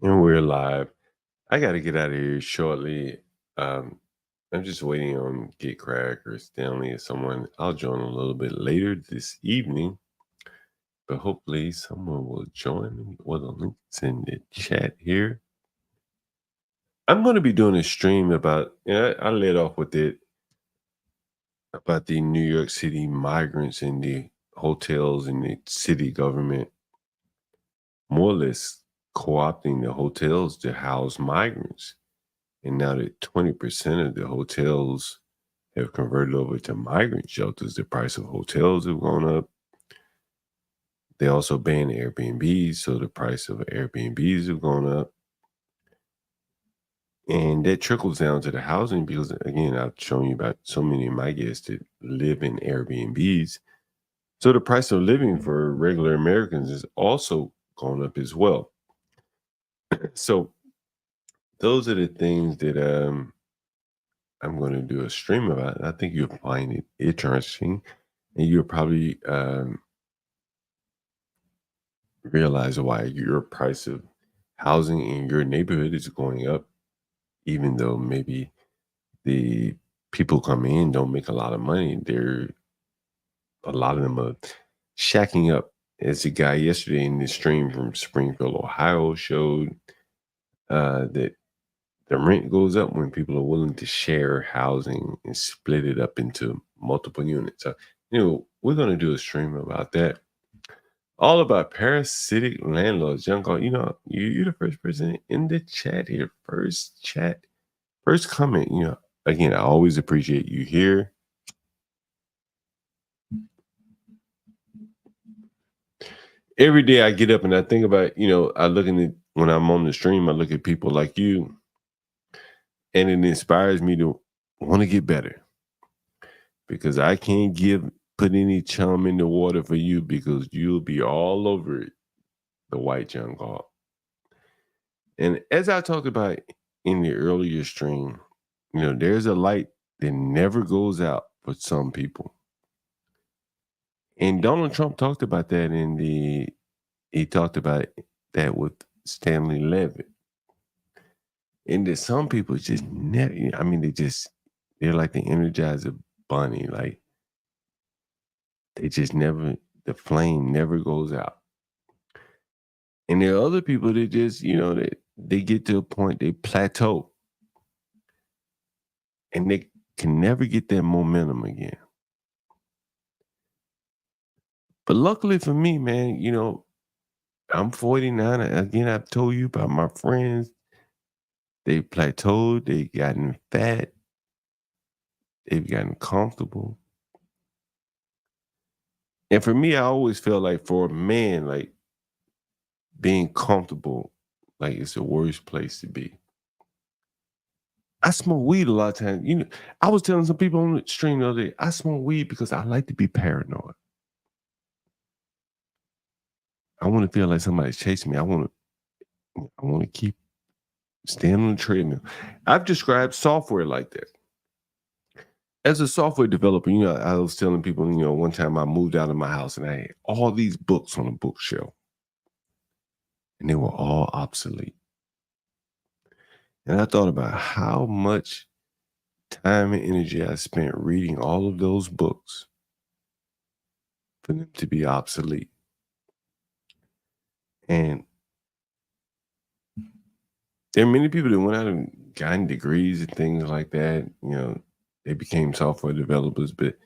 And we're live. I got to get out of here shortly. Um, I'm just waiting on Get Crack or Stanley or someone. I'll join a little bit later this evening, but hopefully someone will join me. Well, the link's in the chat here. I'm going to be doing a stream about, I led off with it about the New York City migrants in the hotels and the city government, more or less co-opting the hotels to house migrants. And now that 20% of the hotels have converted over to migrant shelters, the price of hotels have gone up. They also banned Airbnbs, so the price of Airbnbs have gone up. And that trickles down to the housing because, again, I've shown you about so many of my guests that live in Airbnbs. So the price of living for regular Americans is also gone up as well. So those are the things that I'm going to do a stream about. I think you'll find it interesting, and you'll probably realize why your price of housing in your neighborhood is going up, even though maybe the people coming in don't make a lot of money. A lot of them are shacking up. As a guy yesterday in this stream from Springfield, Ohio, showed that the rent goes up when people are willing to share housing and split it up into multiple units. So, we're going to do a stream about that. All about parasitic landlords. Young Galt, you're the first person in the chat here. First chat, first comment. Again, I always appreciate you here. Every day I get up and I think about, I look in it when I'm on the stream, I look at people like you, and it inspires me to want to get better because I can't put any chum in the water for you because you'll be all over it, the white young Galt. And as I talked about in the earlier stream, there's a light that never goes out for some people. And Donald Trump talked about that he talked about that with Stanley Levitt. And that some people just never, they're like the Energizer Bunny. Like they just never, the flame never goes out. And there are other people that just, they get to a point, they plateau and they can never get that momentum again. But luckily for me, man, I'm 49. Again, I've told you about my friends. They plateaued, they gotten fat, they've gotten comfortable. And for me, I always felt like for a man, like being comfortable, like it's the worst place to be. I smoke weed a lot of times. I was telling some people on the stream the other day, I smoke weed because I like to be paranoid. I want to feel like somebody's chasing me. I want to keep standing on the treadmill. I've described software like that. As a software developer, I was telling people, one time I moved out of my house and I had all these books on a bookshelf and they were all obsolete. And I thought about how much time and energy I spent reading all of those books for them to be obsolete. And there are many people that went out and gotten degrees and things like that. They became software developers, but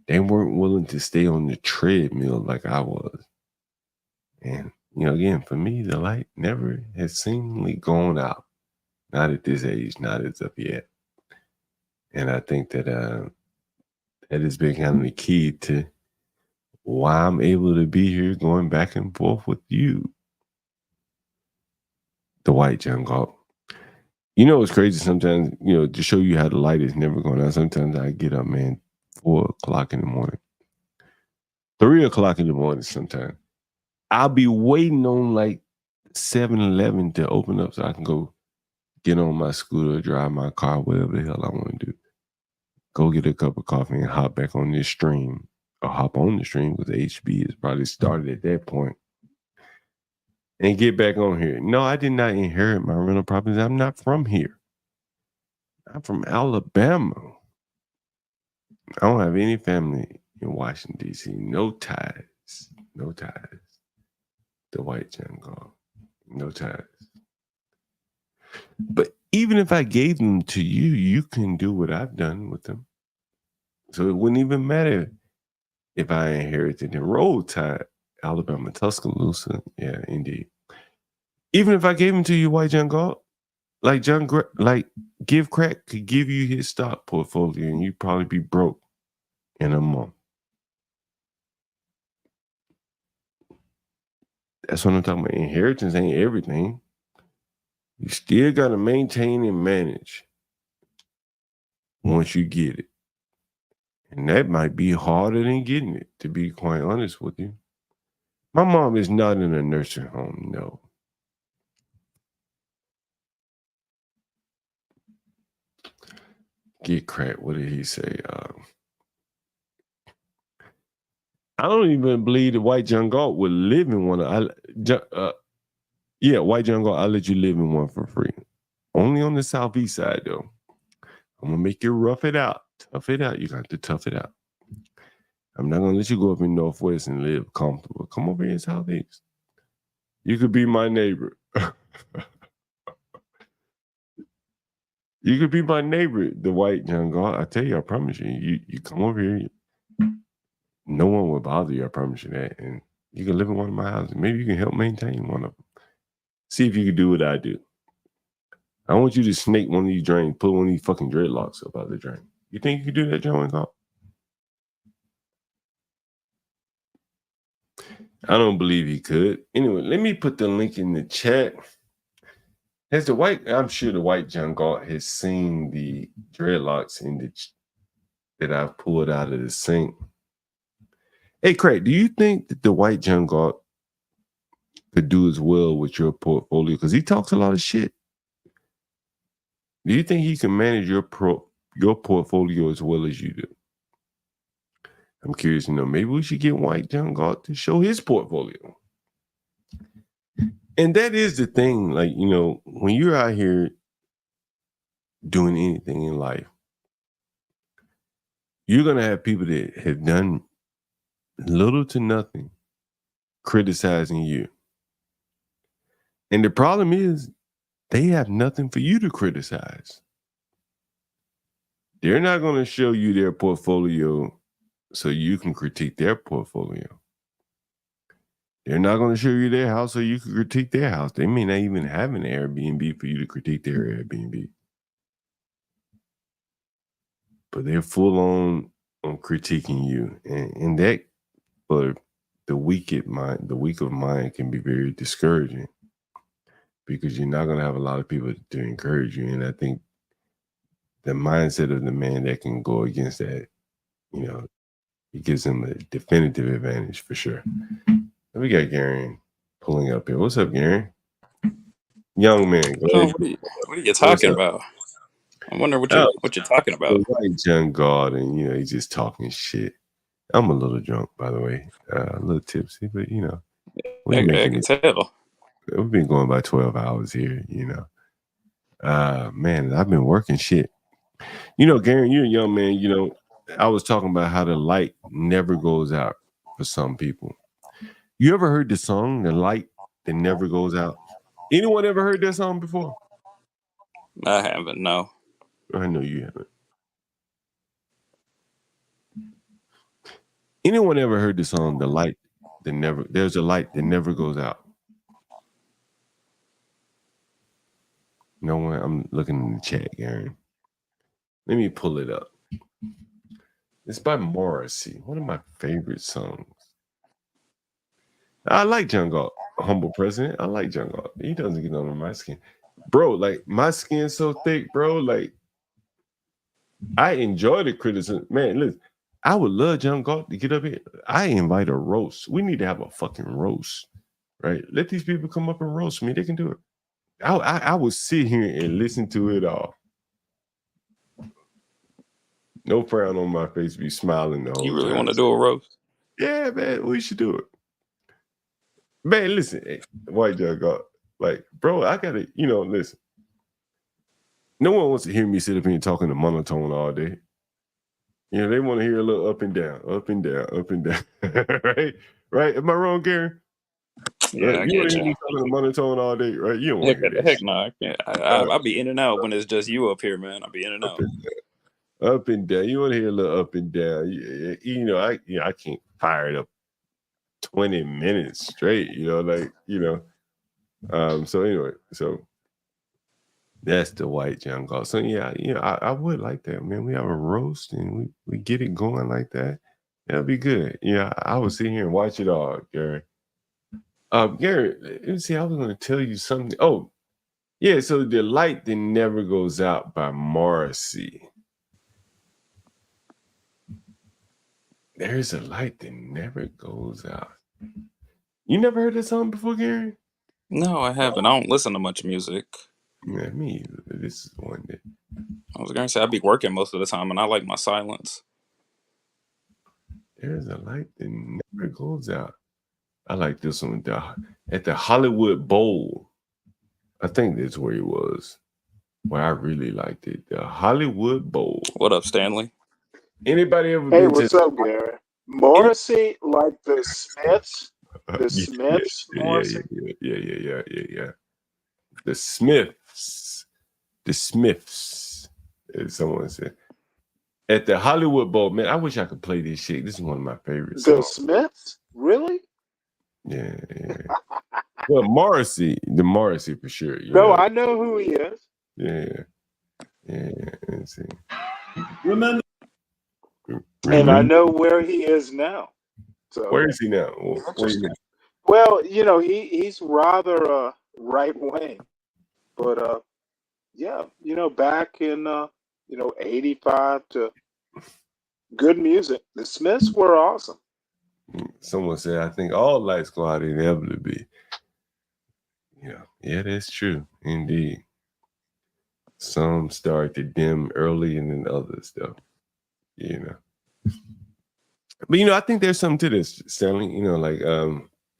they weren't willing to stay on the treadmill like I was. And, again, for me, the light never has seemingly gone out. Not at this age, not as of yet. And I think that that has been kind of the key to why I'm able to be here going back and forth with you, the white young Galt. It's crazy sometimes, to show you how the light is never going out. Sometimes I get up, man, 4 o'clock in the morning, 3 o'clock in the morning sometimes. I'll be waiting on like 7-Eleven to open up so I can go get on my scooter, drive my car, whatever the hell I want to do. Go get a cup of coffee and hop back on this stream or hop on the stream because HB has probably started at that point. and get back on here. No, I did not inherit my rental properties. I'm not from here. I'm from Alabama. I don't have any family in Washington, D.C. No ties. No ties. The white Django. No ties. But even if I gave them to you, you can do what I've done with them. So it wouldn't even matter if I inherited in Roll Tide, Alabama, Tuscaloosa. Yeah, indeed. Even if I gave them to you, white Django, like Give Crack could give you his stock portfolio and you'd probably be broke in a month. That's what I'm talking about. Inheritance ain't everything. You still got to maintain and manage once you get it. And that might be harder than getting it, to be quite honest with you. My mom is not in a nursing home, no. Get cracked. What did he say? I don't even believe the white John Galt would live in one. White John Galt, I'll let you live in one for free. Only on the southeast side, though. I'm gonna make you rough it out. Tough it out. You got to tough it out. I'm not gonna let you go up in Northwest and live comfortable. Come over here in Southeast. You could be my neighbor. You could be my neighbor, the white John Galt. I tell you, I promise you. You come over here. No one will bother you. I promise you that. And you can live in one of my houses. Maybe you can help maintain one of them. See if you can do what I do. I want you to snake one of these drains, pull one of these fucking dreadlocks up out of the drain. You think you can do that, John Galt? I don't believe he could. Anyway, let me put the link in the chat. I'm sure the white John Galt has seen the dreadlocks that I've pulled out of the sink. Hey, Craig, do you think that the white John Galt could do as well with your portfolio? Because he talks a lot of shit. Do you think he can manage your portfolio as well as you do? I'm curious to know. Maybe we should get white John Galt to show his portfolio. And that is the thing. Like, when you're out here doing anything in life, you're going to have people that have done little to nothing criticizing you. And the problem is they have nothing for you to criticize. They're not going to show you their portfolio so you can critique their portfolio. They're not going to show you their house so you can critique their house. They may not even have an Airbnb for you to critique their Airbnb. But they're full on critiquing you. And that, for the weak of mind can be very discouraging because you're not going to have a lot of people to encourage you. And I think the mindset of the man that can go against that, it gives him a definitive advantage for sure. We got Gary pulling up here. What's up, Gary? Young man. What are you talking about? I wonder what you're talking about. White John Galt, and he's just talking shit. I'm a little drunk, by the way, a little tipsy, but I can tell. We've been going by 12 hours here, man, I've been working shit. Gary, you're a young man, I was talking about how the light never goes out for some people. You ever heard the song, The Light That Never Goes Out? Anyone ever heard that song before? I haven't, no. I know you haven't. Anyone ever heard the song, There's a Light That Never Goes Out? No one? I'm looking in the chat, Gary. Let me pull it up. It's by Morrissey, one of my favorite songs. I like John Galt, humble president. I like John Galt. He doesn't get under my skin. Bro, like, my skin's so thick, bro. Like, I enjoy the criticism. Man, listen, I would love John Galt to get up here. I invite a roast. We need to have a fucking roast, right? Let these people come up and roast me. They can do it. I would sit here and listen to it all. No frown on my face, be smiling the whole time. You really want to do a roast? Yeah, man, we should do it. Man, listen, hey, white John Galt, like, bro, I gotta, listen. No one wants to hear me sit up here and talking to monotone all day. They want to hear a little up and down, up and down, up and down. Right? Right? Am I wrong, Garen? Yeah, I You want get to hear you. me talking to monotone all day, right? You don't want to hear that Heck shit. no. I can't. I'll be in and out when it's just you up here, man. I'll be in and Up out. and down. Up and down. You want to hear a little up and down. I can't fire it up 20 minutes straight, so anyway, so that's the white John Galt. So yeah, I would like that, man. We have a roast and we get it going like that. That'll be good. Yeah, I would sit here and watch it all, Gary. Gary, let me see. I was going to tell you something. Oh, yeah. So the light that never goes out by Morrissey. There's a light that never goes out. You never heard that song before, Gary? No, I haven't. I don't listen to much music. Yeah, me either. This is one that I was gonna say I'd be working most of the time, and I like my silence. there's a light that never goes out. I like this one at the Hollywood Bowl. I think that's where he was. Where I really liked it. The Hollywood Bowl. What up, Stanley? Anybody ever Hey, been what's up, Gary? Morrissey, like the Smiths? The Smiths, Morrissey? Yeah. The Smiths. The Smiths, as someone said. At the Hollywood Bowl, man, I wish I could play this shit. This is one of my favorites. The Smiths? Really? Yeah. Well, the Morrissey for sure. No, I know who he is. Yeah. Let's see. Remember? And I know where he is now. So where is he now? Well, he's rather right wing, but yeah, back in 85 to good music. The Smiths were awesome. Someone said, I think all lights go out inevitably. Yeah, that's true. Indeed. Some start to dim early and then others, though. But, I think there's something to this, Stanley. Like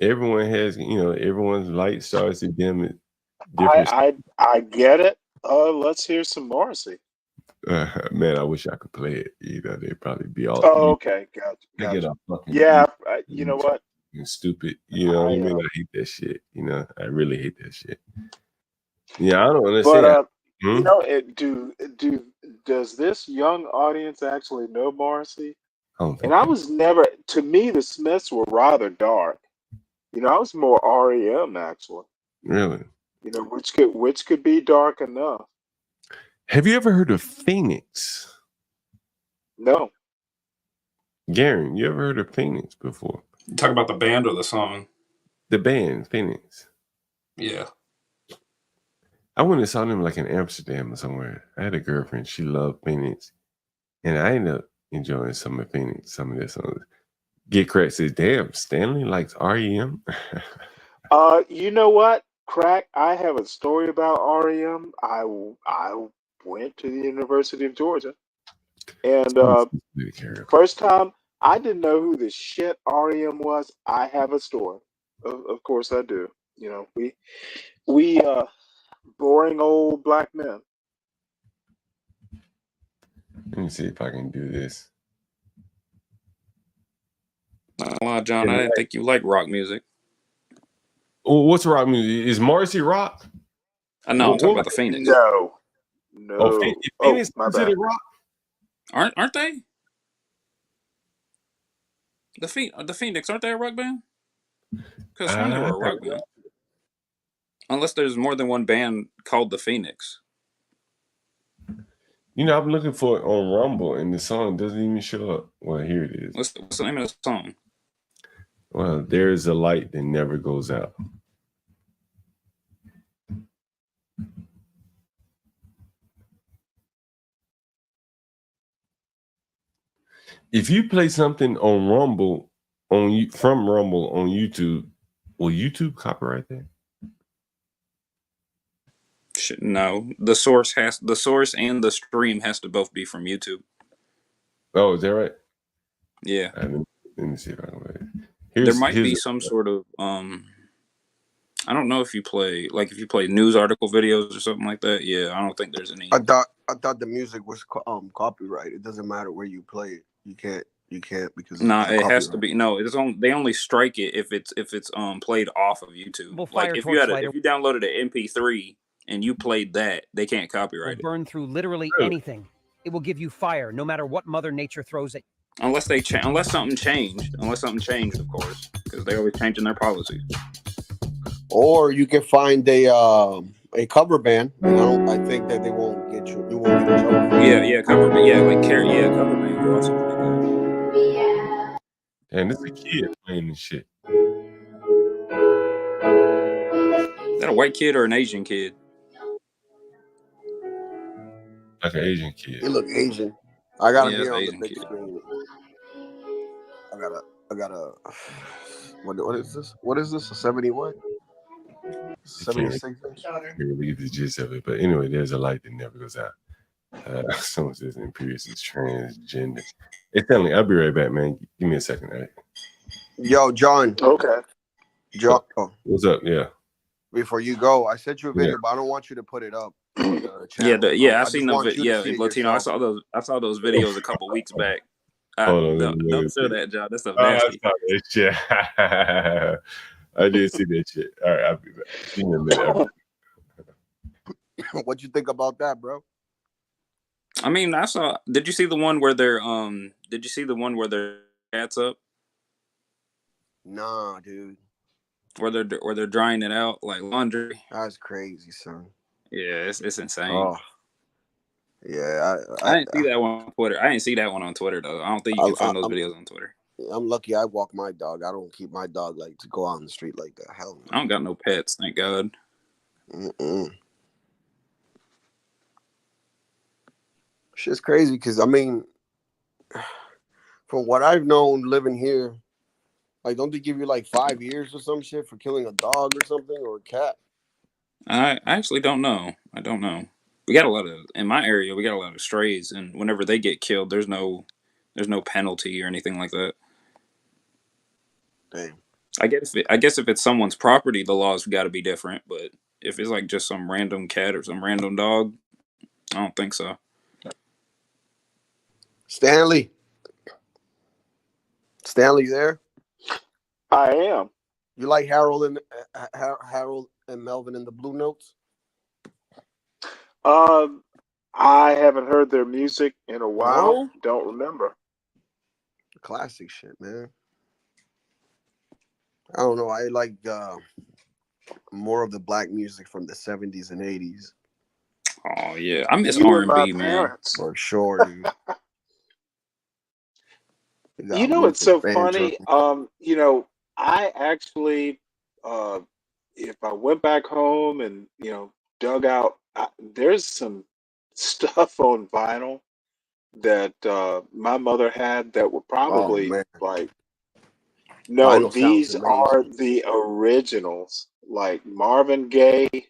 everyone has, everyone's light starts to dim at different. I get it. Let's hear some Morrissey. Man, I wish I could play it. They'd probably be all. Oh, okay, gotcha. Yeah, you know what? Stupid. I mean, I hate that shit. I really hate that shit. Yeah, I don't understand. But does this young audience actually know Morrissey? I was never. To me, the Smiths were rather dark. I was more REM actually. Really? Which could be dark enough. Have you ever heard of Phoenix? No. Garen, you ever heard of Phoenix before? You talk about the band or the song? The band, Phoenix. Yeah. I went and saw them like in Amsterdam or somewhere. I had a girlfriend. She loved Phoenix. And I ended up enjoying some of Phoenix, some of their songs. Get Crack says, damn, Stanley likes REM. You know what, Crack? I have a story about REM. I went to the University of Georgia. And first time, I didn't know who the shit REM was. I have a story. Of course I do. We boring old black men. Let me see if I can do this. John, I didn't think you like rock music. Oh, what's rock music? Is Morrissey rock? I know. I'm talking about the Phoenix. No. Oh, Phoenix considered rock? Aren't they? The Phoenix, aren't they a rock band? Because they were a rock band. Unless there's more than one band called the Phoenix. I'm looking for it on Rumble, and the song doesn't even show up. Well, here it is. What's the name of the song? Well, there's a light that never goes out. If you play something on Rumble, from Rumble on YouTube, will YouTube copyright that? No, the source and the stream has to both be from YouTube. Oh, is that right? Yeah. Let me see if I can. There might be some sort of I don't know if you play news article videos or something like that. Yeah, I don't think there's any. I thought the music was copyright. It doesn't matter where you play it. You can't because Nah, it's it copyright. has to be they only strike it if it's played off of YouTube. Like if you downloaded an MP3 and you played that, they can't copyright it. Burn through literally anything. It will give you fire, no matter what Mother Nature throws at you. Unless something changed, of course, because they're always changing their policies. Or you can find a cover band, and I think that they won't get you. You won't get in trouble. Yeah, cover band. Yeah, cover bands are also pretty good. And it's a kid playing this shit. Is that a white kid or an Asian kid? Like an Asian kid. He look Asian. I got him here on the Asian big kid. screen. I got a. What is this? What is this? A 70 what? 76 inch? I can't really get the gist of it, but anyway, there's a light that never goes out. Someone says Imperious is transgender. It's telling me, I'll be right back, man. Give me a second, all right? Yo, John. Okay. John. What's up? Yeah. Before you go, I sent you a video, but I don't want you to put it up. I seen the video. Latino. I saw those videos a couple weeks back. Hold on, don't show that, John. That's nasty. That shit. I did see that shit. All right, I'll be back. See you in a minute. What you think about that, bro? I mean, I saw. Did you see the one where they're Did you see the one where their cats up? Nah, dude. Where they're drying it out like laundry. That's crazy, son. Yeah, it's insane. Oh. Yeah, I didn't see that one on Twitter. I didn't see that one on Twitter though. I don't think you can find those videos on Twitter. I'm lucky I walk my dog. I don't keep my dog like to go out in the street like that. Hell no. I don't got no pets, thank God. Shit's crazy because I mean, from what I've known living here, like don't they give you like 5 years or some shit for killing a dog or something or a cat? I actually don't know. I don't know. We got in my area, we got a lot of strays, and whenever they get killed, there's no penalty or anything like that. Damn. I guess if it's someone's property, the laws got to be different. But if it's like just some random cat or some random dog, I don't think so. Stanley, you there? I am. You like Harold and Melvin and the Blue Notes? I haven't heard their music in a while. No? Don't remember. Classic shit, man. I don't know. I like more of the black music from the 70s and 80s. Oh yeah, I miss R&B, man. For sure, dude. You know, it's so funny. You know, I actually, if I went back home and dug out, there's some stuff on vinyl that my mother had that were probably like, no, vinyl, these are the originals, like Marvin Gaye.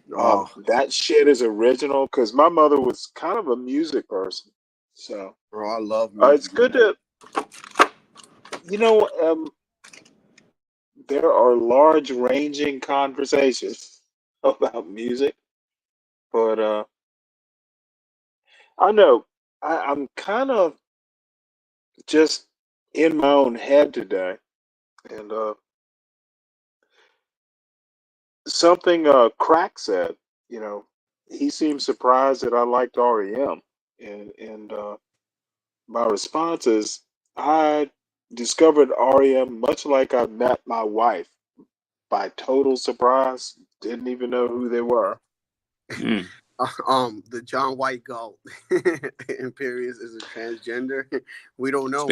That shit is original because my mother was kind of a music person. So, bro, I love music. It's good to, there are large ranging conversations about music, but I know I'm kind of just in my own head today, and something Crack said. He seemed surprised that I liked REM, and my response is I discovered REM much like I met my wife by total surprise. Didn't even know who they were. The John White Galt Imperious is a transgender. We don't know.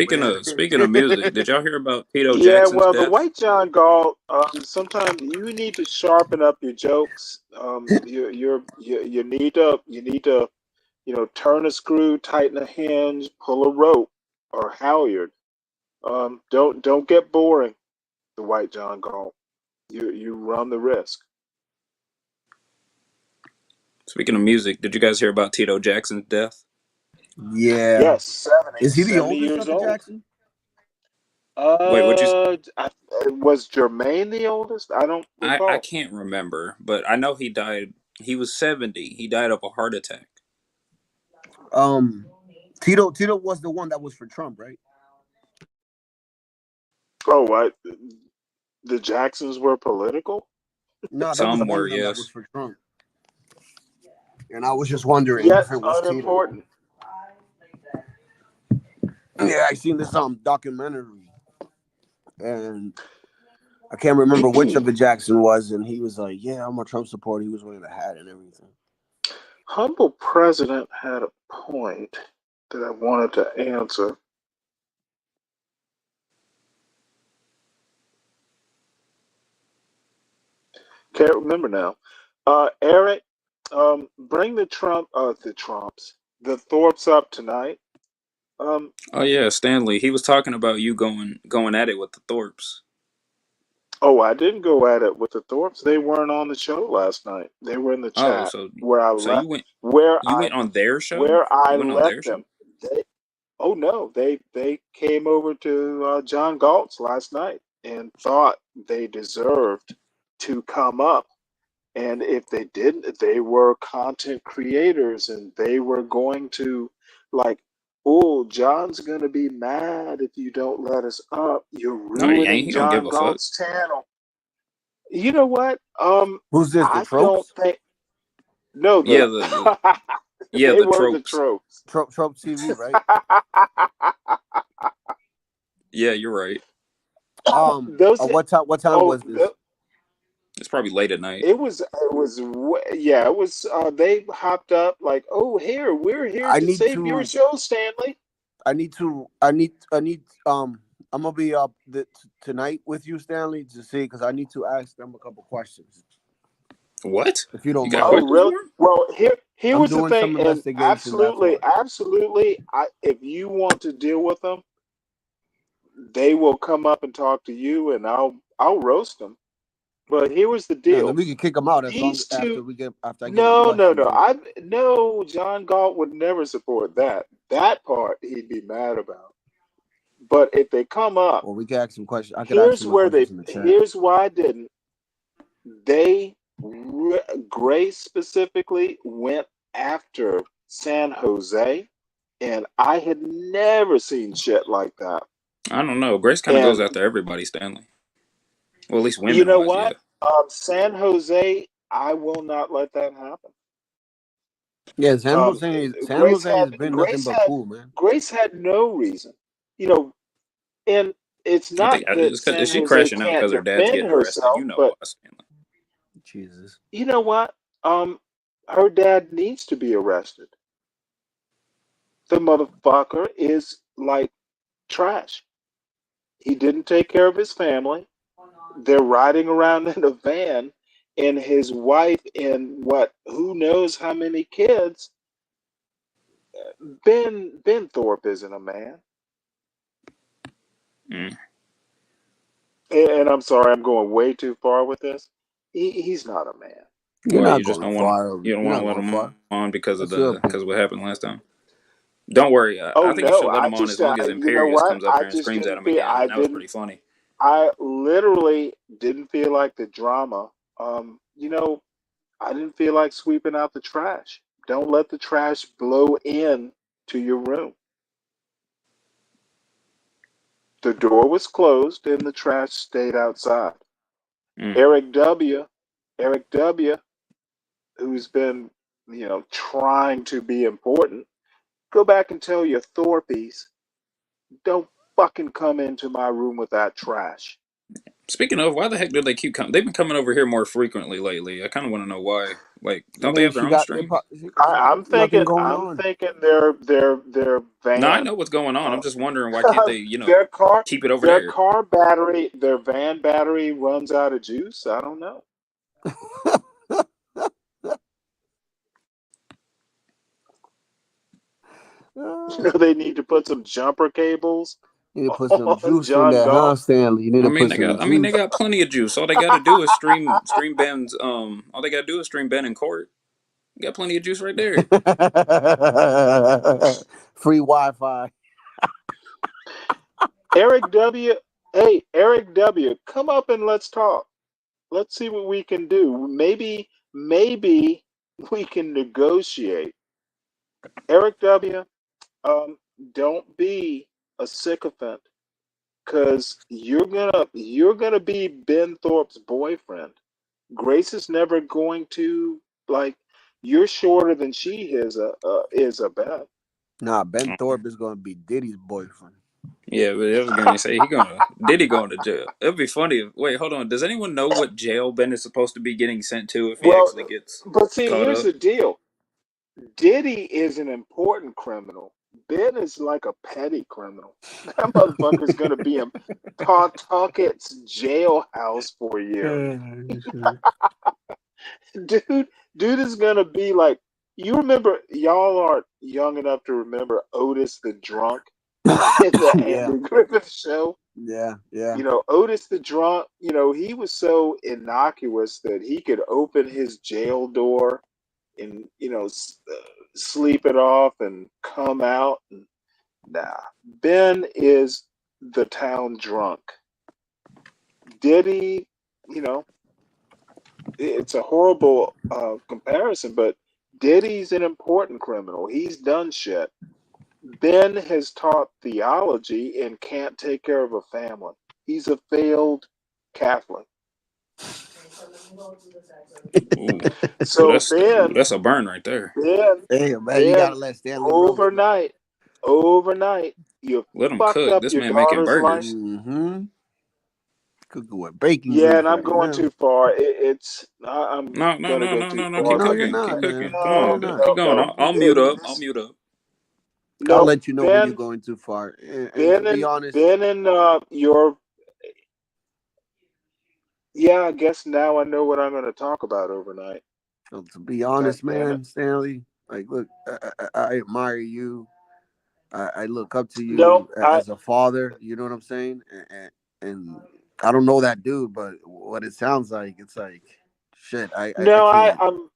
Speaking of music, did y'all hear about Tito Yeah, Jackson's well, death? the White John Galt. Sometimes you need to sharpen up your jokes. You need to turn a screw, tighten a hinge, pull a rope, or halyard. Don't get boring. The White John Galt. You run the risk. Speaking of music, did you guys hear about Tito Jackson's death? Yeah. Yes, 70. Is he the 70 oldest years of the old. Jackson? Wait, what you? Was Jermaine the oldest? I don't I recall. can't remember, but I know he died. He was 70. He died of a heart attack. Tito was the one that was for Trump, right? Oh, what? The Jacksons were political? No, there was Some one were, of them that was yes. for Trump, and I was just wondering Yet if it was Tito. unimportant. Yeah, I seen this documentary, and I can't remember which of the Jackson was, and he was like, "Yeah, I'm a Trump supporter." He was wearing a hat and everything. Humble President had a point that I wanted to answer. Can't remember now. Eric, bring the Thorpes up tonight. Oh yeah, Stanley. He was talking about you going at it with the Thorpes. Oh, I didn't go at it with the Thorpes. They weren't on the show last night. They were in the Oh, chat where I so left you went on their show. where I You went on their left show. them. Oh no, they came over to John Galt's last night and thought they deserved to come up. And if they didn't, they were content creators and they were going to like, oh, John's gonna be mad if you don't let us up. You're No, he ain't. ruining He don't give John a fuck. Galt's channel. You know what? Who's this? The I don't Tropes? think no Yeah, the they the were the Tropes. tropes. Trope TV, right? Yeah, you're right. Those What time was this? It's probably late at night. it was yeah, it was they hopped up like, oh, we're here I to need save your to. show, Stanley. I need. I'm gonna be up tonight with you, Stanley, to see, because I need to ask them a couple questions, What? if you don't You got mind. Oh, questions really? for him? Well, here I'm was the doing some thing, and investigation. That's why. absolutely, if you want to deal with them, they will come up and talk to you, and I'll roast them. But here was the No, then deal: we can kick them out as long these after two. I get my questions. No. I no. John Galt would never support that. That part he'd be mad about. But if they come up, Or we can ask some questions. I could ask some more questions in the chat. Here's why I didn't. They Grace specifically went after San Jose, and I had never seen shit like that. I don't know. Grace kind of goes And after everybody, Stanley. Well, at least you women know wise, yeah. what? San Jose, I will not let that happen. Yeah, San Jose has been nothing but cool, man. Grace had no reason, you know, and it's I not think that San is she Jose crashing out can't because her dad's defend getting arrested? herself, You know but why, Stanley. Jesus. you know what? Her dad needs to be arrested. The motherfucker is like trash. He didn't take care of his family. They're riding around in a van, and his wife and who knows how many kids. Ben Thorpe isn't a man. Mm. And I'm sorry, I'm going way too far with this. He's not a man. You're Well, not you just going don't want far. you don't You're want not to let going him far. on because That's your of opinion. what happened last time. Don't worry. Oh I think you should no, let I him on just as long as you know Imperius what? comes up here and screams at him again. That was pretty funny. I literally didn't feel like the drama. I didn't feel like sweeping out the trash. Don't let the trash blow in to your room. The door was closed and the trash stayed outside. Mm. Eric W, who's been, trying to be important, go back and tell your Thorpies, don't fucking come into my room with that trash. Speaking of, why the heck do they keep coming? They've been coming over here more frequently lately. I kind of want to know why. Like, don't they have their own stream? I'm nothing going I'm on. thinking their van. No, I know what's going on. I'm just wondering why can't they, keep it over their there? car battery, their van battery runs out of juice. I don't know. They need to put some jumper cables. You need to put some juice in there, huh, Stanley? You need to put some juice. They got plenty of juice. All they got to do is stream Ben's. All they got to do is stream Ben in court. You got plenty of juice right there. Free Wi-Fi. Eric W. Hey, Eric W., come up and let's talk. Let's see what we can do. Maybe we can negotiate. Eric W., don't be a sycophant, because you're gonna be Ben Thorpe's boyfriend. Grace is never going to, like, you're shorter than she is a bet. Nah, Ben Uh, Thorpe is gonna be Diddy's boyfriend. Yeah, but I was gonna say Diddy going to jail. It'd be funny. Wait, hold on. Does anyone know what jail Ben is supposed to be getting sent to if he Well, actually gets but see, caught here's up? the deal. Diddy is an important criminal. Ben is like a petty criminal. That motherfucker's gonna be in Pawtucket's jailhouse for a year. Dude is gonna be like, you remember, y'all aren't young enough to remember Otis the drunk in the Yeah, Andy Griffith show. yeah, yeah. Otis the drunk, he was so innocuous that he could open his jail door and, sleep it off and come out. And, nah, Ben is the town drunk. Diddy, you know, it's a horrible comparison, but Diddy's an important criminal. He's done shit. Ben has taught theology and can't take care of a family. He's a failed Catholic. Ooh, So Ben, that's a burn right there. Ben, Hey man, you Ben, gotta let Stanley roast, man. overnight, you Let him fucked cook. up This your man making daughter's life. burgers. Mm-hmm. Cooking with bacon Yeah, grease and I'm right going now. too far. I'm No, no, gonna no, go no, too no, no. far. Keep No, you're cooking. Keep not, cooking. man. Come No, you're No, on, not. keep no, going. no. I'll mute up. I'll mute up. I'll No, let you know when you're going too far. And to be honest, Ben and your, yeah. I guess now I know what I'm going to talk about overnight. God damn it! man, Stanley, like, look, I admire you. I look up to No, you as a father. You know what I'm saying? And I don't know that dude, but what it sounds like, it's like, shit. I no. can't.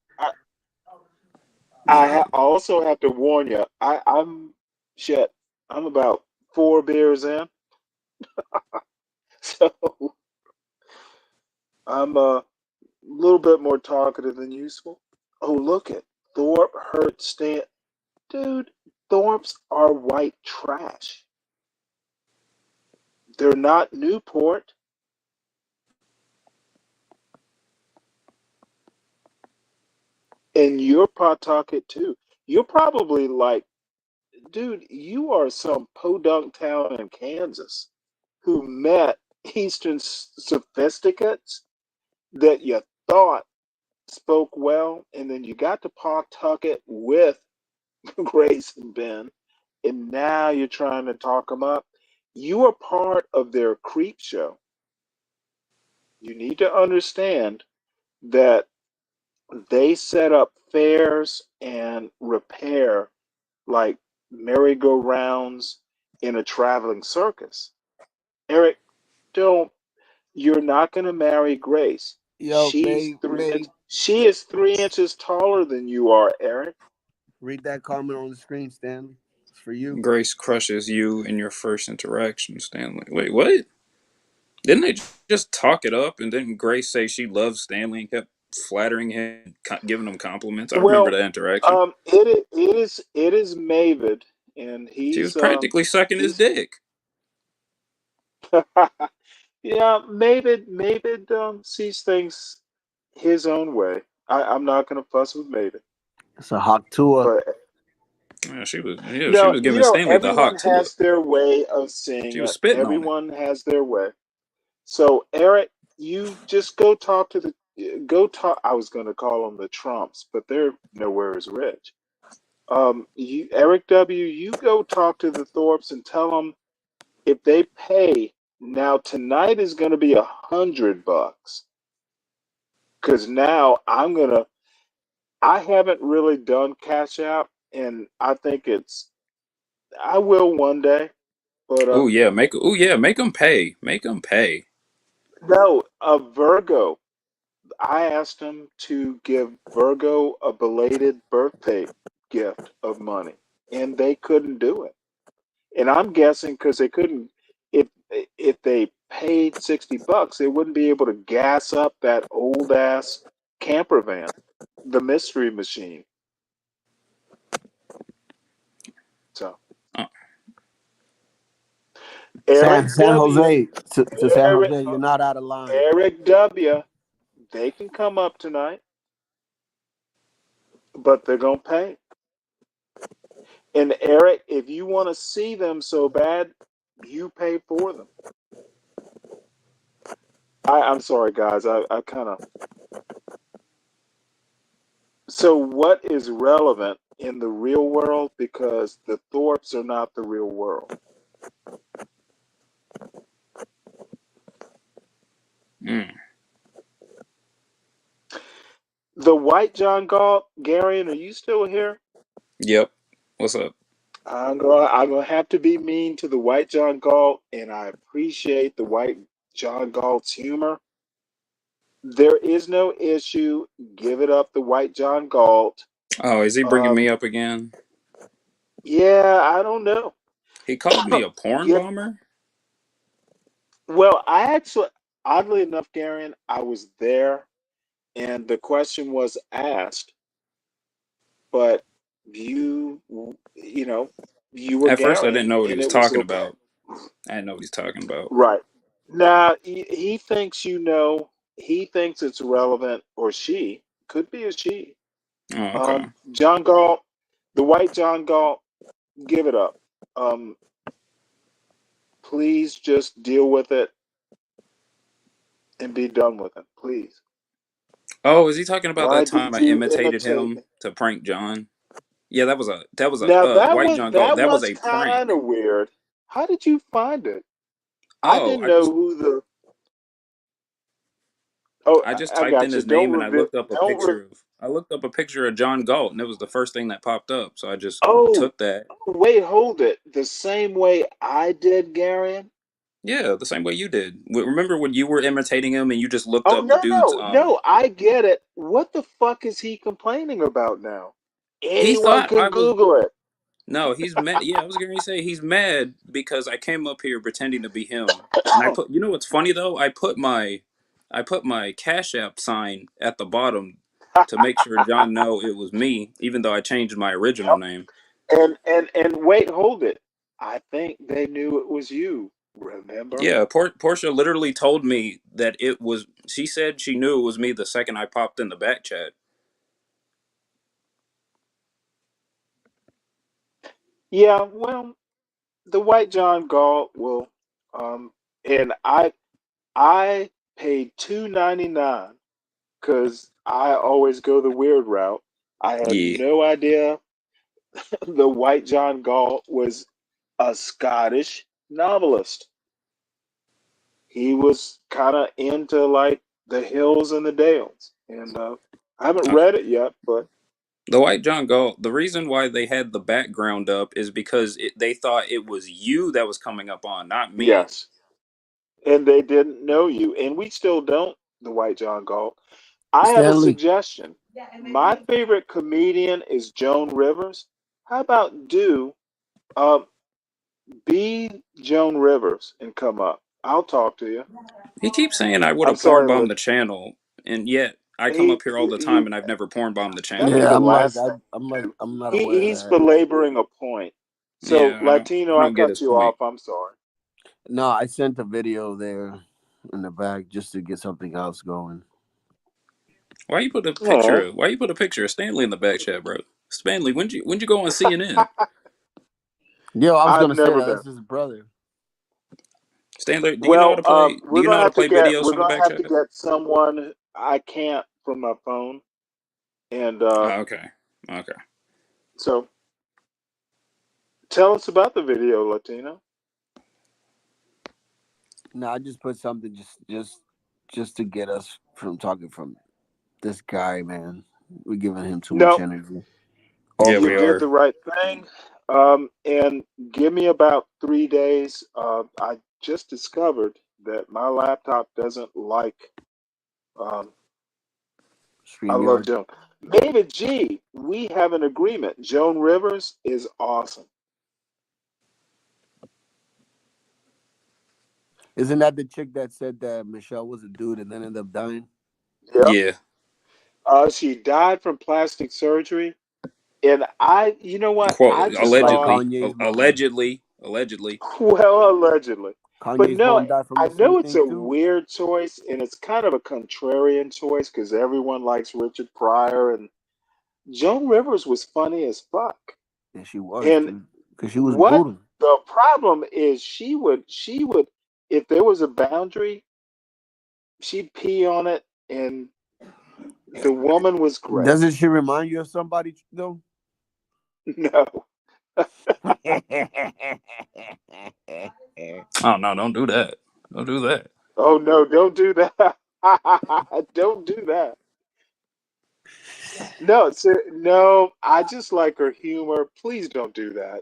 Yeah. Also have to warn you. I'm shit. I'm about 4 beers in, so I'm a little bit more talkative than useful. Oh, look at Thorpe hurt Stan. Dude, Thorpes are white trash. They're not Newport. And you're Pawtucket too. You're probably like, dude, you are some podunk town in Kansas who met Eastern sophisticates that you thought spoke well, and then you got to Pawtucket with Grace and Ben, and now you're trying to talk them up. You are part of their creep show. You need to understand that they set up fairs and repair like merry-go-rounds in a traveling circus. Eric, don't. You're not going to marry Grace. Yo, May, She is 3 inches taller than you are, Eric. read that comment on the screen, Stanley. It's for you. Grace crushes you in your first interaction, Stanley. Wait, what? Didn't they just talk it up? And didn't Grace say she loved Stanley and kept flattering him, giving him compliments? I remember Well, that interaction. it is Mavid, and She was practically sucking his he's dick. yeah, Mavid sees things his own way. I'm not going to fuss with Mavid, It's a hot tour. but Yeah, she was giving Stanley the everyone hawk tuah. has their way of seeing She was it. spitting on it. Everyone has their way. So Eric, you just go talk to the go talk. I was going to call them the Trumps, but they're nowhere as rich. Eric W., you go talk to the Thorpes and tell them if they pay. Now tonight is going to be $100 because now I haven't really done Cash App, and I think I will one day, but Make them pay. Make them pay. no, a Virgo. I asked him to give Virgo a belated birthday gift of money, and they couldn't do it. And I'm guessing because they couldn't. If if they paid $60, they wouldn't be able to gas up that old ass camper van, the Mystery Machine. So, Oh, Eric San Jose to San Eric, Jose, you're not out of line. Eric W. They can come up tonight, but they're gonna pay. And Eric, if you want to see them so bad, you pay for them. I'm sorry, guys. I kind of. So, what is relevant in the real world? Because the Thorpes are not the real world. mm. The White John Galt, Garion, are you still here? Yep. What's up? I'm gonna have to be mean to the White John Galt, and I appreciate the White John Galt's humor. There is no issue. Give it up, the White John Galt. Oh, is he bringing me up again? Yeah, I don't know. He called me a porn Give, bomber? well, I actually, oddly enough, Garion, I was there, and the question was asked, but you know, you were At first, I didn't Garion, know what he and was it was talking okay. about. I didn't know what he's talking about. Right. Now, he thinks he thinks it's relevant, or she, could be a she. Oh, okay. John Galt, the White John Galt, give it up. Please just deal with it and be done with it, please. Oh, is he talking about Why that time did I you imitated imitate him me? to prank John? Yeah, that was a Now White John Galt. that That was was a prank. kind of weird. How did you find it? I Oh, didn't know who the. Oh, I just I typed got in you. his name and I looked up a picture of John Galt, and it was the first thing that popped up. So I just Oh, took that. wait, hold it. The same way I did, Garion. Yeah, the same way you did. Remember when you were imitating him and you just looked Oh, up the dude's no, I get it. What the fuck is he complaining about now? he Anyone thought can I was Google it. No, he's mad. Yeah, I was going to say he's mad because I came up here pretending to be him. And you know what's funny though? I put my Cash App sign at the bottom to make sure John know it was me, even though I changed my original name. And wait, hold it. I think they knew it was you. Remember? Yeah, Portia literally told me that it was. She said she knew it was me the second I popped in the back chat. Yeah. Well, the White John Galt will. And I paid $2.99 because I always go the weird route. I had Yeah, no idea the White John Galt was a Scottish novelist. He was kind of into like the hills and the dales, and I haven't uh, read it yet, but the White John Galt. The reason why they had the background up is because they thought it was you that was coming up on, not me. yes, and they didn't know you, and we still don't. The White John Galt. I have a Stanley. suggestion. My favorite comedian is Joan Rivers. How about uh, be Joan Rivers and come up? I'll talk to you. He keeps saying I would I'm have porn sorry, bombed the channel, and yet I come up here all the time he and I've never porn bombed the that'd be channel. Yeah, the I'm last. not aware of He's that. belaboring a point. So Yeah, Latino, I I don't get his cut you point. off. I'm sorry. No, I sent a video there in the back just to get something else going. Why you put a All picture? right. Why you put a picture of Stanley in the back chat, bro? Stanley, when you go on CNN? Yo, I was I've gonna say never that. been. That's his brother. Stanley, do you know how Well, to play? Do you know how to play videos we're from the gonna back have to chat? get someone. I can't from my phone, and Oh, okay, okay. so tell us about the video, Latino. No, I just put something just to get us from talking from this guy, man. We're giving him too much No, energy. Yeah, you we Also, did are. the right thing. And give me about 3 days. I just discovered that my laptop doesn't like. Um, I love StreamYard. Joan. David G, we have an agreement. Joan Rivers is awesome. Isn't that the chick that said that Michelle was a dude and then ended up dying? Yep. Yeah. She died from plastic surgery, and you know what? I Quote, just Like thought, Kanye's mom. allegedly. well, allegedly, but Kanye's no, mom died from I the same know it's thing a too. weird choice, and it's kind of a contrarian choice because everyone likes Richard Pryor, and Joan Rivers was funny as fuck. Yeah, she was, And dude, because she was what brutal. the problem is, she would, if there was a boundary, she'd pee on it, and the woman was great. Doesn't she remind you of somebody though? No. Oh no! Don't do that. Don't do that. Oh no, don't do that. Don't do that. No, no, I just like her humor. Please don't do that.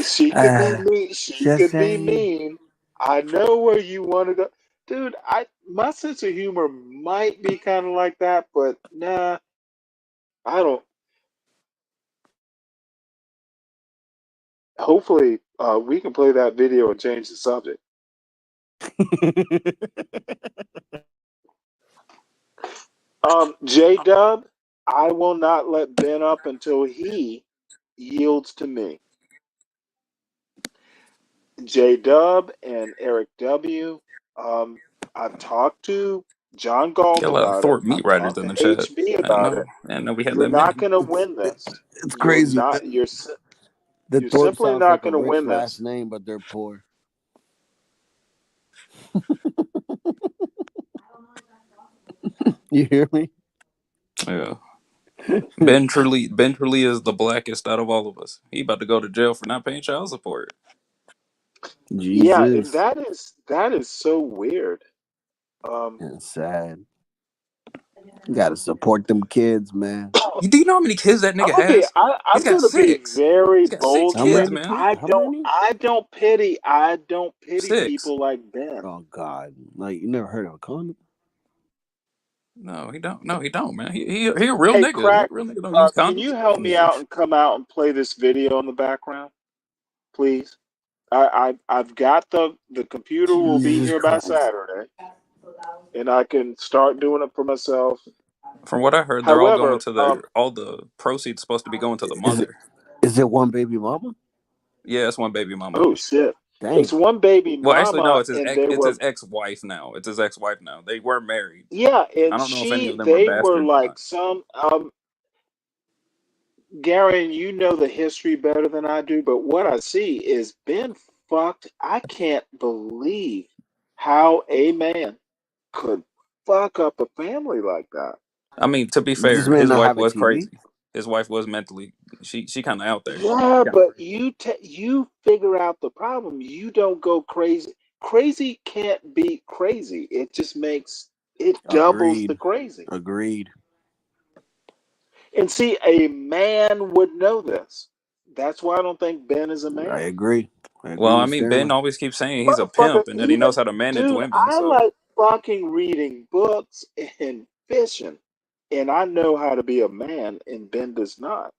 She could be mean. She Just could be saying. mean. I know where you want to go. Dude, my sense of humor might be kind of like that, but nah, I don't. Hopefully, we can play that video and change the subject. J Dub, I will not let Ben up until he yields to me. J Dub and Eric W. I've talked to John Galt Got a lot of about it. Thorpe meat I've riders talked in to the chat. HB I didn't about know. it. I didn't know we had You're that not many. going to win this. It's You're crazy. not. The You're Thorpe simply sounds not like a going to rich win last this. name, but they're poor. You hear me? Yeah. Ben Truly is the blackest out of all of us. He about to go to jail for not paying child support. Yeah, and Jesus. that is so weird. It's sad. You gotta support them kids, man. Do you know how many kids that nigga has? He's I'm got gonna be 6. very He's got 6 bold How here. kids, many man. kids? How many? I don't pity 6. people like Ben. Oh God! Like you never heard of a condom? No, he don't. No, he don't, man. He a real Hey, nigga. Crack, Real nigga don't use can condoms. you help me out and come out and play this video in the background, please? I've got the computer will be Jesus here by Christ! Saturday, and I can start doing it for myself. From what I heard, they're all going However, to all the proceeds supposed to be going to the Is it mother. is it one baby mama? Yeah, it's one baby mama. oh shit, it's Damn. one baby Well, actually, no, mama, and it's his ex-wife now. It's his ex-wife now. They were married. yeah, I and don't know if any of them were they were bastards or like not. some Gary, you know the history better than I do, but what I see is Ben fucked. I can't believe how a man could fuck up a family like that. I mean, to be Does this fair, man his not wife have a was TV? crazy. His wife was mentally. She kind of out there. Yeah, Kind of but crazy. you figure out the problem. You don't go crazy. Crazy can't be crazy. It just makes it doubles the Agreed. crazy. Agreed. And see, a man would know this. That's why I don't think Ben is a I man. agree. I agree Well, I with mean, Ben Sterling. always keeps saying he's a Motherfucker, pimp and that he even knows how to manage dude, women. I So like fucking reading books and fishing, and I know how to be a man, and Ben does not.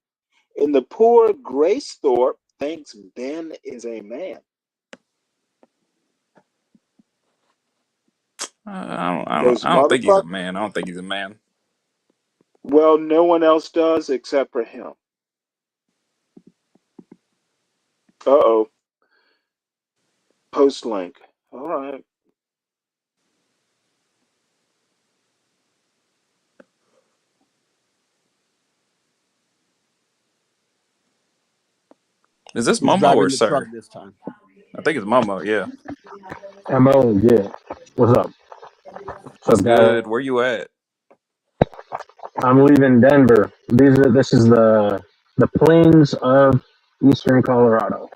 And the poor Grace Thorpe thinks Ben is a man. Those I don't think he's a motherfuckers. man. I don't think he's a man. Well, no one else does except for him. Uh-oh. Post link. All right. Is this Who's Momo or driving the truck Sir? this time? I think it's Momo. Yeah. MO, yeah. What's up? What's What's up, guys? good? Where you at? I'm leaving Denver. This is the plains of eastern Colorado.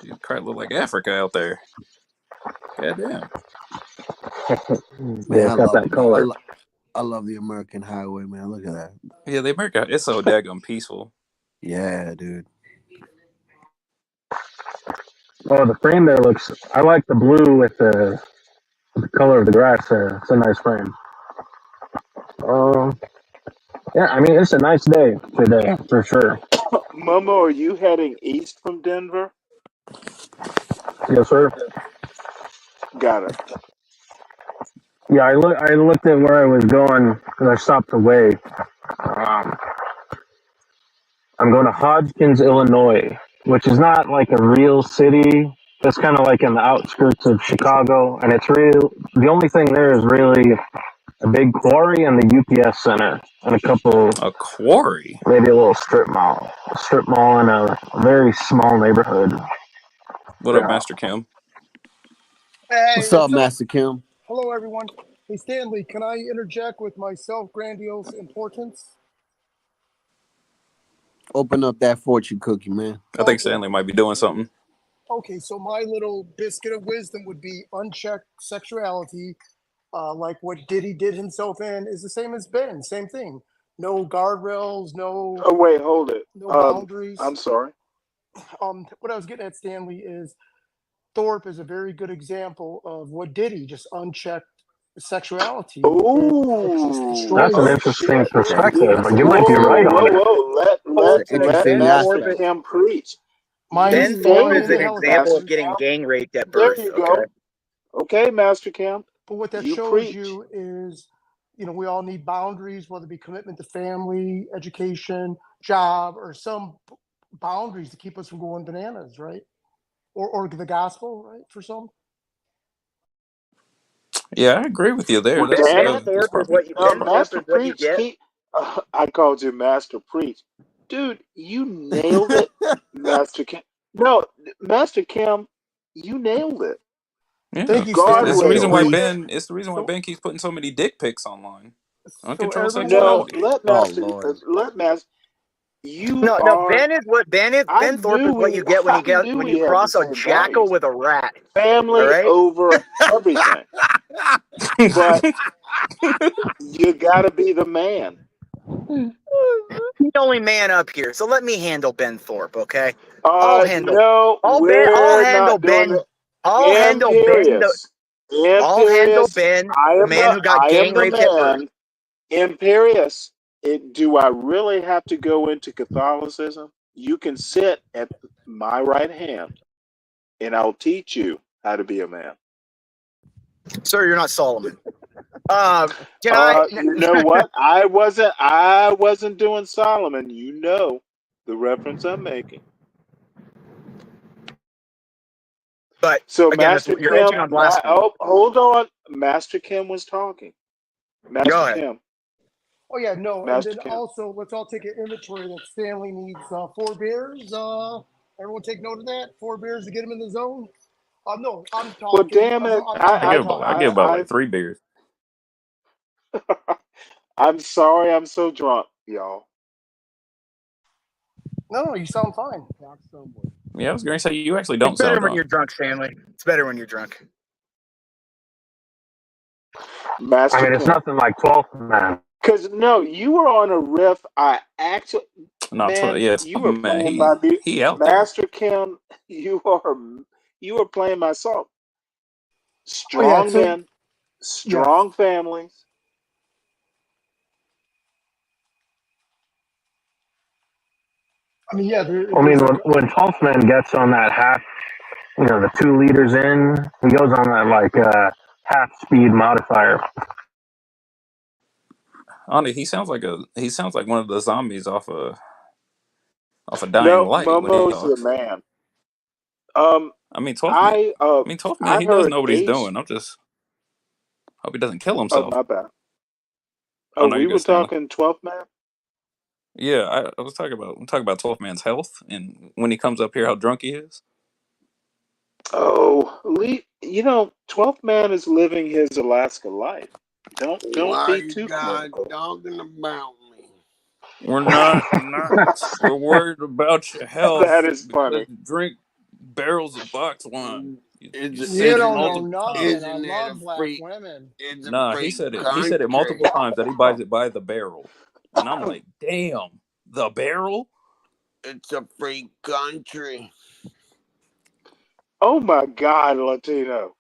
You probably look like Africa out there. Goddamn. Yeah, Man, it's got that color. I love the American highway, man. Look at that. Yeah, the America. It's so daggone peaceful. Yeah, dude. Oh, the frame there looks. I like the blue with the color of the grass there. It's a nice frame. Yeah, I mean it's a nice day today for sure. Momo, are you heading east from Denver? Yes, sir. Got it. Yeah, I looked at where I was going because I stopped away. I'm going to Hodgkins, Illinois, which is not like a real city. It's kind of like in the outskirts of Chicago, and it's real. The only thing there is really a big quarry and the UPS center, and a couple, A quarry. maybe a little strip mall in a very small neighborhood. What up, Master Kim? Hey, What's up, Master Kim? Hello, everyone. Hey, Stanley, can I interject with my self-grandiose importance? Open up that fortune cookie, man. I think Stanley might be doing something. Okay, so my little biscuit of wisdom would be unchecked sexuality, like what Diddy did himself in, is the same as Ben. Same thing. No guardrails, no. Oh wait, hold it. No boundaries. I'm sorry. What I was getting at, Stanley, is Thorpe is a very good example of what Diddy, just unchecked sexuality. Ooh, that's an interesting perspective. Whoa, You might be right on it. Whoa! Let Ben Master Kim preach. Ben Thorpe is an example of getting gang raped at birth. There you go. Okay, Master Kim. But what that shows you is, we all need boundaries, whether it be commitment to family, education, job, or some boundaries to keep us from going bananas, right? Or the gospel, right? For some. Yeah, I agree with you there. Well, That's, Ben that's Thorpe probably... Master Preach. I called you Master Preach, dude. You nailed it, Master Kim. No, Master Kim, you nailed it. Yeah. Thank you, It's the reason why Ben. It's the reason why Ben keeps putting so many dick pics online. Uncontrolled No, sexuality. let Master. No, Ben is what Ben is. Ben Thorpe is what you get when you cross a jackal with a rat. Family over everything. But you gotta be the man. The only man up here, so let me handle Ben Thorpe, okay? I'll handle Ben. I'll handle Ben. I'll handle Ben, the man who got gang raped at birth. Imperious. Do I really have to go into Catholicism? You can sit at my right hand, and I'll teach you how to be a man. Sir, you're not Solomon. You know what? I wasn't doing Solomon. You know the reference I'm making. But so again, Master you're Kim, edging on blasphemy. hold on. Master Kim was talking. Master Kim. Oh yeah, no, Master and then Kim. also let's all take an inventory that Stanley needs 4 beers. Everyone take note of that. 4 beers to get him in the zone. No, I'm talking. Well, damn it! I give about like 3 beers. I'm sorry, I'm so drunk, y'all. No, you sound fine. Yeah, I was going to say you actually don't. It's better sound when drunk. you're drunk, Stanley. It's better when you're drunk. Master I mean, it's nothing like 12th Man. Because no, you were on a riff. I actually, you were playing my he out Master there. Kim. You are playing my song. Strong men, strong families. I mean, yeah. I mean, when 12th Man gets on that half, the 2 liters in, he goes on that like half speed modifier. Honestly, he sounds like one of the zombies off a Dying Light. Momo's the man. I mean, 12th Man, he does know what he's doing. Hope he doesn't kill himself. Oh, my bad. Oh, no, we were talking 12th Man? Yeah, I was talking about 12th Man's health and when he comes up here, how drunk he is. Oh, 12th Man is living his Alaska life. Don't be too political. Talking about me. We're not. We're worried about your health. That is funny. You drink barrels of box wine. You don't know nothing. I love black women. Nah, he said it. He said it multiple times that he buys it by the barrel, and I'm like, damn, the barrel. It's a free country. Oh my God, Latino.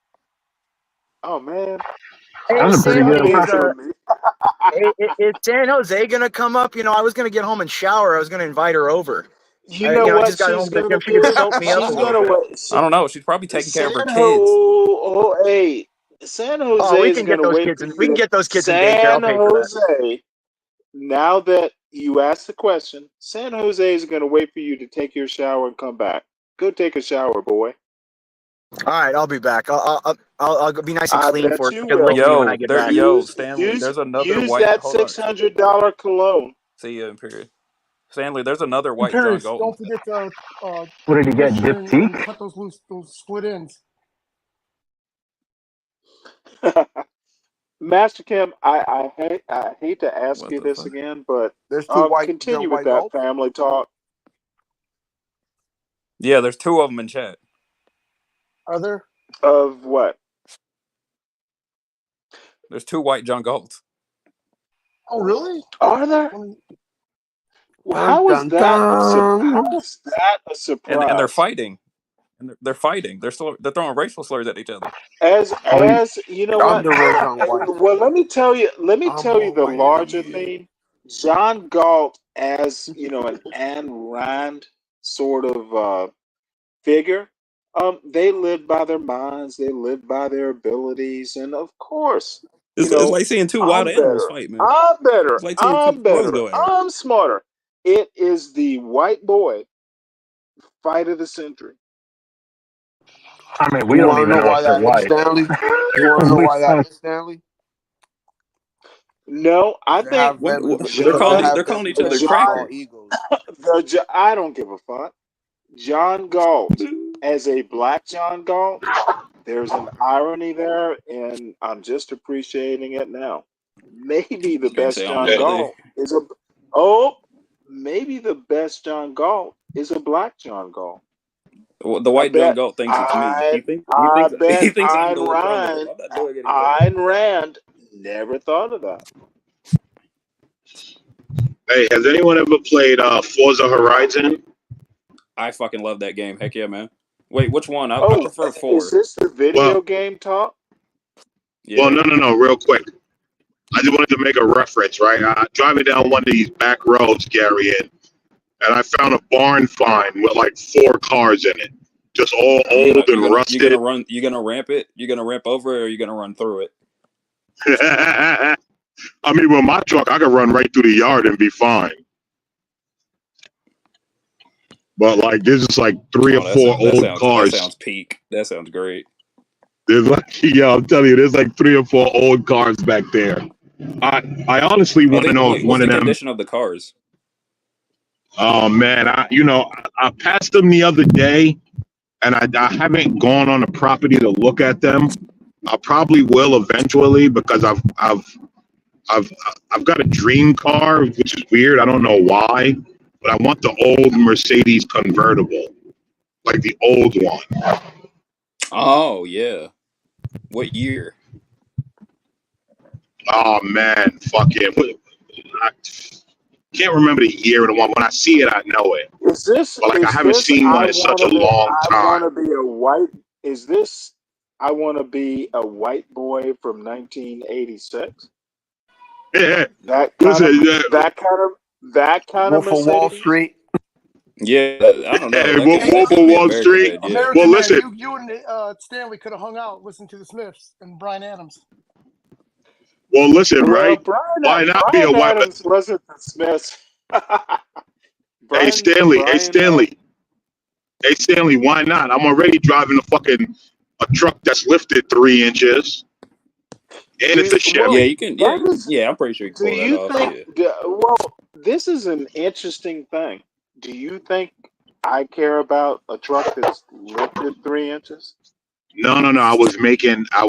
Oh man. Is San Jose gonna come up? I was gonna get home and shower. I was gonna invite her over. You know what I just got she's home from the gonna gym. She could do? soap me up a She's little gonna bit. I don't know. She's probably taking care of her San kids. Hey, San Jose Oh, we is can get gonna those wait kids for in. We you can to get those kids in daycare. I'll San pay for that. Jose. Now that you asked the question, San Jose is gonna wait for you to take your shower and come back. Go take a shower, boy. All right, I'll be back. I'll be nice and I clean bet for it. you You can lick will. me when I get back. Stanley, there's another Use white. that Hold on. $600 cologne. See you in period. Stanley, there's another white John Imperious, Galt. don't forget to What did he get? condition Diptyque? and cut those loose, those split ends. Master Kim, I hate to ask What you the this fuck? again, but There's two white continue John with White that Galt. family talk. Yeah, there's two of them in chat. Are there? Of what? There's two white John Galts. Oh, really? Are there? Dun, How is dun, that? dun. How is that a surprise? And they're fighting. And they're fighting. They're throwing racial slurs at each other. As you know I'm what? the real John White. Well, let me tell you I'm more the white larger than you. theme. John Galt as an Ayn Rand sort of figure. They live by their minds. They live by their abilities, and of course, It's like seeing two wild I'm animals better. fight, man. I'm better. It's like seeing two I'm crows better. go at it. I'm smarter. It is the white boy fight of the century. I mean, we You don't want to even know know why if they're that is, white. Stanley? You want to know why that is, Stanley? No, I They think have them. They're John, calling each What other they call crackers. egos. I don't give a fuck. John Galt as a black John Galt. There's an irony there, and I'm just appreciating it now. Maybe the best John Galt is maybe the best John Galt is a black John Galt. The white John Galt thinks it's me. He thinks I'm the one John Galt. I'm not doing anything. Ayn Rand never thought of that. Hey, has anyone ever played Forza Horizon? I fucking love that game. Heck yeah, man. Wait, which one? I prefer 4. Is this the video game talk? Yeah. Well, no, real quick. I just wanted to make a reference, right? I'm driving down one of these back roads, Gary, and I found a barn find with like 4 cars in it, just all old and rusted. You gonna ramp it? You gonna ramp over it, or you gonna run through it? I mean, with my truck, I could run right through the yard and be fine. But like, there's just like 3 or 4 old cars. That sounds peak. That sounds great. There's like, I'm telling you, there's like 3 or 4 old cars back there. I honestly want to know if one of them. Condition of the cars? Oh man, I passed them the other day, and I haven't gone on the property to look at them. I probably will eventually because I've got a dream car, which is weird. I don't know why, but I want the old Mercedes convertible, like the old one. Oh yeah. What year? Oh man, fucking! I can't remember the year of the one. When I see it, I know it. Is this? But like, I haven't seen one in such a long time. I want to be a white. Is this? I want to be a white boy from 1986. Yeah. That kind of Wolf of Wall Street. Yeah, I don't know. Hey, Wolf of Wall Street. American Man, you and Stanley could have hung out, listened to the Smiths and Bryan Adams. Well, listen, right? Why not be a white? Adams wasn't the Smiths. Hey Stanley, hey Stanley, why not? I'm already driving a truck that's lifted 3 inches, and it's a Chevy. Yeah, you can. Yeah, I'm pretty sure you can pull that off. Well, this is an interesting thing. Do you think I care about a truck that's lifted 3 inches? No. I was making a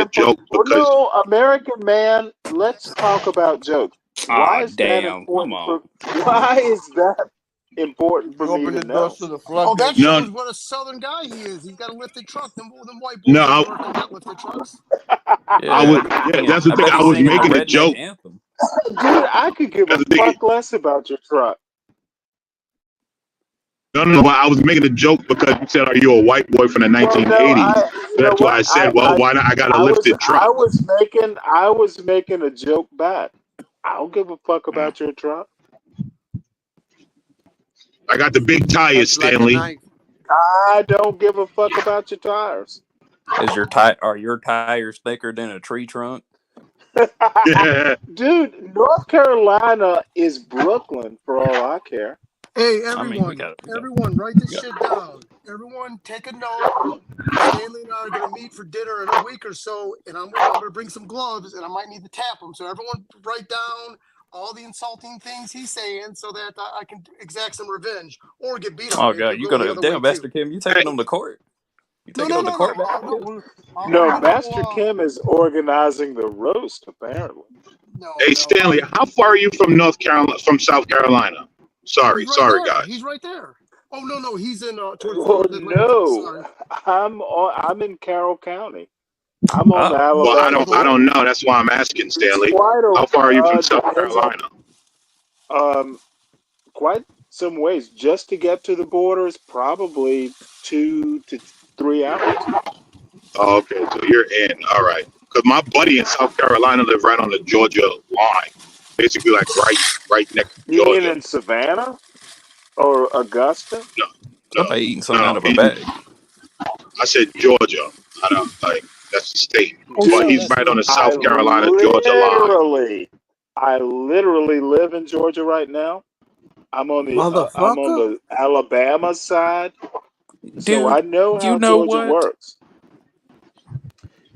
joke because no, American Man. Let's talk about jokes. Why is that important for me to know? Oh, that shows what a Southern guy he is. He's got a lifted truck. Them white boys don't got lifted trucks. That's the thing. I was making a joke. Dude, I could give a fuck less about your truck. No. I was making a joke because you said, "Are you a white boy from the 1980s?" That's why I said, "Well, why not? I got a lifted truck." I was making a joke back. I don't give a fuck about your truck. I got the big tires, Stanley. I don't give a fuck about your tires. Are your tires thicker than a tree trunk? Dude, North Carolina is Brooklyn for all I care. Hey, I mean, everyone, write this shit down. Everyone, take a note. Stanley and I are going to meet for dinner in a week or so, and I'm going to bring some gloves, and I might need to tap them. So everyone, write down all the insulting things he's saying, so that I can exact some revenge or get beat up. Oh god, you gonna Master Kim? You taking them to court? You taking them to court? No, Master Kim is organizing the roast, apparently. Hey, Stanley, how far are you from South Carolina? Sorry, guys. He's right there. Oh no, he's in towards Well, no, I'm in Carroll County. I'm on the Alabama. Well, I don't know. That's why I'm asking, Stanley. How far are you from South Carolina? Quite some ways. Just to get to the border is probably 2 to 3 hours. Oh, okay, so you're in. All right. Because my buddy in South Carolina live right on the Georgia line. Basically, like right next to Georgia. You mean in Savannah or Augusta? No. Somebody eating something out of a bag. I said Georgia. I don't like that's the state. But he's right on the South Carolina Georgia line. I literally live in Georgia right now. I'm on the Alabama side, so I know how Georgia works.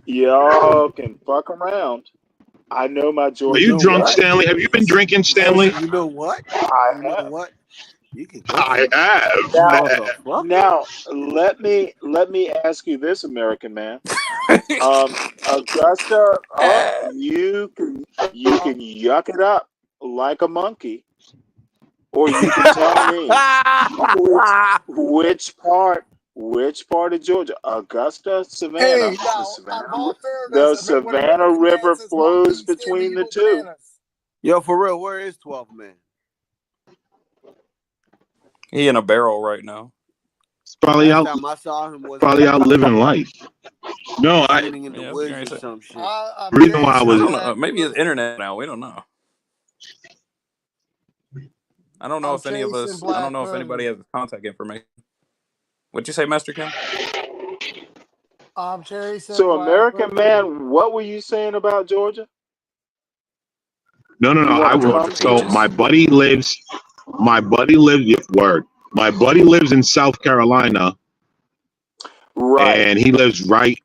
Y'all can fuck around. I know my Georgia. Are you drunk, Stanley? Have you been drinking, Stanley? You know what? I have. I have. Now let me ask you this, American man. Augusta, you can yuck it up like a monkey, or you can tell me which part of Georgia, Augusta, Savannah. Hey, now, the Savannah River flows between the two. Yo, for real, where is 12 Man? He in a barrel right now. Probably out living life. No, in the woods or some shit. Reason why I was maybe it's internet now. We don't know. I don't know if any of us. I don't know if anybody has contact information. What'd you say, Master Kim? So, American man, what were you saying about Georgia? No. My buddy lives. My buddy lives in South Carolina. Right. And he lives right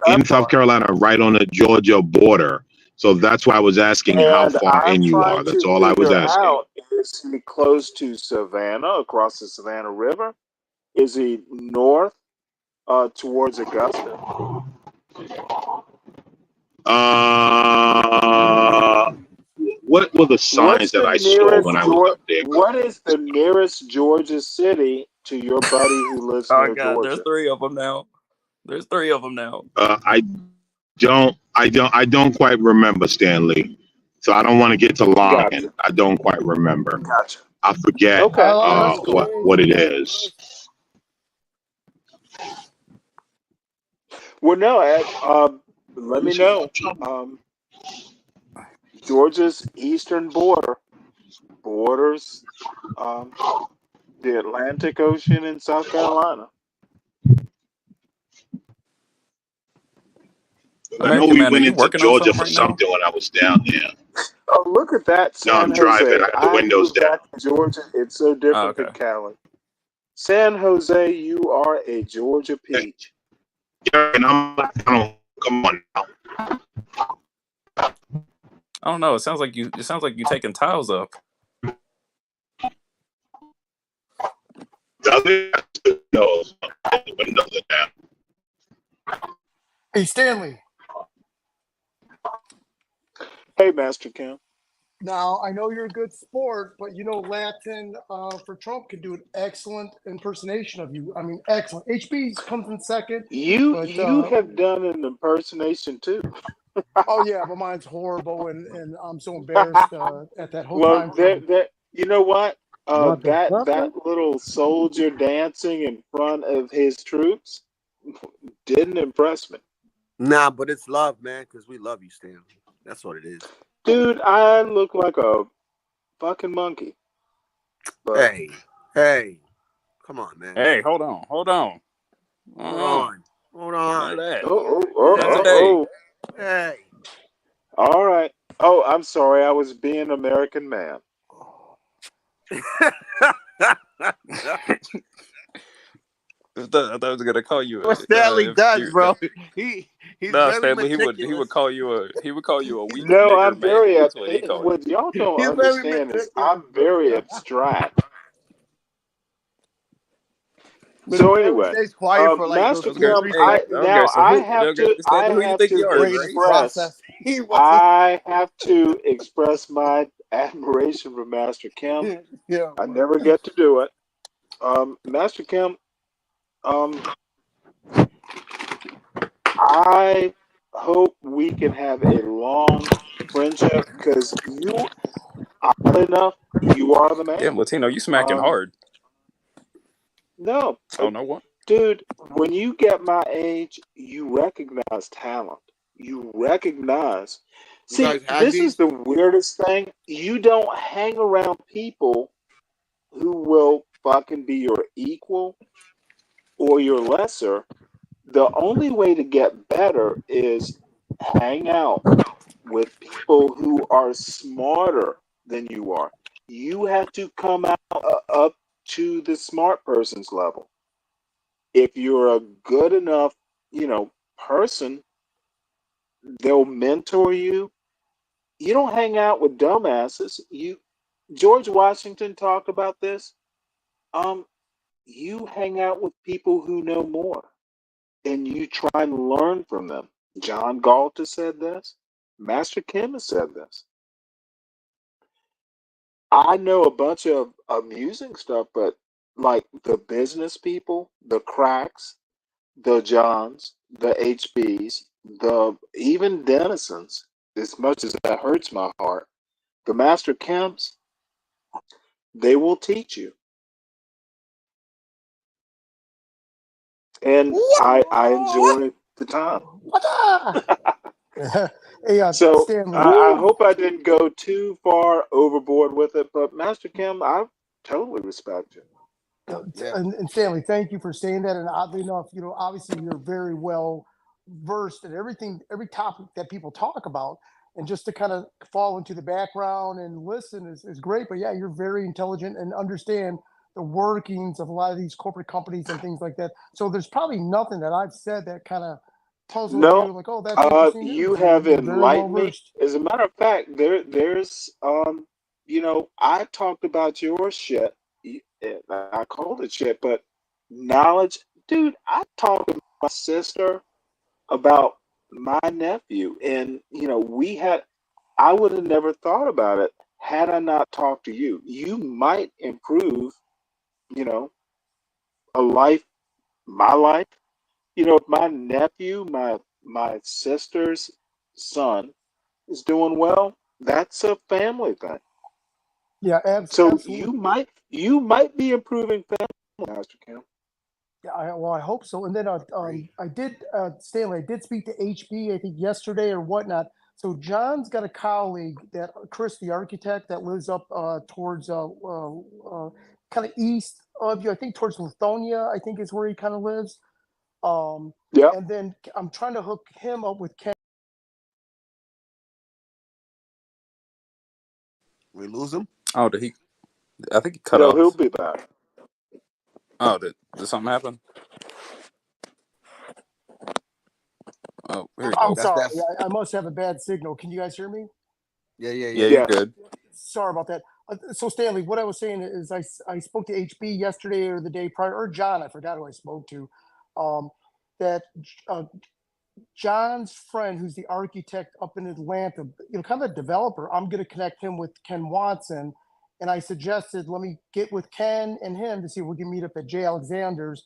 in South Carolina, right on the Georgia border. So that's why I was asking how far in you are. That's all I was asking. Is he close to Savannah, across the Savannah River? Is he north towards Augusta? What were the signs that I saw when I was up there? What is the nearest Georgia city to your buddy who lives near Georgia? There's 3 of them now. I don't quite remember, Stanley. So I don't want to get to logging. Gotcha. I don't quite remember. Gotcha. I forget what it is. Well, no, let me know. Georgia's eastern borders the Atlantic Ocean and South Carolina. I know we went into Georgia for something when I was down there. Oh, look at that! No, I'm driving. I got the windows down. Georgia, it's so different than Cali. San Jose, you are a Georgia peach. Yeah, and come on now. I don't know. It sounds like you taking tiles up. The windows are down. Hey, Stanley. Hey, Master Kim. Now, I know you're a good sport, but Latin for Trump can do an excellent impersonation of you. I mean, excellent. HB comes in second. You have done an impersonation too. Oh yeah, but mine's horrible, and I'm so embarrassed at that whole time. Well, you know what? That little soldier dancing in front of his troops didn't impress me. Nah, but it's love, man, because we love you, Stanley. That's what it is. Dude, I look like a fucking monkey. But, hey, Hey, come on, man. Hey, hold on. Hold on. None of that. Oh. Not today. Hey. All right. Oh, I'm sorry. I was being American man. I thought I was gonna call you. What Stanley does, bro? He's very Stanley. meticulous. He would call you a weak No, nigger I'm man. very. That's what he called you. What y'all don't He's very understand is meticulous. I'm very abstract. So anyway, stays quiet for like Master those 2 or 3 Kim, seconds. I have to Stanley, who you think you are, right? express. I have to express my admiration for Master Kim. Yeah, I never get to do it. Master Kim, I hope we can have a long friendship because you, oddly enough, you are the man. Damn, Latino, you smacking hard. No. Oh, no what? Dude, when you get my age, you recognize talent. You recognize. See, this is the weirdest thing. You don't hang around people who will fucking be your equal or your lesser. The only way to get better is hang out with people who are smarter than you are. You have to come out up to the smart person's level. If you're a good enough, person, they'll mentor you. You don't hang out with dumbasses. George Washington talked about this. Um, you hang out with people who know more, and you try and learn from them. John Galt has said this. Master Kim has said this. I know a bunch of amusing stuff, but like the business people, the cracks, the Johns, the HBs, the even Dennisons, as much as that hurts my heart, the Master Kims, they will teach you. And I enjoy the time. So Stanley. I hope I didn't go too far overboard with it, but Master Kim, I totally respect you. And Stanley, thank you for saying that. And oddly enough, obviously you're very well versed in everything, every topic that people talk about. And just to kind of fall into the background and listen is great. But yeah, you're very intelligent and understand the workings of a lot of these corporate companies and things like that. So there's probably nothing that I've said that kind of puzzles you. Like, oh, that's interesting. You have enlightened me. As a matter of fact, there's I talked about your shit. I called it shit, but knowledge, dude. I talked to my sister about my nephew, and I would have never thought about it had I not talked to you. You might improve, a life, my life. If my nephew, my sister's son is doing well, that's a family thing. Yeah, so absolutely. you might be improving family, Master Kim. Yeah, I hope so. And then I did, Stanley, I did speak to HB, I think yesterday or whatnot. So John's got a colleague, that Chris, the architect, that lives up towards kind of east of you. I think towards Lithonia, I think is where he kind of lives. Yeah. And then I'm trying to hook him up with Ken. We lose him? Oh, did he? I think he cut No, off. he'll be back. Oh, did something happen? Oh, here we go. I'm sorry. I must have a bad signal. Can you guys hear me? Yeah, you're good. Sorry about that. So Stanley, what I was saying is I spoke to HB yesterday or the day prior, or John, I forgot who I spoke to, that John's friend, who's the architect up in Atlanta, kind of a developer, I'm going to connect him with Ken Watson. And I suggested, let me get with Ken and him to see if we can meet up at J. Alexander's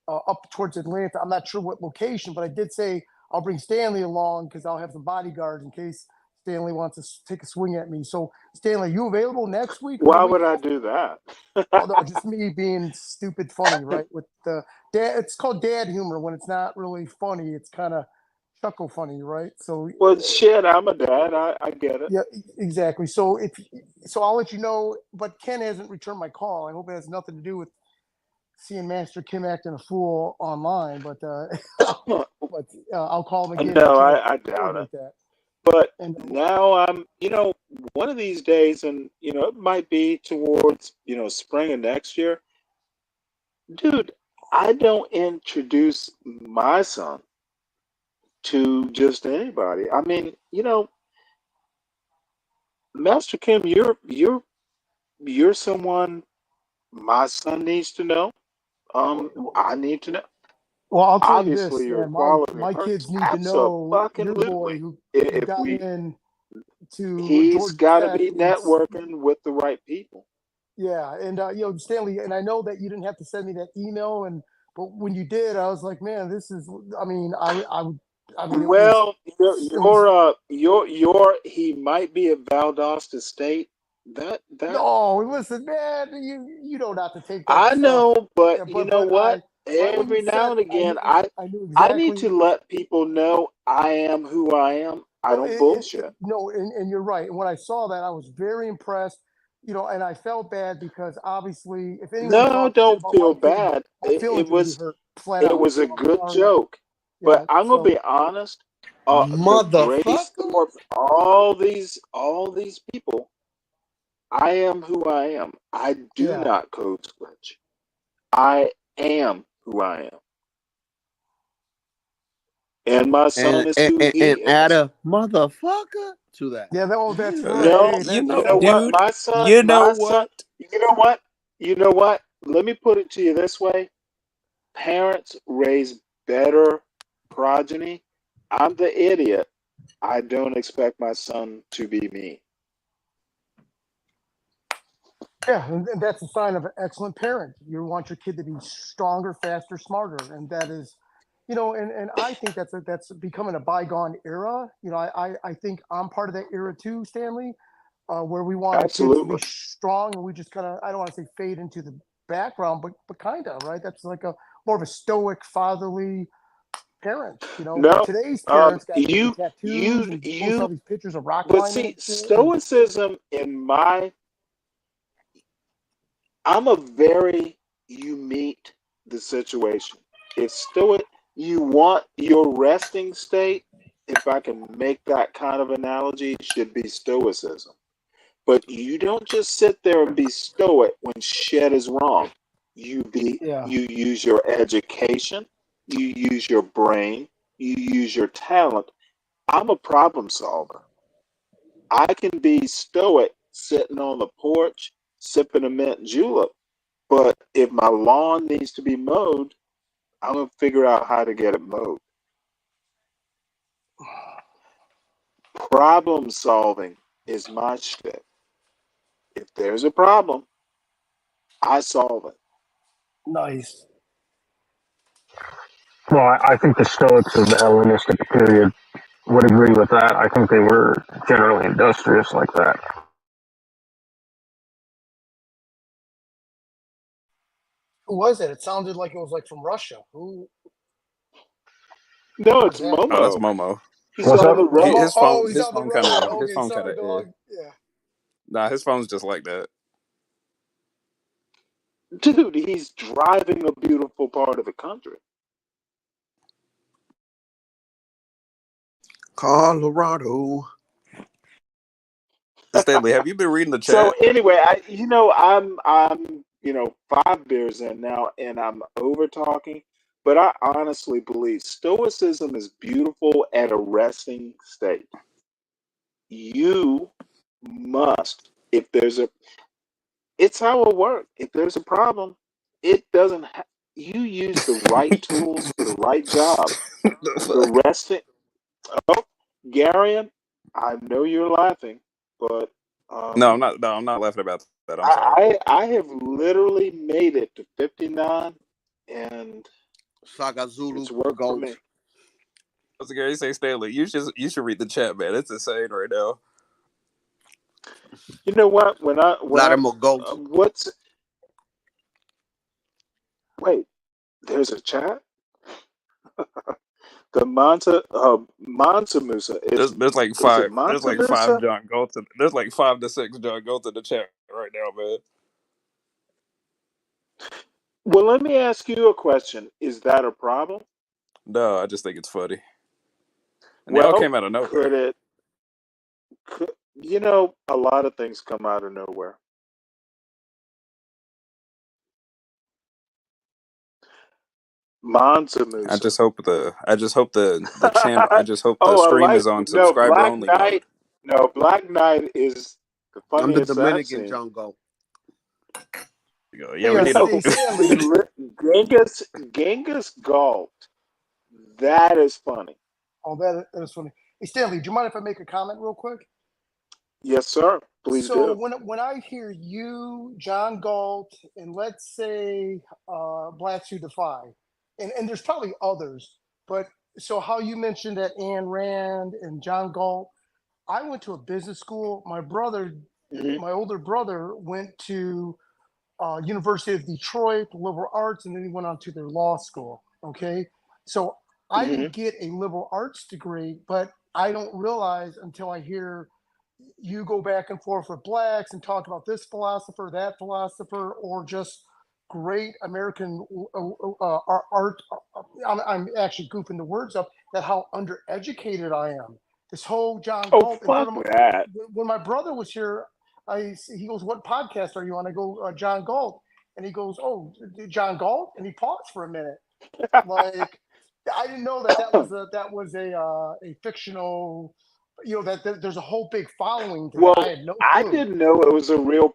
up towards Atlanta. I'm not sure what location, but I did say I'll bring Stanley along because I'll have some bodyguards in case Stanley wants to take a swing at me. So, Stanley, are you available next week? Why would I do that? Oh, no, just me being stupid funny, right? With the dad, it's called dad humor when it's not really funny. It's kind of chuckle funny, right? So well, shit, I'm a dad. I get it. yeah, exactly. So I'll let you know. But Ken hasn't returned my call. I hope it has nothing to do with seeing Master Kim acting a fool online. But I'll call him again. No, I doubt it. That. But And now I'm, one of these days, and it might be towards spring of next year, dude. I don't introduce my son to just anybody. I mean, Master Kim, you're someone my son needs to know. I need to know. well, I'll tell you this, Obviously, you're a man. quality My person. kids need to know your boy Absolutely. who If got we, in to he's Georgia got to Tech. be networking with the right people. Yeah, and Stanley, and I know that you didn't have to send me that email, but when you did, I was like, man, this is. I mean, Well, it was. he might be at Valdosta State. That No, listen, man, you don't have to take that I stuff. know, but Yeah, you know what? right when you Every now said, and again, I knew I need exactly. to let people know I am who I am. I don't bullshit. No, and you're right. And when I saw that, I was very impressed. And I felt bad because obviously, if anyone No, talks shit don't about my feel kid, bad. my feelings It are gonna be was hurt flat it out. was a So I'm good sorry. joke. Yeah. But I'm gonna be honest. The Grace, all these people. I am who I am. I do not code switch. I am who I am. And my son is who he is. Add a motherfucker to that. Yeah, that's right. No, Hey, you that's know what? dude, My son, you know what? you know what? You know what? Let me put it to you this way. Parents raise better progeny. I'm the idiot. I don't expect my son to be me. Yeah, and that's a sign of an excellent parent. You want your kid to be stronger, faster, smarter, and that is, and I think that's becoming a bygone era. I think I'm part of that era too, Stanley, where we want our kids to be Absolutely. strong, and we just kind of, I don't want to say fade into the background, but kind of, right? That's like a more of a stoic, fatherly parent, But No, today's parents got you, tattoos and post all these pictures of rock but climbing see, and shit. stoicism I'm a very, you meet the situation. It's stoic. You want your resting state, if I can make that kind of analogy, should be stoicism. But you don't just sit there and be stoic when shit is wrong. You use your education, you use your brain, you use your talent. I'm a problem solver. I can be stoic sitting on the porch sipping a mint julep, but if my lawn needs to be mowed, I'm gonna figure out how to get it mowed. Problem solving is my shit. If there's a problem, I solve it. Nice. Well, I think the Stoics of the Hellenistic period would agree with that. I think they were generally industrious like that. Who was it? It sounded like it was like from Russia. Who? No, it's That? Oh, that's Momo. Momo. He's What's on up? the road. He's His on the phone kind road. of his Okay, phone kind sorry, of dog. Yeah. nah. His phone's just like that. Dude, he's driving a beautiful part of the country. Colorado. Stanley, have you been reading the So chat? anyway, I'm 5 beers in now, and I'm over talking. But I honestly believe stoicism is beautiful at a resting state. You must, if there's a, it's how it works. If there's a problem, it doesn't. You use the right tools for the right job. The fuck? The resting. Oh, Garion, I know you're laughing, but No, I'm not. No, I'm not laughing about that. I'm sorry. I have literally made it to 59, and Saga Zulu it's worked for me. I was going to say, Stanley, you should read the chat, man. It's insane right now. You know what? Wait, there's a chat? The Mansa Musa. There's like Is five. it Mansa There's like Musa? five John Galt. There's like 5 to 6 John Galt in the chat right now, man. Well, let me ask you a question. Is that a problem? No, I just think it's funny. And they all Well, came out of nowhere. A lot of things come out of nowhere. Mansa Musa. I just hope the channel. I just hope the I stream like is on subscriber Black only Knight. mode. No, Black Knight is the I'm the funniest I've Dominican seen. John Galt. Yeah, we need No, Genghis Galt. That is funny. Oh, that is funny. Hey, Stanley, do you mind if I make a comment real quick? Yes, sir. Please So do. when I hear you, John Galt, and let's say Blacks Who Defy, and there's probably others, but so how you mentioned that Ayn Rand and John Galt, I went to a business school. My brother, my older brother, went to University of Detroit, liberal arts, and then he went on to their law school. Okay, so I didn't get a liberal arts degree, but I don't realize until I hear you go back and forth with Blacks and talk about this philosopher, that philosopher, or just great American art. I'm actually goofing the words up. That how undereducated I am. This whole John Galt. Fuck that. When my brother was here, he goes, "What podcast are you on?" I go, "John Galt," and he goes, "Oh, John Galt," and he paused for a minute, like I didn't know that was a fictional. That there's a whole big following to that. I had no clue. I didn't know it was a real.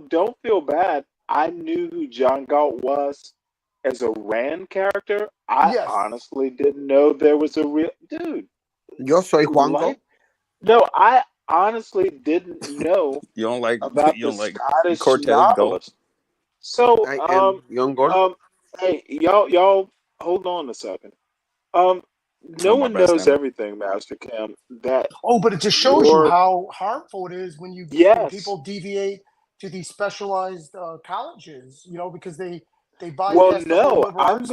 Don't feel bad. I knew who John Galt was as a Rand character. I honestly didn't know there was a real dude. Yo soy Juan Galt. No, I honestly didn't know you don't like Scottish Cortez novelist. Galt? So, young Gordon. Hey, y'all, hold on a second. No one knows everything, Master Cam. But it just shows you how harmful it is when people deviate to these specialized colleges. Because they bypass. Well, no, I'm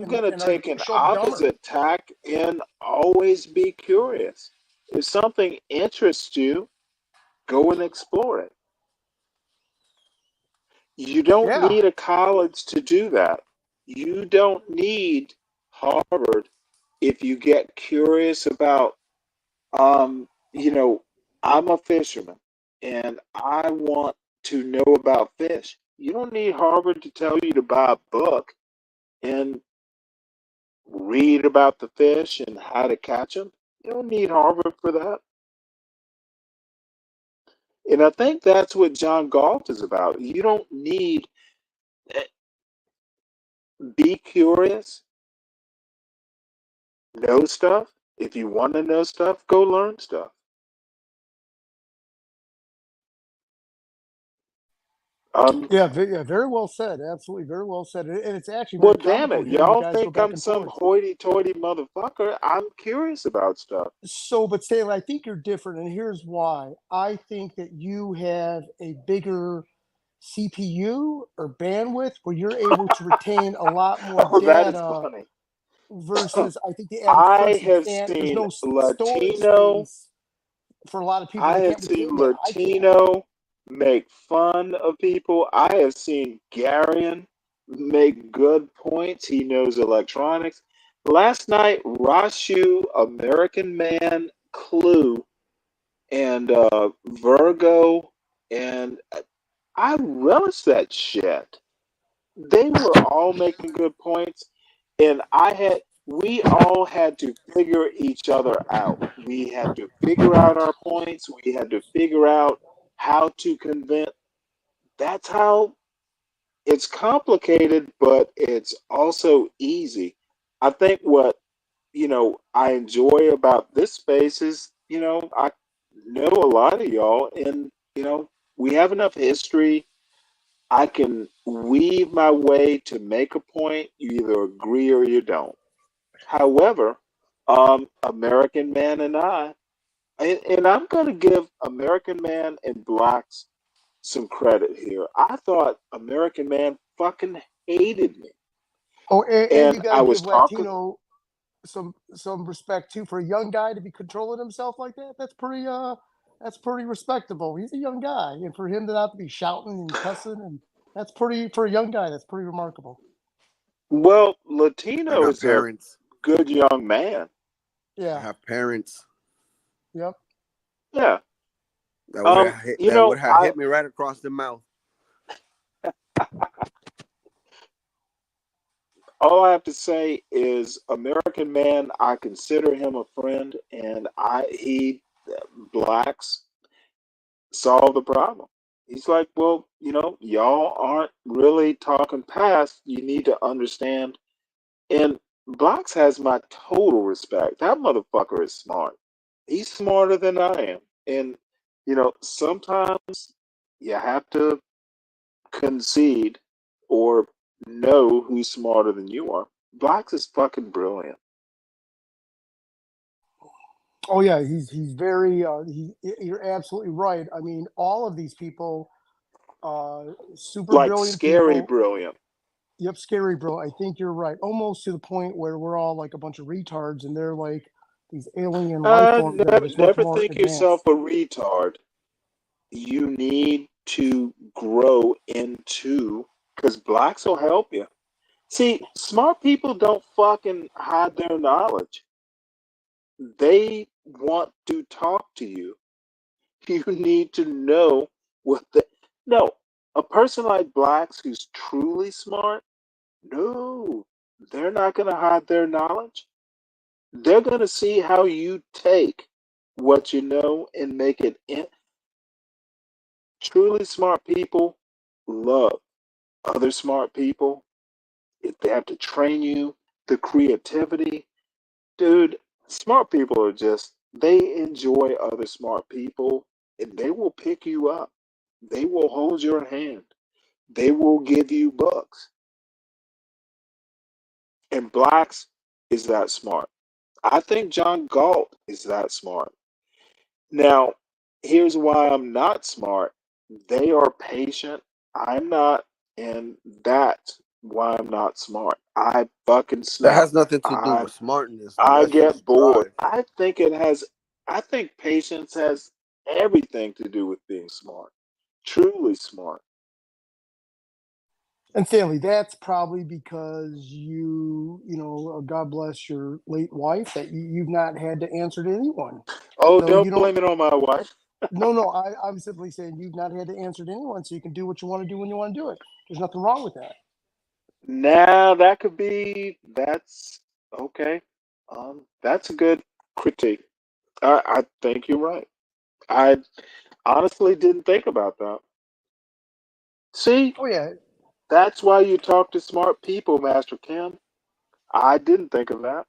gonna take an opposite tack and always be curious. If something interests you, go and explore it. You don't need a college to do that. You don't need Harvard if you get curious about, I'm a fisherman and I want to know about fish. You don't need Harvard to tell you to buy a book and read about the fish and how to catch them. You don't need Harvard for that. And I think that's what John Galt is about. You don't need, be curious, know stuff. If you want to know stuff, go learn stuff. Very well said. Absolutely, very well said. And it's actually well, damn it, y'all think I'm some forth. hoity-toity motherfucker? I'm curious about stuff. So, but Stanley, I think you're different, and here's why. I think that you have a bigger CPU or bandwidth where you're able to retain a lot more data. That is funny. Versus, I think the average person there's no Latino space for a lot of people. I have seen Latino make fun of people. I have seen Garion make good points. He knows electronics. Last night, Rashu, American Man, Clue, and Virgo, and I relish that shit. They were all making good points, and we all had to figure each other out. We had to figure out our points. We had to figure out how to convince. That's how it's complicated, but it's also easy. I think what I enjoy about this space is I know a lot of y'all, and we have enough history. I can weave my way to make a point. You either agree or you don't. However, American Man and I'm going to give American Man and Blacks some credit here. I thought American Man fucking hated me. Oh, and you got to give Latino. some respect too for a young guy to be controlling himself like that. That's pretty respectable. He's a young guy, and for him to not be shouting and cussing, and that's pretty for a young guy. That's pretty remarkable. Well, I Latino got is a parents. good young man. I Yeah. have parents. Yep. Yeah. That would have I hit me right across the mouth. all I have to say is, American man, I consider him a friend, and blacks solve the problem. He's like, well, y'all aren't really talking past. You need to understand. And blacks has my total respect. That motherfucker is smart. He's smarter than I am. And sometimes you have to concede or know who's smarter than you are. Blacks is fucking brilliant. Oh yeah, he's very. You're absolutely right. I mean, all of these people, super Like brilliant scary people. brilliant. Yep, scary, bro. I think you're right. Almost to the point where we're all like a bunch of retards, and they're like these alien life forms that are just much Never more think yourself advanced. a retard. You need to grow into, because blacks will help you. See, smart people don't fucking hide their knowledge. They want to talk to you. You need to know what the. No, a person like blacks who's truly smart, no, they're not going to hide their knowledge. They're going to see how you take what you know and make it in. Truly smart people love other smart people. If they have to train you, the creativity, dude, smart people are they enjoy other smart people, and they will pick you up. They will hold your hand. They will give you books. And blacks is that smart. I think John Galt is that smart. Now, here's why I'm not smart. They are patient. I'm not, and that's why I'm not smart. I fucking That snap. has nothing to do with smartness, though. I That's get just bored. drive. I think patience has everything to do with being smart. Truly smart. And Stanley, that's probably because God bless your late wife, that you've not had to answer to anyone. Oh, So you don't don't. blame it on my wife. No. I'm simply saying you've not had to answer to anyone, so you can do what you want to do when you want to do it. There's nothing wrong with that. Now that's okay. That's a good critique. I think you're right. I honestly didn't think about that. See, Oh yeah, that's why you talk to smart people, Master Kim. I didn't think of that.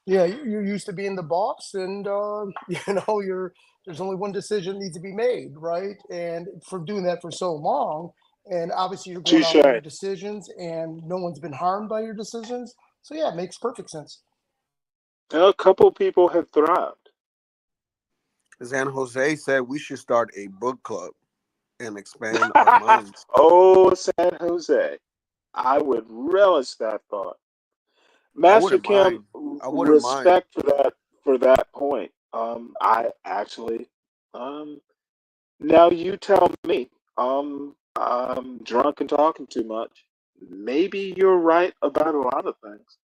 yeah. You're used to being the boss, and there's only one decision needs to be made, right? And from doing that for so long, and obviously you're going out on your Touche. decisions, and no one's been harmed by your decisions. So yeah, it makes perfect sense. A couple people have thrived. San Jose said we should start a book club and expand our minds. Oh, San Jose. I would relish that thought. I Master wouldn't Kim, mind. I wouldn't mind. respect for that point. I actually now you tell me. I'm drunk and talking too much. Maybe you're right about a lot of things.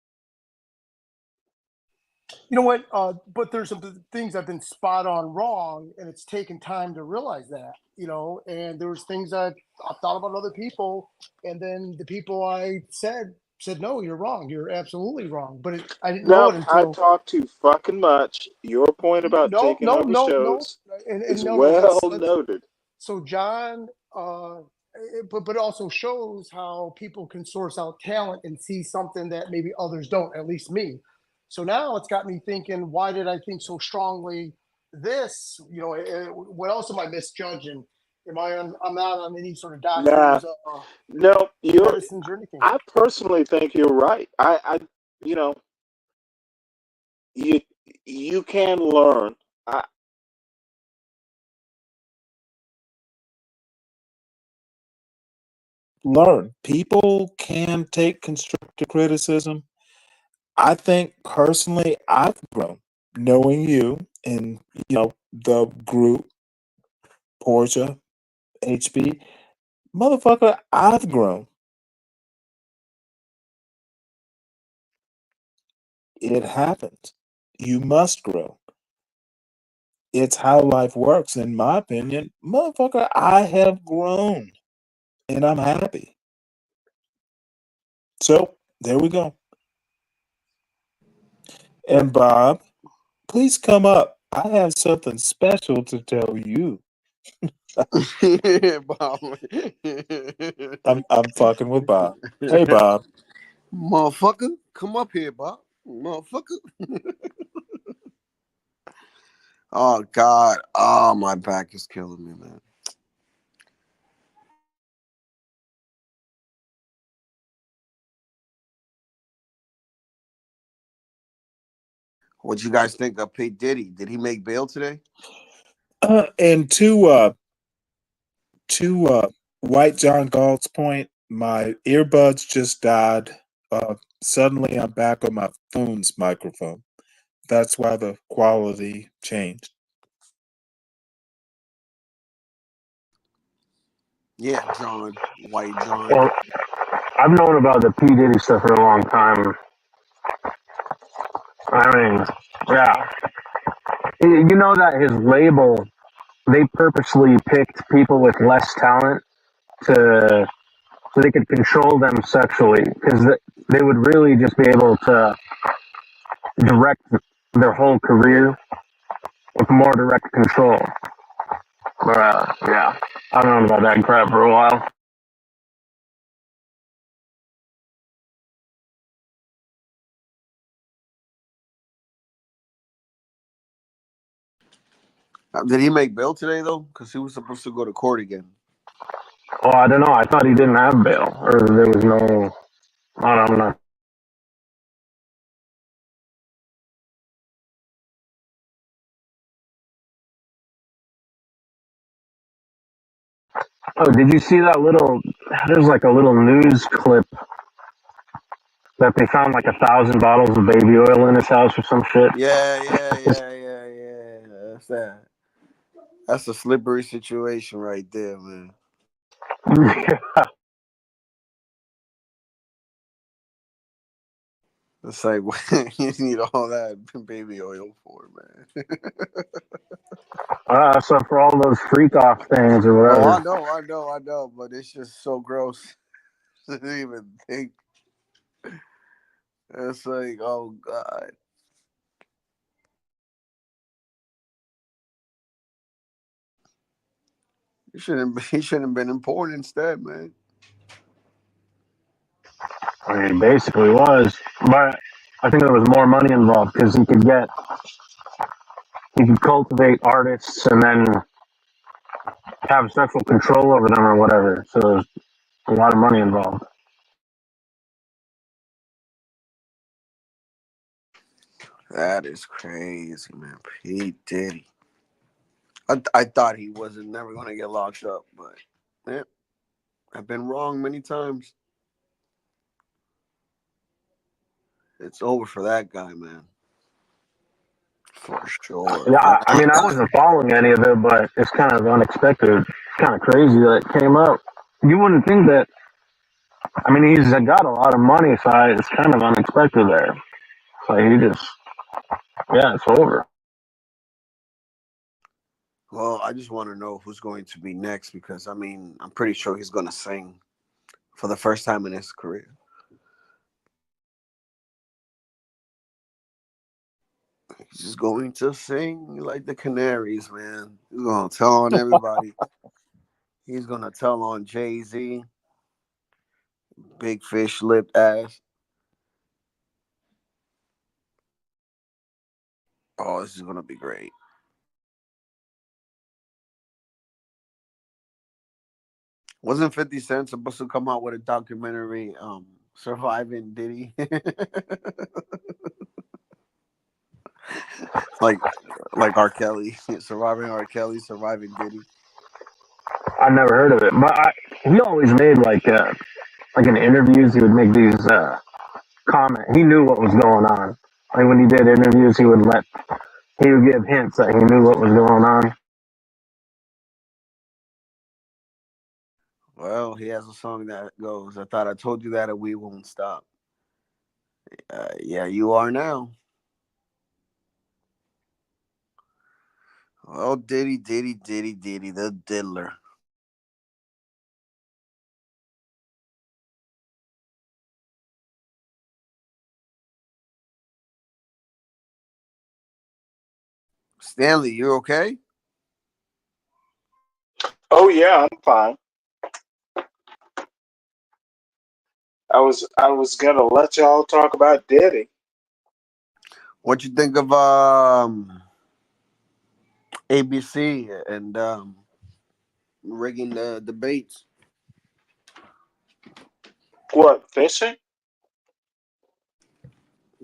You know what? But there's some things I've been spot on wrong, and it's taken time to realize that. And there was things I thought about other people, and then the people I said no, you're wrong. You're absolutely wrong. But I didn't know No, it I until talk too fucking much. Your point about no, taking no, over no, no, shows and is no, no. well Let's. noted. So John, but it also shows how people can source out talent and see something that maybe others don't. At least me. So now it's got me thinking, why did I think so strongly this? What else am I misjudging? I'm not on any sort of Nah, doctor's no, medicines or anything. I personally think you're right. You know, you you can learn. I, learn. People can take constructive criticism. I think personally, I've grown knowing you and the group, Portia, HB. Motherfucker, I've grown. It happens. You must grow. It's how life works, in my opinion. Motherfucker, I have grown. And I'm happy. So, there we go. And Bob, please come up. I have something special to tell you. I'm fucking with Bob. Hey, Bob. Motherfucker, come up here, Bob. Motherfucker. Oh, God. Oh, my back is killing me, man. What'd you guys think of P. Diddy? Did he make bail today? And to White John Galt's point, my earbuds just died. Suddenly, I'm back on my phone's microphone. That's why the quality changed. Yeah, John. White John. Well, I've known about the P. Diddy stuff for a long time. I mean, yeah. You know that his label, they purposely picked people with less talent so they could control them sexually, because they would really just be able to direct their whole career with more direct control. But yeah, I've known about that crap for a while. Did he make bail today, though? Because he was supposed to go to court again. Oh, I don't know. I thought he didn't have bail, or there was no. I don't know. Oh, did you see that little? There's like a little news clip that they found like 1,000 bottles of baby oil in his house or some shit. Yeah. That's that. That's a slippery situation right there, man. Yeah. It's like, what you need all that baby oil for, man? So for all those freak off things or whatever. I know, but it's just so gross to even think. It's like, oh God. He shouldn't have been in porn instead, man. I mean, he basically was, but I think there was more money involved because he could cultivate artists and then have sexual control over them or whatever. So there's a lot of money involved. That is crazy, man. P. Diddy. I thought he wasn't never gonna get locked up, but yeah, I've been wrong many times. It's over for that guy, man. For sure. Yeah, I mean, I wasn't following any of it, but it's kind of unexpected, kind of crazy that it came up. You wouldn't think that. I mean, he's got a lot of money, so it's kind of unexpected there. So it's over. Well, I just want to know who's going to be next because, I mean, I'm pretty sure he's going to sing for the first time in his career. He's just going to sing like the Canaries, man. He's going to tell on everybody. He's going to tell on Jay-Z. Big fish lipped ass. Oh, this is going to be great. Wasn't 50 Cent supposed to come out with a documentary surviving Diddy? like R. Kelly, surviving R. Kelly, surviving Diddy. I never heard of it, but he always made like in interviews, he would make these comment. He knew what was going on. Like when he did interviews, he would give hints that he knew what was going on. Well, he has a song that goes, "I thought I told you that, and we won't stop." Yeah, you are now. Oh, Diddy, the diddler. Stanley, you okay? Oh yeah, I'm fine. I was gonna let y'all talk about Diddy. What you think of ABC and rigging the debates? What, fishing?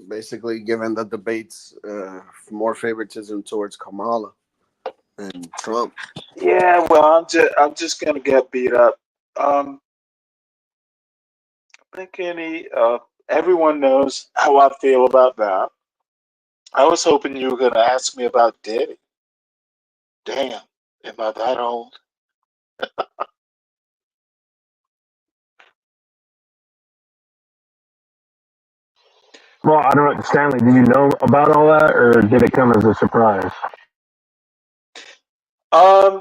Basically, giving the debates more favoritism towards Kamala and Trump. Yeah, well, I'm just gonna get beat up. I think everyone knows how I feel about that. I was hoping you were gonna ask me about Diddy. Damn, am I that old? Well, I don't know, Stanley. Did you know about all that, or did it come as a surprise?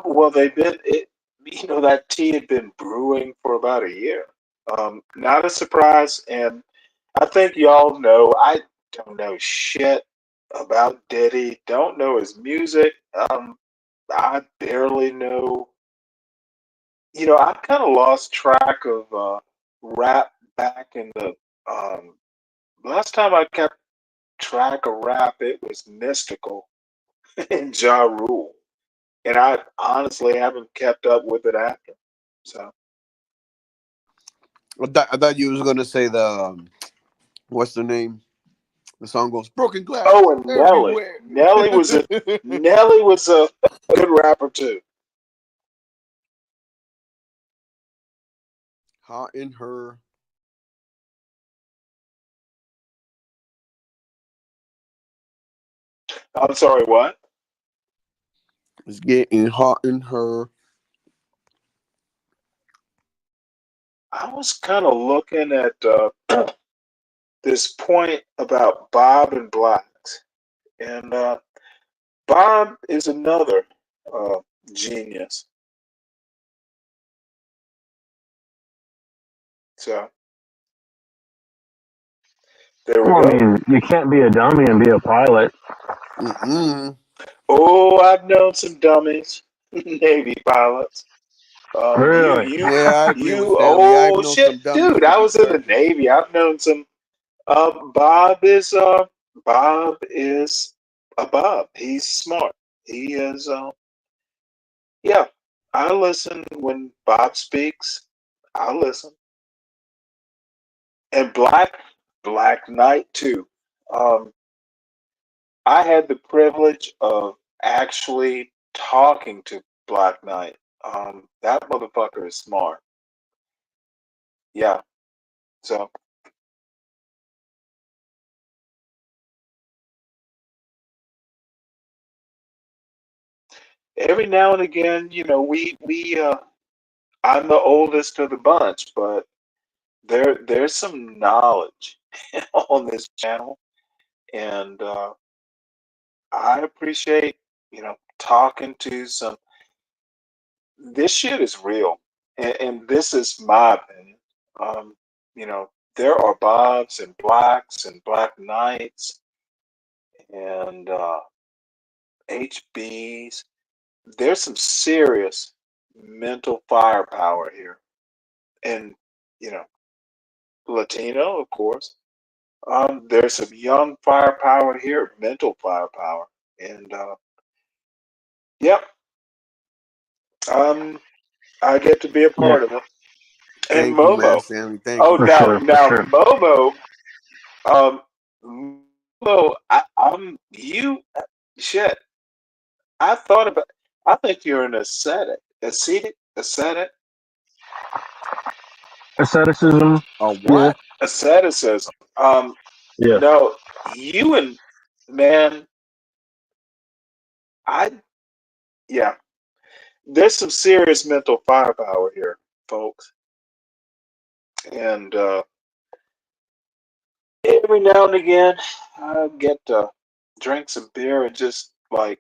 Well, that tea had been brewing for about a year. Not a surprise, and I think y'all know I don't know shit about Diddy. Don't know his music. I barely know. I kind of lost track of rap back in the last time I kept track of rap. It was Mystical and Ja Rule, and I honestly haven't kept up with it after. So I thought you was gonna say the what's the name? The song goes "Broken Glass oh, and Nelly. Everywhere." Nelly was a good rapper too. Hot in her. I'm sorry, what? It's getting hot in her. I was kind of looking at this point about Bob and Blacks, and Bob is another uh, genius. So there we Well, I go. mean, you can't be a dummy and be a pilot. Mm-mm. Oh, I've known some dummies, Navy pilots. Really? Yeah, I agree with Stanley. I've Oh known shit, some dummies dude! to I be was in the surgeons. Navy. I've known some. Bob is a Bob. He's smart. He is. Yeah, I listen when Bob speaks. I listen. And Black Knight too. Um, I had the privilege of actually talking to Black Knight. That motherfucker is smart. Yeah. So every now and again, we I'm the oldest of the bunch, but there's some knowledge on this channel, and I appreciate talking to some. This shit is real, and this is my opinion. Um, there are Bobs and Blacks and Black Knights and HBs. There's some serious mental firepower here, and you know, Latino, of course. There's some young firepower here, mental firepower, and yep, um, I get to be a Yeah, part of it. And Thank you, man, Momo. Stanley. Thank Oh, you. for now sure, for now sure. Um, Momo, I'm you. Shit, I thought about. I think you're an ascetic. Ascetic. Asceticism. A what? Asceticism. Yeah. No, you and man, yeah. There's some serious mental firepower here, folks. And every now and again, I get to drink some beer and just like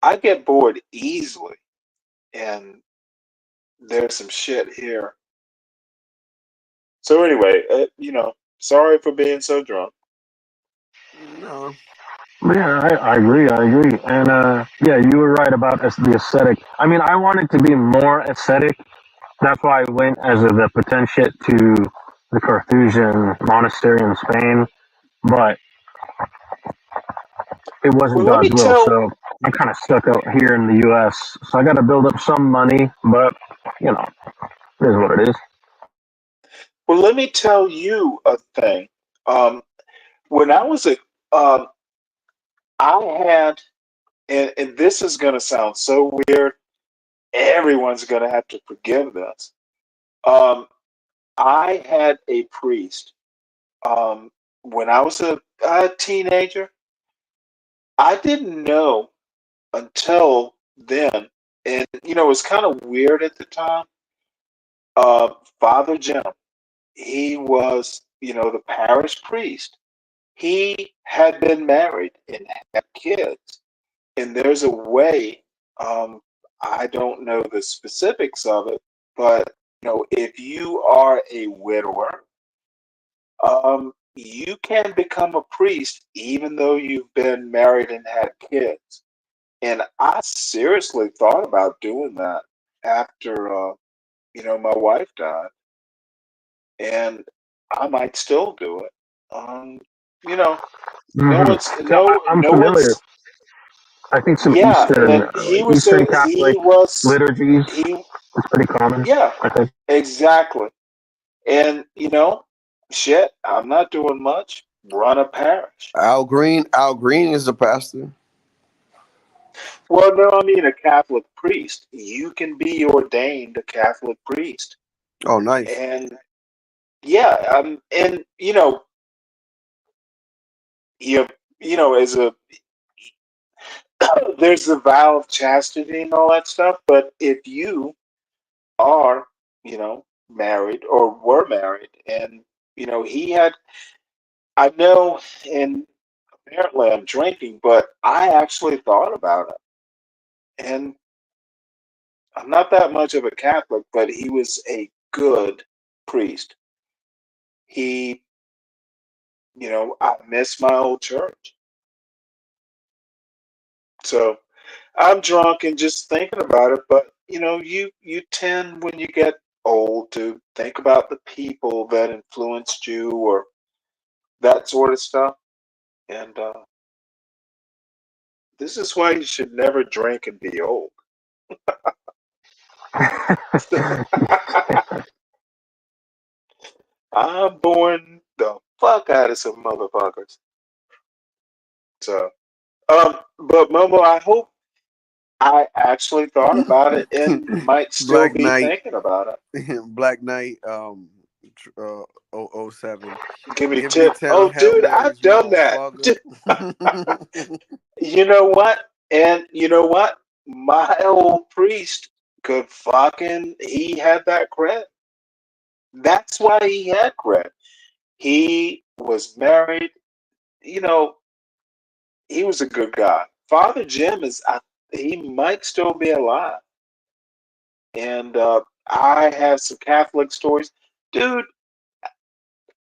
I get bored easily. And there's some shit here. So anyway, sorry for being so drunk. No. Yeah, I agree. I agree. And yeah, you were right about the aesthetic. I mean, I wanted to be more aesthetic. That's why I went as the potentiate to the Carthusian monastery in Spain, but it wasn't Well, let me God's will. tell. So I'm kind of stuck out here in the U.S. So I got to build up some money, but it is what it is. Well, let me tell you a thing. Um, when I was I had, and this is going to sound so weird. Everyone's going to have to forgive this. Um, I had a priest. When I was a teenager, I didn't know until then, and it was kind of weird at the time. Father Jim, he was, the parish priest. He had been married and had kids, and there's a way. I don't know the specifics of it, but if you are a widower, you can become a priest even though you've been married and had kids. And I seriously thought about doing that after, my wife died, and I might still do it. You know, no Mm-hmm. one's So no I'm no familiar. one's I think some yeah, and Eastern Catholic liturgies he is pretty common. yeah, I think. exactly. And shit, I'm not doing much. Run a parish. Al Green. Al Green is the pastor. Well, no, I mean a Catholic priest. You can be ordained a Catholic priest. Oh, nice. And yeah, and you as a there's the vow of chastity and all that stuff, but if you are, married or were married and he had I know, and apparently I'm drinking, but I actually thought about it. And I'm not that much of a Catholic, but he was a good priest. He, I miss my old church. So I'm drunk and just thinking about it, but you tend when you get old to think about the people that influenced you or that sort of stuff. And this is why you should never drink and be old. I'm boring the fuck out of some motherfuckers. So, but Momo, I hope I actually thought about it and might still Black be Knight. thinking about it. Black Knight. Uh, 007. Give me a Give me tip. 10 Oh, Hail dude, I've Marys, done that. motherfucker. You know what? And you know what? My old priest could fucking, he had that cred. That's why he had cred. He was married, you know, he was a good guy. Father Jim he might still be alive. And I have some Catholic stories. Dude,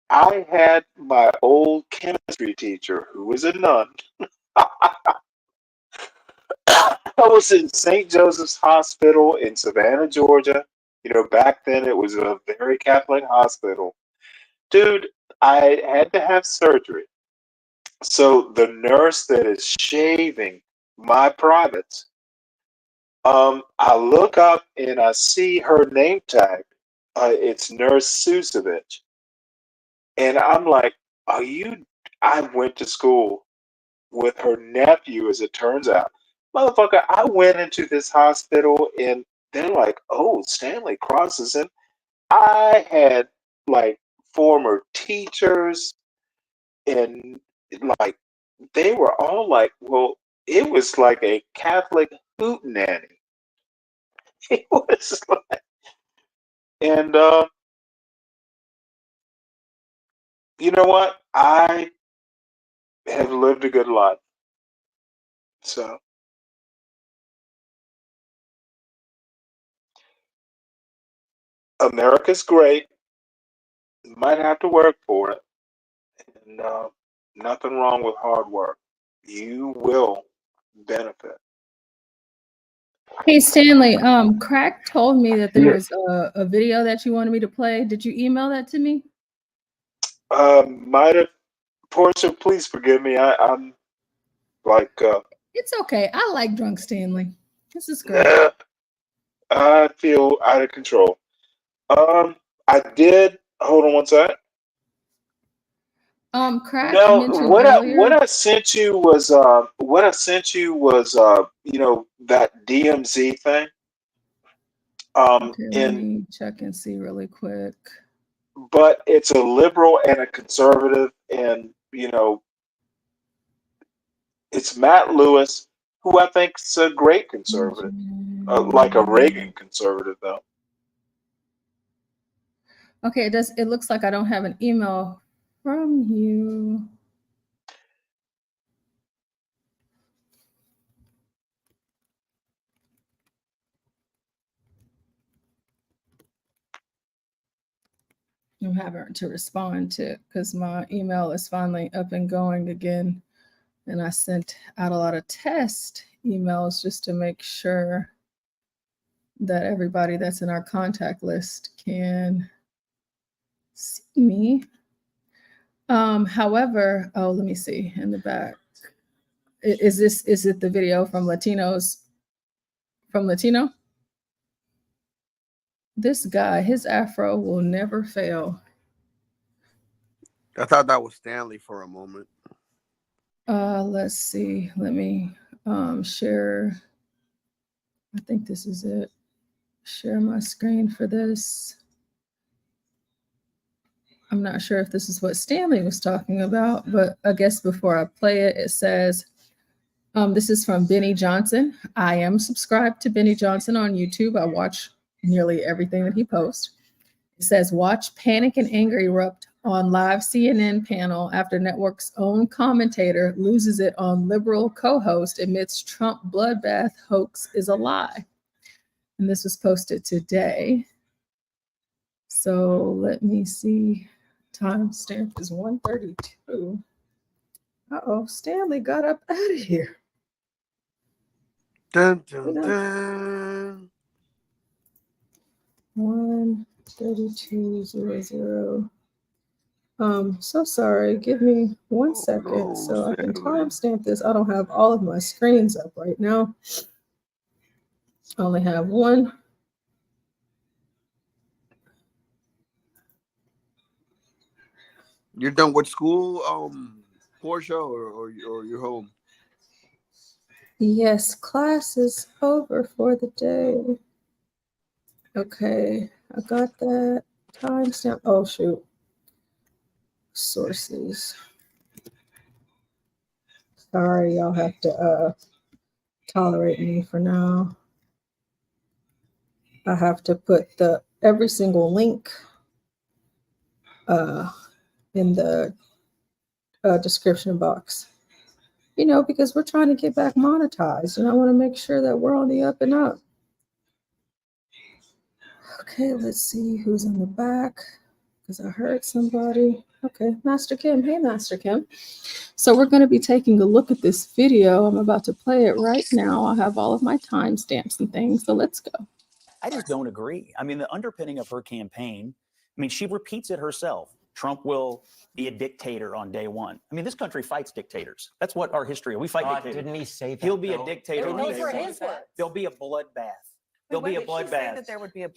I had my old chemistry teacher who was a nun. I was in St. Joseph's Hospital in Savannah, Georgia. Back then it was a very Catholic hospital. Dude, I had to have surgery. So the nurse that is shaving my privates, I look up and I see her name tag. It's Nurse Susevich. And I'm like, are you? I went to school with her nephew, as it turns out. Motherfucker, I went into this hospital and they're like, oh, Stanley crosses in. I had like former teachers, and like they were all like, well, it was like a Catholic hootenanny. It was like, and you know what? I have lived a good life. So America's great. You might have to work for it. And nothing wrong with hard work. You will benefit. Hey Stanley, Crack told me that there was a video that you wanted me to play. Did you email that to me? Might have, Portia, please forgive me. I'm like It's okay. I like Drunk Stanley. This is great. I feel out of control. I did. Hold on one sec. Crack No, mentioned earlier. what I sent you was you know, that DMZ thing. Okay, let And me check and see really quick. but it's a liberal and a conservative, and you know, it's Matt Lewis, who I think is a great conservative, like a Reagan conservative, though. Okay, it looks like I don't have an email from you. I'm having to respond to because my email is finally up and going again. And I sent out a lot of test emails just to make sure that everybody that's in our contact list can see me. However, oh, let me see in the back. Is it the video from Latino? This guy, his afro will never fail. I thought that was Stanley for a moment. Let's see. Let me share. I think this is it. Share my screen for this. I'm not sure if this is what Stanley was talking about, but I guess before I play it, it says, this is from Benny Johnson. I am subscribed to Benny Johnson on YouTube. I watch nearly everything that he posts. It says, watch panic and anger erupt on live CNN panel after network's own commentator loses it on liberal co-host admits Trump bloodbath hoax is a lie. And this was posted today. So let me see. Timestamp is 1:32. Uh-oh, Stanley got up out of here. Dun, dun, dun. 1:32:00. So sorry. Give me 1 second so I can timestamp this. I don't have all of my screens up right now. I only have one. You're done with school, Portia, or you're home? Yes, class is over for the day. Okay, I got that timestamp. Oh shoot. Sources. Sorry, y'all have to tolerate me for now. I have to put every single link in the description box. You know, because we're trying to get back monetized, and I want to make sure that we're on the up and up. Okay, let's see who's in the back, because I heard somebody. Okay, Master Kim. Hey, Master Kim. So we're going to be taking a look at this video. I'm about to play it right now. I'll have all of my timestamps and things, so let's go. I just don't agree. I mean, the underpinning of her campaign, I mean, she repeats it herself. Trump will be a dictator on day one. I mean, this country fights dictators. That's what our history is. We fight dictators. Didn't he say that? He'll be a dictator. Those were his words. There'll be a bloodbath. There'll be a When did she say bloodbath. that there would be a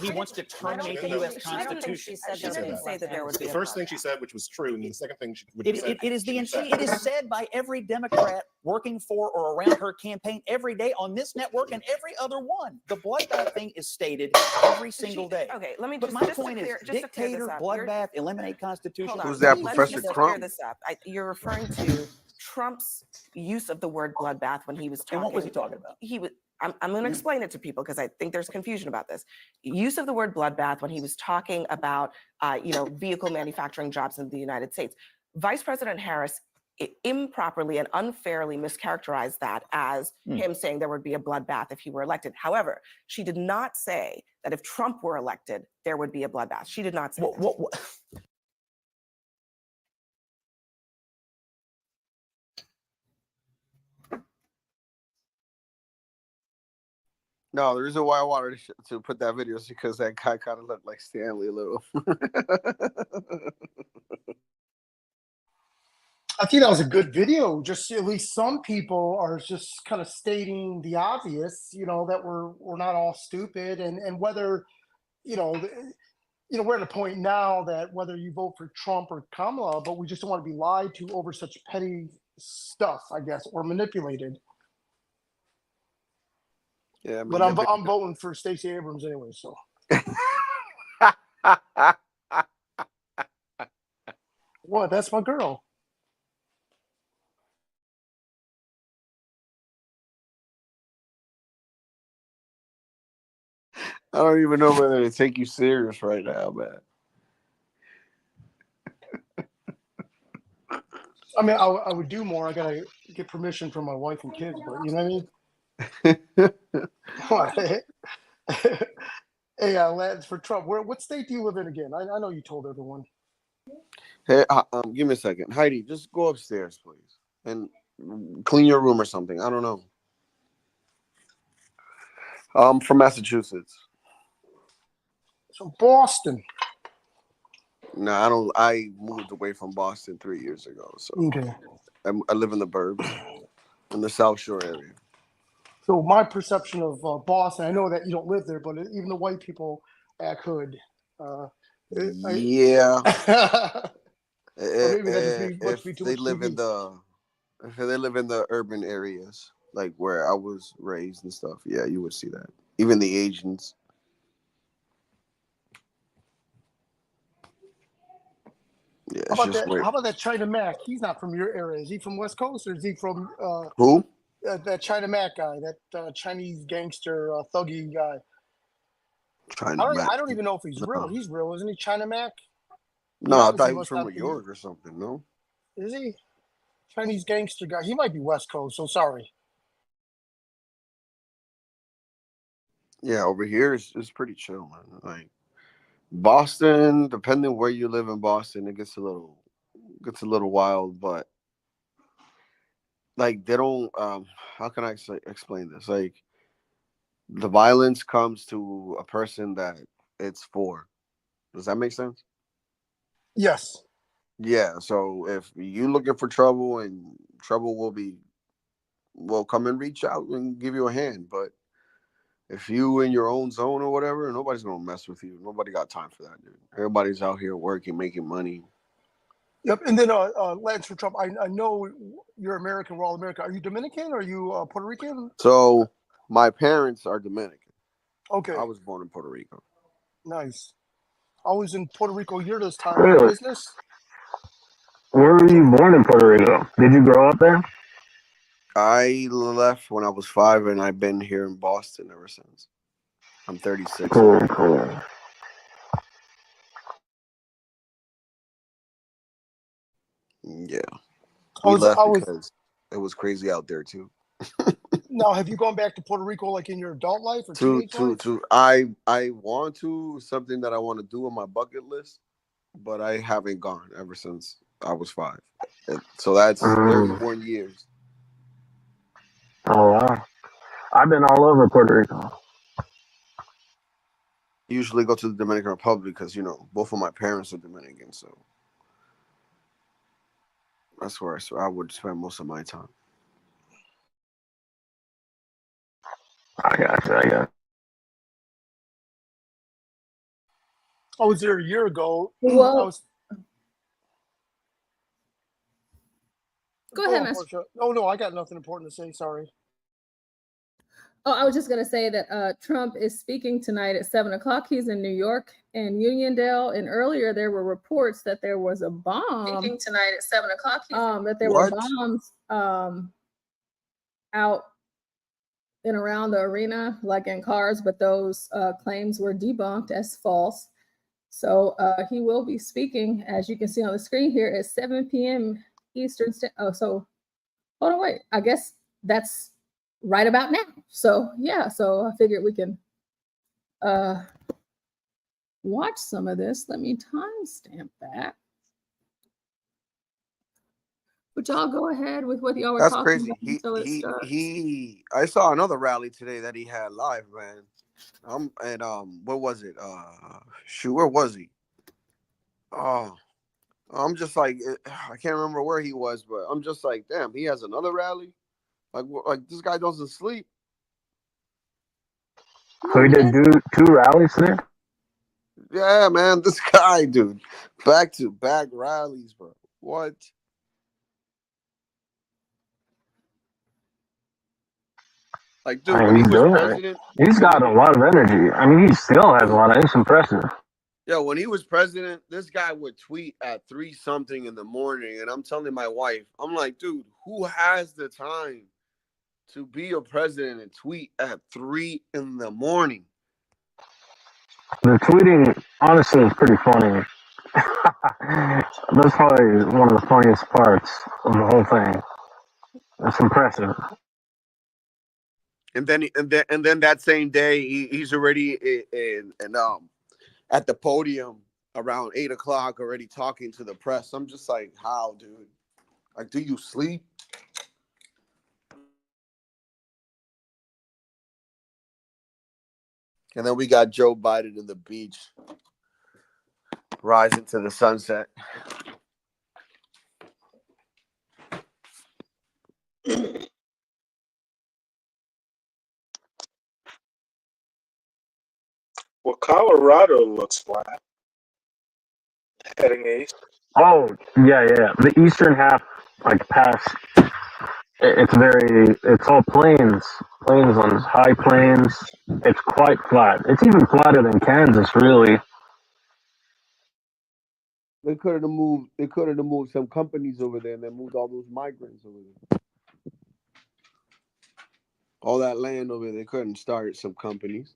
He wants to terminate the U.S. Constitution. She didn't say that there would be the a first thing bloodbath. she said, which was true, and the second thing It is said by every Democrat working for or around her campaign every day on this network and every other one. The bloodbath thing is stated every single day. Okay, let me But just. my just to point clear, is, just to clear dictator, this up, bloodbath, eliminate Constitution. Hold on. Who's that, Let's Professor just Crump? clear this up. You're referring to Trump's use of the word bloodbath when he was talking. And what was he talking about? He was. I'm going to explain it to people because I think there's confusion about this. Use of the word bloodbath when he was talking about, vehicle manufacturing jobs in the United States. Vice President Harris improperly and unfairly mischaracterized that as him saying there would be a bloodbath if he were elected. However, she did not say that if Trump were elected, there would be a bloodbath. She did not say that. No, the reason why I wanted to put that video is because that guy kind of looked like Stanley a little. I think that was a good video. Just at least some people are just kind of stating the obvious, that we're not all stupid, and whether, we're at a point now that whether you vote for Trump or Kamala, but we just don't want to be lied to over such petty stuff, I guess, or manipulated. Yeah, but I'm voting for Stacey Abrams anyway. So. What? That's my girl. I don't even know whether to take you serious right now, man. I mean, I would do more. I gotta get permission from my wife and kids, but you know what I mean? Hey, lads, for Trump, what state do you live in again? I know you told everyone. Hey, give me a second. Heidi, just go upstairs, please, and clean your room or something. I don't know. I'm from Massachusetts. So Boston. No, I don't. I moved away from Boston 3 years ago. So okay. I live in the burbs, in the South Shore area. So my perception of Boston, I know that you don't live there, but even the white people act hood. Yeah. Maybe that just if they live in the urban areas, like where I was raised and stuff, yeah, you would see that. Even the Asians. Yeah. How about that China Mac? He's not from your area. Is he from West Coast or is he from who? That China Mac guy, that Chinese gangster thuggy guy. I don't even know if he's real. He's real, isn't he? China Mac? No, I thought he was from New York or something. No, is he? Chinese gangster guy. He might be West Coast. So sorry. Yeah, over here it's pretty chill, man. Like Boston, depending where you live in Boston, it gets a little wild, but like they don't. How can I explain this? Like the violence comes to a person that it's for. Does that make sense? Yes. Yeah. So if you're looking for trouble, and trouble will come and reach out and give you a hand, but if you in your own zone or whatever, nobody's gonna mess with you. Nobody got time for that, dude. Everybody's out here working, making money. Yep. And then Lance, for Trump, I know you're American. We're all American. Are you Dominican or are you Puerto Rican? So my parents are Dominican. Okay. I was born in Puerto Rico. Nice. I was in Puerto Rico year this time Really? for business. Where were you born in Puerto Rico? Did you grow up there? I left when I was 5, and I've been here in Boston ever since. I'm 36. Cool. Yeah. We left because it was crazy out there too. Now, have you gone back to Puerto Rico like in your adult life or teenage life? I want to, something that I want to do on my bucket list, but I haven't gone ever since I was 5. So that's 31 years. Oh wow. I've been all over Puerto Rico. Usually go to the Dominican Republic because both of my parents are Dominican, so that's where I would spend most of my time. I got you. I was there a year ago. Well, go ahead, Master. No, I got nothing important to say. Sorry. Oh, I was just going to say that Trump is speaking tonight at 7:00. He's in New York and Uniondale. And earlier there were reports that there was a bomb. Speaking tonight at 7:00. That there were bombs out and around the arena, like in cars, but those claims were debunked as false. So he will be speaking, as you can see on the screen here, at 7 p.m. Eastern. Oh, so hold on, wait. I guess that's right about now. So yeah, so I figured we can watch some of this. Let me timestamp that. But y'all go ahead with what y'all were That's talking crazy. about until it starts. I saw another rally today that he had live, man. What was it? Where was he? Oh, I'm just like, I can't remember where he was, but I'm just like, damn, he has another rally. Like this guy doesn't sleep. So he did two rallies there? Yeah, man, this guy, dude, back-to-back rallies, bro. What? Like, dude, when he was president, he's got a lot of energy. I mean, he still has a lot of. It's impressive. Yeah, when he was president, this guy would tweet at 3-something in the morning, and I'm telling my wife, I'm like, dude, who has the time to be a president and tweet at 3 in the morning? The tweeting, honestly, is pretty funny. That's probably one of the funniest parts of the whole thing. It's impressive. And then that same day, he's already at the podium around 8:00, already talking to the press. I'm just like, how, dude? Like, do you sleep? And then we got Joe Biden in the beach, rising to the sunset. Well, Colorado looks flat. Heading east. Oh, yeah. The eastern half, like past, it's all plains on high plains. It's quite flat. It's even flatter than Kansas, really. They could have moved some companies over there, and then moved all those migrants over there. All that land over there, they couldn't start some companies.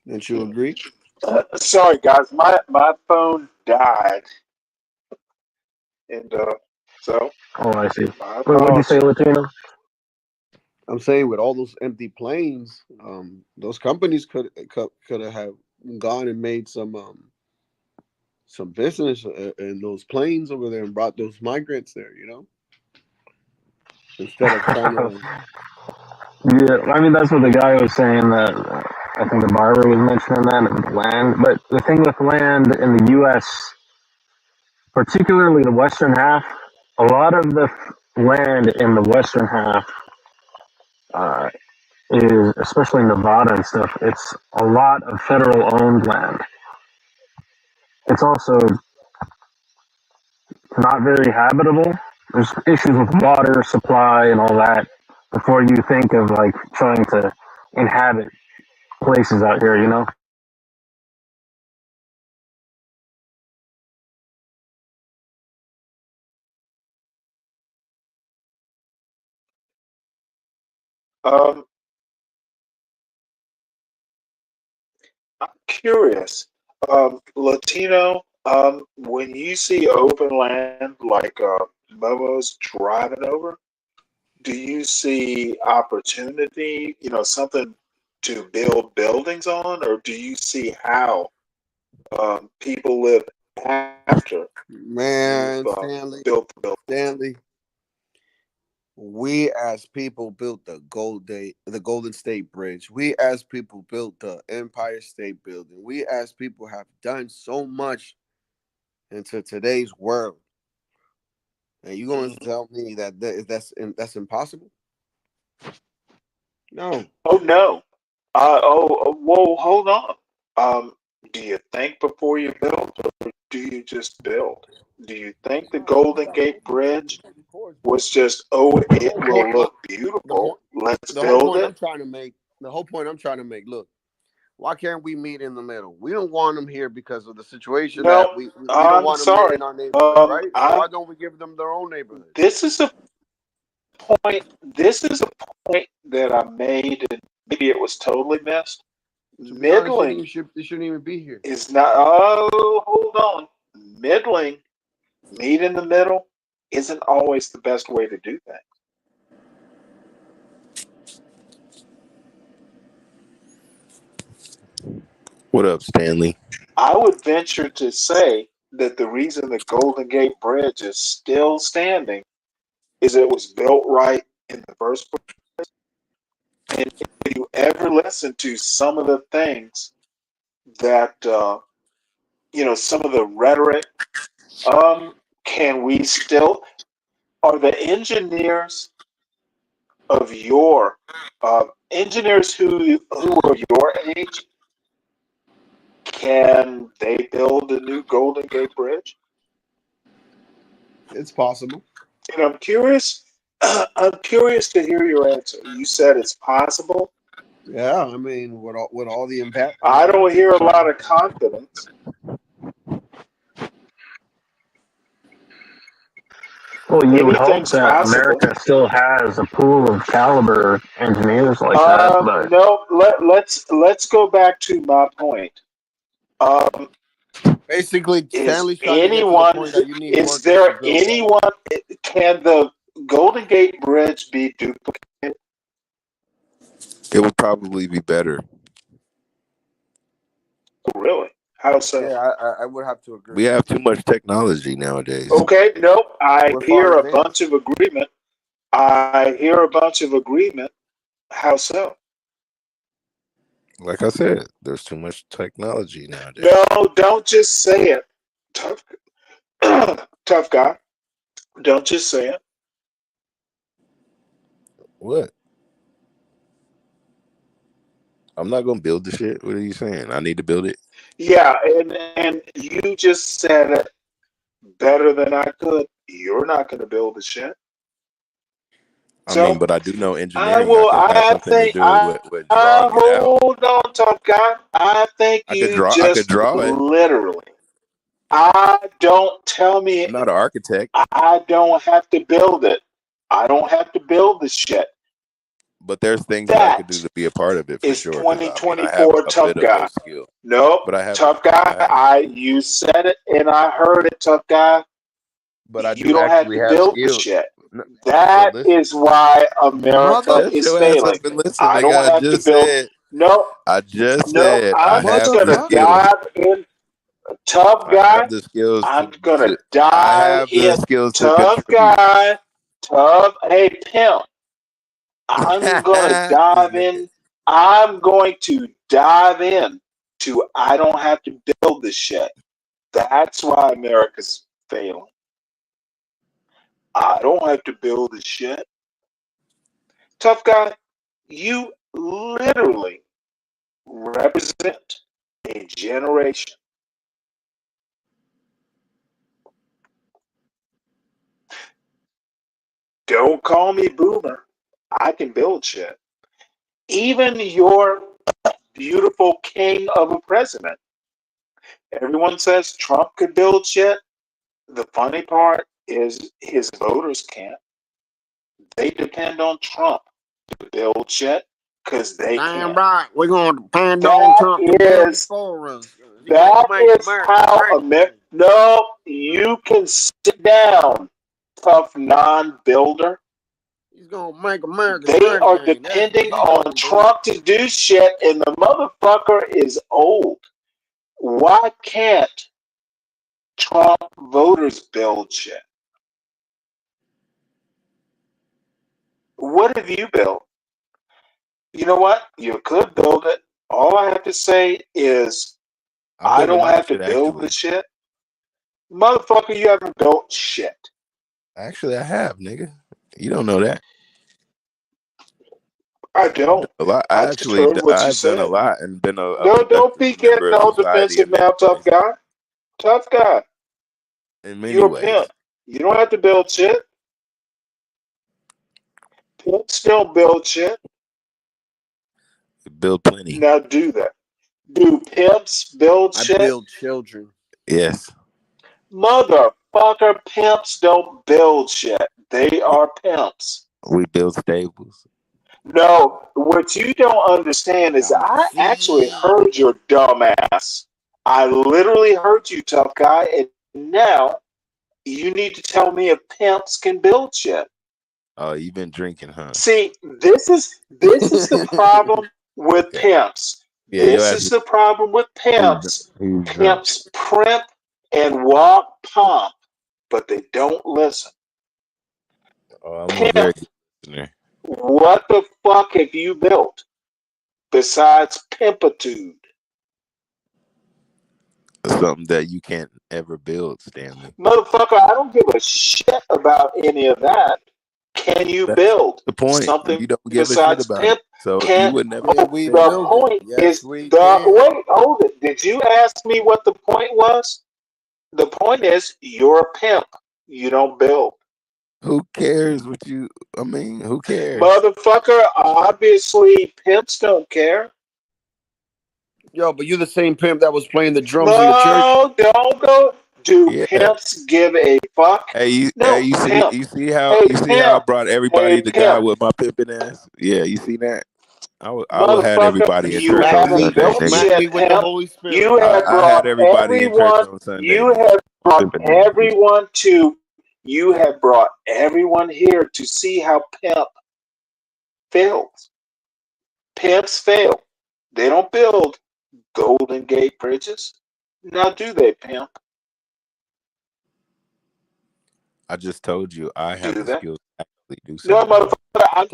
Don't you agree? Sorry, guys, my phone died, and so. Oh, I see. Wait, what'd you say, Latino? I'm saying with all those empty planes, those companies could have gone and made some business in those planes over there and brought those migrants there, you know, instead of trying to. Yeah, I mean that's what the guy was saying. That I think the barber was mentioning that land. But the thing with land in the U.S., particularly the western half, a lot of the land in the western half is, especially Nevada and stuff, it's a lot of federal owned land. It's also not very habitable. There's issues with water supply and all that before you think of like trying to inhabit places out here, you know? I'm curious, Latino. When you see open land like Momo's driving over, do you see opportunity? Something to build buildings on, or do you see how people live after? Man, Built the building. Stanley, we as people built the Golden State Bridge. We as people built the Empire State Building. We as people have done so much into today's world. And you going to tell me that's impossible? No. Oh no. Whoa, hold on. Do you think before you build, or do you just build? Do you think the Golden Gate Bridge was just, it will look beautiful, let's The whole build point it? I'm trying to make. The whole point I'm trying to make. Look, why can't we meet in the middle? We don't want them here because of the situation that No, we don't I'm want them sorry. in our neighborhood, right? So why don't we give them their own neighborhood? This is a point. This is a point that I made, and maybe it was totally missed. To be honest, Middling they shouldn't even be here. is not. Oh, hold on. Middling, meet in the middle, isn't always the best way to do things. What up, Stanley? I would venture to say that the reason the Golden Gate Bridge is still standing is it was built right in the first place. And if you ever listen to some of the things that, some of the rhetoric, can we still, are the engineers of your, engineers who are your age, can they build a new Golden Gate Bridge? It's possible. And I'm curious. I'm curious to hear your answer. You said it's possible. Yeah, I mean, with all the impact. I don't hear a lot of confidence. Well, you would hope Anything's that possible. America still has a pool of caliber engineers like that, but No. Let's go back to my point. Basically, Is Stanley's trying to get to the anyone? point that you need Is workers to there build that. anyone? Can the Golden Gate Bridge be duplicated? It would probably be better. Really? How so? Yeah, I would have to agree. We have too much technology nowadays. Okay, nope. I We're hear far a advanced. bunch of agreement. I hear a bunch of agreement. How so? Like I said, there's too much technology nowadays. No, don't just say it. Tough, tough guy. Don't just say it. What? I'm not gonna build the shit. What are you saying? I need to build it. Yeah, and you just said it better than I could. You're not going to build the shit. I mean, but I do know engineering. I has something think. to do with drawing it out. Hold on, tough guy. I think I you could draw it. literally. Tell me. I'm not an architect. I don't have to build it. I don't have to build the shit. But there's things that I could do to be a part of it for sure. 2024 tough guy. Nope, tough guy. You said it and I heard it, tough guy. But I you don't have to build the shit. That is why America is failing. I don't have to build. No, I just said I'm just gonna dive in. Tough guy. The skills I'm gonna dive in. Tough guy. Tough. Hey, pimp. I'm gonna dive in. I'm going to dive in to I don't have to build this shit. That's why America's failing. I don't have to build this shit. Tough guy, you literally represent a generation. Don't call me boomer. I can build shit. Even your beautiful king of a president. Everyone says Trump could build shit. The funny part is his voters can't. They depend on Trump to build shit because they can't. Right. We're going to depend on Trump to build it for us. That is how America. No, you can sit down, tough non-builder. He's gonna make America. They are depending on Trump to do shit, and the motherfucker is old. Why can't Trump voters build shit? What have you built? You know what? You could build it. All I have to say is I don't have to build the shit. Motherfucker, you haven't built shit. Actually, I have, nigga. You don't know that. I don't. A lot. I just heard what you I've done a said. lot and been a No, don't be productive member getting of all society defensive in many now, tough ways. guy. Tough guy. In many You're a ways, pimp. You don't have to build shit. Pimps don't build shit. build plenty. Now do that. Do pimps build I shit? build children. Yes, Motherfucker, pimps don't build shit. They are pimps. we build stables. No, what you don't understand is Got my I actually seed. heard your dumb ass. I literally heard you, tough guy, and now you need to tell me if pimps can build shit. Oh, you've been drinking, huh? See, this is the problem with Okay. pimps. Yeah, your This ass is the problem with pimps. he's drunk. Pimps primp and walk pomp, but they don't listen. Oh, I'm a very Pimp, good listener. what the fuck have you built besides pimpitude? Something that you can't ever build, Stanley. Motherfucker, I don't give a shit about any of that. Can you That's build the point. something You don't give a shit besides about it, pimp? so you Can would never Yeah, have we said the that. build it. point Yes, is we the can. wait, hold it. Did you ask me what the point was? The point is you're a pimp. You don't build. Who cares what you? I mean, who cares? Motherfucker, obviously pimps don't care. Yo, but you're the same pimp that was playing the drums in the church. No, don't go. Do Yeah. pimps give a fuck? Hey, No, you pimp. you see how I Pimp. brought everybody Hey, to God pimp. with my pimping ass? Yeah, you see that? I would had Motherfucker, everybody in you church on haven't Sunday, built nigga. Smack me shit, with the pimp. Holy Spirit. You have I had brought everybody in church everyone, on Sunday, you nigga. have brought Pimping niggas. everyone to, you have brought everyone here to see how pimp fails. Pimps fail. They don't build Golden Gate bridges. Now do they, pimp? I just told you I have Do the they? skills to actually do No, so.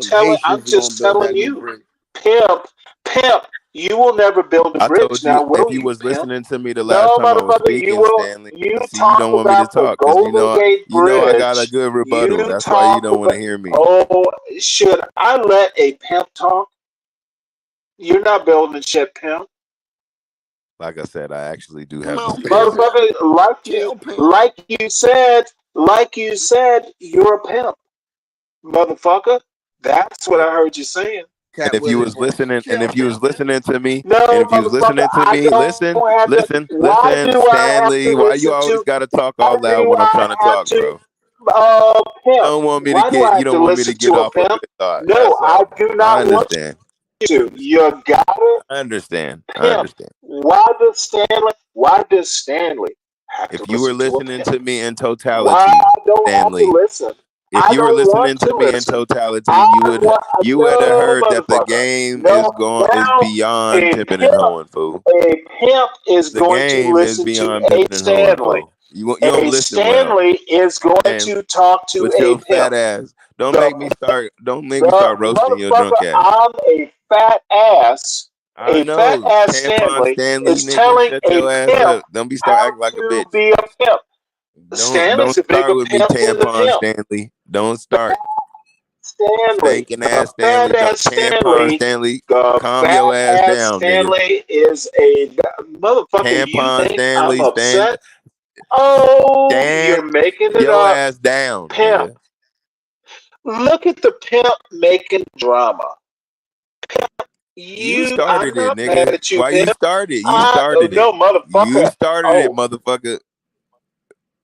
Some I'm Haitians gonna just build telling that new you. bridge. Pimp, you will never build a I bridge told you now, if will you you, was pimp? listening to me the last No, time I was motherfucker, speaking, Stanley. you See, you talk don't want me to about the talk because Golden Gate you know I got a Bridge. good rebuttal. You That's why you talk don't want about, to hear me. oh, should I let a pimp talk? You're not building shit, pimp. Like I said, I actually do Come have the on, pimp, skills. pimp. Motherfucker, Chill, pimp. like you said, you're a pimp. Motherfucker, that's what I heard you saying. And Cat if you Willie was voice. listening, and Chill, if you was pimp, pimp. listening to me, No, and if you was motherfucker, listening to I me, don't have to. Why listen, do I have to Stanley. Why you listen always to? gotta talk Why all loud do when I'm trying I to have talk, to? bro? Pimp. Don't want me to Why do I get you have to don't want me to listen get to a off a pimp? good thought. No, That's I all. do I not want understand. you to. You got it, I understand. I pimp. understand. Why does Stanley have to If you were listen to a listening pimp? to me in Why totality, I don't have to Stanley, listen? if I you were don't listening want to to me in listen. totality, I want you would have no heard that the motherfucker. game No, is now beyond a pimping and pimp, hoeing, fool. a pimp is The going to game is listen to beyond a pimping and hoeing, Stanley. fool. You don't A listen well, Stanley is going and to talk to with a your pimp. fat ass, The don't make me the start roasting your drunk motherfucker, ass. I'm a fat ass. I A fat know, ass tampon Stanley Stanley, is nigga, telling shut a your ass pimp up. Don't be start how acting like a to bitch. be a pimp. Don't Stanley's a start bigger with me, pimp than the tampon pimp. Stanley. Don't start Stanley, stinking the ass fat Stanley. ass Tampon Stanley, Stanley, the calm fat your ass ass down, nigga. Stanley is a motherfucker. You Tampon think I'm Stanley, upset? Oh, stand you're making it your up. ass down, Pimp. nigga. Look at the pimp making drama. You I'm started it, not mad nigga. at you, Why you pimp. started? You started it. No, You motherfucker. started it, Oh, motherfucker.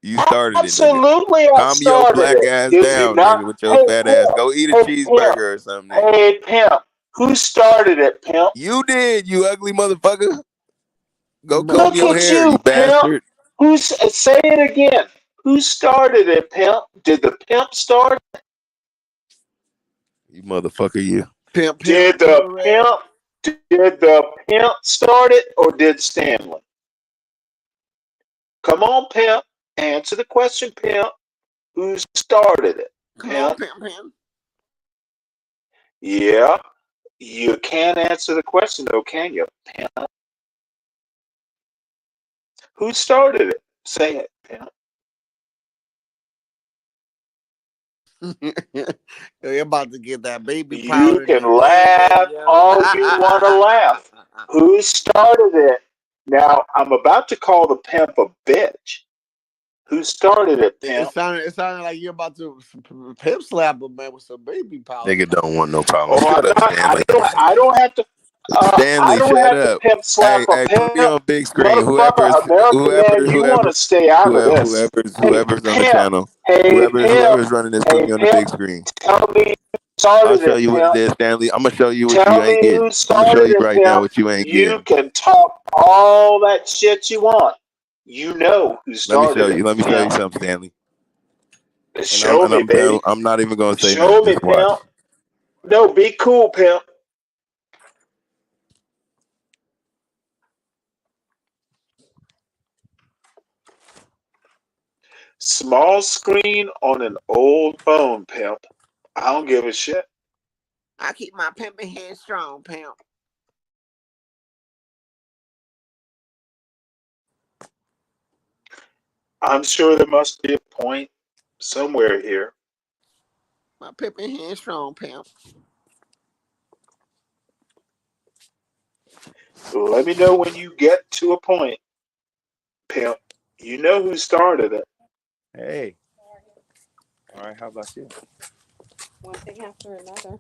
You started it, nigga. absolutely, I Calm your started black it. ass Did you down, not? nigga, with your Hey, fat ass. pimp. Go eat a Hey, pimp. cheeseburger or something, nigga. Hey, pimp. Who started it, pimp? You did, you ugly motherfucker. Go comb Look your at hair, you, you pimp. bastard. Say it again? Who started it, pimp? Did the pimp start? You motherfucker, you. Pimp, Did pimp, the puree. pimp? Did the pimp start it, or did Stanley? Come on, pimp. Answer the question, pimp. Who started it, Come on, pimp? pimp, pimp. Yeah. You can't answer the question, though, can you, pimp? Who started it? Say it, pimp. You're about to get that baby You powder. can today, laugh yo. all you want to laugh. Who started it? Now, I'm about to call the pimp a bitch. Who started it, It pimp? sounded like you're about to pimp slap a man with some baby powder. Nigga don't want no problem. Oh, Shut up, Stanley. I don't have to. Stanley, I don't shut have to up. pimp slap Hey, a hey, put me pimp. on big screen. Motherfucker, American man, you want to stay out of this. Whoever's on the Pimp. channel, Hey, pimp. whoever's running this, put Hey, me on the pimp. big screen. Tell me who I'll started show it, you what it pimp. is, Stanley. I'm gonna show you what you Tell ain't me getting. who I'm gonna show started you it, right now pimp. what you ain't You getting. can talk all that shit you want. You know who Let me show started it, you. Let me show you pimp. something, Stanley. Show me, baby. I'm not even gonna say Show nothing. me, Just watch. pimp. No, be cool, pimp. Small screen on an old phone, pimp. I don't give a shit. I keep my pimping hand strong, pimp. I'm sure there must be a point somewhere here. My pimping hand strong, pimp. Let me know when you get to a point, pimp. You know who started it. Hey. All right. How about you? One thing after another.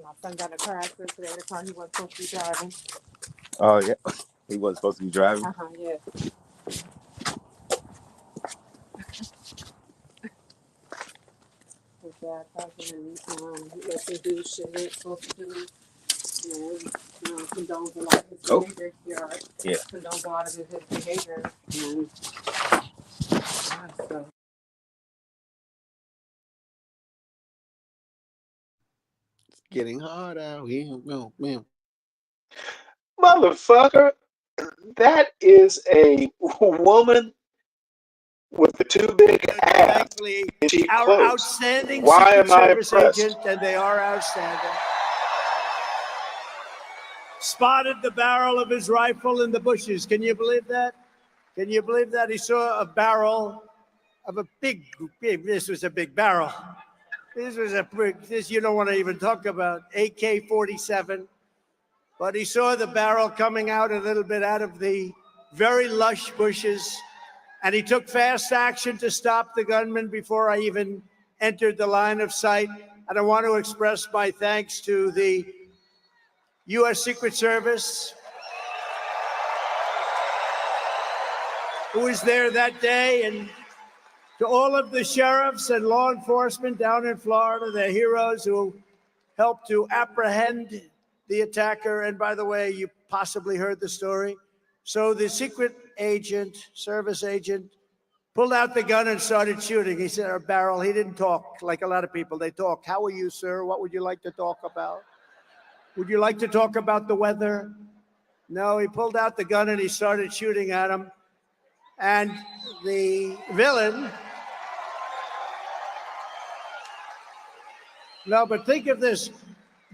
My son got in a car accident today. The car he wasn't supposed to be driving. Oh yeah. He wasn't supposed to be driving. Yeah. His dad talked to him. He let him do shit he ain't supposed to do. And condones a lot of his behavior. Yeah. Condones a lot of his behavior. And so. It's getting hard out here. Man. Motherfucker, that is a woman with the too big ass. Our outstanding Why Secret am I Service impressed? agent, and they are outstanding, spotted the barrel of his rifle in the bushes. Can you believe that? Can you believe that? He saw a barrel of a big, this was a big barrel. This you don't want to even talk about, AK-47. But he saw the barrel coming out a little bit out of the very lush bushes, and he took fast action to stop the gunman before I even entered the line of sight. And I want to express my thanks to the U.S. Secret Service, who was there that day, and to all of the sheriffs and law enforcement down in Florida, they're heroes who helped to apprehend the attacker. And by the way, you possibly heard the story. So the secret agent, service agent, pulled out the gun and started shooting. He said, a barrel. He didn't talk like a lot of people. They talk. How are you, sir? What would you like to talk about? Would you like to talk about the weather? No, he pulled out the gun and he started shooting at him. And the villain, no, but think of this.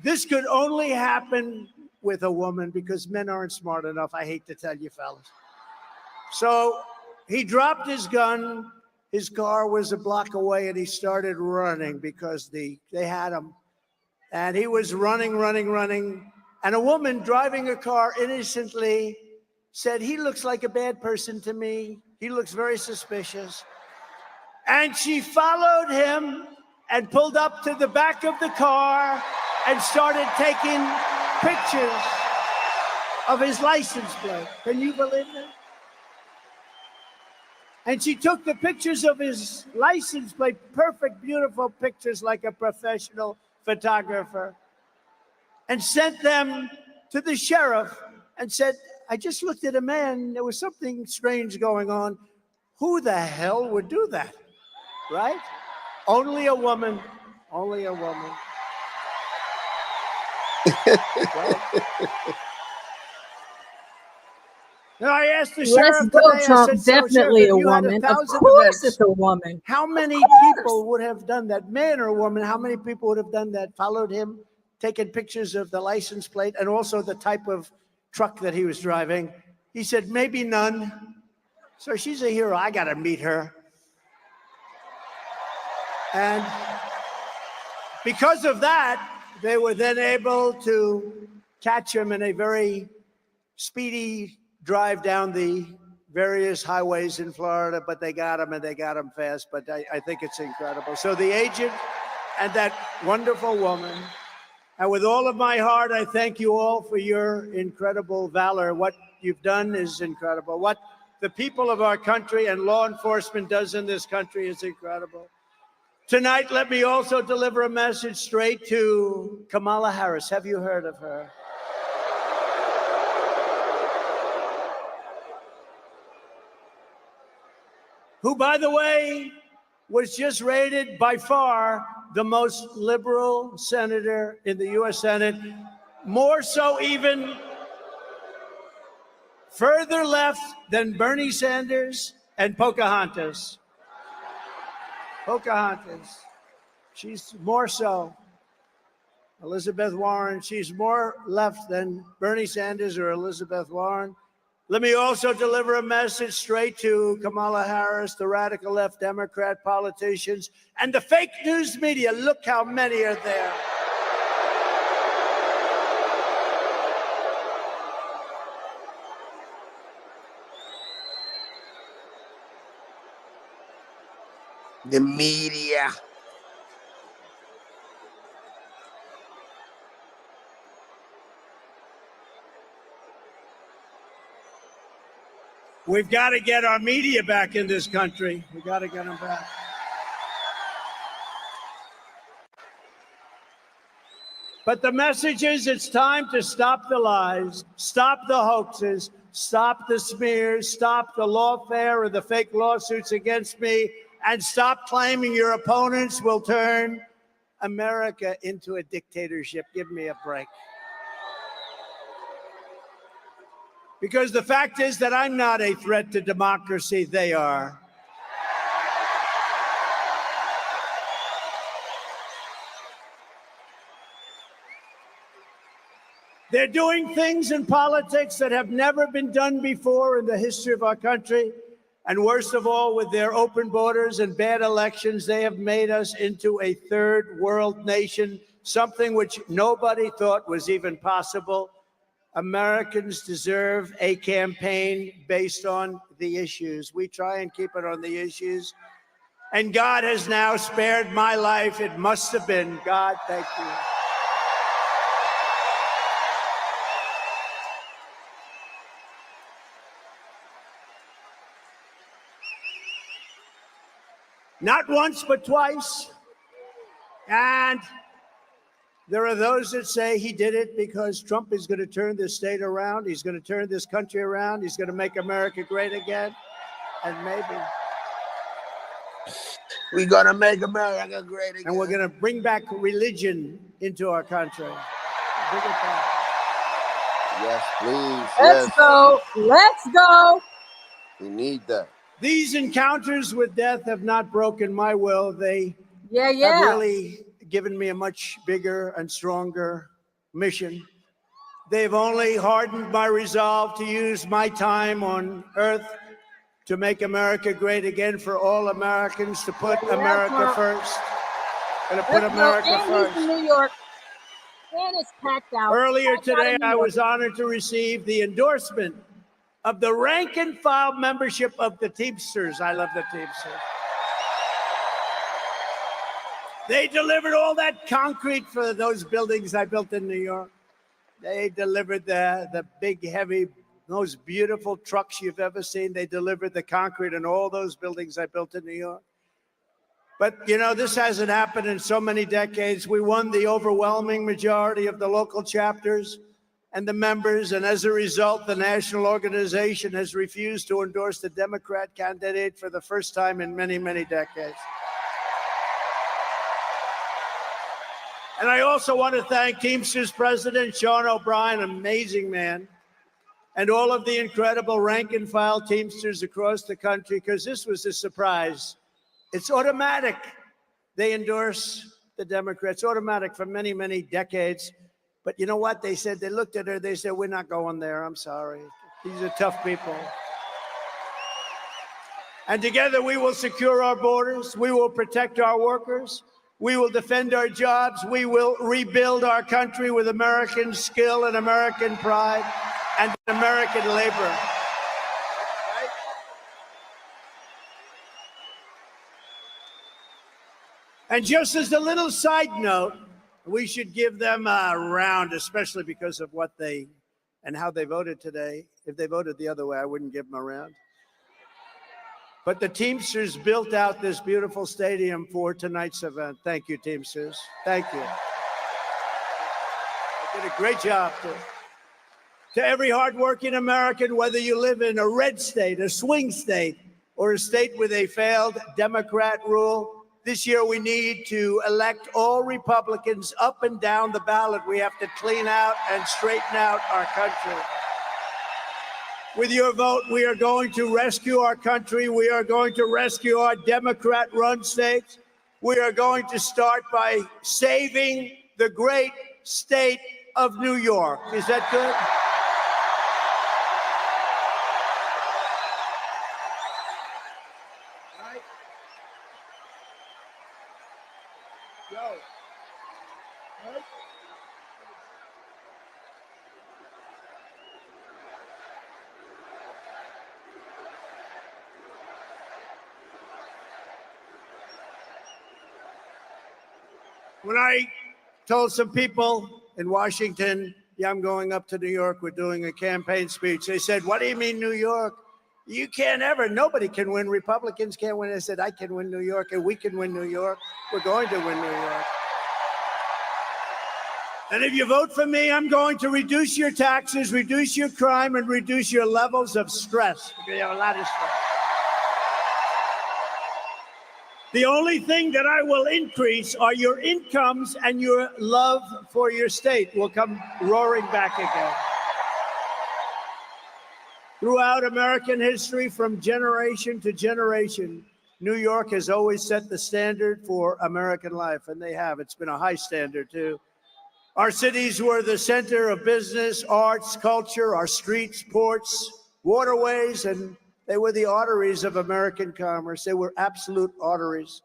This could only happen with a woman because men aren't smart enough. I hate to tell you, fellas. So he dropped his gun. His car was a block away, and he started running because they had him. And he was running. And a woman driving a car innocently said, he looks like a bad person to me. He looks very suspicious. And she followed him and pulled up to the back of the car and started taking pictures of his license plate. Can you believe that? And she took the pictures of his license plate, perfect, beautiful pictures like a professional photographer, and sent them to the sheriff and said, I just looked at a man. There was something strange going on. Who the hell would do that, right? Only a woman. Only a woman. Right? And I asked the sheriff today, I Trump, said, so definitely Sheriff, a if you had woman. Of 1,000 course events, it's a woman. how many people would have done that? Man or woman, how many people would have done that? Followed him, taken pictures of the license plate and also the type of truck that he was driving. He said, maybe none. So she's a hero. I got to meet her. And because of that, they were then able to catch him in a very speedy drive down the various highways in Florida, but they got him, and they got him fast. But I think it's incredible. So the agent and that wonderful woman, and with all of my heart, I thank you all for your incredible valor. What you've done is incredible. What the people of our country and law enforcement does in this country is incredible. Tonight, let me also deliver a message straight to Kamala Harris. Have you heard of her? Who, by the way, was just rated by far the most liberal senator in the U.S. Senate, more so even further left than Bernie Sanders and Pocahontas. Pocahontas. She's more so. Elizabeth Warren, she's more left than Bernie Sanders or Elizabeth Warren. Let me also deliver a message straight to Kamala Harris, the radical left Democrat politicians, and the fake news media. Look how many are there. The media. We've got to get our media back in this country. We've got to get them back. But the message is it's time to stop the lies, stop the hoaxes, stop the smears, stop the lawfare or the fake lawsuits against me, and stop claiming your opponents will turn America into a dictatorship. Give me a break. Because the fact is that I'm not a threat to democracy, they are. They're doing things in politics that have never been done before in the history of our country. And worst of all, with their open borders and bad elections, they have made us into a third world nation, something which nobody thought was even possible. Americans deserve a campaign based on the issues. We try and keep it on the issues. And God has now spared my life. It must have been God. Thank you. Not once, but twice. And there are those that say he did it because Trump is going to turn this state around. He's going to turn this country around. He's going to make America great again. And maybe. We're going to make America great again. And we're going to bring back religion into our country. Bring it back. Yes, please. Let's go. Let's go. We need that. These encounters with death have not broken my will. They have really given me a much bigger and stronger mission. They've only hardened my resolve to use my time on earth to make America great again for all Americans, to put America first. And to put America first. New York. And it's packed out. Earlier today, I was honored to receive the endorsement of the rank and file membership of the Teamsters. I love the Teamsters. They delivered all that concrete for those buildings I built in New York. They delivered the big, heavy, most beautiful trucks you've ever seen. They delivered the concrete in all those buildings I built in New York. But, you know, this hasn't happened in so many decades. We won the overwhelming majority of the local chapters and the members, and as a result, the national organization has refused to endorse the Democrat candidate for the first time in many, many decades. And I also want to thank Teamsters President Sean O'Brien, amazing man, and all of the incredible rank and file Teamsters across the country, because this was a surprise. It's automatic. They endorse the Democrats, automatic for many, many decades. But you know what? They said, they looked at her, they said, we're not going there. I'm sorry. These are tough people. And together we will secure our borders. We will protect our workers. We will defend our jobs. We will rebuild our country with American skill and American pride and American labor. And just as a little side note, we should give them a round, especially because of what they and how they voted today. If they voted the other way, I wouldn't give them a round. But the Teamsters built out this beautiful stadium for tonight's event. Thank you, Teamsters. Thank you. They did a great job. To every hardworking American, whether you live in a red state, a swing state, or a state with a failed Democrat rule, this year we need to elect all Republicans up and down the ballot. We have to clean out and straighten out our country. With your vote, we are going to rescue our country. We are going to rescue our Democrat-run states. We are going to start by saving the great state of New York. Is that good? When I told some people in Washington, yeah, I'm going up to New York, we're doing a campaign speech, they said, what do you mean New York? You can't ever, nobody can win. Republicans can't win. I said, I can win New York and we can win New York. We're going to win New York. And if you vote for me, I'm going to reduce your taxes, reduce your crime, and reduce your levels of stress. You have a lot of stress. The only thing that I will increase are your incomes, and your love for your state will come roaring back again. Throughout American history, from generation to generation, New York has always set the standard for American life, and they have. It's been a high standard, too. Our cities were the center of business, arts, culture, our streets, ports, waterways, and they were the arteries of American commerce. They were absolute arteries.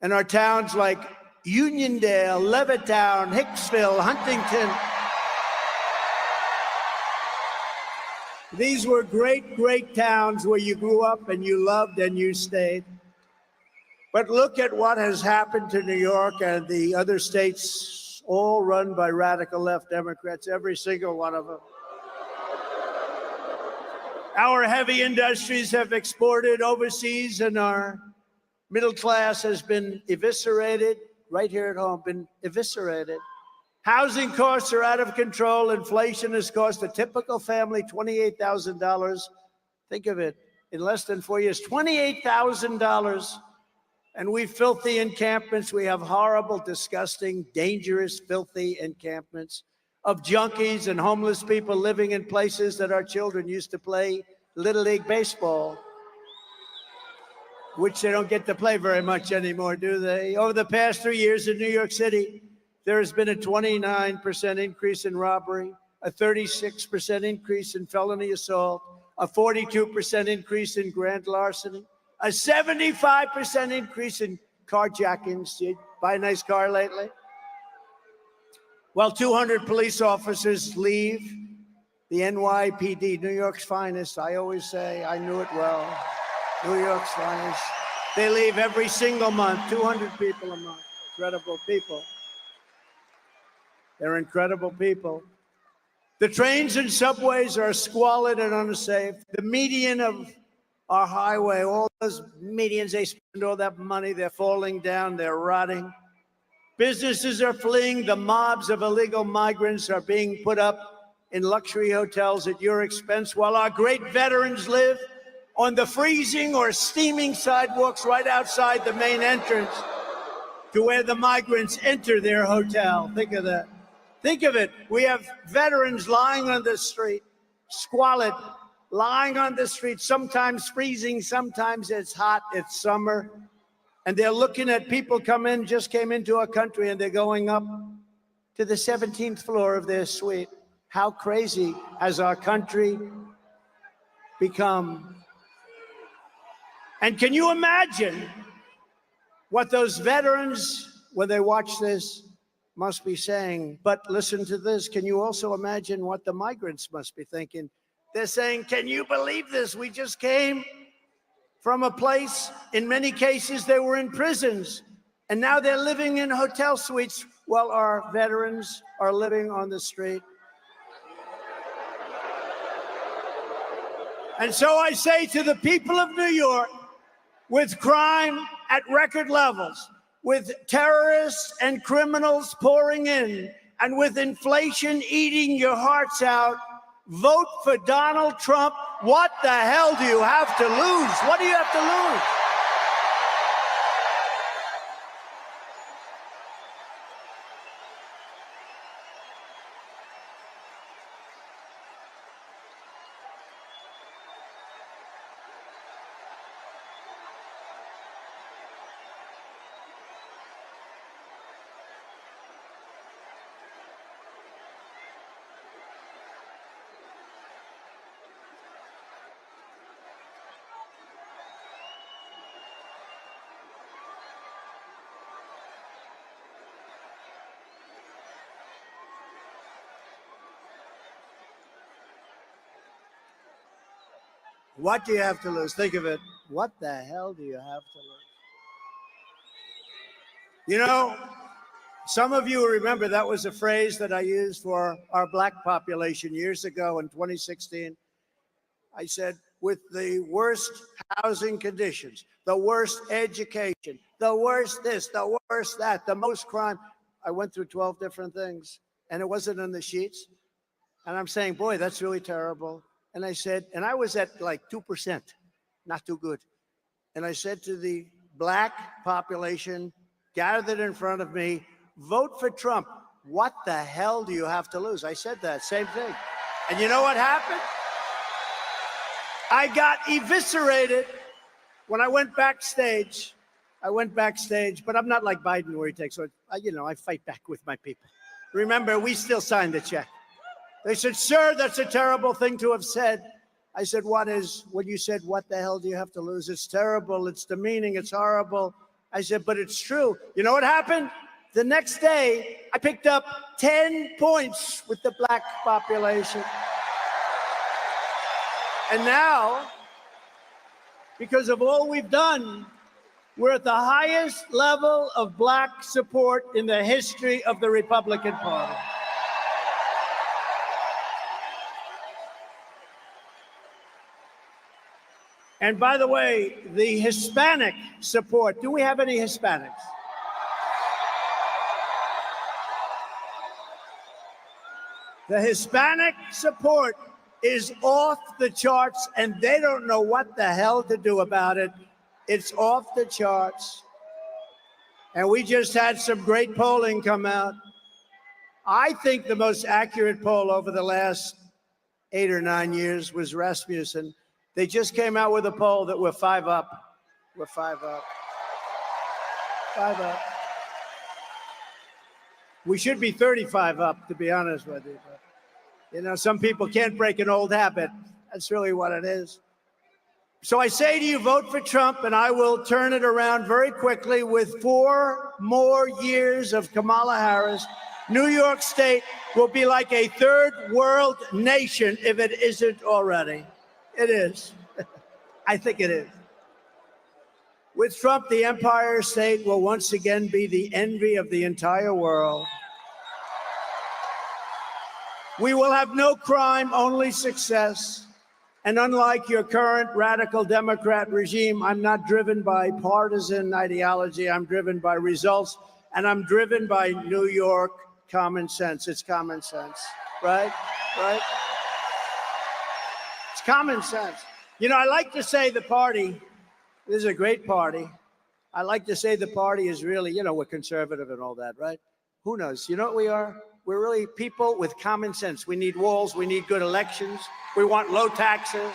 And our towns like Uniondale, Levittown, Hicksville, Huntington, these were great, great towns where you grew up and you loved and you stayed. But look at what has happened to New York and the other states, all run by radical left Democrats, every single one of them. Our heavy industries have exported overseas, and our middle class has been eviscerated right here at home, been eviscerated. Housing costs are out of control. Inflation has cost a typical family $28,000. Think of it, in less than 4 years, $28,000. And we filthy encampments. We have horrible, disgusting, dangerous, filthy encampments of junkies and homeless people living in places that our children used to play Little League baseball, which they don't get to play very much anymore, do they? Over the past 3 years in New York City, there has been a 29% increase in robbery, a 36% increase in felony assault, a 42% increase in grand larceny, a 75% increase in carjackings. Did you buy a nice car lately? Well, 200 police officers leave the NYPD, New York's finest. I always say, I knew it well. New York's finest. They leave every single month, 200 people a month. Incredible people. They're incredible people. The trains and subways are squalid and unsafe. The median of our highway, all those medians, they spend all that money, they're falling down, they're rotting. Businesses are fleeing. The mobs of illegal migrants are being put up in luxury hotels at your expense, while our great veterans live on the freezing or steaming sidewalks right outside the main entrance to where the migrants enter their hotel. Think of that. Think of it. We have veterans lying on the street, squalid, lying on the street, sometimes freezing, sometimes it's hot, it's summer. And they're looking at people just came into our country, and they're going up to the 17th floor of their suite. How crazy has our country become? And can you imagine what those veterans, when they watch this, must be saying? But listen to this. Can you also imagine what the migrants must be thinking? They're saying, can you believe this? We just came from a place, in many cases, they were in prisons, and now they're living in hotel suites while our veterans are living on the street. And so I say to the people of New York, with crime at record levels, with terrorists and criminals pouring in, and with inflation eating your hearts out, vote for Donald Trump. What the hell do you have to lose? What do you have to lose? What do you have to lose? Think of it. What the hell do you have to lose? You know, some of you remember that was a phrase that I used for our black population years ago in 2016. I said, with the worst housing conditions, the worst education, the worst this, the worst that, the most crime. I went through 12 different things, and it wasn't in the sheets. And I'm saying, boy, that's really terrible. And I said, and I was at like 2%, not too good. And I said to the black population gathered in front of me, vote for Trump. What the hell do you have to lose? I said that, same thing. And you know what happened? I got eviscerated when I went backstage. But I'm not like Biden where he takes, I fight back with my people. Remember, we still signed the check. They said, sir, that's a terrible thing to have said. I said, when you said, what the hell do you have to lose? It's terrible, it's demeaning, it's horrible. I said, but it's true. You know what happened? The next day, I picked up 10 points with the black population. And now, because of all we've done, we're at the highest level of black support in the history of the Republican Party. And by the way, the Hispanic support, do we have any Hispanics? The Hispanic support is off the charts, and they don't know what the hell to do about it. It's off the charts. And we just had some great polling come out. I think the most accurate poll over the last 8 or 9 years was Rasmussen. They just came out with a poll that we're 5 up. We're 5 up. 5 up. We should be 35 up, to be honest with you. But, some people can't break an old habit. That's really what it is. So I say to you, vote for Trump, and I will turn it around very quickly with 4 more years of Kamala Harris. New York State will be like a third world nation if it isn't already. It is. I think it is. With Trump, the Empire State will once again be the envy of the entire world. We will have no crime, only success. And unlike your current radical Democrat regime, I'm not driven by partisan ideology. I'm driven by results, and I'm driven by New York common sense. It's common sense, right? Right? It's common sense. I like to say the party, this is a great party. I like to say the party is really, we're conservative and all that, right? Who knows? You know what we are? We're really people with common sense. We need walls. We need good elections. We want low taxes.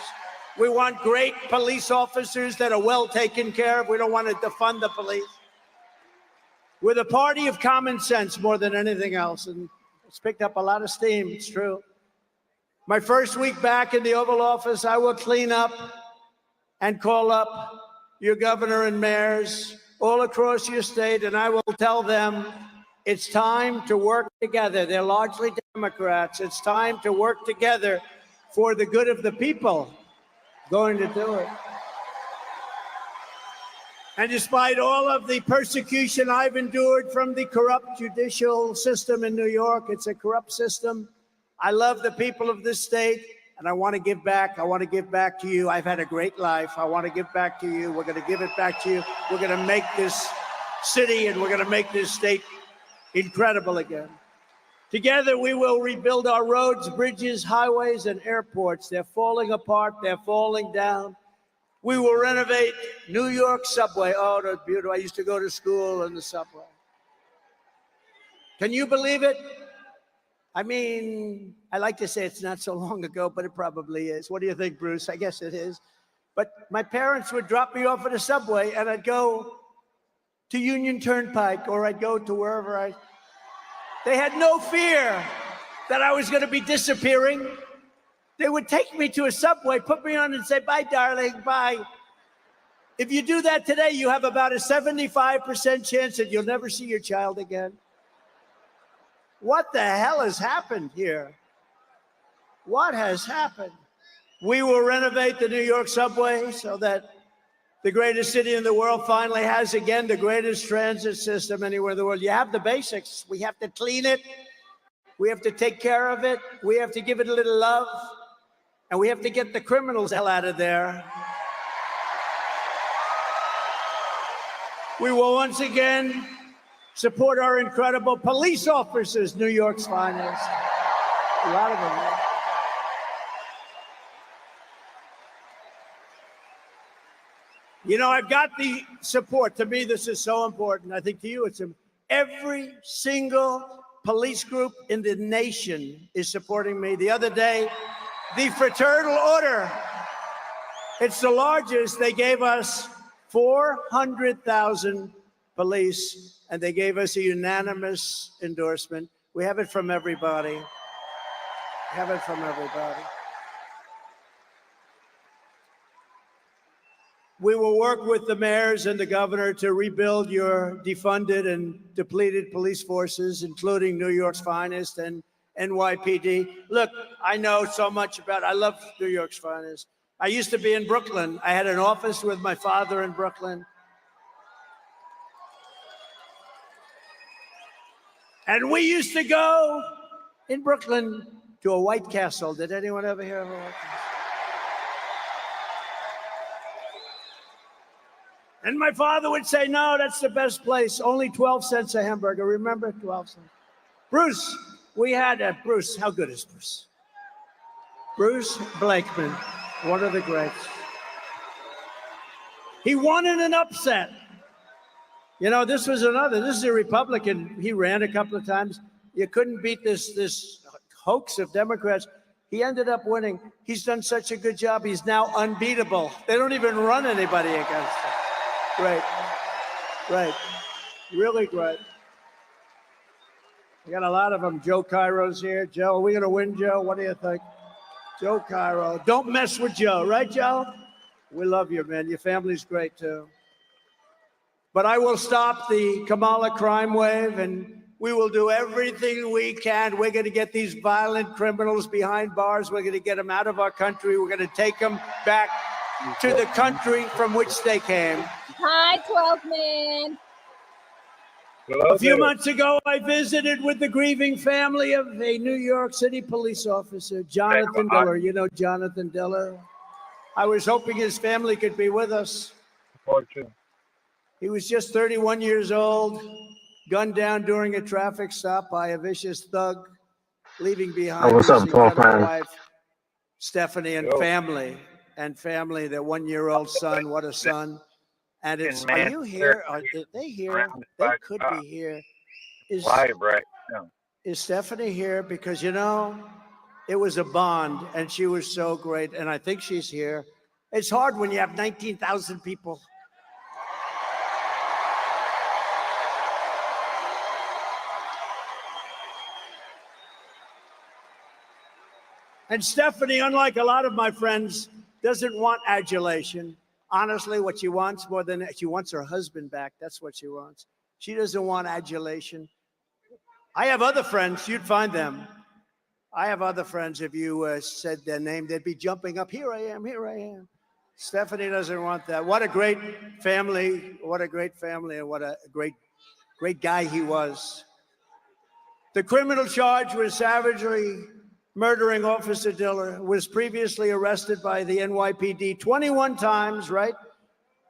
We want great police officers that are well taken care of. We don't want to defund the police. We're the party of common sense more than anything else. And it's picked up a lot of steam. It's true. My first week back in the Oval Office, I will clean up and call up, your governor and mayors all across your state, and I will tell them it's time to work together. They're largely Democrats. It's time to work together for the good of the people. Going to do it. And despite all of the persecution I've endured from the corrupt judicial system in New York, it's a corrupt system. I love the people of this state, and I want to give back. I want to give back to you. I've had a great life. I want to give back to you. We're going to give it back to you. We're going to make this city and we're going to make this state incredible again. Together, we will rebuild our roads, bridges, highways, and airports. They're falling apart. They're falling down. We will renovate New York subway. Oh, that's beautiful. I used to go to school in the subway. Can you believe it? I mean, I like to say it's not so long ago, but it probably is. What do you think, Bruce? I guess it is. But my parents would drop me off at a subway, and I'd go to Union Turnpike, or I'd go to wherever They had no fear that I was going to be disappearing. They would take me to a subway, put me on and say, bye, darling, bye. If you do that today, you have about a 75% chance that you'll never see your child again. What the hell has happened here? What has happened? We will renovate the New York subway so that the greatest city in the world finally has, again, the greatest transit system anywhere in the world. You have the basics. We have to clean it. We have to take care of it. We have to give it a little love. And we have to get the criminals hell out of there. We will once again support our incredible police officers, New York's finest. A lot of them. You know, I've got the support. To me, this is so important. I think to you, it's every single police group in the nation is supporting me. The other day, the Fraternal Order, it's the largest. They gave us 400,000 police, and they gave us a unanimous endorsement. We have it from everybody. We have it from everybody. We will work with the mayors and the governor to rebuild your defunded and depleted police forces, including New York's finest and NYPD. Look, I know so much about, I love New York's finest. I used to be in Brooklyn. I had an office with my father in Brooklyn. And we used to go in Brooklyn to a White Castle. Did anyone ever hear of a White Castle? And my father would say, no, that's the best place. Only 12 cents a hamburger. Remember? 12 cents. Bruce, we had Bruce. How good is Bruce? Bruce Blakeman, one of the greats. He won in an upset. You know, this is a Republican. He ran a couple of times. You couldn't beat this hoax of Democrats. He ended up winning. He's done such a good job. He's now unbeatable. They don't even run anybody against him. Great. Great. Really great. We got a lot of them. Joe Cairo's here. Joe, are we going to win, Joe? What do you think? Joe Cairo. Don't mess with Joe, right, Joe? We love you, man. Your family's great, too. But I will stop the Kamala crime wave, and we will do everything we can. We're going to get these violent criminals behind bars. We're going to get them out of our country. We're going to take them back to the country from which they came. Hi, 12 man. A few months ago, I visited with the grieving family of a New York City police officer, Jonathan Diller. You know Jonathan Diller? I was hoping his family could be with us. He was just 31 years old, gunned down during a traffic stop by a vicious thug, leaving behind what's his up, 12 incredible man? wife, Stephanie, and family, their 1-year-old son. What a son. And it's, are you here? Are they here? They could be here. Is live right now. Is Stephanie here? Because, you know, it was a bond, and she was so great, and I think she's here. It's hard when you have 19,000 people. And Stephanie, unlike a lot of my friends, doesn't want adulation. Honestly, what she wants more than she wants her husband back. That's what she wants. She doesn't want adulation. I have other friends. You'd find them. I have other friends. If you said their name, they'd be jumping up. Here I am. Here I am. Stephanie doesn't want that. What a great family. What a great family, and what a great guy he was. The criminal charge was savagely murdering Officer Diller, was previously arrested by the NYPD 21 times, right?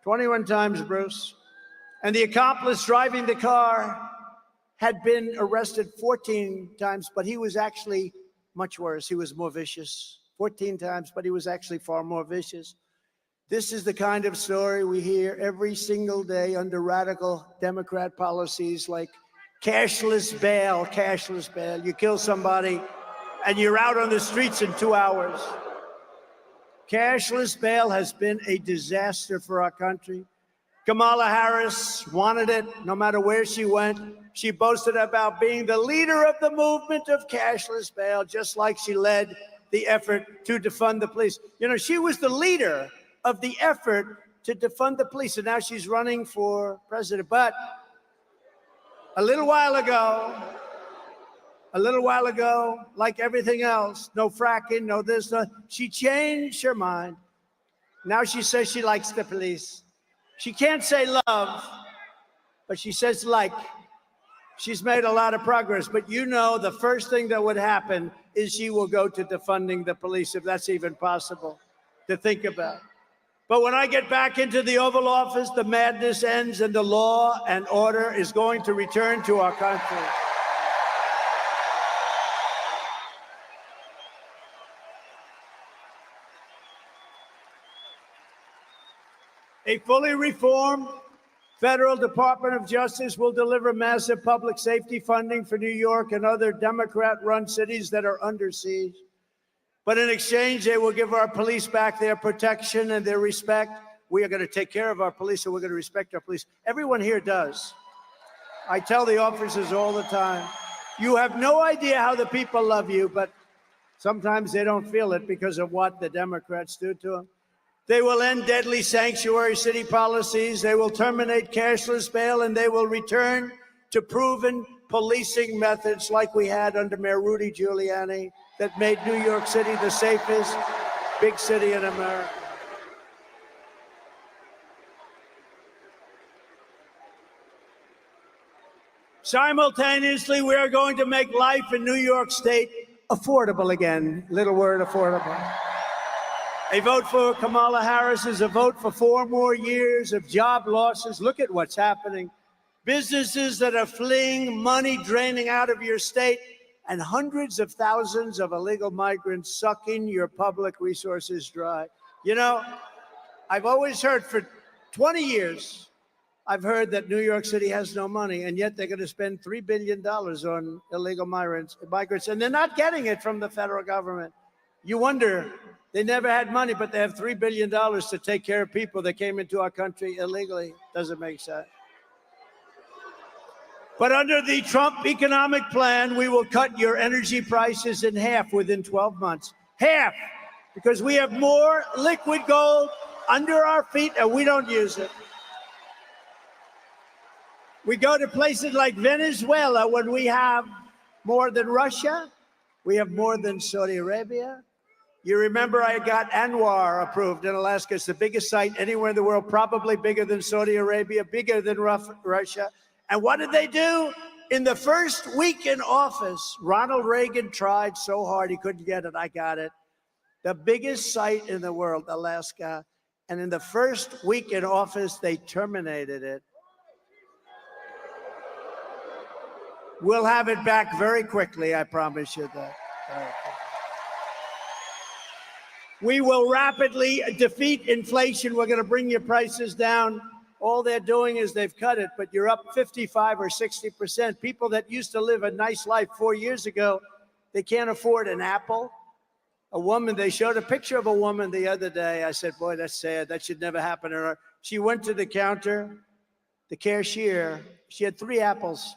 21 times, Bruce. And the accomplice driving the car had been arrested 14 times, but he was actually much worse. He was more vicious. 14 times, but he was actually far more vicious. This is the kind of story we hear every single day under radical Democrat policies like cashless bail, cashless bail. You kill somebody and you're out on the streets in 2 hours. Cashless bail has been a disaster for our country. Kamala Harris wanted it no matter where she went. She boasted about being the leader of the movement of cashless bail, just like she led the effort to defund the police. You know, she was the leader of the effort to defund the police, and now she's running for president. But a little while ago, like everything else, no fracking, no this, no, she changed her mind. Now she says she likes the police. She can't say love, but she says like. She's made a lot of progress, but you know the first thing that would happen is she will go to defunding the police, if that's even possible to think about. But when I get back into the Oval Office, the madness ends and the law and order is going to return to our country. A fully reformed Federal Department of Justice will deliver massive public safety funding for New York and other Democrat-run cities that are under siege. But in exchange, they will give our police back their protection and their respect. We are going to take care of our police, and we're going to respect our police. Everyone here does. I tell the officers all the time, you have no idea how the people love you, but sometimes they don't feel it because of what the Democrats do to them. They will end deadly sanctuary city policies. They will terminate cashless bail, and they will return to proven policing methods like we had under Mayor Rudy Giuliani that made New York City the safest big city in America. Simultaneously, we are going to make life in New York State affordable again. Little word, affordable. A vote for Kamala Harris is a vote for 4 more years of job losses. Look at what's happening. Businesses that are fleeing, money draining out of your state, and hundreds of thousands of illegal migrants sucking your public resources dry. You know, I've always heard for 20 years, I've heard that New York City has no money, and yet they're going to spend $3 billion on illegal migrants, and they're not getting it from the federal government. You wonder, they never had money, but they have $3 billion to take care of people that came into our country illegally. Doesn't make sense. But under the Trump economic plan, we will cut your energy prices in half within 12 months. Half! Because we have more liquid gold under our feet and we don't use it. We go to places like Venezuela when we have more than Russia. We have more than Saudi Arabia. You remember I got Anwar approved in Alaska. It's the biggest site anywhere in the world, probably bigger than Saudi Arabia, bigger than Russia. And what did they do? In the first week in office, Ronald Reagan tried so hard he couldn't get it. I got it. The biggest site in the world, Alaska. And in the first week in office, they terminated it. We'll have it back very quickly, I promise you that. We will rapidly defeat inflation. We're going to bring your prices down. All they're doing is they've cut it, but you're up 55 or 60%. People that used to live a nice life 4 years ago, they can't afford an apple. A woman, they showed a picture of a woman the other day. I said, boy, that's sad. That should never happen to her. She went to the counter, the cashier. She had 3 apples.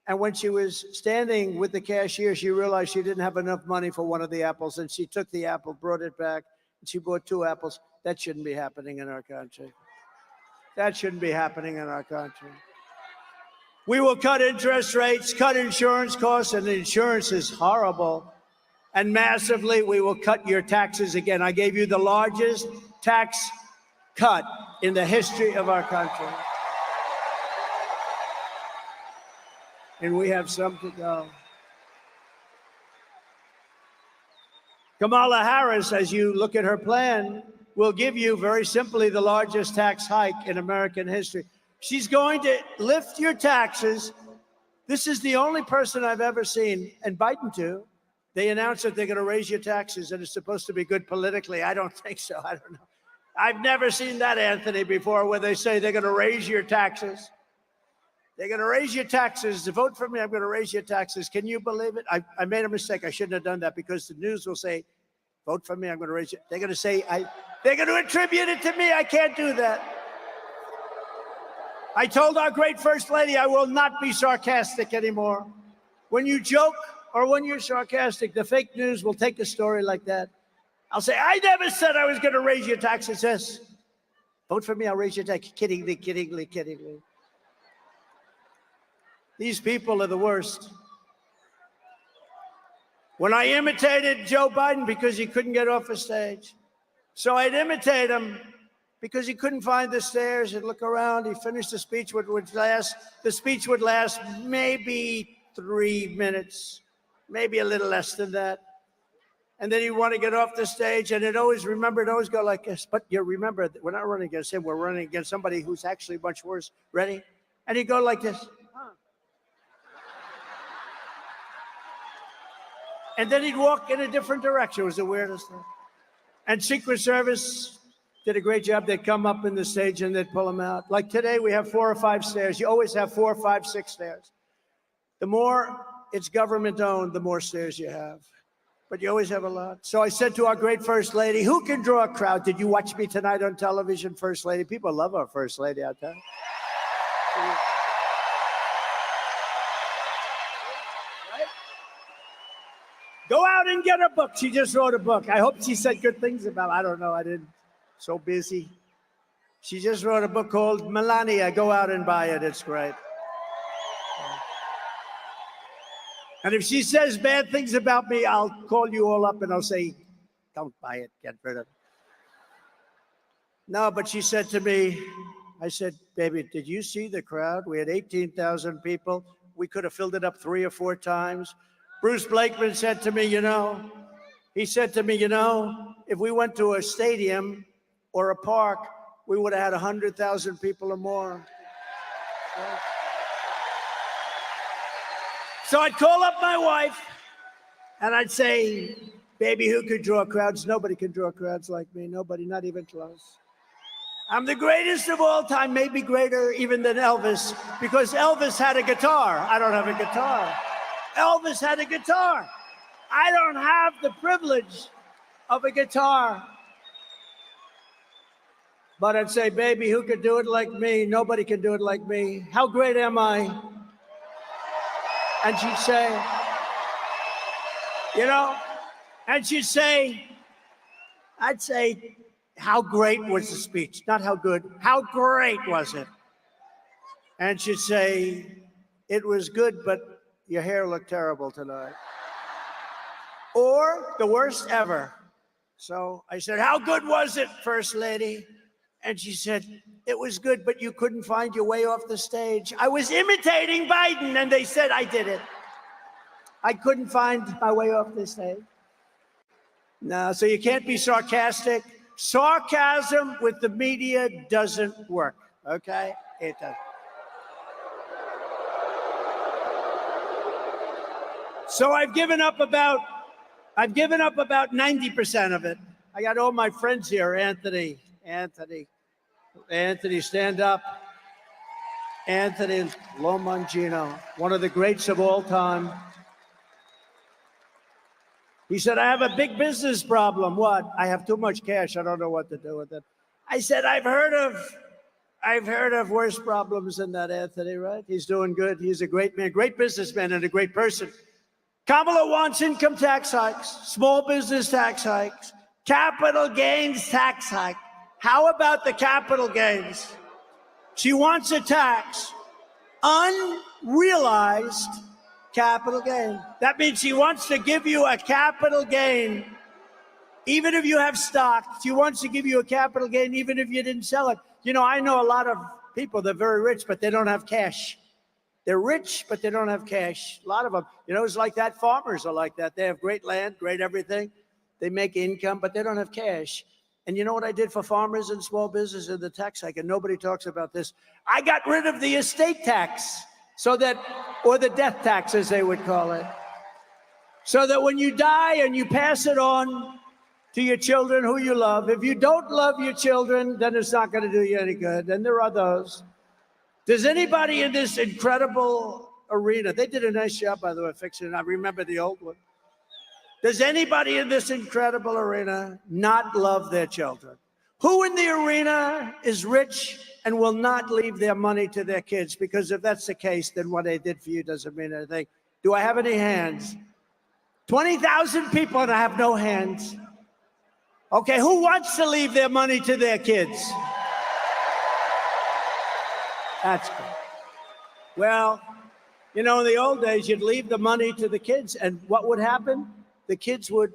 And when she was standing with the cashier, she realized she didn't have enough money for one of the apples. And she took the apple, brought it back, and she bought 2 apples. That shouldn't be happening in our country. That shouldn't be happening in our country. We will cut interest rates, cut insurance costs, and insurance is horrible. And massively, we will cut your taxes again. I gave you the largest tax cut in the history of our country. And we have some to go. Kamala Harris, as you look at her plan, will give you, very simply, the largest tax hike in American history. She's going to lift your taxes. This is the only person I've ever seen, and Biden too. They announced that they're going to raise your taxes, and it's supposed to be good politically. I don't think so. I don't know. I've never seen that, Anthony, before, where they say they're going to raise your taxes. They're going to raise your taxes. To vote for me, I'm going to raise your taxes. Can you believe it? I made a mistake. I shouldn't have done that, because the news will say, vote for me, I'm going to raise it. They're going to say, they're going to attribute it to me. I can't do that. I told our great First Lady I will not be sarcastic anymore. When you joke or when you're sarcastic, the fake news will take a story like that. I'll say, I never said I was going to raise your taxes. Yes. Vote for me, I'll raise your taxes. Kiddingly, kiddingly, kiddingly. These people are the worst. When I imitated Joe Biden because he couldn't get off the stage, so I'd imitate him because he couldn't find the stairs and look around. He finished the speech, the speech would last maybe 3 minutes, maybe a little less than that. And then he'd want to get off the stage, and it always go like this. But you remember, we're not running against him. We're running against somebody who's actually much worse. Ready? And he'd go like this. And then he'd walk in a different direction. It was the weirdest thing. And Secret Service did a great job. They'd come up in the stage and they'd pull him out. Like today, we have 4 or 5 stairs. You always have 4, 5, 6 stairs. The more it's government owned, the more stairs you have. But you always have a lot. So I said to our great First Lady, who can draw a crowd? Did you watch me tonight on television, First Lady? People love our First Lady out there. Go out and get a book. She just wrote a book. I hope she said good things about it. I don't know. I didn't. So busy. She just wrote a book called Melania. Go out and buy it. It's great. And if she says bad things about me, I'll call you all up and I'll say, don't buy it. Get rid of it. No, but she said to me, I said, baby, did you see the crowd? We had 18,000 people. We could have filled it up 3 or 4 times. Bruce Blakeman said to me, if we went to a stadium or a park, we would have had 100,000 people or more. So I'd call up my wife and I'd say, baby, who could draw crowds? Nobody can draw crowds like me. Nobody, not even close. I'm the greatest of all time, maybe greater even than Elvis, because Elvis had a guitar. I don't have a guitar. Elvis had a guitar. I don't have the privilege of a guitar. But I'd say, baby, who could do it like me? Nobody can do it like me. How great am I? And she'd say, and she'd say, I'd say, how great was the speech? Not how good, how great was it? And she'd say, it was good, but your hair looked terrible tonight. Or the worst ever. So I said, how good was it, First Lady? And she said, it was good, but you couldn't find your way off the stage. I was imitating Biden, and they said I did it. I couldn't find my way off the stage. No, so you can't be sarcastic. Sarcasm with the media doesn't work, okay? It doesn't. So I've given up about 90% of it. I got all my friends here. Anthony, stand up. Anthony Lomangino, one of the greats of all time. He said, I have a big business problem. What? I have too much cash. I don't know what to do with it. I said, I've heard of worse problems than that, Anthony, right? He's doing good. He's a great man, great businessman, and a great person. Kamala wants income tax hikes, small business tax hikes, capital gains tax hike. How about the capital gains? She wants a tax, unrealized capital gain. That means she wants to give you a capital gain, even if you have stock. She wants to give you a capital gain, even if you didn't sell it. You know, I know a lot of people, they're very rich, but they don't have cash. They're rich, but they don't have cash. A lot of them, you know, it's like that. Farmers are like that. They have great land, great everything. They make income, but they don't have cash. And you know what I did for farmers and small business in the tax hike? And nobody talks about this. I got rid of the estate tax, so that, or the death tax, as they would call it, so that when you die and you pass it on to your children who you love, if you don't love your children, then it's not going to do you any good. And there are those. Does anybody in this incredible arena, they did a nice job, by the way, fixing it. I remember the old one. Does anybody in this incredible arena not love their children? Who in the arena is rich and will not leave their money to their kids? Because if that's the case, then what they did for you doesn't mean anything. Do I have any hands? 20,000 people and I have no hands. Okay, who wants to leave their money to their kids? That's good. Well, you know, in the old days, you'd leave the money to the kids, and what would happen? The kids would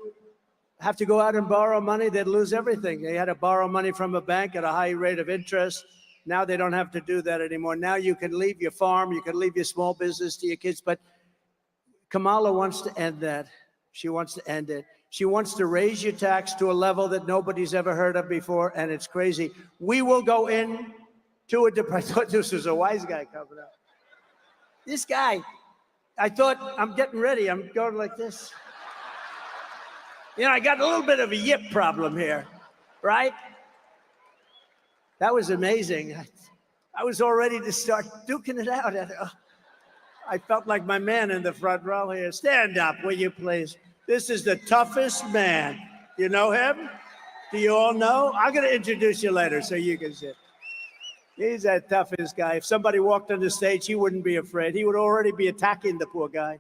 have to go out and borrow money. They'd lose everything. They had to borrow money from a bank at a high rate of interest. Now they don't have to do that anymore. Now you can leave your farm, you can leave your small business to your kids, but Kamala wants to end that. She wants to end it. She wants to raise your tax to a level that nobody's ever heard of before, and it's crazy. We will go in to a I thought this was a wise guy coming up. This guy, I thought, I'm getting ready. I'm going like this. You know, I got a little bit of a yip problem here, right? That was amazing. I was all ready to start duking it out. I felt like my man in the front row here. Stand up, will you please? This is the toughest man. You know him? Do you all know? I'm going to introduce you later so you can sit. He's the toughest guy. If somebody walked on the stage, he wouldn't be afraid. He would already be attacking the poor guy.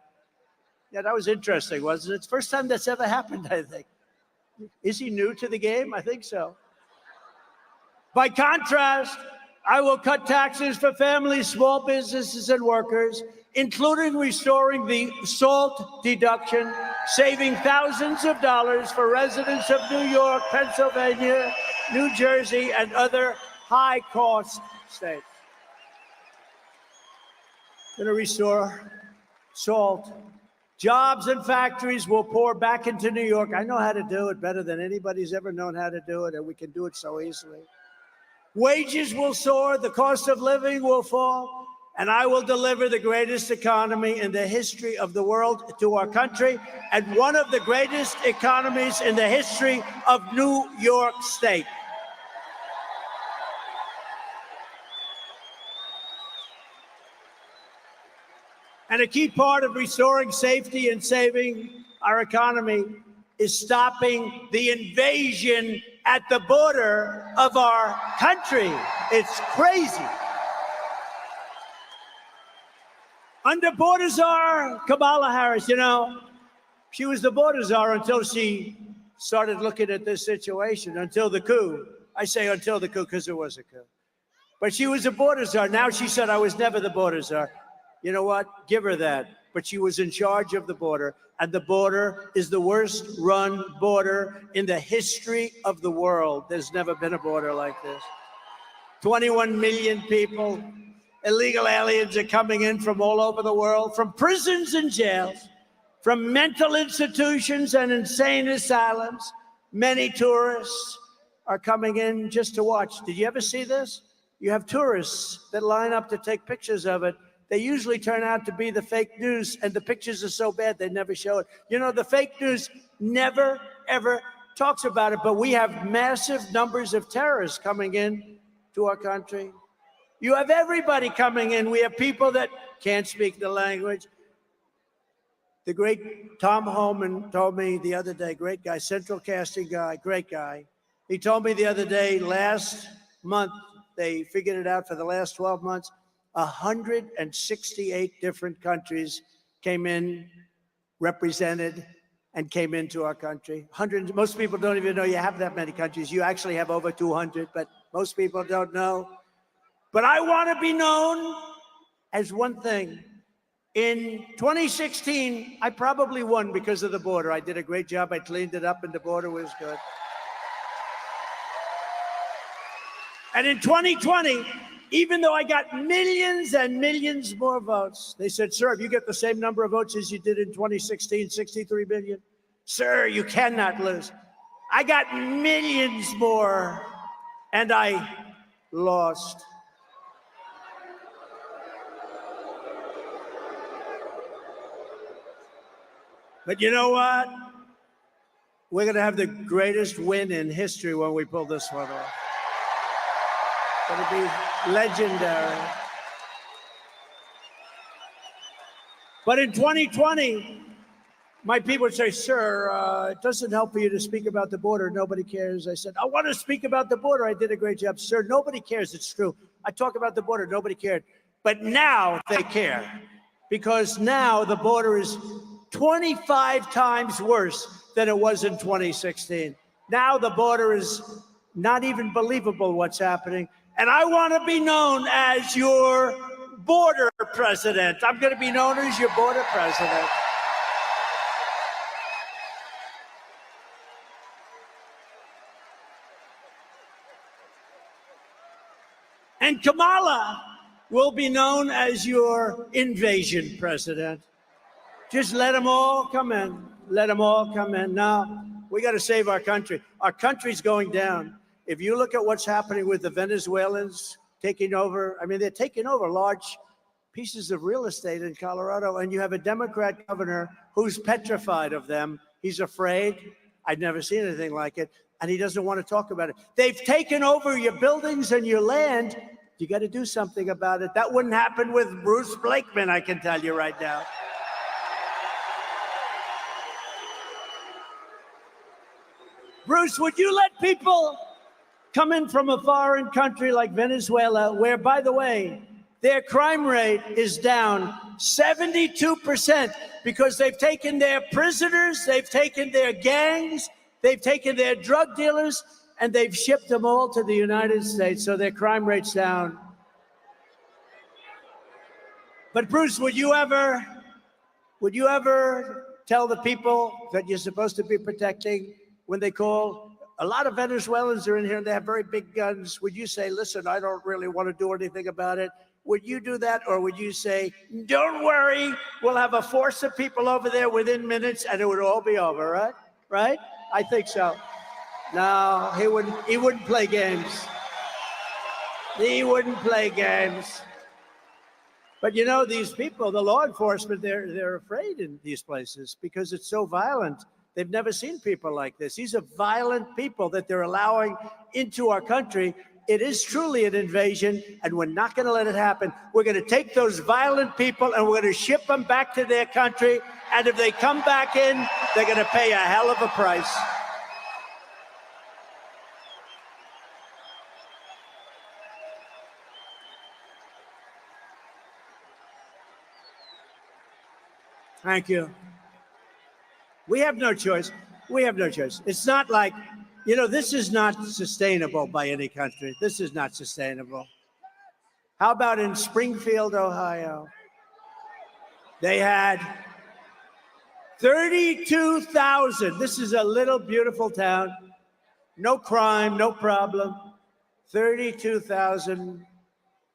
Yeah, that was interesting, wasn't it? It's the first time that's ever happened, I think. Is he new to the game? I think so. By contrast, I will cut taxes for families, small businesses, and workers, including restoring the SALT deduction, saving thousands of dollars for residents of New York, Pennsylvania, New Jersey, and other high-cost states. Going to restore SALT. Jobs and factories will pour back into New York. I know how to do it better than anybody's ever known how to do it, and we can do it so easily. Wages will soar, the cost of living will fall, and I will deliver the greatest economy in the history of the world to our country, and one of the greatest economies in the history of New York State. And a key part of restoring safety and saving our economy is stopping the invasion at the border of our country. It's crazy. Under border czar Kamala Harris, you know, she was the border czar until she started looking at this situation, until the coup. I say until the coup because it was a coup. But she was a border czar. Now she said, I was never the border czar. You know what? Give her that. But she was in charge of the border, and the border is the worst run border in the history of the world. There's never been a border like this. 21 million people, illegal aliens are coming in from all over the world, from prisons and jails, from mental institutions and insane asylums. Many tourists are coming in just to watch. Did you ever see this? You have tourists that line up to take pictures of it. They usually turn out to be the fake news, and the pictures are so bad they never show it. You know, the fake news never, ever talks about it, but we have massive numbers of terrorists coming in to our country. You have everybody coming in. We have people that can't speak the language. The great Tom Homan told me the other day, great guy, central casting guy, great guy. He told me the other day, last month, they figured it out for the last 12 months, 168 different countries came in, represented and came into our country. Hundreds, most people don't even know you have that many countries. You actually have over 200, but most people don't know. But I want to be known as one thing. In 2016, I probably won because of the border. I did a great job. I cleaned it up and the border was good. And in 2020, even though I got millions and millions more votes, they said, sir, if you get the same number of votes as you did in 2016, 63 million, sir, you cannot lose. I got millions more, and I lost. But you know what? We're going to have the greatest win in history when we pull this one off. It's going to be legendary. But in 2020, my people would say, sir, it doesn't help for you to speak about the border. Nobody cares. I said, I want to speak about the border. I did a great job. Sir, nobody cares. It's true. I talk about the border. Nobody cared. But now they care, because now the border is 25 times worse than it was in 2016. Now the border is not even believable what's happening. And I want to be known as your border president. I'm going to be known as your border president. And Kamala will be known as your invasion president. Just let them all come in. Let them all come in. Now, we got to save our country. Our country's going down. If you look at what's happening with the Venezuelans taking over, I mean, they're taking over large pieces of real estate in Colorado, and you have a Democrat governor who's petrified of them. He's afraid. I've never seen anything like it, and he doesn't want to talk about it. They've taken over your buildings and your land. You got to do something about it. That wouldn't happen with Bruce Blakeman, I can tell you right now. Bruce, would you let people come in from a foreign country like Venezuela, where, by the way, their crime rate is down 72% because they've taken their prisoners, they've taken their gangs, they've taken their drug dealers, and they've shipped them all to the United States, so their crime rate's down. But Bruce, would you ever tell the people that you're supposed to be protecting when they call? A lot of Venezuelans are in here and they have very big guns. Would you say, listen, I don't really want to do anything about it? Would you do that? Or would you say, don't worry, we'll have a force of people over there within minutes and it would all be over, right? Right? I think so. No, he wouldn't play games. He wouldn't play games. But you know, these people, the law enforcement, they're afraid in these places because it's so violent. They've never seen people like this. These are violent people that they're allowing into our country. It is truly an invasion, and we're not going to let it happen. We're going to take those violent people and we're going to ship them back to their country. And if they come back in, they're going to pay a hell of a price. Thank you. We have no choice. We have no choice. It's not like, you know, this is not sustainable by any country. This is not sustainable. How about in Springfield, Ohio? They had 32,000. This is a little beautiful town. No crime, no problem. 32,000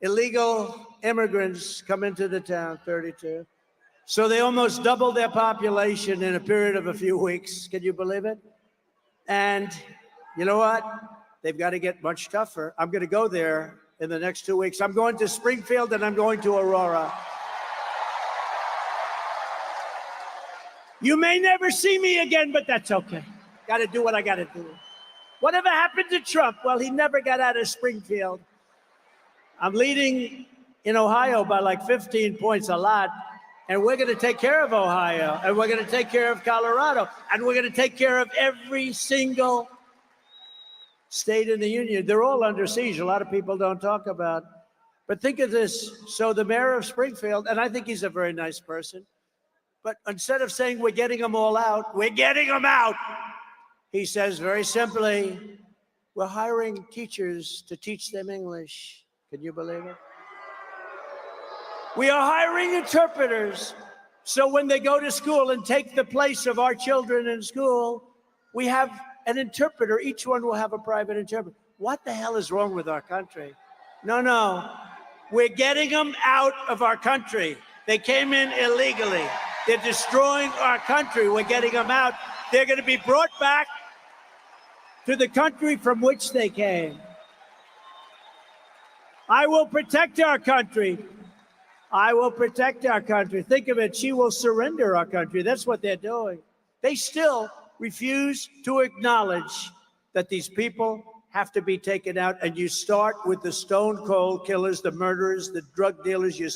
illegal immigrants come into the town, 32. So they almost doubled their population in a period of a few weeks. Can you believe it? And you know what? They've got to get much tougher. I'm going to go there in the next 2 weeks. I'm going to Springfield and I'm going to Aurora. You may never see me again, but that's okay. Got to do what I got to do. Whatever happened to Trump? Well, he never got out of Springfield. I'm leading in Ohio by like 15 points, a lot. And we're going to take care of Ohio, and we're going to take care of Colorado, and we're going to take care of every single state in the union. They're all under siege. A lot of people don't talk about. But think of this. So the mayor of Springfield, and I think he's a very nice person, But instead of saying we're getting them all out, we're getting them out. He says very simply, we're hiring teachers to teach them English. Can you believe it? We are hiring interpreters. So when they go to school and take the place of our children in school, we have an interpreter. Each one will have a private interpreter. What the hell is wrong with our country? No. We're getting them out of our country. They came in illegally. They're destroying our country. We're getting them out. They're going to be brought back to the country from which they came. I will protect our country. I will protect our country. Think of it. She will surrender our country. That's what they're doing. They still refuse to acknowledge that these people have to be taken out. And you start with the stone cold killers, the murderers, the drug dealers. You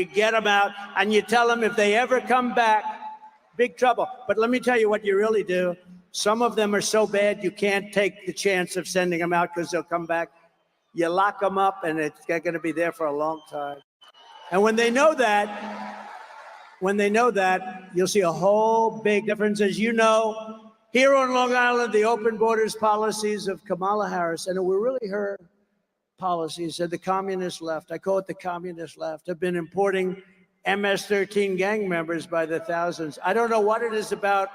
get them out, and you tell them if they ever come back, big trouble. But let me tell you what you really do. Some of them are so bad you can't take the chance of sending them out because they'll come back. You lock them up, and they're going to be there for a long time. And when they know that, you'll see a whole big difference. As you know, here on Long Island, the open borders policies of Kamala Harris, and it were really her policies, and the communist left, I call it the communist left, have been importing MS-13 gang members by the thousands. I don't know what it is about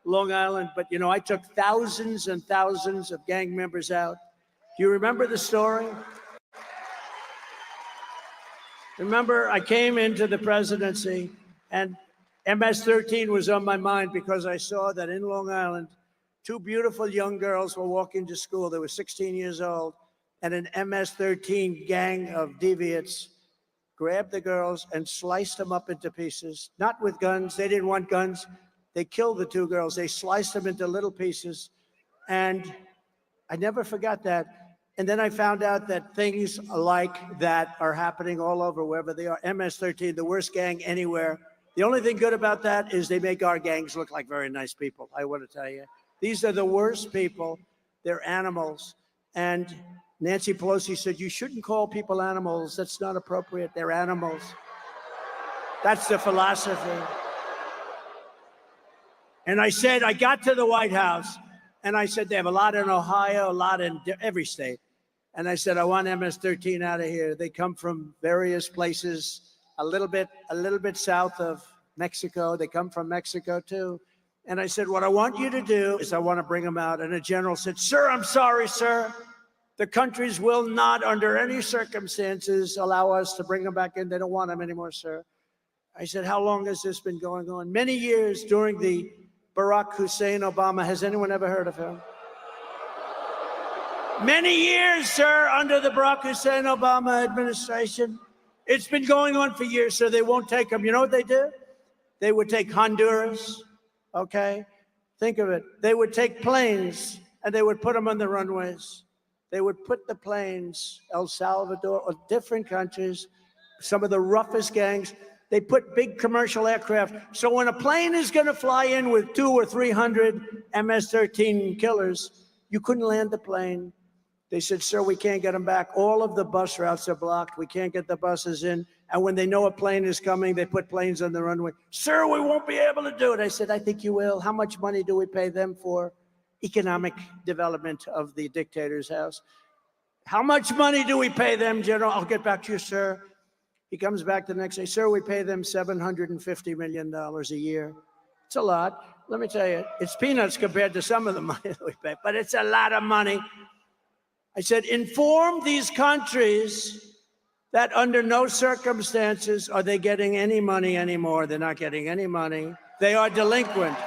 Long Island, but, you know, I took thousands and thousands of gang members out. Do you remember the story? Remember, I came into the presidency, and MS-13 was on my mind because I saw that in Long Island, two beautiful young girls were walking to school. They were 16 years old, and an MS-13 gang of deviants grabbed the girls and sliced them up into pieces, not with guns. They didn't want guns. They killed the two girls. They sliced them into little pieces, and I never forgot that. And then I found out that things like that are happening all over, wherever they are. MS-13, the worst gang anywhere. The only thing good about that is they make our gangs look like very nice people, I want to tell you. These are the worst people. They're animals. And Nancy Pelosi said, you shouldn't call people animals. That's not appropriate. They're animals. That's the philosophy. And I said, I got to the White House, and I said, they have a lot in Ohio, a lot in every state. And I said, I want MS-13 out of here. They come from various places, a little bit south of Mexico. They come from Mexico, too. And I said, what I want you to do is I want to bring them out. And a general said, sir, I'm sorry, sir. The countries will not, under any circumstances, allow us to bring them back in. They don't want them anymore, sir. I said, how long has this been going on? Many years during the Barack Hussein Obama. Has anyone ever heard of him? Many years, sir, under the Barack Hussein Obama administration. It's been going on for years, so they won't take them. You know what they did? They would take Honduras, okay? Think of it. They would take planes, and they would put them on the runways. They would put the planes, El Salvador, or different countries, some of the roughest gangs. They put big commercial aircraft. So when a plane is going to fly in with 200 or 300 MS-13 killers, you couldn't land the plane. They said, sir, we can't get them back. All of the bus routes are blocked. We can't get the buses in. And when they know a plane is coming, they put planes on the runway. Sir, we won't be able to do it. I said, I think you will. How much money do we pay them for economic development of the dictator's house? How much money do we pay them, General? I'll get back to you, sir. He comes back the next day. Sir, we pay them $750 million a year. It's a lot. Let me tell you, it's peanuts compared to some of the money that we pay, but it's a lot of money. I said, inform these countries that under no circumstances are they getting any money anymore. They're not getting any money. They are delinquent.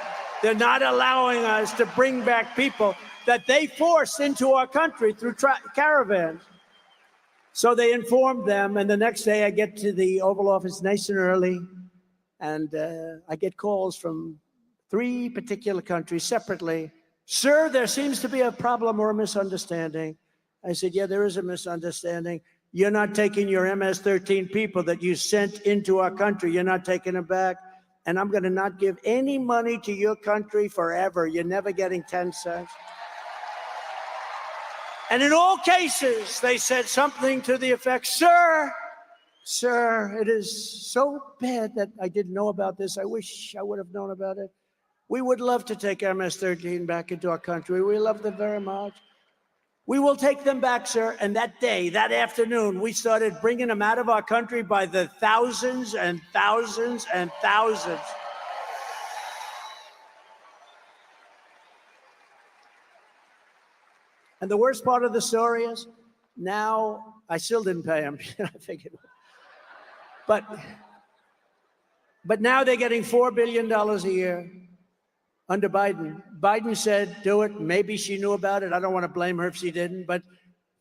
They're not allowing us to bring back people that they forced into our country through caravans. So they informed them, and the next day I get to the Oval Office nice and early, and I get calls from 3 particular countries separately. Sir, there seems to be a problem or a misunderstanding. I said, yeah, there is a misunderstanding. You're not taking your MS-13 people that you sent into our country. You're not taking them back. And I'm going to not give any money to your country forever. You're never getting 10 cents. And in all cases, they said something to the effect, sir, Sir, it is so bad that I didn't know about this. I wish I would have known about it. We would love to take MS-13 back into our country. We love them very much. We will take them back, sir. And that day, that afternoon, we started bringing them out of our country by the thousands and thousands and thousands. And the worst part of the story is, now I still didn't pay them. I figured, but now they're getting $4 billion a year under Biden. Biden said, do it. Maybe she knew about it. I don't want to blame her if she didn't, but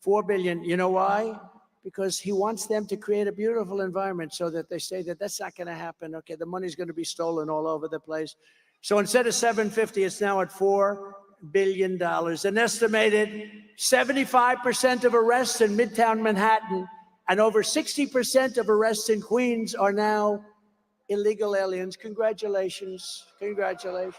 $4 billion. You know why? Because he wants them to create a beautiful environment so that they say that that's not going to happen. Okay, the money's going to be stolen all over the place. So instead of 750, it's now at $4 billion. An estimated 75% of arrests in Midtown Manhattan and over 60% of arrests in Queens are now illegal aliens. Congratulations. Congratulations.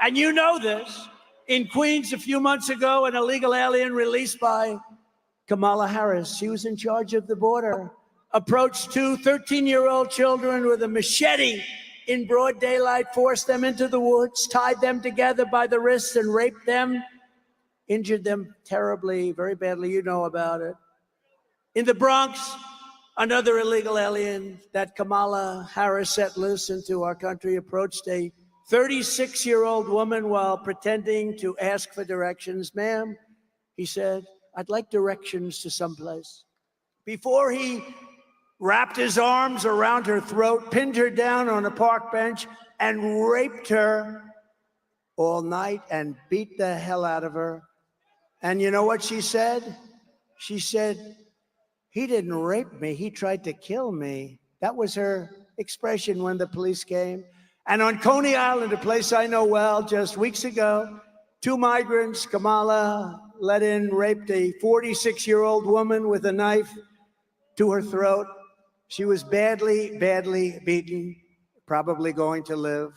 And you know this. In Queens a few months ago, an illegal alien released by Kamala Harris, she was in charge of the border, approached two 13-year-old children with a machete in broad daylight, forced them into the woods, tied them together by the wrists and raped them, injured them terribly, very badly. You know about it. In the Bronx, another illegal alien that Kamala Harris set loose into our country approached a 36-year-old woman while pretending to ask for directions. Ma'am, he said, I'd like directions to someplace. Before he wrapped his arms around her throat, pinned her down on a park bench, and raped her all night and beat the hell out of her. And you know what she said? She said, he didn't rape me, he tried to kill me. That was her expression when the police came. And on Coney Island, a place I know well, just weeks ago, two migrants, Kamala let in, raped a 46-year-old woman with a knife to her throat. She was badly, badly beaten, probably going to live.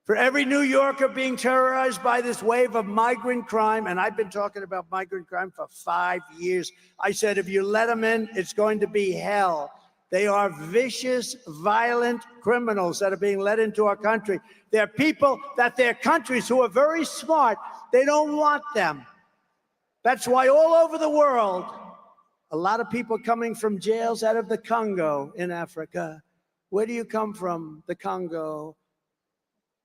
For every New Yorker being terrorized by this wave of migrant crime, and I've been talking about migrant crime for 5 years, I said, if you let them in, it's going to be hell. They are vicious, violent criminals that are being let into our country. They're people that their countries who are very smart, they don't want them. That's why all over the world, a lot of people coming from jails out of the Congo in Africa. Where do you come from? The Congo.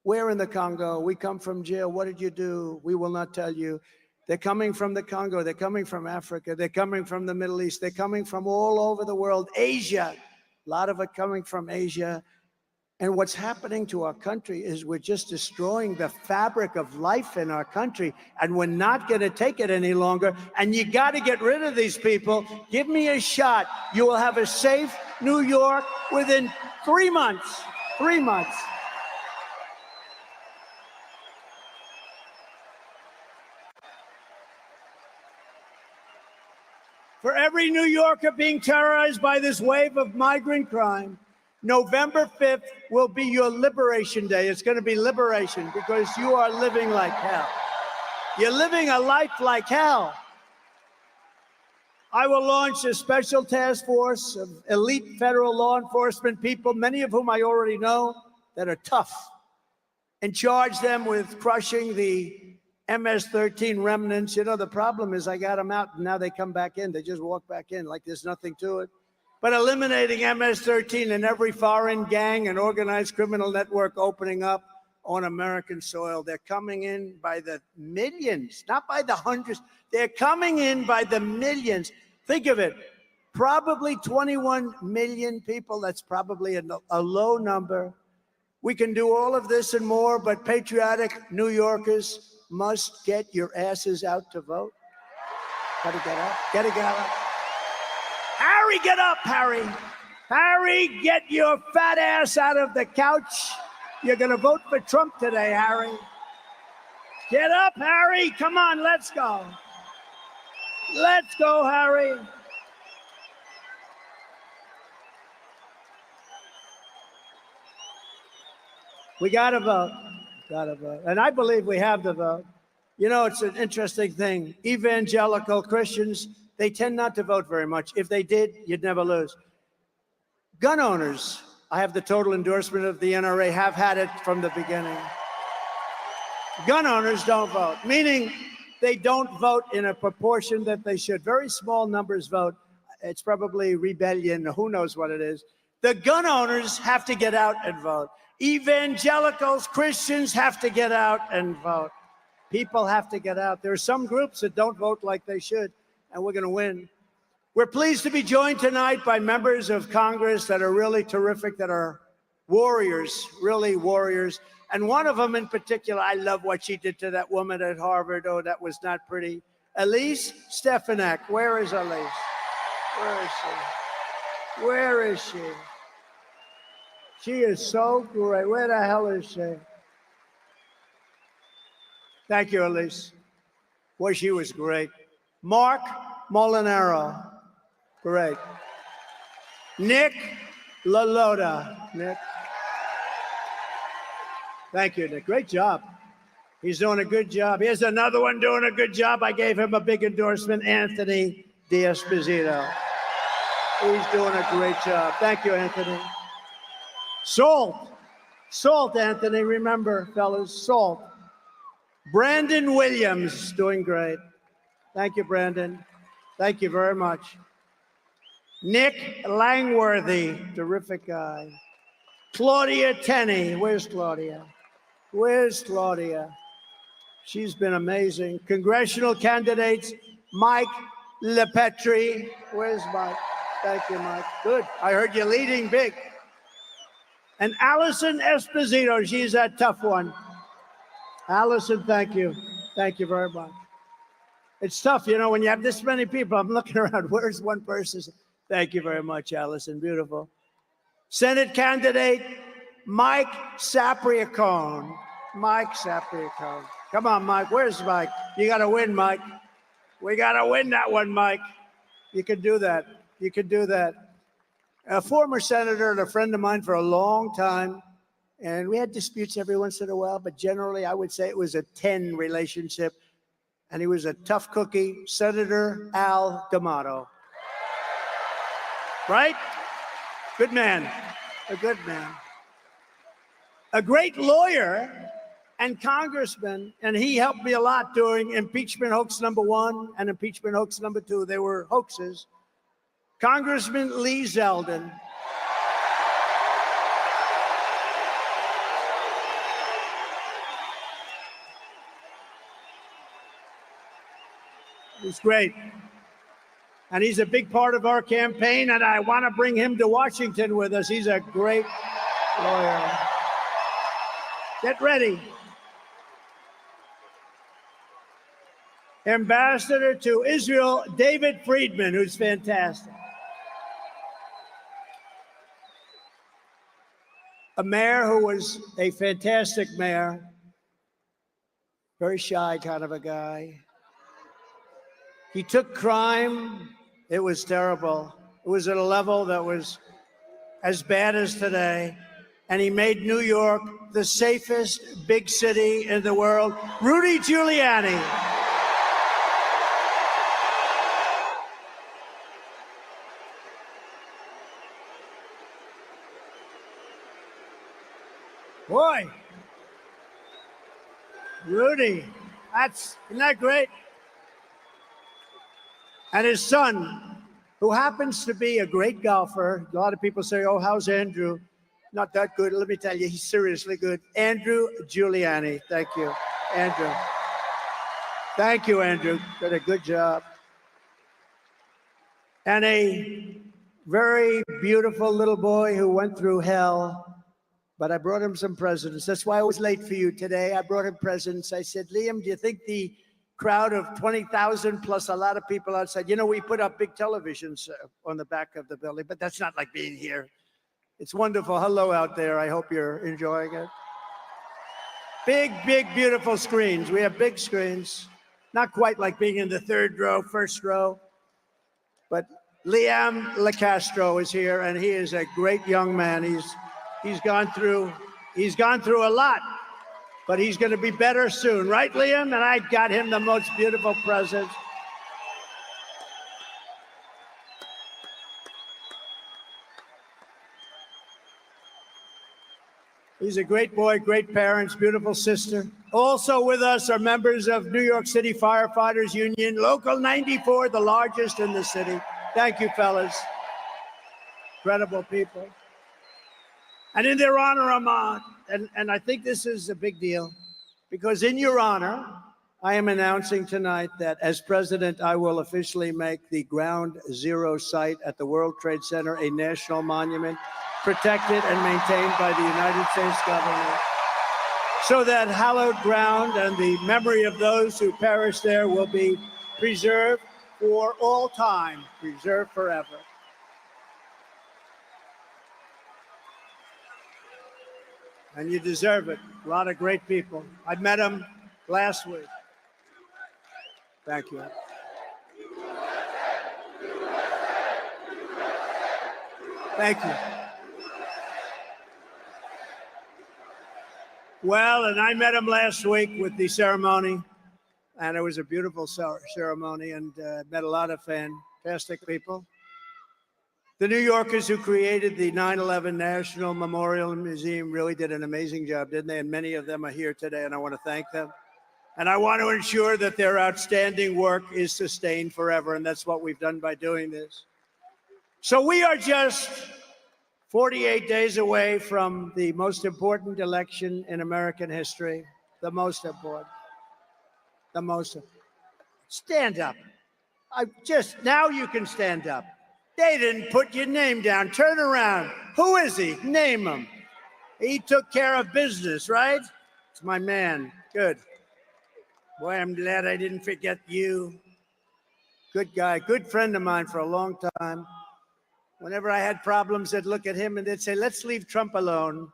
Where in the Congo? We come from jail. What did you do? We will not tell you. They're coming from the Congo. They're coming from Africa. They're coming from the Middle East. They're coming from all over the world. Asia, a lot of it coming from Asia. And what's happening to our country is we're just destroying the fabric of life in our country, and we're not going to take it any longer. And you got to get rid of these people. Give me a shot. You will have a safe New York within 3 months. 3 months. For every New Yorker being terrorized by this wave of migrant crime, November 5th will be your liberation day. It's going to be liberation because you are living like hell. You're living a life like hell. I will launch a special task force of elite federal law enforcement people, many of whom I already know, that are tough, and charge them with crushing the MS-13 remnants. You know, the problem is I got them out and now they come back in. They just walk back in like there's nothing to it. But eliminating MS-13 in every foreign gang and organized criminal network opening up on American soil. They're coming in by the millions, not by the hundreds. They're coming in by the millions. Think of it, probably 21 million people. That's probably a low number. We can do all of this and more, but patriotic New Yorkers must get your asses out to vote. Gotta get up, gotta get up. Harry, get up, Harry. Harry, get your fat ass out of the couch. You're gonna vote for Trump today, Harry. Get up, Harry. Come on, let's go. Let's go, Harry. We gotta vote. Gotta vote. And I believe we have the vote. You know, it's an interesting thing. Evangelical Christians, They tend not to vote very much. If they did, you'd never lose. Gun owners, I have the total endorsement of the NRA, have had it from the beginning. Gun owners don't vote, meaning they don't vote in a proportion that they should. Very small numbers vote. It's probably rebellion, who knows what it is. The gun owners have to get out and vote. Evangelicals, Christians have to get out and vote. People have to get out. There are some groups that don't vote like they should, and we're going to win. We're pleased to be joined tonight by members of Congress that are really terrific, that are warriors, really warriors. And one of them in particular, I love what she did to that woman at Harvard. Oh, that was not pretty. Elise Stefanik. Where is Elise? Where is she? Where is she? She is so great. Where the hell is she? Thank you, Elise. Boy, she was great. Mark Molinaro. Great. Nick LaLota. Nick. Thank you, Nick. Great job. He's doing a good job. Here's another one doing a good job. I gave him a big endorsement, Anthony D'Esposito. He's doing a great job. Thank you, Anthony. Salt. Salt, Anthony. Remember, fellas, salt. Brandon Williams, doing great. Thank you, Brandon. Thank you very much. Nick Langworthy, terrific guy. Claudia Tenney. Where's Claudia? Where's Claudia? She's been amazing. Congressional candidates, Mike LePetri. Where's Mike? Thank you, Mike. Good. I heard you leading big. And Allison Esposito. She's a tough one. Allison, thank you. Thank you very much. It's tough, you know, when you have this many people. I'm looking around. Where's one person? Thank you very much, Allison. Beautiful. Senate candidate, Mike Sapriacone. Mike Sapriacone. Come on, Mike. Where's Mike? You got to win, Mike. We got to win that one, Mike. You can do that. You can do that. A former senator and a friend of mine for a long time, and we had disputes every once in a while, but generally I would say it was a 10 relationship, and he was a tough cookie, Senator Al D'Amato. Right? Good man. A good man. A great lawyer and congressman, and he helped me a lot during impeachment hoax number 1 and impeachment hoax number 2. They were hoaxes. Congressman Lee Zeldin. He's great. And he's a big part of our campaign, and I want to bring him to Washington with us. He's a great lawyer. Get ready. Ambassador to Israel, David Friedman, who's fantastic. A mayor who was a fantastic mayor, very shy kind of a guy. He took crime. It was terrible. It was at a level that was as bad as today. And he made New York the safest big city in the world. Rudy Giuliani. Boy, Rudy, isn't that great? And his son, who happens to be a great golfer. A lot of people say, oh, how's Andrew? Not that good. Let me tell you, he's seriously good. Andrew Giuliani. Thank you, Andrew. Thank you, Andrew. Did a good job. And a very beautiful little boy who went through hell. But I brought him some presents. That's why I was late for you today. I brought him presents. I said, Liam, do you think the crowd of 20,000 plus a lot of people outside, you know, we put up big televisions on the back of the building, but that's not like being here. It's wonderful. Hello out there. I hope you're enjoying it. Big, big, beautiful screens. We have big screens. Not quite like being in the third row, first row. But Liam LaCastro is here, and he is a great young man. He's gone through a lot, but he's going to be better soon. Right, Liam? And I got him the most beautiful present. He's a great boy, great parents, beautiful sister. Also with us are members of New York City Firefighters Union, Local 94, the largest in the city. Thank you, fellas. Incredible people. And in their honor, I'm on. And I think this is a big deal, because in your honor, I am announcing tonight that as president, I will officially make the Ground Zero site at the World Trade Center a national monument, protected and maintained by the United States government, so that hallowed ground and the memory of those who perished there will be preserved for all time, preserved forever. And you deserve it. A lot of great people. I met them last week. Thank you. Thank you. Well, and I met him last week with the ceremony, and it was a beautiful ceremony, and met a lot of fantastic people. The New Yorkers who created the 9/11 National Memorial Museum really did an amazing job, didn't they? And many of them are here today, and I want to thank them. And I want to ensure that their outstanding work is sustained forever, and that's what we've done by doing this. So we are just 48 days away from the most important election in American history, the most important. Stand up. Now you can stand up. They didn't put your name down. Turn around. Who is he? Name him. He took care of business, right? It's my man. Good. Boy, I'm glad I didn't forget you. Good guy, good friend of mine for a long time. Whenever I had problems, I'd look at him and they'd say, let's leave Trump alone.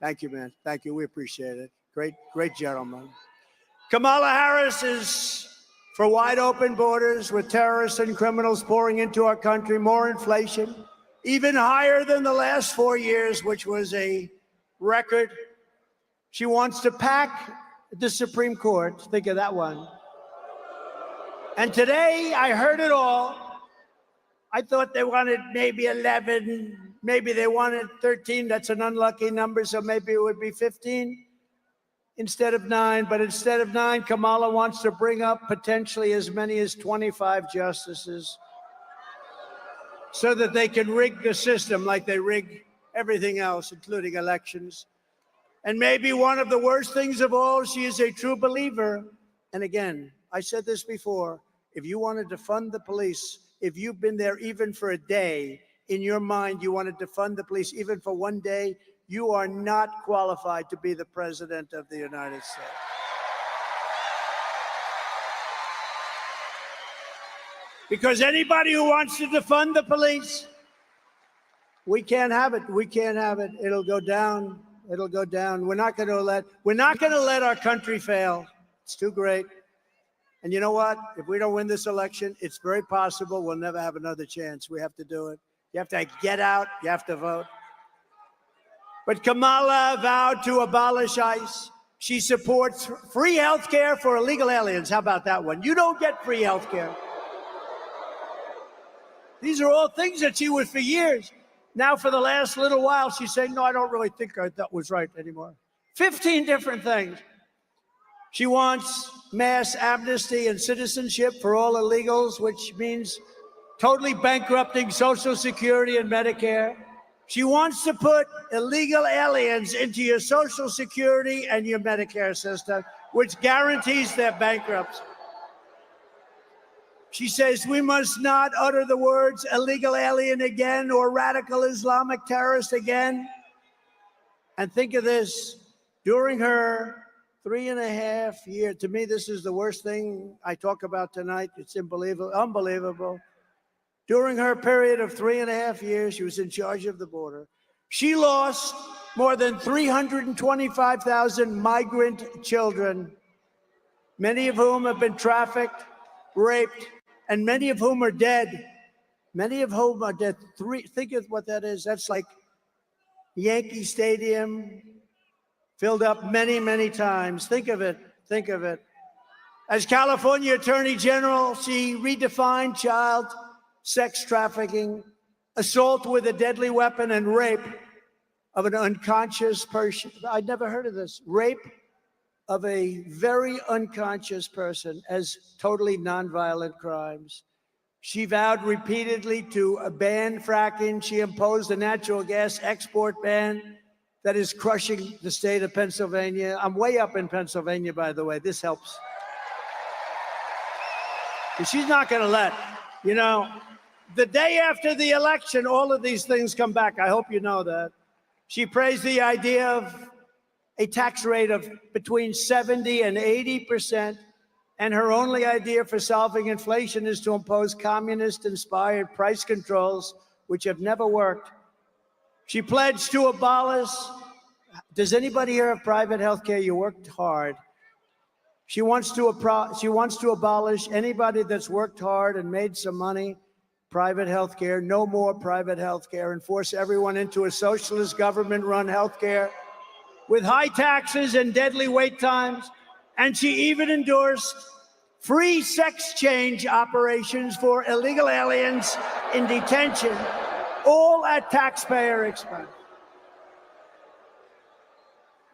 Thank you, man. Thank you. We appreciate it. Great gentleman. Kamala Harris is for wide open borders with terrorists and criminals pouring into our country, more inflation, even higher than the last 4 years, which was a record. She wants to pack the Supreme Court. Think of that one. And today I heard it all. I thought they wanted maybe 11, maybe they wanted 13. That's an unlucky number, so maybe it would be 15 instead of 9. But instead of 9, Kamala wants to bring up potentially as many as 25 justices so that they can rig the system like they rig everything else, including elections. And maybe one of the worst things of all, she is a true believer. And again, I said this before, if you wanted to fund the police, if you've been there even for a day, in your mind you wanted to fund the police even for one day, you are not qualified to be the president of the United States. Because anybody who wants to defund the police, we can't have it. We can't have it. It'll go down. It'll go down. We're not going to let our country fail. It's too great. And you know what? If we don't win this election, it's very possible we'll never have another chance. We have to do it. You have to get out. You have to vote. But Kamala vowed to abolish ICE. She supports free health care for illegal aliens. How about that one? You don't get free health care. These are all things that she was for years. Now, for the last little while, she's saying, no, I don't really think that was right anymore. 15 different things. She wants mass amnesty and citizenship for all illegals, which means totally bankrupting Social Security and Medicare. She wants to put illegal aliens into your Social Security and your Medicare system, which guarantees their bankruptcy. She says we must not utter the words illegal alien again or radical Islamic terrorist again. And think of this, during her 3.5 years, to me, this is the worst thing I talk about tonight. It's unbelievable. During her period of 3.5 years, she was in charge of the border. She lost more than 325,000 migrant children, many of whom have been trafficked, raped, and many of whom are dead. Many of whom are dead. Think of what that is. That's like Yankee Stadium filled up many, many times. Think of it. Think of it. As California Attorney General, she redefined child sex trafficking, assault with a deadly weapon, and rape of an unconscious person. I'd never heard of this. Rape of a very unconscious person as totally nonviolent crimes. She vowed repeatedly to ban fracking. She imposed a natural gas export ban that is crushing the state of Pennsylvania. I'm way up in Pennsylvania, by the way. This helps. But she's not going to let, you know, the day after the election, all of these things come back. I hope you know that. She praised the idea of a tax rate of between 70 and 80%. And her only idea for solving inflation is to impose communist-inspired price controls, which have never worked. She pledged to abolish. Does anybody here have private health care? You worked hard. She wants to abolish anybody that's worked hard and made some money. Private health care, no more private health care, and force everyone into a socialist government-run health care with high taxes and deadly wait times. And she even endorsed free sex change operations for illegal aliens in detention, all at taxpayer expense.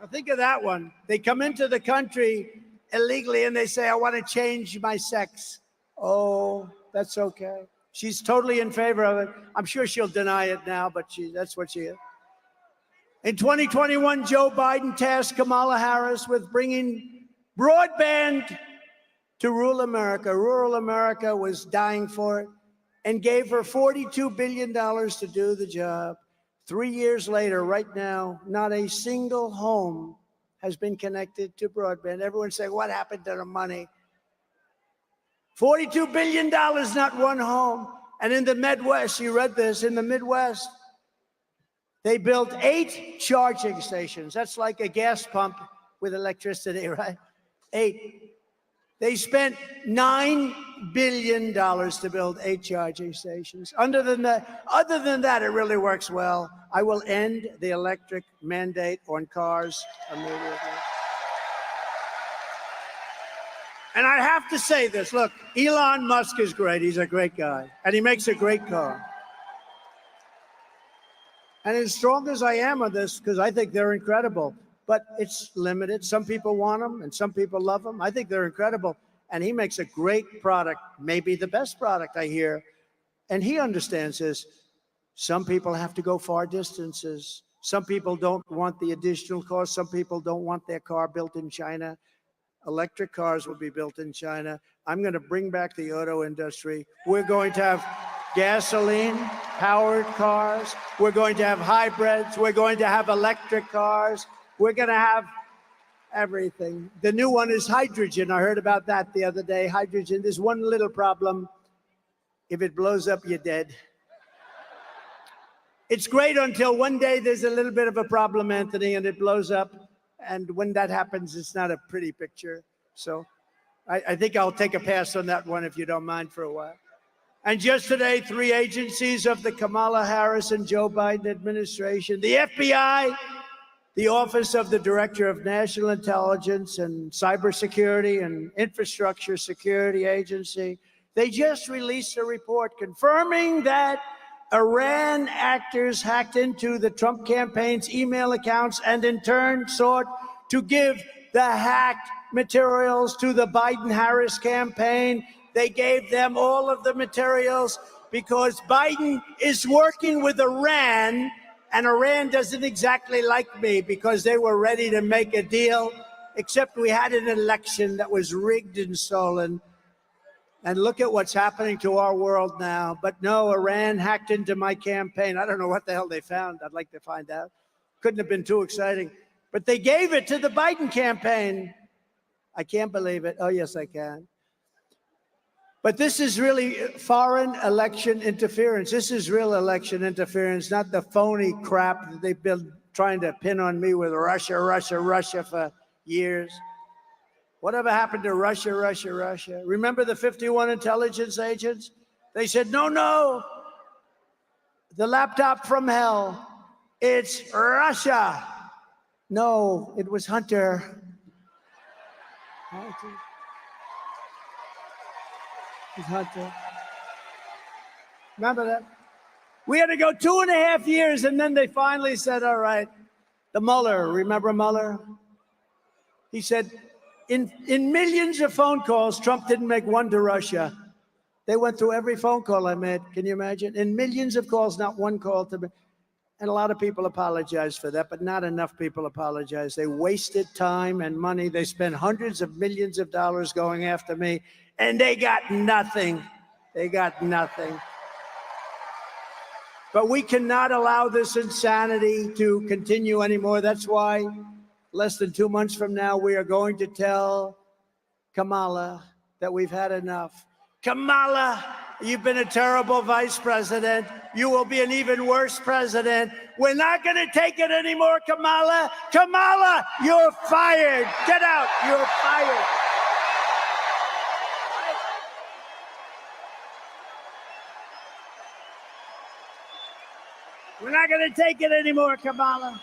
Now think of that one. They come into the country illegally and they say, I want to change my sex. Oh, that's okay. She's totally in favor of it. I'm sure she'll deny it now, but that's what she is. In 2021, Joe Biden tasked Kamala Harris with bringing broadband to rural America. Rural America was dying for it and gave her $42 billion to do the job. 3 years later, right now, not a single home has been connected to broadband. Everyone's saying, what happened to the money? $42 billion, not one home. And in the Midwest, you read this, in the Midwest, they built 8 charging stations. That's like a gas pump with electricity, right? 8. They spent $9 billion to build 8 charging stations. Other than that, it really works well. I will end the electric mandate on cars immediately. And I have to say this, look, Elon Musk is great. He's a great guy, and he makes a great car. And as strong as I am on this, because I think they're incredible, but it's limited. Some people want them, and some people love them. I think they're incredible. And he makes a great product, maybe the best product I hear. And he understands this. Some people have to go far distances. Some people don't want the additional cost. Some people don't want their car built in China. Electric cars will be built in China. I'm going to bring back the auto industry. We're going to have gasoline-powered cars. We're going to have hybrids. We're going to have electric cars. We're going to have everything. The new one is hydrogen. I heard about that the other day. Hydrogen. There's one little problem. If it blows up, you're dead. It's great until one day there's a little bit of a problem, Anthony, and it blows up. And when that happens, it's not a pretty picture. So I think I'll take a pass on that one if you don't mind for a while. And just today, 3 agencies of the Kamala Harris and Joe Biden administration, the FBI, the Office of the Director of National Intelligence and Cybersecurity and Infrastructure Security Agency, they just released a report confirming that Iran actors hacked into the Trump campaign's email accounts and in turn sought to give the hacked materials to the Biden-Harris campaign. They gave them all of the materials because Biden is working with Iran, and Iran doesn't exactly like me because they were ready to make a deal, except we had an election that was rigged and stolen. And look at what's happening to our world now. But no, Iran hacked into my campaign. I don't know what the hell they found. I'd like to find out. Couldn't have been too exciting. But they gave it to the Biden campaign. I can't believe it. Oh, yes, I can. But this is really foreign election interference. This is real election interference, not the phony crap that they've been trying to pin on me with Russia, Russia, Russia for years. Whatever happened to Russia, Russia, Russia? Remember the 51 intelligence agents? They said, no, no, the laptop from hell, it's Russia. No, it was Hunter. It was Hunter. Remember that? We had to go 2.5 years, and then they finally said, all right, the Mueller, remember Mueller? He said, in millions of phone calls, Trump didn't make one to Russia. They went through every phone call I made. Can you imagine? In millions of calls, not one call to me. And a lot of people apologize for that, but not enough people apologize. They wasted time and money. They spent hundreds of millions of dollars going after me, and they got nothing. They got nothing. But we cannot allow this insanity to continue anymore. That's why less than 2 months from now, we are going to tell Kamala that we've had enough. Kamala, you've been a terrible vice president. You will be an even worse president. We're not going to take it anymore, Kamala. Kamala, you're fired. Get out. You're fired. We're not going to take it anymore, Kamala.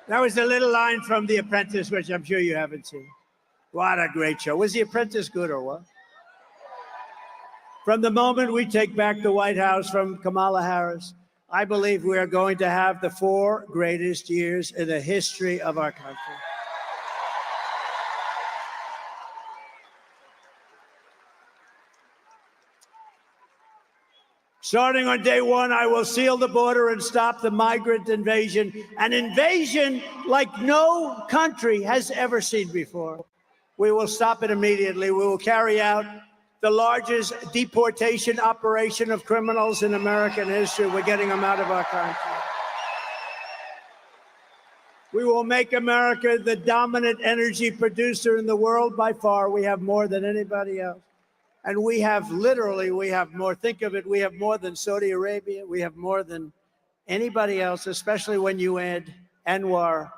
That was a little line from The Apprentice, which I'm sure you haven't seen. What a great show. Was The Apprentice good or what? From the moment we take back the White House from Kamala Harris, I believe we are going to have the 4 greatest years in the history of our country. Starting on day 1, I will seal the border and stop the migrant invasion, an invasion like no country has ever seen before. We will stop it immediately. We will carry out the largest deportation operation of criminals in American history. We're getting them out of our country. We will make America the dominant energy producer in the world by far. We have more than anybody else. And we have more. Think of it, we have more than Saudi Arabia. We have more than anybody else, especially when you add Anwar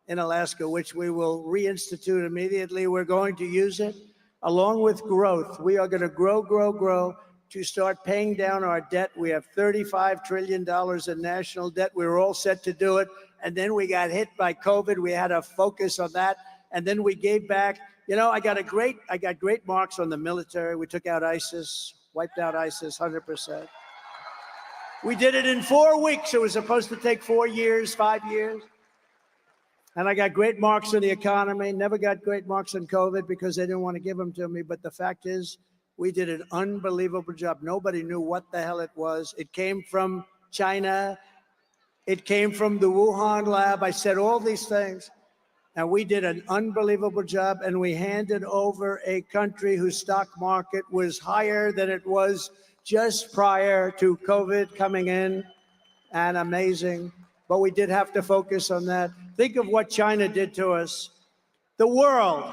in Alaska, which we will reinstitute immediately. We're going to use it along with growth. We are going to grow to start paying down our debt. We have $35 trillion in national debt. We were all set to do it. And then we got hit by COVID. We had to focus on that. And then we gave back. You know, I got great marks on the military. We took out ISIS, wiped out ISIS 100%. We did it in 4 weeks. It was supposed to take 4 years, 5 years. And I got great marks on the economy. Never got great marks on COVID because they didn't want to give them to me. But the fact is, we did an unbelievable job. Nobody knew what the hell it was. It came from China. It came from the Wuhan lab. I said all these things. And we did an unbelievable job, and we handed over a country whose stock market was higher than it was just prior to COVID coming in, and amazing. But we did have to focus on that. Think of what China did to us. The world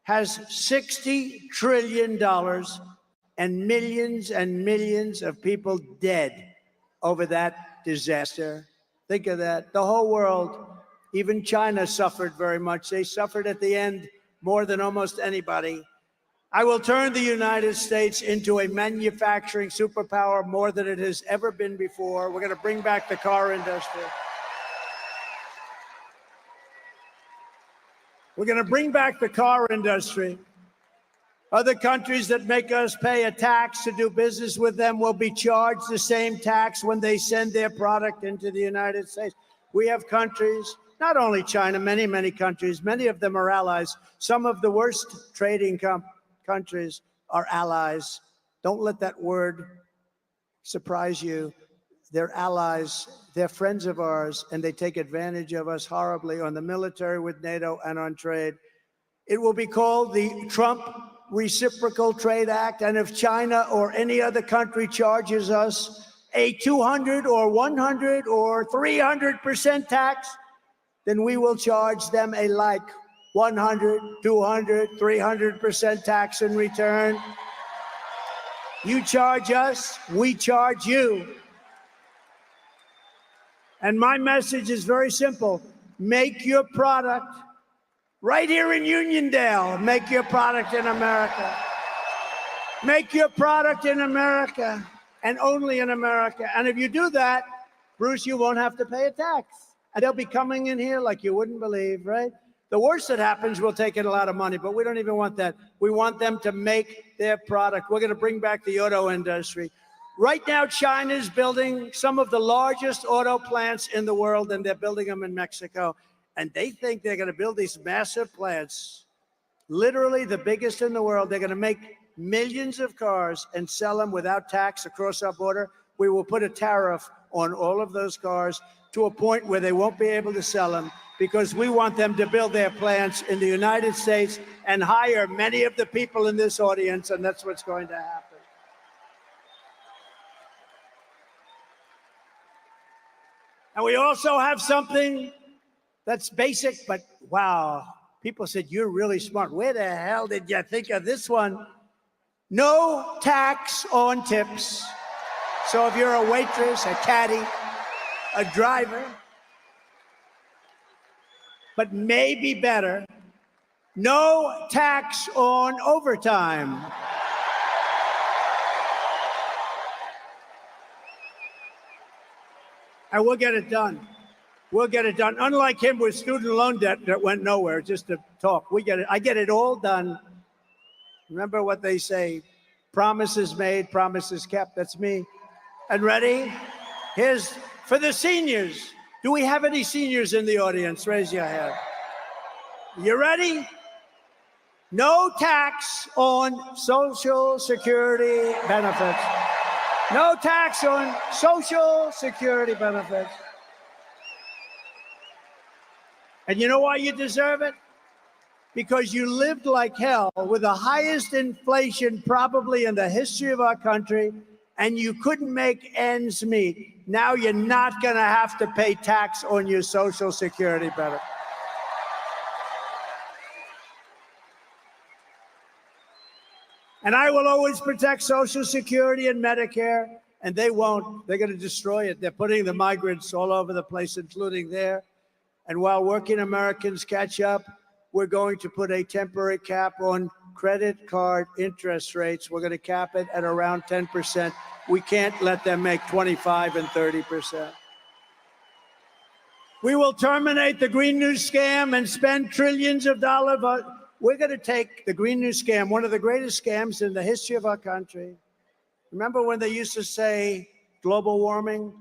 has $60 trillion and millions of people dead over that disaster. Think of that. The whole world. Even China suffered very much. They suffered at the end more than almost anybody. I will turn the United States into a manufacturing superpower more than it has ever been before. We're going to bring back the car industry. We're going to bring back the car industry. Other countries that make us pay a tax to do business with them will be charged the same tax when they send their product into the United States. We have countries, not only China, many countries, many of them are allies. Some of the worst trading countries are allies. Don't let that word surprise you. They're allies, they're friends of ours, and they take advantage of us horribly on the military with NATO and on trade. It will be called the Trump Reciprocal Trade Act, and if China or any other country charges us a 200 or 100 or 300% tax, then we will charge them a like 100, 200, 300% tax in return. You charge us, we charge you. And my message is very simple. Make your product right here in Uniondale. Make your product in America. Make your product in America and only in America. And if you do that, Bruce, you won't have to pay a tax. And they'll be coming in here like you wouldn't believe, right? The worst that happens, we'll take in a lot of money, but we don't even want that. We want them to make their product. We're going to bring back the auto industry. Right now, China is building some of the largest auto plants in the world, and they're building them in Mexico. And they think they're going to build these massive plants, literally the biggest in the world. They're going to make millions of cars and sell them without tax across our border. We will put a tariff on all of those cars to a point where they won't be able to sell them, because we want them to build their plants in the United States and hire many of the people in this audience, and that's what's going to happen. And we also have something that's basic, but wow, people said, you're really smart. Where the hell did you think of this one? No tax on tips. So if you're a waitress, a caddy, a driver, but maybe better, no tax on overtime. And we'll get it done. We'll get it done. Unlike him with student loan debt that went nowhere, just to talk. We get it. I get it all done. Remember what they say, promises made, promises kept. That's me. And ready? Here's for the seniors. Do we have any seniors in the audience? Raise your hand. You ready? No tax on Social Security benefits. No tax on Social Security benefits. And you know why you deserve it? Because you lived like hell with the highest inflation probably in the history of our country, and you couldn't make ends meet. Now you're not going to have to pay tax on your Social Security benefit. And I will always protect Social Security and Medicare, and they won't. They're going to destroy it. They're putting the migrants all over the place, including there. And while working Americans catch up, we're going to put a temporary cap on credit card interest rates. We're going to cap it at around 10%. We can't let them make 25 and 30%. We will terminate the Green New Scam and spend trillions of dollars. We're going to take the Green New Scam, one of the greatest scams in the history of our country. Remember when they used to say global warming?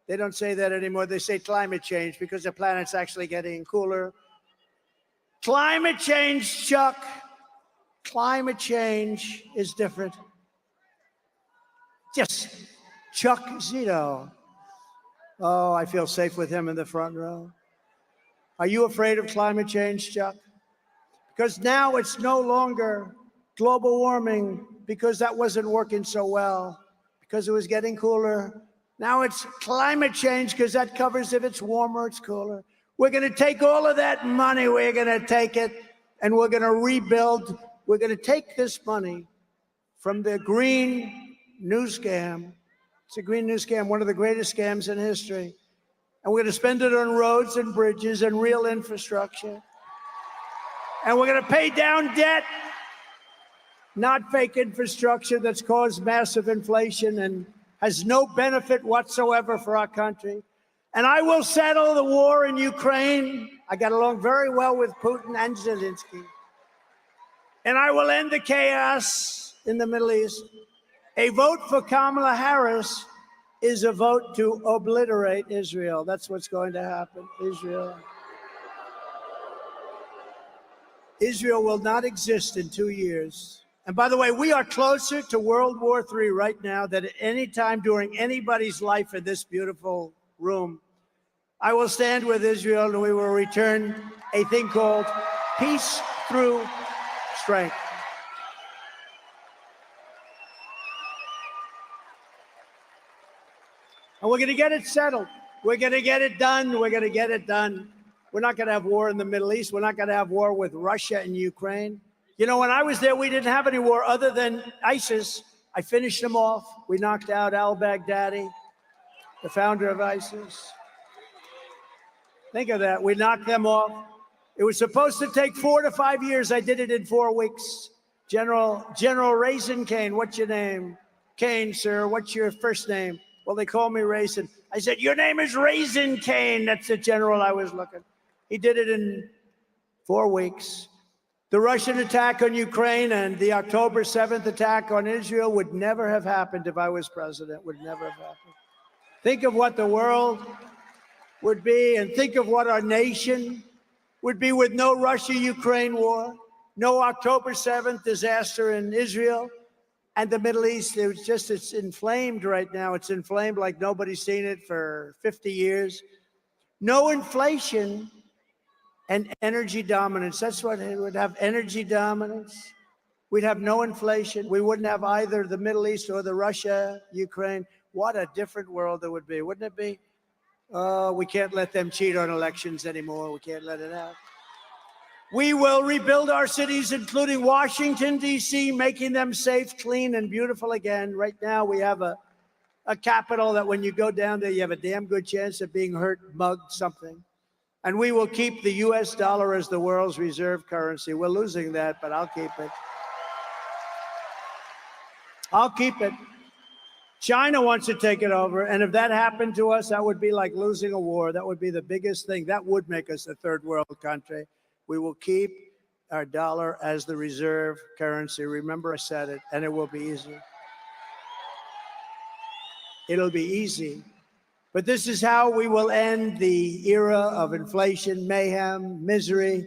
They don't say that anymore. They say climate change because the planet's actually getting cooler. Climate change, Chuck. Climate change is different. Just Chuck Zito. Oh, I feel safe with him in the front row. Are you afraid of climate change, Chuck? Because now it's no longer global warming because that wasn't working so well, because it was getting cooler. Now it's climate change because that covers if it's warmer, it's cooler. We're going to take all of that money, we're going to take it, and we're going to rebuild. We're going to take this money from the Green New Scam. It's a Green New Scam, one of the greatest scams in history. And we're going to spend it on roads and bridges and real infrastructure. And we're going to pay down debt, not fake infrastructure that's caused massive inflation and has no benefit whatsoever for our country. And I will settle the war in Ukraine. I got along very well with Putin and Zelensky. And I will end the chaos in the Middle East. A vote for Kamala Harris is a vote to obliterate Israel. That's what's going to happen. Israel will not exist in 2 years. And by the way, we are closer to World War III right now than at any time during anybody's life in this beautiful room. I will stand with Israel, and we will return a thing called peace through strength. And we're going to get it settled. We're going to get it done. We're going to get it done. We're not going to have war in the Middle East. We're not going to have war with Russia and Ukraine. You know, when I was there, we didn't have any war other than ISIS. I finished them off. We knocked out al-Baghdadi, the founder of ISIS. Think of that. We knocked them off. It was supposed to take 4 to 5 years. I did it in 4 weeks. General Raisin Kane, what's your name? Kane, sir, what's your first name? Well, they call me Raisin. I said, your name is Raisin Kane. That's the general I was looking. He did it in 4 weeks. The Russian attack on Ukraine and the October 7th attack on Israel would never have happened if I was president, would never have happened. Think of what the world would be, and think of what our nation would be with no Russia-Ukraine war, no October 7th disaster in Israel and the Middle East. It's inflamed right now. It's inflamed like nobody's seen it for 50 years. No inflation and energy dominance. That's what it would have, energy dominance. We'd have no inflation. We wouldn't have either the Middle East or the Russia, Ukraine. What a different world it would be, wouldn't it be? Oh, we can't let them cheat on elections anymore. We can't let it out. We will rebuild our cities, including Washington, D.C., making them safe, clean, and beautiful again. Right now, we have a capital that when you go down there, you have a damn good chance of being hurt, mugged, something. And we will keep the U.S. dollar as the world's reserve currency. We're losing that, but I'll keep it. I'll keep it. China wants to take it over, and if that happened to us, that would be like losing a war. That would be the biggest thing. That would make us a third world country. We will keep our dollar as the reserve currency. Remember, I said it, and it will be easy. It'll be easy. But this is how we will end the era of inflation, mayhem, misery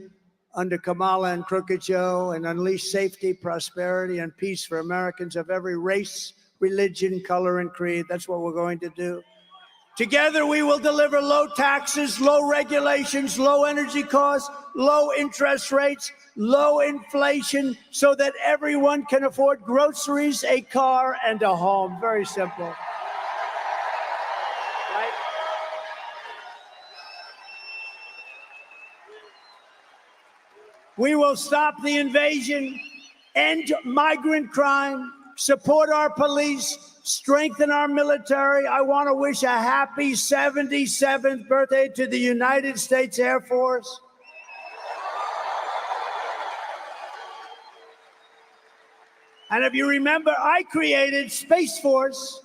under Kamala and Crooked Joe, and unleash safety, prosperity, and peace for Americans of every race, religion, color, and creed. That's what we're going to do. Together, we will deliver low taxes, low regulations, low energy costs, low interest rates, low inflation, so that everyone can afford groceries, a car, and a home. Very simple. Right? We will stop the invasion, end migrant crime, support our police, strengthen our military. I want to wish a happy 77th birthday to the United States Air Force. And if you remember, I created Space Force,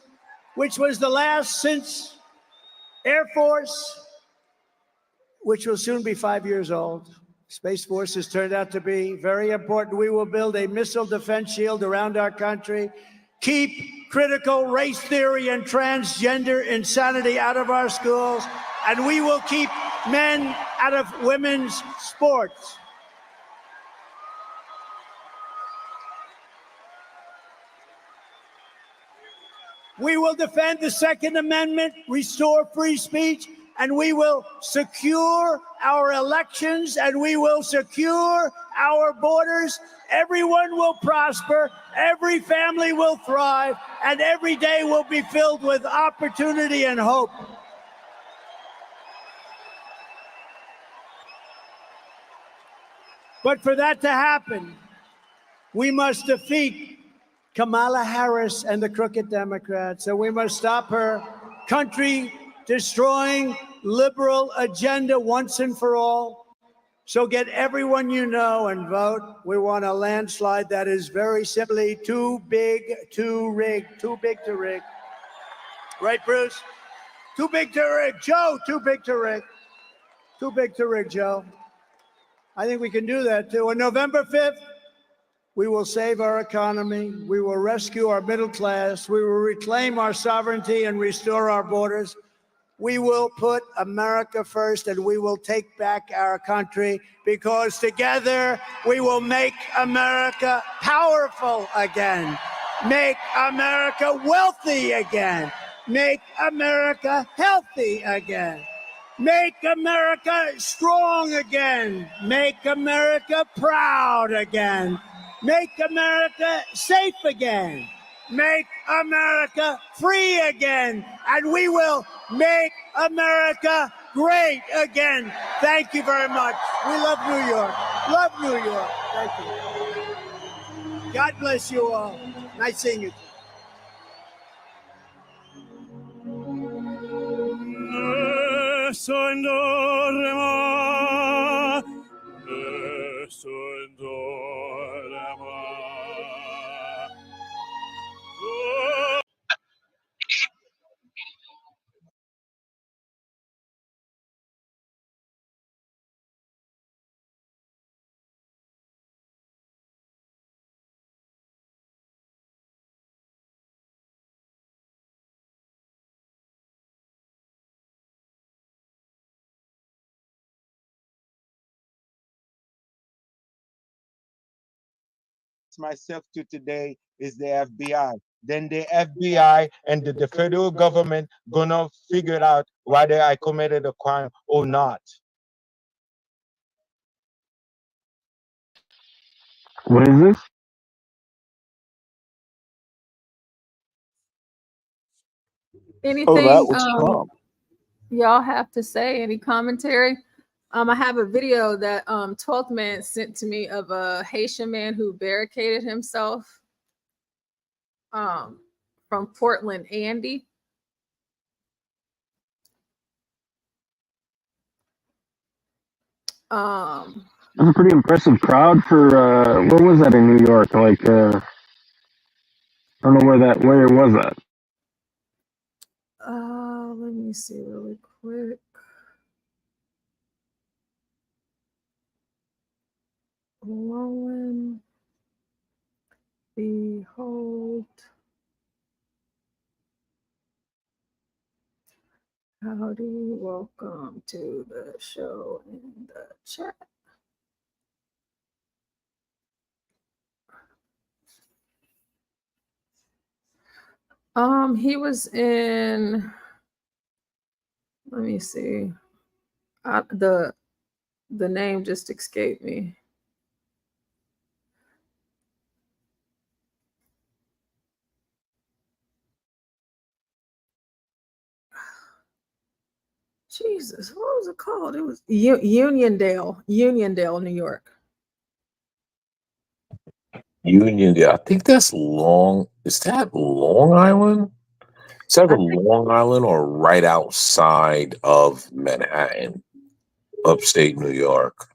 which was the last since Air Force, which will soon be 5 years old. Space Force has turned out to be very important. We will build a missile defense shield around our country, keep critical race theory and transgender insanity out of our schools, and we will keep men out of women's sports. We will defend the Second Amendment, restore free speech, and we will secure our elections, and we will secure our borders. Everyone will prosper, every family will thrive, and every day will be filled with opportunity and hope. But for that to happen, we must defeat Kamala Harris and the crooked Democrats, and we must stop her country-destroying liberal agenda once and for all. So get everyone you know and vote. We want a landslide that is very simply too big to rig. Too big to rig. Right, Bruce? Too big to rig. Joe, too big to rig. Too big to rig, Joe. I think we can do that, too. On November 5th, we will save our economy. We will rescue our middle class. We will reclaim our sovereignty and restore our borders. We will put America first, and we will take back our country, because together we will make America powerful again, make America wealthy again, make America healthy again, make America strong again, make America proud again, make America safe again, make America free again, and we will make America great again. Thank you very much. We love New York. Love New York. Thank you. God bless you all. Nice seeing you. Rema. myself to today is the FBI. Then the FBI and the federal government gonna figure out whether I committed a crime or not. What is this? Oh, that Anything was Trump. y'all have to say? Any commentary? I have a video that 12th Man sent to me of a Haitian man who barricaded himself from Portland, Andy. That's a pretty impressive crowd for what was that in New York? Like I don't know where was that? Let me see really quick. Lo and behold. Howdy, welcome to the show in the chat. He was in, let me see. The name just escaped me. Jesus, what was it called? It was Uniondale, New York. Uniondale. I think that's Long. Is that Long Island? Is that Long Island or right outside of Manhattan, upstate New York?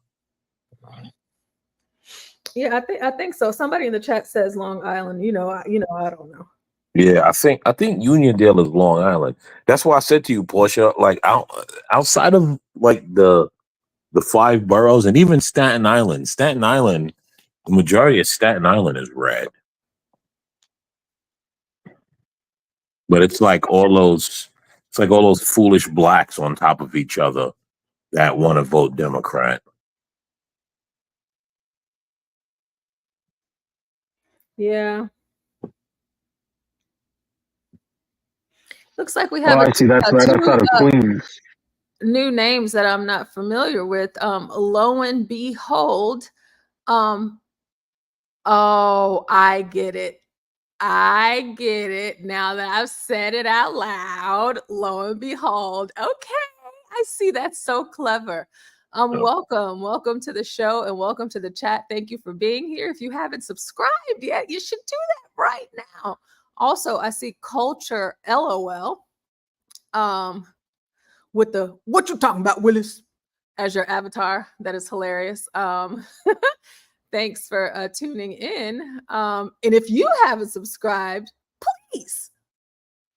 Yeah, I think so. Somebody in the chat says Long Island. I don't know. Yeah, I think Uniondale is Long Island. That's why I said to you, Portia, like outside of like the 5 boroughs and even Staten Island, the majority of Staten Island is red. But it's like all those foolish blacks on top of each other that want to vote Democrat. Yeah. Looks like we have I see. That's right outside of Queens. New names that I'm not familiar with. Lo and behold. Oh, I get it. Now that I've said it out loud. Lo and behold. Okay. I see. That's so clever. Welcome to the show and welcome to the chat. Thank you for being here. If you haven't subscribed yet, you should do that right now. Also, I see Culture LOL. With the "what you talking about, Willis" as your avatar. That is hilarious. Thanks for tuning in. And if you haven't subscribed, please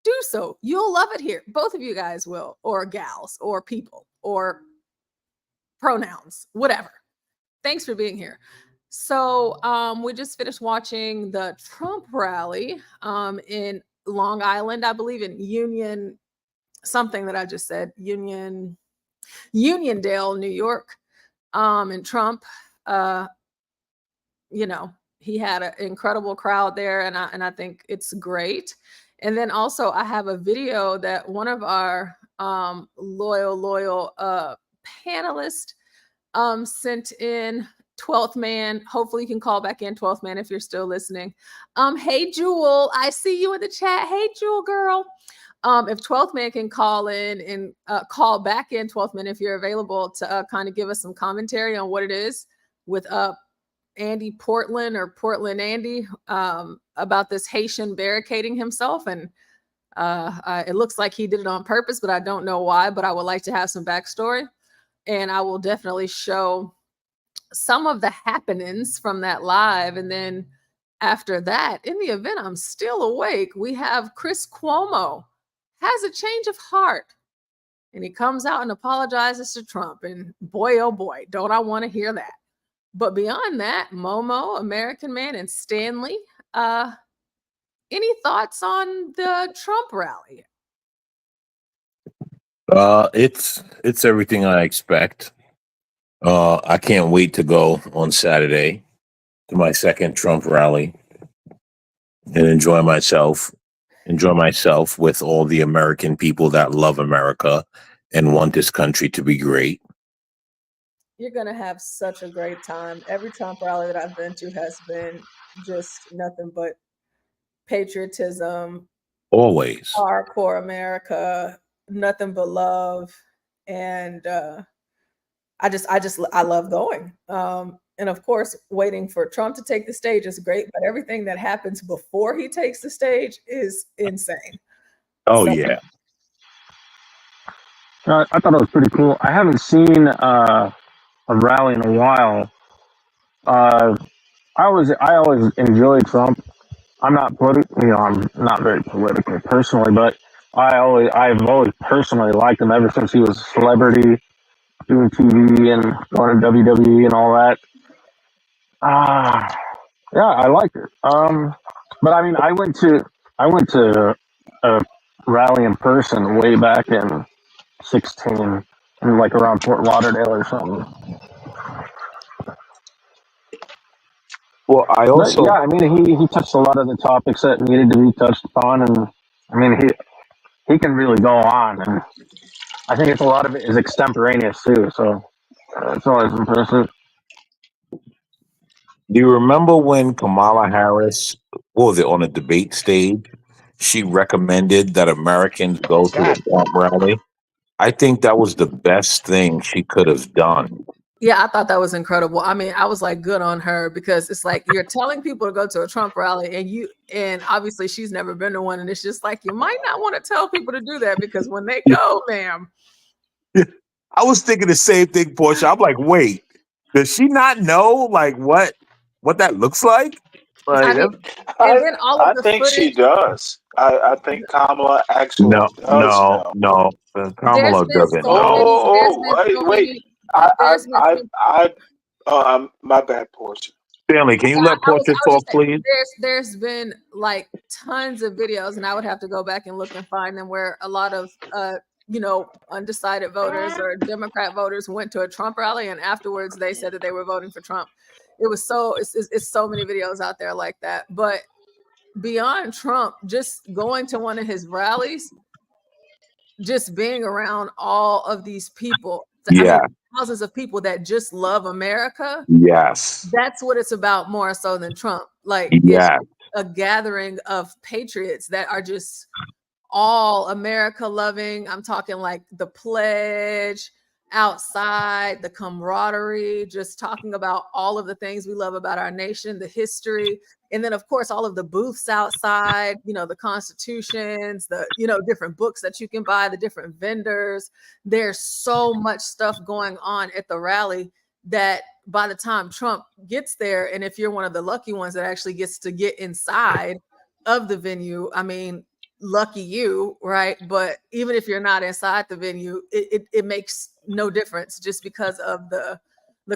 do so. You'll love it here. Both of you guys will, or gals, or people, or pronouns, whatever. Thanks for being here. So we just finished watching the Trump rally in Long Island, I believe in Union, something that I just said, Uniondale, New York. And Trump, he had an incredible crowd there, and I think it's great. And then also I have a video that one of our loyal panelists sent in. 12th Man, hopefully you can call back in, 12th Man, if you're still listening. Hey Jewel, I see you in the chat. Hey Jewel girl. If 12th Man can call in and call back in, 12th Man, if you're available to kind of give us some commentary on what it is with Andy Portland or Portland Andy about this Haitian barricading himself. And it looks like he did it on purpose, but I don't know why, but I would like to have some backstory. And I will definitely show some of the happenings from that live. And then after that, in the event I'm still awake, we have Chris Cuomo has a change of heart. And he comes out and apologizes to Trump. And boy, oh boy, don't I want to hear that. But beyond that, Momo, American Man, and Stanley, any thoughts on the Trump rally? It's everything I expect. I can't wait to go on Saturday. to my second Trump rally and enjoy myself with all the American people that love America and want this country to be great. You're going to have such a great time. Every Trump rally that I've been to has been just nothing but patriotism. Always. Hardcore America, nothing but love. And I love going. And of course, waiting for Trump to take the stage is great, but everything that happens before he takes the stage is insane. Oh, yeah. I thought it was pretty cool. I haven't seen a rally in a while. I always enjoy Trump. I'm not I'm not very political personally, but I've always personally liked him ever since he was a celebrity, doing TV and going to WWE and all that. Yeah, I liked it. But I mean, I went to a rally in person way back in 16, and like around Fort Lauderdale or something. Well, I But also yeah, I mean, he touched a lot of the topics that needed to be touched upon, and I mean, he can really go on, and I think it's a lot of it is extemporaneous too. So it's always impressive. Do you remember when Kamala Harris, what was it, on a debate stage, she recommended that Americans go to a Trump rally? I think that was the best thing she could have done. Yeah, I thought that was incredible. I mean, I was like, good on her, because it's like you're telling people to go to a Trump rally, and obviously she's never been to one, and it's just like you might not want to tell people to do that, because when they go, ma'am. I was thinking the same thing, Portia. I'm like, wait, does she not know like what that looks like? Like, I mean, and then all of I the think she footage. does. I think Kamala actually does know. no. There's Kamala been doesn't so know. many. There's Oh, been so wait. many. There's been. My bad, Portia. Stanley, can you let I was Portia just talk, saying, please? there's been like tons of videos, and I would have to go back and look and find them, where a lot of undecided voters or Democrat voters went to a Trump rally, and afterwards they said that they were voting for Trump. It was it's so many videos out there like that. But beyond Trump, just going to one of his rallies, just being around all of these people, I mean, thousands of people that just love America. Yes. That's what it's about, more so than Trump. Like, it's a gathering of patriots that are just all America loving. I'm talking like the pledge outside, the camaraderie, just talking about all of the things we love about our nation, the history. And then, of course, all of the booths outside, the constitutions, the, different books that you can buy, the different vendors. There's so much stuff going on at the rally that by the time Trump gets there, and if you're one of the lucky ones that actually gets to get inside of the venue, I mean, lucky you, right? But even if you're not inside the venue, it makes no difference, just because of the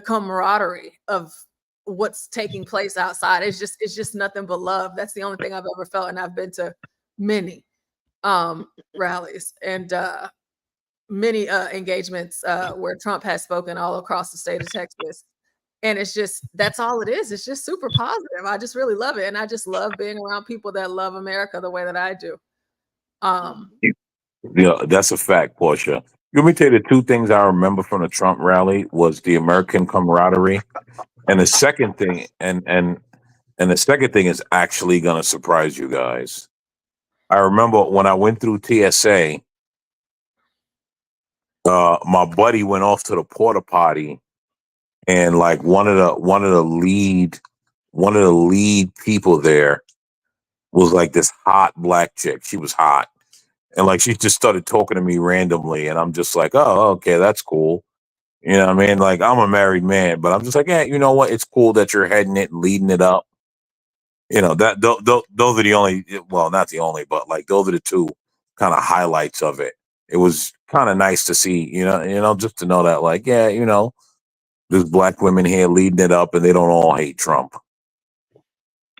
camaraderie of what's taking place outside. It's just nothing but love. That's the only thing I've ever felt, and I've been to many rallies and many engagements where Trump has spoken all across the state of Texas. And it's just, that's all it is. It's just super positive. I just really love it. And I just love being around people that love America the way that I do. Yeah, that's a fact, Portia. Let me tell you the two things I remember from the Trump rally was the American camaraderie, and the second thing, and the second thing is actually going to surprise you guys. I remember when I went through TSA, my buddy went off to the porta potty, and like one of the lead people there was like this hot black chick. She was hot. And like she just started talking to me randomly, and I'm just like, oh, okay, that's cool. You know what I mean? Like, I'm a married man, but I'm just like, yeah, you know what? It's cool that you're heading it and leading it up. Those are the only, well, not the only, but like those are the two kind of highlights of it. It was kind of nice to see, just to know that, like, yeah, there's black women here leading it up, and they don't all hate Trump.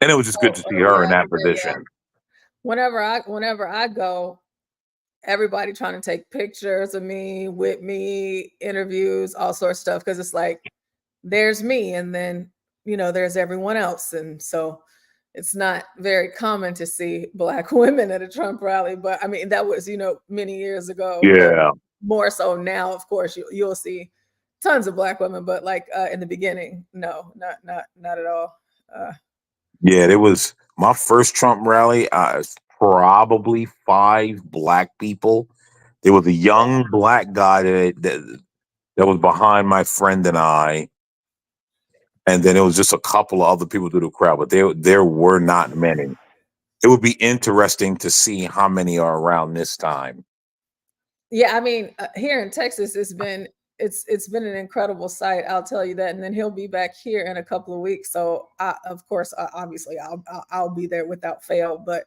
And it was just good to see her in that position. Whenever I go, everybody trying to take pictures of me, with me, interviews, all sorts of stuff, because it's like, there's me, and then there's everyone else. And so it's not very common to see Black women at a Trump rally. But I mean, that was, many years ago. Yeah. More so now, of course, you'll see tons of Black women, but like in the beginning, no, not at all. Yeah, there was my first Trump rally. Probably 5 Black people. There was a young Black guy that was behind my friend and I, and then it was just a couple of other people through the crowd. But there were not many. It would be interesting to see how many are around this time. Yeah, I mean, here in Texas, it's been an incredible sight. I'll tell you that. And then he'll be back here in a couple of weeks. So, of course, obviously, I'll be there without fail. But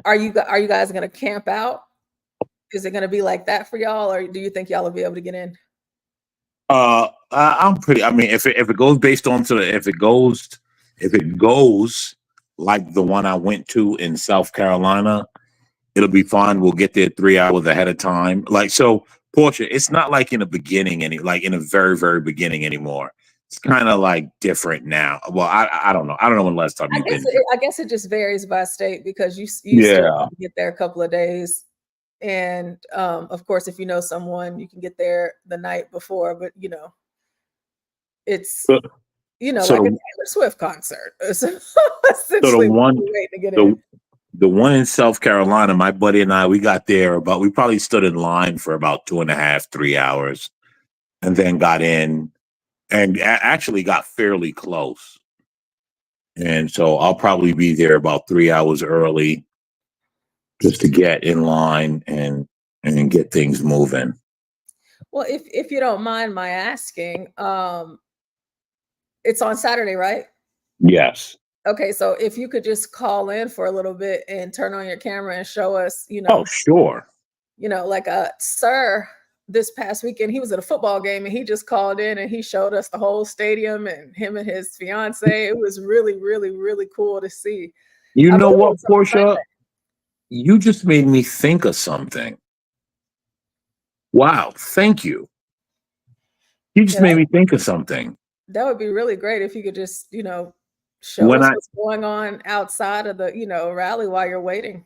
are you guys going to camp out? Is it going to be like that for y'all, or do you think y'all will be able to get in? I'm pretty. I mean, if it goes based on if it goes like the one I went to in South Carolina, it'll be fine. We'll get there 3 hours ahead of time. Like, so, Portia, it's not like in the beginning, like in the very, very beginning anymore. It's kind of like different now. Well, I don't know. I don't know when the last time you've been. I guess it just varies by state because you Yeah. still have to get there a couple of days. And of course, if you know someone, you can get there the night before. But it's like a Taylor Swift concert. Essentially, waiting to get in. The one in South Carolina, my buddy and I, we got there we probably stood in line for about 2.5, 3 hours, and then got in and actually got fairly close. And so I'll probably be there about 3 hours early just to get in line and get things moving. Well, if you don't mind my asking, it's on Saturday, right? Yes. Okay, so if you could just call in for a little bit and turn on your camera and show us, Oh, sure. Like Sir this past weekend, he was at a football game and he just called in and he showed us the whole stadium and him and his fiance. It was really, really, really cool to see. You know what, Portia? You just made me think of something. Wow, thank you. You just made me think of something. That would be really great if you could just, show us what's going on outside of the, rally while you're waiting.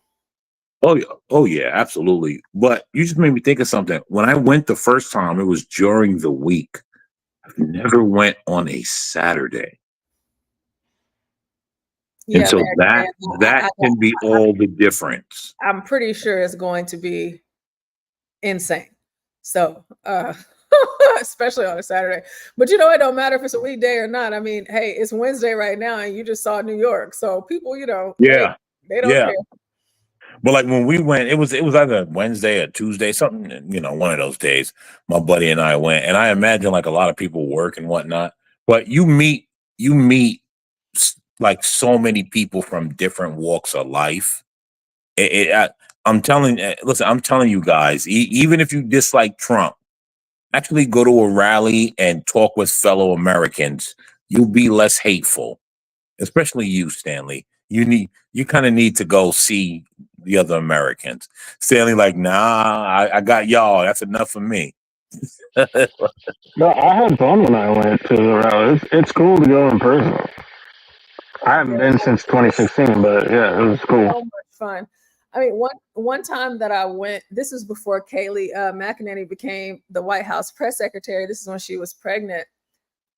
Oh yeah, absolutely. But you just made me think of something. When I went the first time, it was during the week. I've never went on a Saturday. Yeah, and so that can be all the difference. I'm pretty sure it's going to be insane. So, especially on a Saturday. But it don't matter if it's a weekday or not. I mean, hey, it's Wednesday right now, and you just saw New York. So people, they don't care. But like when we went, it was either Wednesday or Tuesday, something, one of those days. My buddy and I went, and I imagine like a lot of people work and whatnot. But you meet like so many people from different walks of life. I'm telling you guys, even if you dislike Trump, actually go to a rally and talk with fellow Americans. You'll be less hateful, especially you, Stanley. You kind of need to go see the other Americans. Stanley, like, nah, I got y'all. That's enough for me. No, I had fun when I went to the rally. It's cool to go in person. I haven't been since 2016, but yeah, it was cool. So much fun. I mean, one time that I went, this is before Kayleigh McEnany became the White House press secretary. This is when she was pregnant.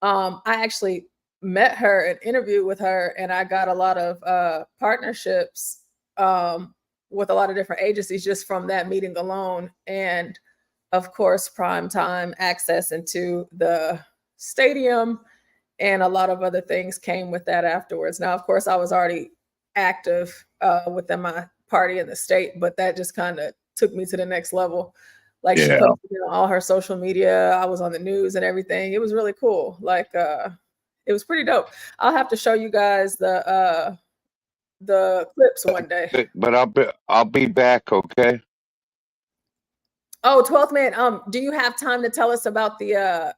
I actually met her and interviewed with her, and I got a lot of partnerships with a lot of different agencies just from that meeting alone. And of course, primetime access into the stadium and a lot of other things came with that afterwards. Now, of course, I was already active within my party in the state, but that just kind of took me to the next level. Like she posted on all her social media. I was on the news and everything. It was really cool. Like it was pretty dope. I'll have to show you guys the clips one day. But I'll be back, okay? Oh, 12th man. Do you have time to tell us about the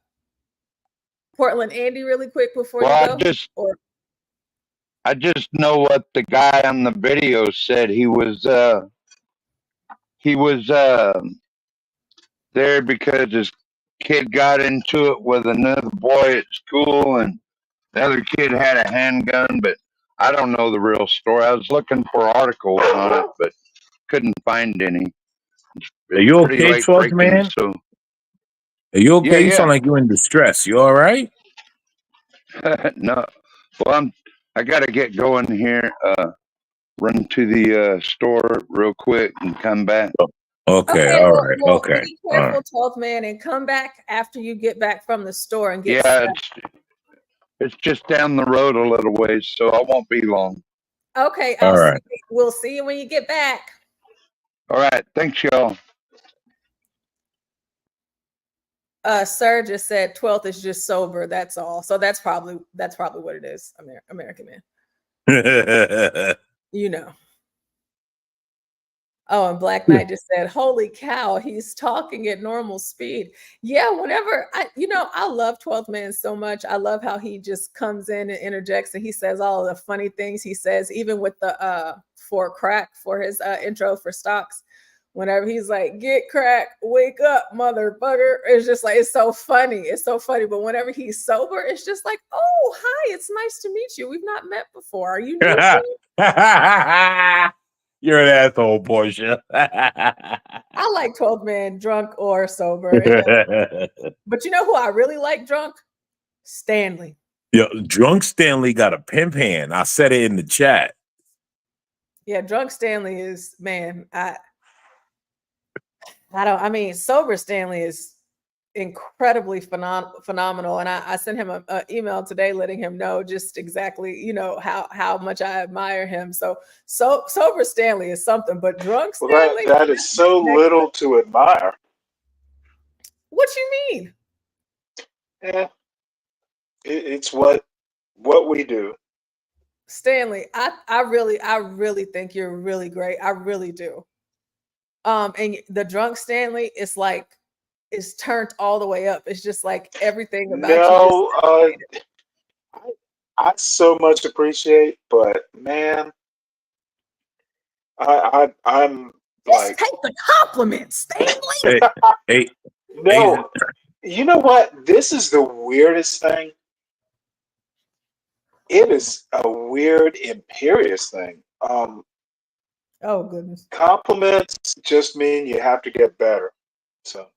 Portland Andy really quick before you go? I just know what the guy on the video said. He was there because his kid got into it with another boy at school, and the other kid had a handgun, but I don't know the real story. I was looking for articles on it, but couldn't find any. Are It's you pretty okay, late 12th breaking, man? so Are you okay? You yeah. sound like you're in distress. You all right? No, well, I got to get going here. Run to the store real quick and come back. Okay, Okay, all well, right, well, okay, be all right. careful, 12th man, and come back after you get back from the store and get Yeah, set. it's just down the road a little ways, so I won't be long. Okay, All right. we'll see you when you get back. All right, thanks, y'all. Sir just said 12th is just sober. That's all. So that's probably what it is. American man. You know. Oh, and Black Knight just said, "Holy cow, he's talking at normal speed." Yeah, whenever I love 12th man so much. I love how he just comes in and interjects, and he says all the funny things he says, even with the for crack for his intro for stocks. Whenever he's like, "Get crack, wake up, motherfucker," it's just like it's so funny. It's so funny. But whenever he's sober, it's just like, "Oh, hi, it's nice to meet you. We've not met before. Are you new here?" You're an asshole, Portia. I like 12th man drunk or sober. But you know who I really like drunk? Stanley. Yo, drunk Stanley got a pimp hand. I said it in the chat. Yeah, drunk Stanley is, man, sober Stanley is incredibly phenomenal. And I sent him an email today letting him know just exactly, how much I admire him. So sober Stanley is something, but drunk Stanley. That is so little to admire. What you mean? Yeah. It's what we do. Stanley, I really think you're really great. I really do. And the drunk Stanley is like, is turned all the way up. It's just like everything about you. I so much appreciate, but man, I'm like, take the compliments, Stanley. Hey, no, you know what? This is the weirdest thing. It is a weird, imperious thing. Oh goodness. Compliments just mean you have to get better. So,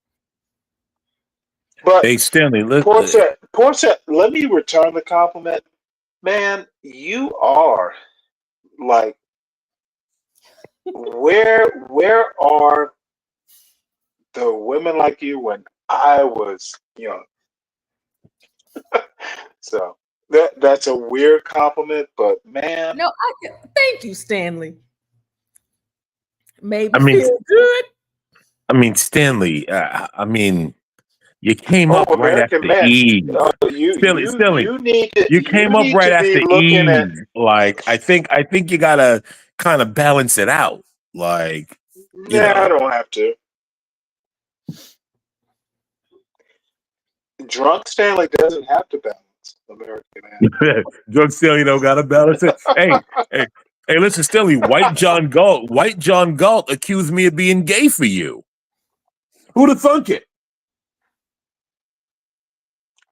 but hey, Stanley, Portia, let me return the compliment. Man, you are like, where are the women like you when I was young? So that's a weird compliment, but man. No, thank you, Stanley. Maybe feel good. I mean, Stanley, you came up right after Eve. Stanley, you came up right after Eve. Like, I think you gotta kind of balance it out. Like, I don't have to. Drunk Stanley doesn't have to balance. American man. Drunk Stanley don't gotta balance it. Hey, listen, Stanley, White John Galt accused me of being gay for you. Who'd have thunk it?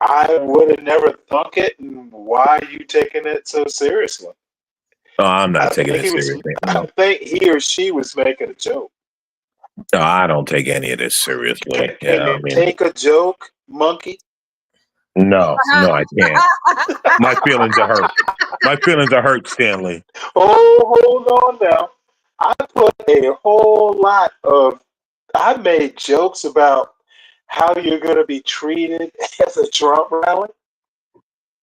I would have never thunk it. And why are you taking it so seriously? Oh, I'm not taking it seriously. I think he or she was making a joke. No, I don't take any of this seriously. Take a joke, monkey? No, I can't. My feelings are hurt. My feelings are hurt, Stanley. Oh, hold on now. I made jokes about how you're going to be treated at the Trump rally.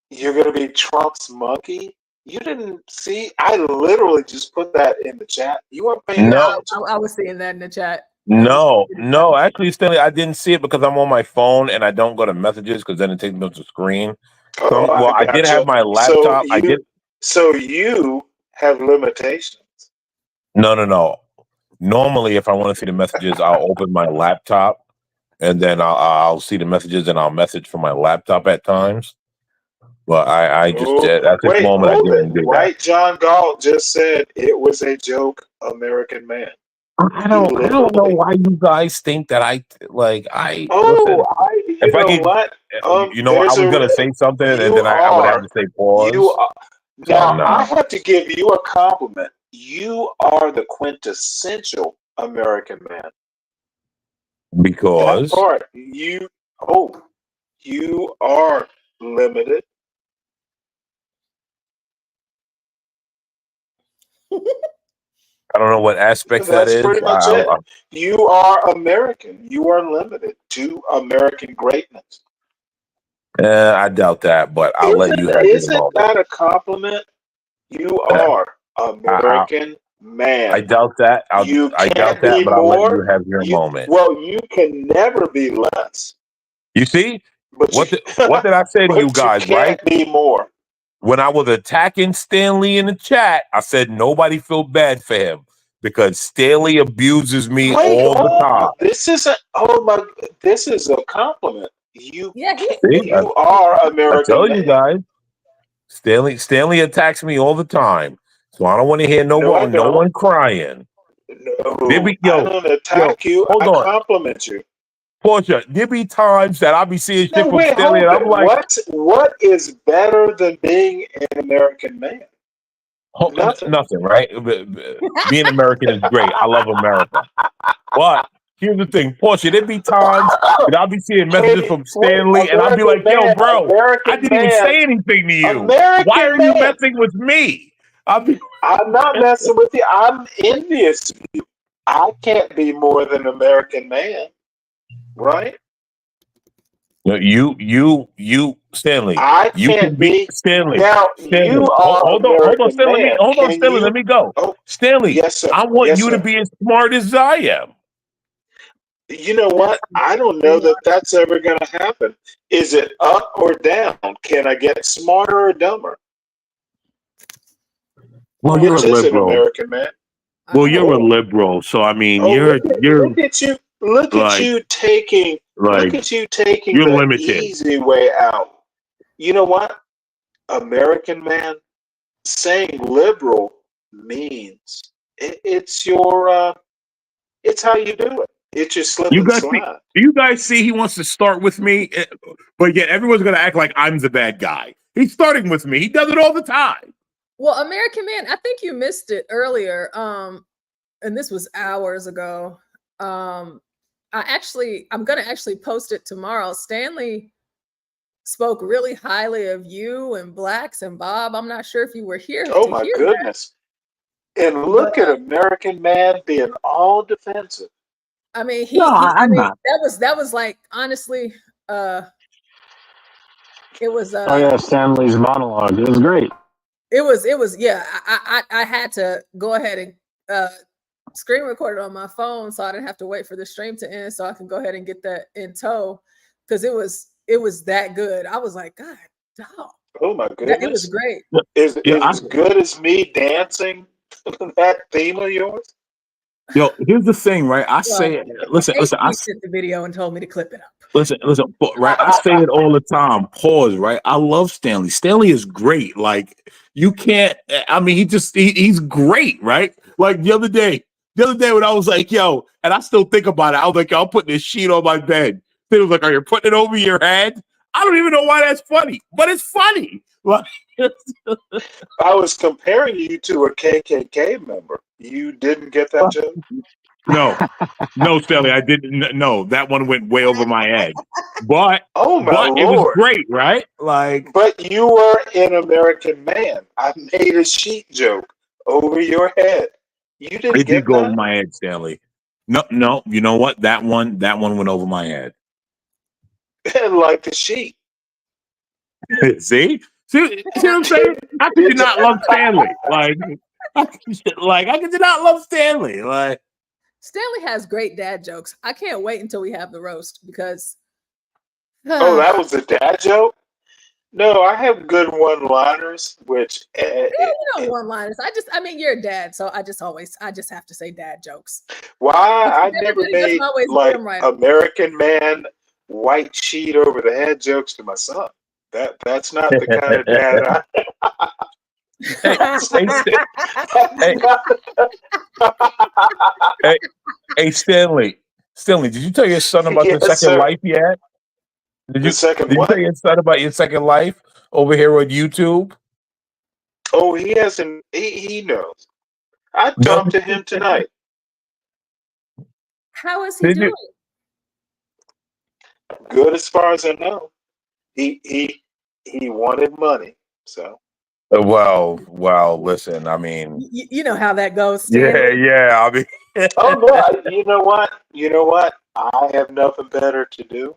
You're going to be Trump's monkey. You didn't see? I literally just put that in the chat. You weren't paying attention. I was seeing that in the chat. No. Actually, Stanley, I didn't see it because I'm on my phone and I don't go to messages because then it takes me to the screen. So, I did have my laptop. So you have limitations. No. Normally, if I want to see the messages, I'll open my laptop and then I'll see the messages and I'll message from my laptop at times. But I just at this moment I didn't do that. Right, John Galt just said it was a joke, American man. I don't know why you guys think that I. I if I could, what? I was gonna say something, and then I would have to say pause. Now I have to give you a compliment. You are the quintessential American man. Because that part, you are limited. I don't know what aspects that That's is. pretty much it. You are American. You are limited to American greatness. I doubt that, but I'll let you have your Isn't moment. that a compliment? You are American man. I doubt that. I doubt that, be but I'll let more. you have your moment. Well, you can never be less. You see, But what did I say to you guys? You can't be more. When I was attacking Stanley in the chat, I said nobody feel bad for him because Stanley abuses me all the time. This is a compliment. You are American. I tell you guys, Stanley attacks me all the time, so I don't want to hear no one crying. No, I don't attack you. I compliment you. Portia, there be times that I'll be seeing shit from Stanley, and I'm like, what is better than being an American man? Nothing, right? Being American is great. I love America. But here's the thing, Portia, there be times that I'll be seeing messages from Stanley, and I'll be like, yo, bro, I didn't even say anything to you. Why are you messing with me? I'm not messing with you. I'm envious of you. I can't be more than American man, right? You, Stanley. I can't be Stanley. Now Stanley. you are Hold on, Stanley. Let me go. Stanley, yes, sir. I want Yes, you sir. to be as smart as I am. You know what? I don't know that that's ever going to happen. Is it up or down? Can I get smarter or dumber? Well, Which you're a is an liberal. American man? Well, you're a liberal, so I mean, you're look at you taking you're the limited. easy way out. You know what? American man, saying liberal means it's your it's how you do it. It's your slip and slide. Do you guys see he wants to start with me, but yet everyone's gonna act like I'm the bad guy. He's starting with me. He does it all the time. Well, American Man, I think you missed it earlier. And this was hours ago. I'm gonna actually post it tomorrow. Stanley spoke really highly of you and Blacks and Bob. I'm not sure if you were here. Oh my goodness. And look at American Man being all defensive. I mean, that was like, honestly, it was oh yeah, Stanley's monologue. It was great. It was yeah. I had to go ahead and screen record it on my phone, so I didn't have to wait for the stream to end, so I can go ahead and get that in tow, because it was that good. I was like, God, dog. Oh my goodness, it was great. Is as good as me dancing that theme of yours? Yo, here's the thing, right? Listen. I sent the video and told me to clip it up. Listen, right? I say it all the time. Pause, right? I love Stanley. Stanley is great. Like, you can't, I mean, he's great, right? Like the other day when I was like, yo, and I still think about it, I was like, yo, I'm putting this sheet on my bed. He was like, are you putting it over your head? I don't even know why that's funny, but it's funny. Like, I was comparing you to a KKK member. You didn't get that joke? No, Stanley, I didn't. No, that one went way over my head. But Lord, it was great, right? Like, but you were an American man. I made a sheet joke over your head. You didn't it get did go that? over my head, Stanley. No. You know what? That one went over my head. Like the sheet. See what I'm saying? How could you not love Stanley? Like, how could you not love Stanley? Like, Stanley has great dad jokes. I can't wait until we have the roast, because oh, that was a dad joke? No, I have good one-liners, which one-liners. I mean, you're a dad, so I just have to say dad jokes. Why? I never made like American man white sheet over the head jokes to my son. That's not the kind of dad Hey, Stanley, did you tell your son about the second life yet? Did The you second did you what? say inside about your second life over here on YouTube? Oh, he hasn't. He knows. I No. talked to him tonight. How is he Did doing? you? Good as far as I know. He wanted money, so. Well. Listen, I mean, You know how that goes, yeah, Stanley. yeah. I mean, Oh no! You know what? You know what? I have nothing better to do.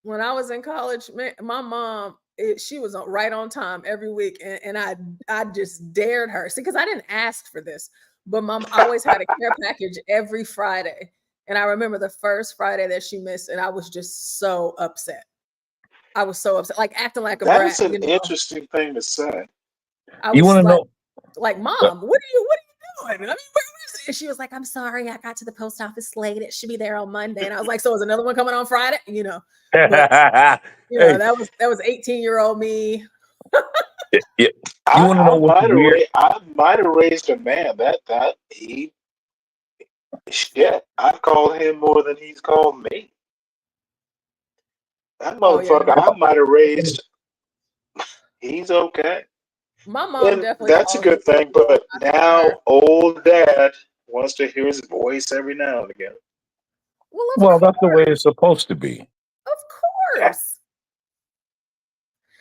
When I was in college, my mom, she was right on time every week, and I just dared her. See, because I didn't ask for this, but mom always had a care package every Friday, and I remember the first Friday that she missed, and I was just so upset. I was so upset, like acting like a That's brat, an you know. interesting thing to say. I you want was to know? like, Mom, what are you doing? I mean, where is it? And she was like, I'm sorry, I got to the post office late. It should be there on Monday. And I was like, so is another one coming on Friday? You know, but Hey, that was 18-year-old me. you want to know what's weird? I might have raised a man. That he shit. I've called him more than he's called me. That Oh yeah, motherfucker, I might have raised. He's okay. my mom And definitely that's a calls me. good thing, but now old dad wants to hear his voice every now and again. Well, Well, that's the way it's supposed to be. of course.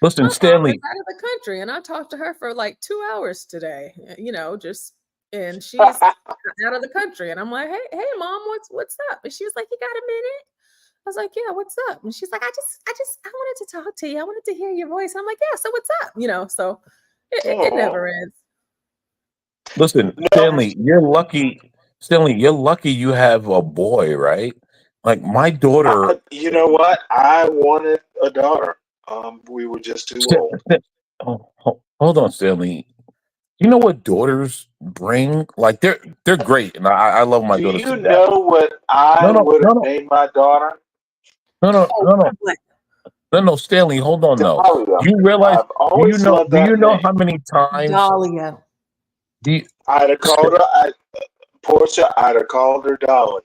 Listen, My mom is Stanley. out of the country, and I talked to her for like 2 hours today. And she's out of the country, and I'm like, hey, mom, what's up? And she was like, you got a minute? I was like, yeah, what's up? And she's like, I wanted to talk to you. I wanted to hear your voice. And I'm like, yeah, so what's up? So it never ends. Listen, Stanley, you're lucky. Stanley, you're lucky you have a boy, right? Like my daughter. You know what? I wanted a daughter. We were just too old. Hold on, Stanley. You know what daughters bring? Like they're great, and I love my Do daughters to you death. know what I No, would have no, named my daughter? no, Stanley, hold on, though. Dahlia. Do you realize? I've always loved Do you that know name. how many times? Dahlia. I'd have called her Portia. I'd have called her Dolly.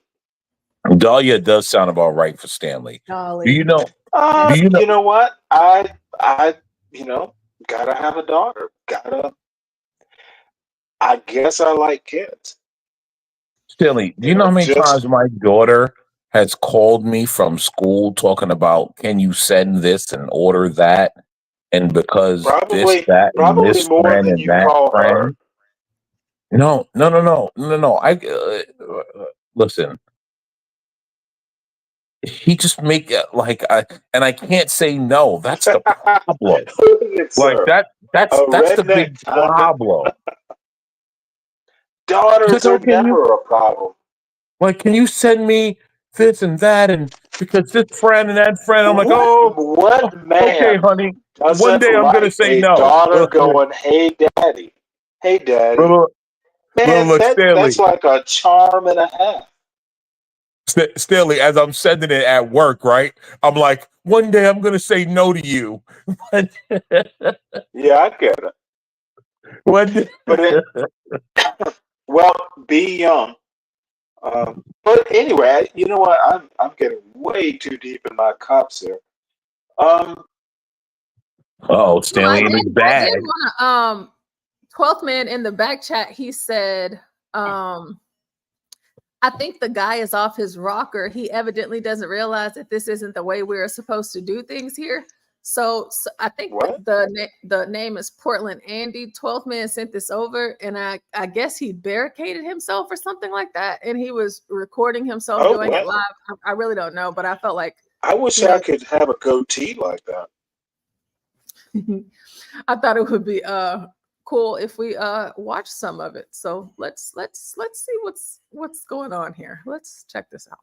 Dahlia does sound about right for Stanley. Dolly. Do you know? Do you know? You know what? I gotta have a daughter. I guess I like kids. Stanley, do you know how many times my daughter has called me from school talking about, can you send this and order that? And because this, that, and Probably this more friend than and you that call her. friend. No. Listen. He just make it like and I can't say no. That's the problem. Like that's the big problem. Daughters Like, are never a problem. Like, can you send me this and that? And because this friend and that friend, I'm like, What okay, man honey. One doesn't day I'm gonna like say a no. daughter going, "Hey, daddy, hey, daddy"? Man, Look, Stanley. that's like a charm and a half. Stanley, as I'm sending it at work, right? I'm like, one day I'm gonna say no to you. Yeah, I get it. Well, be young. But anyway, you know what? I'm getting way too deep in my cups here. Oh, Stanley, it is I bad. did want to 12th man in the back chat, he said, I think the guy is off his rocker. He evidently doesn't realize that this isn't the way we're supposed to do things here. So I think the name is Portland Andy. 12th man sent this over, and I guess he barricaded himself or something like that, and he was recording himself doing it live. I really don't know, but I felt like I wish I could have a goatee like that. I thought it would be cool if we watch some of it. So let's see what's going on here. Let's check this out.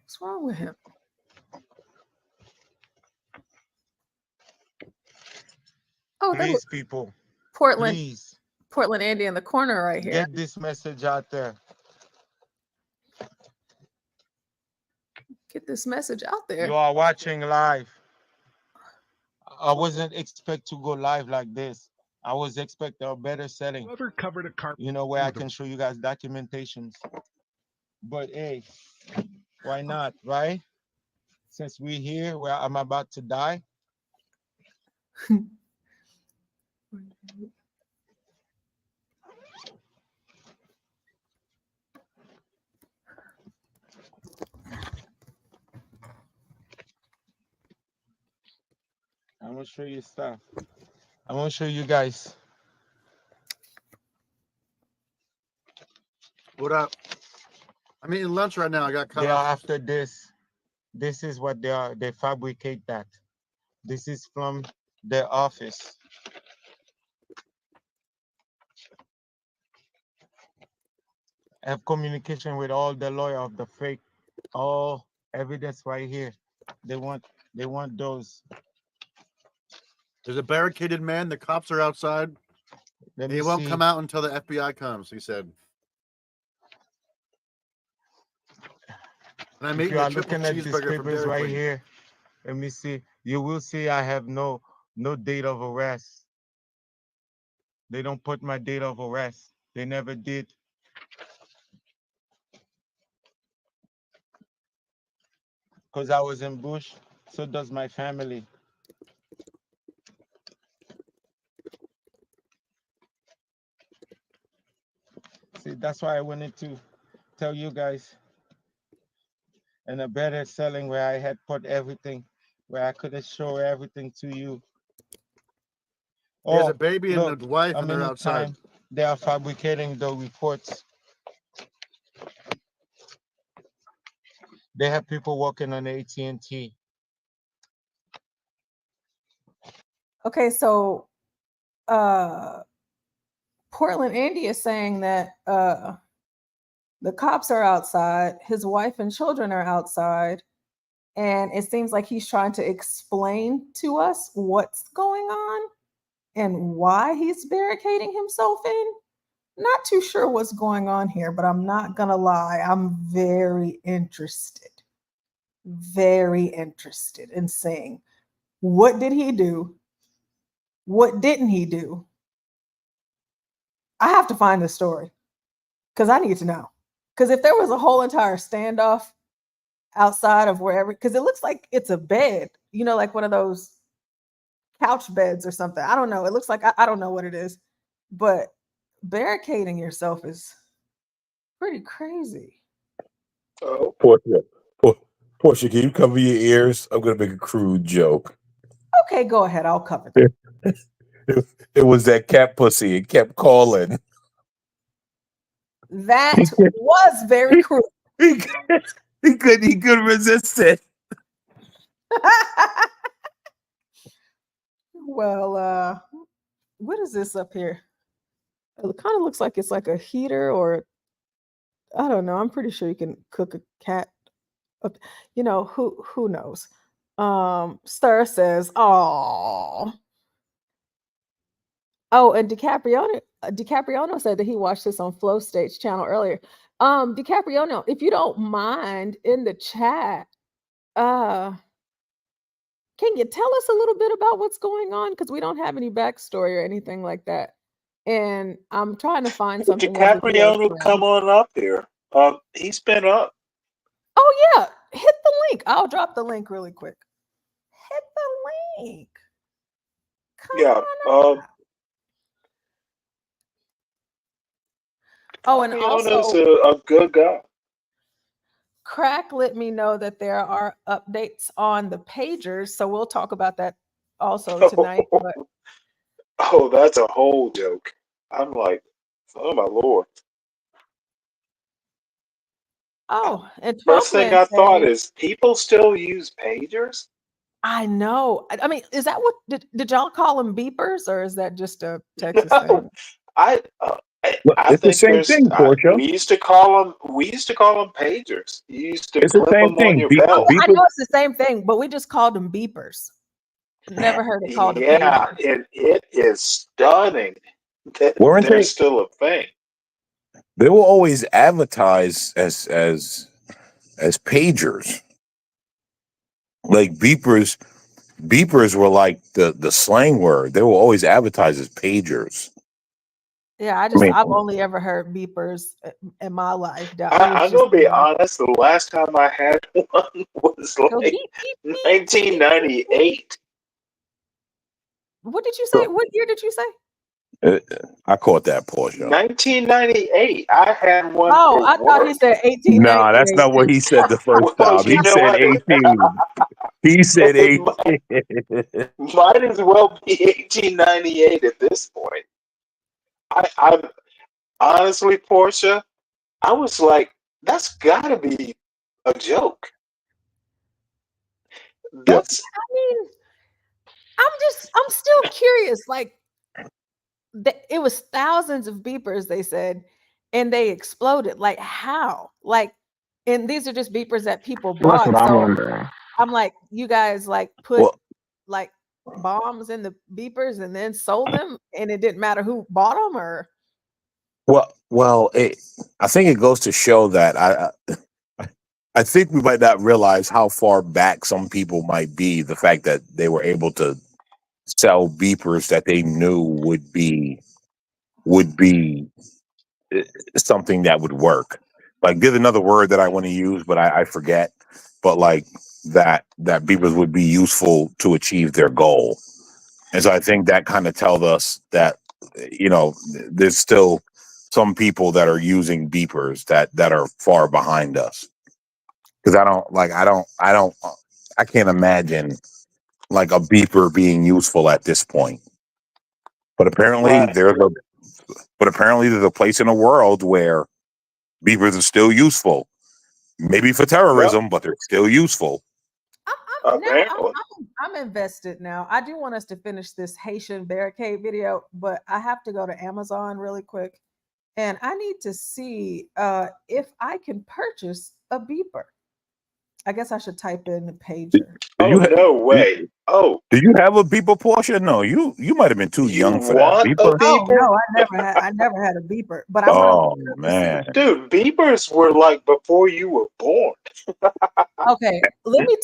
What's wrong with him? Oh, please, people. Portland, please. Portland Andy in the corner right here. Get this message out there. Get this message out there. You are watching live. I wasn't expect to go live like this. I was expecting a better setting. Whoever covered a carpet. You know, where I can show you guys documentations. But hey, why not, right? Since we're here, where I'm about to die. I'm gonna show you stuff. I'm gonna show you guys. What up? I'm eating lunch right now. I got cut They off. are after this. This is what they are. They fabricate that. This is from their office. I have communication with all the lawyer of the fake, all evidence right here. They want those. There's a barricaded man. The cops are outside. Let He me won't see. come out until the FBI comes, he said. And I'm If eating you a are triple looking at these cheeseburger from papers Dairy right Queen. here, let me see. You will see I have no date of arrest. They don't put my date of arrest. They never did. Because I was in Bush, so does my family. See, that's why I wanted to tell you guys. And a better selling where I had put everything, where I could have shown everything to you. He has a Oh, baby and look, a wife, how and they're many outside. times they are fabricating the reports. They have people working on AT&T. Okay, so Portland Andy is saying that the cops are outside, his wife and children are outside, and it seems like he's trying to explain to us what's going on and why he's barricading himself in. Not too sure what's going on here, but I'm not gonna lie, I'm very interested in seeing what did he do, what didn't he do. I have to find the story because I need to know. Because if there was a whole entire standoff outside of wherever, because it looks like it's a bed, you know, like one of those couch beds or something. I don't know. It looks like, I don't know what it is, but barricading yourself is pretty crazy. Oh, Portia, can you cover your ears? I'm gonna make a crude joke. Okay, go ahead. I'll cover that. It was that cat pussy. It kept calling. That was very cruel. He couldn't resist it. Well, what is this up here? It kind of looks like it's like a heater, or I don't know. I'm pretty sure you can cook a cat up. You know, who knows? Stir says, "Oh, and DiCapriono said that he watched this on Flow Stage channel earlier. DiCapriono, if you don't mind, in the chat, can you tell us a little bit about what's going on? Because we don't have any backstory or anything like that. And I'm trying to find something. DiCapriono, come on up here. He's been up. Oh yeah, hit the link. I'll drop the link really quick. Hit the link. Yeah. Oh, and also a good guy. Crack let me know that there are updates on the pagers, so we'll talk about that also tonight. But oh, that's a whole joke. I'm like, oh my lord. Oh, and First thing I thought is people still use pagers? I know. I mean, is that what did y'all call them beepers, or is that just a Texas thing? I It's the same thing, Portia. we used to call them pagers. You used to It's the clip same them on thing. your belt. I know it's the same thing, but we just called them beepers. Never heard it called a pager. Yeah, and it is stunning that Weren't they're they? still a thing. They were always advertised as pagers, like beepers. beepers were like the slang word. They were always advertised as pagers. Yeah, I've only ever heard beepers in my life. I'm gonna be honest. The last time I had one was Go like beep, beep, beep, 1998. What did you say? What year did you say? I caught that, Portia. 1998. I had one Oh, for I thought he work. said 1898. Nah, that's not what he said the first Well, time. you He know said what? 18. He said It 18. might as well be 1898 at this point. I honestly, Portia, I was like, that's gotta be a joke. That's I mean, I'm still curious. Like, it was thousands of beepers, they said, and they exploded. Like, how? Like, and these are just beepers that people That's bought. what I'm So wondering. I'm like, you guys like put like bombs in the beepers and then sold them, and it didn't matter who bought them, or Well, I think it goes to show that I think we might not realize how far back some people might be. The fact that they were able to sell beepers that they knew would be something that would work. Like, there's another word that I want to use, but I forget. But like that beepers would be useful to achieve their goal. And so I think that kind of tells us that, there's still some people that are using beepers that are far behind us. Because I can't imagine like a beeper being useful at this point. But apparently right. there's a place in the world where beepers are still useful. Maybe for terrorism, Yep. but they're still useful. Apparently. I'm invested now. I do want us to finish this Haitian barricade video, but I have to go to Amazon really quick, and I need to see if I can purchase a beeper. I guess I should type in the pager. No way. Oh, Do you have a beeper, Portia? No, you might have been too you young for that. want a Beeper? Oh beeper? no, I never had a beeper, but I want to Oh look up and see. man. Dude, beepers were like before you were born. Okay, let me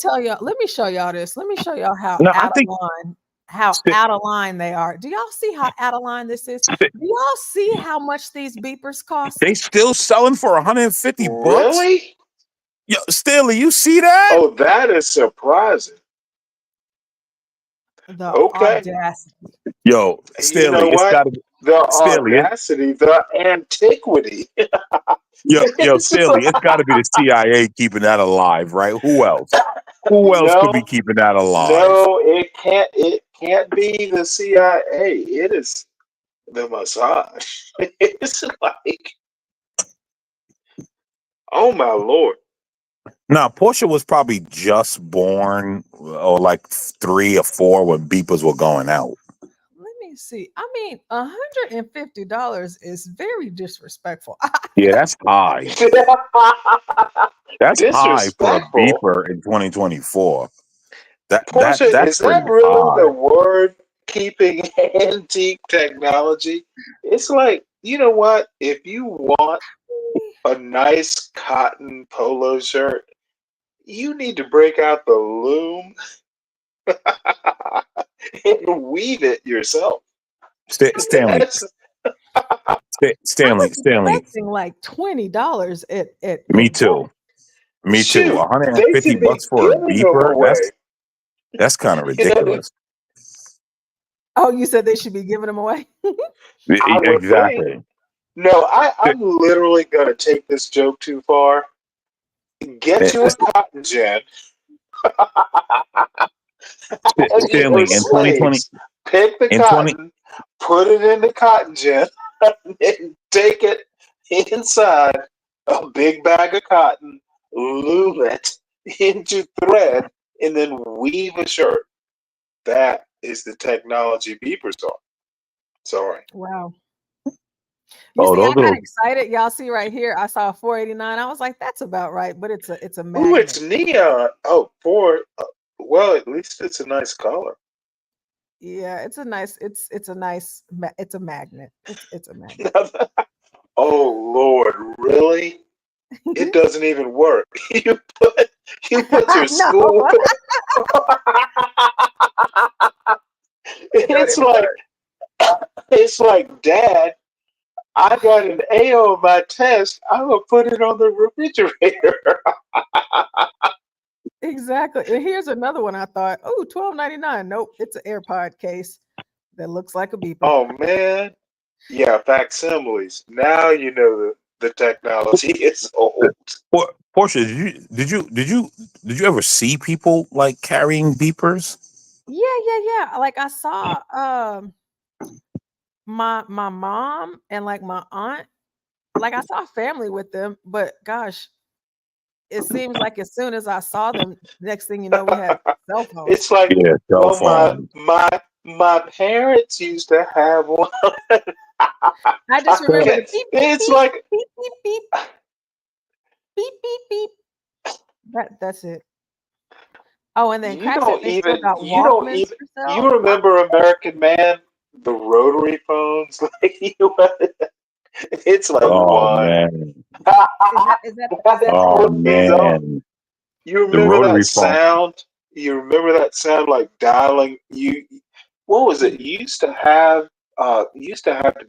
show y'all this. Let me show y'all how No, I out think of line they are. Do y'all see how out of line this is? Do y'all see how much these beepers cost? they still selling for $150. Really? Yo, Stanley, you see that? Oh, that is surprising. The Okay. audacity. Yo, Stanley, You know it's what? gotta be The Stanley. audacity, the antiquity. Yo, It's Stanley, it's gotta be the CIA keeping that alive, right? Who else? Who else could be No, keeping that alive? no, it can't. It can't be the CIA. It is the Mossad. It's like, oh my lord. Now, Portia was probably just born, or like 3 or 4 when beepers were going out. Let me see. I mean, $150 is very disrespectful. Yeah, that's high. That's high for a Disrespectful. beeper in 2024. Portia, That's is that pretty really high. the word keeping antique technology? It's like, you know what? If you want a nice cotton polo shirt, you need to break out the loom and weave it yourself. Stanley, That's, I was Stanley. expecting like $20 at Me best. too. Me too. shoot, they should be $150 for a giving them beeper. away. That's kind of ridiculous. Oh, you said they should be giving them away? I would think. Exactly. No, I'm literally going to take this joke too far. Get you a cotton gin. And Stanley, your in 2020, slaves pick the cotton, put it in the cotton gin, and take it inside a big bag of cotton, loom it into thread, and then weave a shirt. That is the technology beepers are. Sorry. Wow. Oh, See, I those got little excited. Y'all see right here. I saw 489. I was like, that's about right, but it's a Ooh, magnet. it's neon. Oh, well, at least it's a nice color. Yeah, it's a nice. It's a magnet. It's a magnet. Oh Lord, really? It doesn't even work. You put your No. school It's like, Dad, I got an A on my test. I'm gonna put it on the refrigerator. Exactly. And here's another one I thought, oh, $12.99. Nope, it's an AirPod case that looks like a beeper. Oh man. Yeah, facsimiles. Now you know the technology is old. Portia, did you ever see people like carrying beepers? Yeah. Like I saw my mom and like my aunt, like I saw family with them, but gosh, it seems like as soon as I saw them, next thing you know, we had cell phones. It's like, Yeah, cell well, phone. my parents used to have one. I just remember the beep, beep, It's beep, like beep, beep, beep, beep, beep, beep. That's it. Oh, and then Crack said they still got Walkmans for you sale. remember American Man, the rotary phones? Like it's like Oh one. man. Is that Oh These are- man. You The remember rotary that phone. sound? You remember that sound like dialing? What was it? You used to have to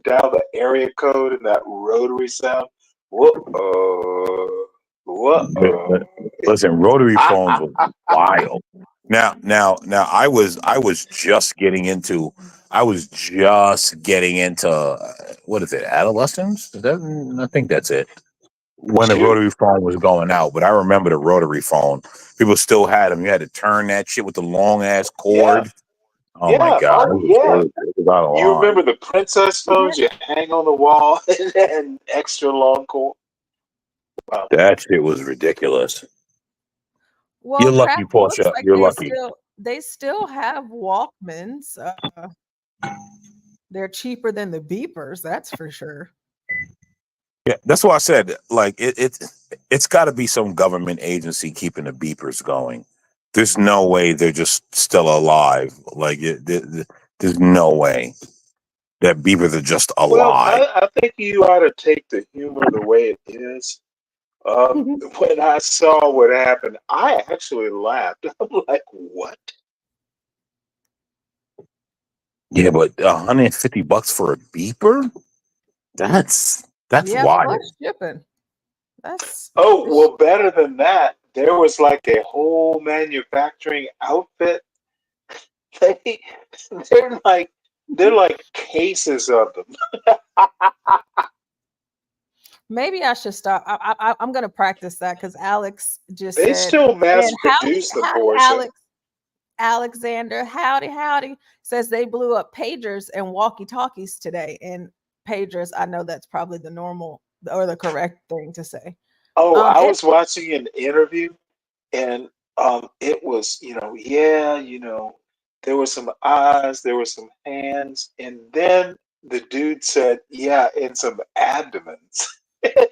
dial the area code and that rotary sound. What? What? Listen, rotary phones were wild. Now, I was just getting into what is it, adolescence? I think that's it. When the Shoot. rotary phone was going out, but I remember the rotary phone. People still had them. You had to turn that shit with the long ass Yeah. cord. Oh my Yeah. god, Oh, yeah. it was out of You remember line. the princess phones you hang on the wall and extra long cord? Wow. That shit was ridiculous. Well, You're Crack, lucky, it looks Portia. like You're lucky. they still have Walkmans. They're cheaper than the beepers, that's for sure. Yeah, that's why I said like it's got to be some government agency keeping the beepers going. There's no way they're just still alive. Like there's no way that beavers are just Well, alive. I think you ought to take the humor the way it is. When I saw what happened, I actually laughed. I'm like, what? Yeah, but $150 for a beeper? That's Yeah, plus wild. shipping. That's Oh, well, better than that, there was like a whole manufacturing outfit. They, they're like cases of them. maybe I should stop. I'm gonna practice that because Alex just They said, still mass and produce them, howdy, Portia. Alexander, howdy, says they blew up pagers and walkie-talkies today. And pagers, I know that's probably the normal or the correct thing to say. Oh, I And was watching an interview, and it was, there were some eyes, there were some hands, and then the dude said, yeah, and some abdomens. And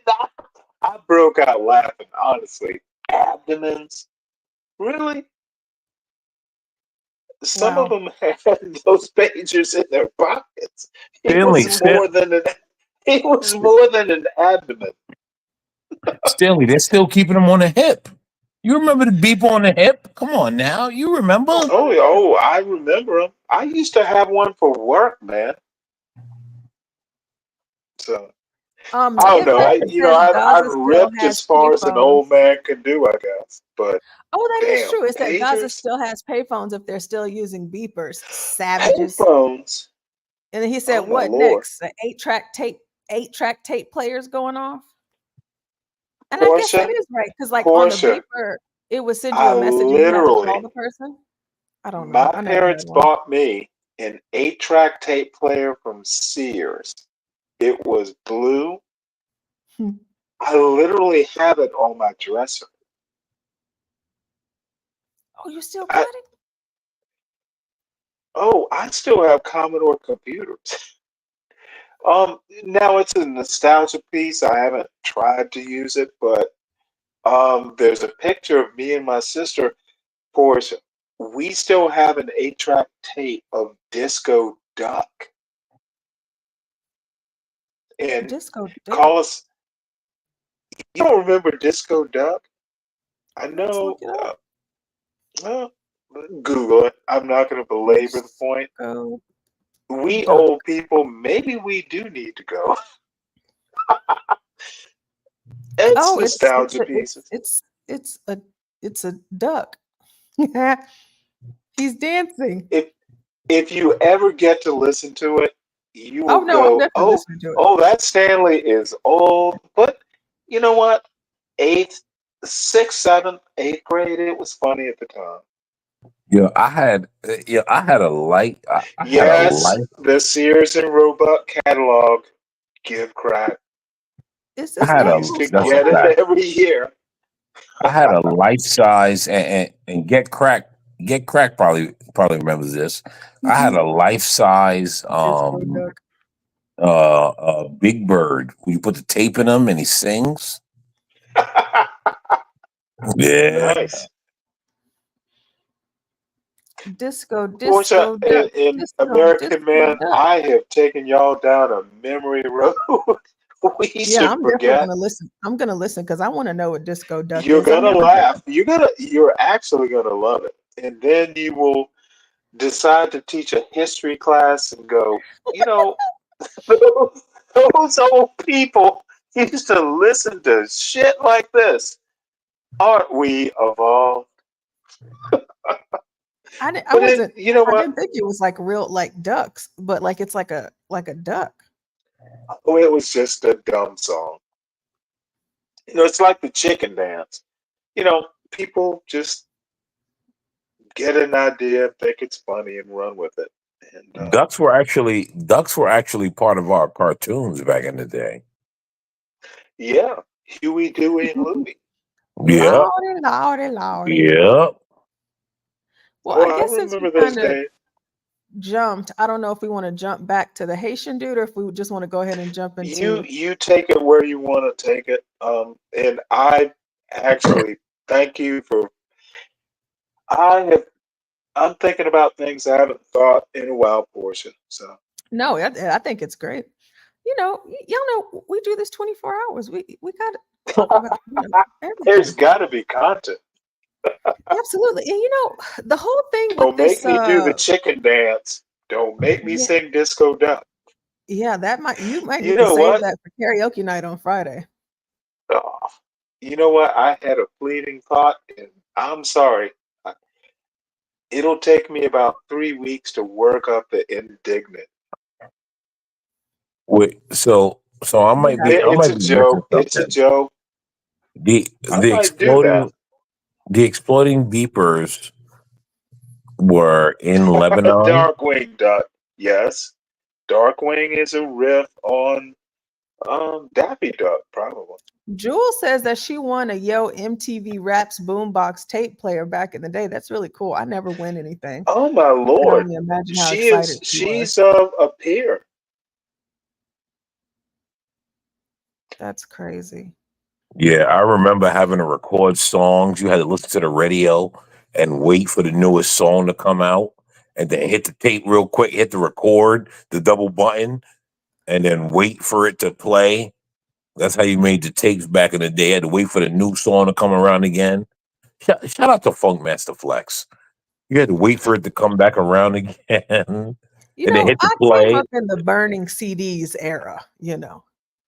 I broke out laughing, honestly. Abdomens? Really? Some of wow. them had those pagers in their pockets. Stanley, It was more than an abdomen. Stanley, they're still keeping them on the hip. You remember the beep on the hip? Come on now, you remember? Oh, I remember them. I used to have one for work, man. So I don't know. Infected says I've Gaza still ripped has as far as an payphones. old man can do, I guess. But Oh, that is damn, true. It said Gaza pagers, still has payphones if they're still using beepers. Savages. payphones. And then he said, Oh my "What lord, next? The 8-track tape players going off?" And I guess that Portia, is right because, like on the Portia. beeper, it would send you I a message and you had to call literally, the person. I don't know. my I never had parents one. bought me an 8-track tape player from Sears. It was blue. I literally have it on my dresser. Oh, you still I, got it? I still have Commodore computers. Now it's a nostalgia piece. I haven't tried to use it, but there's a picture of me and my sister. Portia, we still have an 8-track tape of Disco Duck. And Disco Duck. call us. You don't remember Disco Duck? I Let's know. look it up. Google it. I'm not going to belabor the point. Disco We duck. old people, maybe we do need to go. It's Oh, nostalgia pieces. it's a duck. He's dancing. If you ever get to listen to it, you Oh will no, I'm go, definitely listening to it. oh, that Stanley is old. But you know what? Sixth, seventh, eighth grade, it was funny at the time. I had a light. I had a Yes, light. the Sears and Roebuck catalog gift crack. Is I this had We a used to that's a get it fact. every year. I had a life size and get crack probably remembers this. I had a life size Disco duck. Big Bird. You put the tape in him and he sings. Yeah. Nice. Disco Portia, duck. in American Man, Duck. I have taken y'all down a memory road we Yeah, should I'm definitely forget. gonna listen. I'm gonna listen because I want to know what disco duck You're is. I've gonna never heard laugh. of You're actually gonna love it. And then you will decide to teach a history class and go, you know, those old people used to listen to shit like this. Aren't we evolved? I But it, wasn't. you know I what? didn't think it was like real like ducks, but like it's like a duck. Oh, it was just a dumb song. You know, it's like the chicken dance. You know, people just get an idea, think it's funny, and run with it. And Ducks were actually part of our cartoons back in the day. yeah, Huey, Dewey, and Louie. Yeah. Lordy. Yeah. Well, Oh, I I guess since we remember those kind of days. jumped, I don't know if we want to jump back to the Haitian dude or if we just want to go ahead and jump into. You take it where you want to take it. And I actually thank you for. I have. I'm thinking about things I haven't thought in a while, Portia. So No, I think it's great. You know, y'all know we do this 24 hours. We got to talk about there's everything. got to be content. Absolutely. And you know, the whole thing with Don't make this me do the chicken dance. Don't make me yeah, sing disco duck. that you might You need to know save what? that for karaoke night on Friday. Oh, you know what? I had a fleeting thought, and I'm sorry. It'll take me about 3 weeks to work up the indignant. Wait, so I You might have be to. It's a missing joke. It's a something. joke. The I the might do that. exploding beepers were in Lebanon. Darkwing Duck. Yes. Darkwing is a riff on Daffy Duck, probably. Jewel says that she won a Yo MTV Raps boombox tape player back in the day. That's really cool. I never win anything. Oh my I can lord. only imagine how excited she She's was. a peer. That's crazy. Yeah, I remember having to record songs. You had to listen to the radio and wait for the newest song to come out, and then hit the tape real quick, hit the record, the double button, and then wait for it to play. That's how you made the tapes back in the day. You had to wait for the new song to come around again. Shout out to Funkmaster Flex. You had to wait for it to come back around again, and You then know, hit the I came play. up in the burning CDs era, you know.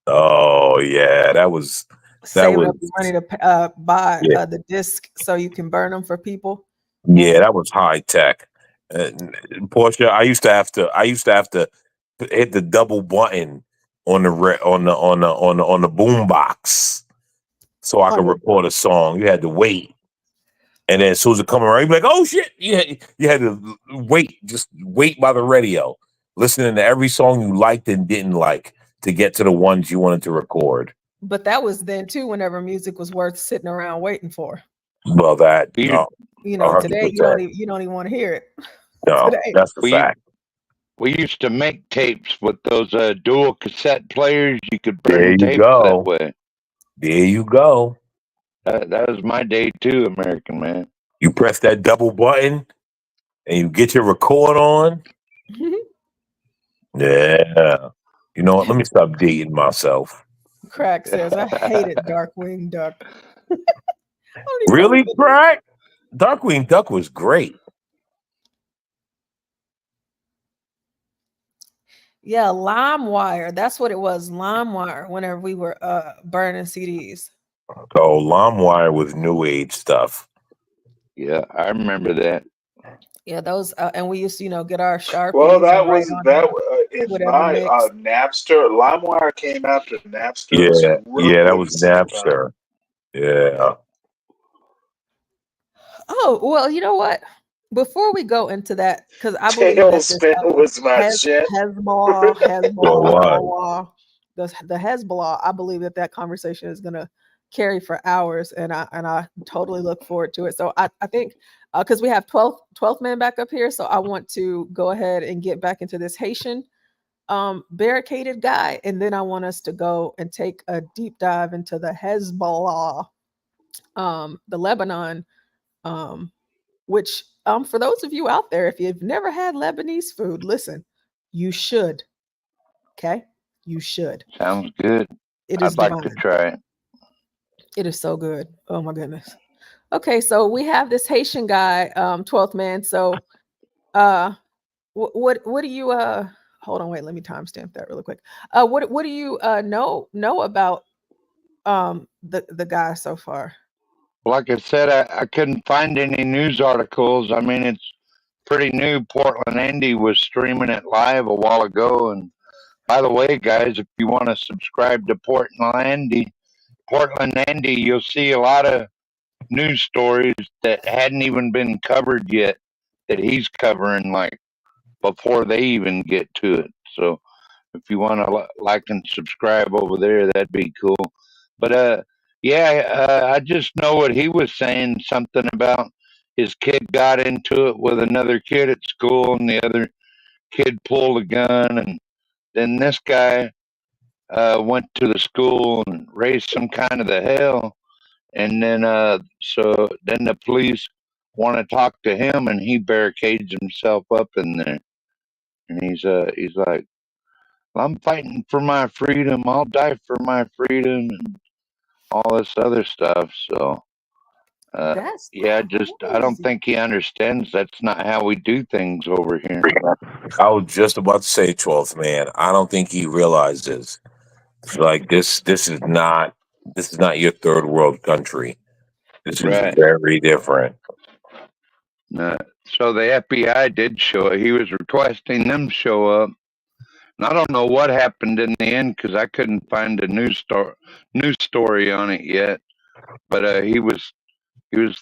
Oh yeah, that was Save up the money to buy yeah. the disc so you can burn them for people. Yeah, that was high tech. Portia, I used to have to hit the double button on the on the boom box so I could On the record a song. You had to wait, and then as soon as it come around, you'd be like, "Oh shit!" You had to wait, just wait by the radio, listening to every song you liked and didn't like to get to the ones you wanted to record. But that was then too, whenever music was worth sitting around waiting for. Well, that You know, today 100%. you don't even want to hear it. No, Today. that's the fact. We used to make tapes with those dual cassette players. You could There burn you tapes go. that way. There you go. That was my day too, American Man. You press that double button and you get your record on. Yeah. You know what? Let me stop dating myself. Crack says, I hated Darkwing Duck. Really, Crack? Darkwing Duck was great. Yeah, LimeWire. That's what it was. LimeWire. Whenever we were burning CDs. Oh, LimeWire with new age stuff. Yeah, I remember that. Yeah, those and we used to, get our Well, Sharpies and that write was on that in whatever my mix. Napster. LimeWire came after Napster. It was Yeah, real yeah, that big was at the same time. Napster. Yeah. Oh, well, you know what? Before we go into that, because I believe that this Tailspin was my shit. Hezbollah, the Hezbollah, I believe that conversation is gonna carry for hours, and I totally look forward to it. So I think because we have 12th man back up here, so I want to go ahead and get back into this Haitian barricaded guy, and then I want us to go and take a deep dive into the Hezbollah, the Lebanon, which for those of you out there, if you've never had Lebanese food, listen, you should. Okay, you should. Sounds good. It is I'd like to divine. try it. It is so good. Oh my goodness. Okay, so we have this Haitian guy, 12th man. So what do you hold on, wait, let me timestamp that really quick. What do you know about the guy so far? Like I said, I couldn't find any news articles. I mean, it's pretty new. Portland Andy was streaming it live a while ago. And by the way, guys, if you want to subscribe to Portland Andy, you'll see a lot of news stories that hadn't even been covered yet that he's covering, like before they even get to it. So if you want to like and subscribe over there, that'd be cool. But yeah, I just know what he was saying. Something about his kid got into it with another kid at school, and the other kid pulled a gun, and then this guy went to the school and raised some kind of the hell, and then so then the police want to talk to him, and he barricades himself up in there, and he's like, I'm fighting for my freedom. I'll die for my freedom and all this other stuff. So, That's yeah, I don't crazy. think he understands that's not how we do things over here. I was just about to say 12th man. I don't think he realizes like this is not your third world country. This is Right. very different. So the FBI did show up. He was requesting them show up. And I don't know what happened in the end because I couldn't find a news story on it yet. But he was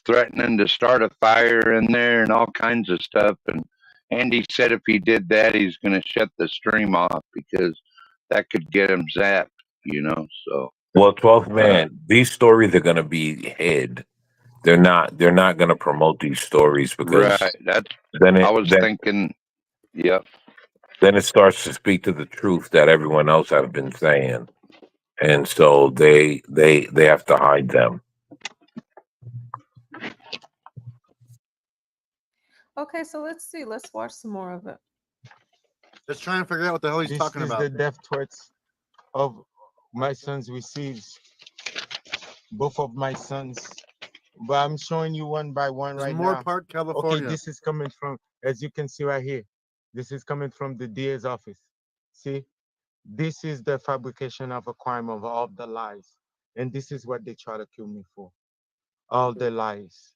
threatening to start a fire in there and all kinds of stuff. And Andy said if he did that, he's going to shut the stream off because that could get him zapped. So. Well, 12th man, these stories are going to be hid. They're not going to promote these stories because Right. That's then I was thinking. Yep. Then it starts to speak to the truth that everyone else has been saying, and so they have to hide them. Okay, so let's see. Let's watch some more of it. Let's try and figure out what the hell he's talking about. This is the death threats of my sons receives. Both of my sons. But I'm showing you one by one right Moore now. Park, California. Okay, this is coming from, as you can see right here, this is coming from the DA's office. See, this is the fabrication of a crime of all the lies. And this is what they try to kill me for. All the lies.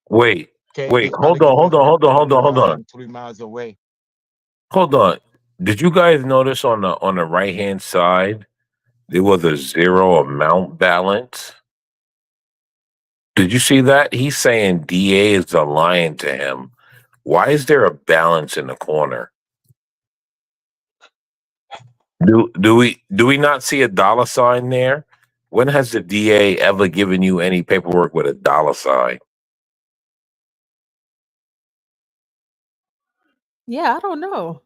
Wait, Okay, wait, hold on. 3 miles away. Hold on. Did you guys notice on the right hand side there was a zero amount balance? Did you see that? He's saying DA is lying to him. Why is there a balance in the corner? Do we not see a dollar sign there? When has the DA ever given you any paperwork with a dollar sign? Yeah, I don't know.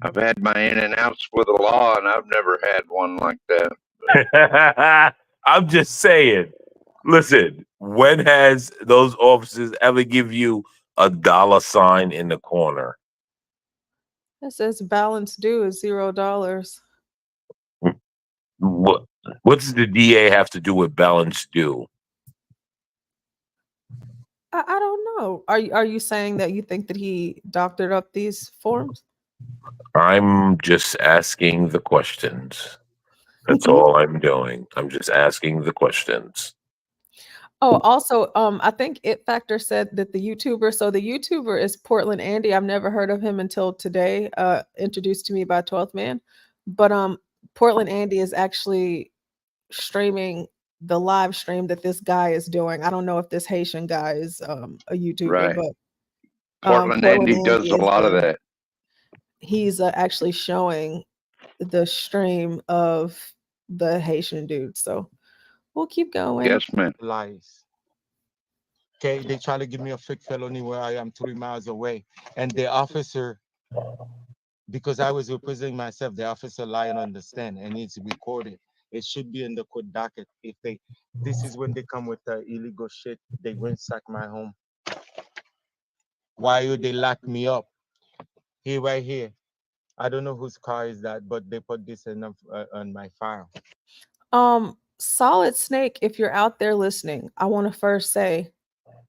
I've had my in and outs with the law, and I've never had one like that. I'm just saying. Listen, when has those officers ever give you a dollar sign in the corner? It says balance due is $0. What does the DA have to do with balance due? I don't know. Are you saying that you think that he doctored up these forms? I'm just asking the questions. That's all I'm doing. I'm just asking the questions. Oh, also, I think It Factor said that the YouTuber, so the YouTuber is Portland Andy. I've never heard of him until today, introduced to me by 12th Man. But Portland Andy is actually streaming the live stream that this guy is doing. I don't know if this Haitian guy is a YouTuber, Right. but Portland Andy does a is lot of that. he's actually showing the stream of the Haitian dude. So we'll keep going. Yes, man. Lies. Okay, they try to give me a fake felony where I am 3 miles away, and the officer, because I was representing myself, the officer lied on the stand, and it's recorded. It should be in the court docket. If they, this is when they come with the illegal shit. They ransack my home. Why would they lock me up? Here, right here. I don't know whose car is that, but they put this in on my file. Solid Snake, if you're out there listening, I want to first say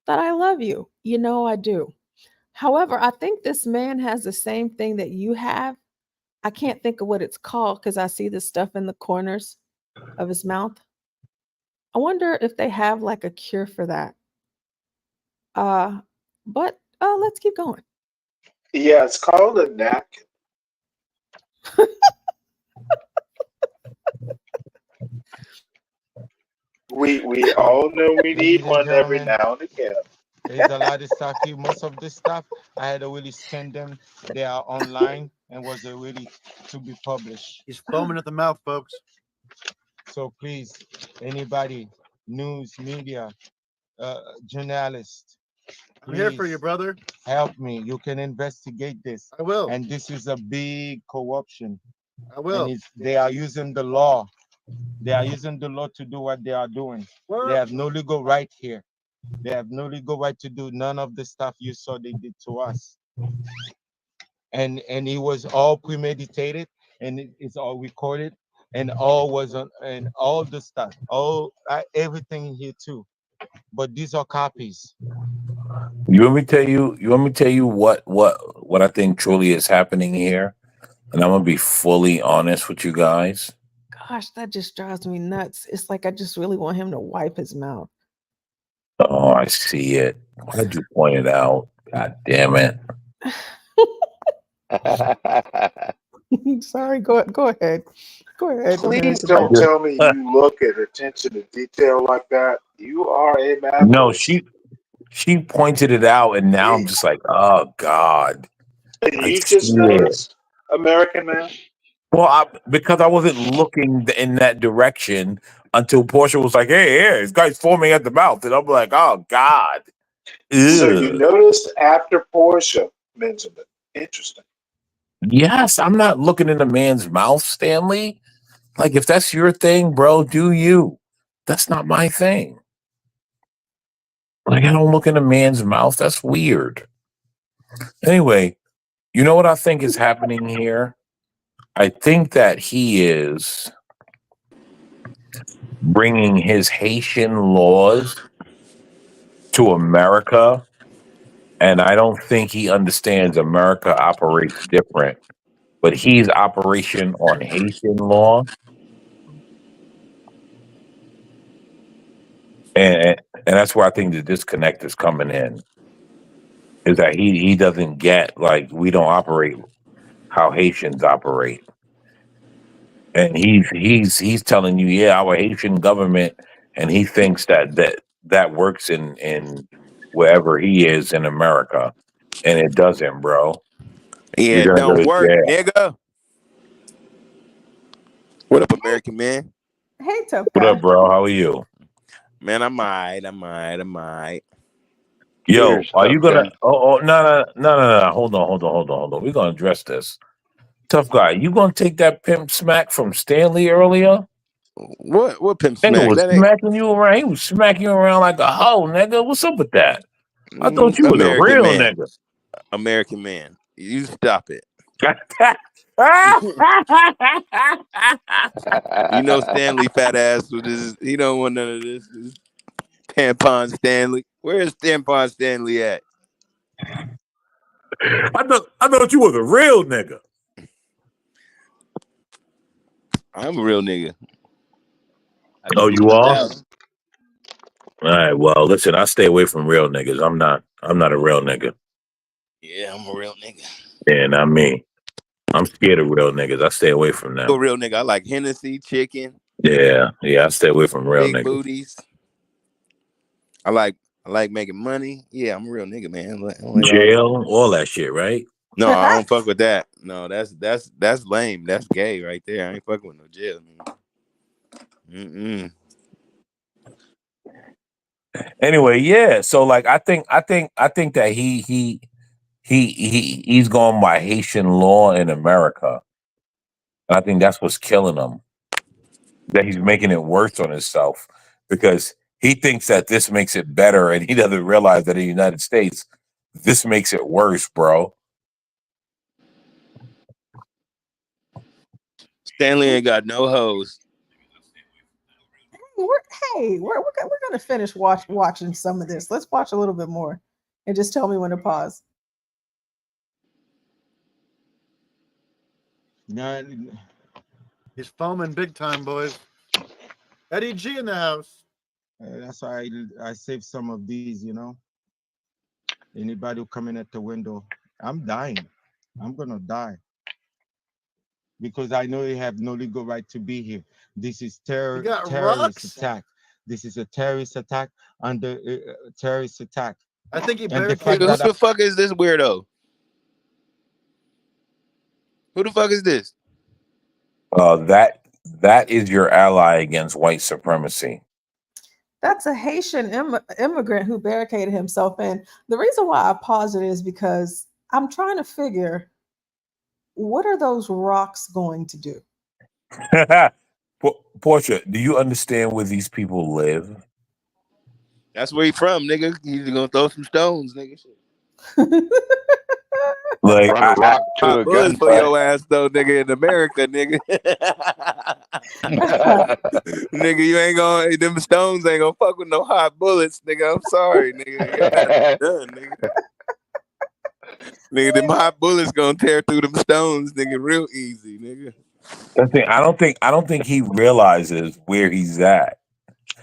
that I love you. You know I do. However, I think this man has the same thing that you have. I can't think of what it's called because I see the stuff in the corners of his mouth. I wonder if they have like a cure for that. But let's keep going. Yeah, it's called a napkin. We all know we need Ladies and one every gentlemen, now and again. there's a lot of stuff here. Most of this stuff, I had already scanned them. They are online and was already to be published. He's foaming at the mouth, folks. So please, anybody, news, media, journalists, I'm here for you, brother. help me. You can investigate this. I will. And this is a big corruption. I will. And they are using the law. They are using the law to do what they are doing. They have no legal right here. They have no legal right to do none of the stuff you saw they did to us. And it was all premeditated, and it's all recorded, and all was on, and all the stuff, everything here too. But these are copies. You want me to tell you? You want me to tell you what I think truly is happening here? And I'm gonna be fully honest with you guys. Gosh, that just drives me nuts. It's like I just really want him to wipe his mouth. Oh, I see it. Why did you point it out? God damn it! Sorry, go ahead. Go ahead. Please don't tell me you look at attention to detail like that. You are a mad No, person. she pointed it out, and now I'm just like, oh God. You just noticed, American man? Well, because I wasn't looking in that direction until Portia was like, "Hey, this guy's foaming at the mouth," and I'm like, "Oh God!" So you Ugh. noticed after Portia mentioned it. Interesting. Yes, I'm not looking in a man's mouth, Stanley. Like, if that's your thing, bro, do you? That's not my thing. Like, I don't look in a man's mouth. That's weird. Anyway, you know what I think is happening here? I think that he is bringing his Haitian laws to America, and I don't think he understands America operates different, but he's operation on Haitian law, and that's where I think the disconnect is coming in. Is that he doesn't get, like, we don't operate how Haitians operate, and he's telling you, yeah, our Haitian government, and he thinks that works in wherever he is in America, and it doesn't, bro. Yeah, You're it gonna go don't to work, jail. nigga. What up, American man? Hey, tough What guy. up, bro? How are you? Man, I'm alright. Yo, Cheers, are tough you gonna? guy. No. Hold on. We're gonna address this. Tough guy, you gonna take that pimp smack from Stanley earlier? What pimp Nigga smack? was That ain't smacking you around. He was smacking you around like a hoe, nigga. What's up with that? I thought you were the American real man. nigga. American man. You stop it. You know Stanley fat ass with his, he don't want none of this. Tampon Stanley. Where's Tampon Stanley at? I thought you was a real nigga. I'm a real nigga. Oh, you are? All right. Well, listen, I stay away from real niggas. I'm not a real nigga. Yeah, I'm a real nigga. Yeah, not me. I'm scared of real niggas. I stay away from I'm a them. real nigga. I like Hennessy, chicken, Yeah, I stay away from real big niggas. booties. I like making money. Yeah, I'm a real nigga, man. Jail, all that shit, right? No, I don't fuck with that. No, that's lame. That's gay right there. I ain't fucking with no jail. Mm-mm. Anyway, yeah. So like, I think that he's going by Haitian law in America. I think that's what's killing him. That he's making it worse on himself because he thinks that this makes it better, and he doesn't realize that in the United States, this makes it worse, bro. Stanley ain't got no hoes. We're gonna finish watching some of this. Let's watch a little bit more, and just tell me when to pause. Yeah, he's foaming big time, boys. Eddie G in the house. That's why I saved some of these, Anybody who coming at the window, I'm dying. I'm gonna die. Because I know you have no legal right to be here. This is terrorist attack. This is a terrorist attack under terrorist attack. I think he barricaded. Who the fuck is this weirdo? Who the fuck is this? That is your ally against white supremacy. That's a Haitian immigrant who barricaded himself in. The reason why I paused it is because I'm trying to figure, what are those rocks going to do? Portia, do you understand where these people live? That's where he from, nigga. He's gonna throw some stones, nigga. Like bullets for your ass though, nigga. In America, nigga. Nigga, you ain't gonna. Them stones ain't gonna fuck with no hot bullets, nigga. I'm sorry, nigga. Your ass is done, nigga. Nigga, them hot bullets gonna tear through them stones, nigga, real easy, nigga. That thing, I don't think he realizes where he's at.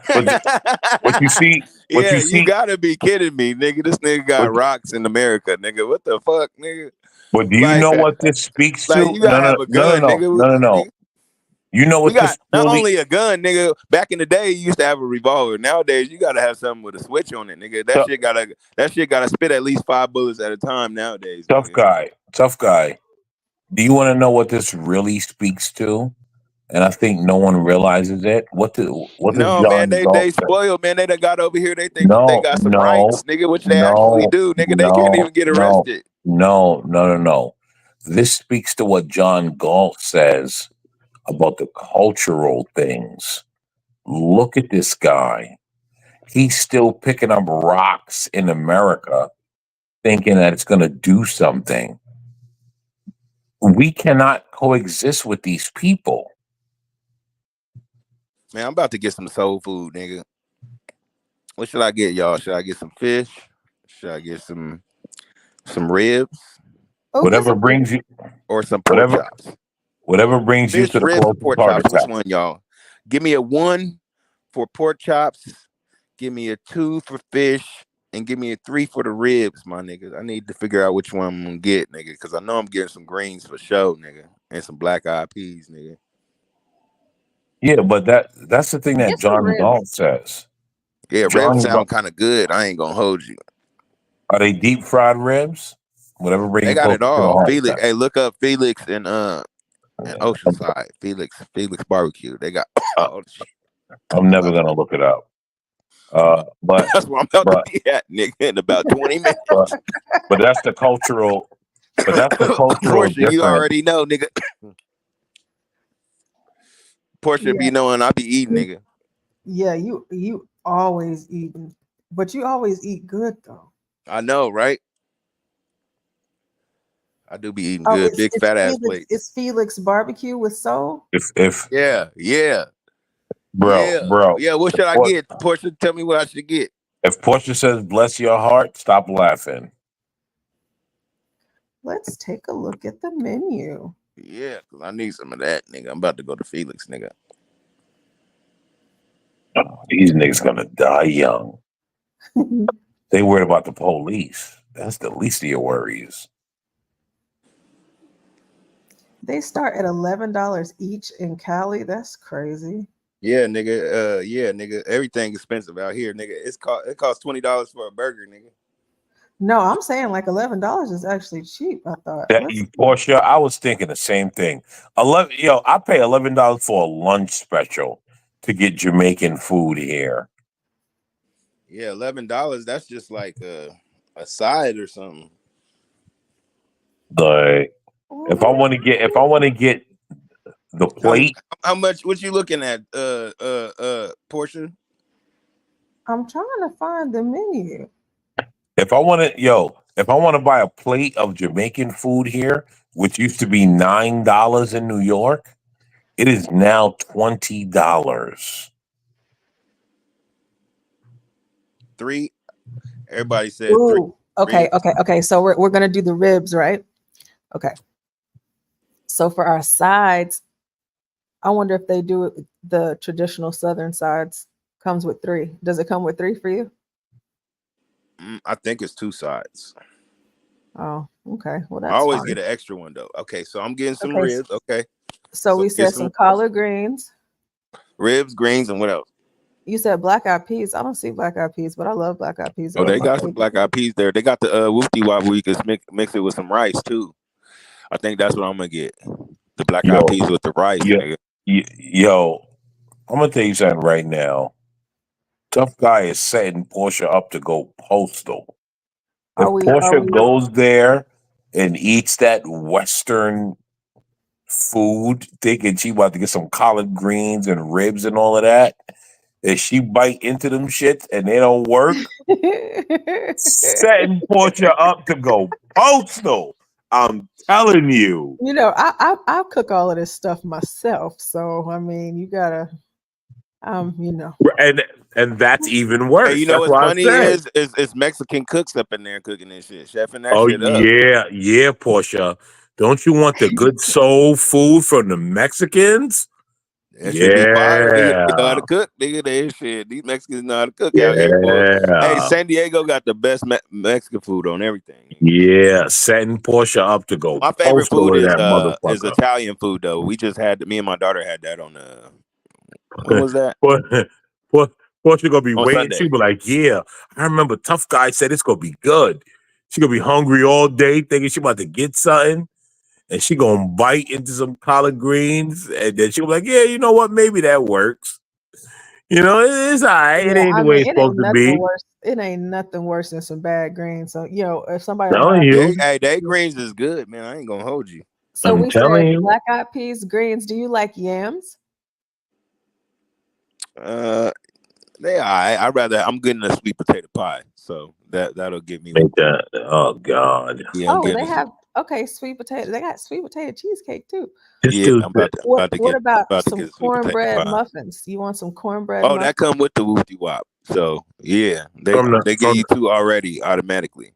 What you see? Yeah, you gotta be kidding me, nigga. This nigga got rocks in America, nigga. What the fuck, nigga? But do you know what this speaks to? Like, you gotta have a gun, nigga. No. You know what we got this not fully... only a gun, nigga. Back in the day, you used to have a revolver. Nowadays, you gotta have something with a switch on it, nigga. That shit gotta spit at least 5 bullets at a time nowadays. Tough guy. Do you want to know what this really speaks to? And I think no one realizes it. What does No, man, John they say? spoiled, man. They done got over here. They think they got some rights, nigga, which they actually do, nigga. They can't even get arrested. No. This speaks to what John Galt says about the cultural things. Look at this guy. He's still picking up rocks in America, thinking that it's going to do something. We cannot coexist with these people. Man, I'm about to get some soul food, nigga. What should I get, y'all? Should I get some fish? Should I get some ribs? Whatever brings you, or some pork chops. Whatever brings fish, you to the ribs, or closest pork heart chops. attack. Which one, y'all? Give me a 1 for pork chops. Give me a 2 for fish. And give me a 3 for the ribs, my niggas. I need to figure out which one I'm gonna get, nigga, because I know I'm getting some greens for sure, nigga, and some black eyed peas, nigga. Yeah, but that's the thing that John Galt says. Yeah, ribs sound kind of good. I ain't gonna hold you. Are they deep fried ribs? Whatever brings They you got close it to the all. heart Felix, attack. hey, look up Felix and Oceanside. Felix Barbecue. They got all the shit. I'm never gonna look it up. But that's where I'm about to be at, nigga, in about 20 minutes. But that's the cultural. But that's the cultural Portia, difference. you already know, nigga. Portia be knowing I be eating, nigga. Yeah, you always eating, but you always eat good though. I know, right? I do be eating good, big fat ass plates. It's Felix Barbecue with soul. If yeah, bro, yeah. What should I get? Portia, tell me what I should get. If Portia says "bless your heart," stop laughing. Let's take a look at the menu. Yeah, because I need some of that, nigga. I'm about to go to Felix, nigga. These niggas gonna die young. They worried about the police. That's the least of your worries. They start at $11 each in Cali. That's crazy. Yeah, nigga. Yeah, nigga. Everything expensive out here, nigga. It costs $20 for a burger, nigga. No, I'm saying like $11 is actually cheap. I thought. That you Portia, I was thinking the same thing. I pay $11 for a lunch special to get Jamaican food here. Yeah, $11. That's just like a side or something. Like, if I want to get the plate, how much? What you looking at, Portia? I'm trying to find the menu. if I want to buy a plate of Jamaican food here, which used to be $9 in New York, it is now $20. Three. Everybody said Ooh, 3. okay. So we're gonna do the ribs, right? Okay. So for our sides, I wonder if they do it the traditional Southern sides. Comes with 3. Does it come with 3 for you? I think it's 2 sides. Oh, okay. Well, that's I always fine. get an extra one though. Okay, so I'm getting some ribs. Okay. So we said some collard greens. Ribs, greens, and what else? You said black-eyed peas. I don't see black-eyed peas, but I love black-eyed peas. Oh, they got some black-eyed peas there. They got the woofy wop where you can mix it with some rice too. I think that's what I'm gonna get. The black-eyed peas with the rice. Nigga. Yo, I'm gonna tell you something right now. Tough Guy is setting Portia up to go postal. If Portia goes there and eats that Western food, thinking she about to get some collard greens and ribs and all of that, if she bite into them shits and they don't work, setting Portia up to go postal. I'm telling you. You know, I cook all of this stuff myself, so I mean, you gotta, you know, and that's even worse. Hey, you know that's what's funny is it's Mexican cooks up in there cooking this shit, chefing that shit up. Yeah, Portia. Don't you want the good soul food from the Mexicans? That should be fire. They know how to cook. Nigga, they shit. These Mexicans know how to cook out here, boy. Hey, San Diego got the best Mexican food on everything. Yeah, setting Portia up to go. My favorite food is motherfucker. Italian food though. We just had me and my daughter had that on when was that? Portia gonna be on waiting. Sunday. She be like, "Yeah, I remember Tough Guy said it's gonna be good." She gonna be hungry all day, thinking she about to get something. And she gonna bite into some collard greens, and then she was like, "Yeah, you know what? Maybe that works. You know, it's all right. It ain't the way it's supposed to be." It ain't nothing worse than some bad greens. So, you know, if somebody They greens is good, man. I ain't gonna hold you. So we said black-eyed peas, greens. Do you like yams? They all right. I'm getting a sweet potato pie, so that'll give me. Oh God. Yeah, they have sweet potato. They got sweet potato cheesecake too. I'm about to What about get some cornbread muffins? You want some cornbread? Oh, that come with the woofy wop. So yeah, they give you 2 already automatically.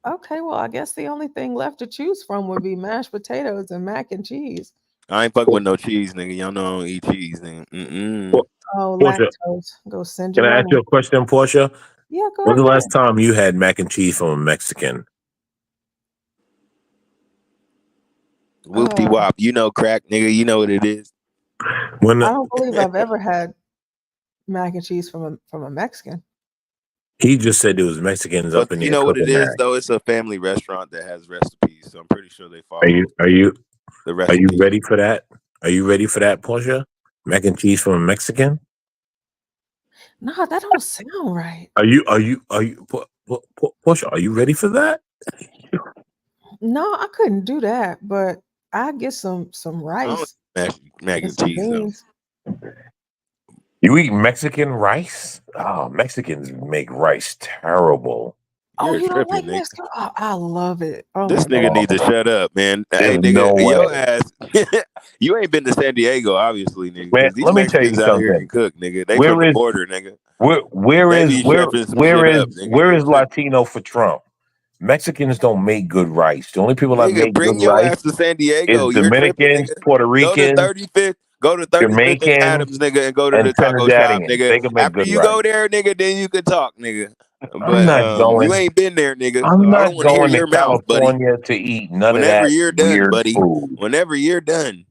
Okay, well, I guess the only thing left to choose from would be mashed potatoes and mac and cheese. I ain't fucking with no cheese, nigga. Y'all know I don't eat cheese, nigga. Oh, Portia, lactose. Go send your Can I ask you a question, Portia? Yeah, go When's ahead. the last time you had mac and cheese from a Mexican? Woofy wop, you know crack, nigga. You know what it is. I don't believe I've ever had mac and cheese from a Mexican. He just said there was Mexicans up in there. You know what it is, though? It's a family restaurant that has recipes, so I'm pretty sure they follow. Are you the ready for that? Are you ready for that, Portia? Mac and cheese from a Mexican? No, that don't sound right. Are you Portia? Are you ready for that? No, I couldn't do that, but I get some rice. Mac and cheese. You eat Mexican rice? Oh, Mexicans make rice terrible. Oh, you don't like Mexican? Oh, I love it. Oh, this nigga needs to shut up, man. Hey, nigga, no your ass. You ain't been to San Diego, obviously, nigga. Man, these let me tell you Mexicans out here something. can cook, nigga. They from the border, nigga. Where is Latino for Trump? Mexicans don't make good rice. The only people that Nigga, make good bring your rice ass to San is Diego. You're tripping, Dominicans, nigga. Puerto Go to Ricans, 35th. Go to 35th and Jamaicans, Adams, nigga, and go to and the taco shop, Trinidadians. nigga. They can make After good you rice. go there, nigga, then you can talk, nigga. I'm But not you going. ain't been there, nigga. I'm So I don't not want to hear going to your mouth, buddy. California to eat none of Whenever that you're done, weird buddy. food. Whenever you're done.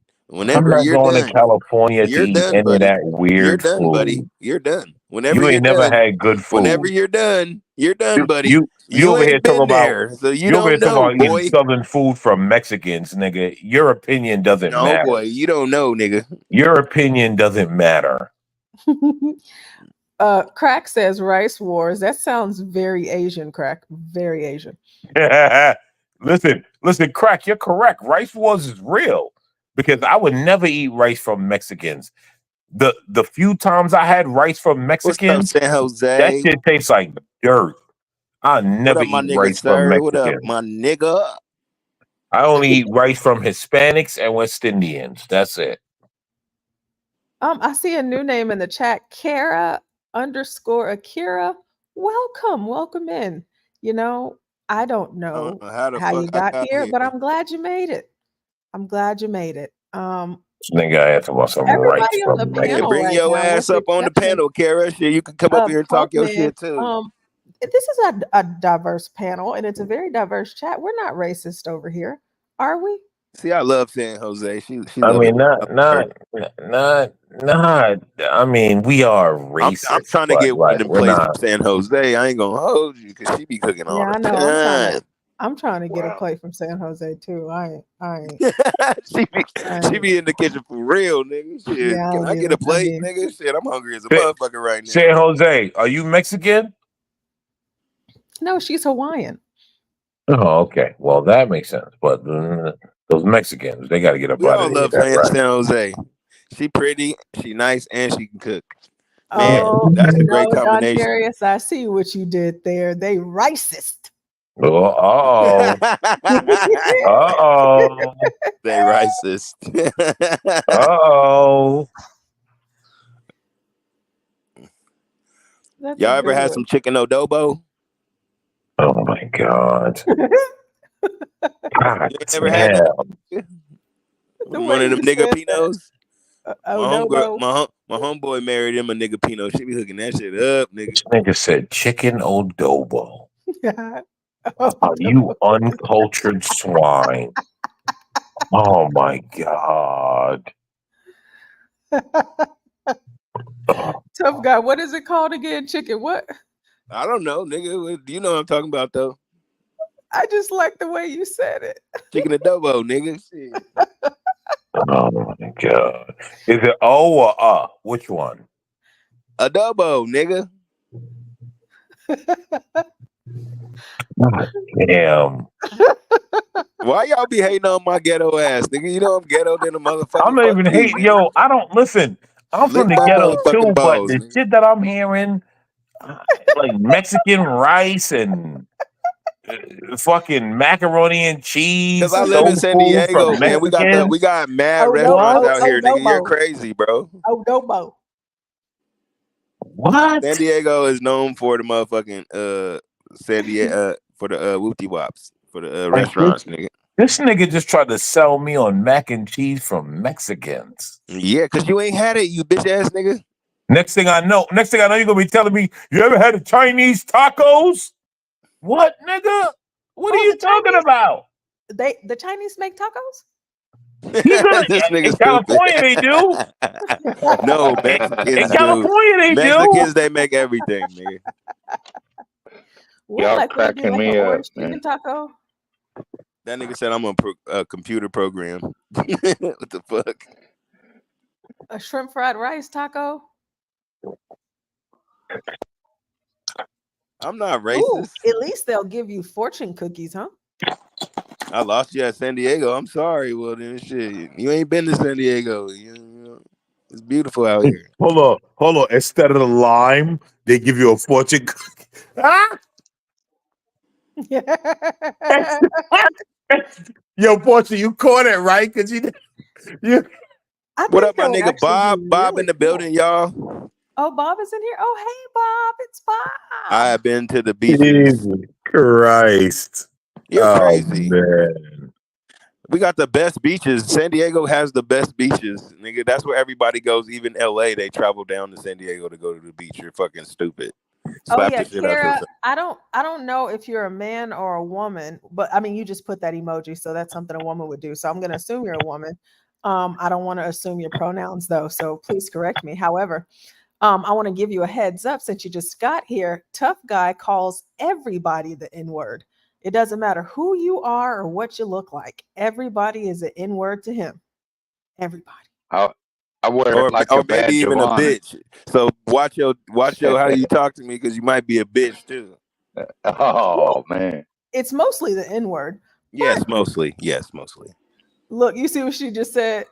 I'm Whenever not you're going to done. California to You're eat done, any of buddy. that You're weird done, buddy. food. You're done. Whenever You you're ain't never done. had good Whenever food. you're done, buddy. You You over here ain't talking been about there, so you you over here don't talking know, about eating boy. southern food from Mexicans, nigga. Your opinion doesn't No, matter. boy, you don't know, nigga. Your opinion doesn't matter. Crack says rice wars. That sounds very Asian, Crack. Very Asian. Listen, Crack, you're correct. Rice wars is real because I would never eat rice from Mexicans. The few times I had rice from What's up, Mexicans, San that Jose? shit tastes like dirt. I What never up, my eat nigga, rice from sir? What up, Mexicans. my nigga? I only eat rice from Hispanics and West Indians. That's it. I see a new name in the chat, Kara_Akira. Welcome in. You know, I don't I know don't know how the how fuck you I got got here, here. but I'm glad you made it. This nigga asked about some rice Everybody on the from Yeah, panel Mexico. bring right your now, with ass the up on the exception panel, Kara. Shit, you can come up of here and talk your Postman, shit too. this is a diverse panel and it's a very diverse chat. We're not racist over here, are we? See, I love San Jose. She I love it. mean, not. I mean, we are I'm racist, trying to but get one of like them we're plays from not. San Jose. I ain't gonna hold you because she be cooking all Yeah, I the know. time. I'm trying to get a Wow. plate from San Jose too. I ain't. she be in the kitchen for real, nigga. Shit, Yeah, can I get a plate, nigga? Shit, I'm hungry as a motherfucker right now. San Jose, are you Mexican? No, she's Hawaiian. Oh, okay. Well, that makes sense. But those Mexicans, they got to get up We out of all there. love That's San right. Jose. She pretty, she nice, and she can cook. Yeah. Man, that's a great No, Don combination. Darius, I see what you did there. They racist. Oh, They racist. That's Y'all a ever good had one. some chicken adobo? Oh my God. God You ever had that? The One way of them you nigga said Pinos? that. My homeboy married him a nigga Pino. She be hooking that shit up, nigga. This nigga said chicken adobo. Oh, Are you uncultured swine? Oh my God. Tough guy. What is it called again? Chicken what? I don't know, nigga. You know what I'm talking about, though. I just like the way you said it. Chicken adobo, nigga. Shit. Oh my God. Is it O or Which one? Adobo, nigga. God damn. Why y'all be hating on my ghetto ass, nigga? You know I'm ghetto than a motherfucker. I'm not even hating. Yo, I don't listen. I'm Lick from the my ghetto motherfucking too, but balls, the nigga. shit that I'm hearing, like Mexican rice and fucking macaroni and cheese, Cause I live in soul San food Diego, from man. We Mexicans. got mad Adobo, restaurants out here, nigga. You're adobo. crazy, bro. Adobo. What? San Diego is known for the motherfucking San Diego for the whoopty wops for the Like restaurants, nigga. this nigga just tried to sell me on mac and cheese from Mexicans. Yeah, cause you ain't had it, you bitch ass nigga. Next thing I know, you're gonna be telling me, you ever had the Chinese tacos? What, nigga? What are you talking about? The Chinese make tacos? This nigga In stupid. California they do. No, Mexicans In do. California they Mexicans, do. they make everything, nigga. What, Y'all like would it be cracking like an me up, orange man. chicken taco? That nigga said I'm on a computer program. What the fuck? A shrimp fried rice taco? I'm not Ooh, racist. at least they'll give you fortune cookies, huh? I lost you at San Diego. I'm sorry. Well, then shit, you ain't been to San Diego. You know, it's beautiful out here. Hold on. Instead of the lime, they give you a fortune cookie. Yo, Portia, you caught it, right? Because you What up, my that would nigga actually Bob? be Bob really in the cool. building, y'all. Oh, Bob is in here. Oh, hey, Bob. It's Bob. I have been to the beaches. Jesus Christ. You're crazy. Man. We got the best beaches. San Diego has the best beaches, nigga. That's where everybody goes. Even LA, they travel down to San Diego to go to the beach. You're fucking stupid. Slap yeah, the shit out Kara. yourself. I don't know if you're a man or a woman, but I mean, you just put that emoji, so that's something a woman would do. So I'm going to assume you're a woman. I don't want to assume your pronouns though, so please correct me. However, I want to give you a heads up since you just got here. Tough Guy calls everybody the N-word. It doesn't matter who you are or what you look like. Everybody is an N-word to him. Everybody. I wear it like or a maybe badge even of a honor. bitch. So watch your how you talk to me because you might be a bitch too. Oh man. It's mostly the N-word. Yes, mostly. Yes, mostly. Look, you see what she just said?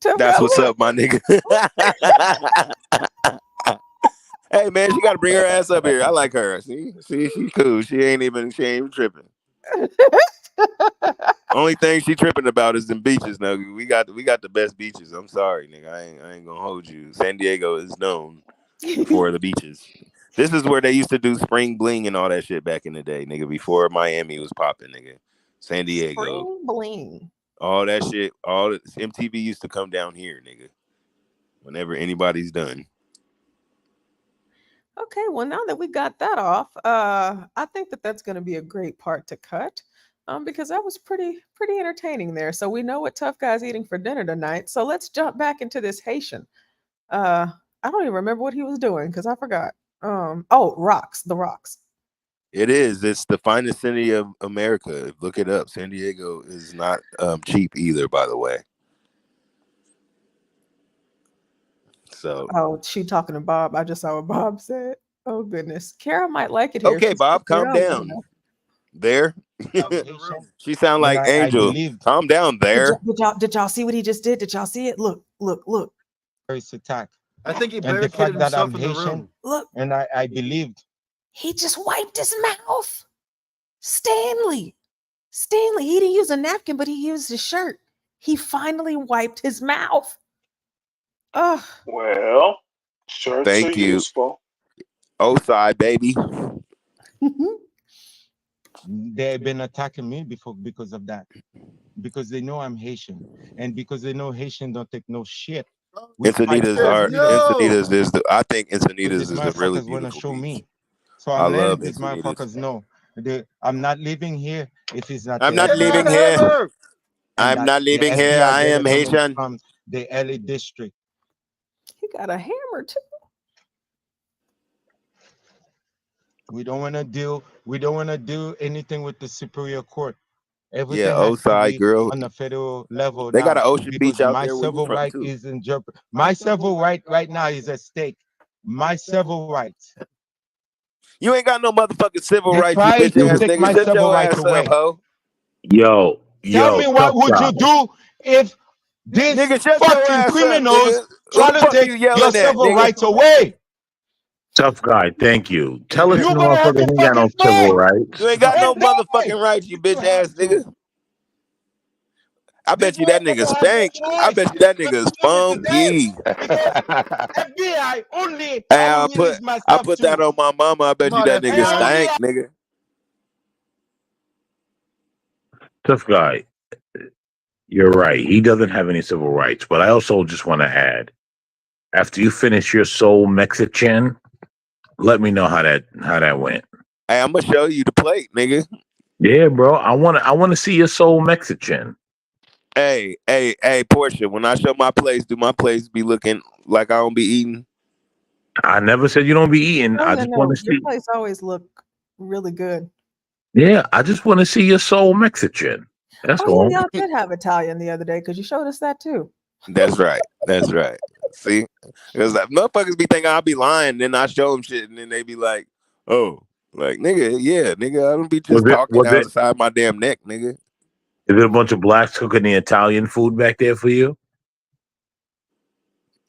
Tough That's Guy, what's look. up, my nigga. Hey man, she got to bring her ass up here. I like her. See, she's cool. She ain't even tripping. Only thing she tripping about is them beaches. Now we got the best beaches. I'm sorry, nigga. I ain't gonna hold you. San Diego is known for the beaches. This is where they used to do spring bling and all that shit back in the day, nigga. Before Miami was popping, nigga. San Diego, Spring bling. all that shit. All the MTV used to come down here, nigga. Whenever anybody's done. Okay, well, now that we got that off, I think that that's going to be a great part to cut, because that was pretty entertaining there. So we know what Tough Guy's eating for dinner tonight. So let's jump back into this Haitian. I don't even remember what he was doing because I forgot. Oh, rocks, the rocks. It is. It's the finest city of America. Look it up. San Diego is not cheap either, by the way. So Oh, she talking to Bob. I just saw what Bob said. Oh goodness, Kara might like it here. okay, She's Bob, putting her calm own down. lineup. There. She sound And like I Angel. believed Calm down there. Did y'all see what he just did? Did y'all see it? Look. terrorist attack. I think he And the barricaded fact that himself I'm in the Haitian, room. Look. and I believed. He just wiped his mouth. Stanley, he didn't use a napkin, but he used his shirt. He finally wiped his mouth. Ugh. Well, shirts are Thank you. useful. Osai, baby. They've been attacking me before because of that. Because they know I'm Haitian. And because they know Haitian don't take no shit. We fight Encinitas for are freedom. Encinitas is the I think Because Encinitas these is a really motherfuckers want to beautiful show beach. me. So I I'm letting love these Encinitas. motherfuckers know. I'm not living here if it's not I'm the not leaving FBI. here. And I'm that not the leaving here. FBI I better am come in Haitian. from the LA district. He got a hammer too. We don't want to do anything with the Superior Court. Yeah, Everything has to Osai be girl. on the federal level They got now an ocean beach because out my there where you civil from right too. is in jeopardy. My civil right now is at stake. My civil rights. You ain't got no motherfucking civil They rights, you tried bitch to ass take nigga. my Shut civil your rights ass up, away. ho. Yo, Tell me what tough would guy. you do if these Nigga, shut your fucking ass up, criminals nigga. Who try the to fuck take you your yelling at, civil nigga? rights away? Tough guy, thank you. Tell this You're gonna have motherfucker to he ain't got no fucking civil fight rights. You ain't got no and die. motherfucking rights, you bitch You have ass to. nigga. I bet This you that nigga motherfucker has no stank. I choice. bet you that Let nigga me tell you today, spunky. because FBI only Hey, I I will release I myself put that to. on my mama. I bet Come you on, that And nigga I FBI. only stank, nigga. Tough guy, you're right. He doesn't have any civil rights. But I also just want to add, after you finish your soul Mexican, let me know how that went. Hey, I'm gonna show you the plate, nigga. Yeah, bro. I wanna see your soul Mexican. Hey, Portia. When I show my place, do my place be looking like I don't be eating? I never said you don't be eating. Oh I yeah, just want no, to your see. place always look really good. Yeah, I just want to see your soul Mexican. That's Oh all. yeah, y'all did have Italian the other day because you showed us that too. That's right. That's right. See, because like, motherfuckers be thinking I'll be lying, then I show them shit, and then they be like, "Oh, like nigga, yeah, nigga, I don't be Was just it talking was it outside my damn neck, nigga." is it a bunch of blacks cooking the Italian food back there for you?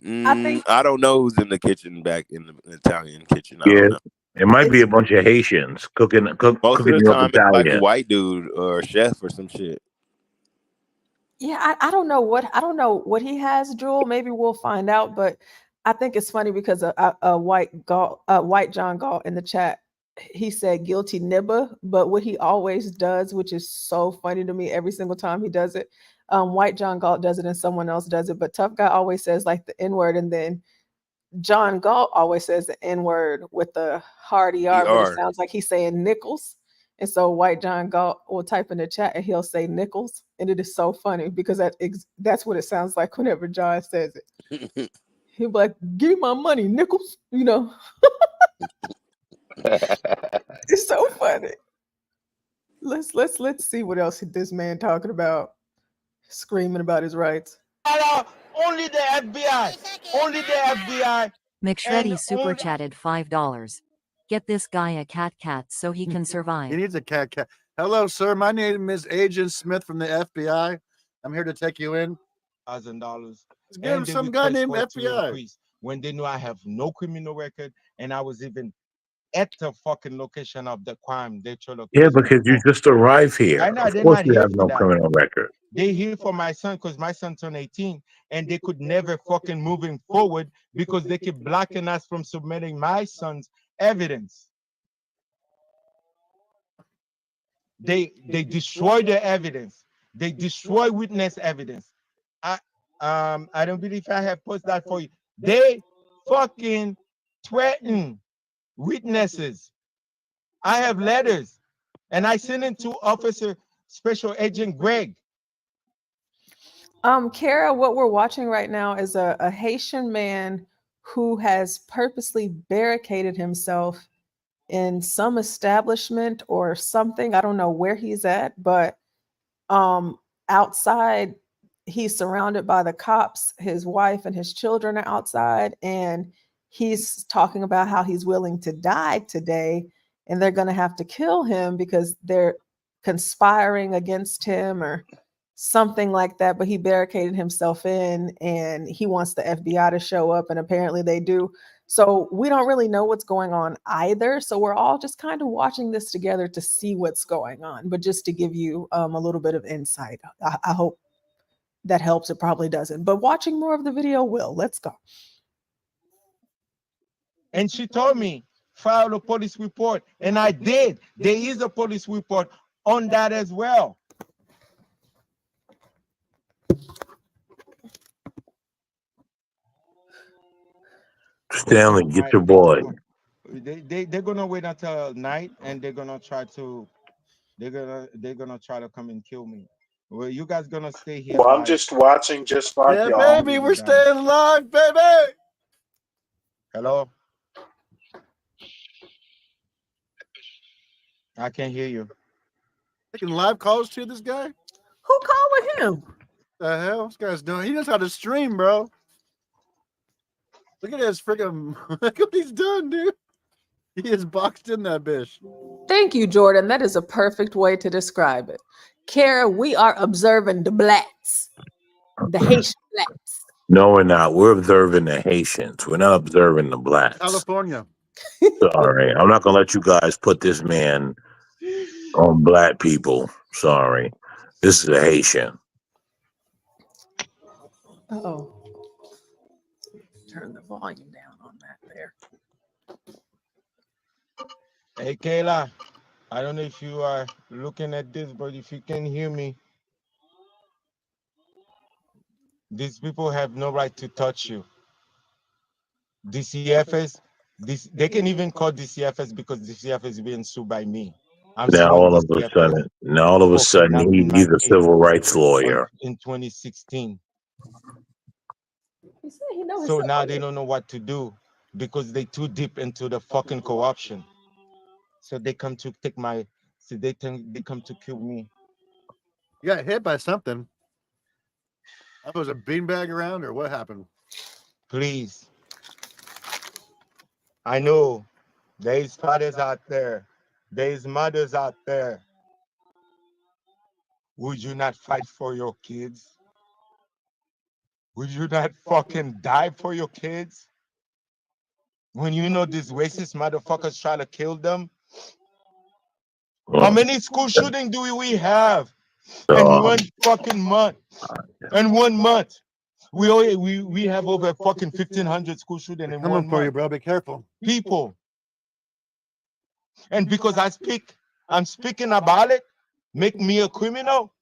I think I don't know who's in the kitchen back in the Italian kitchen. I Yeah. don't know. It might be it's a bunch of Haitians Most of cooking the you up time, it's like a Italian. white dude or a chef or some shit. yeah. I don't know what he has, Jewel. Maybe we'll find out. But I think it's funny because white John Galt in the chat, he said guilty nibba, but what he always does, which is so funny to me every single time he does it, white John Galt does it and someone else does it, but tough guy always says like the N-word, and then John Galt always says the N-word with the hard ER, but it sounds like he's saying nickels. And so white John Galt will type in the chat and he'll say nickels. And it is so funny because that's what it sounds like whenever John says it. He'll be like, give me my money, nickels, you know. It's so funny. Let's see what else this man talking about, screaming about his rights. Only the FBI. Only the FBI. McShreddy super chatted $5. Get this guy a cat so he can survive. He needs a cat. Hello, sir. My name is Agent Smith from the FBI. I'm here to take you in. $1,000. Give him some guy named FBI. When they know I have no criminal record and I was even at the fucking location of the crime, they try to. Yeah, because you just arrived here. I know, of they're course not you here have for no that. criminal record. They here for my son because my son turned 18 and they could never fucking moving forward because they keep blocking us from submitting my son's evidence. They destroy the evidence. They destroy witness evidence. I don't believe I have posted that for you. They fucking threaten witnesses. I have letters, and I sent it to Officer Special Agent Greg. Kara, what we're watching right now is a Haitian man who has purposely barricaded himself in some establishment or something. I don't know where he's at, but outside, he's surrounded by the cops. His wife and his children are outside, and he's talking about how he's willing to die today, and they're going to have to kill him because they're conspiring against him or something like that. But he barricaded himself in, and he wants the FBI to show up, and apparently they do. So we don't really know what's going on either. So we're all just kind of watching this together to see what's going on. But just to give you a little bit of insight, I hope that helps. It probably doesn't, but watching more of the video will. Let's go. And she told me, file a police report. And I did. There is a police report on that as well. Stanley, get your boy. They're gonna wait until night and they're gonna try to come and kill me. Well, you guys gonna stay here. Well, I'm just watching just like y'all. Baby, we're staying alive, baby. Hello? I can't hear you. Taking live calls to this guy? Who calling him? The hell? This guy's doing. He knows how to stream, bro. Look at this freaking. Look what he's done, dude. He is boxed in that bitch. Thank you, Jordan. That is a perfect way to describe it. Kara, we are observing the blacks, the Haitian blacks. No, we're not. We're observing the Haitians. We're not observing the blacks. California. Sorry. I'm not going to let you guys put this man on black people. Sorry. This is a Haitian. Oh. Turn the volume down on that there. Hey, Kayla, I don't know if you are looking at this, but if you can hear me, these people have no right to touch you. DCFS, they can even call DCFS because DCFS is being sued by me. Now all of a sudden, he's a civil rights lawyer. In 2016. He knows So now they don't know what to do because they too deep into the fucking corruption. So they come to take my, so they come to kill me. You got hit by something. That was a beanbag around, or what happened? Please. I know there's fathers out there. There's mothers out there. Would you not fight for your kids? Would you not fucking die for your kids? When you know these racist motherfuckers try to kill them? How many school shootings do we have in one fucking month? In 1 month. We have over fucking 1,500 school shootings in Coming 1 for month. you, bro. Be careful. People. And because I'm speaking about it, make me a criminal.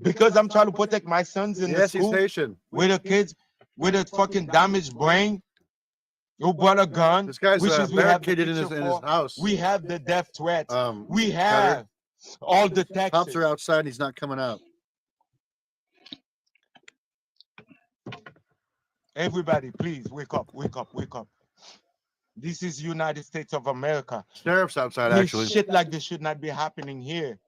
Because I'm trying to protect my sons in the Yes, he's school Haitian. with the kids with a fucking damaged brain who brought a gun. This guy's which is we have the barricaded in picture his for. house. We have the death threat. We Cutter. have all the Cops taxes. are outside and he's not coming out. Everybody, please wake up, wake up, wake up. This is United States of America. Sheriff's outside, This actually. shit like this should not be happening here.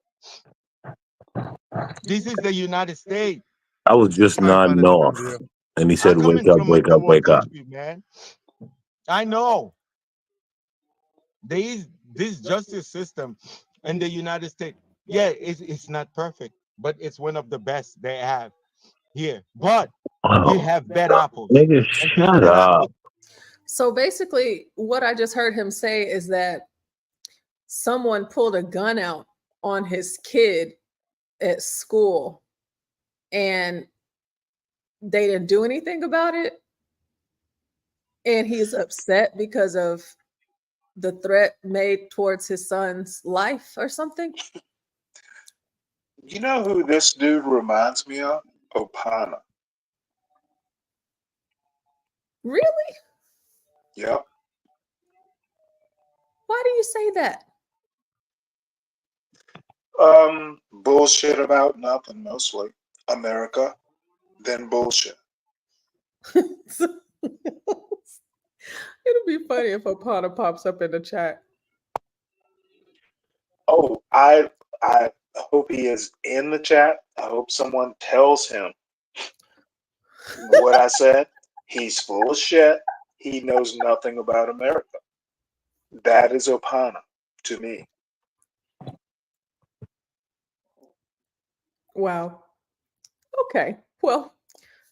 This is the United States. I was just nodding off, and he said, "Wake up, wake up, wake up." Country, man. I know. There is this justice system in the United States. Yeah, it's not perfect, but it's one of the best they have here. But we have bad apples. Nigga, shut up. So basically, what I just heard him say is that someone pulled a gun out on his kid at school and they didn't do anything about it. And he's upset because of the threat made towards his son's life or something. You know who this dude reminds me of? Opana. Really? Yep. Why do you say that? Bullshit about nothing, mostly. America, then bullshit. It'll be funny if Opana pops up in the chat. Oh, I hope he is in the chat. I hope someone tells him what I said. He's full of shit. He knows nothing about America. That is Opana to me. Wow. Okay. Well,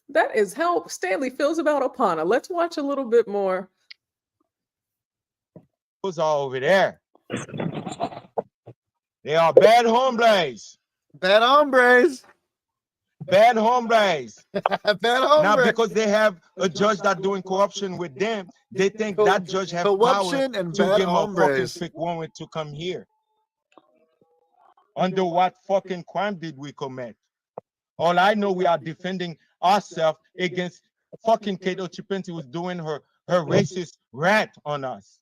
that is how Stanley feels about Opana. Let's watch a little bit more. Those are over there. They are bad hombres. Bad hombres. Bad hombres. Bad hombres. Now, because they have a judge that doing corruption with them, they think that judge have power and to bad give a fucking hombres. fake warrant to come here. Under what fucking crime did we commit? All I know, we are defending ourselves against fucking Kato Chipinti, who's doing her racist rant on us.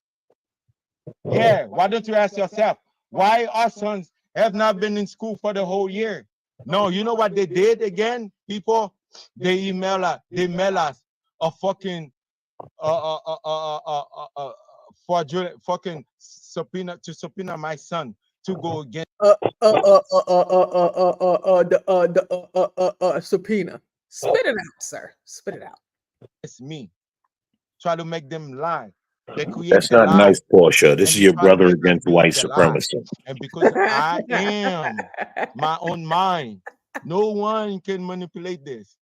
Yeah, why don't you ask yourself, why our sons have not been in school for the whole year? No, you know what they did again, people? They mail us a fucking fraudulent fucking subpoena to subpoena my son to go against subpoena. Spit it out, sir. Spit it out. It's me. Try to make them lie. They create That's the not lie. nice, Portia. This And is your try to brother make them against believe white the lie. supremacy. And because I am my own mind, no one can manipulate this.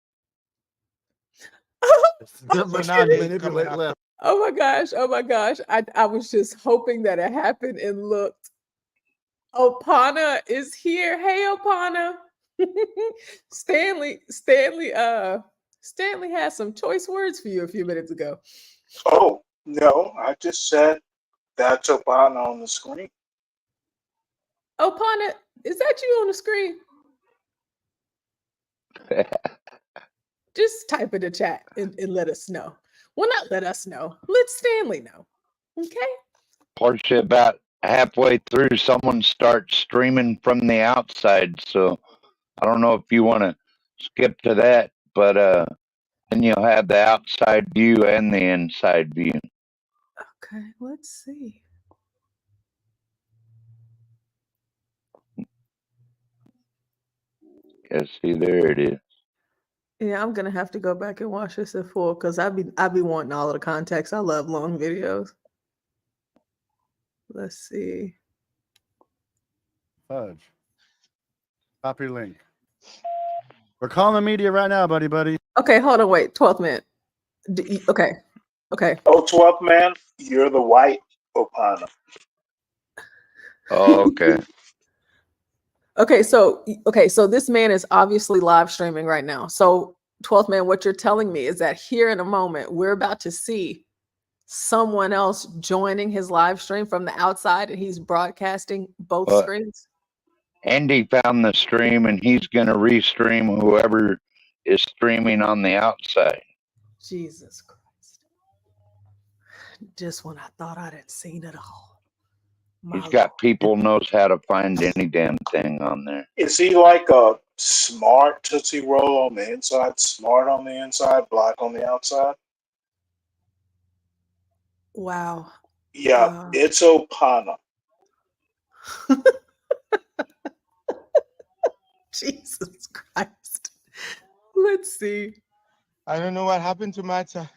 So now they coming after. Oh my gosh. Oh my gosh. I was just hoping that it happened and looked. Opana is here. Hey, Opana. Stanley has some choice words for you a few minutes ago. Oh, no, I just said that's Opana on the screen. Opana, is that you on the screen? Just type in the chat and let us know. Well, not let us know. Let Stanley know. Okay? Portia, about halfway through, someone starts streaming from the outside. So I don't know if you want to skip to that, but then you'll have the outside view and the inside view. Okay, let's see. Yeah, see, there it is. Yeah, I'm gonna have to go back and watch this in full because I be wanting all of the context. I love long videos. Let's see. Fudge. Copy link. We're calling the media right now, buddy. Okay, hold on, wait. 12th minute. Okay. Oh, 12th man, you're the white Opana. Oh, okay. Okay, so this man is obviously live streaming right now. So 12th man, what you're telling me is that here in a moment, we're about to see someone else joining his live stream from the outside, and he's broadcasting both screens. Andy found the stream, and he's going to restream whoever is streaming on the outside. Jesus Christ. Just when I thought I didn't seen it all. He's got people knows how to find any damn thing on there. Is he like a smart Tootsie Roll on the inside, smart on the inside, black on the outside? Wow. Yeah, it's Opana. Jesus Christ. Let's see. I don't know what happened to Matza.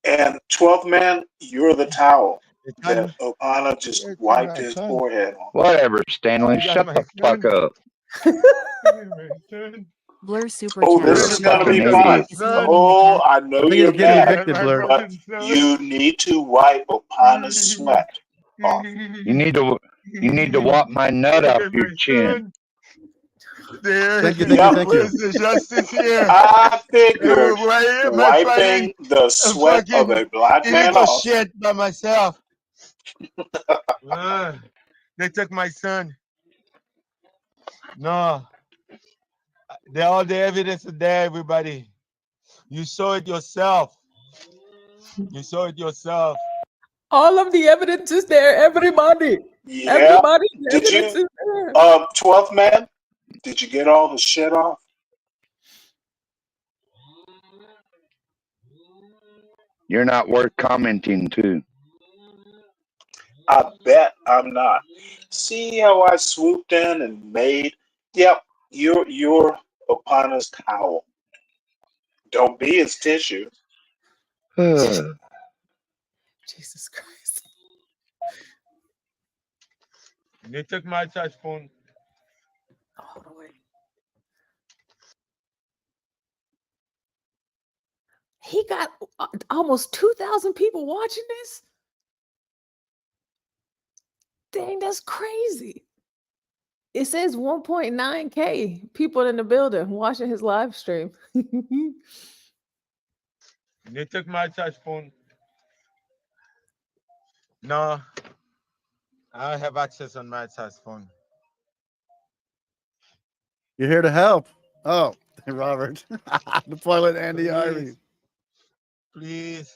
And 12th man, you're the towel that Opana just wiped his forehead on. Whatever, Stanley. Shut the fuck up. Blur super Oh, chat. this is gonna be fun. Oh, I know you're mad, but you need to wipe Opana's sweat off. You need to wipe my nut off your chin. Thank you. Justice here. I figured wiping the sweat of a black man off. Shit by myself. They took my son. No. All the evidence is there, everybody. You saw it yourself. You saw it yourself. All of the evidence is there, everybody. Yeah. Everybody, the Did evidence you, is there. 12th man? Did you get all the shit off? You're not worth commenting to. I bet I'm not. See how I swooped in and made? Yep, you're Opana's towel. Don't be his tissue. Jesus Christ. They took my touch phone. Hold on, wait. He got almost 2,000 people watching this. Dang, that's crazy. It says 1.9K people in the building watching his live stream. They took my touch phone. No, I don't have access on my touch phone. You're here to help. Oh, Robert. Deploy with Andy Ivy. Please.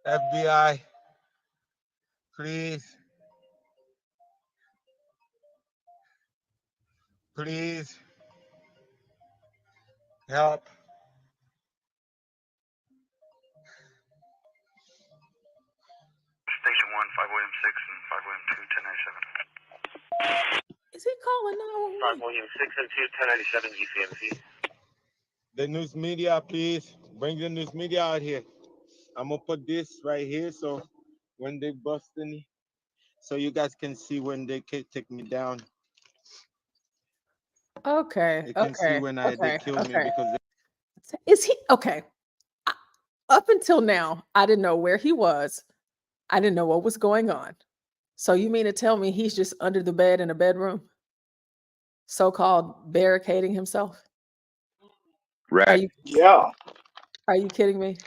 FBI. Please. Please. Help. Station 1, 5 William 6 and 5 William 2, 1097. Is he calling 5 William 6 and 2, 1097 GCMC. The news media, please. Bring the news media out here. I'm going to put this right here so when they bust in, so you guys can see when they take me down. Okay. They can see when they kill me because Is he okay? Up until now, I didn't know where he was. I didn't know what was going on. So you mean to tell me he's just under the bed in a bedroom, so-called barricading himself? Right. Yeah. Are you kidding me?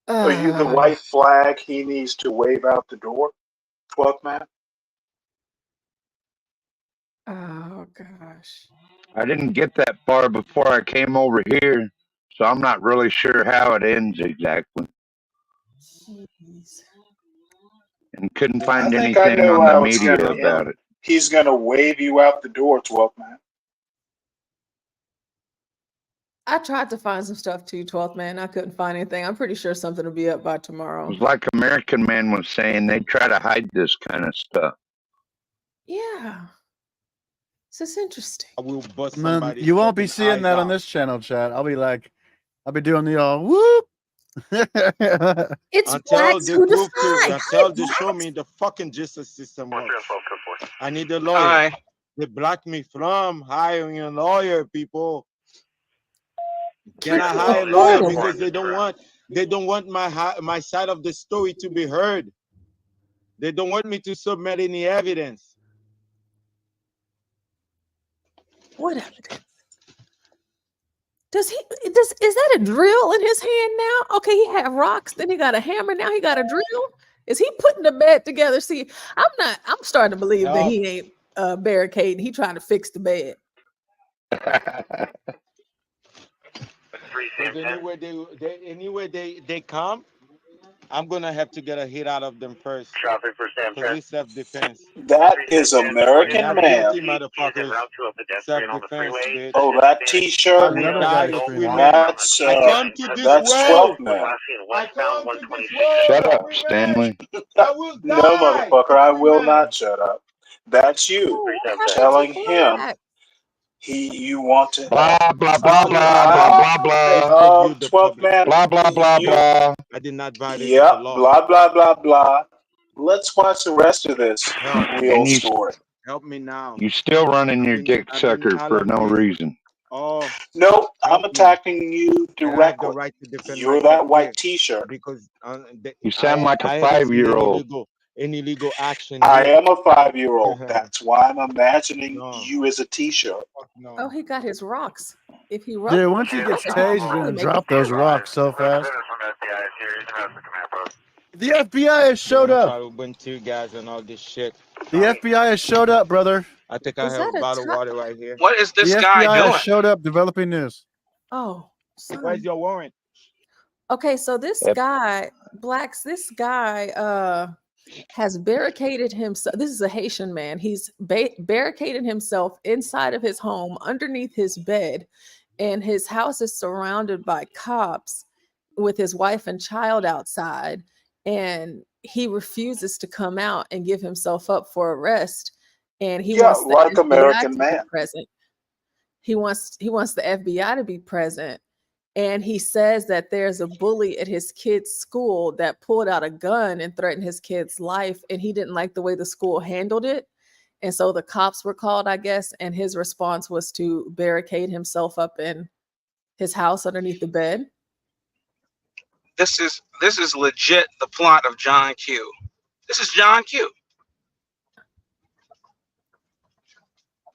Are you the white flag he needs to wave out the door, 12th man? Oh gosh. I didn't get that far before I came over here, so I'm not really sure how it ends exactly. Jeez. And couldn't I find think I anything know on the how it's media gonna about end. it. He's gonna wave you out the door, 12th man. I tried to find some stuff too, 12th man. I couldn't find anything. I'm pretty sure something will be up by It tomorrow. was like American Man was saying, they try to hide this kind of stuff. Yeah. This is interesting. I will bust Man, somebody. you won't be seeing that on this channel, chat. I'll be doing the all whoop. It's Until blacks they who prove decide. until they show me the fucking justice system works. I need a lawyer. Hi. They blocked me from hiring a lawyer, people. Can I hire a lawyer because they don't want my side of the story to be heard. They don't want me to submit any evidence. What evidence? Is that a drill in his hand now? Okay, he had rocks, then he got a hammer, now he got a drill. Is he putting the bed together? See, I'm starting to believe that he ain't barricading. He trying to fix the bed. Because anyway they come, I'm gonna have to get a hit out of them first. Traffic for Sam Because 10. it's self-defense. That is You're American not man. guilty, motherfuckers. Self-defense, bitch. Oh, that T-shirt. We died if we live. That's I come to this that's world. 12 man. I come to this world. Shut up, Stanley. I will No, die. motherfucker, I will not shut up. That's you telling him you want to Blah blah blah blah blah blah blah. 12 man. Blah blah blah blah. I did not violate Yep, the law. blah blah blah blah. Let's watch the rest of this real And you story. Help me now. you still running your dick sucker for no reason. Oh, no, I'm attacking you I have the directly. right to defend You're myself that white here T-shirt. because You sound like a I haven't seen 5-year-old. any legal action. I here. am a 5-year-old. That's why I'm imagining you as a T-shirt. No. Oh, he got his rocks. If he Dude, once he gets tased, he's gonna drop those rocks so fast. The FBI has showed up. Try to win 2 guys and all this shit. The FBI has showed up, brother. I think I have a bottle of water right here. What is this The guy FBI doing? has showed up. Developing news. Oh, Where's your warrant? okay. So this guy, Blacks, this guy has barricaded himself. This is a Haitian man. He's barricaded himself inside of his home underneath his bed, and his house is surrounded by cops with his wife and child outside, and he refuses to come out and give himself up for arrest. And he wants the like FBI American to man. be present. He wants the FBI to be present. And he says that there's a bully at his kid's school that pulled out a gun and threatened his kid's life. And he didn't like the way the school handled it. And so the cops were called, I guess. And his response was to barricade himself up in his house underneath the bed. This is legit the plot of John Q. This is John Q.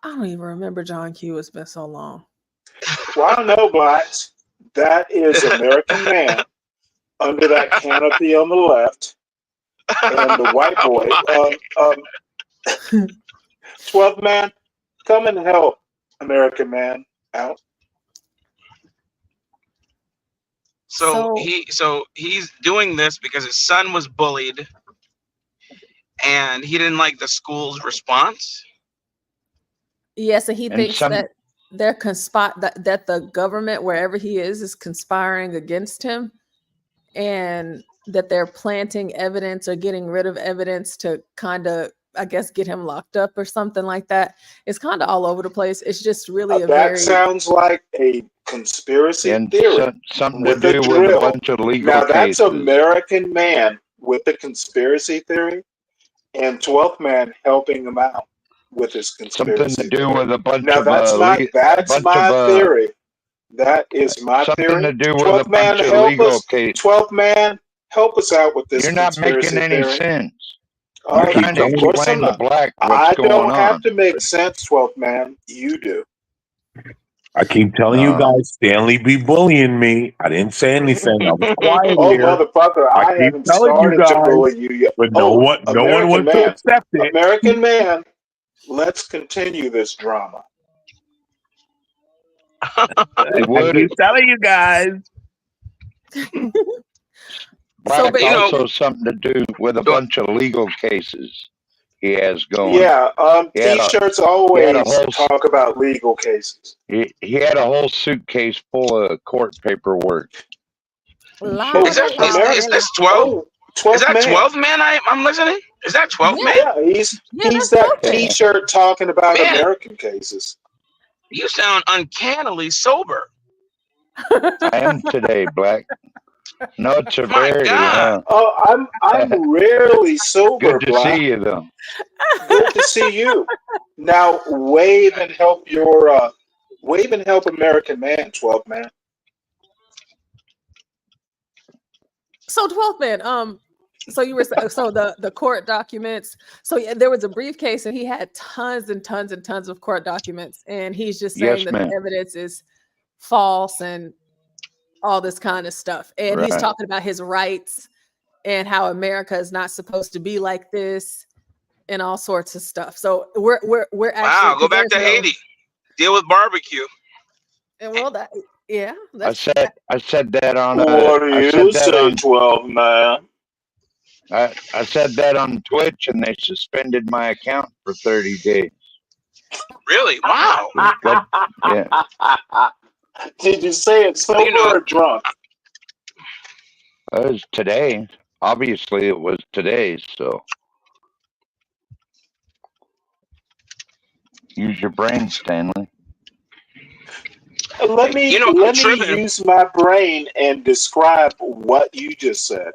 I don't even remember John Q. It's been so long. Well, I know, Blacks. That is American man under that canopy on the left, and the white boy. 12 man, come and help American man out. So he's doing this because his son was bullied, and he didn't like the school's response. Yes, and he thinks that they're that the government, wherever he is conspiring against him, and that they're planting evidence or getting rid of evidence to kind of, I guess, get him locked up or something like that. It's kind of all over the place. It's just really That sounds like a conspiracy theory. Something with to do a with a drill. bunch of legal Now that's cases. American man with the conspiracy theory, and 12th man helping him out with his conspiracy. Something to do with a bunch Now of that's my theory. That is my something theory. to do with 12th a man, bunch of help legal us. cases. 12th man, help us out with this. You're not making conspiracy any theory. sense. Oh, I'm trying to of course explain I'm to not. Black I what's going don't have on. to make sense, 12th man. You do. I keep telling you guys, Stanley be bullying me. I didn't say anything. I was quiet Oh, here. motherfucker, I keep haven't telling you started to guys, bully you yet. but no one American wants to man. accept it. American man, let's continue this drama. It I would. keep telling you guys. Black but, also something to do with a bunch of legal cases he has going. Yeah, He had a- T-shirts he had always a whole talk about legal cases. He had a whole suitcase full of court paperwork. Is this 12? Is that 12 man? I'm listening. Is that 12 man? Yeah, he's that T-shirt talking about Man. American cases. You sound uncannily sober. I am today, Black. No, it's a My rarity. God. Oh, I'm rarely sober, Good to Black. see you, though. Good to see you. Now wave and help American man, 12 man. So 12th man, So you were so the court documents. So yeah, there was a briefcase, and he had tons and tons and tons of court documents, and he's just saying Yes, that ma'am. the evidence is false and all this kind of stuff. And he's Right. talking about his rights and how America is not supposed to be like this, and all sorts of stuff. So we're actually Wow, go back to Haiti. Deal with barbecue. And well, that yeah, I that's said that on What do I you said that say, on 12 man? I said that on Twitch, and they suspended my account for 30 days. Really? Wow. Yeah. Did you say it sober or drunk? It was today. Obviously, it was today. So use your brain, Stanley. Let me use my brain and describe what you just said.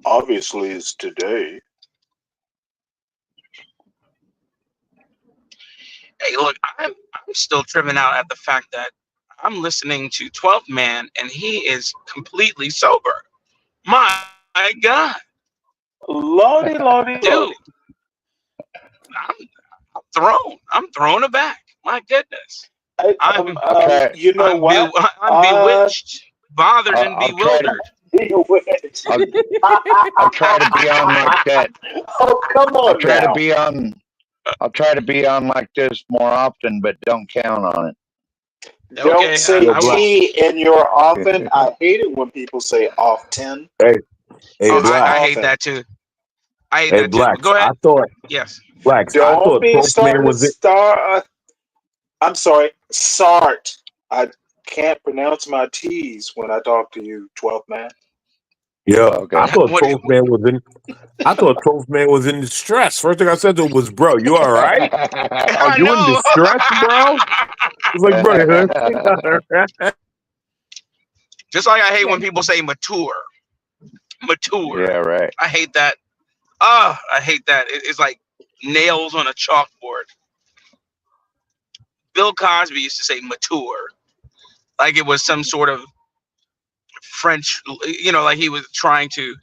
Obviously, it's today. Hey, look, I'm still tripping out at the fact that I'm listening to 12th Man and he is completely sober. My God. Lordy, lordy, Dude, lordy. I'm thrown. I'm thrown aback. My goodness. You know what? I'm bewitched, bothered, and bewildered. I'll try to be on like that. Oh, come on I'll try now. to be on. I'll try to be on like this more often, but don't count on it. Don't say T in your often. I hate it when people say often. Hey, I hate that too. I hate that too. Blacks, But go ahead. I thought Yes. Blacks. I Don't thought be 12th Man starting was to it. start. I'm sorry, Sart. I can't pronounce my T's when I talk to you, 12th man. Yeah, I thought 12th Man was in. I thought 12th Man was in distress. First thing I said to him was, "Bro, you all right? Are you in distress, bro?" I was like, "Bro." Just like I hate when people say mature. Mature. Yeah, right. I hate that. I hate that. It's like nails on a chalkboard. Bill Cosby used to say mature. Like it was some sort of French, like he was trying to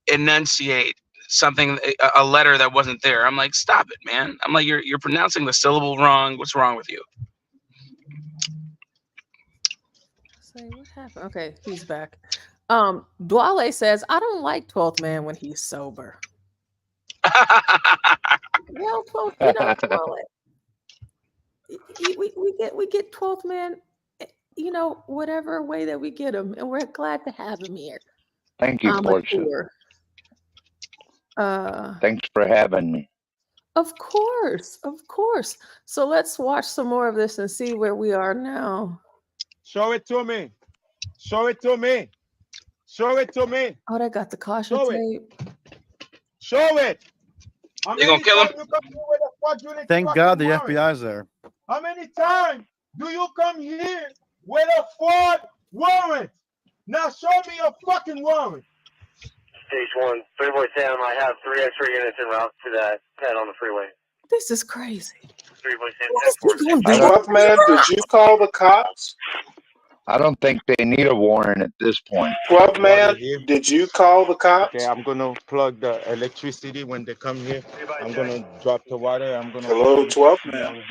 enunciate something, a letter that wasn't there. I'm like, stop it, man. I'm like, you're pronouncing the syllable wrong. What's wrong with you? Say what happened. Okay, he's back. Dwale says, I don't like 12th Man when he's sober. Well, 12th, Dwale. We get 12th Man, whatever way that we get him, and we're glad to have him here. Thank you, Portia. Thanks for having me. Of course. So let's watch some more of this and see where we are now. Show it to me. Show it to me. Show it to me. Oh, they got the caution tape. Show it. You gonna kill him? Thank God the FBI's there. How many times do you come here with a fraud warrant? Now show me a fucking warrant. Stage 1, 3 boy Sam, I have 3 extra units en route to that pad on the freeway. This is crazy. 3 boy Sam, 12th man, did you call the cops? I don't think they need a warrant at this point. 12th man, did you call the cops? Okay, I'm gonna plug the electricity when they come here. I'm gonna drop the water. I'm gonna. Hello, 12th man.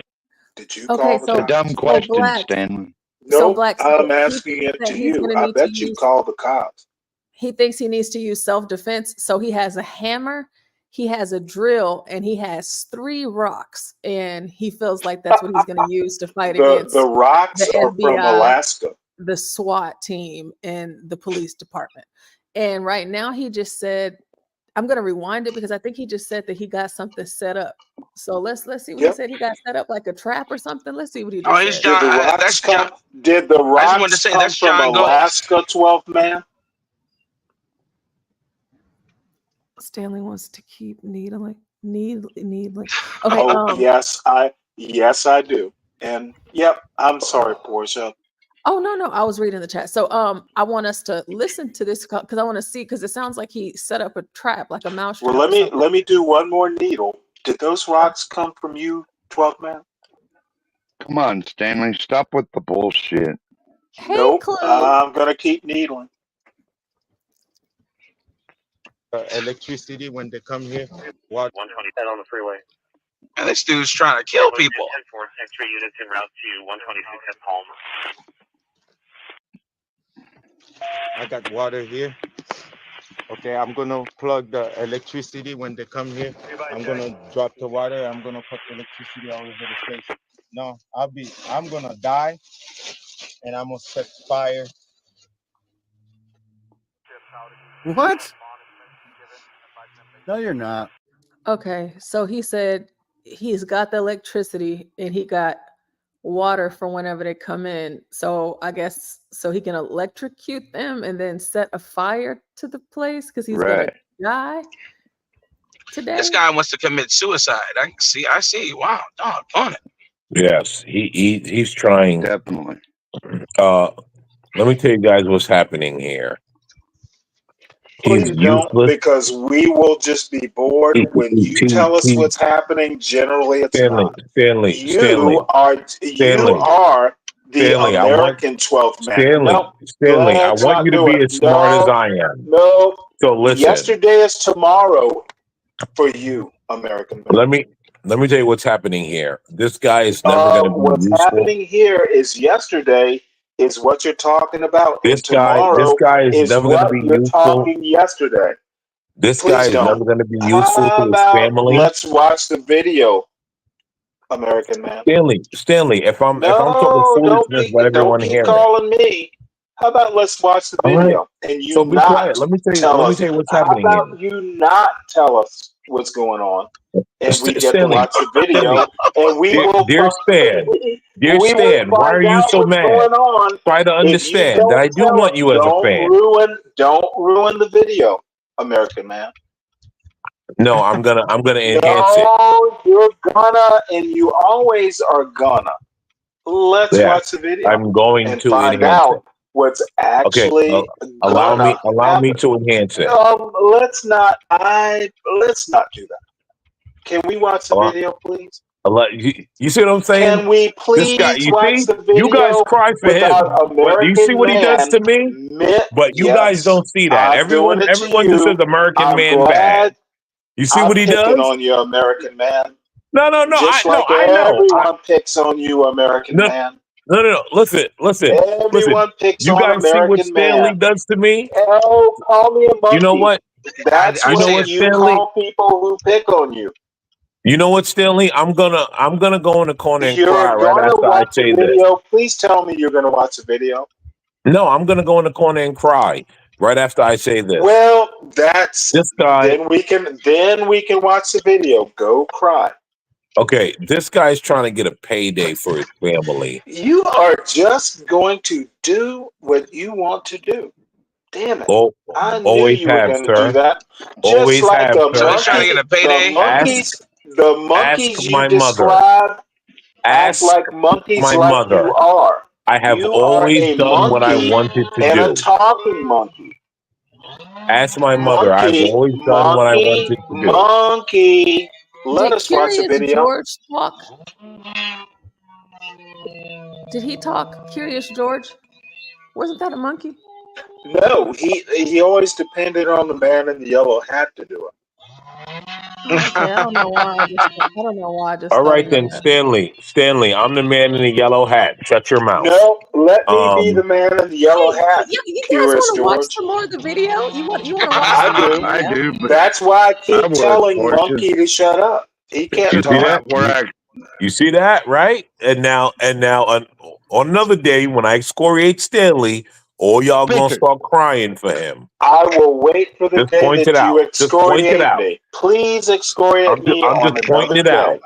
Did you call the It's a cops? dumb question, Stanley. No, Black, I'm asking it to you. I bet you called the cops. He thinks he needs to use self-defense, so he has a hammer, he has a drill, and he has 3 rocks, and he feels like that's what he's going to use to fight against the rocks the are FBI, from Alaska. the SWAT team, and the police department. And right now, he just said, I'm going to rewind it because I think he just said that he got something set up. So let's see what he said. He got set up like a trap or something. Let's see what he just said. Did the rocks come from Alaska, 12th man? Stanley wants to keep needling. Okay. Yes, I do. And yep, I'm sorry, Portia. Oh no, I was reading the chat. So I want us to listen to this because I want to see, because it sounds like he set up a trap, like a mouse trap. Well, let me do one more needle. Did those rocks come from you, 12th man? Come on, Stanley, stop with the bullshit. Nope, I'm gonna keep needling. electricity when they come here. What? 120 on the freeway. And this dude's trying to kill people. 10-4, extra units en route to 126 at Palm. I got water here. Okay, I'm gonna plug the electricity when they come here. I'm gonna drop the water. I'm gonna put electricity all over the place. No, I'm gonna die, and I'm gonna set fire. What? No, you're not. Okay, so he said he's got the electricity and he got water for whenever they come in. So I guess so he can electrocute them and then set a fire to the place because he's gonna die today. This guy wants to commit suicide. I see. Wow, dog on it. Yes, he's trying. Definitely. Let me tell you guys what's happening here. He's Please don't, useless. because we will just be bored when you tell us what's happening. Generally, it's not. You are the American 12th man. No, Stanley, I want you to be as smart as I am. No. So listen. Yesterday is tomorrow for you, American man. Let me tell you what's happening here. This guy is never going to be what's useful. happening here is yesterday is what you're talking about. This guy is never going to be you're useful. Talking yesterday. This Please guy is don't. never going to be useful How to his about family. let's watch the video, American man. Stanley, if I'm talking foolishness, let everyone don't hear keep calling me. How about let's watch the video and you So be not quiet. Let me tell you what's happening How about you not tell us what's going on, and we get to watch the video, and we will. Dear Stan, why are you so mad? Try to understand that I do want you as a fan. Don't ruin the video, American man. No, I'm gonna enhance it. No, you're gonna, and you always are gonna. Let's watch the video. I'm going to find enhance out it. what's actually Allow me to enhance it. Let's not do that. Can we watch the video, please? You see what I'm saying? Can we please watch the video? You guys cry for him, but do you see what he does to me? But you guys don't see that. Everyone just says American man bad. You see what he does? Picking on you, American man. No. I know. Everyone picks on you, American man. No. Listen. Everyone picks you on guys see what American Stanley man. does to me? Oh, call me a monkey. You know what? That's what you call people who pick on you. You know what, Stanley? I'm gonna go in the corner and cry right after I say this. Please tell me you're gonna watch the video. No, I'm gonna go in the corner and cry right after I say this. Well, that's this guy. Then we can watch the video. Go cry. Okay, this guy's trying to get a payday for his family. You are just going to do what you want to do. Damn it. I knew you were going to do that. Just like a monkey. Trying to get a payday. The monkeys you describe act like monkeys like you are. I have always done what I wanted to and do. A talking monkey. Ask my mother. I've always done what I wanted to do. Monkey. Let us watch the video. George talk? Did he talk? Curious George? Wasn't that a monkey? No, he always depended on the man in the yellow hat to do it. Okay, I don't know why I just All right then, Stanley, I'm the man in the yellow hat. Shut your mouth. No, let me be the man in the yellow hat. You guys want to watch some more of the video? You want to watch? I do. But that's why I keep telling Monkey to shut up. He can't talk. You see that, right? And now on another day when I excoriate Stanley, all y'all gonna start crying for him. I will wait for the day that you excoriate me. Please excoriate me on another day.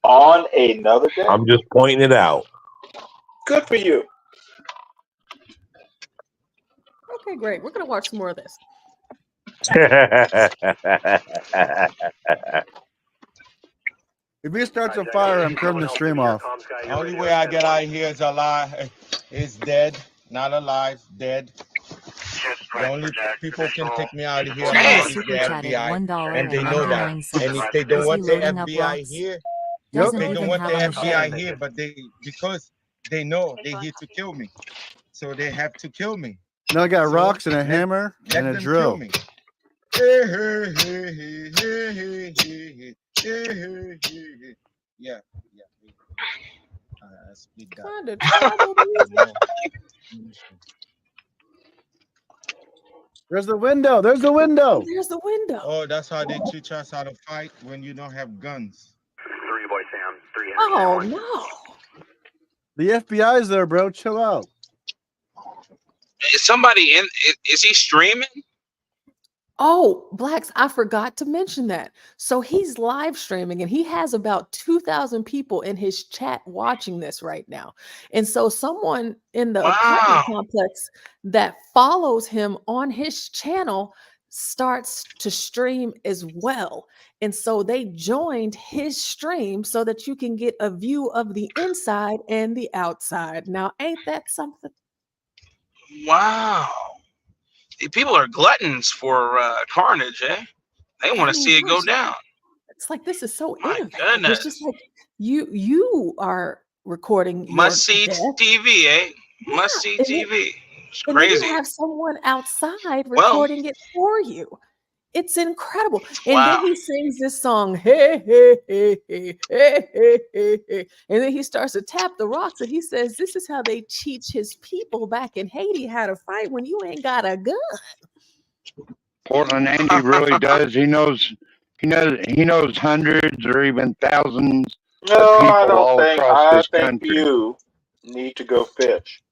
On another day. I'm just pointing it out. Good for you. Okay, great. We're gonna watch some more of this. If he starts a fire, I'm turning the stream off. The only way I get out of here is alive, is dead, not alive, dead. The only people can take me out of here is the FBI, and they know that. And if they don't want the FBI here, they don't want the FBI here, but because they know they're here to kill me, so they have to kill me. No, I got rocks and a hammer and a drill. Yeah. Split that. Kind of tribal music. There's the window. There's the window. There's the window. Oh, that's how they teach us how to fight when you don't have guns. 3 boy Sam, 300. Oh no. The FBI's there, bro. Chill out. Is somebody in? Is he streaming? Oh, Blacks, I forgot to mention that. So he's live streaming and he has about 2,000 people in his chat watching this right now. And so someone in the apartment complex that follows him on his channel starts to stream as well. And so they joined his stream so that you can get a view of the inside and the outside. Now, ain't that something? Wow. People are gluttons for carnage, eh? They want to see it go down. It's like this is so My innovative. goodness. It's just like you are recording Must see death. TV, eh? Must see and then- TV. It's and then crazy. you have someone outside Well- recording it for you. It's incredible. And Wow. then he sings this song, hey, hey, hey, hey, hey, hey, hey, hey. And then he starts to tap the rocks and he says, this is how they teach his people back in Haiti how to fight when you ain't got a gun. Portland Andy really does. He knows hundreds or even thousands No, of people I don't all think. across I this think country. you need to go fish.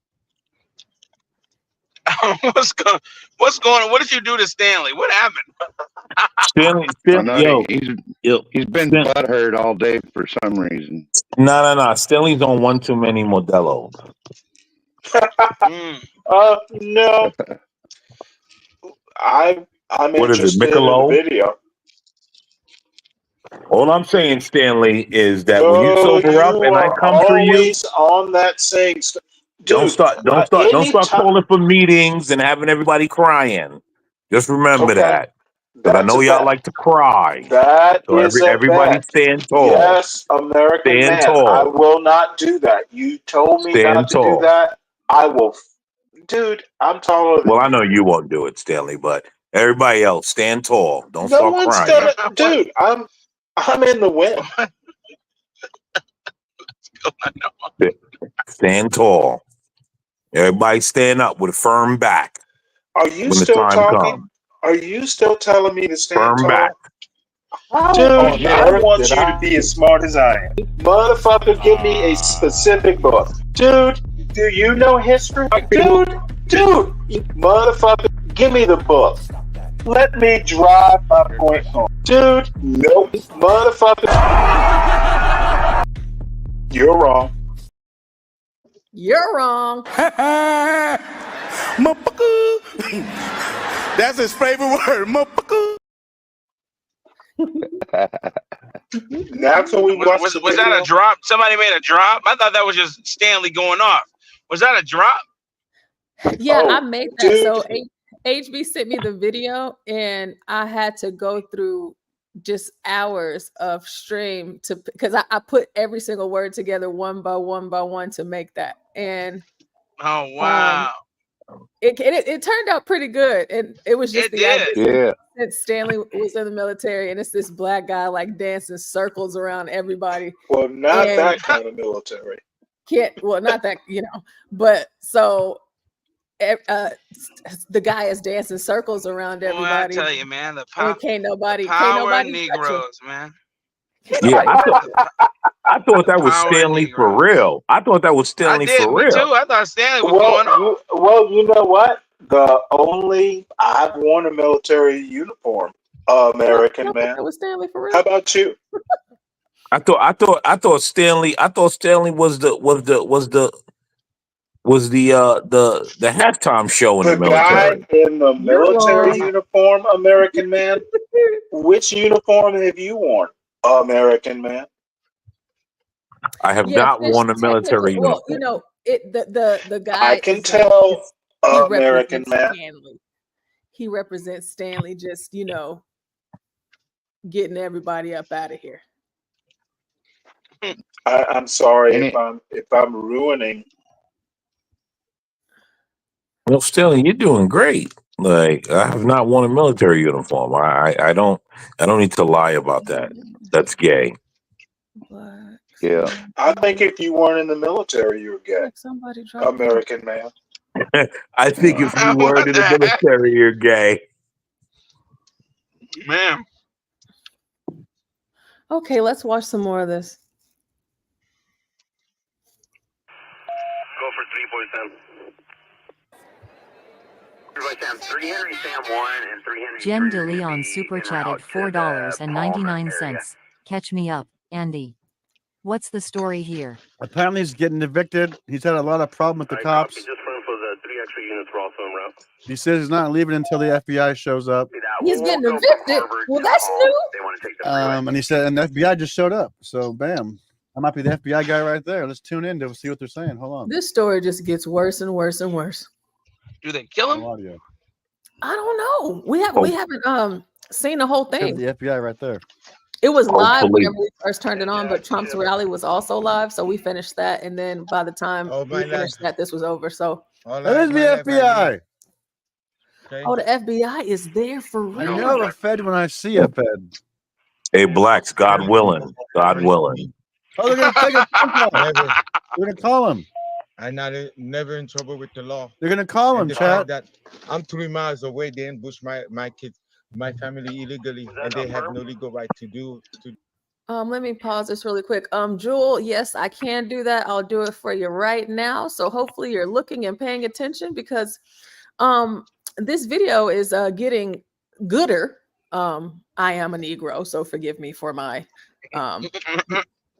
What's going on? What did you do to Stanley? What happened? Stanley, I know he's been butthurt all day for some reason. No. Stanley's on one too many Modelo. No. I'm What is it, interested in the Michelob? video. All I'm saying, Stanley, is that when you No, sober up you and I are come for you, always on that same. don't start anytime- calling for meetings and having everybody crying. Just remember Okay. that, because I That's know a y'all bet. like to cry. That So is a everybody bet. stand tall. Yes, American Stand man. tall. I will not do that. You told me Stand not to do tall. that. I will. Dude, I'm taller than Well, I you. know you won't do it, Stanley, but everybody else, stand tall. Don't No start one's crying. gonna. Dude, I'm in the wind. Stand tall. Everybody stand up with a firm back Are you when the still time talking? comes. Are you still telling me to stand Firm tall? back. Dude, on I earth want did you to be as smart as I am. Motherfucker, give me a specific book. Dude, do you know history? Dude, motherfucker, give me the book. Let me drive my point home. Dude, nope. Motherfucker. You're wrong. You're wrong. That's his favorite word. Motherfucker. Now can we watch Was the that video? a drop? Somebody made a drop? I thought that was just Stanley going off. Was that a drop? Yeah, Oh, I made that. dude. So HB sent me the video and I had to go through just hours of stream because I put every single word together one by one to make that. And Oh wow. it turned out pretty good. And it was just It the did. idea that Stanley was in the military and it's this black guy like dancing circles around everybody. Well, not And that kind of military. not that, but so the guy is dancing circles around Boy, I everybody. tell you, man, the And can't nobody power touch him. Negroes, man. Yeah, I thought that was Power Stanley for Negroes. real. I thought that was Stanley for Me real. too. I thought Stanley was going on. Well, you know what? I've worn a military uniform, American man. It was Stanley for real. How about you? I thought Stanley was the halftime show in the military. Guy in the military uniform, American man. Which uniform have you worn, American man? I have not worn a military uniform. Well, the guy. I can tell, he American represents man. Stanley. He represents Stanley. Just getting everybody up out of here. I'm sorry if I'm ruining. Well, Stanley, you're doing great. Like I have not worn a military uniform. I don't need to lie about that. That's gay. Yeah. I think if you weren't in the military, you're gay. Like somebody dropped American man. I think if you weren't in the military, you're gay. Man. Okay, let's watch some more of this. Go for 3 boys, Sam. 3 Henry, Sam 1, and 3 Henry. Jem De Leon super chatted $4.99. Catch me up, Andy. What's the story here? Apparently he's getting evicted. He's had a lot of problem with the cops. Just phone for the 3 extra units were also en route. He says he's not leaving until the FBI shows up. He's getting evicted. Well, that's new. And he said, and the FBI just showed up. So, bam. I might be the FBI guy right there. Let's tune in to see what they're saying. Hold on. This story just gets worse and worse and worse. Do they kill him? Audio. I don't know. We haven't seen the whole thing. The FBI right there. It was live Hopefully. whenever we first turned it on, but Trump's rally was also live, so we finished that, and then by the time we finished that, this was over. So that is the FBI. Oh, the FBI is there for real. I know a Fed when I see a Fed. Hey, blacks, God willing. God willing. Oh, they're gonna take a phone call. They're gonna call him. I'm never in trouble with the law. They're gonna call him, the chat. fact that I'm 3 miles away, they ambush my kids, my family illegally, and they have no legal right to do. Let me pause this really quick. Jewel, yes, I can do that. I'll do it for you right now. So hopefully you're looking and paying attention because this video is getting gooder. I am a Negro, so forgive me for my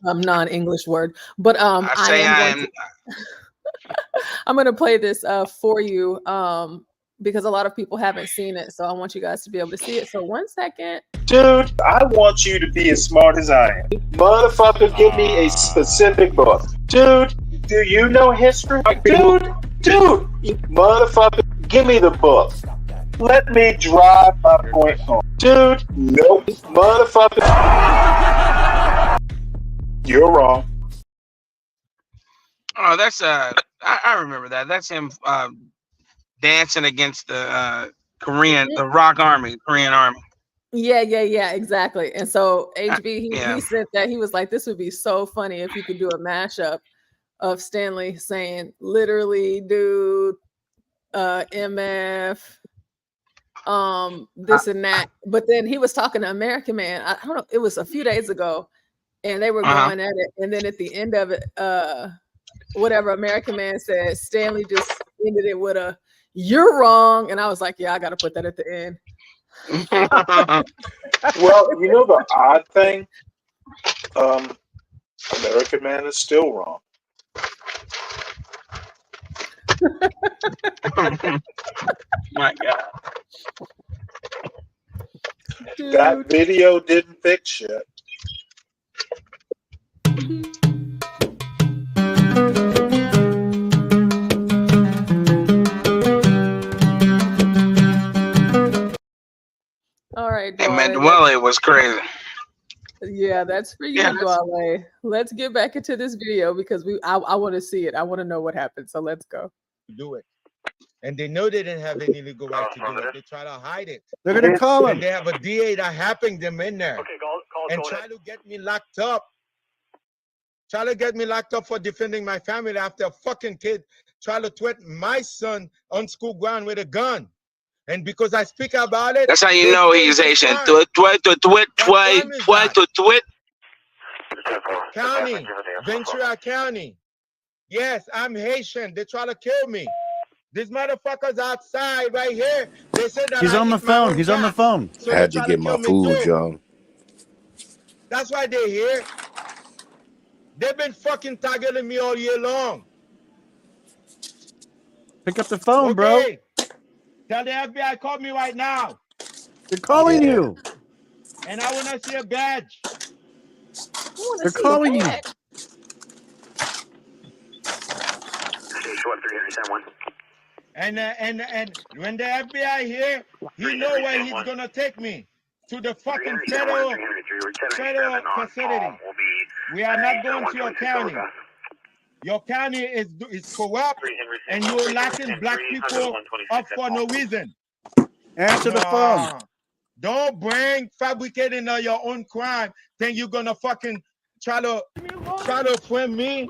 non-English word. But I'm going to play this for you because a lot of people haven't seen it. So I want you guys to be able to see it. So 1 second. Dude, I want you to be as smart as I am. Motherfucker, give me a specific book. Dude, do you know history? Dude, motherfucker, give me the book. Let me drive my point home. Dude, nope. Motherfucker. You're wrong. Oh, that's I remember that. That's him dancing against the Rock Army, Korean Army. Yeah, exactly. And so HB, he said that he was like, this would be so funny if you could do a mashup of Stanley saying literally, dude, MF, this and that. But then he was talking to American Man. I don't know, it was a few days ago, and they were going at it. And then at the end of it, whatever American Man said, Stanley just ended it with a "you're wrong," and I was like, yeah, I got to put that at the end. Well, you know the odd thing, American Man is still wrong. My God. Dude. That video didn't fix shit. All right, and Manuele was crazy. Yeah, that's for you, Dwale. Let's get back into this video because I want to see it. I want to know what happened. So let's go. Do it. And they know they didn't have any legal right to do it. They try to hide it. They're gonna call him. And they have a DA that happened them in there. Okay, and try to get me locked up. Try to get me locked up for defending my family after a fucking kid try to threaten my son on school ground with a gun. And because I speak about it, that's how you know he's Haitian. County, Ventura County. Yes, I'm Haitian. They try to kill me. These motherfuckers outside right here. They said that he's on the phone. He's on the phone. So I had to get my food, y'all. That's why they're here. They've been fucking targeting me all year long. Pick up the phone, bro. Tell the FBI call me right now. They're calling you. And I want to see a badge. They're calling you. And when the FBI here, he know where he's gonna take me to the fucking federal facility. We are not going to your county. Your county is corrupt, and you're locking black people up for no reason. Answer the phone. Nah. Don't bring fabricating of your own crime. Think you're gonna fucking try to frame me?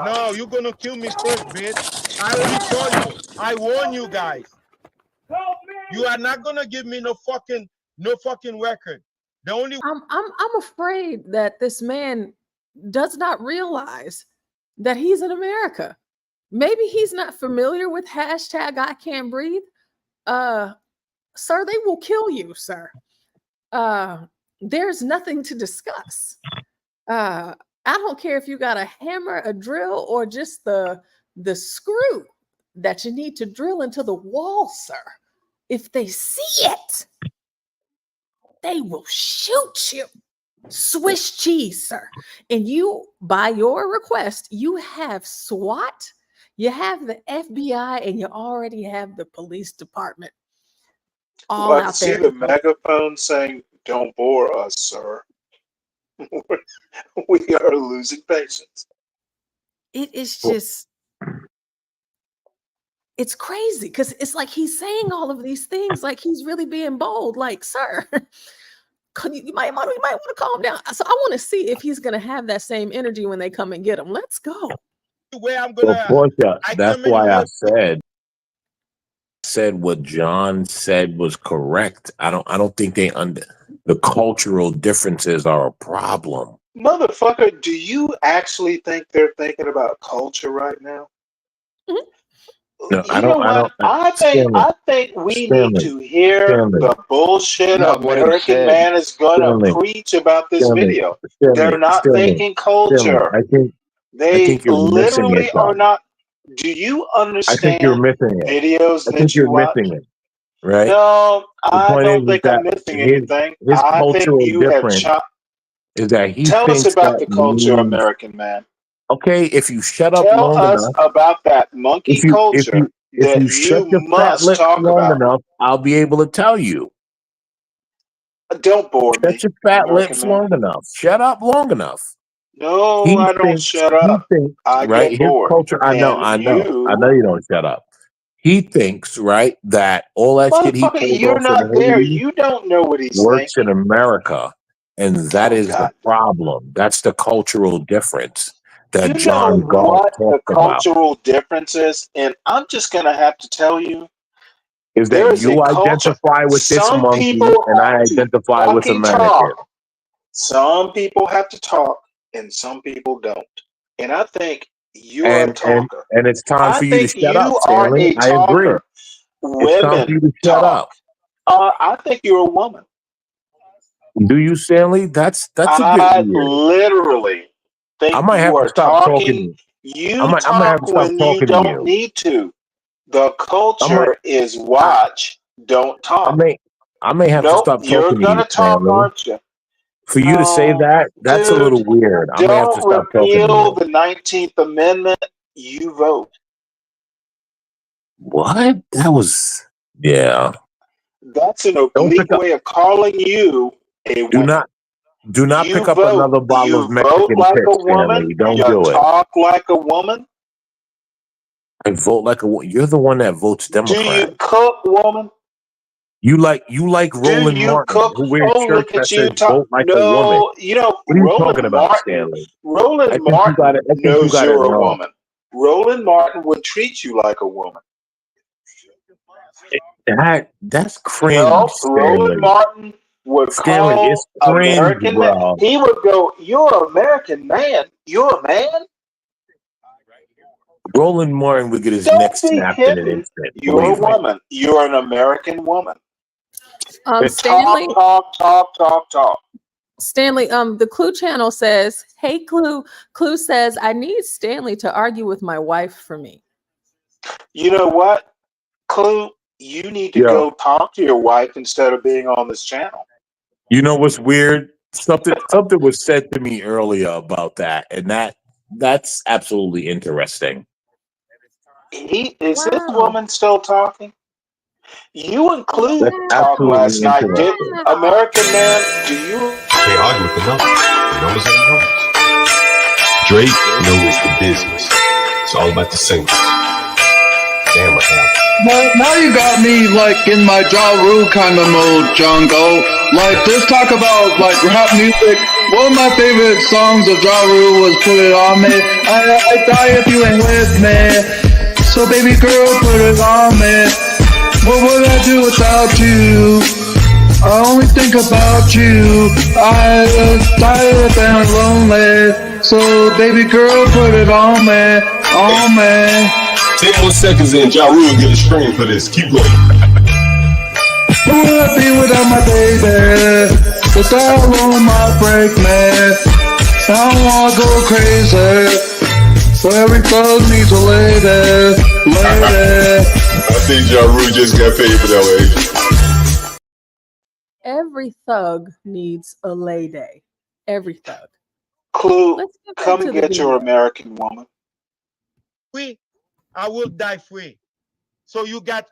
No, you're gonna kill me first, bitch. I already told you. I warn you guys. You are not gonna give me no fucking record. The only I'm afraid that this man does not realize that he's in America. Maybe he's not familiar with hashtag I can't breathe. Sir, they will kill you, sir. There's nothing to discuss. I don't care if you got a hammer, a drill, or just the screw that you need to drill into the wall, sir. If they see it, they will shoot you. Swiss cheese, sir. And you, by your request, you have SWAT, you have the FBI, and you already have the police department all Well, I out see there. the megaphone saying, "Don't bore us, sir." We are losing patience. It is just, it's crazy because it's like he's saying all of these things like he's really being bold. Like, sir, you might want to calm down. So I want to see if he's going to have that same energy when they come and get him. Let's go. way I'm Well, gonna. Portia, I that's come in why I here. said what John said was correct. I don't think the cultural differences are a problem. Motherfucker, do you actually think they're thinking about culture right now? No, You know what? I think we need to hear the bullshit Not what he American said. man is gonna preach about this video. They're not thinking culture. I They think you're missing it literally are though. not. Do you I think you're understand missing it. videos I think that you you're watch? missing it, right? No, The I point don't think I'm that missing anything. his I think cultural you have difference is that he Tell us thinks about that the culture, means American man. okay. If you shut up Tell long us enough, about that monkey culture if that you shut you your fat must lips talk long about. enough, I'll be able to tell you. Don't bore Shut me, your fat American lips man. long enough. Shut up long enough. No, I don't shut He up. thinks, I right? get His bored. culture, I know And you don't shut up. He thinks, right, that all that shit he motherfucker, pulled you're off in not there. Haiti You don't know what he's works in thinking. America. And that Oh, is the God. problem. That's the cultural difference that You know John Galt what the talked about. cultural difference is? And I'm just going to have to tell you, Is there that is a you culture. identify with this Some monkey people and I have to identify with fucking American. talk. Some people have to talk and some people don't. And I think you're a talker. And it's time I for you to think shut up, you are Stanley. a I agree. talker. It's time for Women you to shut talk. up. I think you're a woman. Do you, Stanley? That's a bit I weird. literally think I might you have to are stop talking to talking. you. You I might have talk to stop when you talking to don't you. need to. The culture is watch, don't talk. I may have to Nope, stop you're talking to gonna you, talk, Stanley. aren't you? For you to say that, that's a Dude, little weird. I may have to don't stop talking to repeal you. the 19th Amendment. You vote. What? That was That's an Don't oblique pick up. way of calling you a woman. Do not You pick up vote. another bottle of You vote Mexican like piss, a woman. Stanley. Don't You do it. talk like a woman. I vote like a. You're the one that votes Do Democrat. you cook, woman? You like Do Roland you Martin, cook? who wears Oh, shirts look that at you says talk. "Vote like a woman." No, you know, What are you talking about, Stanley? Roland I Martin think you knows got it you're a wrong. woman. Roland Martin would treat you like a woman. That's cringe, No, Roland Stanley. Martin would Stanley, call it's cringe, American man. bro. He would go, "You're an American man. You're a man." Roland Martin would get his Don't neck be snapped in an kidding. instant. You're a Believe me. woman. You're an American woman. Stanley. Talk. Stanley, the Clue channel says, "Hey Clue." Clue says, "I need Stanley to argue with my wife for me." You know what, Clue? You need to Yo, go talk to your wife instead of being on this channel. you know what's weird? Something was said to me earlier about that, and that's absolutely interesting. Is this woman still talking? You and Clue That's talked last absolutely night. Did interesting. American man? Do you? Can't argue with the numbers. The numbers are the numbers. Drake knows the business. It's all about the singles. understand what happened. Well, now you got me like in my Ja Rule kind of mode, John Go. Like, just talk about like rap music. One of my favorite songs of Ja Rule was "Put It On Me." I die if you ain't with me. So baby girl, put it on me. What would I do without you? I only think about you. I tired and lonely. So baby girl, put it on me, on me. 10 more seconds and Ja Rule will get a screen for this. Keep going. Who would I be without my baby? Without all my break, man. I don't wanna go crazy. So every thug needs a lady, lady. I think Ja Rule just got paid for that way. Every thug needs a lay day. Every thug. Clue, Let's get back come to the get your video. American woman. Free, I will die free. So you get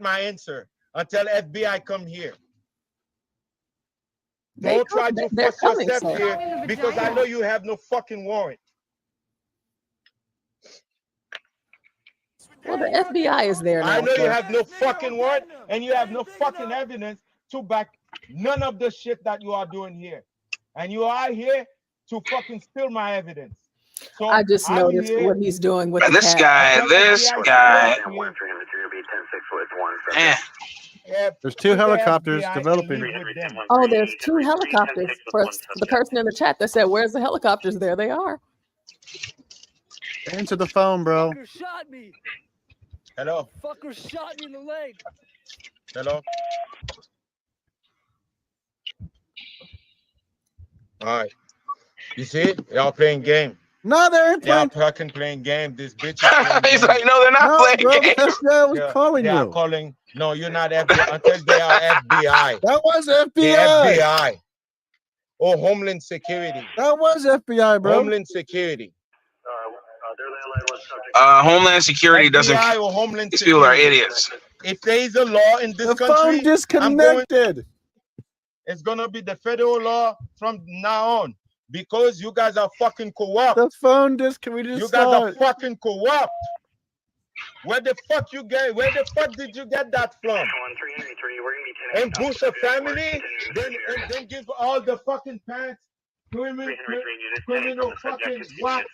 my answer until FBI come here. Don't try to They're force coming, yourself sir. here because I know you have no fucking warrant. Well, the FBI is there now. I know you sir. have no fucking warrant and you have no fucking evidence to back none of the shit that you are doing here. And you are here to fucking steal my evidence. So I just I'm noticed here. what he's doing with Man, the this cat. guy. Man. There's two helicopters developing. Oh, there's two helicopters. For the person in the chat that said, "Where's the helicopters?" There they are. Answer the phone, bro. Fucker shot me. Hello. Fucker shot me in the leg. Hello. All right. You see, y'all playing game. No, they ain't Y'all playing. fucking playing game. This bitch is playing He's game. like, no, they're not playing bro, games. the FBI was calling They are you. calling. No, you're not FBI until they are FBI. That was The FBI. FBI or Homeland Security. That was FBI, bro. Homeland Security. Homeland Security doesn't. FBI or Homeland These people are Security. idiots. If there is a law in this The country, phone disconnected. it's gonna be the federal law from now on because you guys are fucking corrupt. The phone disconnected. You guys are fucking corrupt. Where the fuck you get? Where the fuck did you get that from? And boost a family, then give all the fucking parents criminal fucking what?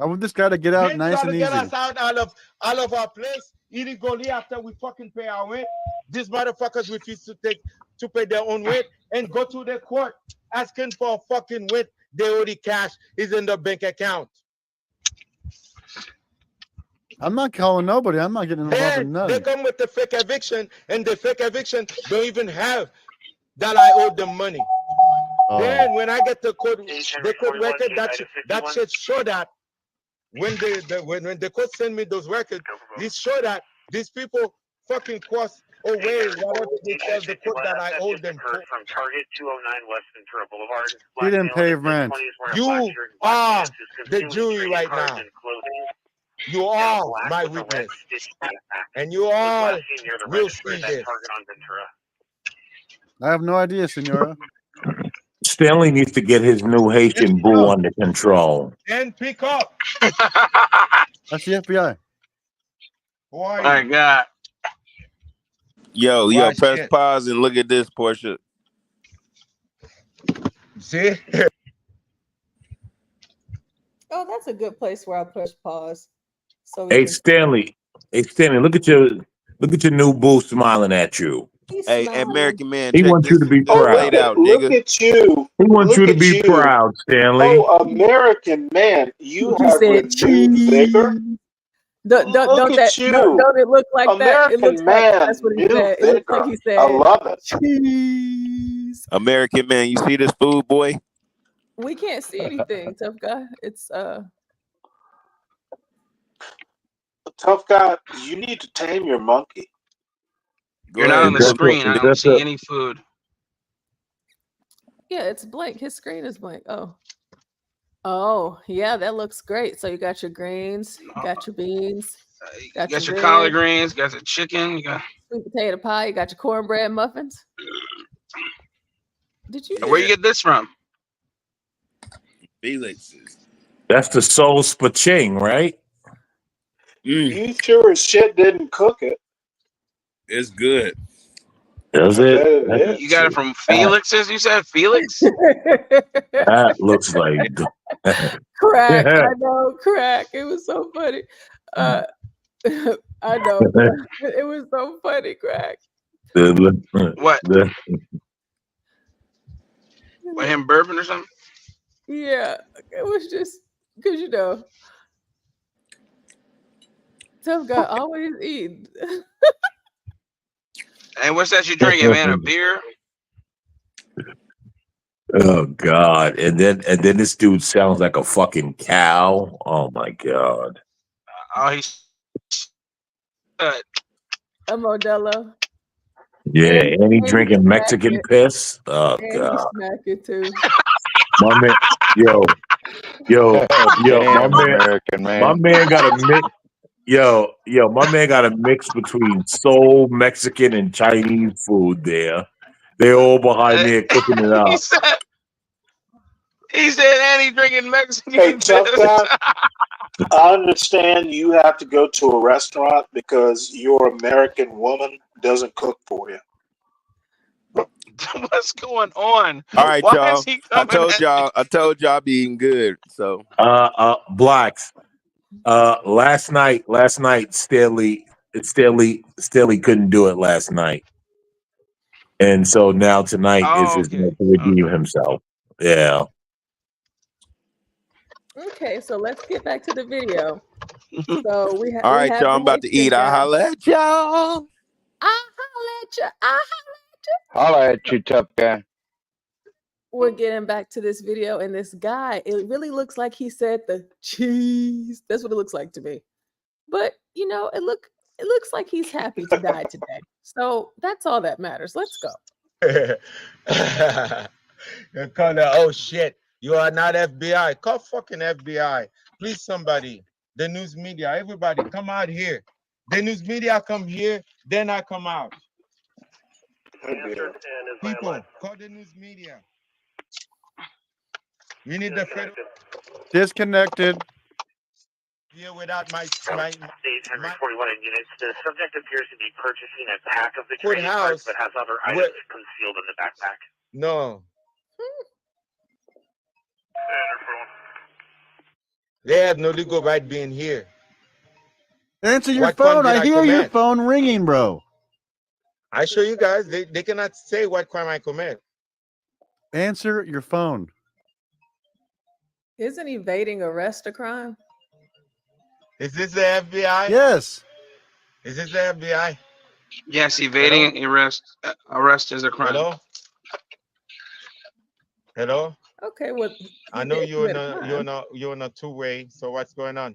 I want this guy to get out Then nice try and to easy. get us out all of our place illegally after we fucking pay our rent. These motherfuckers refuse to pay their own rent and go to the court asking for a fucking rent. They already cash is in the bank account. I'm not calling nobody. I'm not getting involved in And nothing. they come with the fake eviction, and the fake eviction don't even have that I owe them money. Oh. Then when I get the court record, that should show that when the court send me those records, this show that these people fucking cross away whatever they tell the court that I owe them. From Target 209 West Ventura Boulevard. He didn't pay rent. You are the jury right now. You are my witness. And you all will see this. I have no idea, Senora. Stanley needs to get his new Haitian boo under control. And pick up. That's the FBI. My God. Yo, Watch press it. pause and look at this, Portia. See? Oh, that's a good place where I push pause. So we Hey can- Stanley, look at your new boo smiling at you. He's Hey, smiling. American man, He check wants this. you to be This proud. laid out, Look nigga. at you. He wants Look you to at be you. proud, Stanley. Oh, American man, you He have said renewed cheese. vigor. Don't Look at you. it look like that? It American looks like man, that's what he new said. It looks like vigor. he said I love it. cheese. American man, you see this food, boy? We can't see anything, tough guy. It's Tough guy, you need to tame your monkey. Go You're not ahead, on the look. screen. I don't see any food. yeah, it's blank. His screen is blank. Oh, yeah, that looks great. So you got your greens, you got your beans, You got got your your collard red, greens, got your chicken, you got. sweet potato pie, you got your cornbread muffins. Did you? Where you get this from? Felix's. That's the soul spaching, right? You sure as shit didn't cook it. It's good. Does I bet it? it You is. got it from Felix's, you said? Felix? That looks like Crack. I know, crack. It was so funny. I know. It was so funny, crack. What? With him burping or something? Yeah, it was just because tough guy always eating. Hey, what's that you drinking, man? A beer? Oh God! And then this dude sounds like a fucking cow. Oh my God! Oh, he's A Modelo. Yeah, and he he drinking smack Mexican it. piss. Oh And he God! smack it too. My man, yo, Damn, American my man. man got a mix. Yo, my man got a mix between soul, Mexican, and Chinese food. They all behind there cooking it he up. said, and he drinking Mexican Hey, tough piss. guy. I understand you have to go to a restaurant because your American woman doesn't cook for you. What's going on? All right, Why y'all. is he I coming told at y'all I be eating good. So Blacks. Last night, Stanley couldn't do it last night, and so now tonight is Oh, his okay. night to redeem himself. Yeah. Okay, so let's get back to the video. So we all right, have y'all. the I'm about to Mexican eat. I'll guy. holler at y'all. I holla at you. I Holla at you, tough guy. We're getting back to this video, and this guy, it really looks like he said the cheese. That's what it looks like to me. But it looks like he's happy to die today. So that's all that matters. Let's go. You're kind of, oh shit, you are not FBI. Call fucking FBI. Please, somebody. The news media, everybody, come out here. The news media come here, then I come out. People, call the news media. We need the federal Disconnected. here without my State Henry 41 units. The subject appears to be purchasing a pack of the trading cards, but has other items concealed in the backpack. No. They have no legal right being here. Answer your What crime phone. did I I hear your commit? phone ringing, bro. I show you guys. They cannot say what crime I commit. Answer your phone. Isn't evading arrest a crime? Is this the FBI? Yes. Is this the FBI? Yes, evading arrest is a crime. Hello? Hello? Okay, well, I know you're in a two-way, so what's going on?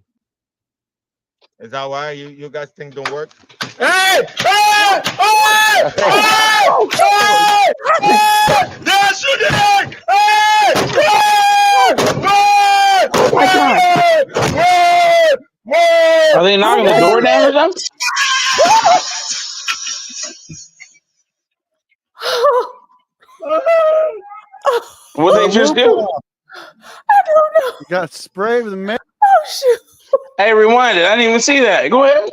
Is that why you guys think don't work? Hey! Hey! Hey! Hey! Hey! Hey! They're shooting! Hey! Hey! Oh my God! Hey! Hey! Are they knocking the door down or something? What they just do? I don't know. You got sprayed with a man. Oh shoot! Hey, rewind it. I didn't even see that. Go ahead.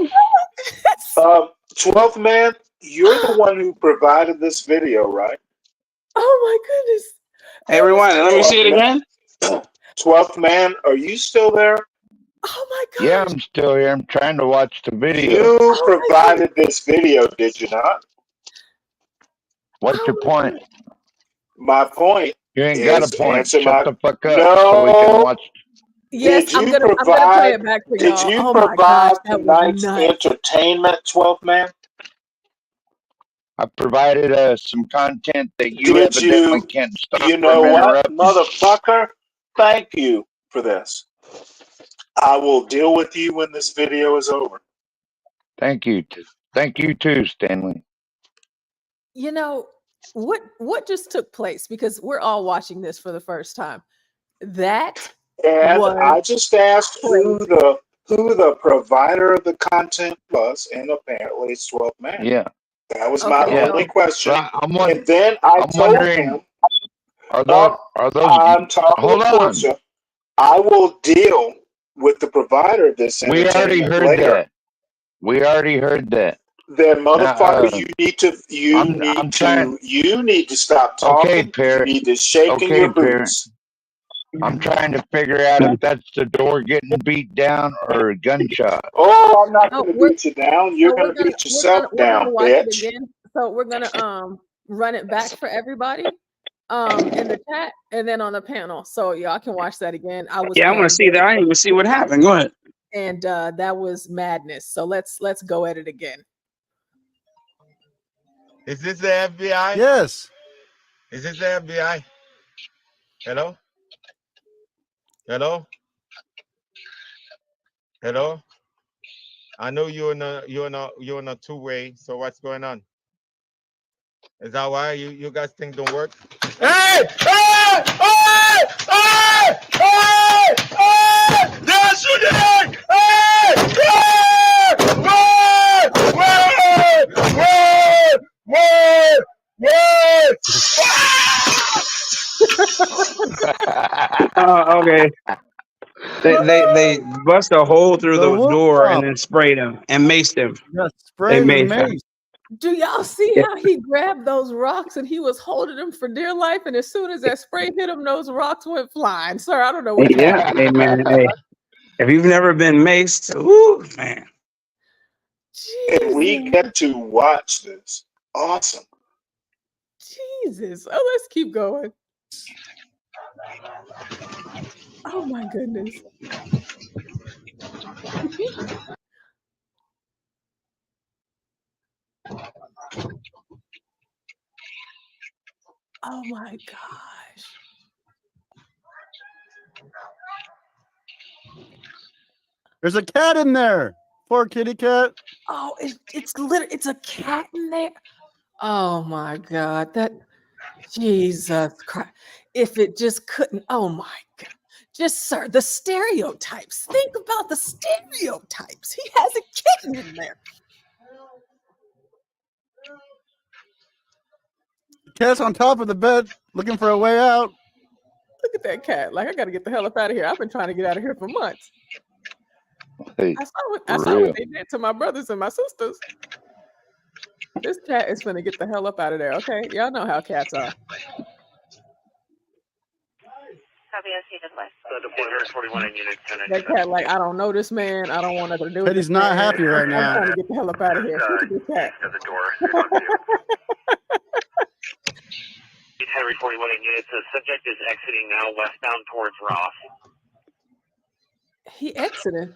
12th man, you're the one who provided this video, right? Oh my goodness! Hey, rewind it. Let me see it again. 12th man, are you still there? Oh my God! Yeah, I'm still here. I'm trying to watch the video. You provided this video, did you not? What's your point? My point You ain't is got a point. answer Shut my the fuck up no. so we can watch. Yes, I'm gonna play it back for y'all. Did you Oh my gosh, provide that was tonight's nuts. entertainment, 12th man? I provided some content that you Did evidently you? can't stop You know from what, interrupting. motherfucker? Thank you for this. I will deal with you when this video is over. Thank you. Thank you too, Stanley. What just took place? Because we're all watching this for the first time. That And was I just asked who the provider of the content was, and apparently it's 12th man. Yeah. That was my only question. So and then I told him, are those I'm talking hold to on. Portia. I will deal with the provider of this We already entertainment heard later. that. We already heard that. Then, motherfucker, Now, you need to stop talking. Okay, Parrot. You need to shaking Okay, your Parrot. boots. I'm trying to figure out if that's the door getting beat down or a gunshot. Oh, I'm not Oh, going to we're beat you down. You're so going we're to gonna beat we're gonna yourself we're gonna down, watch it bitch. again. So we're gonna run it back for everybody in the chat and then on the panel, so y'all can watch that again. I was Yeah, I want to playing see that. I didn't even see what happened. Go ahead. and that was madness. So let's go at it again. Is this the FBI? Yes. Is this the FBI? Hello? Hello? Hello? I know you're in a two-way. So what's going on? Is that why you guys think don't work? Hey! Hey! Hey! Hey! Hey! Hey! They're shooting! Hey! Hey! Wait! Wait! Wait! Wait! Wait! Okay. They bust a hole through The the wolf door and pop. then sprayed him and maced him. Got They sprayed with maced him. mace. Do y'all see Yeah. how he grabbed those rocks and he was holding them for dear life? And as soon as that spray hit him, those rocks went flying. Sir, I don't know what Yeah, happened. hey man, hey. If you've never been maced, ooh man. And we Jesus. get to watch this. Awesome. Jesus. Oh, let's keep going. Oh my goodness. Oh my gosh. There's a cat in there. Poor kitty cat. Oh, it's a cat in there. Oh my God. That Jesus Christ. If it just couldn't, oh my God. Just, sir, the stereotypes. Think about the stereotypes. He has a kitten in there. The cat's on top of the bed looking for a way out. Look at that cat. Like, I got to get the hell up out of here. I've been trying to get out of here for months. Hey, I for saw real. what they did to my brothers and my sisters. This cat is finna get the hell up out of there, okay? Y'all know how cats are. That cat, like, I don't know this man. I don't want nothing to do with Teddy's this not man. happy right I'm now. trying to get the hell up out of here. Look at this cat. At the door. Henry 41 units. The subject is exiting now westbound towards Ross. He exited.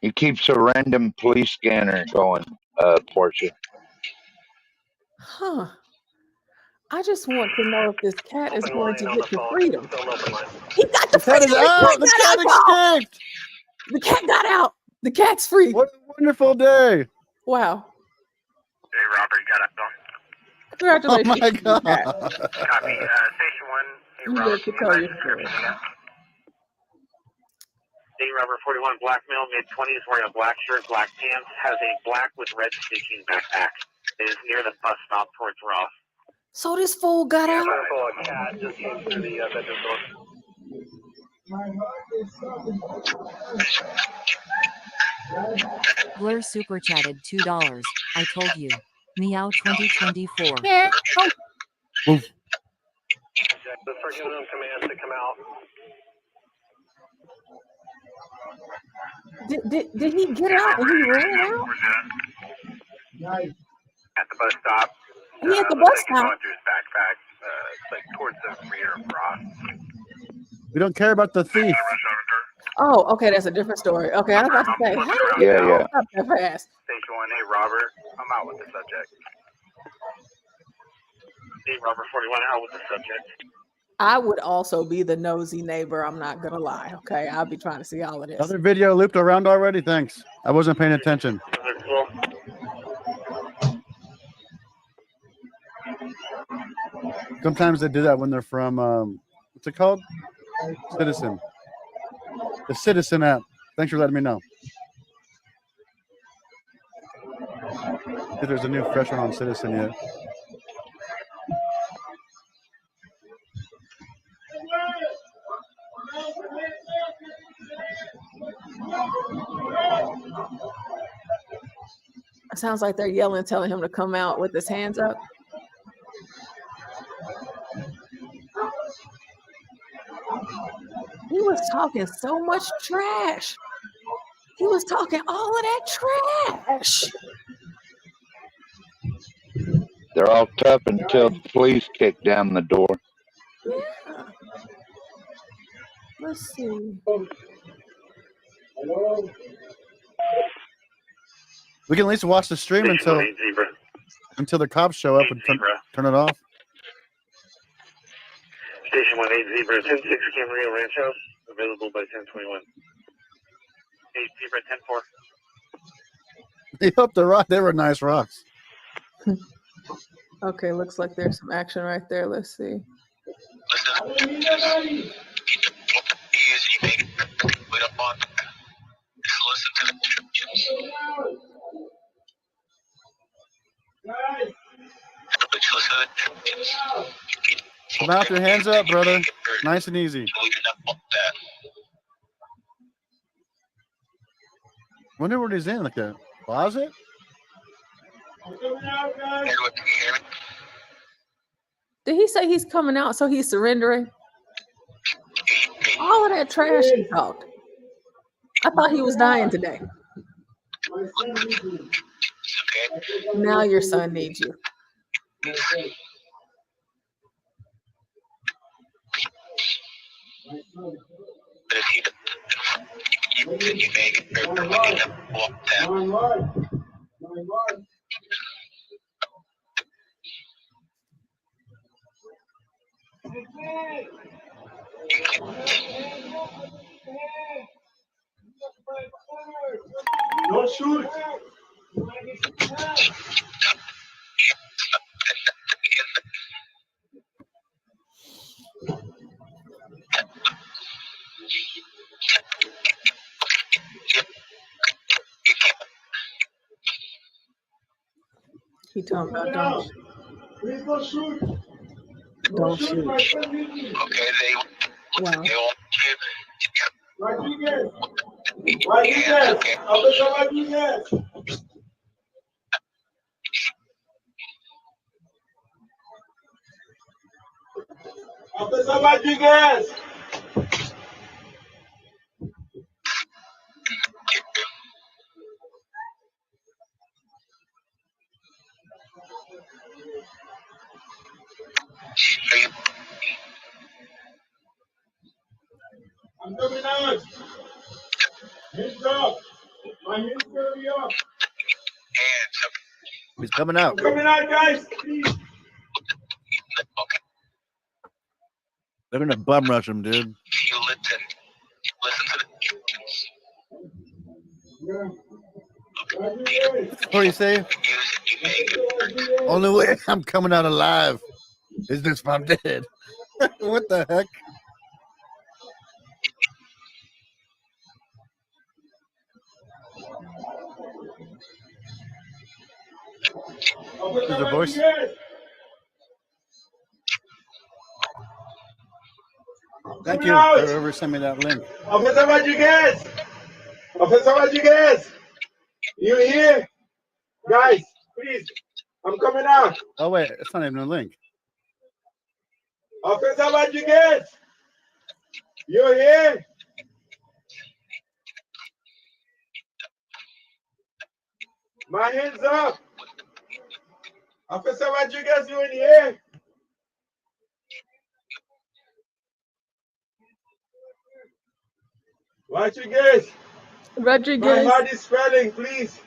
He keeps a random police scanner going, Portia. Huh. I just want to know if this cat is going to get to freedom. He got The cat is out. The cat escaped. The cat got out. The cat's free. What a wonderful day. Wow. Hey, Robert, you got it. Congratulations. Oh my God. Copy. Station 1. Hey, You Robert, get to tell your story. Hey, Robert 41, black male, mid-20s, wearing a black shirt, black pants, has a black with red stitching backpack. It is near the bus stop towards Ross. So this fool got out. A cat just came through the bedroom door. Blur super chatted $2. I told you. Meow 2024. Yeah. Oh. Let's start giving them commands to come out. Did he get out and he ran out? At the bus stop. He at the bus stop. Going through his backpack, it's like towards the rear of Ross. We don't care about the thief. Oh, okay, that's a different story. Okay, I was about to say, how did he Yeah, get yeah. out that fast? Station 1, hey, Robert, I'm out with the subject. Hey, Robert 41, out with the subject. I would also be the nosy neighbor. I'm not gonna lie. Okay, I'll be trying to see all of this. Another video looped around already. Thanks. I wasn't paying attention. Sometimes they do that when they're from what's it called? Citizen. The Citizen app. Thanks for letting me know. If there's a new fresh one on Citizen yet. sounds like they're yelling, telling him to come out with his hands up. He was talking so much trash. He was talking all of that trash. They're all tough until the police kick down the door. Yeah. Let's see. We can at least watch the stream Station until the cops show up and turn it off. Station 18 Zebra 10-6 Camarillo Ranch House, available by 10:21. 8 Zebra 10-4. They hooked the rock. They were nice rocks. Okay, looks like there's some action right there. Let's see. Come out, your hands up, brother. Nice and easy. Wonder what he's in, like a closet? Did he say he's coming out so he's surrendering? All of that trash he talked. I thought he was dying today. Now your son needs you. Don't shoot. He talking about don't. Please don't shoot. Don't shoot. Wow. Rodriguez. Officer Rodriguez. Officer Rodriguez. I'm coming out. Hands up. My hands gonna be up. He's coming out. I'm coming out, guys. Please. They're gonna bum rush him, dude. What do you say? Only way I'm coming out alive is this if I'm dead. What the heck? Is the voice? Thank you for whoever sent me that link. Officer Rodriguez. Officer Rodriguez. You here? Guys, please. I'm coming out. Oh wait, it's not even a link. Officer Rodriguez. You here? My hands up. Officer Rodriguez, you in here? Rodriguez. Rodriguez. My heart is swelling, please.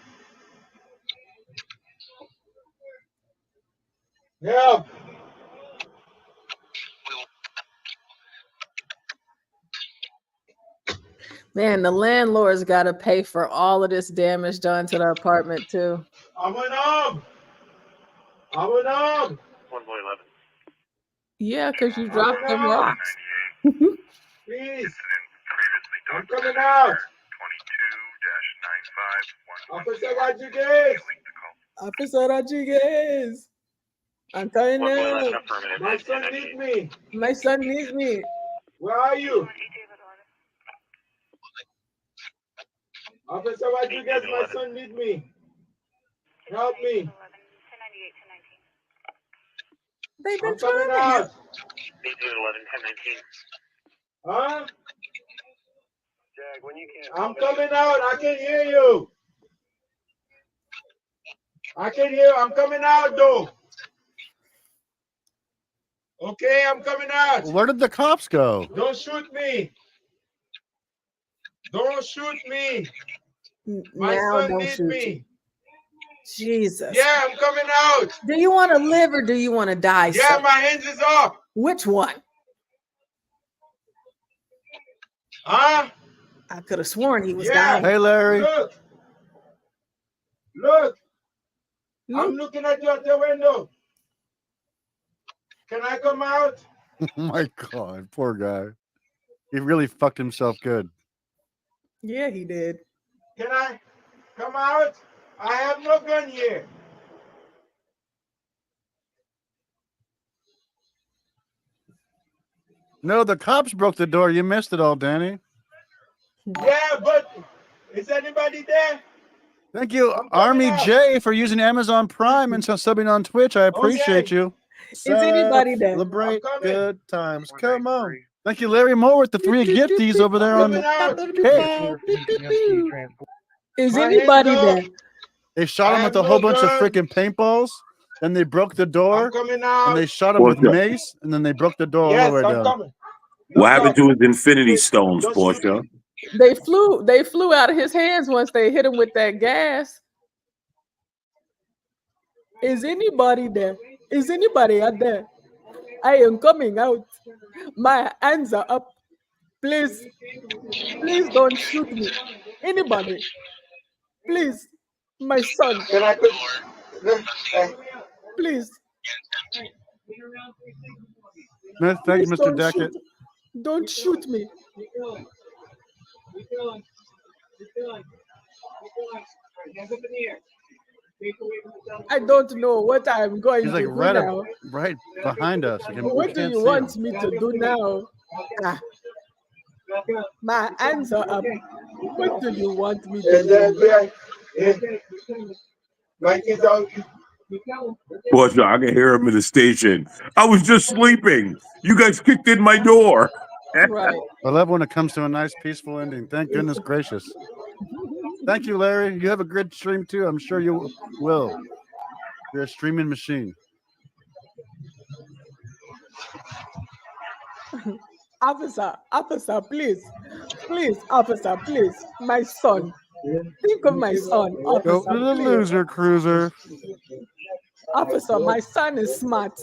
Help. Man, the landlord's got to pay for all of this damage done to the apartment too. I'm an arm. I'm an arm. 1 boy 11. Yeah, because you dropped the rocks. Please. I'm coming out. 22-95. Officer Rodriguez. Officer Rodriguez. I'm coming out. My son needs me. My son needs me. Where are you? Officer Rodriguez, my son needs me. Help me. They've been I'm coming trying. out. They do 11, 10, 19. Huh? I'm coming out. I can hear you. I can hear. I'm coming out though. Okay, I'm coming out. Where did the cops go? Don't shoot me. Don't shoot me. My Now son don't need shoot me. you. Jesus. Yeah, I'm coming out. Do you want to live or do you want to die, Yeah, sir? my hands is up. Which one? Huh? I could have sworn he was Yeah. dying. Hey, Larry. Look. Look. I'm Look. looking at you at the window. Can I come out? Oh my God, poor guy. He really fucked himself good. Yeah, he did. Can I come out? I have no gun here. No, the cops broke the door. You missed it all, Danny. Yeah, but is anybody there? Thank you, I'm coming Army out. J, for using Amazon Prime and subbing on Twitch. I appreciate Okay. you. Is anybody there? Celebrate I'm coming. good times. Come on. Thank you, Larry Moore, with the 3 gifties over there on Coming out. Hey. Is My anybody hands up. there? They shot I him with a have whole no bunch of gun. freaking paintballs. Then they broke the I'm door. coming And out. they shot him with mace. And then they broke the door all Yes, the way I'm down. coming. What Look happened up. to his Infinity Stones, Don't shoot Portia? me. They flew out of his hands once they hit him with that gas. Is anybody there? Is anybody out there? I am coming out. My hands are up. Please, please don't shoot me. Anybody, please. My son, Can I please, Thank you, please Mr. don't Deckett. shoot. Don't shoot me. I don't know what I'm going He's to like do now. right behind us. We What do can't you see want him. me to do now? Ah, my hands are up. What do you want me to do? My kids are. Portia, I can hear him in the station. I was just sleeping. You guys kicked in my door. Right. I love when it comes to a nice, peaceful ending. Thank goodness gracious. Thank you, Larry. You have a good stream too. I'm sure you will. You're a streaming machine. Officer, please, officer, please, my son. Think of my son, Go to officer, the please. loser cruiser. Officer, my son is smart.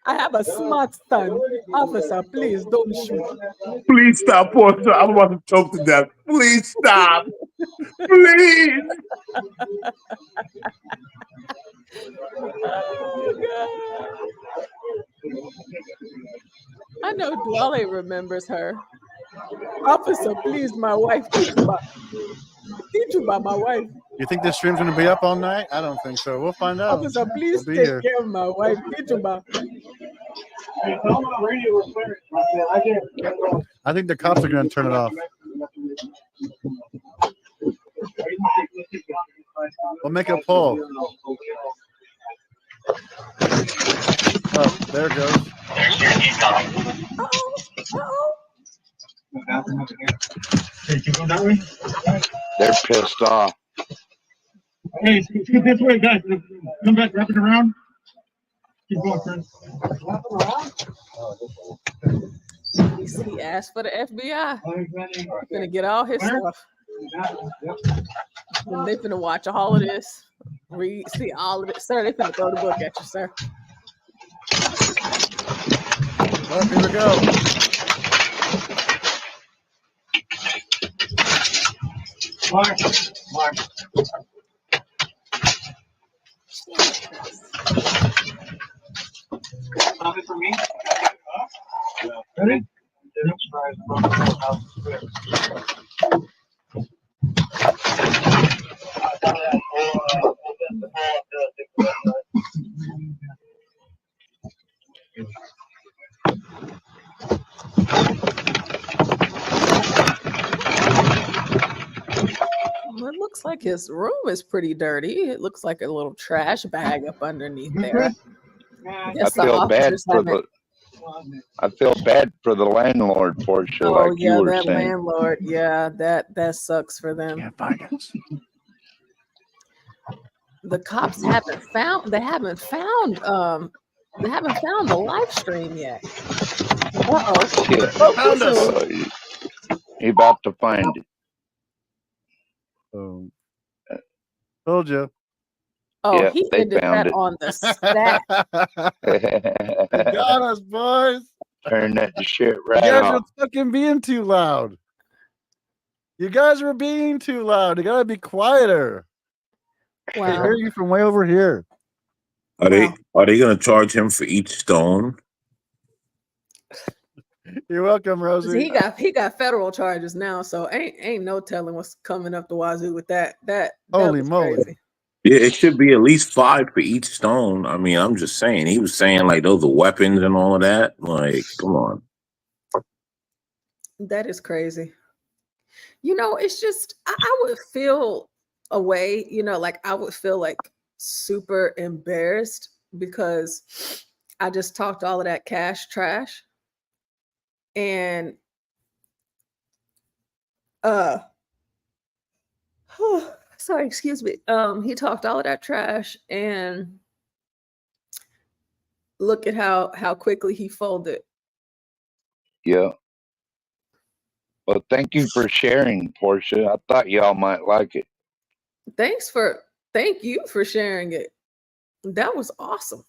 I have a smart son. Officer, please don't shoot. Please stop, Portia. I'm about to choke to death. Please stop. Please. Oh, God. I know Dwale remembers her. Officer, please, my wife. Tijuba, my wife. You think this stream's gonna be up all night? I don't think so. We'll find out. Officer, please We'll be take here. care of my wife. Tijuba. I think the cops are gonna turn it off. We'll make a poll. Oh, there it goes. They're pissed off. Hey, scoot this way, guys. Come back, wrap it around. Keep going, Chris. He said he asked for the FBI. Gonna get all his stuff. And they finna watch all of this. Read, see all of it. Sir, they finna throw the book at you, sir. Oh, here we go. Mark. Copy for me. Ready? Well, it looks looks like his room is pretty dirty. It looks like a little trash bag up underneath there. I I guess the feel bad officers for haven't. the landlord, Portia, Oh like you yeah, were that saying. landlord. Yeah, that sucks for them. The cops haven't found. They haven't found the live stream yet. Uh-oh. Yeah. Oh, too soon. He about to find it. Told you. Oh, Yeah, he they ended found that it. on the stat. You got us, boys. Turn that shit You right guys are off. fucking being too loud. You guys were being too loud. You gotta be quieter. I Wow. hear you from way over here. Are they gonna charge him for each stone? You're welcome, Rosie. He got federal charges now, so ain't no telling what's coming up the wazoo with that. That Holy was moly. crazy. Yeah, it should be at least 5 for each stone. I mean, I'm just saying. He was saying like those are weapons and all of that. Like, come on. That is crazy. You know, it's just I would feel a way, like I would feel like super embarrassed because I just talked all of that cash trash. And sorry, excuse me. He talked all of that trash and look at how quickly he folded. Yeah. Well, thank you for sharing, Portia. I thought y'all might like it. Thank you for sharing it. That was awesome.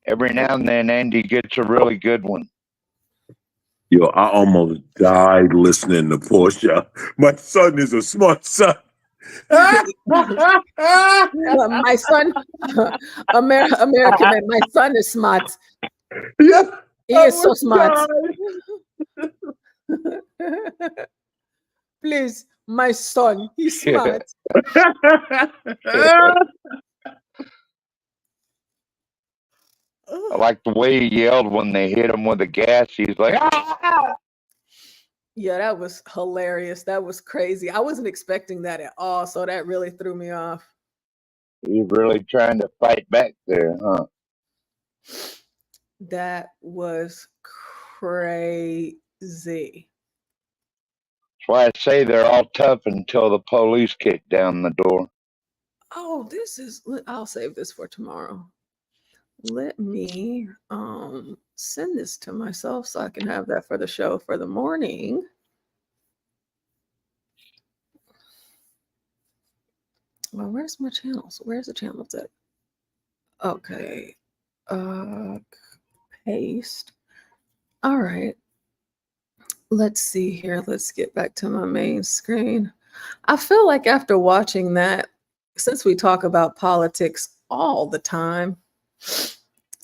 Every now and then, Andy gets a really good one. Yo, I almost died listening to Portia. My son is a smart son. My son, American man, my son is smart. Yeah, he is so smart. Please, my son, he's smart. I like the way he yelled when they hit him with the gas. He's like, ah! Yeah, that was hilarious. That was crazy. I wasn't expecting that at all, so that really threw me off. He's really trying to fight back there, huh? That was crazy. That's why I say they're all tough until the police kick down the door. Oh, I'll save this for tomorrow. Let me send this to myself so I can have that for the show for the morning. Well, where's my channels? Where's the channels at? Okay. Paste. All right. Let's see here. Let's get back to my main screen. I feel like after watching that, since we talk about politics all the time,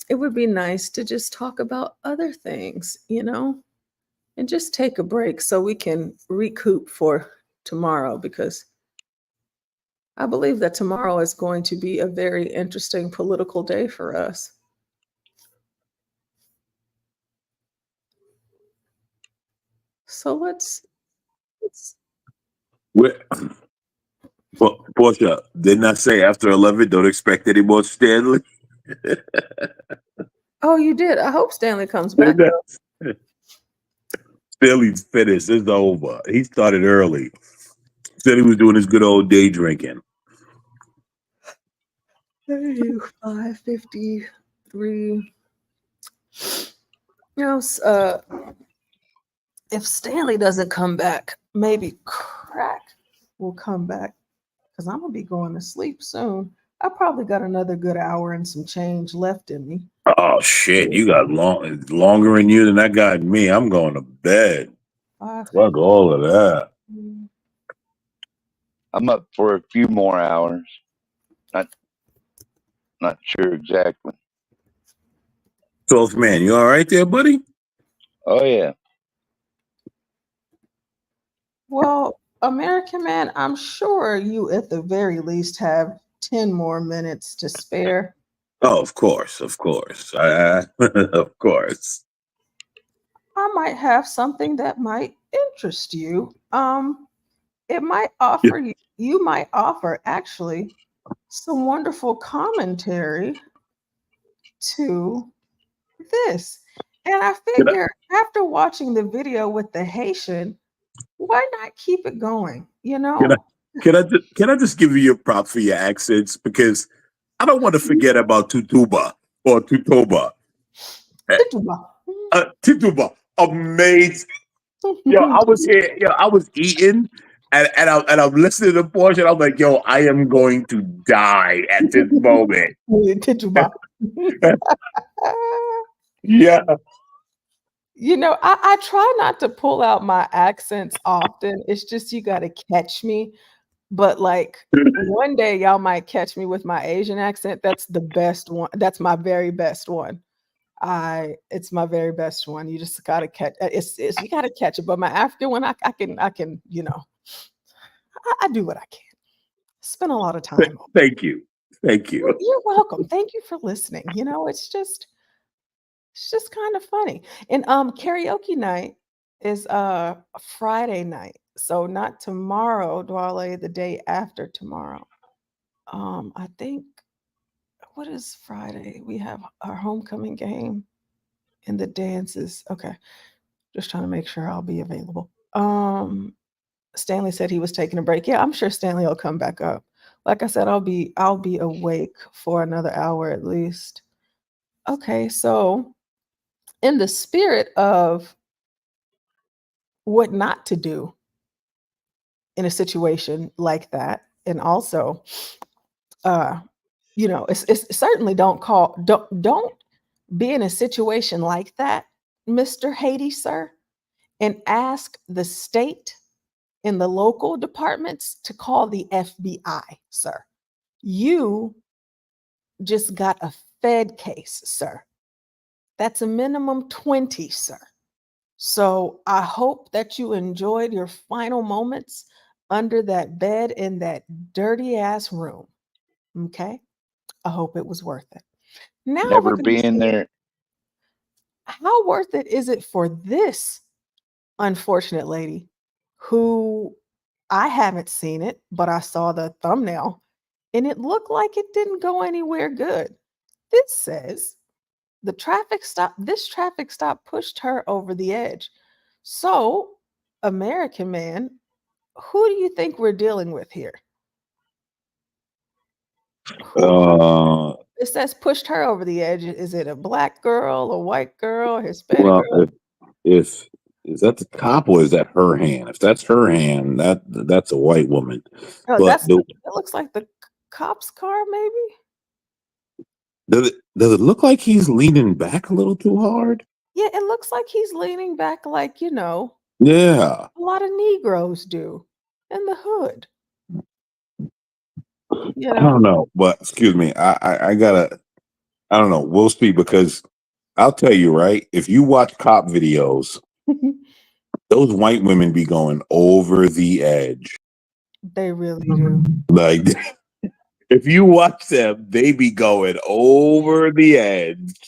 it would be nice to just talk about other things, and just take a break so we can recoup for tomorrow, because I believe that tomorrow is going to be a very interesting political day for us. So let's Portia, didn't I say after 11, don't expect any more Stanley? Oh, you did. I hope Stanley comes back. Stanley's finished. It's over. He started early. Said he was doing his good old day drinking. 5:53. If Stanley doesn't come back, maybe Crack will come back, because I'm gonna be going to sleep soon. I probably got another good hour and some change left in me. Oh shit, you got longer in you than I got in me. I'm going to bed. Fuck all of that. I'm up for a few more hours. Not sure exactly. 12th man, you all right there, buddy? Oh yeah. Well, American man, I'm sure you at the very least have 10 more minutes to spare. Oh, of course. Of course. I might have something that might interest you. it might offer you might offer actually some wonderful commentary to this. And I figure after watching the video with the Haitian, why not keep it going? You know? Can I just give you your props for your accents, because I don't want to forget about Tutuba or Tutoba. Tutuba, amazing. Yo, I was here. Yo, I was eating, and I'm listening to the portion. I'm like, yo, I am going to die at this moment. Yeah. You know, I try not to pull out my accents often. It's just you got to catch me. But like one day y'all might catch me with my Asian accent. That's the best one. That's my very best one. It's my very best one. You just gotta catch it's you gotta catch it. But my African one, I can, you know, I do what I can. Spend a lot of time. Thank you. Thank you. You're welcome. Thank you for listening. You know, it's just kind of funny. And karaoke night is Friday night. So not tomorrow, Dwale, the day after tomorrow. I think what is Friday? We have our homecoming game and the dances. Okay. Just trying to make sure I'll be available. Stanley said he was taking a break. Yeah, I'm sure Stanley will come back up. Like I said, I'll be awake for another hour at least. Okay, so in the spirit of what not to do in a situation like that, and also you know, it's certainly don't be in a situation like that, Mr. Haiti, sir, and ask the state and the local departments to call the FBI, sir. You just got a Fed case, sir. That's a minimum 20, sir. So I hope that you enjoyed your final moments under that bed in that dirty ass room. Okay? I hope it was worth it. Now Never we're going to being see there. how worth it is it for this unfortunate lady who I haven't seen it, but I saw the thumbnail and it looked like it didn't go anywhere good. This says this traffic stop pushed her over the edge. So, American man, who do you think we're dealing with here? It says pushed her over the edge. Is it a black girl, a white girl, Hispanic Well, girl? if is that the cop or is that her hand? If that's her hand, that's a white woman. Oh, But it looks like the cop's car, maybe. does it look like he's leaning back a little too hard? Yeah, it looks like he's leaning back, like you know. Yeah. A lot of Negroes do in the hood. You I know. don't know, but excuse me, I gotta. I don't know. We'll speak, because I'll tell you, right? If you watch cop videos, those white women be going over the edge. They really do. Like, if you watch them, they be going over the edge.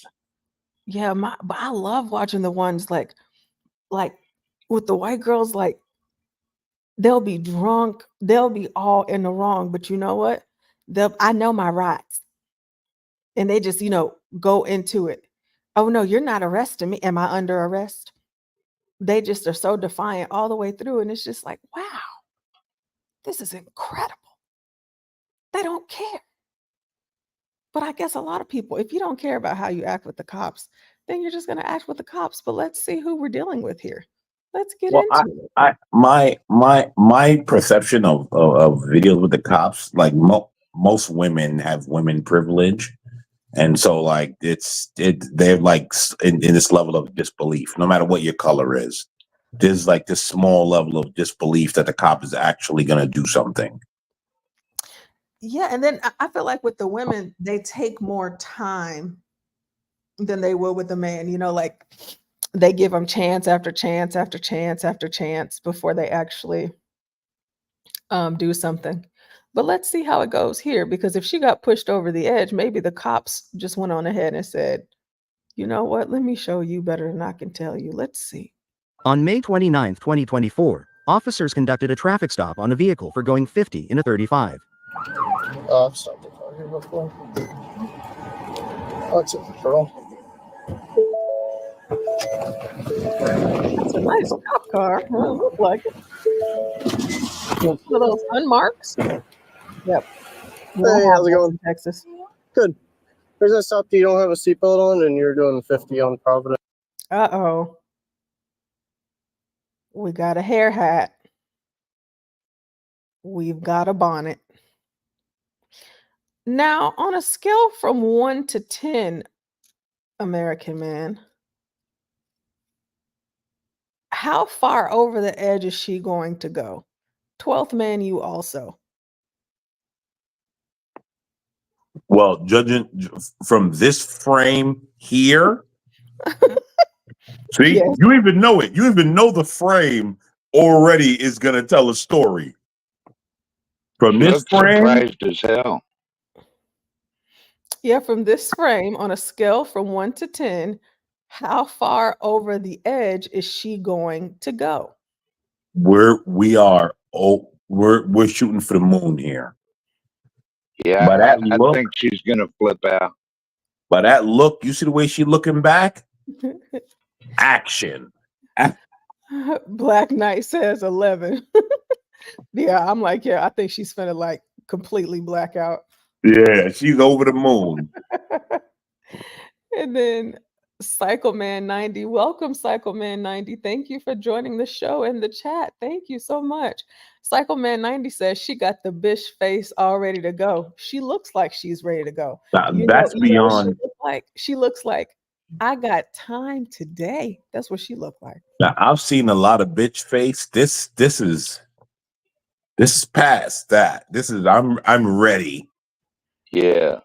Yeah, but I love watching the ones like with the white girls, like they'll be drunk, they'll be all in the wrong, but you know what? I know my rights. And they just, you know, go into it. Oh no, you're not arresting me. Am I under arrest? They just are so defiant all the way through. And it's just like, wow, this is incredible. They don't care. But I guess a lot of people, if you don't care about how you act with the cops, then you're just going to act with the cops. But let's see who we're dealing with here. Let's get into it. My perception of videos with the cops, like most women have women privilege, and so like they're like in this level of disbelief, no matter what your color is. There's like this small level of disbelief that the cop is actually going to do something. Yeah, and then I feel like with the women, they take more time than they will with the man. You know, like they give them chance after chance after chance after chance before they actually do something. But let's see how it goes here, because if she got pushed over the edge, maybe the cops just went on ahead and said, you know what, let me show you better than I can tell you. Let's see. On May 29, 2024, Officers conducted a traffic stop on a vehicle for going 50 in a 35. I've stopped the car here before. Oh, it's a patrol. It's a nice cop car. Well, it look like it. One of those unmarks. Yep. We don't Hey, have how's it those going? in Texas. Good. There's a stop. You don't have a seatbelt on, and you're doing 50 on Providence. Uh-oh. We got a hair hat. We've got a bonnet. Now, on a scale from 1 to 10, American man, how far over the edge is she going to go? 12th man, you also. Well, judging from this frame here, see, Yes. you even know it. You even know the frame already is going to tell a story. From She this looks frame, surprised as hell. Yeah, from this frame, on a scale from 1 to 10, how far over the edge is she going to go? we're shooting for the moon here. Yeah, By that I look, think she's gonna flip out. by that look, you see the way she looking back? Action. Black Knight says 11. Yeah, I'm like, yeah, I think she's finna like completely black out. Yeah, she's over the moon. And then Cycleman90, welcome Cycleman90. Thank you for joining the show in the chat. Thank you so much. Cycleman90 says she got the bish face all ready to go. She looks like she's ready to go. That's You know what she beyond. look like? She looks like I got time today. That's what she looked like. Now, I've seen a lot of bitch face. This is past that. This is I'm ready. Yeah.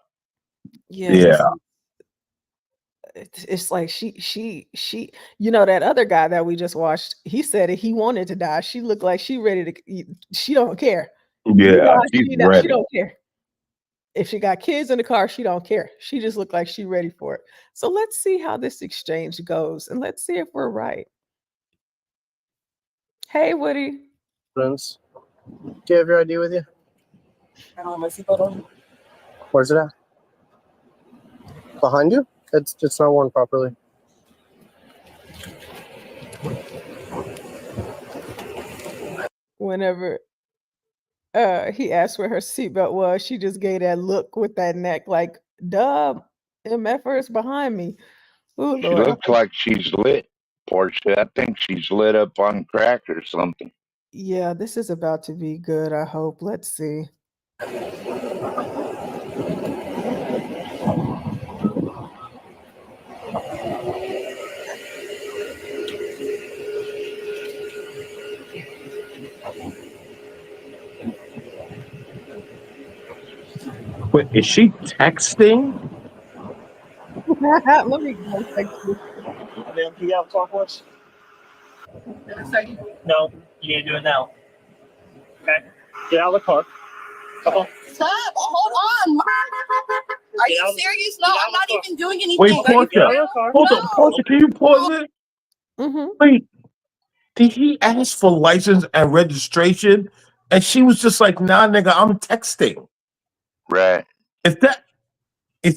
Yeah. It's like she you know, that other guy that we just watched, he said it, he wanted to die. She looked like she ready to, she don't care. You know Yeah, how she's she ready. don't care. If she got kids in the car, she don't care. She just looked like she ready for it. So let's see how this exchange goes, and let's see if we're right. Hey, Woody. Friends. Do you have your ID with you? I don't have my seatbelt on. Where's it at? Behind you? It's not worn properly. Whenever he asked where her seatbelt was, she just gave that look with that neck like, duh, MFR is behind me. Ooh, She Lord. looks like she's lit, Portia. I think she's lit up on crack or something. Yeah, this is about to be good, I hope. Let's see. Wait, is she texting? Let me go text you. Ma'am, can you have talk with us? No, you need to do it now. Okay. Get out of the car. Come on. Stop! Hold on! Are you serious? No, I'm not even doing anything. Wait, Are you Portia. for real? Hold on, Portia. Can you pause it? Wait, did he ask for license and registration? And she was just like, "Nah, nigga, I'm texting." Right. Is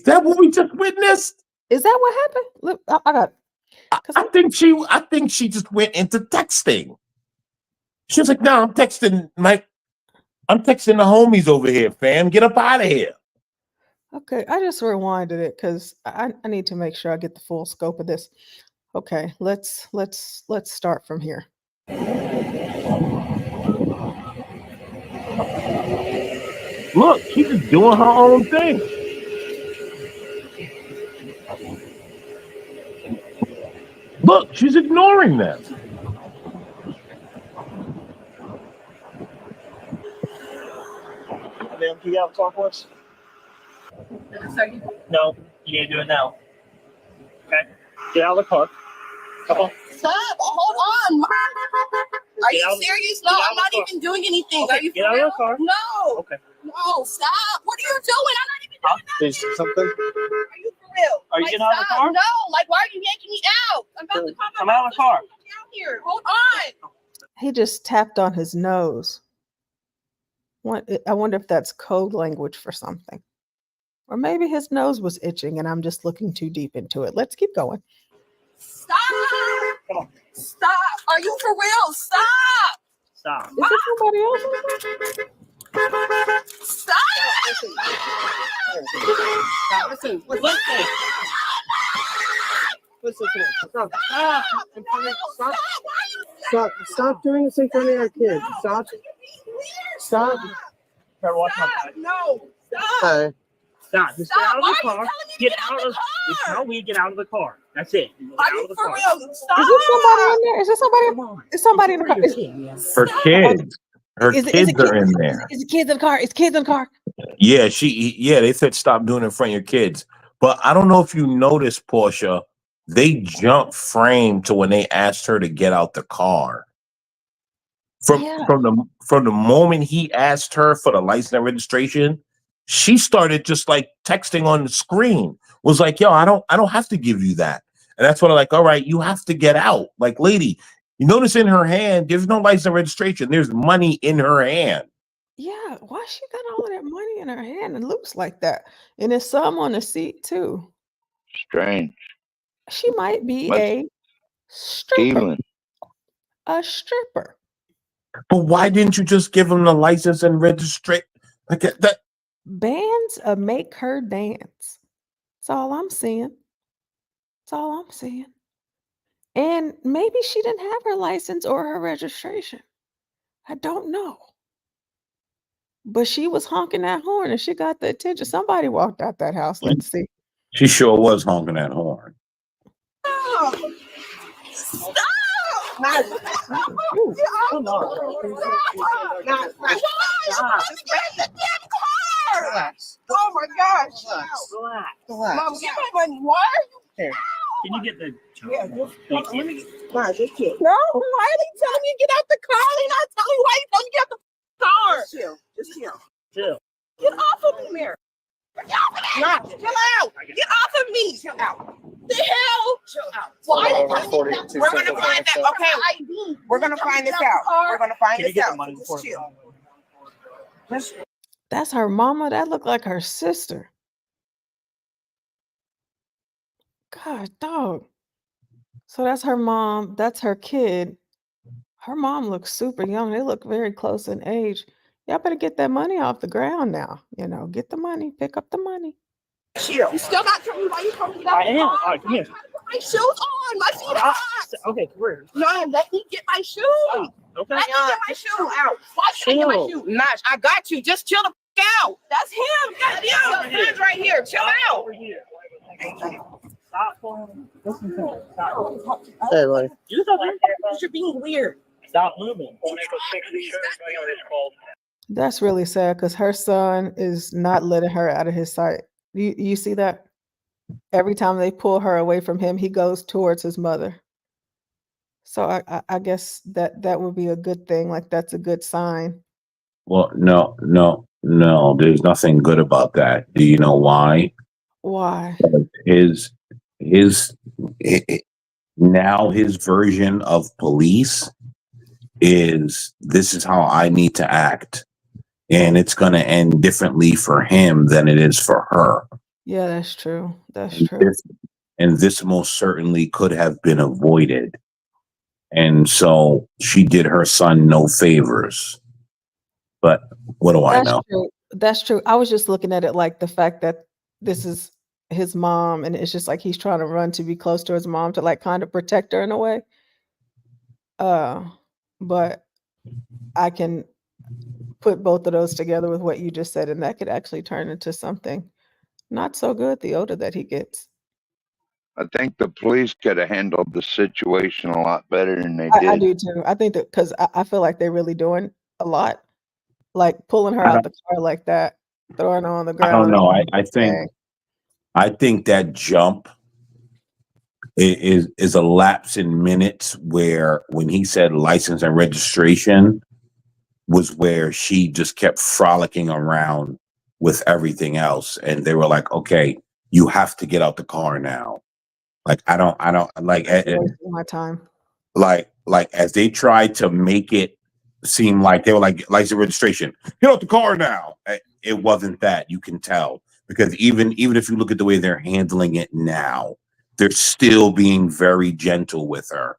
that what we just witnessed? Is that what happened? Look, I got. I think she just went into texting. She was like, "No, I'm texting I'm texting the homies over here, fam. Get up out of here." Okay, I just rewinded it because I need to make sure I get the full scope of this. Okay, let's start from here. Look, she's just doing her own thing. Look, she's ignoring them. Ma'am, can you have talk with us? No, you need to do it now. Okay. Get out of the car. Come on. Stop! Hold on! Are you serious? No, I'm not even doing anything. Okay, Are you get for out of the real? car. No. Okay. No, stop! What are you doing? I'm not even doing nothing. Did you do something? Are you for real? Are you Like, getting out of the stop. car? No, like, why are you yanking me out? I'm about to Come out of the car. Down here. Hold on. He just tapped on his nose. I wonder if that's code language for something. Or maybe his nose was itching and I'm just looking too deep into it. Let's keep going. Stop! Stop! Are you for real? Stop! Stop. Is it somebody else? Stop! Listen. Listen. Listen to me. Stop. Stop doing this in front of our kids. Stop. Better watch my back. No! Stop! Hey. Stop. Just get out of the car. Get out of. You tell me to get out of the car. That's it. Get Are out you of the for car. real? Stop! Is this somebody in there? Is this somebody? Is somebody in the car? Her kids. Her Is kids it are in kids? there. Is it kids in the car? Is kids in the car? Yeah, they said stop doing it in front of your kids. But I don't know if you noticed, Portia, they jumped frame to when they asked her to get out the car. From the moment he asked her for the license and registration, she started just like texting on the screen. Was like, yo, I don't have to give you that. And that's when I'm like, all right, you have to get out. Like, lady, you notice in her hand, there's no license and registration. There's money in her hand. Yeah, why she got all of that money in her hand and looks like that? And there's some on the seat too. Strange. She might be But a stripper. stealing. A stripper. But why didn't you just give him the license and registration? Like that. Bands make her dance. That's all I'm seeing. That's all I'm seeing. And maybe she didn't have her license or her registration. I don't know. But she was honking that horn and she got the attention. Somebody walked out that house. Let's see. She sure was honking that horn. Stop! Stop! Just get the damn car! Oh my gosh! Mom, get my money. Why are you here? Can you get the? Yeah, no, why are they telling me to get out the car? They're not telling me why you telling me to get out the car. Just chill. Chill. Get off of me, Mary. Get off of me. Chill out. Get off of me. Chill out. The hell? Chill out. Why? We're gonna find that. Okay. We're gonna find this out. We're gonna find this out. Just chill. That's her mama. That looked like her sister. God, dog. So that's her mom. That's her kid. Her mom looks super young. They look very close in age. Y'all better get that money off the ground now. You know, get the money. Pick up the money. Chill. You still not telling me why you coming down? I am. All right, come here. My shoes on. My feet hot. Okay, come here. No, let me get my shoes. Okay. Let me get my shoes out. Why should I get my shoes? Nash, I got you. Just chill the f out. That's him. Goddamn. Hands right here. Chill out. Over here. Stop pulling. Listen to me. Stop. Hey, buddy. You're being weird. Stop moving. That's really sad because her son is not letting her out of his sight. You see that? Every time they pull her away from him, he goes towards his mother. So I guess that would be a good thing. Like that's a good sign. Well, no. There's nothing good about that. Do you know why? Why? Now his version of police is this is how I need to act. And it's going to end differently for him than it is for her. Yeah, that's true. That's true. And this most certainly could have been avoided. And so she did her son no favors. But what do I know? True. That's true. I was just looking at it like the fact that this is his mom and it's just like he's trying to run to be close to his mom to like kind of protect her in a way. But I can put both of those together with what you just said, and that could actually turn into something not so good the older that he gets. I think the police could have handled the situation a lot better than they did. I do too. I think that because I feel like they're really doing a lot, like pulling her out the car like that, throwing her on the ground. I don't know. I think that jump is a lapse in minutes where when he said license and registration was where she just kept frolicking around with everything else. And they were like, okay, you have to get out the car now. Like, I don't like wasting my time. Like like as they tried to make it seem like they were like license registration, get out the car now. It wasn't that. You can tell because even if you look at the way they're handling it now, they're still being very gentle with her.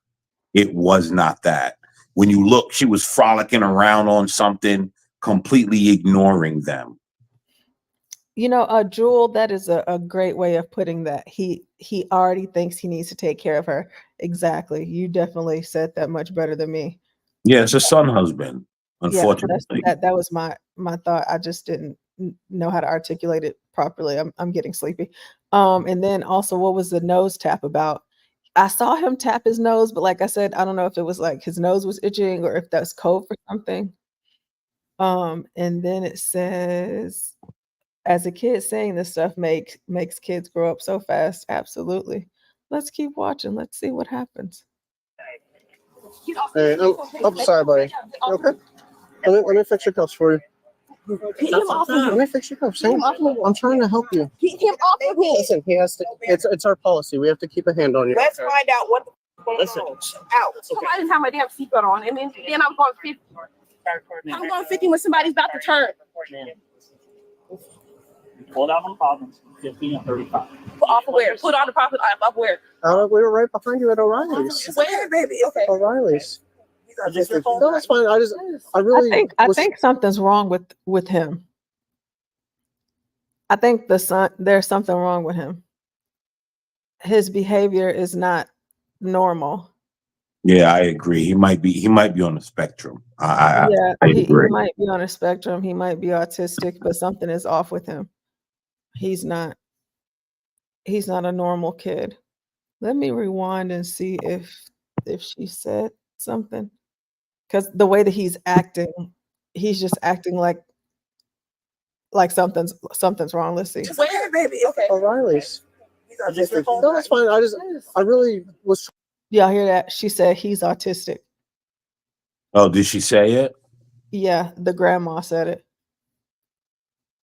It was not that. When you look, she was frolicking around on something, completely ignoring them. You know, Jewel, that is a great way of putting that. He already thinks he needs to take care of her. Exactly. You definitely said that much better than me. Yeah, it's a son husband, Yeah, unfortunately. that was my thought. I just didn't know how to articulate it properly. I'm getting sleepy. And then also, what was the nose tap about? I saw him tap his nose, but like I said, I don't know if it was like his nose was itching or if that's code for something. And then it says, as a kid, saying this stuff makes kids grow up so fast. Absolutely. Let's keep watching. Let's see what happens. Hey, I'm sorry, buddy. You okay? Let me fix your cuffs for you. Get him off of me. Let me fix your cuffs. I'm trying to help you. Get him off of me. Listen, he has to. It's our policy. We have to keep a hand on you. Let's find out what the fuck going on. Out. I didn't have my damn seatbelt on, and then I'm going 50. I'm going 50 when somebody's about to turn. Pulled out on the problems, 50 and 35. Put off of where? Put on the profit off where? We were right behind you at O'Reilly's. Where, baby? Okay. O'Reilly's. Is this your phone? No, that's fine. I think something's wrong with him. I think there's something wrong with him. His behavior is not normal. Yeah, I agree. He might be on the spectrum. I He agree. might be on a spectrum. He might be autistic, but something is off with him. He's not a normal kid. Let me rewind and see if she said something. Because the way that he's acting, he's just acting like something's wrong. Let's see. Where, baby? Okay. O'Reilly's. Is this your phone? No, that's fine. I really was. Y'all hear that? She said he's autistic. Oh, did she say it? Yeah, the grandma said it.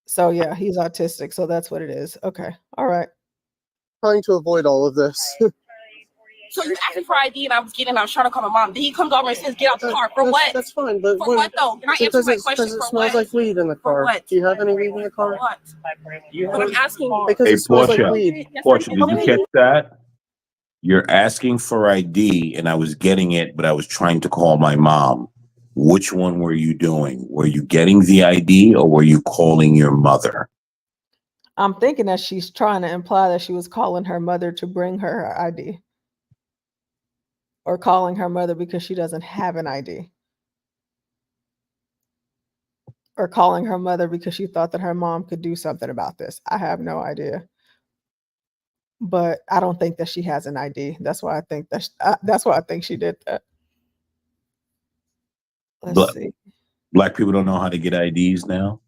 So yeah, he's autistic. So that's what it is. Okay. All right. Trying to avoid all of this. So you asked me for ID, and I was trying to call my mom. Then he comes over and says, "Get out the car." For what? That's fine, but for what though? Can I answer my question? Because it For smells what? like weed in the car. what? Do you have any weed in the car? For what? But I'm asking you. Because Hey, it smells like Portia. weed. Portia, did you catch that? You're asking for ID, and I was getting it, but I was trying to call my mom. Which one were you doing? Were you getting the ID, or were you calling your mother? I'm thinking that she's trying to imply that she was calling her mother to bring her her ID. Or calling her mother because she doesn't have an ID. Or calling her mother because she thought that her mom could do something about this. I have no idea. But I don't think that she has an ID. That's why I think that's why I think she did that. Let's see. Black people don't know how to get IDs now.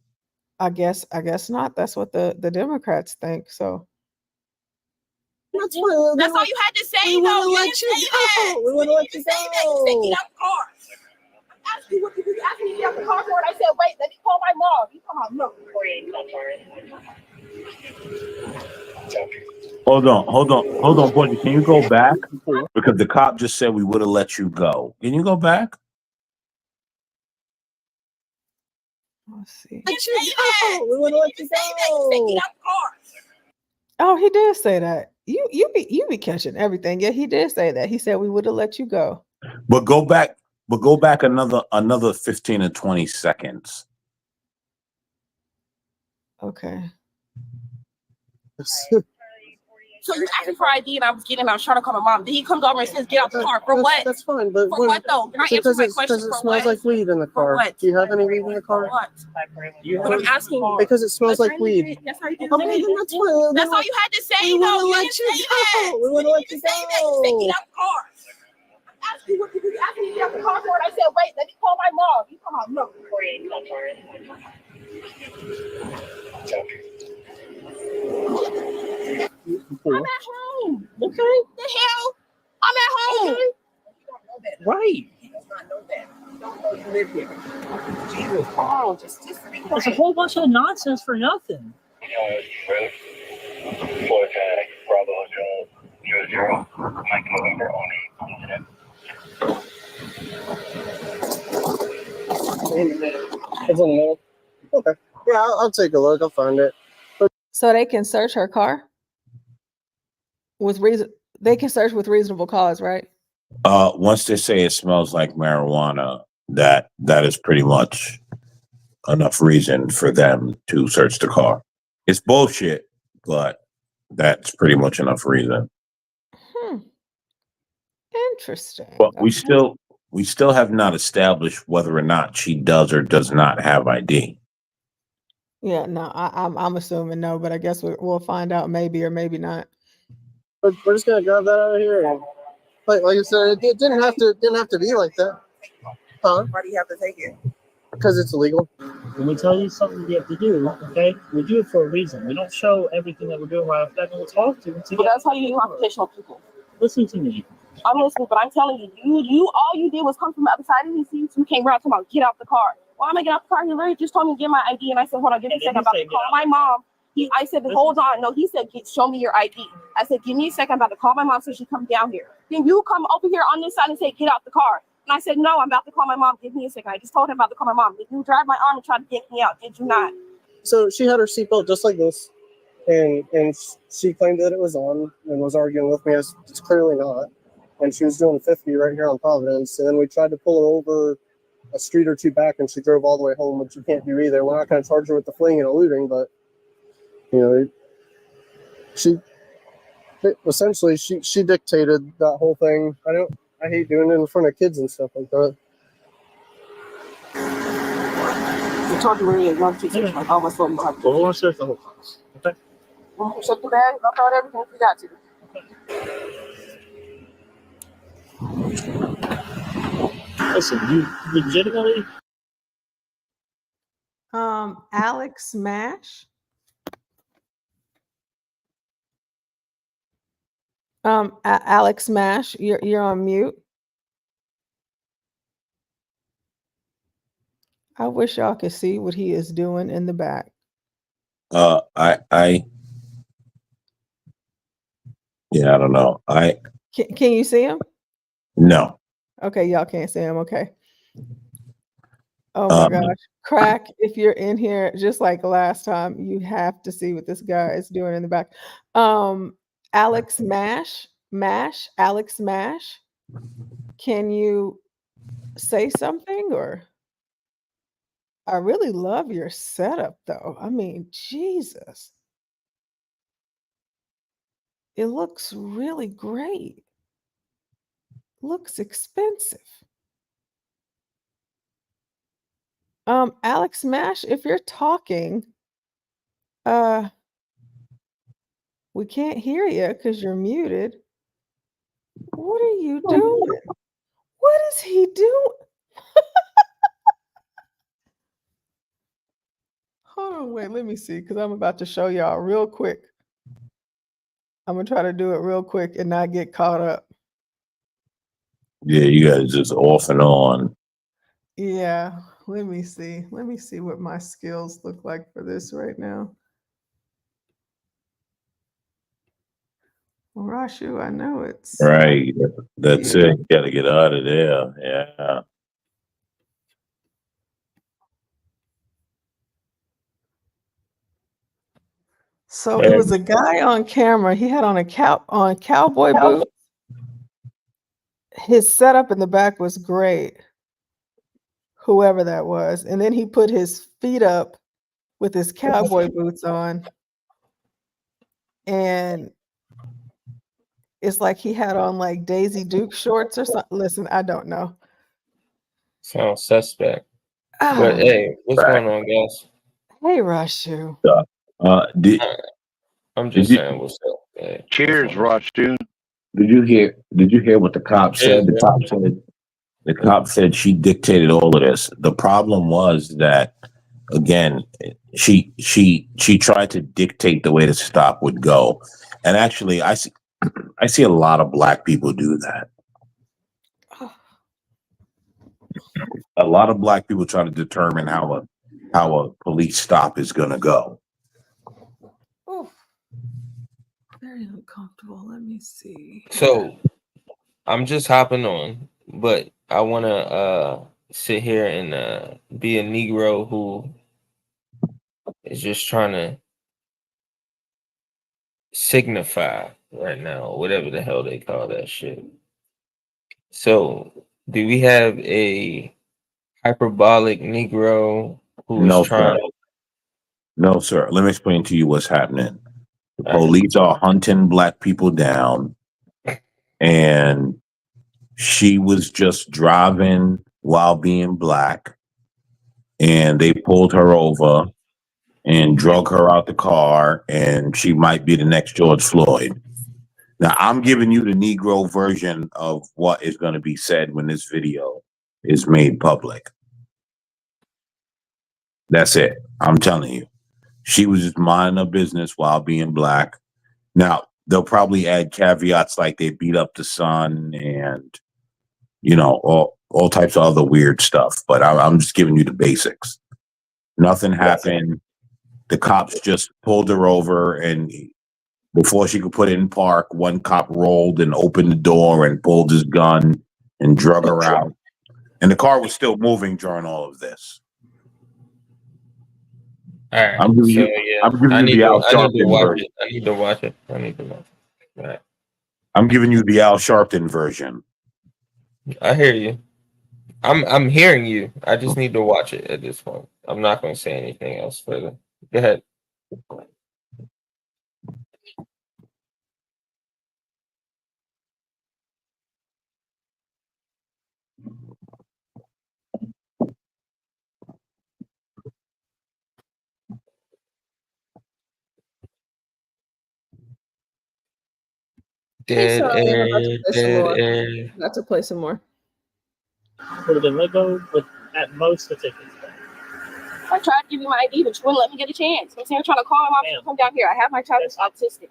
I guess not. That's what the Democrats think. So That's all you had to say. We want to let you go. We want to let you go. You said get out the car. I asked you what you asked me to get out the car for, and I said, "Wait, let me call my mom." You come on, look. Hold on, Portia. Can you go back? Because the cop just said we would have let you go. Can you go back? let's see. Let you go. We want to let you go. You said get out the car. Oh, he did say that. You be catching everything. Yeah, he did say that. He said we would have let you go. But go back another 15 or 20 seconds. Okay. So you asked me for ID, and I was trying to call my mom. Then he comes over and says, "Get out the car." For what? That's fine, but for what though? Can I answer my question? Because it For smells what? like weed in the car. what? Do you have any weed in the car? For what? But I'm asking you. Because it smells like weed. Yes, I do. Okay, then that's fine. That's all you had to say. We want to though. let you didn't say go. We want to let you You said get out the car. I asked you what you asked me to get out the car for, and I said, "Wait, let me call my mom." You come on, look. I'm at home. Okay. The hell? I'm at home. Okay. You don't know that. Right. He does not know that. You don't know you live here. Jesus. Oh, just be quiet. It's a whole bunch of nonsense for nothing. in the middle. Okay. Yeah, I'll take a look. I'll find it. So they can search her car with reason. They can search with reasonable cause, right? Once they say it smells like marijuana, that is pretty much enough reason for them to search the car. It's bullshit, but that's pretty much enough reason. Interesting. But Okay. we still have not established whether or not she does or does not have ID. Yeah, no, I'm assuming no, but I guess we'll find out maybe or maybe not. But we're just gonna grab that out of here. And, like you said, it didn't have to be like that. Huh? Why do you have to take it? Because it's illegal. When we tell you something you have to do, okay, we do it for a reason. We don't show everything that we're doing right after that, and we'll talk to you. But that's how you do confrontational people. Listen to me. I'm listening, but I'm telling you, all you did was come from the other side of the seat. You came around talking about get out the car. Why am I get out the car? He literally just told me to get my ID, and I said, hold on, give me a second. I'm about to call my mom. I said, hold on. No, he said, show me your ID. I said, give me a second. I'm about to call my mom so she come down here. Then you come over here on this side and say, get out the car. And I said, no, I'm about to call my mom. Give me a second. I just told him about to call my mom. Did you drive my arm and try to get me out? Did you not? So she had her seatbelt just like this, and she claimed that it was on and was arguing with me. It's clearly not. And she was doing 50 right here on Providence. And then we tried to pull her over a street or two back, and she drove all the way home, which you can't do either. We're not going to charge her with the fleeing and eluding, but essentially she dictated that whole thing. I hate doing it in front of kids and stuff like that. You told you where you're going to teach. Like, almost what we talked about. Well, we'll search the whole house. Okay. Well, check the bag. I'll throw everything if you got to. Listen, you legitimately. Alex Smash. Alex Smash, you're on mute. I wish y'all could see what he is doing in the back. I don't know. Can you see him? No. Okay, y'all can't see him. Okay. Oh my gosh. Crack, if you're in here, just like last time, you have to see what this guy is doing in the back. Alex Alex Mash, can you say something? Or I really love your setup though. I mean, Jesus. It looks really great. Looks expensive. Alex Mash, if you're talking, we can't hear you because you're muted. What are you doing? What is he doing? Hold on, wait, let me see, because I'm about to show y'all real quick. I'm gonna try to do it real quick and not get caught up. Yeah, you guys just off and on. Yeah, let me see. Let me see what my skills look like for this right now. Well, Rashu, I know it's Right. That's it. You gotta get out of there. Yeah. so it was a guy on camera. He had on cowboy boots. His setup in the back was great. Whoever that was. And then he put his feet up with his cowboy boots on. And it's like he had on like Daisy Duke shorts or something. Listen, I don't know. Sounds suspect. But hey, what's going on, guys? Hey, Rashu. I'm just saying what's up. Hey, cheers, Rashu. Did you hear what the cop said? The cop said she dictated all of this. The problem was that, again, she tried to dictate the way the stop would go. And actually, I see a lot of black people do that. A lot of black people try to determine how a police stop is going to go. Oh, very uncomfortable. Let me see. So I'm just hopping on, but I want to sit here and be a Negro who is just trying to signify right now, whatever the hell they call that shit. So, do we have a hyperbolic Negro who is No, trying? sir. No, sir. Let me explain to you what's happening. The All right. police are hunting black people down, and she was just driving while being black, and they pulled her over and drug her out the car, and she might be the next George Floyd. Now, I'm giving you the Negro version of what is going to be said when this video is made public. That's it. I'm telling you. She was just minding her business while being black. Now, they'll probably add caveats like they beat up the son and, you know, all types of other weird stuff. But I'm just giving you the basics. Nothing happened. The cops just pulled her over, and before she could put it in park, one cop rolled and opened the door and pulled his gun and drug her out. And the car was still moving during all of this. All right. I'm giving you the Al Sharpton version. I need to watch it. All right. I'm giving you the Al Sharpton version. I hear you. I'm hearing you. I just need to watch it at this point. I'm not going to say anything else further. Go ahead. Hey, Dead sorry, I'm about to air, play some dead more. air. About to play some more. Would have been let go with at most the tickets. I tried to give you my ID, but you wouldn't let me get a chance. I'm saying, trying to call him off to come down here. I have my child who's autistic.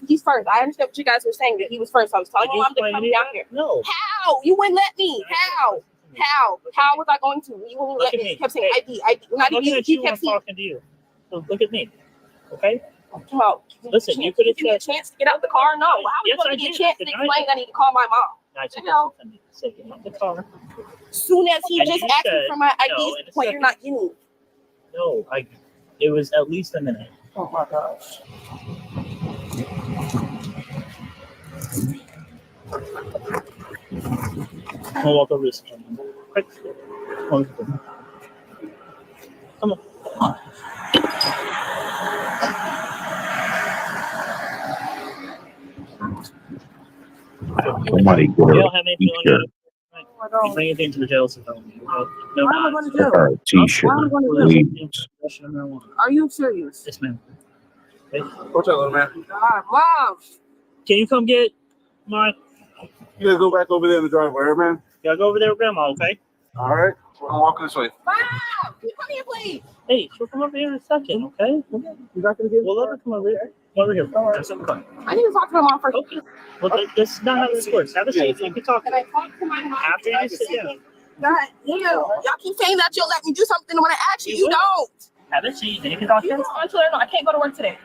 He's first. I understand what you guys were saying, that he was first. I was telling you I'm to come down here. No. How? You wouldn't let me. How? How was I going to? You wouldn't let me. You kept saying ID. Not looking even. at you, kept I'm saying. talking to you. So look at me. Okay? Well, Listen, you could have give me a chance to get out the car. No, how are you Yes, going I to give me a did. chance to explain that I need to call my mom? No. Say get out the car. Soon as he And just you asked me said for my ID, no in a what you're not getting. No, it was at least a minute. Oh my gosh. I'll walk over this. Quick. Come on. Somebody get You her don't have anything on you. t-shirt. Bring anything to the jail to tell me. No, What am I going to Get her do? a t-shirt, What am I going to do? please. Are you serious? Yes, ma'am. What's up, little man? God, Mom. Can you come get my? You gotta go back over there in the driveway, man. Gotta go over there with grandma, okay? All right. I'm walking this way. Mom, come here, please. Hey, she'll come over here in a second, okay? You're not gonna get. We'll let her come over here. Come over here. Have some fun. I need to talk to my mom first. Okay. Well, this is not how this works. Have a seat. You can talk. Can I talk to my mom? After you sit down. God, y'all keep saying that you'll let me do something when I ask you, you don't. Have a seat. Then you can talk. You want to learn? No, I can't go to work today.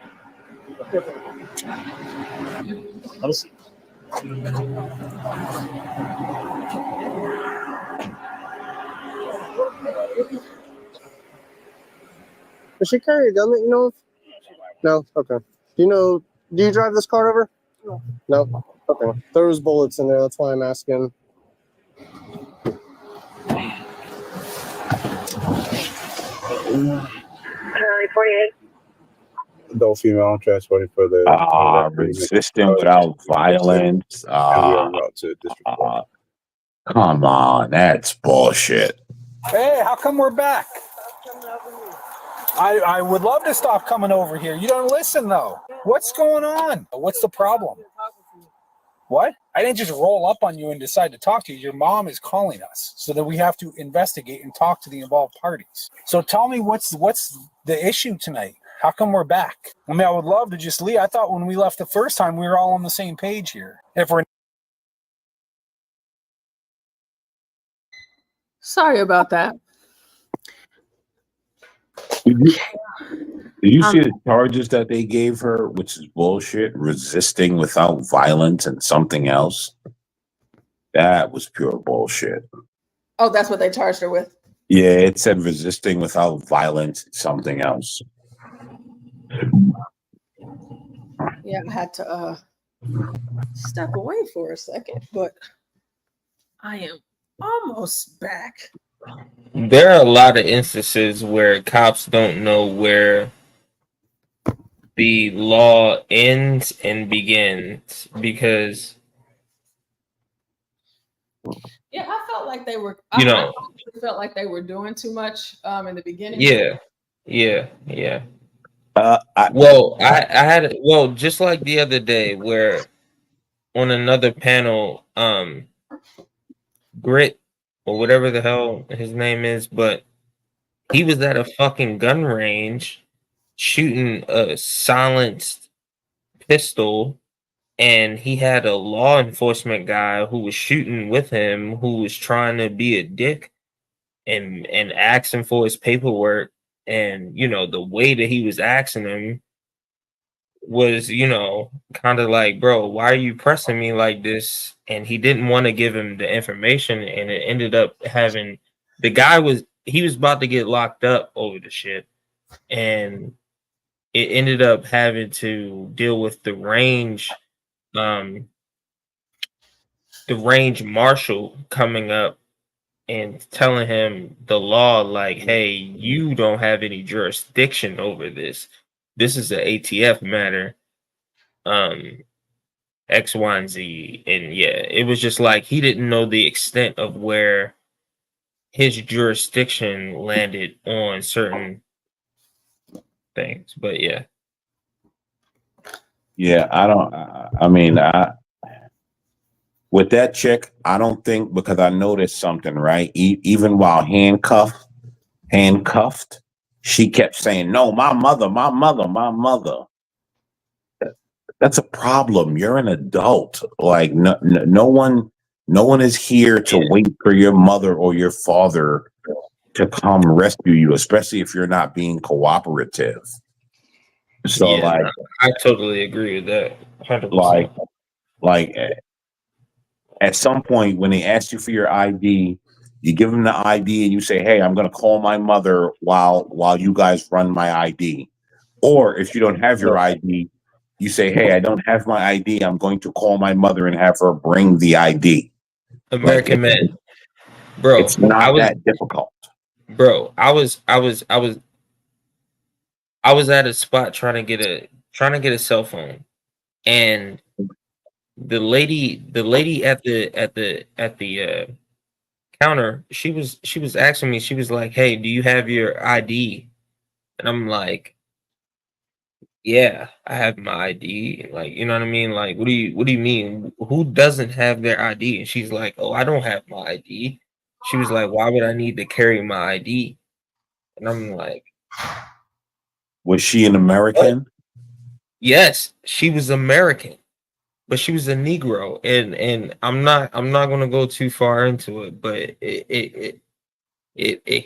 Have a seat. Does she carry a gun that you know of? No? Okay. Do you drive this car over? No? Okay. There was bullets in there, that's why I'm asking. Adult female transported for the Resisting without violence. Come on, that's bullshit. Hey, how come we're back? I would love to stop coming over here. You don't listen, though. What's going on? What's the problem? What? I didn't just roll up on you and decide to talk to you. Your mom is calling us so that we have to investigate and talk to the involved parties. So tell me what's the issue tonight? How come we're back? I mean, I would love to just leave. I thought when we left the first time, we were all on the same page here. If we're Sorry about that. Did you see the charges that they gave her, which is bullshit? Resisting without violence and something else. That was pure bullshit. Oh, that's what they charged her with. Yeah, it said resisting without violence, something else. Yeah, I had to step away for a second, but I am almost back. There are a lot of instances where cops don't know where the law ends and begins because Yeah, I felt like they were. you I know. felt like they were doing too much in the beginning. Yeah, yeah. Well, I had well just like the other day where on another panel, Grit or whatever the hell his name is, but he was at a fucking gun range shooting a silenced pistol, and he had a law enforcement guy who was shooting with him who was trying to be a dick and asking for his paperwork, and you know the way that he was asking him was, you know, kind of like, bro, why are you pressing me like this? And he didn't want to give him the information, and it ended up having the guy he was about to get locked up over the shit, and it ended up having to deal with um the range marshal coming up and telling him the law, like, hey, you don't have any jurisdiction over this. This is an ATF matter. X, Y, and Z. And yeah, it was just like he didn't know the extent of where his jurisdiction landed on certain things. But yeah. Yeah, I mean, with that chick, I don't think, because I noticed something, right? Even while handcuffed, she kept saying, "No, my mother, my mother, my mother." That's a problem. You're an adult. Like no one is here to wait for your mother or your father to come rescue you, especially if you're not being cooperative. So Yeah, like, no, I totally agree with that. 100%. Like at some point when they ask you for your ID, you give them the ID and you say, "Hey, I'm going to call my mother while you guys run my ID." Or if you don't have your ID, you say, "Hey, I don't have my ID. I'm going to call my mother and have her bring the ID." American man. Bro, It's not that difficult. Bro, I was at a spot trying to get a cell phone, and the lady at the counter, she was asking me, she was like, "Hey, do you have your ID?" And I'm like, "Yeah, I have my ID." Like, you know what I mean? Like, what do you mean? Who doesn't have their ID? And she's like, "Oh, I don't have my ID." She was like, "Why would I need to carry my ID?" And I'm like, Was she an American? yes, she was American, but she was a Negro, and I'm not gonna go too far into it, but it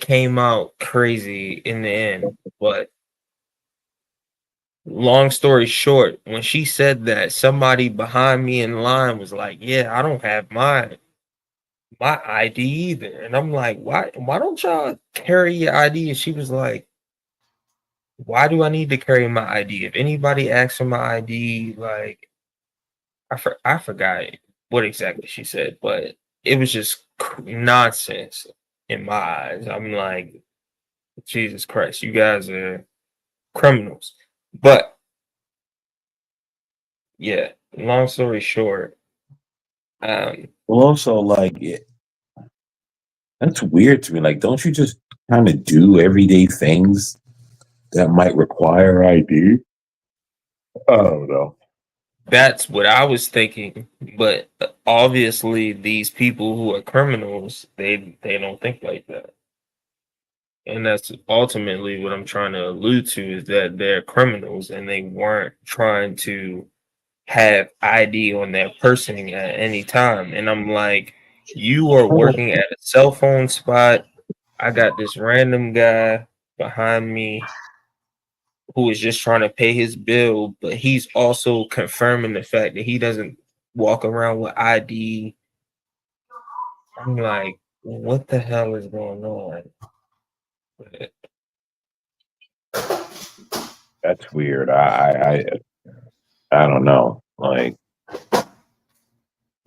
came out crazy in the end. But long story short, when she said that, somebody behind me in line was like, "Yeah, I don't have my ID either," and I'm like, "Why don't y'all carry your ID?" And she was like, "Why do I need to carry my ID? If anybody asks for my ID, like." I forgot what exactly she said, but it was just nonsense in my eyes. I'm like, Jesus Christ, you guys are criminals. But yeah, long story short, Well, also that's weird to me. Like, don't you just kind of do everyday things that might require ID? I don't know. that's what I was thinking. But obviously, these people who are criminals, they don't think like that. And that's ultimately what I'm trying to allude to, is that they're criminals and they weren't trying to have ID on their person at any time. And I'm like, you are working at a cell phone spot. I got this random guy behind me who is just trying to pay his bill, but he's also confirming the fact that he doesn't walk around with ID. I'm like, what the hell is going on? That's weird. I don't know. Like,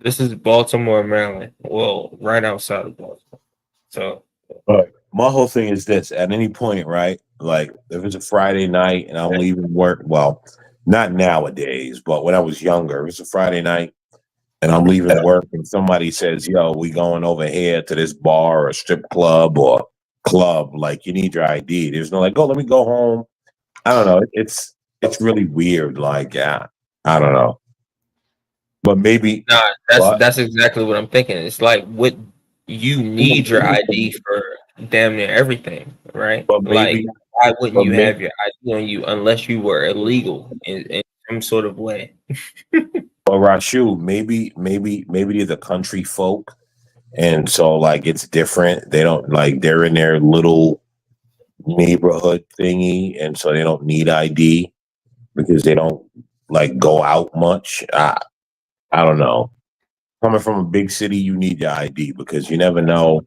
This is Baltimore, Maryland. Well, right outside of Baltimore. So, but my whole thing is this: at any point, right? Like, if it's a Friday night and I'm leaving work, well, not nowadays, but when I was younger, if it's a Friday night and I'm leaving work and somebody says, "Yo, we going over here to this bar or strip club or club," like, you need your ID. There's no like, "Oh, let me go home." I don't know. It's really weird. Like, yeah, I don't know. But maybe, nah, but that's exactly what I'm thinking. It's like what you need your ID for damn near everything, right? but Like, maybe, why wouldn't but you maybe, have your ID on you unless you were illegal in some sort of way? but Rashu, maybe they're the country folk, and so like it's different. They don't like they're in their little neighborhood thingy, and so they don't need ID because they don't like go out much. I don't know. Coming from a big city, you need your ID because you never know.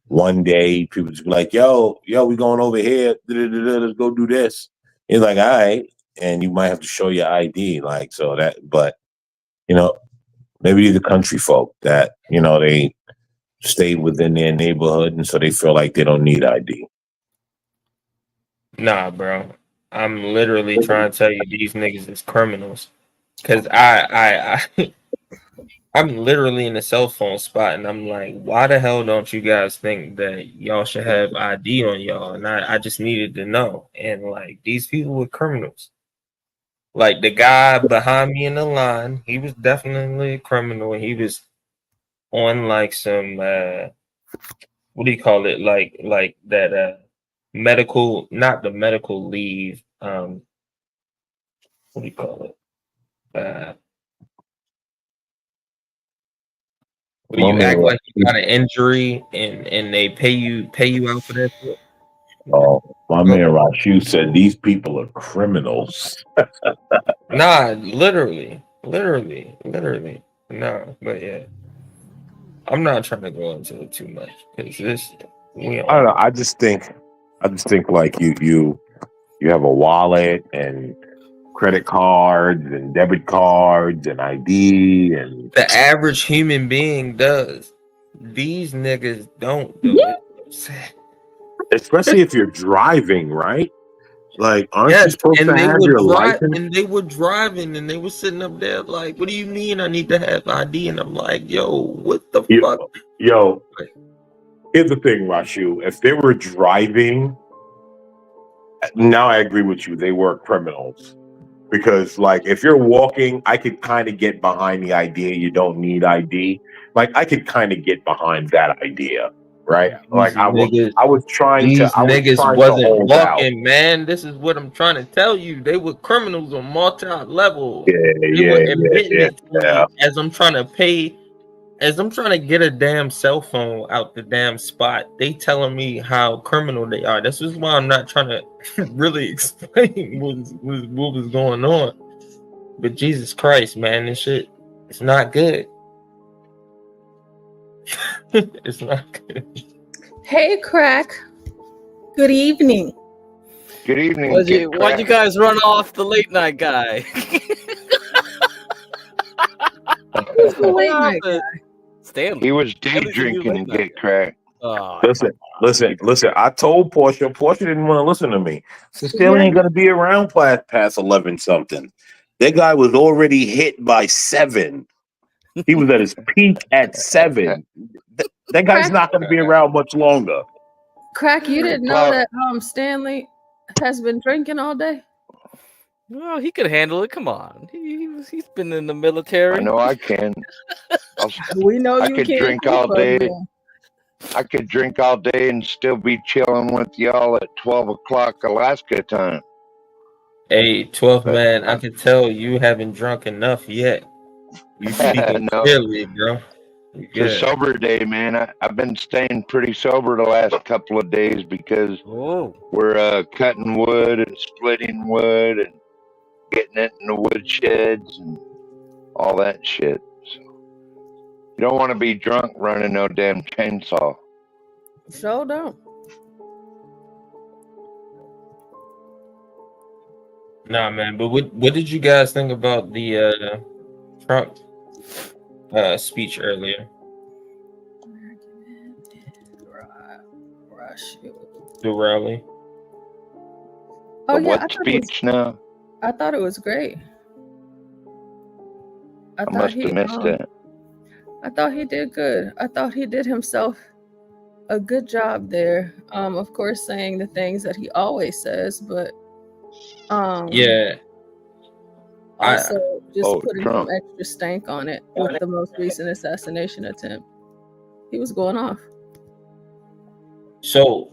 One day, people just be like, "Yo, we going over here. Let's go do this." It's like, all right, and you might have to show your ID, like so that. But you know, maybe the country folk that they stay within their neighborhood, and so they feel like they don't need ID. Nah, bro. I'm literally trying to tell you these niggas is criminals. Cause I I'm literally in a cell phone spot and I'm like, why the hell don't you guys think that y'all should have ID on y'all? And I just needed to know. And like these people were criminals. Like the guy behind me in the line, he was definitely a criminal. He was on like some what do you call it? Like that medical, not the medical leave. What do you call it? Where My you man, act like you got an injury and they pay you out for that shit. my man Rashu said these people are criminals. Nah, literally. Nah, but yeah. I'm not trying to go into it too much because this we I don't know. on. I just think like you have a wallet and credit cards and debit cards and ID and The average human being does. These niggas don't do it. especially if you're driving, right? Like, aren't you Yes, supposed to and they have would your drive, license? and they were driving, and they were sitting up there like, "What do you mean I need to have ID?" And I'm like, "Yo, what the fuck?" Yo, here's the thing, Rashu. If they were driving, now I agree with you. They were criminals. Because, like, if you're walking, I could kind of get behind the idea you don't need ID. Like, I could kind of get behind that idea, right? Like, I was trying These niggas to wasn't hold out. walking, man. This is what I'm trying to tell you. They were criminals on multi-level. They were admitting it to me as I'm trying to get a damn cell phone out the damn spot. They telling me how criminal they are. This is why I'm not trying to really explain what was going on. But Jesus Christ, man, this shit, it's not good. It's not good. Hey, Crack. Good evening. Good evening. Why'd you guys run off the late night guy? Who's the late night guy? Stanley. He was day Stanley's the new drinking late and night get cracked. Listen. I told Portia. Portia didn't want to listen to me. So Stanley ain't gonna be around past 11 something. That guy was already hit by 7. He was at his peak at 7. That guy's not gonna be around much longer. Crack, you didn't know that Stanley has been drinking all day? Well, he could handle it. Come on. He's been in the military. I know I can. We know I you could can't drink keep all up, day. man. I could drink all day and still be chilling with y'all at 12 o'clock Alaska time. Hey, 12th man, I can tell you haven't drunk enough yet. You speaking No. clearly, bro. It's a sober day, man. I've been staying pretty sober the last couple of days because we're cutting wood and splitting wood and getting it in the woodsheds and all that shit. So you don't want to be drunk running no damn chainsaw. Sure don't. Nah, man. But what did you guys think about the Trump speech earlier? The rally. Oh The yeah, what speech now? I thought it was great. I must have missed it. I thought he did good. I thought he did himself a good job there. Of course, saying the things that he always says, but Yeah. also just putting some Trump. extra stank on it with the most recent assassination attempt. He was going off. So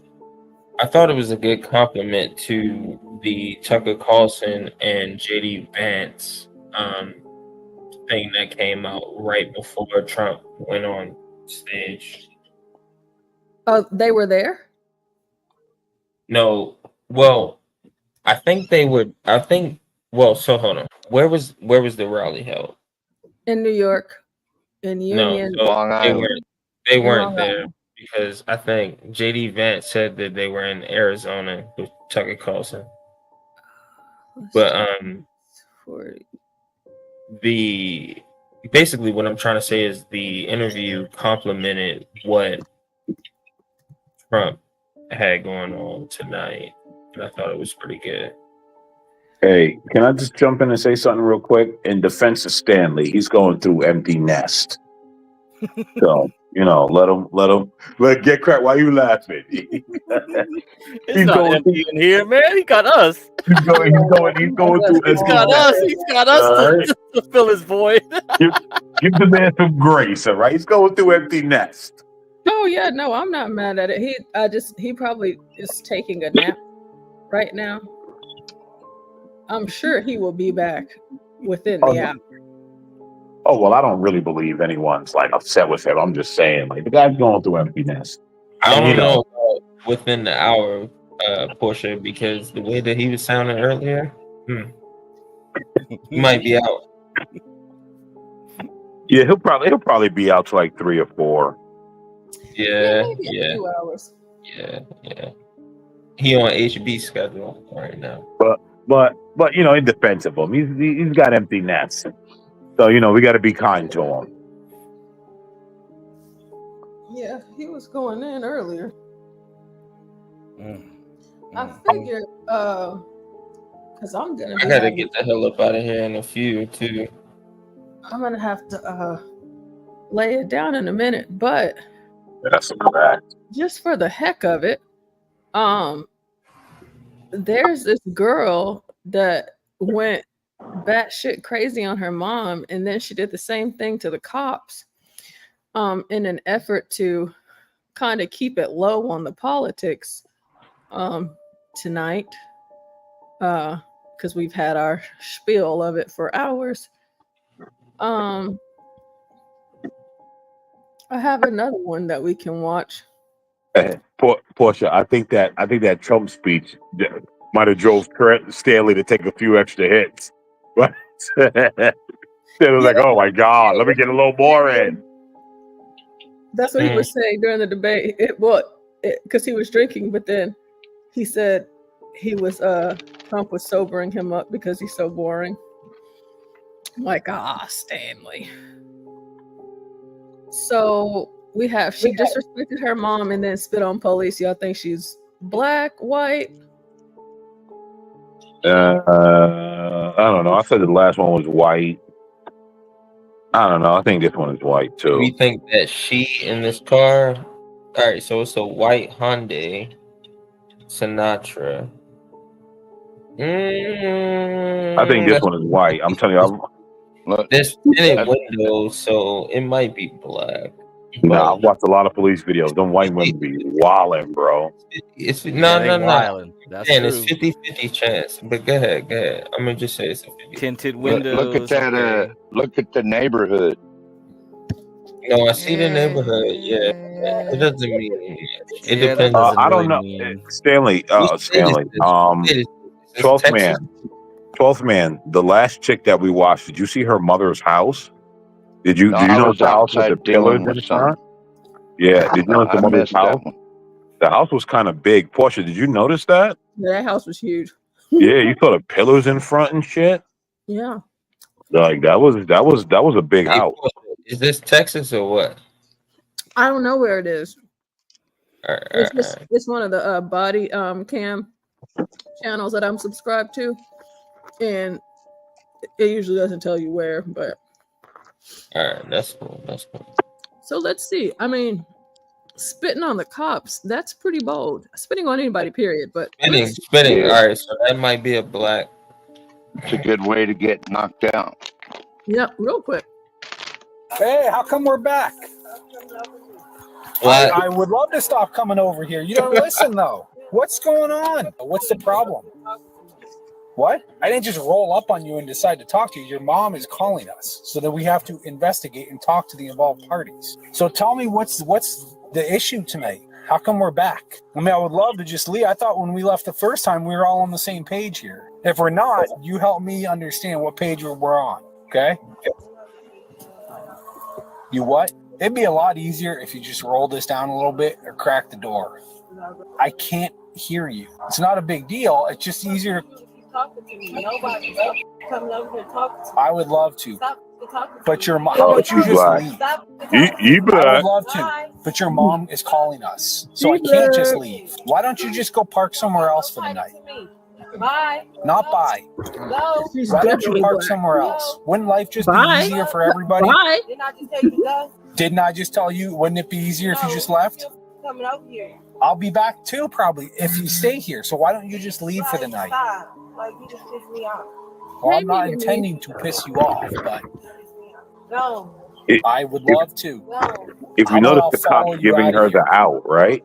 I thought it was a good compliment to the Tucker Carlson and JD Vance thing that came out right before Trump went on stage. Oh, they were there? No, well, I think they would. So hold on. Where was the rally held? In New York, in Union. No, so Long Island. They In weren't Long there Island. because I think JD Vance said that they were in Arizona with Tucker Carlson. But basically what I'm trying to say is the interview complimented what Trump had going on tonight, and I thought it was pretty good. Hey, can I just jump in and say something real quick? In defense of Stanley, he's going through empty nest. So, let get cracked. Why you laughing? It's not empty in here, man. He got us. He's going through He's empty got nest. us. He's got us to fill his void. Give the man some grace, all right? He's going through empty nest. Oh yeah, no, I'm not mad at it. He probably is taking a nap right now. I'm sure he will be back within the hour. Oh, well, I don't really believe anyone's like upset with him. I'm just saying, like, the guy's going through empty nest. I don't know about within the hour, Portia, because the way that he was sounding earlier, he might be out. Yeah, he'll probably be out to like 3 or 4. Yeah. Maybe a few hours. Yeah. He on HB schedule right now. But in defense of him, he's got empty nets. So we got to be kind to him. Yeah, he was going in earlier. I figured, because I gotta get the hell up out of here in a few too. I'm gonna have to lay it down in a minute, but that's correct. Just for the heck of it, there's this girl that went batshit crazy on her mom, and then she did the same thing to the cops in an effort to kind of keep it low on the politics tonight, because we've had our spiel of it for hours. I have another one that we can watch. Portia, I think that Trump speech might have drove Stanley to take a few extra hits. But Stanley was like, "Oh my God, let me get a little more in." That's what he was saying during the debate. Because he was drinking, but then he said Trump was sobering him up because he's so boring. I'm like, Stanley. So she disrespected her mom and then spit on police. Y'all think she's black, white? I don't know. I said the last one was white. I don't know. I think this one is white too. We think that she in this car. All right, so it's a white Hyundai Sinatra. I think this one is white. I'm telling you, there's tinted windows, so it might be black. Nah, I've watched a lot of police videos. Them white women be wildin', bro. It's no. That's Man, true. it's 50-50 chance. But go ahead. I'm gonna just say it's a 50. Tinted windows. Look at that. Okay. Look at the neighborhood. No, I see the neighborhood. Yeah, it doesn't mean much. It depends. I don't know, Stanley. 12th man. The last chick that we watched. Did you see her mother's house? Did you I know was the house with the outside pillars dealing in with front? Yeah. Did you know it's the I mother's missed that house? one. The house was kind of big. Portia, did you notice that? Yeah, that house was huge. Yeah, you saw the pillars in front and shit. Yeah. Like that was a big Hey, house. is this Texas or what? I don't know where it is. It's just Alright. it's one of the body cam channels that I'm subscribed to, and it usually doesn't tell you where. But That's cool. That's cool. so let's see. I mean, spitting on the cops, that's pretty bold. Spitting on anybody, period. But Spitting. Yeah. All right, so that might be a black. It's a good way to get knocked out. Yeah, real quick. Hey, how come we're back? What? I would love to stop coming over here. You don't listen though. What's going on? What's the problem? What? I didn't just roll up on you and decide to talk to you. Your mom is calling us, so that we have to investigate and talk to the involved parties. So tell me what's the issue tonight? How come we're back? I mean, I would love to just leave. I thought when we left the first time we were all on the same page here. If we're not, you help me understand what page we're on. Okay? You what? It'd be a lot easier if you just roll this down a little bit or crack the door. I can't hear you. It's not a big deal. It's just easier. Nobody coming over here talking to me. I would love to. Stop talking to But your me. mom, how about you just leave? Stop You I black. would love to, but your mom is calling us, so I can't just leave. Why don't you just go park somewhere else for the night? Bye. Not bye. Go. Why don't you park somewhere else? Wouldn't life just be easier for everybody? Bye. Didn't I just tell you to go? Didn't I just tell you? Wouldn't it be easier if you just left? Coming over here. I'll be back too, probably, if you stay here. So why don't you just leave for the night? Stop. Like, you just pissed me off. Well, I'm not intending to piss you off, but Go. I would love to. If you notice, the cops giving her the out, right?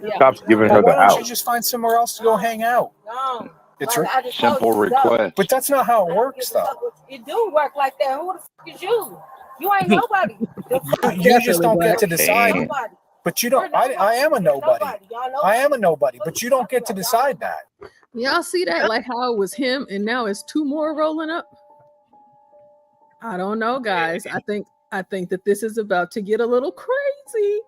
Yeah. Cops giving her Well, the why don't you out. just find somewhere else to go hang out? No. It's Like, I just told Simple you to go. request. But that's not how it works, though. It do work like that. Who the fuck is you? You ain't nobody. You just don't get to decide. Nobody. But you don't. I am a nobody. I am a nobody. But you don't get to decide that. Y'all see that? Like how it was him, and now it's two more rolling up. I don't know, guys. I think that this is about to get a little crazy.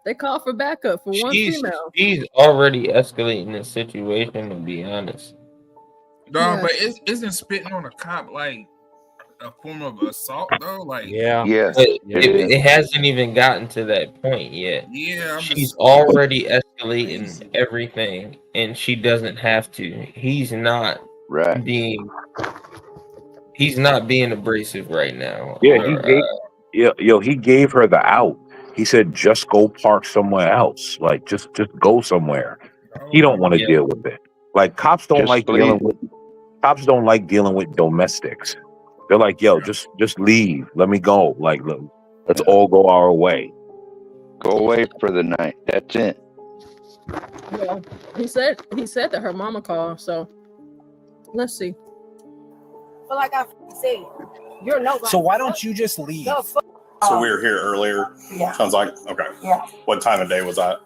They call for backup for one female. She's already escalating the situation, to be honest. No, Yeah. but isn't spitting on a cop like a form of assault though? Like, Yes. But it hasn't even gotten to that point yet. yeah, I'm She's just already escalating everything, and she doesn't have to. He's not Right. being abrasive right now. Yeah, he gave her the out. He said, just go park somewhere else. Like, just go somewhere. He don't want to deal with it. Like, cops don't Just like leave. dealing with domestics. They're like, yo, just leave. Let me go. Like, let's all go our way. Go away for the night. That's it. Yeah, he said that her mama called. So let's see. But like I said, you're nobody. So why don't you just leave? The fuck. So we were here earlier. Yeah. Sounds like okay. Yeah. What time of day was that?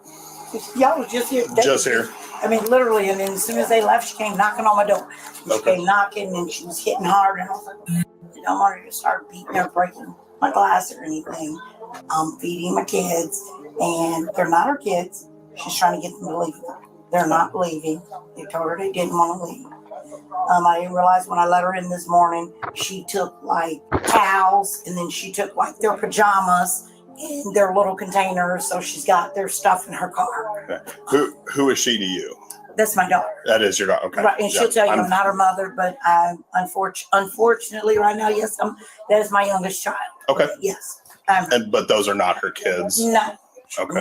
Y'all was just here. Just here. I mean, literally, and then as soon as they left, she came knocking on my door. She Okay. came knocking, and she was hitting hard, and I was like, I don't want her to start beating or breaking my glass or anything. I'm feeding my kids, and they're not her kids. She's trying to get them to leave. They're not leaving. They told her they didn't want to leave. I didn't realize when I let her in this morning, she took like towels, and then she took like their pajamas in their little containers. So she's got their stuff in her car. Okay. Who is she to you? That's my daughter. That is your daughter. Okay. Right, and she'll tell you I'm I'm- not her mother, but unfortunately right now, yes, that is my youngest child. Okay. Yes. But those are not her kids. No. Okay.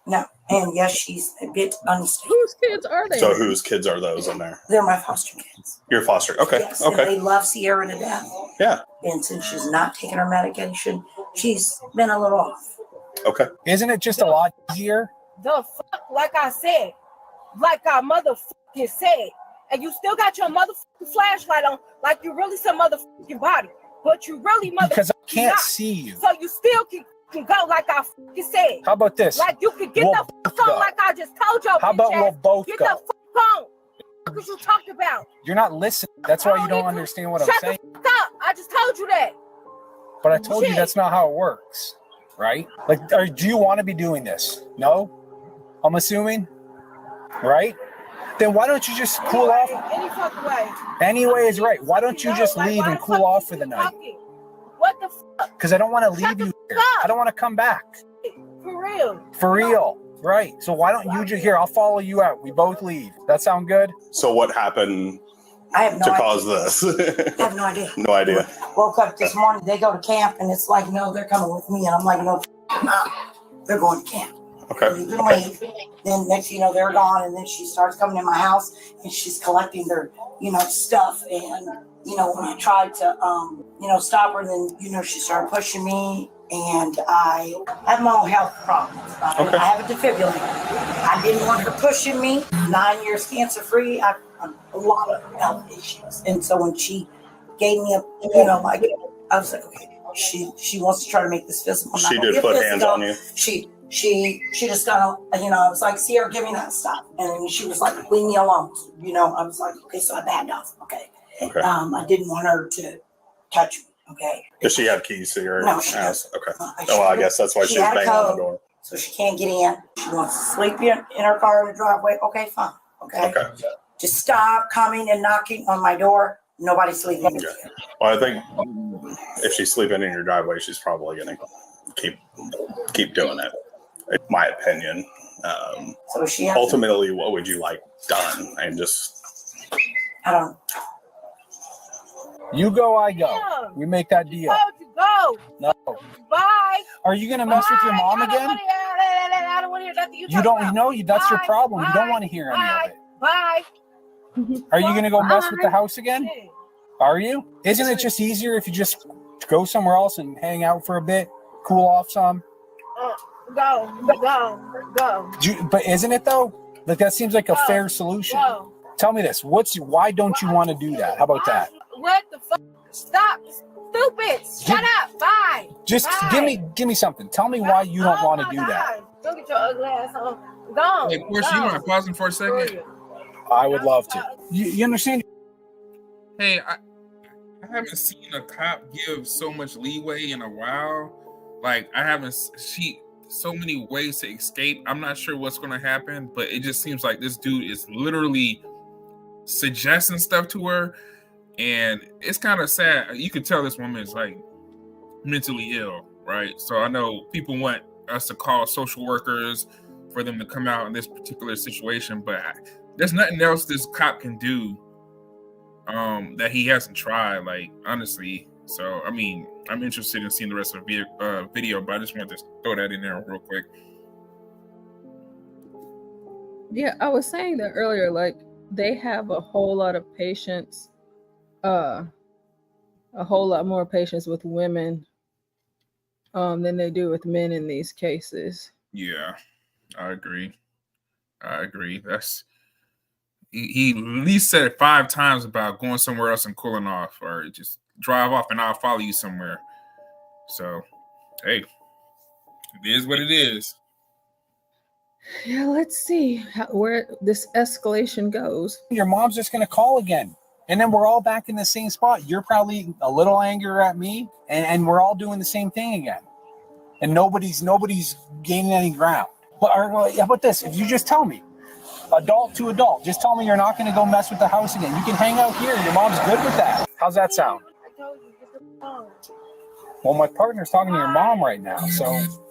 No. And yes, she's a bit unstable. Whose kids are they? So whose kids are those in there? They're my foster kids. Your foster. Okay. Yes, and Okay. they love Sierra to death. Yeah. And since she's not taking her medication, she's been a little off. Okay. Isn't it just a lot easier? The fuck, like I said, like I motherfucking said, and you still got your motherfucking flashlight on, like you really some motherfucking body, but you really Because I motherfucking can't not. see you. So you still can go like I fucking said. How about this? Like you can get We'll the both fuck on go. like I just told you. How about we'll both get go? the fuck on. What you talking about? You're not listening. That's why you don't understand what I'm Shut saying. the fuck up. I just told you that. But I told you Shit. that's not how it works, right? Like, do you want to be doing this? No? I'm assuming, right? Then why don't you just cool off? Any fucking way. Anyway is right. Why don't you just leave and cool off for the night? What the fuck? Because I don't want to leave you here. I don't want to come back. For real. For real. Right. So why don't you just here? I'll follow you out. We both leave. That sound good? So what happened I have no to idea. cause this? I have no idea. No idea. Woke up this morning, they go to camp, and it's like, no, they're coming with me. And I'm like, no, they're going to camp. Okay. You can leave. Then next thing you know, they're gone. And then she starts coming in my house, and she's collecting their, stuff. And, when I tried to, stop her, then, she started pushing me. And I have mental health problems. I have a defibrillator. I didn't want her pushing me. 9 years cancer free. I have a lot of health issues. And so when she gave me I was like, okay, she wants to try to make this physical. She did put hands on you. She just kind of, I was like, Sierra, give me that stuff. And she was like, leave me alone. I was like, okay, so I backed off. Okay. I didn't want her to touch me. Okay. Does she have keys to your house? Okay. I guess that's why she's had a banging on the code, door. So she can't get in. She wants to sleep in her car in the driveway. Okay, fine. Okay. Just stop coming and knocking on my door. Nobody's sleeping. Okay. Well, I think if she's sleeping in your driveway, she's probably going to keep doing it. In my opinion. So she ultimately, what would you like done? And just I don't. You go, I go. We make that deal. Go. No. Bye. Are you gonna mess with your mom again? I don't want to hear nothing you You don't know you. That's your problem. You don't want to hear any of it. Bye. Are you gonna go mess with the house again? Are you? Isn't it just easier if you just go somewhere else and hang out for a bit, cool off some? Go. But isn't it though? Like that seems like a fair solution. Go. Tell me this. Why don't you want to do that? How about that? What the fuck? Stop. Stupid. Shut up. Bye. Just Bye. give me something. Tell me why you don't want to do that. Go get your ugly ass on. Go. Hey, Portia, you want to pause for a second? I would love to. You understand? Hey, I haven't seen a cop give so much leeway in a while. Like, I haven't so many ways to escape. I'm not sure what's going to happen, but it just seems like this dude is literally suggesting stuff to her. And it's kind of sad. You can tell this woman is like mentally ill, right? So I know people want us to call social workers for them to come out in this particular situation, but there's nothing else this cop can do that he hasn't tried, like, honestly. So, I mean, I'm interested in seeing the rest of the video, but I just wanted to throw that in there real quick. Yeah, I was saying that earlier, like, they have a whole lot of patience, a whole lot more patience with women than they do with men in these cases. Yeah, I agree. That's he at least said it 5 times about going somewhere else and cooling off, or just drive off and I'll follow you somewhere. So, hey, it is what it is. Yeah, let's see where this escalation goes. Your mom's just going to call again. And then we're all back in the same spot. You're probably a little angry at me, and we're all doing the same thing again. And nobody's gaining any ground. But how about this? If you just tell me, adult to adult, just tell me you're not going to go mess with the house again. You can hang out here. Your mom's good with that. How's that sound? Well, my partner's talking to your mom right now, so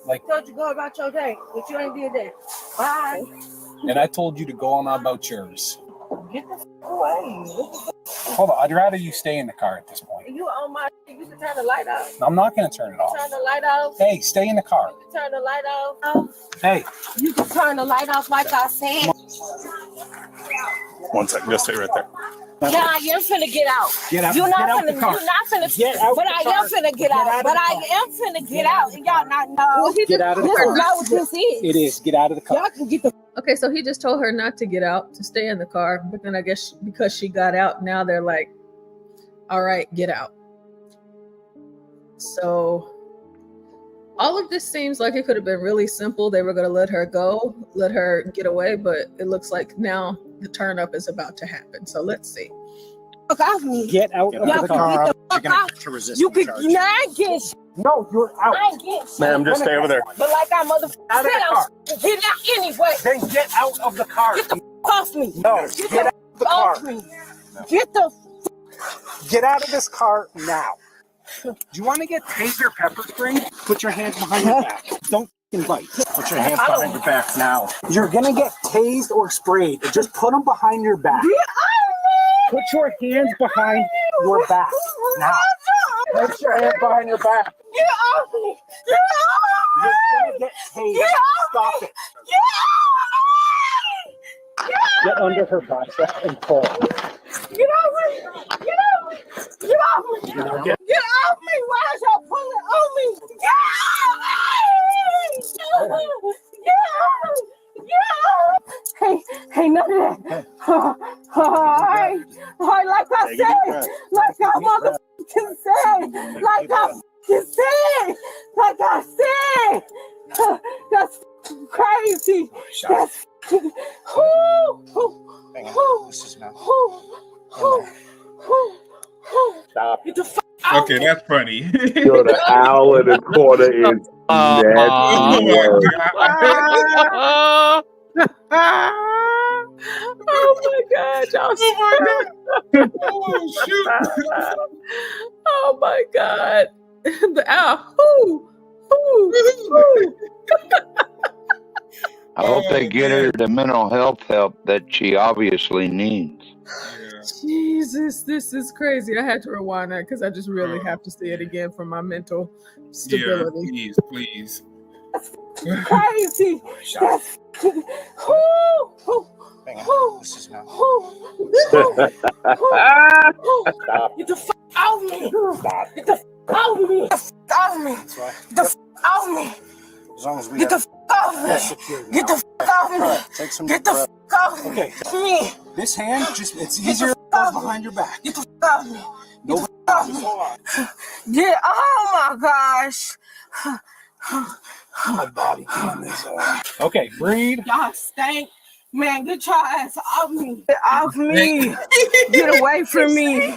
like. I told you go about your day, but you ain't did that. Bye. And I told you to go on about yours. Get the fuck away. Hold on, I'd rather you stay in the car at this point. You on my? You can turn the light off. I'm not going to turn it off. Turn the light off. Hey, stay in the car. You can turn the light off. Hey. You can turn the light off like I said. 1 second, just stay right there. Nah, you're finna get out. Get out. You're not Get out finna. the car. You're not finna. Get out but the I car. am finna get out. Get out of But the I car. am finna get out, and y'all not know. Get out of the This car. is not what this is. It is. Get out of the car. Y'all can get the. Okay, so he just told her not to get out, to stay in the car. But then I guess because she got out, now they're like, all right, get out. So all of this seems like it could have been really simple. They were going to let her go, let her get away. But it looks like now the turn up is about to happen. So let's see. Fuck off me. Get out of the car. Get the fuck out. You could not get No, you're out. I ain't getting shit. Ma'am, just stay over there. But like I motherfucking Out of the car. get out anyway. Then get out of the car. Get the off me. No, get out of the car. Off me. Get the Get out of this car now. Do you want to get taser pepper sprayed? Put your hands behind your back. Don't f***ing bite. Put your hands behind your back now. You're gonna get tased or sprayed. Just put them behind your back. Put your hands behind your back now. Put your hands behind your back. Get off me. Get off me. You're gonna get tased. Get off Stop me. it. Get off me. Get under her bicep and pull. Get off me. Get off me. Get off me. Get- Get off me. Why is y'all pulling on me? Get off me. Get off me. Hey, none of that. Alright, like I said, like I motherfucking said, like I that's crazy. That's This is not. Stop. Get the fuck out. Okay, that's funny. Yo, the owl in the corner is Oh my nasty. Oh my God, y'all. Oh shoot. Oh my God. The owl. Ooh. Ooh. I hope they get her the mental health help that she obviously needs. Jesus, this is crazy. I had to rewind that because I just really have to see it again for my mental stability. Yeah, please. Crazy. That's This is not. Get the fuck out of me. Get the fuck out of me. Get the fuck out of me. That's right. Get the fuck out of me. As long as we Get the have fuck out of me. Get the fuck out of me. Take some Get the breath. fuck out of Okay. me. This hand, just it's Get easier the fuck out of me. behind your back. Get the fuck out of me. No. Get the fuck out of me. Get, oh my gosh. My body cam is Okay, breathe. Y'all stink. Man, get your ass off me. Get off me. Get away from me.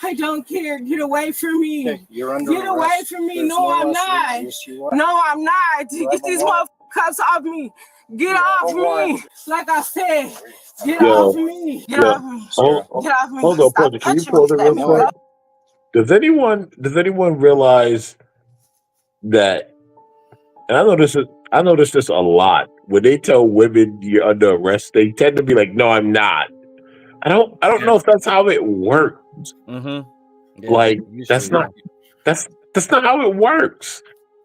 I don't care. Get away from me. Okay, you're under Get away arrest. from me. There's No, I'm arrest not. warrant. Yes, you are. No, I'm not. You Get have a these warrant. motherfuckers off me. Get off have a warrant. me. Like I said, get Yo, off me. Get yo, off me. hold Get off me. on, Stop Porter. Can you touching me. pause it Let real me quick? go. Does anyone realize that? And I notice this a lot. When they tell women you're under arrest, they tend to be like, "No, I'm not." I don't know if that's how it works. Mm-hmm. Like that's not how it works.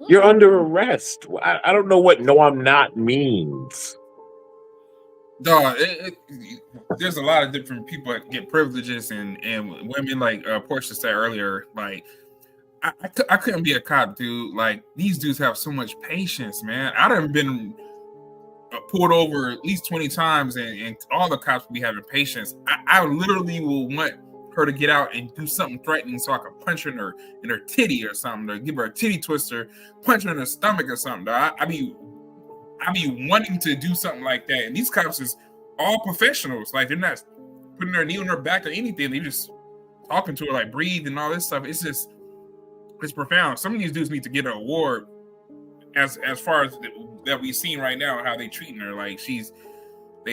You're under arrest. I don't know what "no, I'm not" means. Dog, there's a lot of different people that get privileges and women, like Portia said earlier. Like, I couldn't be a cop, dude. Like, these dudes have so much patience, man. I done been pulled over at least 20 times, and all the cops be having patience. I literally will want her to get out and do something threatening so I can punch her in her titty or something, or give her a titty twister, punch her in her stomach or something. I be wanting to do something like that. And these cops is all professionals. Like, they're not putting their knee on her back or anything. They just talking to her, like, breathe and all this stuff. It's profound. Some of these dudes need to get an award as far as that we've seen right now, how they treating her. Like, they've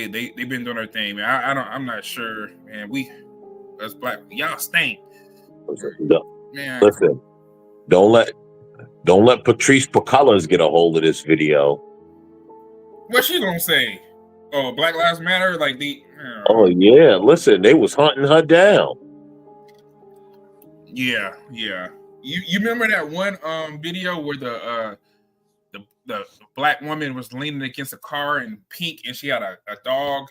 been doing their thing, man. I'm not sure, man. We as black, y'all stink. Man. Listen, don't let Patrice Pacollas get a hold of this video. What she gonna say? Oh, Black Lives Matter? Like Oh yeah, listen, they was hunting her down. Yeah. You remember that one video where the black woman was leaning against a car in pink and she had a dog,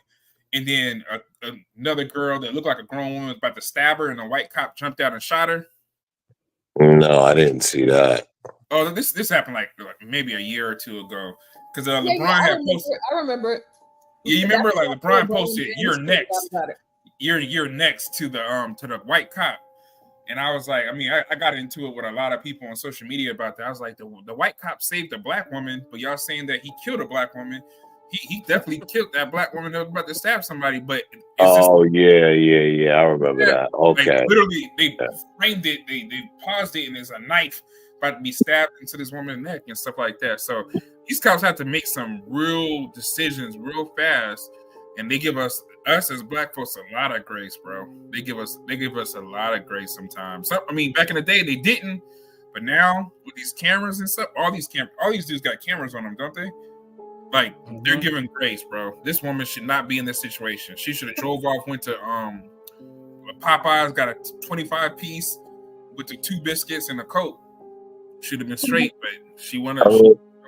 and then another girl that looked like a grown woman was about to stab her, and a white cop jumped out and shot her? No, I didn't see that. Oh, this happened like maybe a year or two ago, because LeBron I had posted. I remember it. Yeah, you remember, like, LeBron posted, James "You're tweeted next. about it. You're next" to the white cop. And I was like, I got into it with a lot of people on social media about that. I was like, the white cop saved a black woman, but y'all saying that he killed a black woman. He definitely killed that black woman that was about to stab somebody. But Yeah, I remember that. Okay. Like, literally, they framed it, they paused it, and there's a knife about to be stabbed into this woman's neck and stuff like that. So these cops have to make some real decisions real fast, and they give us as black folks a lot of grace, bro. They give us a lot of grace sometimes. So, I mean, back in the day they didn't, but now with these cameras and stuff, all these dudes got cameras on them, don't they? Like they're giving grace, bro. This woman should not be in this situation. She should have drove off, went to Popeyes, got a 25 piece with the 2 biscuits and a Coke. Should have been straight, but she wanted to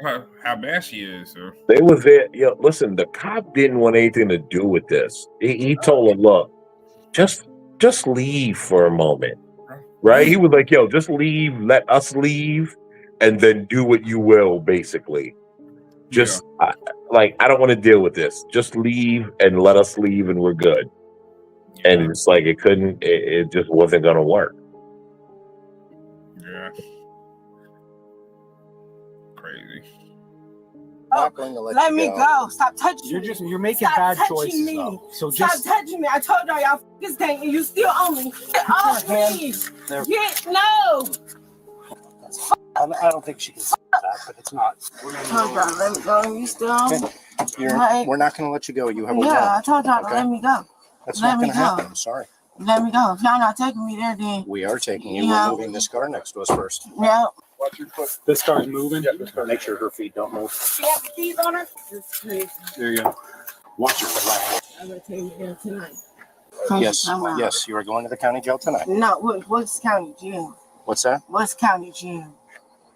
show how bad she is. So. They was there. Yo, listen, the cop didn't want anything to do with this. He told her, look, just leave for a moment. Right? He was like, yo, just leave, let us leave, and then do what you will, basically. Just I don't want to deal with this. Just leave and let us leave, and we're good. Yeah. And it's like it just wasn't gonna work. Yeah. Crazy. Not going to Let me go. Stop touching me. You're making Stop bad touching choices me. though. So Stop just touching me. I told y'all this thing and you still on me. Get off me. No. I don't think she can say that, but it's not. Oh God, let me go. You still on me? We're not going to let you go. You have a Yeah, warrant. I told y'all to Okay? let me go. That's Let not me going to go. happen. I'm sorry. Let me go. If y'all not taking me there, then We are taking you. Yeah. We're moving this car next to us first. yeah. Watch your foot. This car's moving. Make sure her feet don't move. She have the keys on her. It's crazy. There you go. Watch your left. I'm gonna take you there tonight. Yes, you are going to the county jail tonight. No, what's county jail? What's that? What's county jail?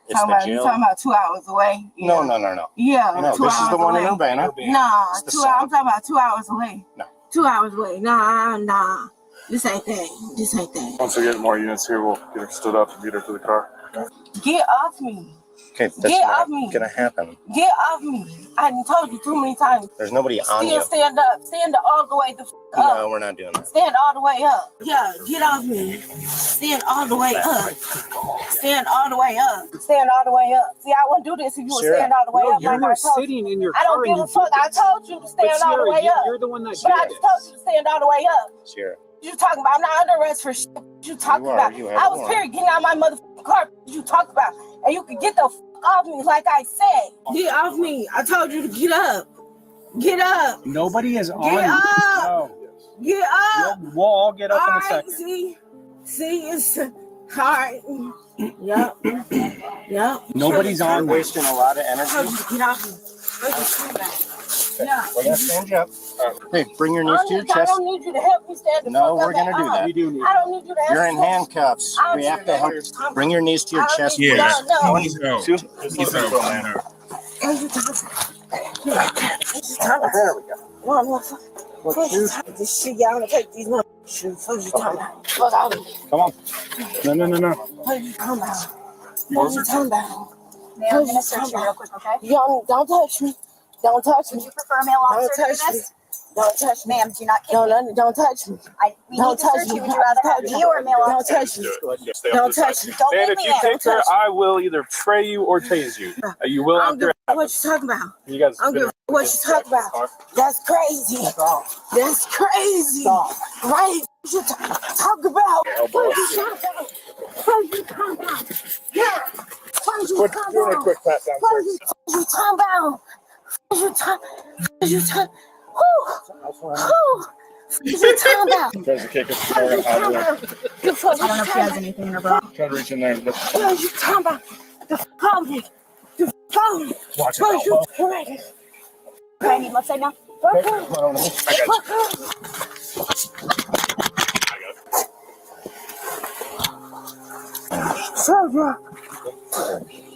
It's the You jail. talking about 2 hours away? No. Yeah, No, 2 this is hours the one away. in Urbana. Nah, It's the 2 hours. I'm talking about 2 hours away. No. 2 hours away. Nah. This ain't that. This ain't that. Once we get more units here, we'll get her stood up and get her to the car. Get off me. Okay, that's Get not off me. going to happen. Get off me. I done told you too many times. There's nobody on you. Still stand up. Stand all the way the f up. No, we're not doing that. Stand all the way up. Yeah, get off me. Stand all the way up. Stand all the way up. Stand all the way up. See, I wouldn't do this if you would stand all the way up. You like were I told sitting in your I car don't give and a fuck. I told you to stand all the way up. You're the one that But I did just told you to stand all the way up. Sierra. You talking about? I'm not under arrest for shit. You talking You are. about? You have I a was warrant. period getting out my motherfucking car. You talk about? And you can get the f off me, like I said. Get off me. I told you to get up. Get up. Nobody is on Get you. up. No. Get up. We'll all get up in a All right, second. See, it's all right. Yep. Nobody's on. me. Wasting a lot of I told energy. you to get off me. Look at you. Yeah. We're going to stand you up. Hey, bring your knees to your I chest. don't need you to help me stand the No, fuck we're up going to at do all. that. I don't need you to help You're me in stand- handcuffs. I We don't have to need help. Bring your knees to your I don't chest, need you please. to- no. He's out. Two. He's out. What are you talking about? There we go. One motherfucker. What shoes? This shit, y'all gonna take these motherfucking shoes. What are you talking about? Fuck out of here. Come on. No. What are you talking about? What are you talking about? Ma'am, I'm gonna search you real quick, okay? Y'all don't touch me. Don't touch me. Would you prefer a male Don't officer to touch do me. this? Don't touch me. Ma'am, do not kick me. Don't touch me. We Don't need to touch search me. you. Would you rather have me or a male Don't officer? touch me. Don't touch me. Don't Man, leave if me you there. take her, I will either tray you or tase you. You will I don't have give to. a what you talking about. You guys. I don't give a what you talking about. That's crazy. That's crazy. Right? What you talk about? What you talking about? What you talking about? Yeah. What you talking about? quick pat down. What you talking about? What you talking? Who? What you talking about? Tries to kick us. What you talking about? The fuck I don't know if she has anything in her bra. Try to reach in there and lift. What are you talking about? The phone. The phone. Watch What it, you elbow. talking about? Okay, I need left side now. Soldier.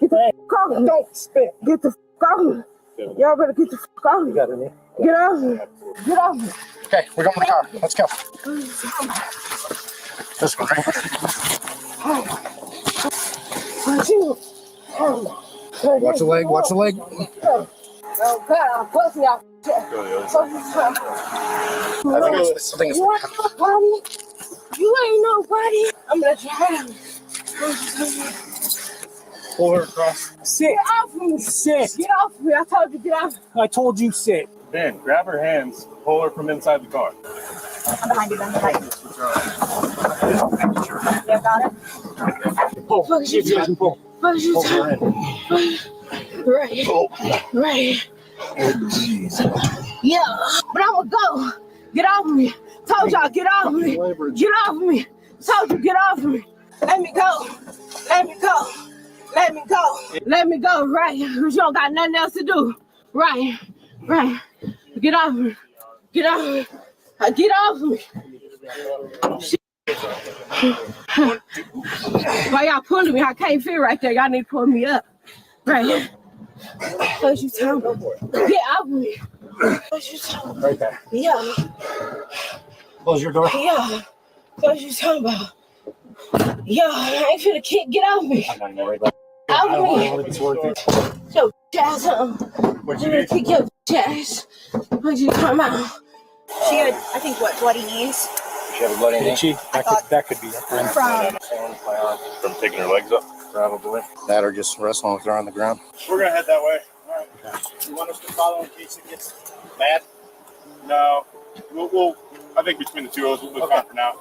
Get the fuck out. Don't spit. Get the fuck out. Y'all better get the fuck out. Get out of here. Get out of here. Okay, we're going to the car. Let's go. This one right here. Watch the leg. Watch the leg. Oh God, I'm busting out. I think it's You ain't nobody. You ain't nobody. I'm gonna let you have Pull her across. Sit. Get off me. Sit. Get off me. I told you get off. I told you sit. Ben, grab her hands. Pull her from inside the car. I'm behind you, Ben. Behind you. Yeah, got it. Pull. See if you can pull. What you Hold her talking? Right. Right. Yeah. But I'ma go. Get off of me. Told y'all, get off of me. Get off of me. Told you, get off of me. Let me go. Let me go. Let me go. Let me go. Right. You don't got nothing else to do. Right. Right. Get off of me. Get off of me. Get off of me. Why y'all pulling me? I can't fit right there. Y'all need to pull me up. Right. What you talking about? Get off of me. What you talking about? Right there. Yeah. Close your door. Yeah. What you talking about? Yeah, I ain't finna get off me. I'm not gonna worry about it. Off I don't me. think it's worth it. Yo, ass up. What'd You you gonna do? kick your ass. Why'd you come out? She had, I think, what, bloody knees? She have a bloody knee? That could be it. From From taking her legs up? Probably. That or just wrestling with her on the ground. We're gonna head that way. All right. You want us to follow in case it gets bad? No. We'll I think between the two of us, we'll be fine for now.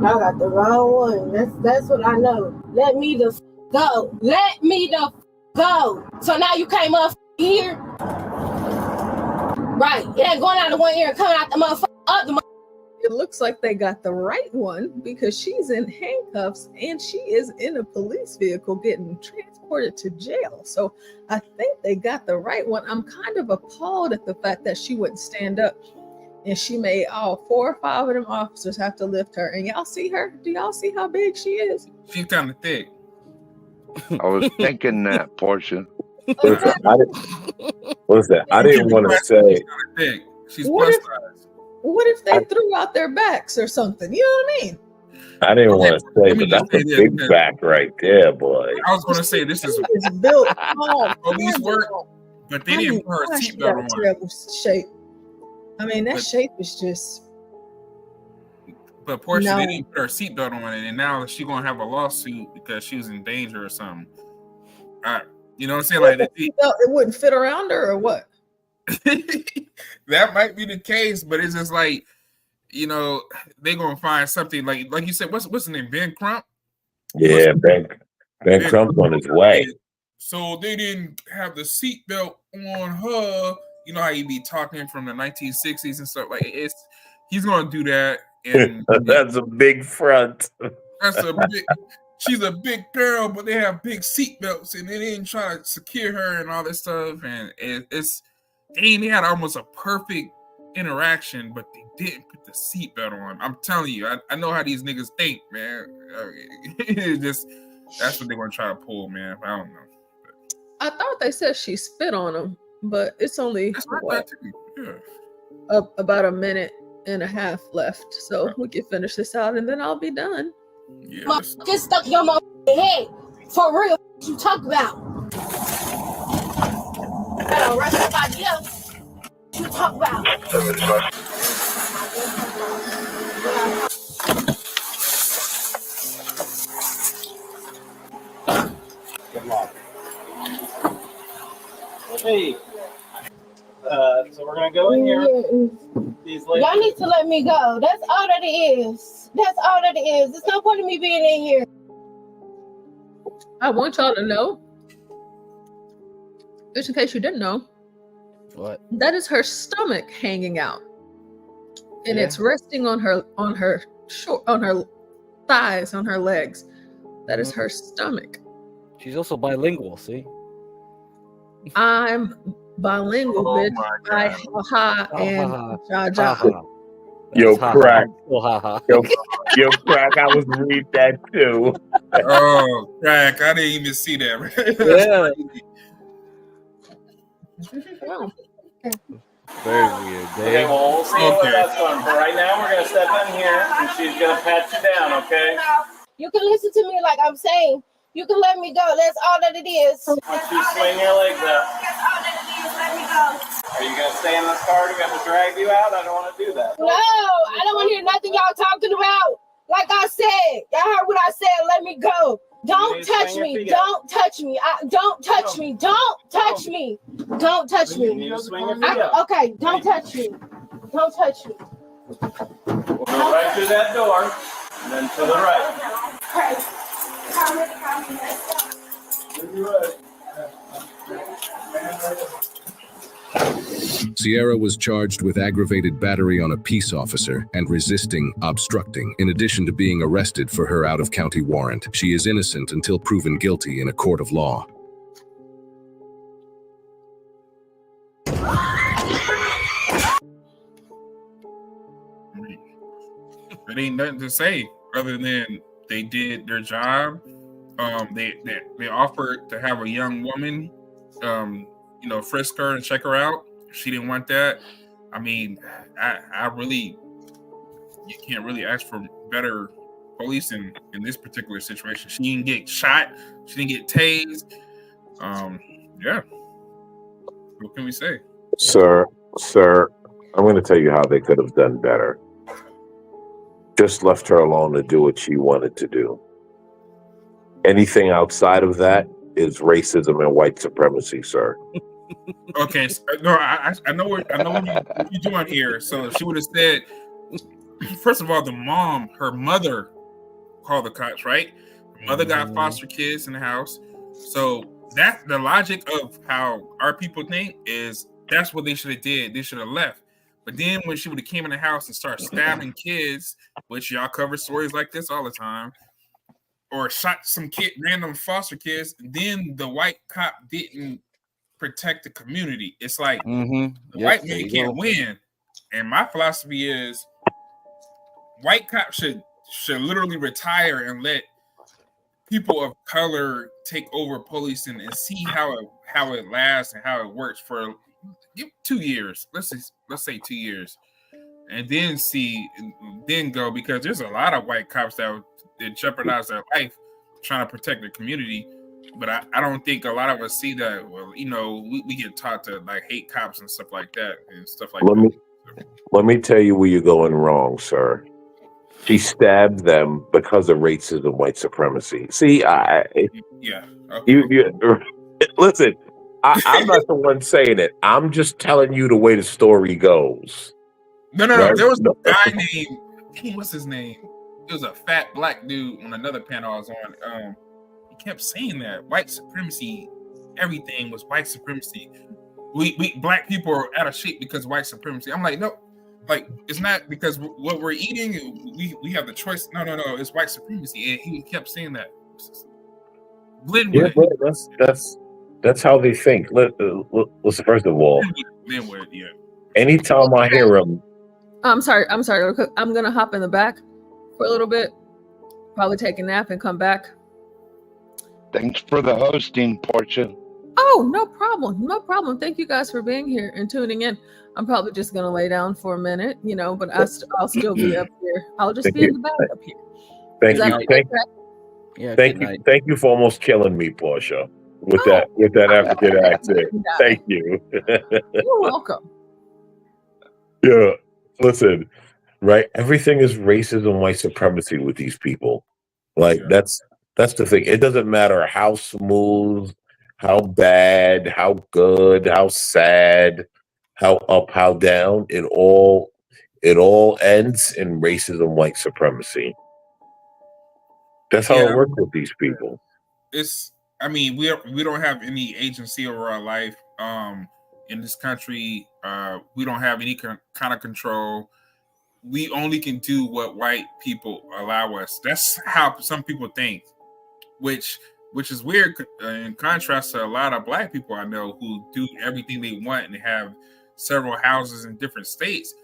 Y'all got the wrong one. That's what I know. Let me the go. Let me the go. So now you came up here? Right. It ain't going out the one ear and coming out the motherfucker up the It looks like they got the right one because she's in handcuffs and she is in a police vehicle getting transported to jail. So I think they got the right one. I'm kind of appalled at the fact that she wouldn't stand up and she made all 4 or 5 of them officers have to lift her. And y'all see her? Do y'all see how big she is? She's kind of thick. I was thinking that, Portia. Listen, I didn't want to say. Thick. She's What plus if- size. What if they threw out their backs or something? You know what I mean? I didn't want to say, Let me but that's just a say big this. back right there, boy. I was going to say this is It's built tall. police work, but they didn't put her She got a seatbelt on. terrible shape. I mean, that But- shape is just. But Portia, No. they didn't put her seatbelt on it, and now she's gonna have a lawsuit because she was in danger or something. You know what I'm saying? Like It wouldn't fit around her or what? that might be the case, but it's just like, you know, they're gonna find something like you said. What's his name? Ben Crump. Yeah, Ben Crump's on his way. So they didn't have the seatbelt on her. You know how you be talking from the 1960s and stuff. Like he's gonna do that, and That's a big front. that's a big. She's a big girl, but they have big seatbelts, and they didn't try to secure her and all this stuff. And they had almost a perfect interaction, but they didn't put the seatbelt on. I'm telling you, I know how these niggas think, man. It's just that's what they're gonna try to pull, man. I don't know. I thought they said she spit on him, but it's only about a minute and a half left, so we can finish this out and then I'll be done. Motherfucker stuck in your motherfucking head. For real, what you talk about? Better arrest somebody else. What you talk about? Good luck. Hey. So we're gonna go in here. These ladies. Y'all need to let me go. That's all that it is. That's all that it is. There's no point in me being in here. I want y'all to know, just in case you didn't know, what? That is her stomach hanging out, and Yeah. it's resting on her thighs, on her legs. That is her stomach. She's also bilingual, see? I'm bilingual, Oh bitch. my I God. ha and ja ja. Yo, crack. Ha-ha. Yo, crack. I was read that too. Oh, crack! I didn't even see that. Yeah. Wow. Very weird, Okay, Dave. well, we'll see what that's going. But right now, we're gonna step in here, and she's gonna pat you down. Okay? You can listen to me like I'm saying. You can let me go. That's all that it is. Once you swing your legs up. That's all that it is. Let me go. Are you gonna stay in this car? Do we have to drag you out? I don't want to do that. No, I don't want to hear nothing y'all talking about. Like I said, y'all heard what I said. Let me go. Don't need to touch swing your me. feet up. Don't touch me. Don't touch me. Don't touch me. Don't touch You me. need to swing your feet up. Okay, don't touch me. Don't touch me. We'll go right through that door. And then to the right. Sierra was charged with aggravated battery on a peace officer and resisting obstructing, in addition to being arrested for her out-of-county warrant. She is innocent until proven guilty in a court of law. It ain't nothing to say other than they did their job. They offered to have a young woman, frisk her and check her out. She didn't want that. I mean, you can't really ask for better policing in this particular situation. She didn't get shot. She didn't get tased. Yeah. What can we say? Sir, I'm going to tell you how they could have done better. Just left her alone to do what she wanted to do. Anything outside of that is racism and white supremacy, sir. Okay, no, I know what you're doing here. So she would have said, first of all, her mother called the cops, right? Her mother got foster kids in the house. So that the logic of how our people think is that's what they should have did. They should have left. But then when she would have came in the house and started stabbing kids, which y'all cover stories like this all the time, or shot some random foster kids, then the white cop didn't protect the community. It's like white men can't win. And my philosophy is white cops should literally retire and let people of color take over policing and see how it lasts and how it works for 2 years. Let's say 2 years, and then go, because there's a lot of white cops that jeopardize their life trying to protect the community. But I don't think a lot of us see that. Well, we get taught to like hate cops and stuff like that and stuff like that. Let me tell you where you're going wrong, sir. She stabbed them because of racism, white supremacy. See, yeah. Okay. Listen, I'm not the one saying it. I'm just telling you the way the story goes. No. Right? There was a guy named, what's his name? It was a fat black dude on another panel I was on. He kept saying that white supremacy, everything was white supremacy. We black people are out of shape because of white supremacy. I'm like, no, like it's not because what we're eating. We have the choice. No, it's white supremacy, and he kept saying that. Yeah, that's how they think. Listen, first of all, Linwood, yeah. Anytime I hear him, I'm sorry. Real quick. I'm gonna hop in the back for a little bit, probably take a nap and come back. Thanks for the hosting, Portia. Oh, no problem. Thank you guys for being here and tuning in. I'm probably just gonna lay down for a minute, but I'll still be up here. I'll just be in the back up here. Thank you for almost killing me, Portia, with that African accent. Thank you. You're welcome. Yeah, listen, right? Everything is racism, white supremacy with these people. Like that's the thing. It doesn't matter how smooth, how bad, how good, how sad, how up, how down. It all ends in racism, white supremacy. That's how it works with these people. We don't have any agency over our life. In this country, we don't have any kind of control. We only can do what white people allow us. That's how some people think, which is weird in contrast to a lot of black people I know who do everything they want and have several houses in different states.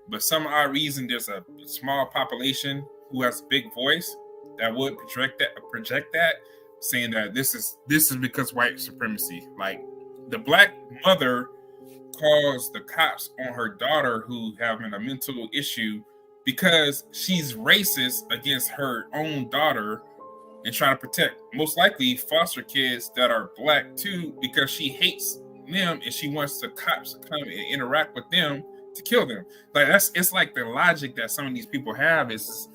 But some odd reason, there's a small population who has a big voice that would project that, saying that this is because white supremacy. Like the black mother calls the cops on her daughter who having a mental issue because she's racist against her own daughter and trying to protect most likely foster kids that are black too, because she hates them and she wants the cops to come and interact with them to kill them. Like it's like the logic that some of these people have is,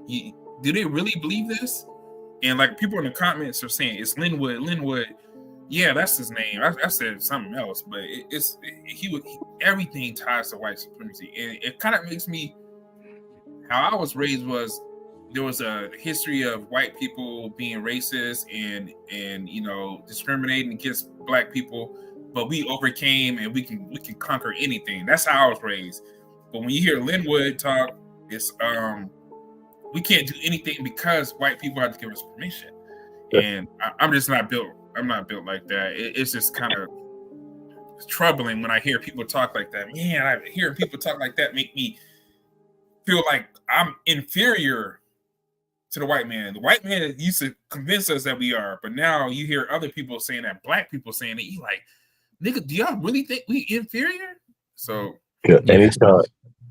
do they really believe this? And like people in the comments are saying it's Linwood. Yeah, that's his name. I said something else, but everything ties to white supremacy, and it kind of makes me, how I was raised was, there was a history of white people being racist and discriminating against black people, but we overcame and we can conquer anything. That's how I was raised. But when you hear Linwood talk, it's we can't do anything because white people have to give us permission. And I'm just not built. I'm not built like that. It's just kind of troubling when I hear people talk like that. Man, hearing people talk like that make me feel like I'm inferior to the white man. The white man used to convince us that we are, but now you hear other people saying that, black people saying that, you like, nigga, do y'all really think we inferior? So anytime,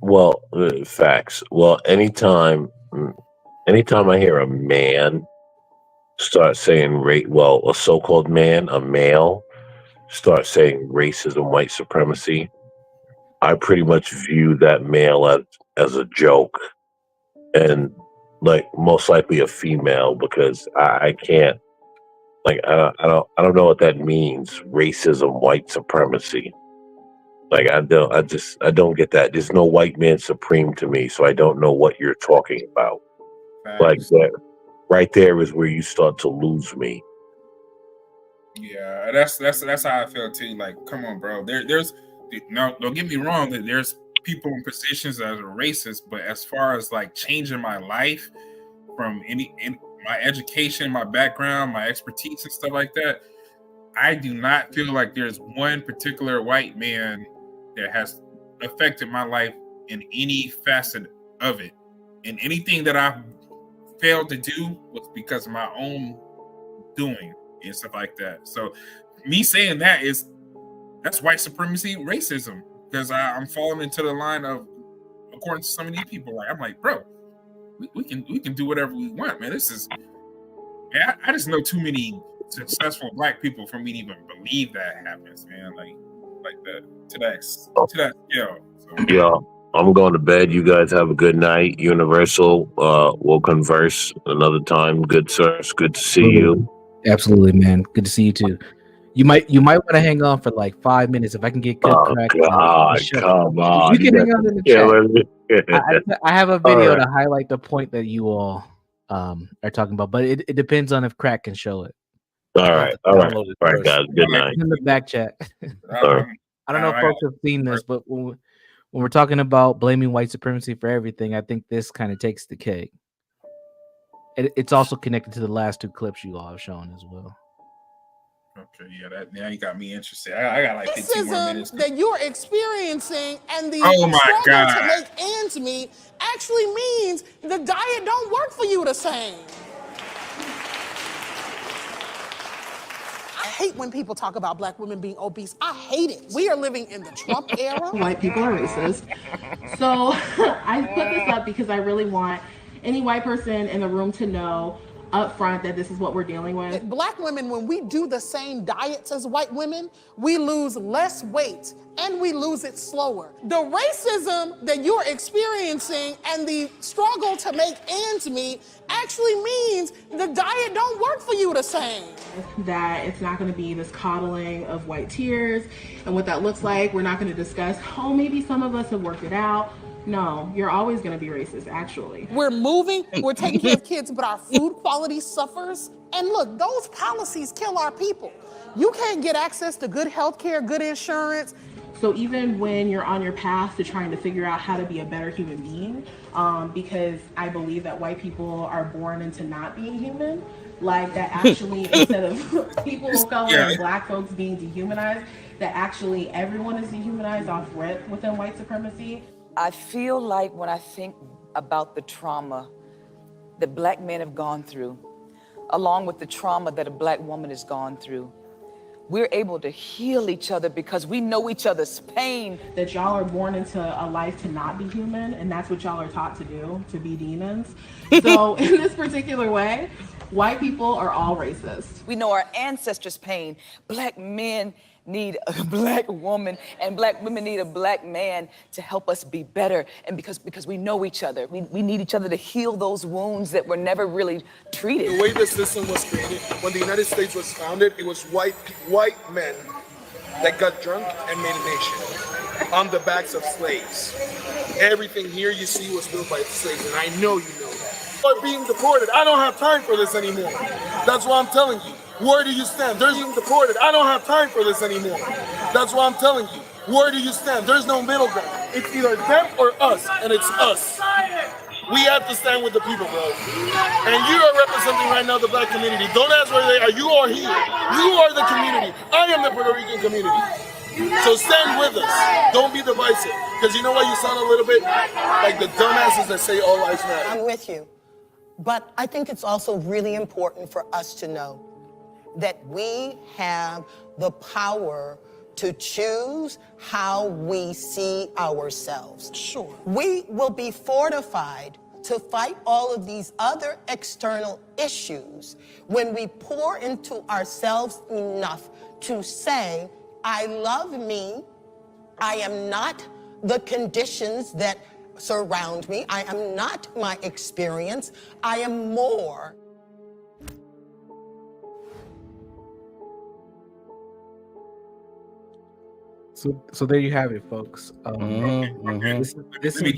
well, facts. Well, anytime I hear a man start saying a so-called man, a male, start saying racism, white supremacy, I pretty much view that male as a joke, and like most likely a female, because I can't, like, I don't know what that means. Racism, white supremacy. Like, I don't get that. There's no white man supreme to me, so I don't know what you're talking about. Like that, right there is where you start to lose me. Yeah, that's how I feel too. Like, come on, bro. There's no, don't get me wrong, that there's people in positions that are racist, but as far as like changing my life from in my education, my background, my expertise and stuff like that, I do not feel like there's one particular white man that has affected my life in any facet of it. And anything that I've failed to do was because of my own doing and stuff like that. So me saying that's white supremacy, racism, because I'm falling into the line of, according to some of these people, like, I'm like, bro, we can do whatever we want, man. I just know too many successful black people for me to even believe that happens, man. Like that to that scale. So. Yeah, I'm going to bed. You guys have a good night. Universal, we'll converse another time. Good, sir. It's good to see you. Absolutely, man. Good to see you too. You might want to hang on for like 5 minutes if I can get good crack. God, come on. You can hang on in the chat. I have a video to highlight the point that you all are talking about, but it depends on if crack can show it. All right, guys. Good night. In the back chat. I don't know if folks have seen this, but when we're talking about blaming white supremacy for everything, I think this kind of takes the cake. It's also connected to the last two clips you all have shown as well. Okay, yeah, now you got me interested. I got like 15 more minutes. That you're experiencing and the my God. struggle to make ends meet actually means the diet don't work for you the same. I hate when people talk about black women being obese. I hate it. We are living in the Trump era. White people are racist. So I put this up because I really want any white person in the room to know up front that this is what we're dealing with. Black women, when we do the same diets as white women, we lose less weight and we lose it slower. The racism that you're experiencing and the struggle to make ends meet actually means the diet don't work for you the same. That it's not going to be this coddling of white tears and what that looks like. We're not going to discuss, oh, maybe some of us have worked it out. No, you're always going to be racist, actually. We're moving, we're taking care of kids, but our food quality suffers. And look, those policies kill our people. You can't get access to good health care, good insurance. So even when you're on your path to trying to figure out how to be a better human being, because I believe that white people are born into not being human, like that actually, instead of people of color and black folks being dehumanized, that actually everyone is dehumanized off rip within white supremacy. I feel like when I think about the trauma that black men have gone through, along with the trauma that a black woman has gone through, we're able to heal each other because we know each other's pain. That y'all are born into a life to not be human, and that's what y'all are taught to do, to be demons. So in this particular way, white people are all racist. We know our ancestors' pain. Black men need a black woman, and black women need a black man to help us be better. And because we know each other, we need each other to heal those wounds that were never really treated. The way the system was created, when the United States was founded, it was white men that got drunk and made a nation on the backs of slaves. Everything here you see was built by slaves, and I know you know that. Are being deported. I don't have time for this anymore. That's what I'm telling you. Where do you stand? There's being deported. I don't have time for this anymore. That's what I'm telling you. Where do you stand? There's no middle ground. It's either them or us, and it's us. We have to stand with the people, bro. And you are representing right now the black community. Don't ask where they are. You are here. You are the community. I am the Puerto Rican community. So stand with us. Don't be divisive. Because you know what? You sound a little bit like the dumbasses that say all lives matter. I'm with you. But I think it's also really important for us to know that we have the power to choose how we see ourselves. Sure. We will be fortified to fight all of these other external issues when we pour into ourselves enough to say, I love me, I am not the conditions that surround me, I am not my experience, I am more. So there you have it, folks. This is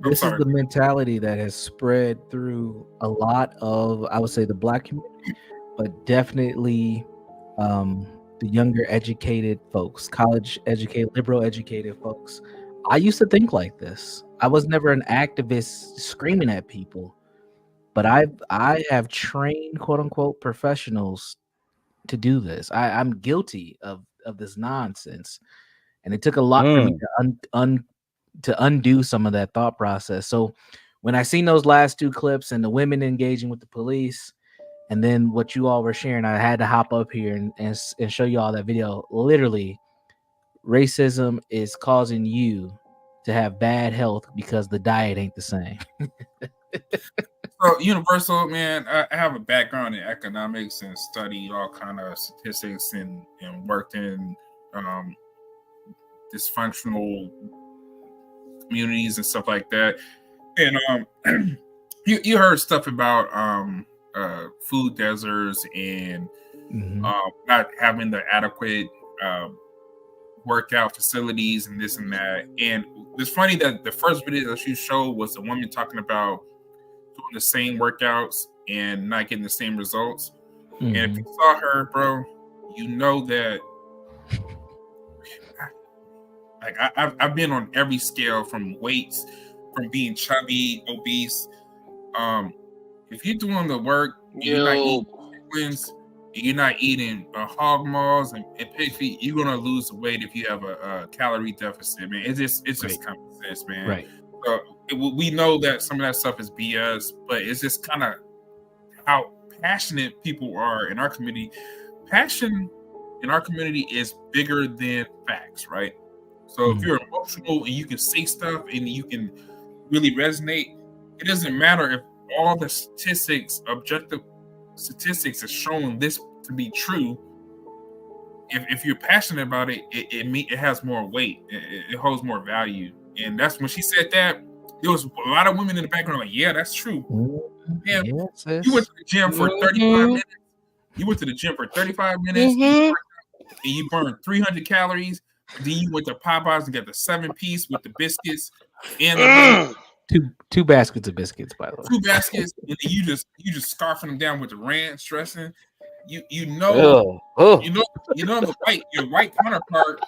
the mentality that has spread through a lot of, I would say, the black community, but definitely the younger educated folks, college educated, liberal educated folks. I used to think like this. I was never an activist screaming at people, but I have trained quote unquote professionals to do this. I'm guilty of this nonsense, and it took a lot for me to undo some of that thought process. So when I seen those last two clips and the women engaging with the police, and then what you all were sharing, I had to hop up here and show you all that video. Literally, racism is causing you to have bad health because the diet ain't the same. So universal, man, I have a background in economics and studied all kind of statistics and worked in dysfunctional communities and stuff like that. And you heard stuff about food deserts and not having the adequate workout facilities and this and that. And it's funny that the first video that you showed was a woman talking about doing the same workouts and not getting the same results. And if you saw her, bro, you know that like I've been on every scale, from weights, from being chubby, obese. If you're doing the work, you're not eating chickens, you're not eating hog maws and pig feet, you're gonna lose the weight if you have a calorie deficit, man. It's just common sense, man. Right. So we know that some of that stuff is BS, but it's just kind of how passionate people are in our community. Passion in our community is bigger than facts, right? So if you're emotional and you can say stuff and you can really resonate, it doesn't matter if all the statistics, objective statistics, is showing this to be true. If you're passionate about it, it has more weight. It holds more value. And that's when she said that, there was a lot of women in the background like, yeah, that's true. Yeah, you went to the gym for 35 minutes. You went to the gym for 35 minutes and you burned 300 calories. Then you went to Popeyes and got the 7-piece with the biscuits and the two baskets of biscuits, by the way. 2 baskets, and then you just scarfing them down with the ranch dressing. You know your white counterpart,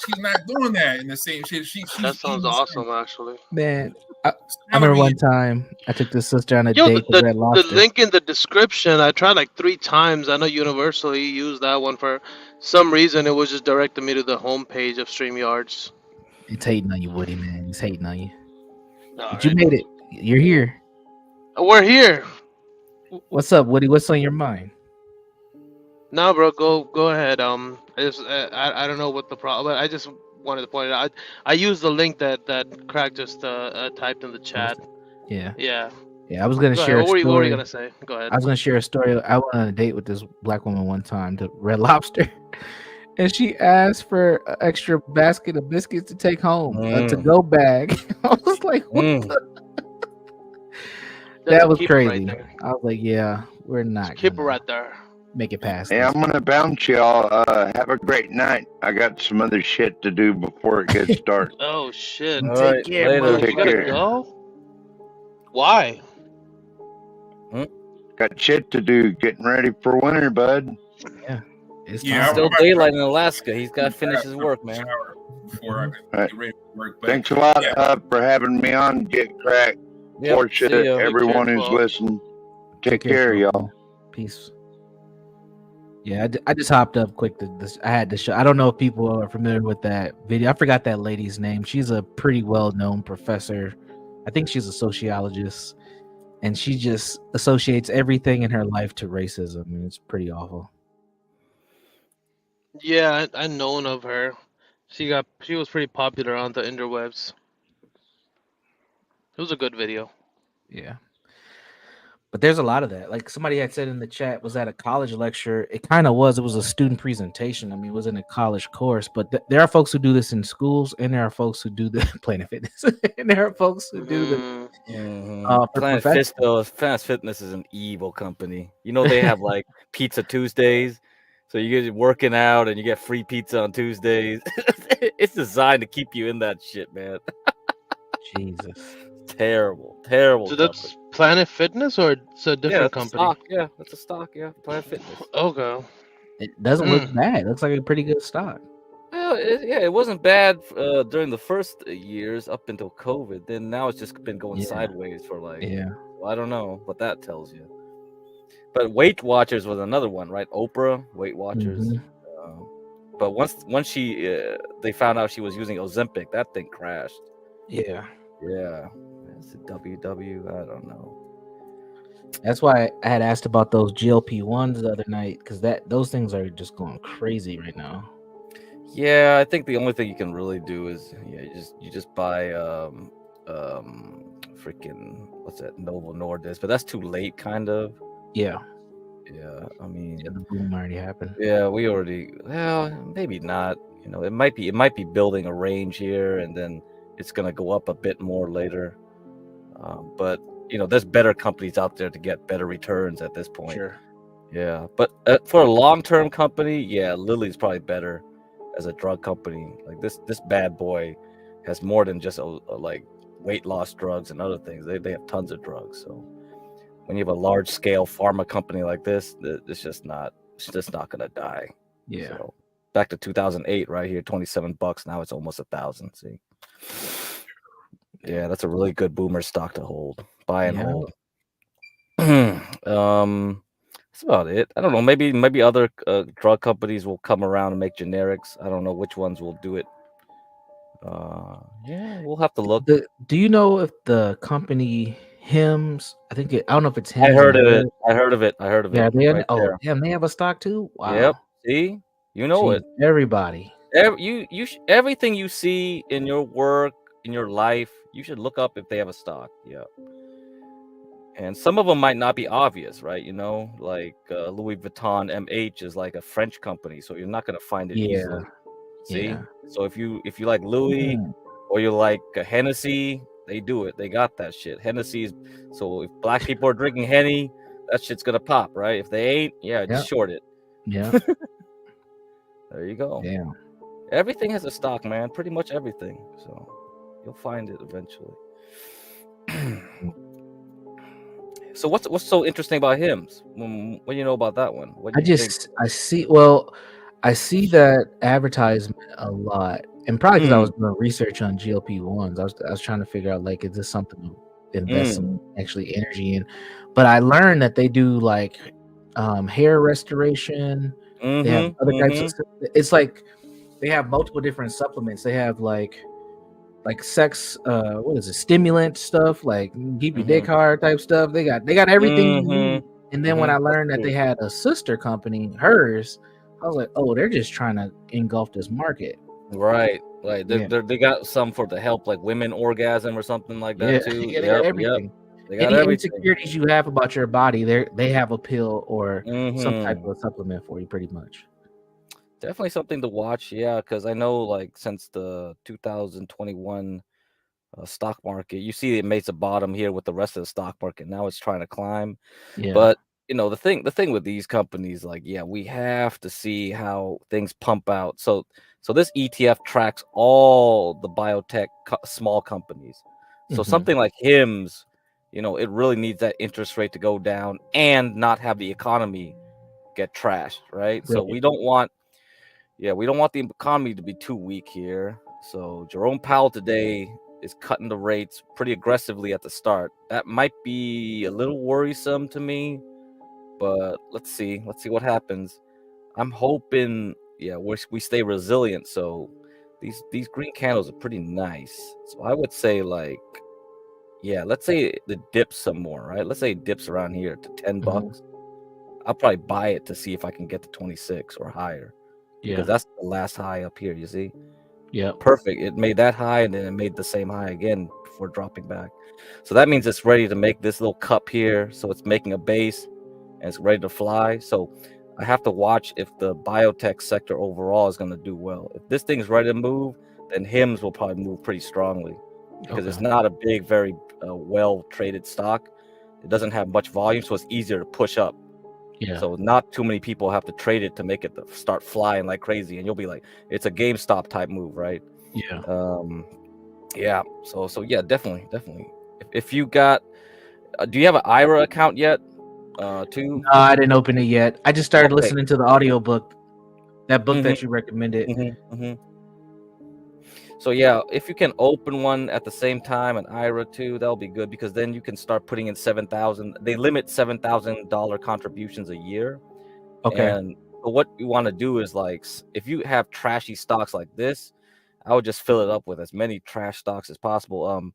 she's not doing that in the same shit. That sounds awesome, actually. Man, I remember one time I took this sister on a date with Red Lobster. The link in the description, I tried like 3 times. I know Universally used that one for some reason. It was just directing me to the homepage of StreamYards. It's hating on you, Woody, man. It's hating on you. But you made it. You're here. We're here. What's up, Woody? What's on your mind? No, bro, go ahead. I don't know what the problem. I just wanted to point it out. I used the link that Craig just typed in the chat. Yeah. Yeah. Yeah, I was gonna share. What were you gonna say? Go ahead. I was gonna share a story. I went on a date with this black woman one time to Red Lobster, and she asked for an extra basket of biscuits to take home, a to-go bag. I was like, what the? That was crazy. Right, I was like, yeah, we're not. Just keep it right there. Make it past. Yeah, I'm gonna bounce y'all. Have a great night. I got some other shit to do before it gets dark. Oh shit! Take care, bro. You gotta go. Why? Got shit to do. Getting ready for winter, bud. Yeah. It's Yeah, still daylight in Alaska. He's got to finish his work, man. Before I Right. get ready for work. But Thanks a lot for having me on. Get cracked. Yep, Portia, see ya. everyone who's listening. Take care, y'all. Peace. Yeah, I just hopped up quick. I had to show. I don't know if people are familiar with that video. I forgot that lady's name. She's a pretty well-known professor. I think she's a sociologist, and she just associates everything in her life to racism, and it's pretty awful. Yeah, I known of her. She was pretty popular on the interwebs. It was a good video. Yeah. But there's a lot of that. Like somebody had said in the chat, was at a college lecture. It kind of was. It was a student presentation. I mean, it wasn't a college course, but there are folks who do this in schools, and there are folks who do the Planet Fitness, and there are folks who do the for Planet Fitness is an evil company. You know, they have like Pizza Tuesdays, so you get working out and you get free pizza on Tuesdays. It's designed to keep you in that shit, man. Jesus. So terrible. that's Planet Fitness, or it's a different company? Stock. Yeah, that's a stock. Yeah, Planet Fitness. Okay. It doesn't look bad. It looks like a pretty good stock. Well, it wasn't bad during the first years up until COVID. Then now it's just been going sideways for like. Yeah. Well, I don't know what that tells you. But Weight Watchers was another one, right? Oprah, Weight Watchers. But once they found out she was using Ozempic, that thing crashed. Yeah. Yeah. It's a WW. I don't know. That's why I had asked about those GLP-1s the other night, because those things are just going crazy right now. Yeah, I think the only thing you can really do is you just buy freaking what's that, Novo Nordisk, but that's too late, kind of. Yeah. Yeah, I mean, the boom already happened. Yeah, maybe not. You know, it might be building a range here, and then it's gonna go up a bit more later. But you know, there's better companies out there to get better returns at this point. Sure. Yeah, but for a long-term company, yeah, Lilly's probably better as a drug company. Like this bad boy has more than just like weight loss drugs and other things. They have tons of drugs. So when you have a large-scale pharma company like this, it's just not gonna die. Yeah. So, back to 2008, right here, $27. Now it's almost 1,000. See. Yeah, that's a really good boomer stock to hold. Buy and hold. That's about it. I don't know. Maybe other drug companies will come around and make generics. I don't know which ones will do it. Yeah, we'll have to look. Do you know if the company Hims? I don't know if it's Hims. I heard of it. Yeah, Right damn, they have a stock too. Wow. Yep. See, you know it. Everybody. Everything you see in your work, in your life, you should look up if they have a stock. Yeah. And some of them might not be obvious, right? You know, like Louis Vuitton MH is like a French company, so you're not gonna find it easily. See, Yeah. so if you like Louis or you like Hennessy, they do it. They got that shit. Hennessy's. So if black people are drinking Henny, that shit's gonna pop, right? If they ain't, just short it. Yeah. There you go. Damn. Everything has a stock, man. Pretty much everything. So you'll find it eventually. So what's so interesting about Hims? What do you know about that one? What do you think? I see that advertisement a lot, and probably because I was doing research on GLP-1s. I was trying to figure out, like, is this something to invest some actually energy in? But I learned that they do like hair restoration. They have other types of. It's like they have multiple different supplements. They have like sex, what is it, stimulant stuff, like keep your dick hard type stuff. They got everything you need. And then when I learned that they had a sister company, hers, I was like, oh, they're just trying to engulf this market. Right. They got some for the help, like women orgasm or something like that too. Yeah, they got everything. They got Any insecurities you have about your body, they have a pill or some type of supplement for you, pretty much. Definitely something to watch, yeah, because I know, like, since the 2021 stock market, you see it makes a bottom here with the rest of the stock market. Now it's trying to climb. Yeah. But you know, the thing with these companies, like, yeah, we have to see how things pump out. So this ETF tracks all the biotech small companies. So something like Hims it really needs that interest rate to go down and not have the economy get trashed, right? So we don't want the economy to be too weak here. So Jerome Powell today is cutting the rates pretty aggressively at the start. That might be a little worrisome to me, but let's see what happens. I'm hoping, we stay resilient. So these green candles are pretty nice. So I would say let's say it dips some more, right? Let's say it dips around here to $10. I'll probably buy it to see if I can get to 26 or higher. Because that's the last high up here, you see? Yeah. Perfect. It made that high and then it made the same high again before dropping back. So that means it's ready to make this little cup here. So it's making a base and it's ready to fly. So I have to watch if the biotech sector overall is going to do well. If this thing's ready to move, then HIMS will probably move pretty strongly because it's not a big, very well traded stock. It doesn't have much volume, so it's easier to push up. Yeah. So not too many people have to trade it to make it start flying like crazy, and you'll be like, it's a GameStop type move, right? Yeah. Yeah. So yeah, definitely. If you got, do you have an IRA account yet? Too? No, I didn't open it yet. I just started listening to the audiobook, that book that you recommended. So yeah, if you can open one at the same time, an IRA too, that'll be good because then you can start putting in $7,000. They limit $7,000 contributions a year. Okay. And what you want to do is if you have trashy stocks like this, I would just fill it up with as many trash stocks as possible.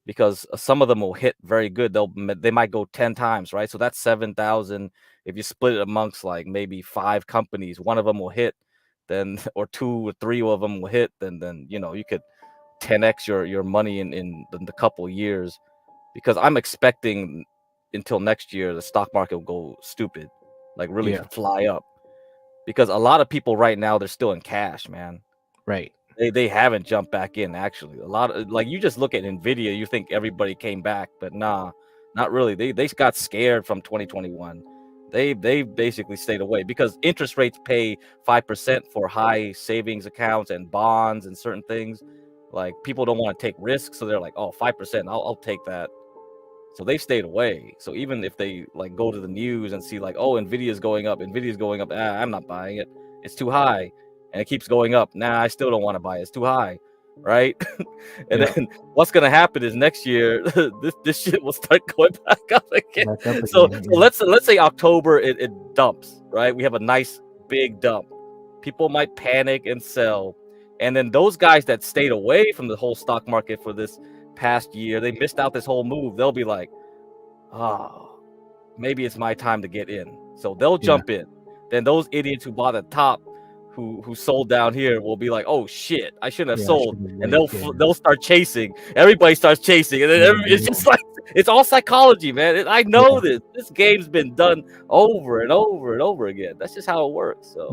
Because some of them will hit very good. They might go 10 times, right? So that's 7,000. If you split it amongst maybe 5 companies, one of them will hit, then or 2 or 3 of them will hit, then you could 10x your money in the couple of years. Because I'm expecting until next year the stock market will go stupid, really fly up. Because a lot of people right now, they're still in cash, man. Right. They haven't jumped back in, actually. A lot of you just look at Nvidia, you think everybody came back, but nah, not really. They got scared from 2021. They basically stayed away because interest rates pay 5% for high savings accounts and bonds and certain things. People don't want to take risks, so they're like, oh, 5%, I'll take that. So they stayed away. So even if they go to the news and see oh, Nvidia's going up, I'm not buying it. It's too high. And it keeps going up. Nah, I still don't want to buy it. It's too high, right? And then what's gonna happen is next year this shit will start going back up again. So let's say October it dumps, right? We have a nice big dump. People might panic and sell, and then those guys that stayed away from the whole stock market for this past year, they missed out this whole move. They'll be like, oh, maybe it's my time to get in. So they'll jump in. Then those idiots who bought at the top, who sold down here, will be like, oh shit, I shouldn't have sold. And they'll start chasing. Everybody starts chasing, and then it's just it's all psychology, man. I know this game's been done over and over and over again. That's just how it works. So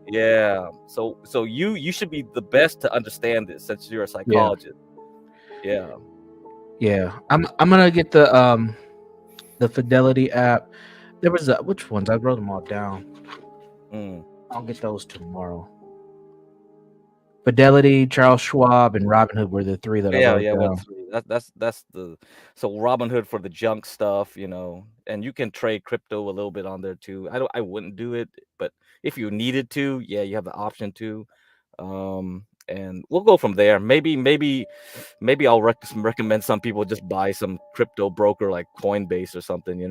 yeah, so you should be the best to understand this since you're a psychologist. Yeah. I'm gonna get the Fidelity app. There was which ones? I wrote them all down. I'll get those tomorrow. Fidelity, Charles Schwab, and Robinhood were the 3 that I wrote down. That's the so Robinhood for the junk stuff, and you can trade crypto a little bit on there too. I wouldn't do it, but if you needed to, you have the option to. And we'll go from there. Maybe I'll recommend some people just buy some crypto broker like Coinbase or something,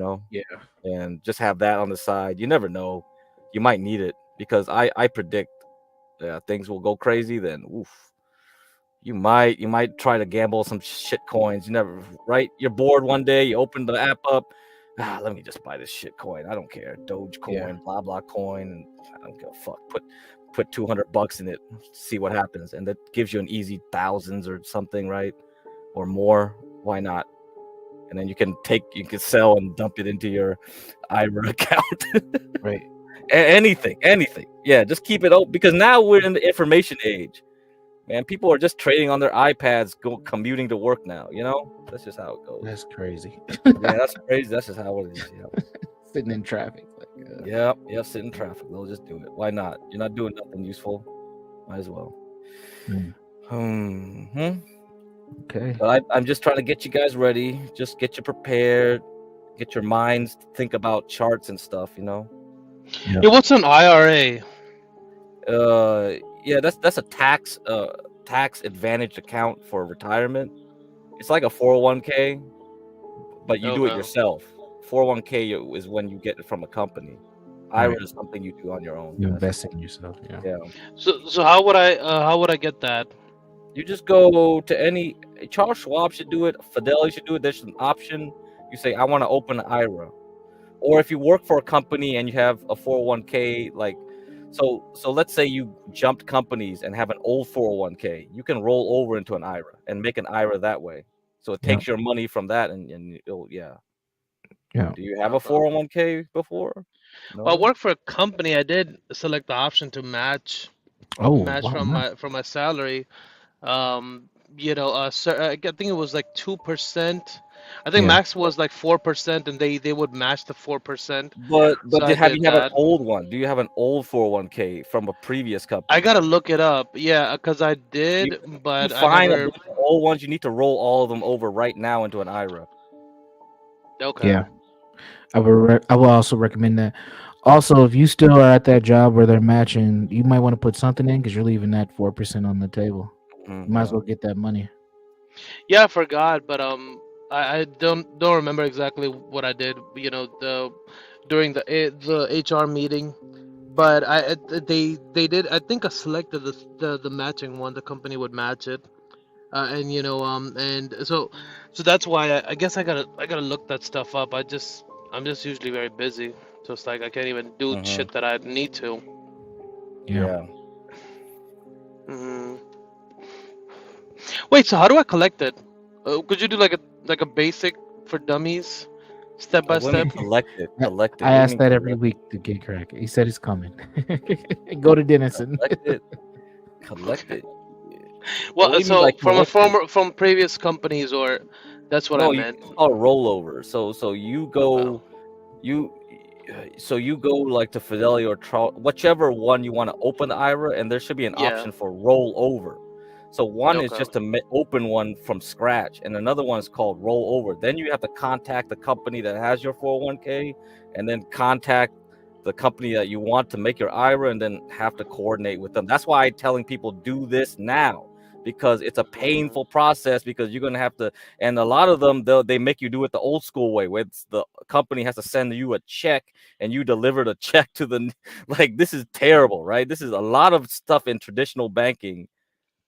and just have that on the side. You never know, you might need it because I predict things will go crazy. Then you might try to gamble some shit coins. You never, right? You're bored one day, you open the app up. Let me just buy this shit coin. I don't care. Dogecoin, blah blah coin, and I don't give a fuck. Put $200 in it, see what happens, and that gives you an easy thousands or something, right? Or more. Why not? And then you can sell and dump it into your IRA account. Right. Anything. Yeah, just keep it open because now we're in the information age. Man, people are just trading on their iPads, commuting to work now. That's just how it goes. That's crazy. Yeah, that's crazy. That's just how it is. Sitting in traffic. Yeah, sit in traffic. They'll just do it. Why not? You're not doing nothing useful. Might as well. Okay. But I'm just trying to get you guys ready. Just get you prepared. Get your minds to think about charts and stuff. Yeah, what's an IRA? Yeah, that's a tax advantaged account for retirement. It's like a 401k, but you do it Okay. yourself. 401k is when you get it from a company. IRA Right. is something you do on your own. You invest in yourself. Yeah. Yeah. So how would I get that? You just go to any Charles Schwab should do it. Fidelity should do it. There's an option. You say I want to open an IRA, or if you work for a company and you have a 401k, like so let's say you jumped companies and have an old 401k, you can roll over into an IRA and make an IRA that way. So it takes your money from that and it'll Yeah. Do you have a 401k before? Well, I work for a company. I did select the option to match Oh, wow, from my salary. I think it was like 2%. I think Yeah. max was like 4%, and they would match the 4%. But So I have you did have an that. old one? Do you have an old 401k from a previous company? I gotta look it up. Yeah, because I You did, but I find a never. bunch of old ones. You need to roll all of them over right now into an IRA. Okay. Yeah. I will also recommend that. Also, if you still are at that job where they're matching, you might want to put something in because you're leaving that 4% on the table. You might as well get that money. Yeah, I forgot, but I don't remember exactly what I did. During the HR meeting, but they did. I think I selected the matching one. The company would match it, and so that's why I guess I gotta look that stuff up. I'm just usually very busy, so it's like I can't even do shit that I need to. Yeah. hmm Wait, so how do I collect it? Could you do like a basic for dummies, step by Like, what do you step? mean collect it? Collect it. I What do you ask mean that every collect week to get crack. He said he's coming. Go to Denison. Collect it. Collect it. Well, what do you mean so by from a collect it? from previous companies, or that's what I No, meant. it's called rollover. So you go, you go like to Fidelity or whichever one you want to open the IRA, and there should be an Yeah. option for rollover. So one is Okay. just to open one from scratch, and another one is called rollover. Then you have to contact the company that has your 401k, and then contact the company that you want to make your IRA, and then have to coordinate with them. That's why I'm telling people do this now, because it's a painful process, because you're going to have to, and a lot of them, they make you do it the old school way, where the company has to send you a check and you deliver the check to the, like, this is terrible, right? This is a lot of stuff in traditional banking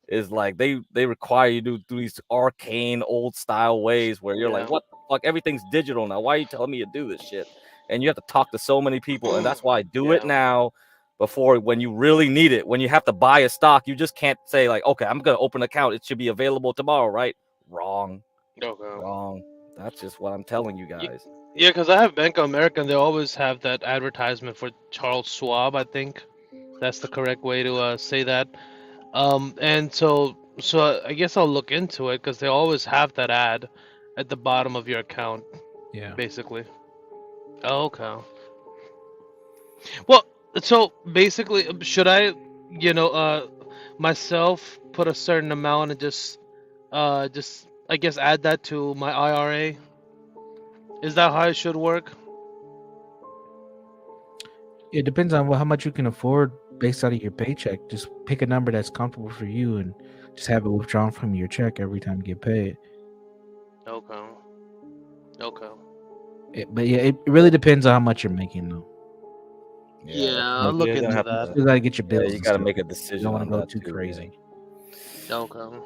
is like they require you to do these arcane old style ways where you're like, Yeah. what the fuck, everything's digital now, why are you telling me to do this shit? And you have to talk to so many people, and that's why I do it now, before, when you really need it, when you have to buy a stock, you just can't say like, okay, I'm gonna open an account, it should be available tomorrow, right? Wrong. That's just what I'm telling you guys. Yeah, because I have Bank of America, and they always have that advertisement for Charles Schwab. I think that's the correct way to say that. And so I guess I'll look into it because they always have that ad at the bottom of your account. Yeah. Basically. Oh, okay. Well, so basically, should I, myself put a certain amount and just I guess add that to my IRA? Is that how it should work? It depends on how much you can afford based out of your paycheck. Just pick a number that's comfortable for you and just have it withdrawn from your check every time you get paid. Okay. But yeah, it really depends on how much you're making, though. Yeah, I'll look you're gonna into have that. You gotta get your Yeah, bills. you and gotta stuff. make a You decision don't want on to go that too too, crazy. Okay.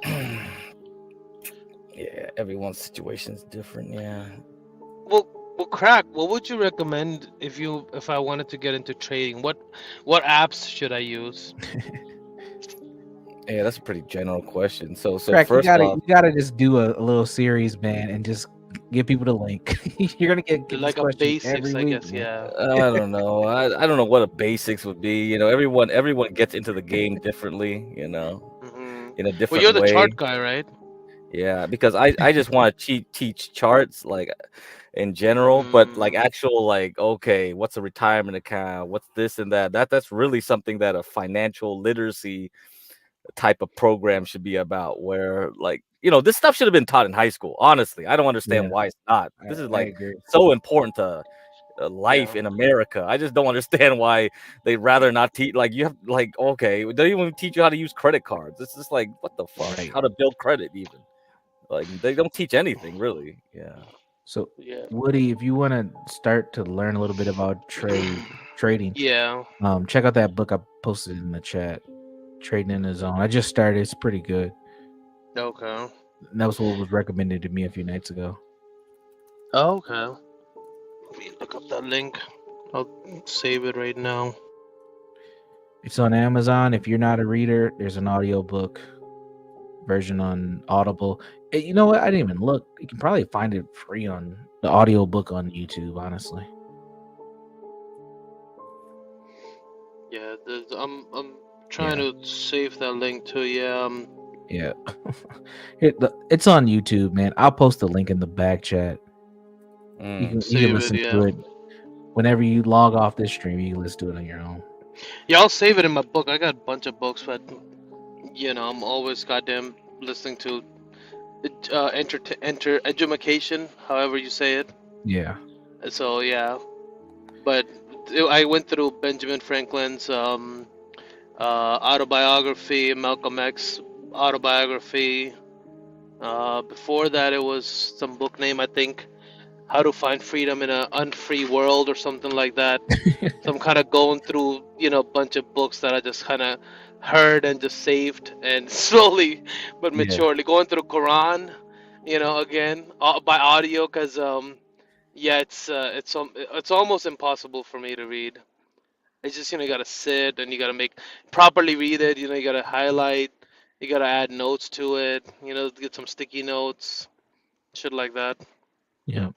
Yeah, everyone's situation is different. Yeah. Well, Crack, what would you recommend if I wanted to get into trading? What apps should I use? Yeah, that's a pretty general question. So Crack, first off, you gotta just do a little series, man, and just give people the link. You're gonna get this Like a question basics, every I week, guess. man. Yeah. I don't know. I don't know what a basics would be. You know, everyone gets into the game differently. In a Well, different you're the way. chart guy, right? Yeah, because I just want to teach charts, like, in general, but like actual, like, okay, what's a retirement account? What's this and that? That's really something that a financial literacy type of program should be about, where like, this stuff should have been taught in high school. Honestly, I don't understand Yeah, why it's not. This I, is I like agree. so important to life in America. I just don't understand why they'd rather not teach. Like, you have, like, okay, they don't even teach you how to use credit cards. It's just like, what the fuck? Right. How to build credit even. Like, they don't teach anything really. Yeah. So, Yeah. Woody, if you want to start to learn a little bit about trading, Yeah. check out that book I posted in the chat, Trading in the Zone. I just started. It's pretty good. Okay. And that was what was recommended to me a few nights ago. Okay. Let me look up that link. I'll save it right now. It's on Amazon. If you're not a reader, there's an audiobook version on Audible. You know what? I didn't even look. You can probably find it free on the audiobook on YouTube, honestly. Yeah, I'm trying to save that link too. Yeah. Yeah. It's on YouTube, man. I'll post the link in the back chat. You can Save it, listen to yeah. it whenever you log off this stream. You can listen to it on your own. Yeah, I'll save it in my book. I got a bunch of books, but I'm always goddamn listening to edumacation, however you say it. Yeah. So yeah, but I went through Benjamin Franklin's autobiography, Malcolm X autobiography. Before that, it was some book name, I think, How to Find Freedom in an Unfree World or something like that. So I'm kind of going through, a bunch of books that I just kind of heard and just saved, and slowly but Yeah. maturely going through Quran, again by audio, because it's almost impossible for me to read. It's just, you gotta sit and you gotta properly read it. You gotta highlight, you gotta add notes to it. Get some sticky notes, shit like that. Yeah.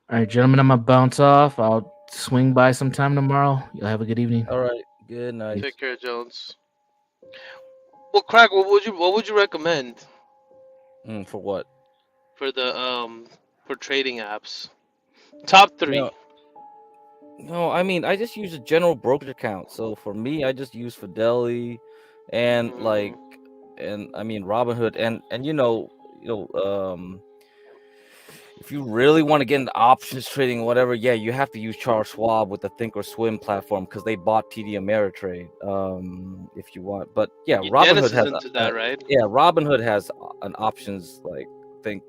All right, gentlemen, I'm gonna bounce off. I'll swing by sometime tomorrow. You'll have a good evening. All right. Good night. Take care, Jones. Well, Crack, what would you recommend For what? for the for trading apps? Top 3. No, I mean, I just use a general brokerage account. So for me, I just use Fidelity and and I mean Robinhood, and if you really want to get into options trading, whatever, yeah, you have to use Charles Schwab with the Thinkorswim platform, because they bought TD Ameritrade. If you want, but yeah, Dennis Robinhood is has into that, right? yeah, Robinhood has an options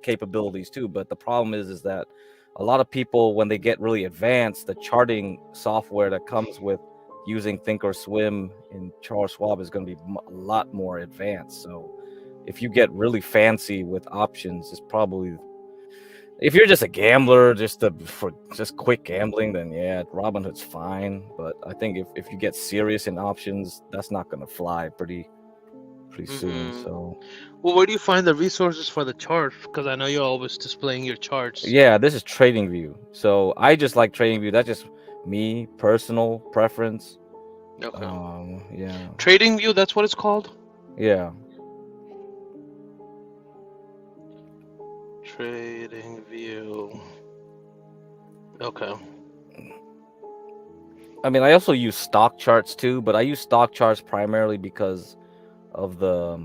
capabilities too. But the problem is that a lot of people, when they get really advanced, the charting software that comes with using Thinkorswim in Charles Schwab is going to be a lot more advanced. So if you get really fancy with options, it's probably, if you're just a gambler, for quick gambling, then yeah, Robinhood's fine. But I think if you get serious in options, that's not going to fly pretty soon. So well, where do you find the resources for the charts? Because I know you're always displaying your charts. yeah, this is TradingView. So I just like TradingView. That's just me, personal preference. Okay. Yeah. TradingView, that's what it's called? Yeah. TradingView. Okay. I mean, I also use stock charts too, but I use stock charts primarily because of the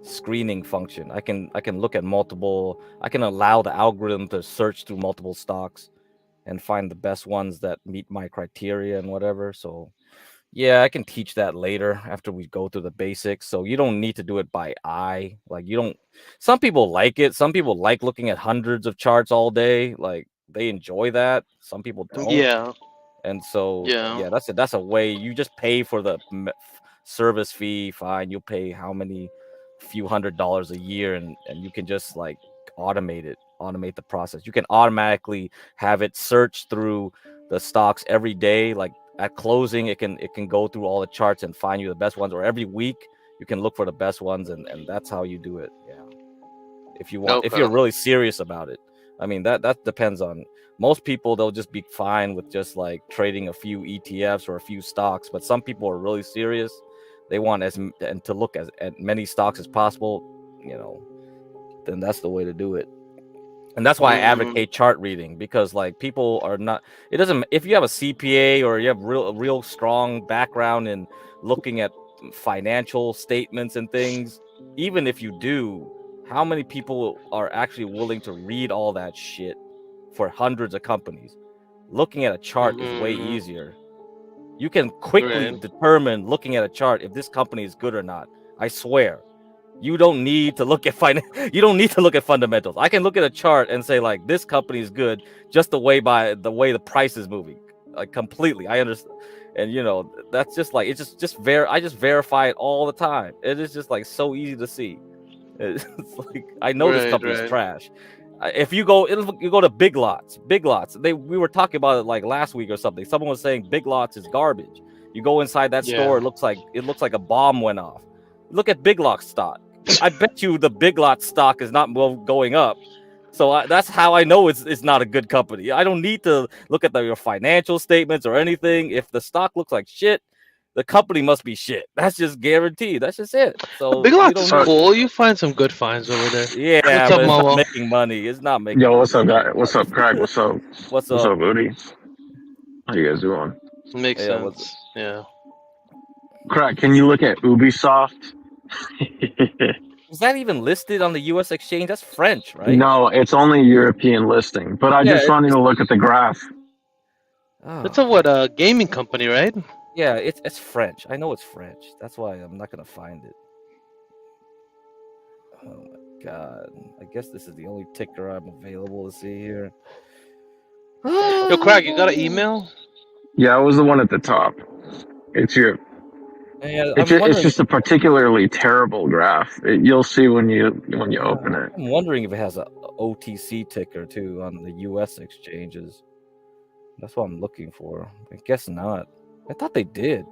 screening function. I can look at multiple. I can allow the algorithm to search through multiple stocks and find the best ones that meet my criteria and whatever. So yeah, I can teach that later after we go through the basics. So you don't need to do it by eye. Like, you don't. Some people like it. Some people like looking at hundreds of charts all day. Like, they enjoy that. Some people don't. Yeah. And so Yeah. that's a way. You just pay for the service fee. Fine, you'll pay how many few $100s a year, and you can just like automate the process. You can automatically have it search through the stocks every day. Like at closing, it can go through all the charts and find you the best ones, or every week you can look for the best ones, and that's how you do it. Yeah, if you want, if you're really serious about it. I mean, that depends on most people. They'll just be fine with just like trading a few ETFs or a few stocks, but some people are really serious. They want and to look at many stocks as possible, then that's the way to do it. And that's why I advocate chart reading, because like people are not, it doesn't, if you have a CPA or you have real strong background in looking at financial statements and things. Even if you do, how many people are actually willing to read all that shit for hundreds of companies? Looking at a chart is way easier. You can quickly determine, looking at a chart, if this company is good or not. I swear. You don't need to look at you don't need to look at fundamentals. I can look at a chart and say, like, this company is good just the way the price is moving. Like, completely. I understand. And you know, that's just like, it's I just verify it all the time. It is just like so easy to see. It's like, I know this company is trash. If you go to Big Lots. We were talking about it like last week or something. Someone was saying Big Lots is garbage. You go inside that store, it looks like a bomb went off. Look at Big Lots stock. I bet you the Big Lots stock is not going up. So that's how I know it's not a good company. I don't need to look at your financial statements or anything. If the stock looks like shit, the company must be shit. That's just guaranteed. That's just it. So Big Lots is cool. You find some good finds over there. Yeah, What's up, but it's not Momo? making money. It's not making. Yo, what's up, guy? What's up, Craig? What's up? What's up, up, Booty? How you guys doing? Makes sense. Yeah. Craig, can you look at Ubisoft? Is that even listed on the U.S. exchange? That's French, right? No, it's only a European listing. But I just wanted to look at the graph. It's a gaming company, right? Yeah, it's French. I know it's French. That's why I'm not gonna find it. Oh my god! I guess this is the only ticker I'm available to see here. Yo, Craig, you got an email? Yeah, it was the one at the top. It's your. Yeah, it's just a particularly terrible graph. You'll see when you open it. I'm wondering if it has a OTC ticker too on the U.S. exchanges. That's what I'm looking for. I guess not. I thought they did.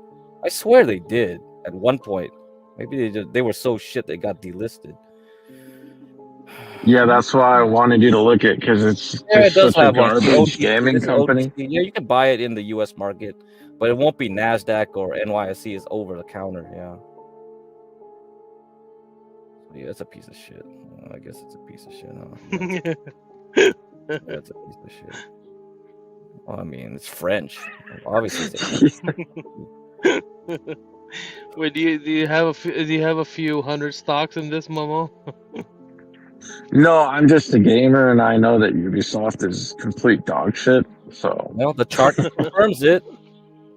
I swear they did at one point. Maybe they were so shit they got delisted. Yeah, that's why I wanted you to look at, because it's such a garbage gaming company. Yeah, you can buy it in the U.S. market, but it won't be NASDAQ or NYSE. It's over the counter. Yeah. Yeah, it's a piece of shit. I guess it's a piece of shit. Huh? Yeah, it's a piece of shit. Well, I mean, it's French. Obviously. Wait, do you have a few hundred stocks in this, Momo? No, I'm just a gamer, and I know that Ubisoft is complete dog shit. So, well, the chart confirms it.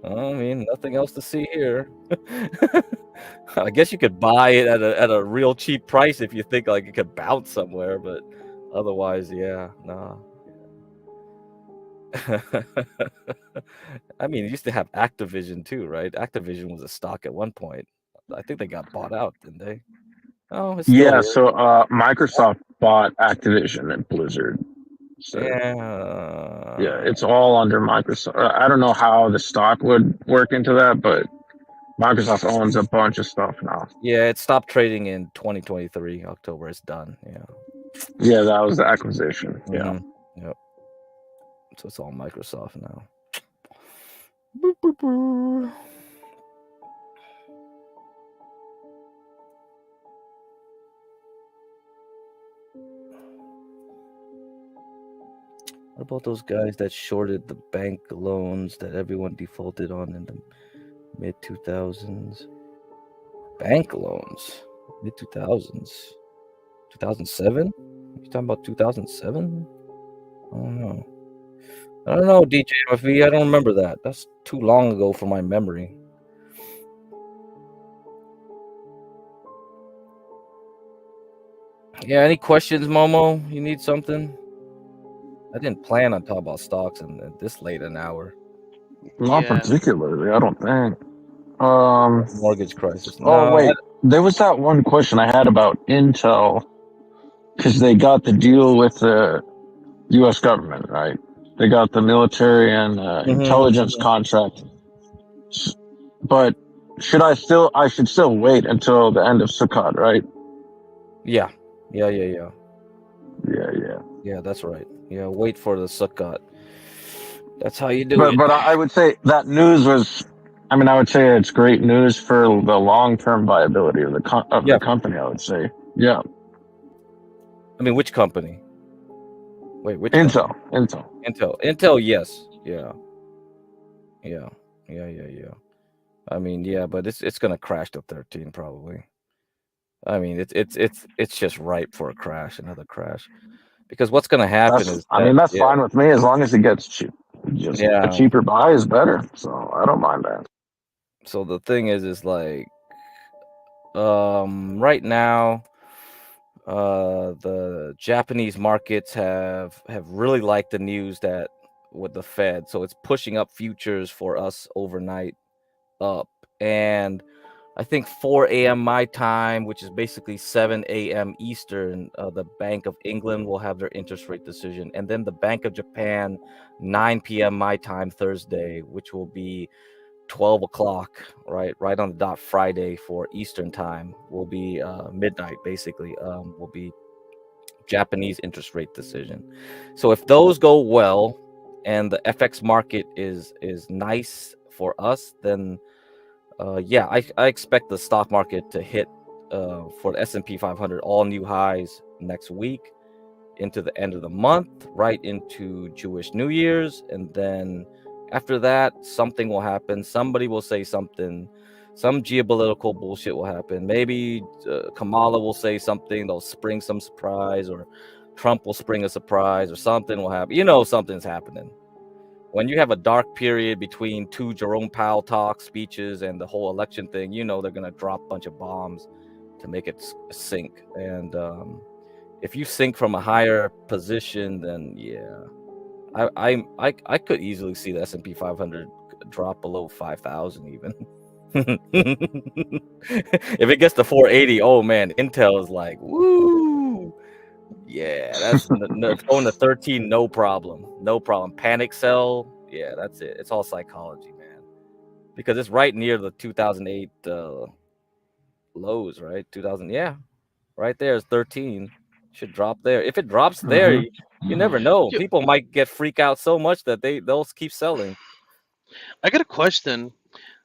I mean, nothing else to see here. I guess you could buy it at a real cheap price if you think like it could bounce somewhere, but otherwise, yeah, nah. I mean, it used to have Activision too, right? Activision was a stock at one point. I think they got bought out, didn't they? Oh, it's still yeah. here. So, Microsoft bought Activision and Blizzard. So, yeah, it's all under Microsoft. I don't know how the stock would work into that, but Microsoft owns a bunch of stuff now. Yeah, it stopped trading in 2023 October. It's done. Yeah. Yeah, that was the acquisition. Yeah. Yep. So it's all Microsoft now. What about those guys that shorted the bank loans that everyone defaulted on in the mid 2000s? Bank loans, mid 2000s, 2007? You talking about 2007? I don't know, DJ MFV. I don't remember that. That's too long ago for my memory. Yeah, any questions, Momo? You need something? I didn't plan on talking about stocks in this late an hour. Not particularly, I don't think. Mortgage crisis. Oh, wait. There was that one question I had about Intel, because they got the deal with the U.S. government, right? They got the military and intelligence contract. But I should still wait until the end of Sukkot, right? Yeah. Yeah, that's right. Yeah, wait for the Sukkot. That's how you do it. But I would say that news was, I mean, I would say it's great news for the long-term viability of the company, I would say. Yeah. I mean, which company? Wait, which Intel. Intel, yes. Yeah. I mean, yeah, but it's gonna crash to 13 probably. I mean, it's just ripe for a crash, another crash, because what's gonna happen is that That's fine with me as long as it gets cheap. Just a yeah. cheaper buy is better, so I don't mind that. So the thing is like, right now, the Japanese markets have really liked the news that with the Fed, so it's pushing up futures for us overnight up, and I think 4 a.m. my time, which is basically 7 a.m. Eastern, the Bank of England will have their interest rate decision. And then the Bank of Japan, 9 p.m. my time Thursday, which will be 12 o'clock, right on the dot Friday for Eastern time, will be midnight, basically, will be Japanese interest rate decision. So if those go well and the FX market is nice for us, then yeah, I expect the stock market to hit for the S&P 500 all new highs next week into the end of the month, right into Jewish New Year's, and then after that, something will happen. Somebody will say something. Some geopolitical bullshit will happen. Maybe Kamala will say something. They'll spring some surprise, or Trump will spring a surprise, or something will happen. You know, something's happening. When you have a dark period between two Jerome Powell talk speeches and the whole election thing, you know they're gonna drop a bunch of bombs to make it sink. And if you sink from a higher position, then yeah, I could easily see the S&P 500 drop below 5,000 even. If it gets to 480, oh man, Intel is like, woo. Yeah, that's going to 13, no problem. No problem. Panic sell, yeah, that's it. It's all psychology, man. Because it's right near the 2008 lows, right? 2000, yeah. Right there is 13. Should drop there. If it drops there, you never know. People might get freak out so much that they'll keep selling. I got a question.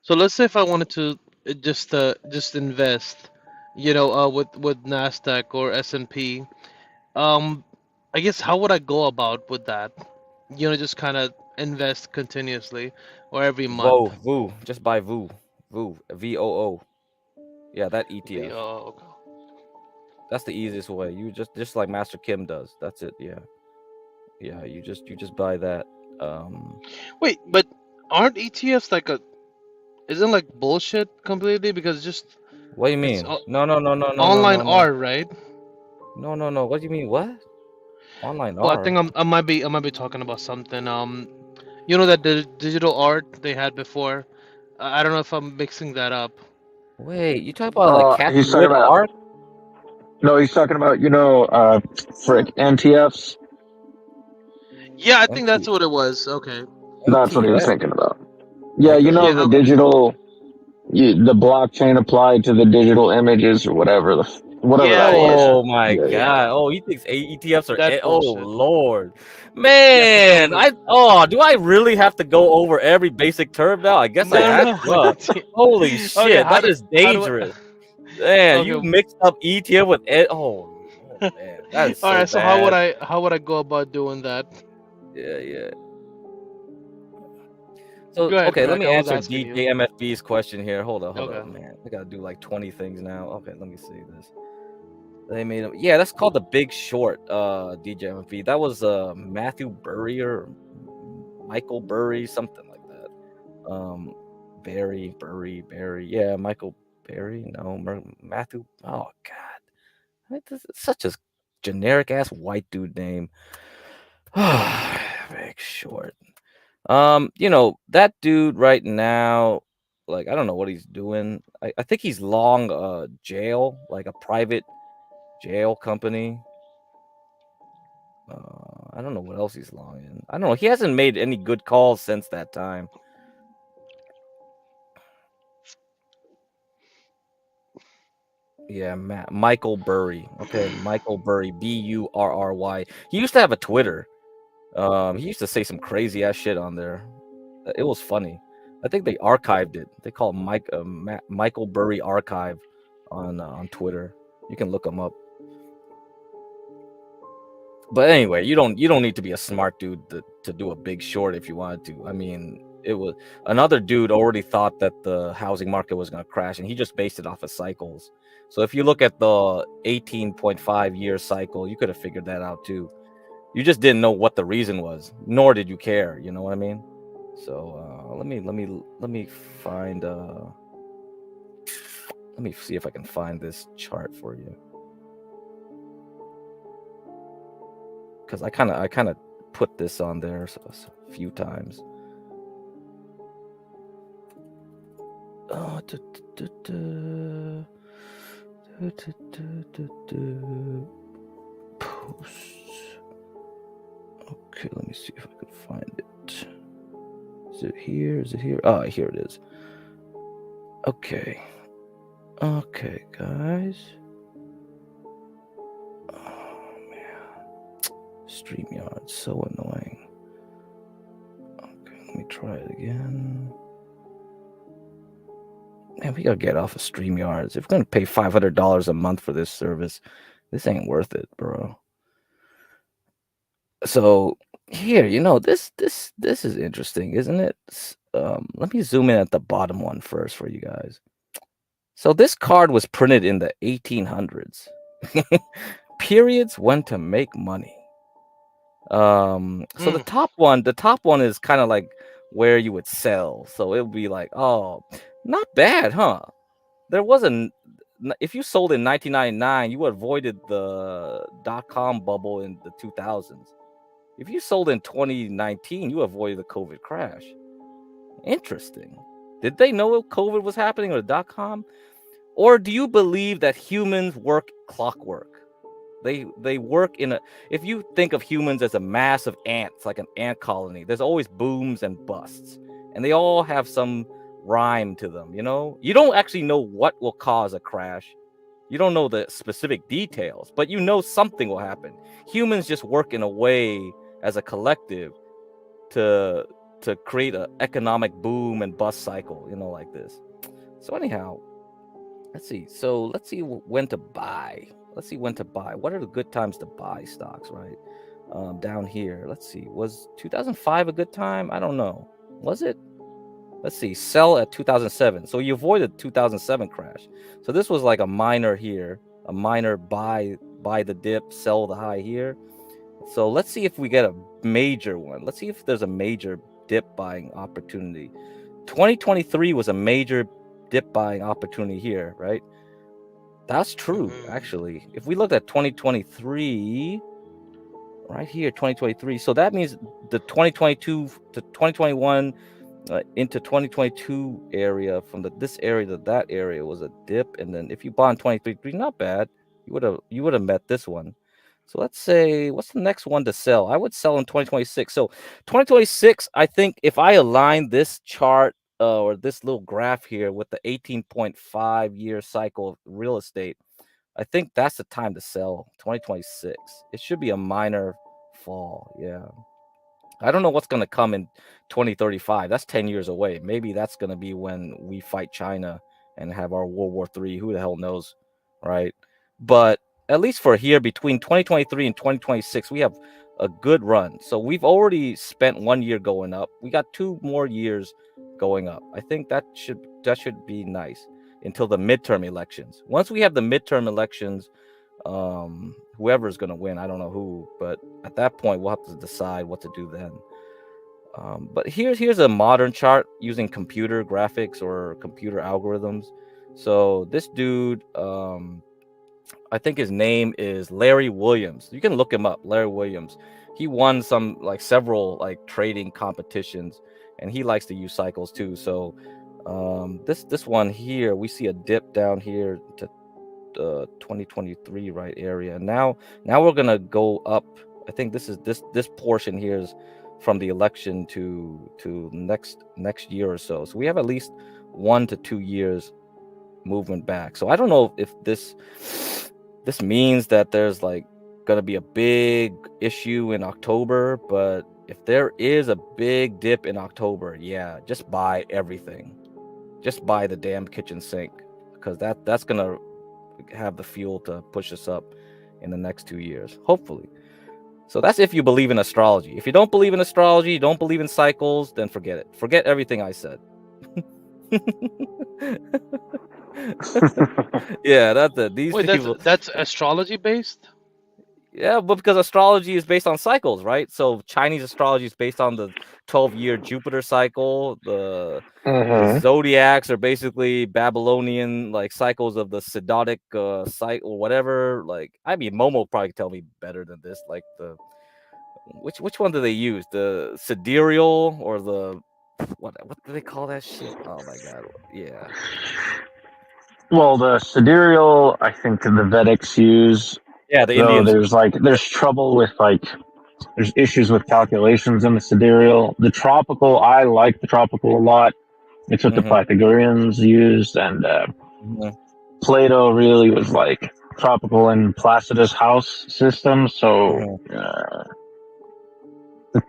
So let's say if I wanted to just invest, with Nasdaq or S&P, I guess how would I go about with that? Just kind of invest continuously or every month. VOO. Just buy VOO. VOO. VOO. Yeah, that ETF. Okay. That's the easiest way. You just like Master Kim does. That's it. Yeah. Yeah, you just buy that. Wait, but aren't ETFs isn't like bullshit completely, because just what do you mean? No. Online art, right? No. What do you mean? What? Online Well, art? I think I might be talking about something. That digital art they had before. I don't know if I'm mixing that up. Wait, you talking about like Cathy He's talking Wood about art? No, he's talking about frick NTFs. Yeah, I think that's what it was. Okay. That's what he was NTF? thinking about. Yeah, the digital, the blockchain applied to the digital images or whatever that was. Oh my Yeah. god! Oh, he thinks ETFs are That oh bullshit. lord, man! Do I really have to go over every basic term now? I guess I have to. Holy shit, Okay, that is dangerous. Man, Okay. you mixed up ETF with oh man, that is so All right. So how bad. would I go about doing that? Yeah. So Go ahead, okay, let Craig. me I was answer asking you. DJ MFB's question here. Hold on, Okay. man. I gotta do like 20 things now. Okay, let me see this. They made him. Yeah, that's called The Big Short. DJ MFB. That was Matthew Burry or Michael Burry, something like that. Barry. Yeah, Michael Barry. No, Matthew. Oh God, this is such a generic ass white dude name. Big Short. That dude right now, like I don't know what he's doing. I think he's long jail, like a private jail company. I don't know what else he's long in. I don't know. He hasn't made any good calls since that time. Yeah, Michael Burry. Okay, Michael Burry, Burry. He used to have a Twitter. He used to say some crazy ass shit on there. It was funny. I think they archived it. They call it Michael Burry Archive on Twitter. You can look him up. But anyway, you don't need to be a smart dude to do a Big Short if you wanted to. I mean, another dude already thought that the housing market was going to crash, and he just based it off of cycles. So if you look at the 18.5 year cycle, you could have figured that out too. You just didn't know what the reason was, nor did you care. You know what I mean? So let me find let me see if I can find this chart for you, because I kind of put this on there a few times. Posts. Okay, let me see if I can find it. Is it here? Is it here? Oh, here it is. Okay. Okay, guys. Oh, man. StreamYard, so annoying. Okay, let me try it again. Man, we gotta get off of StreamYards. If we're gonna pay $500 a month for this service, this ain't worth it, bro. So here, this is interesting, isn't it? Let me zoom in at the bottom one first for you guys. So this card was printed in the 1800s. Periods when to make money. So the top one is kind of like where you would sell. So it would be like, oh, not bad, huh? There wasn't. If you sold in 1999, you avoided the .com bubble in the 2000s. If you sold in 2019, you avoided the COVID crash. Interesting. Did they know COVID was happening or the .com? Or do you believe that humans work clockwork? They work in a. If you think of humans as a mass of ants, like an ant colony, there's always booms and busts, and they all have some rhyme to them. You don't actually know what will cause a crash. You don't know the specific details, but you know something will happen. Humans just work in a way as a collective to create an economic boom and bust cycle, like this. So anyhow, let's see. So let's see when to buy. What are the good times to buy stocks, right? Down here, let's see. Was 2005 a good time? I don't know. Was it? Let's see. Sell at 2007. So you avoided 2007 crash. So this was like a minor here, a minor buy the dip, sell the high here. So let's see if we get a major one. Let's see if there's a major dip buying opportunity. 2023 was a major dip buying opportunity here, right? That's true, actually. If we looked at 2023, right here, 2023. So that means the 2022 to 2021 into 2022 area, from this area to that area was a dip, and then if you bought in 2023, not bad. You would have met this one. So let's say, what's the next one to sell? I would sell in 2026. So 2026, I think if I align this chart or this little graph here with the 18.5 year cycle of real estate, I think that's the time to sell. 2026. It should be a minor fall. Yeah. I don't know what's going to come in 2035. That's 10 years away. Maybe that's going to be when we fight China and have our World War III. Who the hell knows, right? But at least for here, between 2023 and 2026, we have a good run. So we've already spent 1 year going up. We got 2 more years going up. I think that should be nice until the midterm elections. Once we have the midterm elections, whoever is going to win, I don't know who, but at that point we'll have to decide what to do then. But here's a modern chart using computer graphics or computer algorithms. So this dude, I think his name is Larry Williams. You can look him up, Larry Williams. He won several trading competitions, and he likes to use cycles too. So this one here, we see a dip down here to 2023 right area. And now we're gonna go up. I think this portion here is from the election to next year or so. So we have at least 1 to 2 years movement back. So I don't know if this means that there's gonna be a big issue in October, but if there is a big dip in October, yeah, just buy everything. Just buy the damn kitchen sink, because that's gonna have the fuel to push us up in the next 2 years, hopefully. So that's if you believe in astrology. If you don't believe in astrology, you don't believe in cycles, then forget it. Forget everything I said. Yeah, that's it. These Wait, people. that's astrology based? Yeah, but because astrology is based on cycles, right? So Chinese astrology is based on the 12-year Jupiter cycle. The zodiacs are basically Babylonian like cycles of the Siddhartic cycle, whatever. Like, I mean, Momo probably tell me better than this. Like which one do they use? The sidereal or the what do they call that shit? Oh my god, yeah. Well, the sidereal, I think the Vedics use. Yeah, the Though Indians. there's trouble with there's issues with calculations in the sidereal. The tropical, I like the tropical a lot. It's what the Pythagoreans used, and Plato really was like tropical in Placidus house system. So,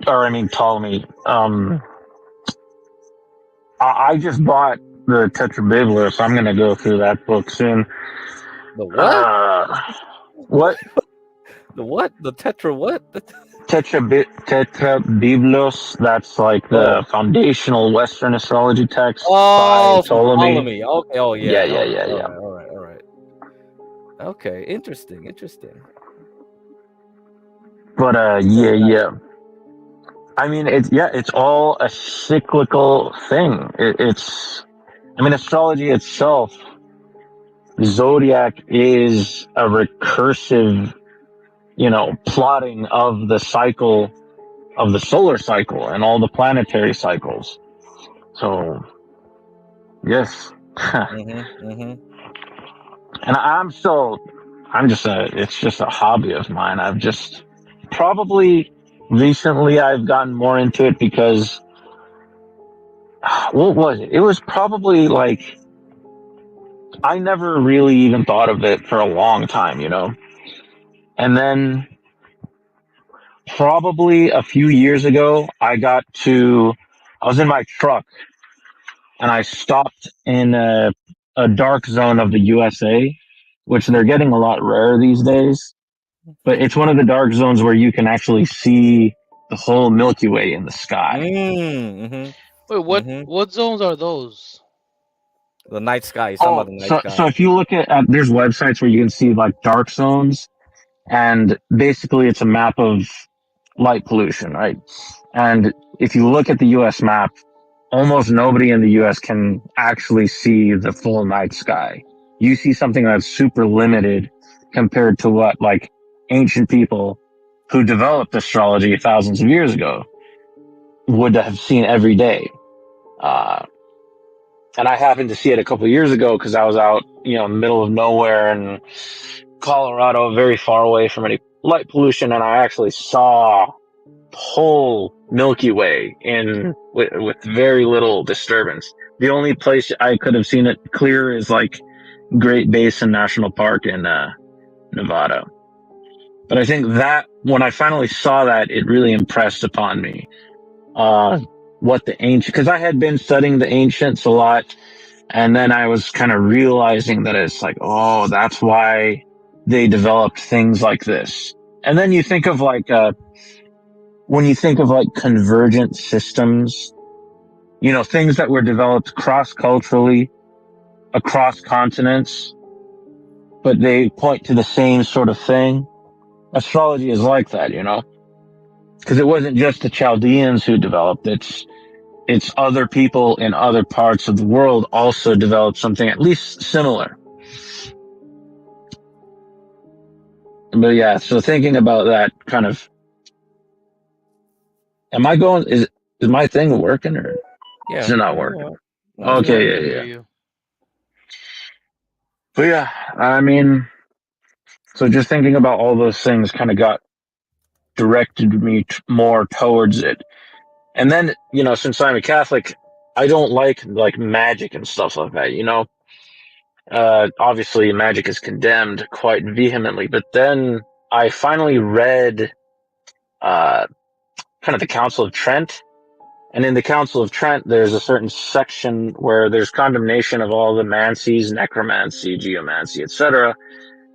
or I mean Ptolemy. I just bought the Tetrabiblia, so I'm going to go through that book soon. The what? What? The what? The Tetra what? Tetrabiblos. That's like the foundational Western astrology text by From Ptolemy. Okay. Oh yeah. Yeah. All right. Okay. Interesting. But yeah. I mean, it's all a cyclical thing. I mean, astrology itself, the zodiac is a recursive, plotting of the cycle of the solar cycle and all the planetary cycles. So, yes. And it's just a hobby of mine. I've just probably recently I've gotten more into it because what was it? It was probably like I never really even thought of it for a long time, And then probably a few years ago, I was in my truck and I stopped in a dark zone of the USA, which they're getting a lot rare these days. But it's one of the dark zones where you can actually see the whole Milky Way in the sky. Wait, what zones are those? The night sky. You're talking about the night sky. So if you look at there's websites where you can see like dark zones, and basically it's a map of light pollution, right? And if you look at the U.S. map, almost nobody in the U.S. can actually see the full night sky. You see something that's super limited compared to what like ancient people who developed astrology thousands of years ago would have seen every day. And I happened to see it a couple of years ago because I was out, in the middle of nowhere in Colorado, very far away from any light pollution, and I actually saw the whole Milky Way with very little disturbance. The only place I could have seen it clear is like Great Basin National Park in Nevada. But I think that when I finally saw that, it really impressed upon me what the ancient, because I had been studying the ancients a lot. And then I was kind of realizing that it's like, oh, that's why they developed things like this. And then you think of like, when you think of like convergent systems, things that were developed cross-culturally across continents, but they point to the same sort of thing. Astrology is like that, because it wasn't just the Chaldeans who developed it. It's other people in other parts of the world also developed something at least similar. But yeah, so thinking about that kind of, is my thing working or is it not working? Okay, yeah. But yeah, I mean, so just thinking about all those things kind of got directed me more towards it. And then, since I'm a Catholic, I don't like magic and stuff like that, obviously magic is condemned quite vehemently, but then I finally read, kind of the Council of Trent. And in the Council of Trent, there's a certain section where there's condemnation of all the mancies, necromancy, geomancy, etc.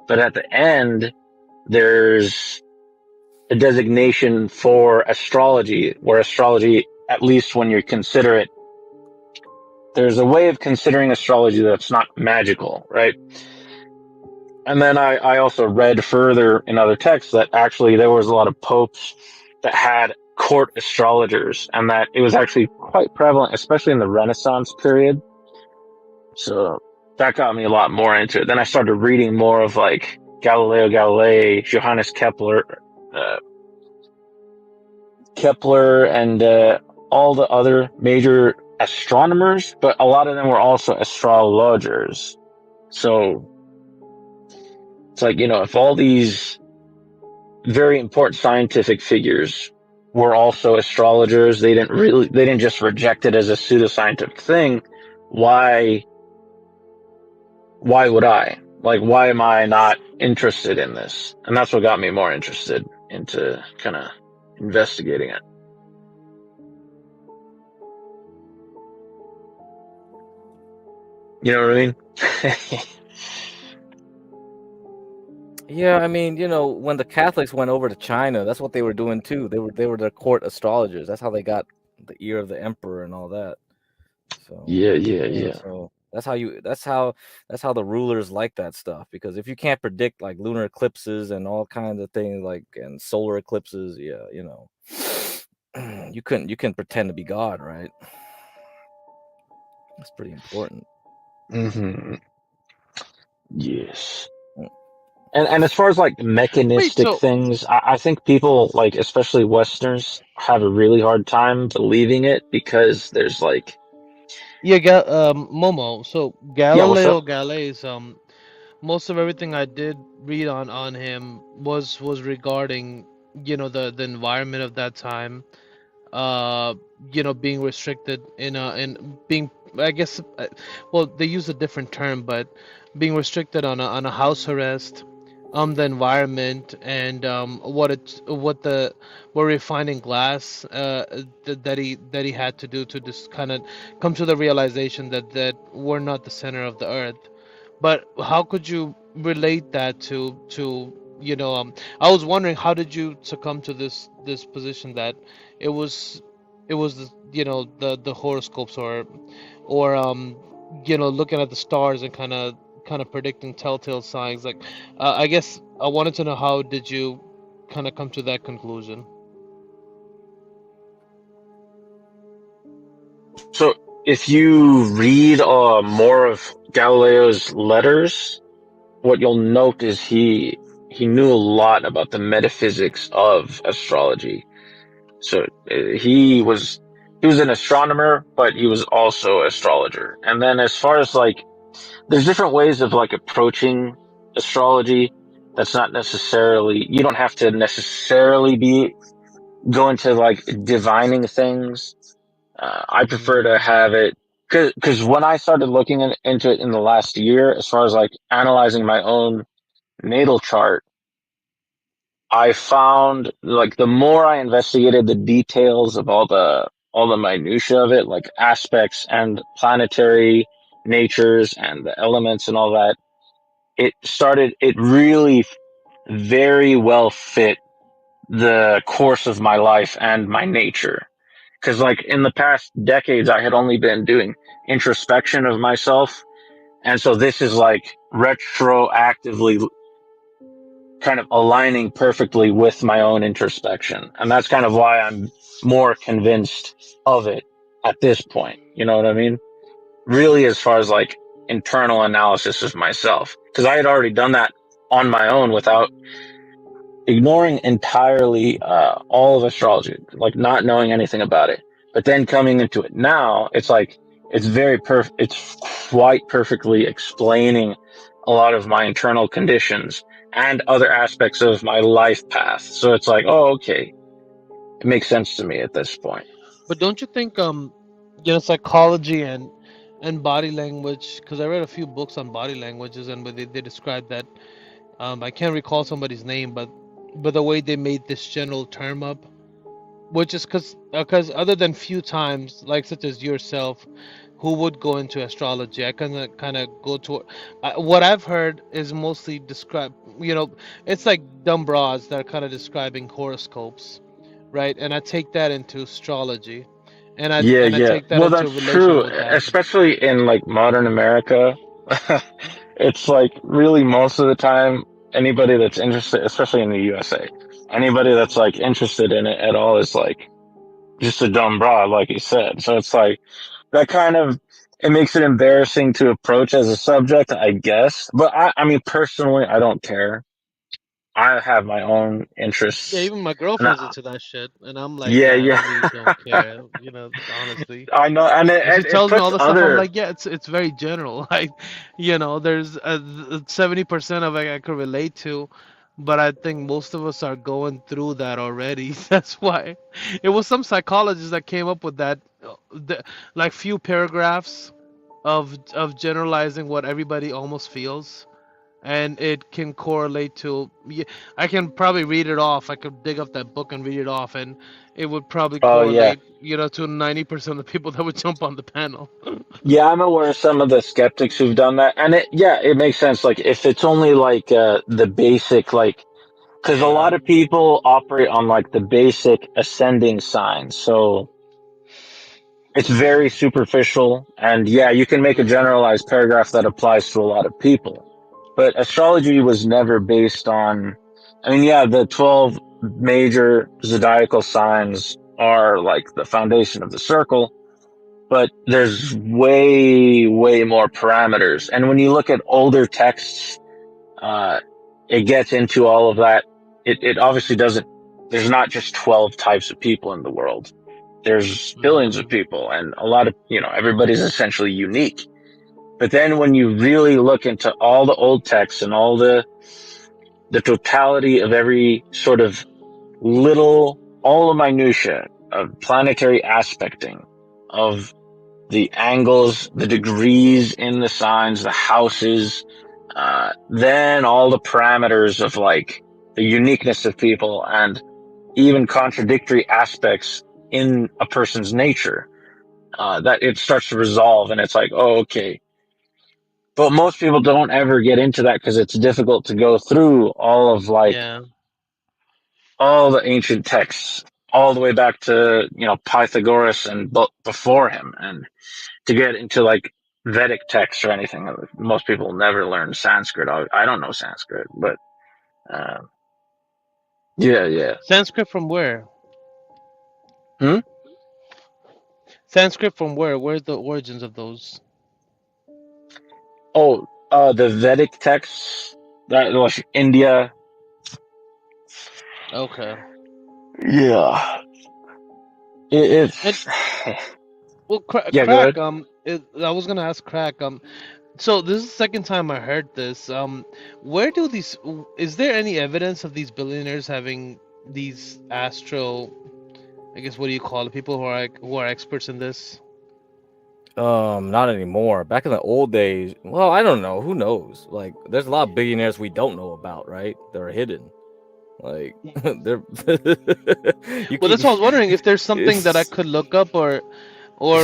But at the end, there's a designation for astrology, where astrology, at least when you consider it, there's a way of considering astrology that's not magical, right? And then I also read further in other texts that actually there was a lot of popes that had court astrologers, and that it was actually quite prevalent, especially in the Renaissance period. So that got me a lot more into it. Then I started reading more of like Galileo Galilei, Johannes Kepler, and all the other major astronomers, but a lot of them were also astrologers. So it's like, if all these very important scientific figures were also astrologers, they didn't just reject it as a pseudoscientific thing. Why would I? Like, why am I not interested in this? And that's what got me more interested into kind of investigating it. You know what I mean? Yeah, I mean, when the Catholics went over to China, that's what they were doing too. They were the court astrologers. That's how they got the ear of the emperor and all that. So yeah. So that's how the rulers like that stuff, because if you can't predict like lunar eclipses and all kinds of things and solar eclipses, you couldn't pretend to be God, right? That's pretty important. Mm-hmm. Yes. And as far as like mechanistic things, I think people, like especially Westerners, have a really hard time believing it because there's like Momo. So Yeah, what's up? Galileo Galilei's most of everything I did read on him was regarding the environment of that time, being restricted in being, I guess, well, they use a different term, but being restricted on a house arrest, the environment, and what refining glass that he had to do to just kind of come to the realization that we're not the center of the earth. But how could you relate that to I was wondering, how did you succumb to this position that it was the horoscopes, or looking at the stars and kind of predicting telltale signs, like I guess I wanted to know, how did you kind of come to that conclusion? So if you read more of Galileo's letters, what you'll note is he knew a lot about the metaphysics of astrology. So he was an astronomer, but he was also astrologer. And then as far as like, there's different ways of like approaching astrology. That's not necessarily, you don't have to necessarily be going to like divining things. I prefer to have it because when I started looking into it in the last year, as far as like analyzing my own natal chart, I found like the more I investigated the details of all the minutia of it, like aspects and planetary natures and the elements and all that, it really very well fit the course of my life and my nature. Because like in the past decades, I had only been doing introspection of myself. And so this is like retroactively kind of aligning perfectly with my own introspection. And that's kind of why I'm more convinced of it at this point. You know what I mean? Really, as far as like internal analysis of myself, because I had already done that on my own without ignoring entirely all of astrology, like not knowing anything about it. But then coming into it now, it's like it's it's quite perfectly explaining a lot of my internal conditions and other aspects of my life path. So it's like, oh, okay, it makes sense to me at this point. But don't you think psychology and body language, because I read a few books on body languages, and where they describe that, I can't recall somebody's name, but the way they made this general term up, which is because other than few times, like such as yourself, who would go into astrology. I kind of go to what I've heard is mostly describe. It's like dumb bras that are kind of describing horoscopes, right? And I take that into astrology, and I Yeah, and I yeah. take that Well, into that's true, relation with that. especially in like modern America. It's like really most of the time, anybody that's interested, especially in the USA, anybody that's like interested in it at all is like just a dumb broad, like you said. So it's like that kind of it makes it embarrassing to approach as a subject, I guess. But I mean, personally, I don't care. I have my own Yeah, interests, even my and girlfriend's into that shit, and I'm like, yeah, yeah, I yeah. really don't care. Honestly. I know, and And she it tells me all puts the stuff. I'm other. like, yeah, it's very general. Like, there's 70% of it I could relate to, but I think most of us are going through that already. That's why it was some psychologist that came up with that, like few paragraphs of generalizing what everybody almost feels, and it can correlate to. I can probably read it off. I could dig up that book and read it off, and it would probably Oh yeah. correlate, to 90% of the people that would jump on the panel. Yeah, I'm aware of some of the skeptics who've done that, and it makes sense. Like, if it's only like the basic, like, because a Yeah. lot of people operate on like the basic ascending signs, so it's very superficial. And yeah, you can make a generalized paragraph that applies to a lot of people, but astrology was never based on. I mean, yeah, the 12 major zodiacal signs are like the foundation of the circle, but there's way, way more parameters. And when you look at older texts, uh, it gets into all of that. It obviously doesn't, there's not just 12 types of people in the world. There's billions of people, and a lot of, everybody's essentially unique. But then when you really look into all the old texts and all the totality of every sort of all the minutia of planetary aspecting, of the angles, the degrees in the signs, the houses, then all the parameters of like the uniqueness of people and even contradictory aspects in a person's nature, that it starts to resolve. And it's like, oh, okay. But most people don't ever get into that because it's difficult to go through all of like Yeah. all the ancient texts, all the way back to, Pythagoras and before him. And to get into like Vedic texts or anything. Most people never learn Sanskrit. I don't know Sanskrit, but yeah, yeah. Sanskrit from where? Hmm? Sanskrit from where? Where's the origins of those? Oh, the Vedic texts that was India. Okay. Yeah, And it's well, yeah. Go crack. ahead. I was gonna ask crack. So this is the second time I heard this. Where do these? Is there any evidence of these billionaires having these astro? I guess what do you call it? People who are experts in this. Not anymore. Back in the old days, well, I don't know. Who knows? Like, there's a lot of billionaires we don't know about, right? They're hidden. Like, they're. You Well, keep. that's what I was wondering if there's something that I It's, could look up or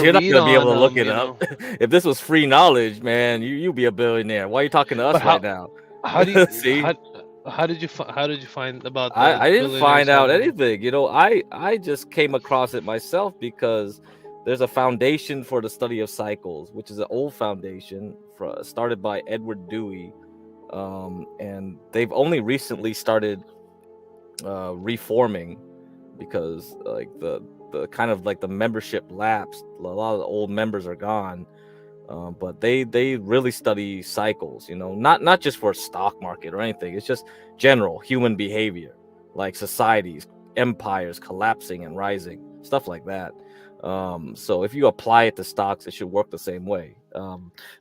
you're not read gonna be able on. to look it up. If this was free knowledge, man, you'd be a billionaire. Why are you talking to us But right now? how do you See, how did you find about the I didn't billionaires find out having? anything. I just came across it myself because there's a foundation for the study of cycles, which is an old foundation started by Edward Dewey, and they've only recently started reforming because like the kind of like the membership lapsed. A lot of the old members are gone. But they really study cycles, not just for stock market or anything. It's just general human behavior, like societies, empires collapsing and rising, stuff like that. So if you apply it to stocks, it should work the same way.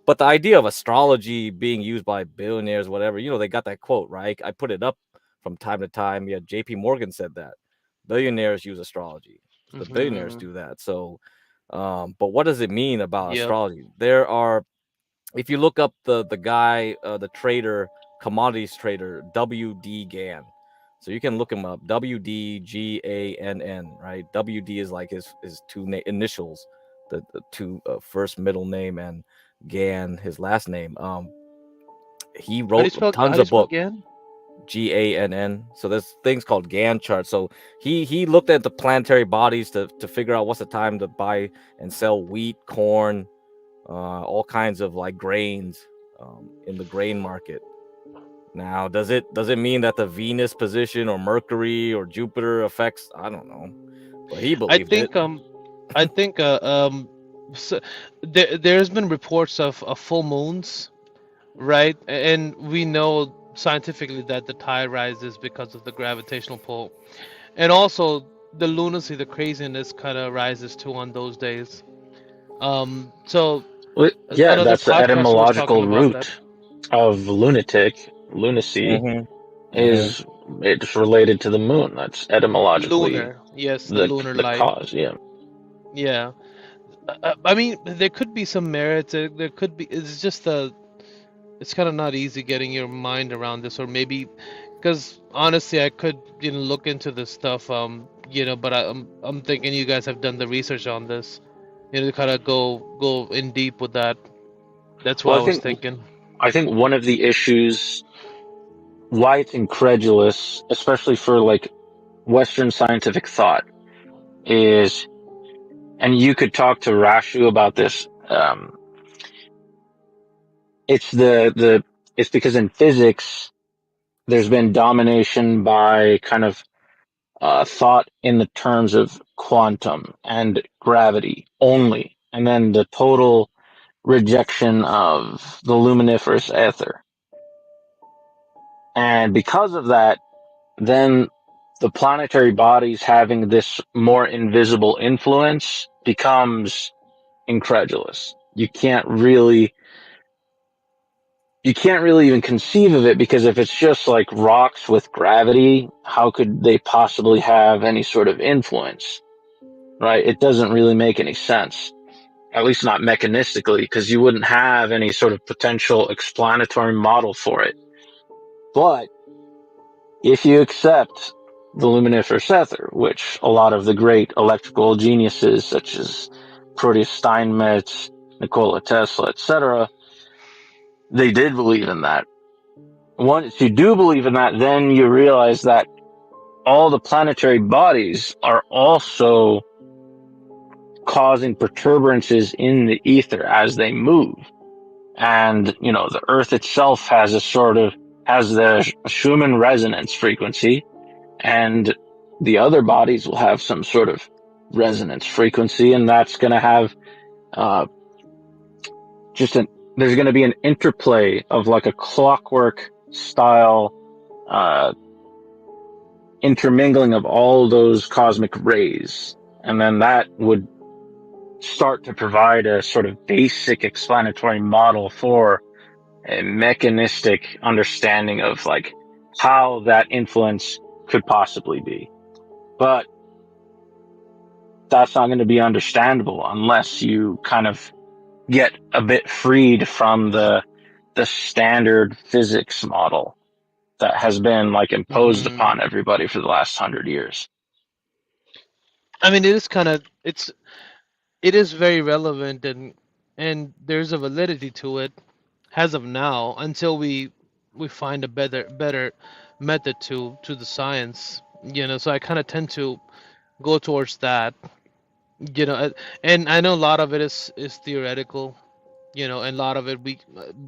But the idea of astrology being used by billionaires, whatever, they got that quote, right? I put it up from time to time. Yeah, JP Morgan said that billionaires use astrology. The billionaires do that. So but what does it mean about Yep. astrology? There are, if you look up the guy, the trader, commodities trader, WD Gann. So you can look him up, WDGANN, right? WD is like his two initials, the two first middle name and Gann his last name. He How do you wrote spell? How tons do you of spell books. again? Gann. So there's things called Gann charts. So he looked at the planetary bodies to figure out what's the time to buy and sell wheat, corn, all kinds of like grains in the grain market. Now, does it mean that the Venus position or Mercury or Jupiter affects? I don't know, but he I believed it. think so there's been reports of full moons, right? And we know scientifically that the tide rises because of the gravitational pull, and also the lunacy, the craziness, kind of rises too on those days. So Well, yeah, another that's the podcaster was talking etymological about that. root of lunatic, lunacy, is it's related to the moon. That's etymologically Lunar, yes, the lunar the light. cause. Yeah. Yeah. I mean, there could be some merit. There could be. It's just it's kind of not easy getting your mind around this, or maybe because honestly, I could look into this stuff. But I'm thinking you guys have done the research on this. To kind of go in deep with that. That's what Well, I was thinking. I think one of the issues why it's incredulous, especially for like Western scientific thought, is, and you could talk to Rashu about this. It's it's because in physics there's been domination by kind of thought in the terms of quantum and gravity only, and then the total rejection of the luminiferous ether. And because of that, then the planetary bodies having this more invisible influence becomes incredulous. You can't really even conceive of it, because if it's just like rocks with gravity, how could they possibly have any sort of influence? Right? It doesn't really make any sense. At least not mechanistically, because you wouldn't have any sort of potential explanatory model for it. But if you accept the luminiferous ether, which a lot of the great electrical geniuses such as Proteus Steinmetz, Nikola Tesla, etc., they did believe in that. Once you do believe in that, then you realize that all the planetary bodies are also causing perturbances in the ether as they move. And, the Earth itself has the Schumann resonance frequency, and the other bodies will have some sort of resonance frequency, and that's going to have there's going to be an interplay of like a clockwork style intermingling of all those cosmic rays, and then that would start to provide a sort of basic explanatory model for a mechanistic understanding of like how that influence could possibly be. But that's not going to be understandable unless you kind of get a bit freed from the standard physics model that has been like imposed upon everybody for the last 100 years. I mean, it is very relevant, and there's a validity to it as of now, until we find a better method to the science. So I kind of tend to go towards that. And I know a lot of it is theoretical. And a lot of it we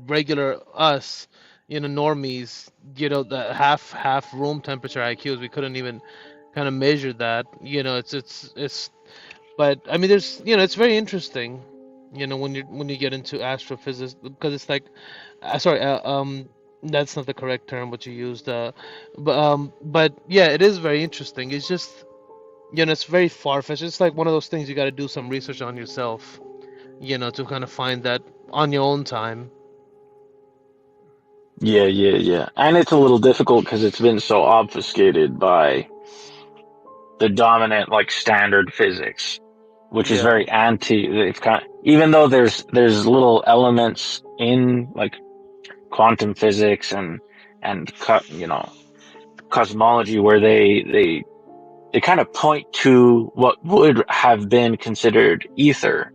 regular us, normies, the half room temperature IQs, we couldn't even kind of measure that. It's but I mean, there's it's very interesting, when you get into astrophysics, because it's like, sorry, that's not the correct term what you used, but yeah, it is very interesting. It's just, it's very far-fetched. It's like one of those things you got to do some research on yourself, to kind of find that on your own time. Yeah. And it's a little difficult because it's been so obfuscated by the dominant like standard physics, which is very it's even though there's little elements in like quantum physics and cosmology where they kind of point to what would have been considered ether,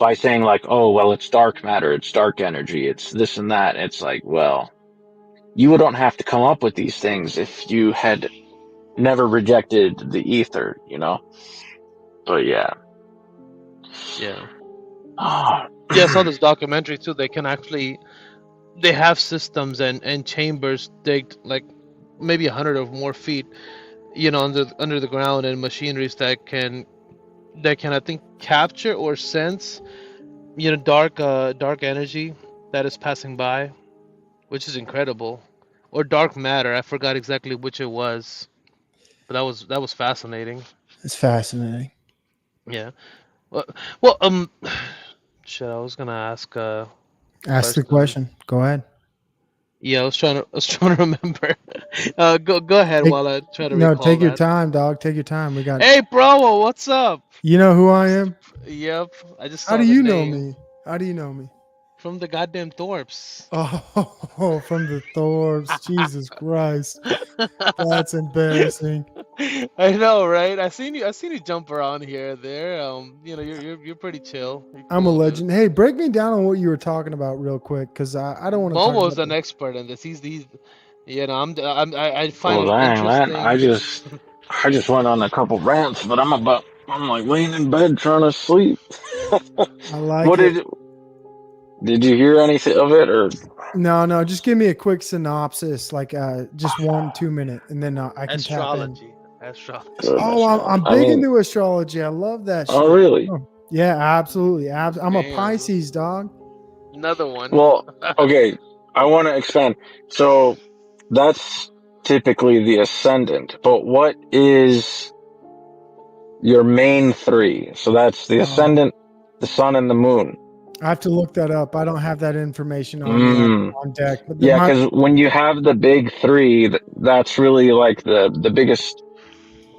by saying like, oh, well, it's dark matter, it's dark energy, it's this and that. It's like, well, you don't have to come up with these things if you had never rejected the ether, you know? But yeah. Yeah. Yeah, I saw this documentary too. They have systems and chambers digged like maybe 100 or more feet, under the ground, and machineries that can I think capture or sense, dark energy that is passing by, which is incredible, or dark matter. I forgot exactly which it was, but that was fascinating. It's fascinating. Yeah. Well, shit. I was gonna ask. Ask the question. Go ahead. Yeah, I was trying to remember. Go ahead while I try to recall take your that. time, dog. Take your time. We got. Hey, bro, what's up? You know who I am? Yep, I just How saw do the you know name. me? How do you know me? From the goddamn Thorpes. Oh, from the Thorpes. Jesus Christ. That's embarrassing. I know, right? I seen you jump around here and there. You're pretty chill. You're I'm a cool, dude. legend. Hey, break me down on what you were talking about real quick, because I don't want to talk Momo's about an expert in this. He's I find Well, it dang, man, interesting. I just went on a couple rants, but I'm like laying in bed trying to sleep. I like What it. did you hear anything of it, or? No, just give me a quick synopsis, like just 1-2 minute, and then I can tap in. Astrology. Oh, I'm big into astrology. I love that shit. Oh, really? Oh, yeah, absolutely. I'm a Damn. Pisces, dog. Another one. Well, okay, I want to expand. So that's typically the ascendant, but what is your main three? So that's the ascendant, the sun, and the moon. I have to look that up. I don't have that information on deck. But Yeah, because when you have the big three, that's really like the biggest,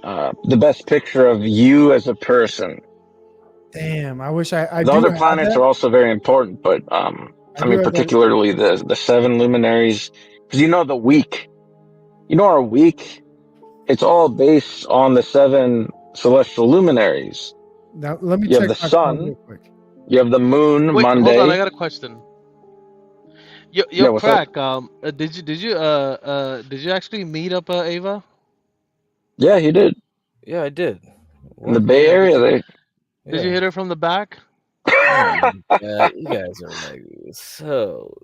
the best picture of you as a person. Damn, I wish I The do other have planets that. are also very important, but I mean, have that. particularly the seven luminaries, because the week, our week, it's all based on the seven celestial luminaries. Now, let me You have check the my phone sun, real quick. you have the moon, Wait, Monday. hold on. I got a question. Yo, what's up? Crack. Did you actually meet up Ava? Yeah, he did. Yeah, I did. In the Bay Area, Did you hit her from the back? Yeah, you guys are like so.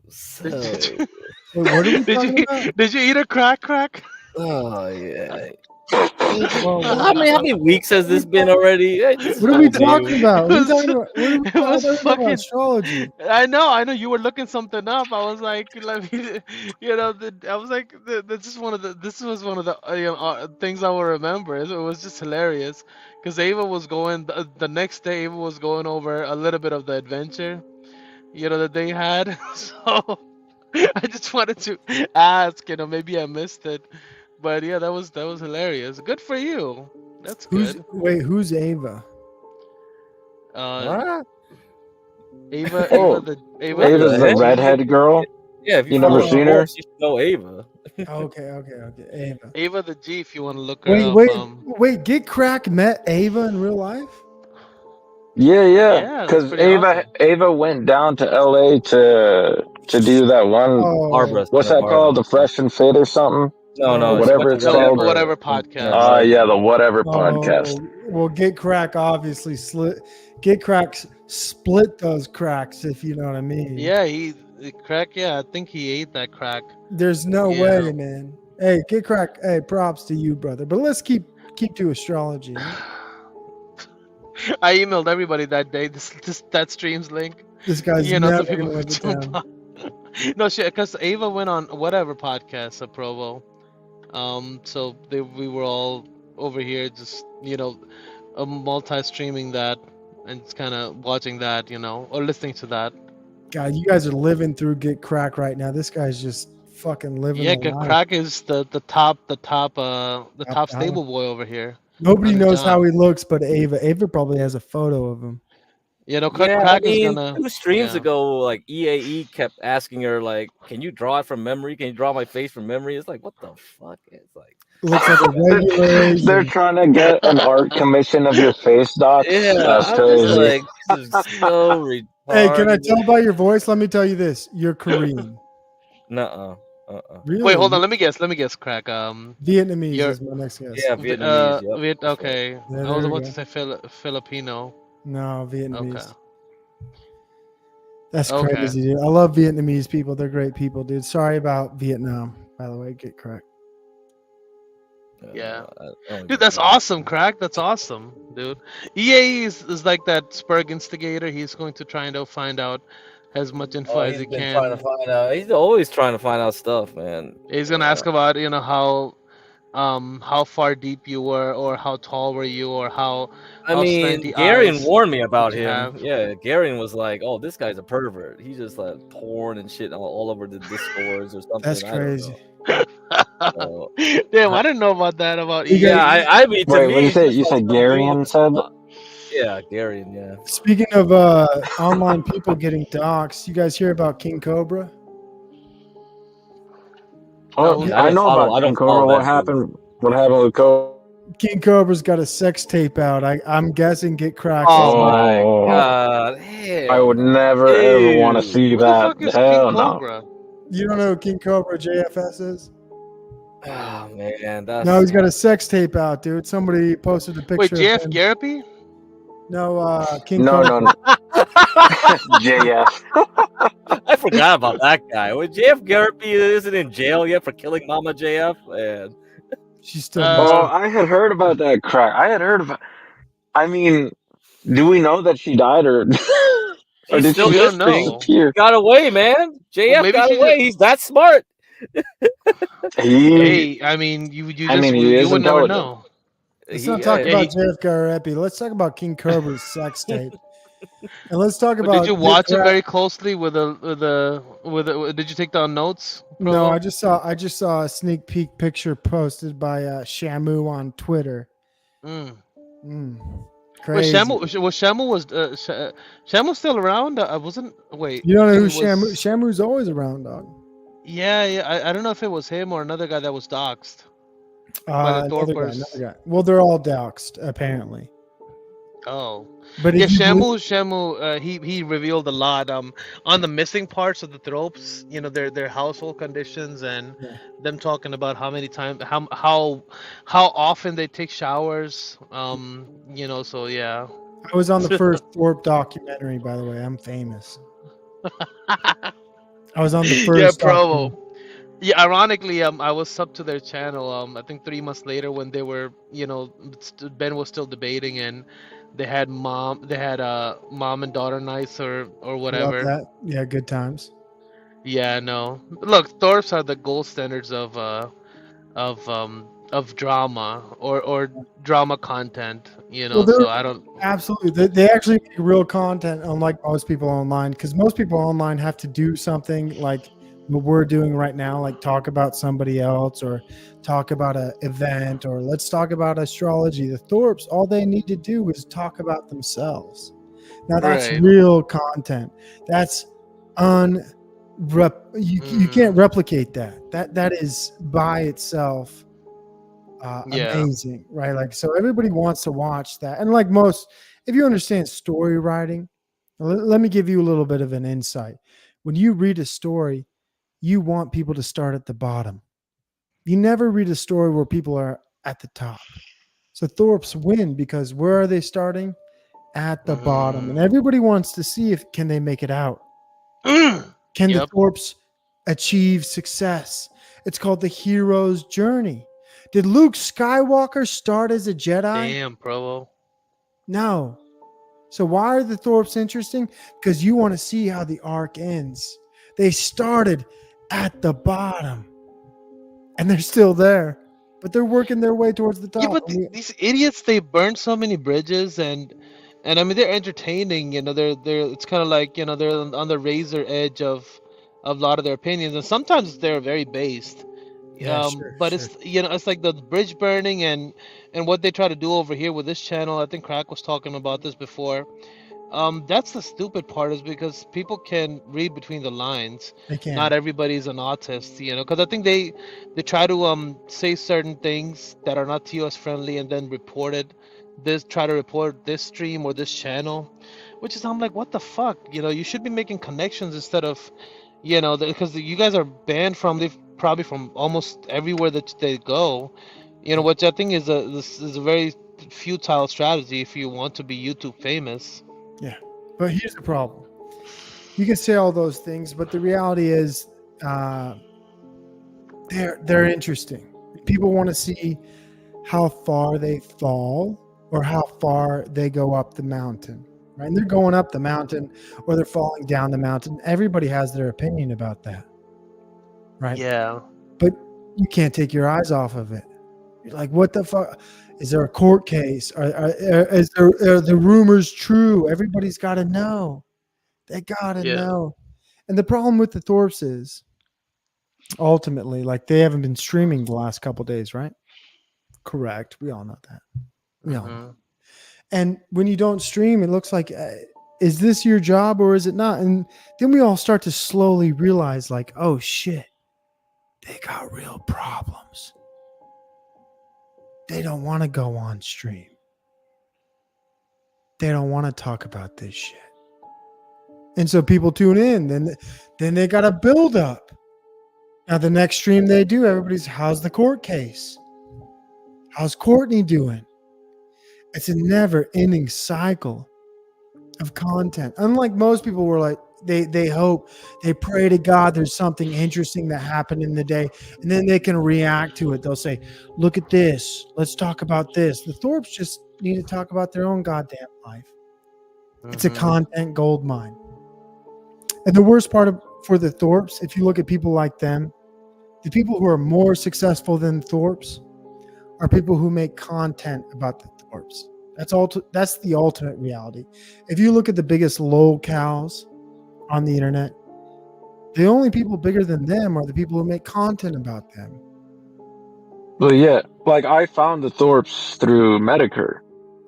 Wait, what are we talking about? Did you eat a crack? Oh yeah. How many weeks has this been already? What are we talking about? What are we talking about? What are we talking about astrology? I know. You were looking something up. I was like, let me, I was like, this was one of the things I will remember. It was just hilarious because Ava was going the next day. Ava was going over a little bit of the adventure, that they had. So I just wanted to ask, maybe I missed it, but yeah, that was hilarious. Good for you. That's good. Who's Ava? Ava, Ava's the redhead girl. Yeah, if you never seen her. You should know Ava. Okay. Ava. Ava the G, if you want to look her up. Wait. Get Crack met Ava in real life? Yeah. Because Ava went down to LA to do that one. What's that called? The Fresh and Fit or something? No, whatever it's called. Whatever podcast. Yeah, the whatever podcast. Well, Get Crack obviously Get Crack split those cracks, if you know what I mean. Yeah, crack. Yeah, I think he ate that crack. There's no way, man. Hey, Get Crack. Hey, props to you, brother. But let's keep to astrology. I emailed everybody that day. That stream's link. This guy's never gonna live it down. No shit, because Ava went on whatever podcast at Provo. So we were all over here, just multi-streaming that and just kind of watching that, or listening to that. God, you guys are living through Get Crack right now. This guy's just fucking living. Yeah, Get Crack is the top stable boy over here. Nobody knows how he looks, but Ava. Ava probably has a photo of him. Crack is gonna. 2 streams ago, like EAE kept asking her, like, "Can you draw it from memory? Can you draw my face from memory?" It's like, what the fuck? It's like, looks like a regular Asian. They're trying to get an art commission of your face, docs. Yeah, That's I'm just crazy. like, this is so retarded. Hey, can I tell by your voice? Let me tell you this: you're Korean. Nuh-uh. Really? Wait, hold on. Let me guess, Crack. Vietnamese You're is my next guess. Yeah, Vietnamese. Yep. Okay. Yeah, I was there about you to say Filipino. No, Vietnamese. Okay. That's Okay. crazy, dude. I love Vietnamese people. They're great people, dude. Sorry about Vietnam, by the way. Get correct. Yeah. Dude, that's awesome, Crack. That's awesome, dude. EA is like that Spurg instigator. He's going to try and find out as much info as He's he been can. trying to find out. He's always trying to find out stuff, man. He's gonna ask about how far deep you were, or how tall were you, or how slanty Garion eyes warned me about did you him. have. Yeah, Garion was like, "Oh, this guy's a pervert. He's just like porn and shit all over the discords or something." That's I don't crazy. know. Damn, I didn't know about that about EA. Yeah, I mean, to Wait, me, what did you it's say? just You like said some dude Garion with- said? Yeah, Garion. Yeah. Speaking of online people getting doxxed, you guys hear about King Cobra? Oh, I know about King Cobra. What happened? What happened with Cobra? King Cobra's got a sex tape out. I'm guessing Get Cracked. Oh my god! Hell I would never ever want to dude. see What the that. fuck is Hell King no. Cobra? You don't know who King Cobra JFS is? Oh man, that's No, he's got a sex tape out, dude. Somebody posted a picture. Wait, of JF him. Garapy? No, King No, Cobra. no, JF. I forgot about that guy. When JF Garapy isn't in jail yet for killing Mama JF, man. She's still. Oh, I had heard about that crack. I had heard about. I mean, do we know that she died or She's did still she just missing. disappear? Got away, man. JF maybe got she away. just- He's that smart. Hey, I mean, you I mean, he you is would never intelligent. know. Let's not talk yeah, about he- JF Garapi. Let's talk about King Cobra's sex tape. And let's talk But about. did you Get watch it Cracked. very closely with did you take down notes? No, Provo? I just saw a sneak peek picture posted by Shamu on Twitter. Mm. Mm, Wait, crazy. Shamu still around? I wasn't. Wait. You don't know who it was- Shamu's always around, dog. Yeah. I don't know if it was him or another guy that was doxxed by the Another Thorpers. guy. Well, they're all doxxed apparently. Oh, But yeah, if you Shamu, he revealed a lot on the missing parts of the tropes. You know, their household conditions and them talking about how many times, how often they take showers. You know, so yeah. I was on the first Thorpe documentary, by the way. I'm famous. I was on the first. Yeah, documentary. Provo. Yeah, ironically, I was sub to their channel. I think 3 months later when they were, you know, Ben was still debating and they had mom and daughter nights or whatever. Love that. Yeah, good times. Yeah, no. Look, Thorpes are the gold standards of drama or drama content. You know, Well, they're- so I don't. Absolutely. They actually make real content, unlike most people online, because most people online have to do something like what we're doing right now, like talk about somebody else or talk about an event or let's talk about astrology. The Thorpes, all they need to do is talk about themselves. Now that's Right. real content. That's you can't replicate that. That is by itself Yeah. amazing, right? Like, so everybody wants to watch that. And like most, if you understand story writing, let me give you a little bit of an insight. When you read a story, you want people to start at the bottom. You never read a story where people are at the top. So Thorpes win because where are they starting? At the bottom. And everybody wants to see if can they make it out. Can the Thorpes achieve success? It's called the hero's journey. Did Luke Skywalker start as a Jedi? Damn, Provo. No. So why are the Thorpes interesting? Because you want to see how the arc ends. They started at the bottom and they're still there, but they're working their way towards the top. Yeah, but these idiots, they burn so many bridges and I mean they're entertaining. You know, they're it's kind of like, you know, they're on the razor edge of a lot of their opinions, and sometimes they're very based. Yeah, But it's, you know, it's like the bridge burning and what they try to do over here with this channel. I think Crack was talking about this before. That's the stupid part, is because people can read between the lines. They can. Not everybody's an autist, because I think they try to say certain things that are not TOS friendly and then try to report this stream or this channel, which is, I'm like, what the fuck? You should be making connections instead of, because you guys are banned probably from almost everywhere that they go, which I think is a very futile strategy if you want to be YouTube famous. Yeah, but here's the problem. You can say all those things, but the reality is, they're interesting. People want to see how far they fall or how far they go up the mountain, right? And they're going up the mountain or they're falling down the mountain. Everybody has their opinion about that, right? Yeah. But you can't take your eyes off of it. You're like, what the fuck? Is there a court case? Are the rumors true? Everybody's got to know. They got to know. And the problem with the Thorpes is, ultimately, like, they haven't been streaming the last couple of days, right? Correct. We all know that. We all know. And when you don't stream, it looks like, is this your job or is it not? And then we all start to slowly realize, like, oh shit, they got real problems. They don't want to go on stream. They don't want to talk about this shit. And so people tune in. Then they got a build up. Now the next stream they do, everybody's, how's the court case? How's Courtney doing? It's a never-ending cycle of content. Unlike most people were like, they hope, they pray to God there's something interesting that happened in the day, and then they can react to it. They'll say, look at this. Let's talk about this. The Thorpes just need to talk about their own goddamn life. It's a content gold mine. And the worst part for the Thorpes, if you look at people like them, the people who are more successful than Thorpes are people who make content about the Thorpes. That's the ultimate reality. If you look at the biggest lolcows on the internet, the only people bigger than them are the people who make content about them. Well, yeah, like I found the Thorpes through Medicare,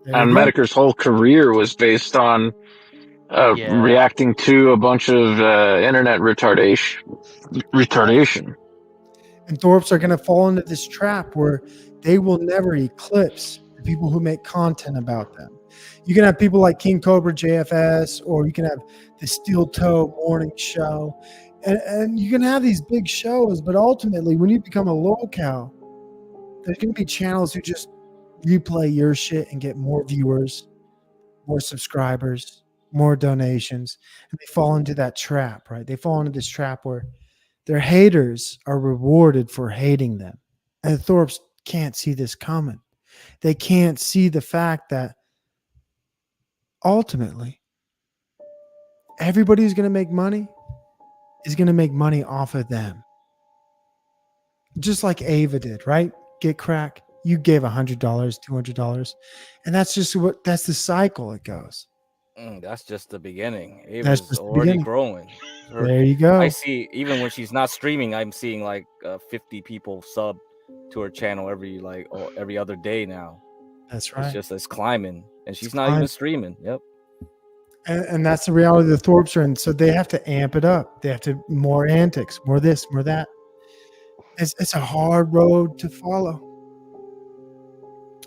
and Medicare's whole career was based on reacting to a bunch of internet retardation. And Thorpes are going to fall into this trap where they will never eclipse the people who make content about them. You can have people like King Cobra JFS, or you can have the Steel Toe Morning Show, and you can have these big shows, but ultimately when you become a lolcow, there's going to be channels who just replay your shit and get more viewers, more subscribers, more donations, and they fall into that trap, right? They fall into this trap where their haters are rewarded for hating them. And the Thorpes can't see this coming. They can't see the fact that ultimately everybody who's going to make money is going to make money off of them. Just like Ava did, right? Get crack. You gave $100, $200. And that's the cycle it goes. That's just the beginning. That's Ava's just the already beginning. growing. There you go. I see, even when she's not streaming, I'm seeing like 50 people sub to her channel every other day now. That's right. It's climbing, and she's not even streaming. Yep. And that's the reality the Thorpes are in. So they have to amp it up. They have to more antics, more this, more that. It's a hard road to follow.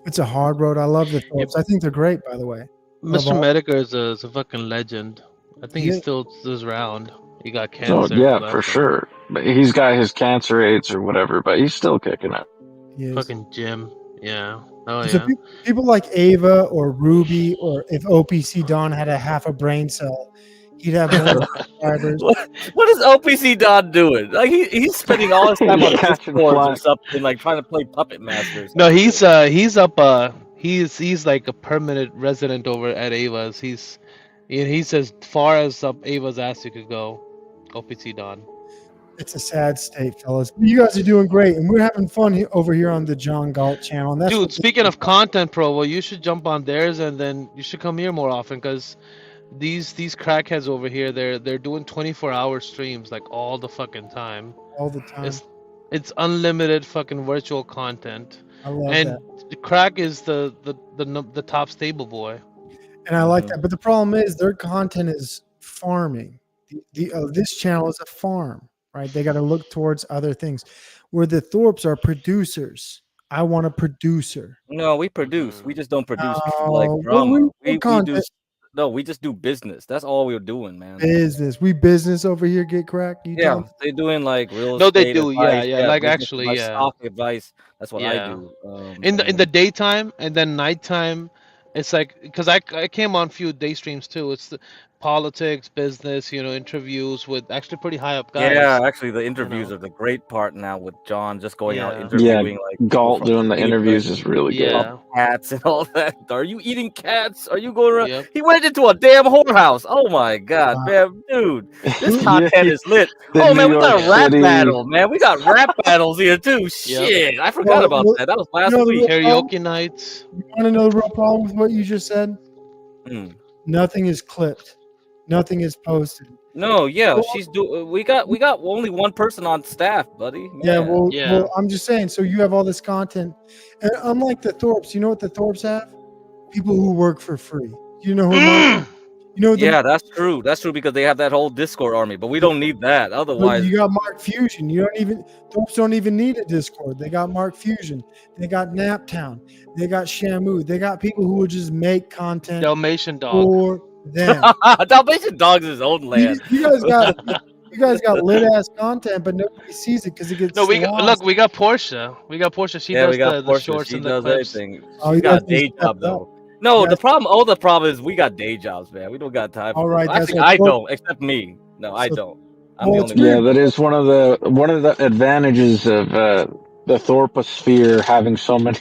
It's a hard road. I love the Thorpes. I think they're great, by the way. Mr. Medicare is a fucking legend. I think he still is around. He got cancer. Oh, yeah, for sure. But he's got his cancer AIDS or whatever, but he's still kicking it. Fucking Jim. Yeah. Oh, So yeah. people like Ava or Ruby, or if OPC Don had a half a brain cell, he'd have more subscribers. What is OPC Don doing? Like he's spending all his time on Catching Discord or flies. something, like trying to play Puppet Masters. No, he's up. He's like a permanent resident over at Ava's. He's as far as up Ava's ass you could go. OPC Don. It's a sad state, fellas. You guys are doing great, and we're having fun over here on the John Galt channel. And that's Dude, speaking of content, Pro, well, you should jump on theirs, and then you should come here more often, because these crackheads over here, they're doing 24-hour streams like all the fucking time. All the time. It's unlimited fucking virtual content. I love and that. Crack is the top stable boy. And I like that. But the problem is their content is farming. This channel is a farm, right? They got to look towards other things. Where the Thorpes are producers. I want a producer. No, we produce. We just don't produce like Oh, drama. what We do. content? No, we just do business. That's all we're doing, man. Business. We business over here. Get cracked. You Yeah, tell me. they're doing like real No, they estate do. Yeah, advice. yeah. Yeah, Like business actually, advice, yeah. stock advice. That's what I Yeah. do. In the And daytime and then nighttime, it's like because I came on few day streams too. It's the politics, business, interviews with actually pretty high up yeah, guys. actually, the interviews are the great part now with John just going out Yeah. Yeah, interviewing like people Galt from doing the Sweden, interviews is really good. Yeah. cats and all that. Are you eating cats? Are you going around? Yep. He went into a damn whorehouse. Oh my god, man, dude, this Yeah, content is lit. the Oh New man, we got a York rap City. battle, man. We got rap battles here too. Shit, I forgot about that. That was last the week. real problem? Karaoke nights. You want to know the real problem with what you just said? Nothing is clipped. Nothing is posted. No, yeah, Well, she's do. We got only one person on staff, buddy. Yeah, Man. well, I'm just saying. So you have all this content, and unlike the Thorpes, you know what the Thorpes have? People who work for free. You know who? You know Yeah, that's true. That's true because they have that whole Discord army, but we don't need that. But Otherwise, you got Mark Fusion. You don't even Thorpes don't even need a Discord. They got Mark Fusion. They got Naptown. They got Shamu. They got people who will just make content Dalmatian dog. for them. Dalmatian dog's his own land. You guys got lit ass content, but nobody sees it because it gets No, lost. look, we got Portia. We got Portia. She Yeah, does we got the Portia. shorts She and the does clips. everything. Oh, She's you got a guys day just job stepped though. up. No, You the guys- problem is we got day jobs, man. We don't got time. All For right, this. that's Actually, what I Thorpe- don't, except me. No, I So- don't. I'm the Well, it's only Yeah, one. that is one of the advantages of the Thorposphere having so many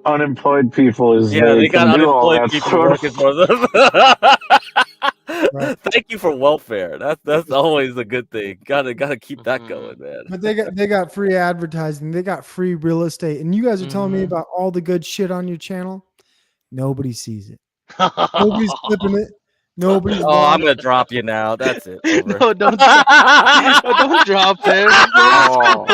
unemployed people is Yeah, they got can do all unemployed that people sort working of. for them. Right. Thank you for welfare. That's always a good thing. Gotta keep that Mm-hmm. going, man. But they got free advertising. They got free real estate. And you guys are telling me Mhm. about all the good shit on your channel. Nobody sees it. Nobody's clipping it. Nobody's Oh, I'm watching. gonna drop you now. That's it. Over. No, don't drop him. Oh.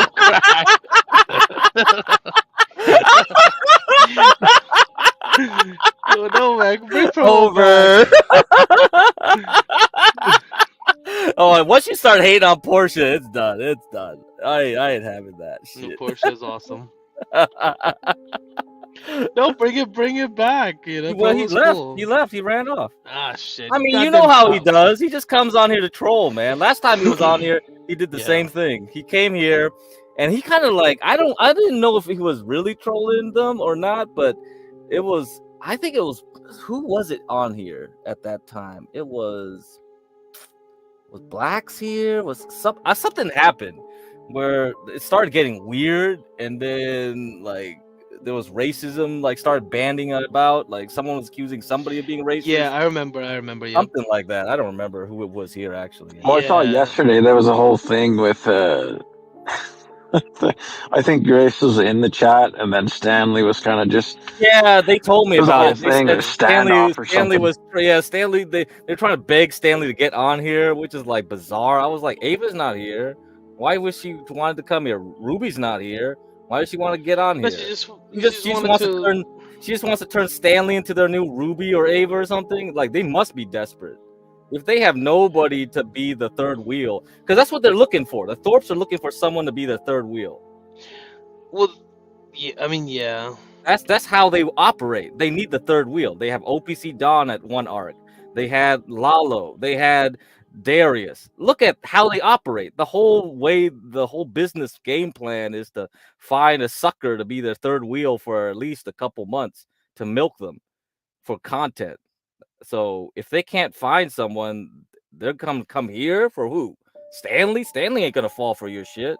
No, man, bring promo Over. back. Oh, and once you start hating on Portia, it's done. It's done. I ain't having that shit. Portia is awesome. No, bring it back. Well, he promo's left. cool. He left. He ran off. Ah, shit. I mean, you Goddamn know how he cop. does. He just comes on here to troll, man. Last time he was on here, he did the same thing. He came here, and he kind of like I didn't know if he was really trolling them or not, but it was. I think it was. Who was it on here at that time? It was Blacks here. Was something happened where it started getting weird, and then like there was racism, like started banding about, like someone was accusing somebody of being racist. Yeah, I remember. Yeah. Something like that. I don't remember who it was here actually. Well, I saw yesterday there was a whole thing with. I think Grace was in the chat, and then Stanley was kind of just. Yeah, they told me It was a about whole it. They thing, said a standoff or Stanley something. was Stanley. They're trying to beg Stanley to get on here, which is like bizarre. I was like, Ava's not here. Why was she wanted to come here? Ruby's not here. Why does she want to get on here? But she just She just wants to turn Stanley into their new Ruby or Ava or something. Like they must be desperate. If they have nobody to be the third wheel, because that's what they're looking for. The Thorpes are looking for someone to be the third wheel. Well, yeah, I mean, yeah. That's how they operate. They need the third wheel. They have OPC Dawn at one arc. They had Lalo. They had Darius. Look at how they operate. The whole business game plan is to find a sucker to be their third wheel for at least a couple months to milk them for content. So if they can't find someone, they're come here for who? Stanley? Stanley ain't gonna fall for your shit.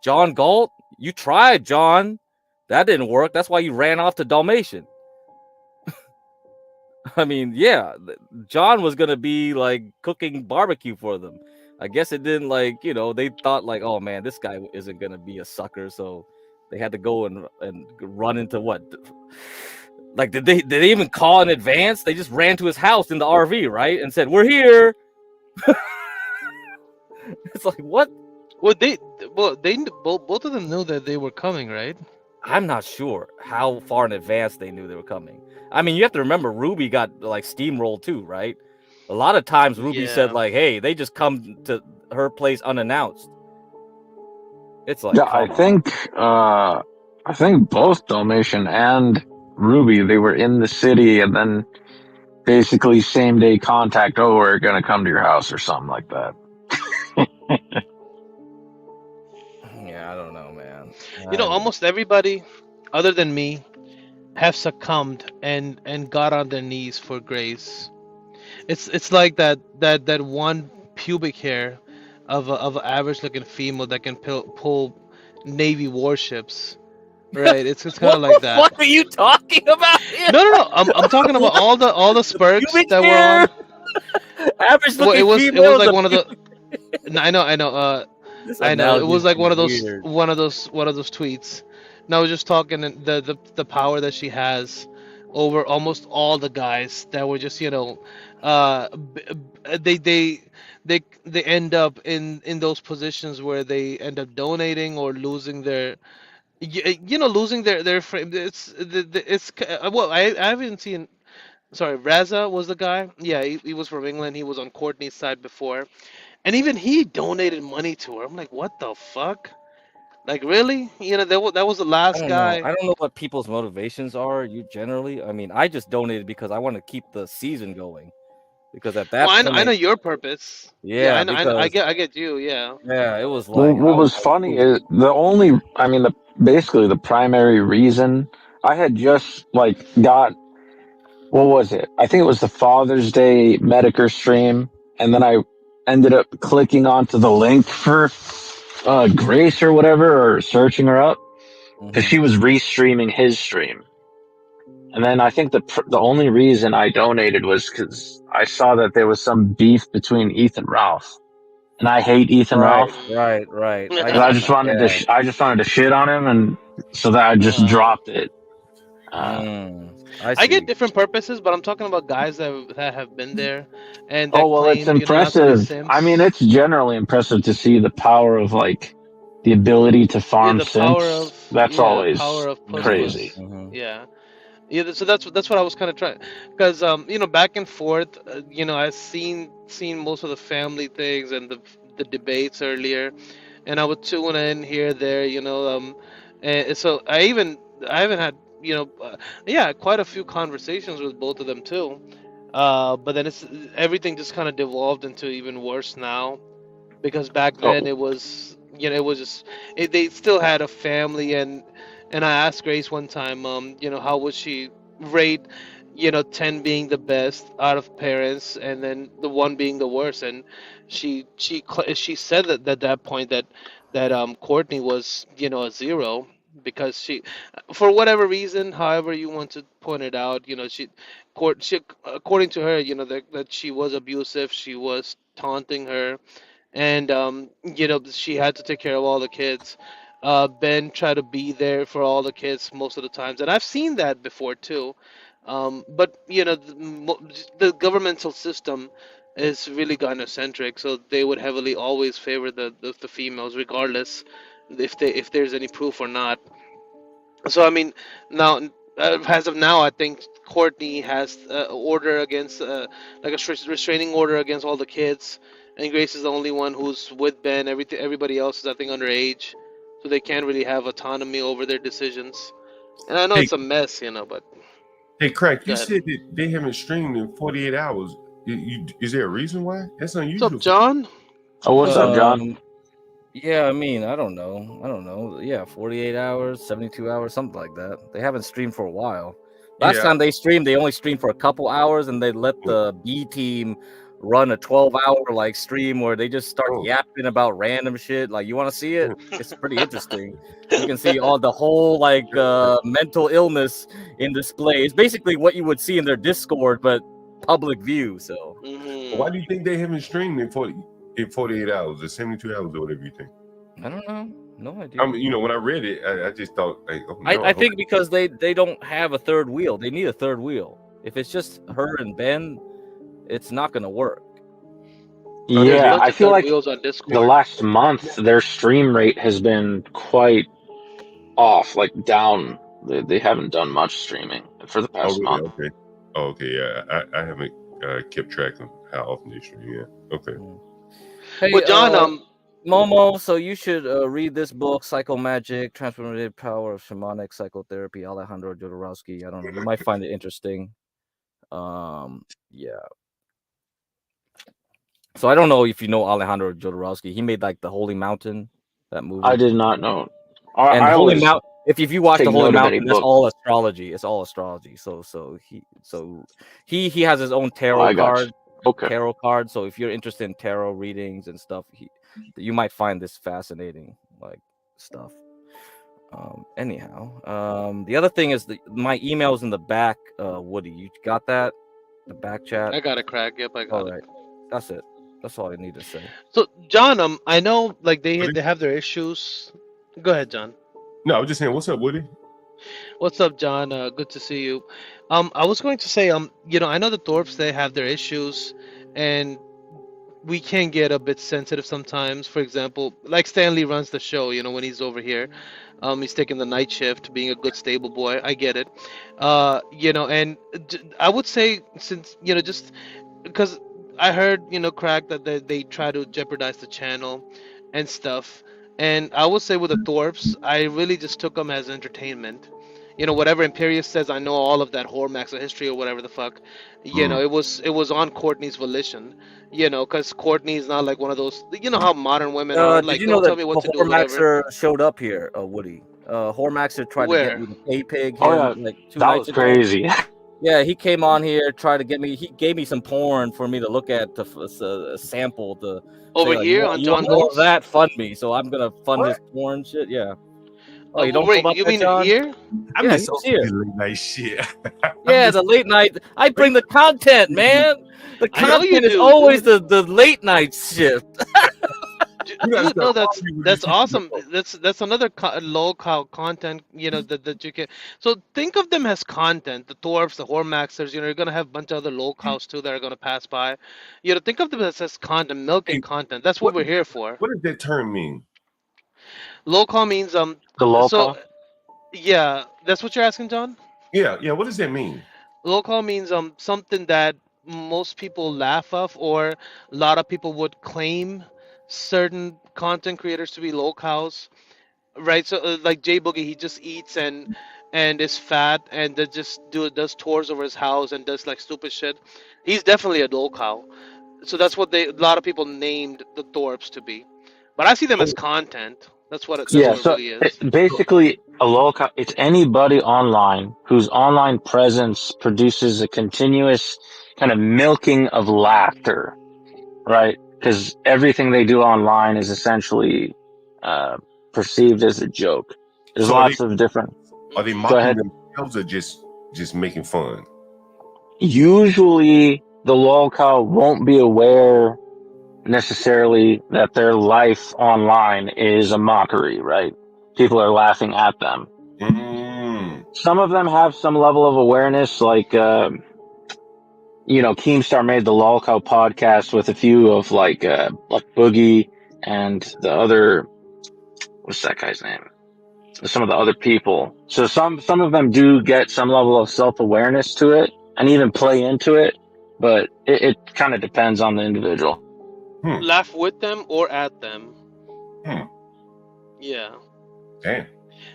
John Galt, you tried, John. That didn't work. That's why you ran off to Dalmatian. I mean, yeah, John was gonna be like cooking barbecue for them. I guess it didn't they thought like, oh man, this guy isn't gonna be a sucker, so they had to go and run into what? Like, did they even call in advance? They just ran to his house in the RV, right? And said, "We're here." It's like, what? Well, both of them knew that they were coming, right? I'm not sure how far in advance they knew they were coming. I mean, you have to remember Ruby got like steamrolled too, right? A lot of times Ruby said like, "Hey, they just come to her place unannounced." It's like, Yeah, come on. I think both Dalmatian and Ruby, they were in the city and then basically same day contact, oh, we're gonna come to your house or something like that. Yeah, I don't know, man. Almost everybody, other than me, have succumbed and got on their knees for grace. It's like that one pubic hair of an average looking female that can pull Navy warships. Right, it's kind What of the like that. fuck are you talking about here? No. I'm talking about all the spurts Pubic that were hair? on. Average Well, looking it was females like are one of the. No, I know. This I know. It analogy was is like weird. one of those tweets. And I was just talking the power that she has over almost all the guys that were just they end up in those positions where they end up donating or losing their losing their frame. Well, I haven't seen. Sorry, Raza was the guy. Yeah, he was from England. He was on Courtney's side before. And even he donated money to her. I'm like, what the fuck? Like, really? That was the I last don't know. guy. I don't know what people's motivations are. You generally, I mean, I just donated because I want to keep the season going. Because at Well, that I know point, your purpose. Yeah, yeah, I get you. Yeah. yeah, it was Well, like I what was was like, funny ooh. is basically the primary reason I had just like got, what was it? I think it was the Father's Day Medicare stream. And then I ended up clicking onto the link for Grace or whatever, or searching her up because she was restreaming his stream. And then I think the only reason I donated was because I saw that there was some beef between Ethan Ralph, and I hate Ethan Right, Ralph, right. and I just wanted Yeah. I just wanted to shit on him, and so that I just dropped it. I I get see. different purposes, but I'm talking about guys that have been there and Oh that well, it's claim, not to be impressive. I mean, simps. it's generally impressive to see the power of like the ability to Yeah, farm the power simps. of That's power always of crazy. puss. Yeah. Yeah, so that's what I was kind of trying, because back and forth. I've seen most of the family things and the debates earlier, and I would tune in here there. And so I haven't had quite a few conversations with both of them too. But then everything just kind of devolved into even worse now, because back then Oh, it was it was just they still had a family. And I asked Grace one time, how would she rate 10 being the best out of parents and then the one being the worst. And she said that at that point that Courtney was a zero, because she, for whatever reason, however you want to point it out, she according to her, that she was abusive, she was taunting her, and she had to take care of all the kids. Ben tried to be there for all the kids most of the times, and I've seen that before too. But the governmental system is really gynocentric, so they would heavily always favor the females, regardless if there's any proof or not. So I mean, now, as of now, I think Courtney has order against, like a restraining order against all the kids, and Grace is the only one who's with Ben. Everybody else is, I think, underage, so they can't really have autonomy over their decisions. And I know Hey, it's a mess, but hey, Crack, go you ahead. said that they haven't streamed in 48 hours. Is there a reason why? That's What's unusual. up, John? oh, what's up, John? Yeah, I mean, I don't know. Yeah, 48 hours, 72 hours, something like that. They haven't streamed for a while. Last Yeah. time they streamed, they only streamed for a couple hours, and they let the B team run a 12-hour like stream where they just start yapping about random shit. Like, you want to see it? It's pretty interesting. You can see all the whole like mental illness in display. It's basically what you would see in their Discord, but public view. So Why do you think they haven't streamed in 48 hours or 72 hours or whatever you think? I don't know. No idea. I mean, when I read it, I just thought, like, oh, no, I think because they don't have a third wheel. They need a third wheel. If it's just her and Ben, it's not going to work. Yeah, I feel like wheels on Discord. the last month their stream rate has been quite off, like down. They haven't done much streaming for the Oh, past really? month. Okay. Oh, okay. Yeah, I haven't kept track of how often they stream. Yeah. Okay. Hey, Well, John, Momo, so you should read this book, Psychomagic, Transformative Power of Shamanic Psychotherapy, Alejandro Jodorowsky. I don't know. You might find it interesting. Yeah. So I don't know if you know Alejandro Jodorowsky. He made like the Holy Mountain, that movie. I did not know. And I Holy always Mountain, if you watch the take Holy note of any Mountain, it's book. all astrology. It's all astrology. So he has his own tarot I got you. card. Okay. Tarot card. So if you're interested in tarot readings and stuff, you might find this fascinating, like stuff. Anyhow, the other thing is my email's in the back. Woody, you got that? The back chat. I got it, Craig. Yep, I got it. That's it. That's all I need to say. So, John, I know like they have their issues. Go ahead, John. No, I was just saying, what's up, Woody? What's up, John? Good to see you. I was going to say, I know the Thorpes, they have their issues, and we can get a bit sensitive sometimes. For example, like Stanley runs the show, when he's over here, he's taking the night shift, being a good stable boy. I get it. And I would say, since just because I heard crack that they try to jeopardize the channel and stuff, and I would say with the Thorpes, I really just took them as entertainment. Whatever Imperius says, I know all of that Hormax of history or whatever the fuck. It was on Courtney's volition. Because Courtney's not like one of those. You know how modern women are. Like, Did you know don't that tell me what the to do. Whatever. Hormaxer showed up here, Woody? Hormaxer tried to Where? get me to pay pig him Oh, yeah. like 2 That nights was ago. crazy. Yeah, he came on here, tried to get me. He gave me some porn for me to look at to sample. To Over say, like, here you on want John more of Bones? that? Fund me. So I'm gonna fund his porn shit. Yeah. Oh, you don't know wait, about you that, mean John? here? I Yeah, miss he all was here. this late night shit. Yeah, the late night. I bring the content, man. The I know you content is do, always dude. the late night shit. Dude, no, that's awesome. That's another local content, that you can. So think of them as content. The Dwarfs, the Hormaxers, you're gonna have a bunch of other locals too that are gonna pass by. Think of them as content, milking content. That's what we're here for. What does that term mean? Local means The So local. yeah, that's what you're asking, John. Yeah. What does that mean? Local means something that most people laugh of, or a lot of people would claim certain content creators to be locals. Right, so like Jay Boogie, he just eats and is fat and then just does tours over his house and does like stupid shit. He's definitely a lolcow. So that's what a lot of people named the Thorpes to be. But I see them as content. That's what it Yeah, so really is. basically, a local, it's anybody online whose online presence produces a continuous kind of milking of laughter, right? Because everything they do online is essentially perceived as a joke. There's So lots of different. are they Go mocking ahead. themselves or just making fun? Usually, the local won't be aware necessarily that their life online is a mockery, right? People are laughing at them. Some of them have some level of awareness, like, Keemstar made the Lolcow podcast with a few of like Boogie and the other, what's that guy's name? Some of the other people. So some of them do get some level of self-awareness to it and even play into it, but it kind of depends on the individual. Laugh with them or at them. Yeah. Damn.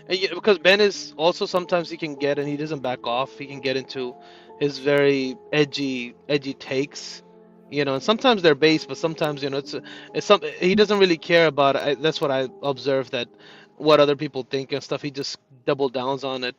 And because Ben is also, sometimes he can get, and he doesn't back off. He can get into his very edgy takes, and sometimes they're base, but sometimes it's some, he doesn't really care about it. That's what I observed, that what other people think and stuff. He just double downs on it.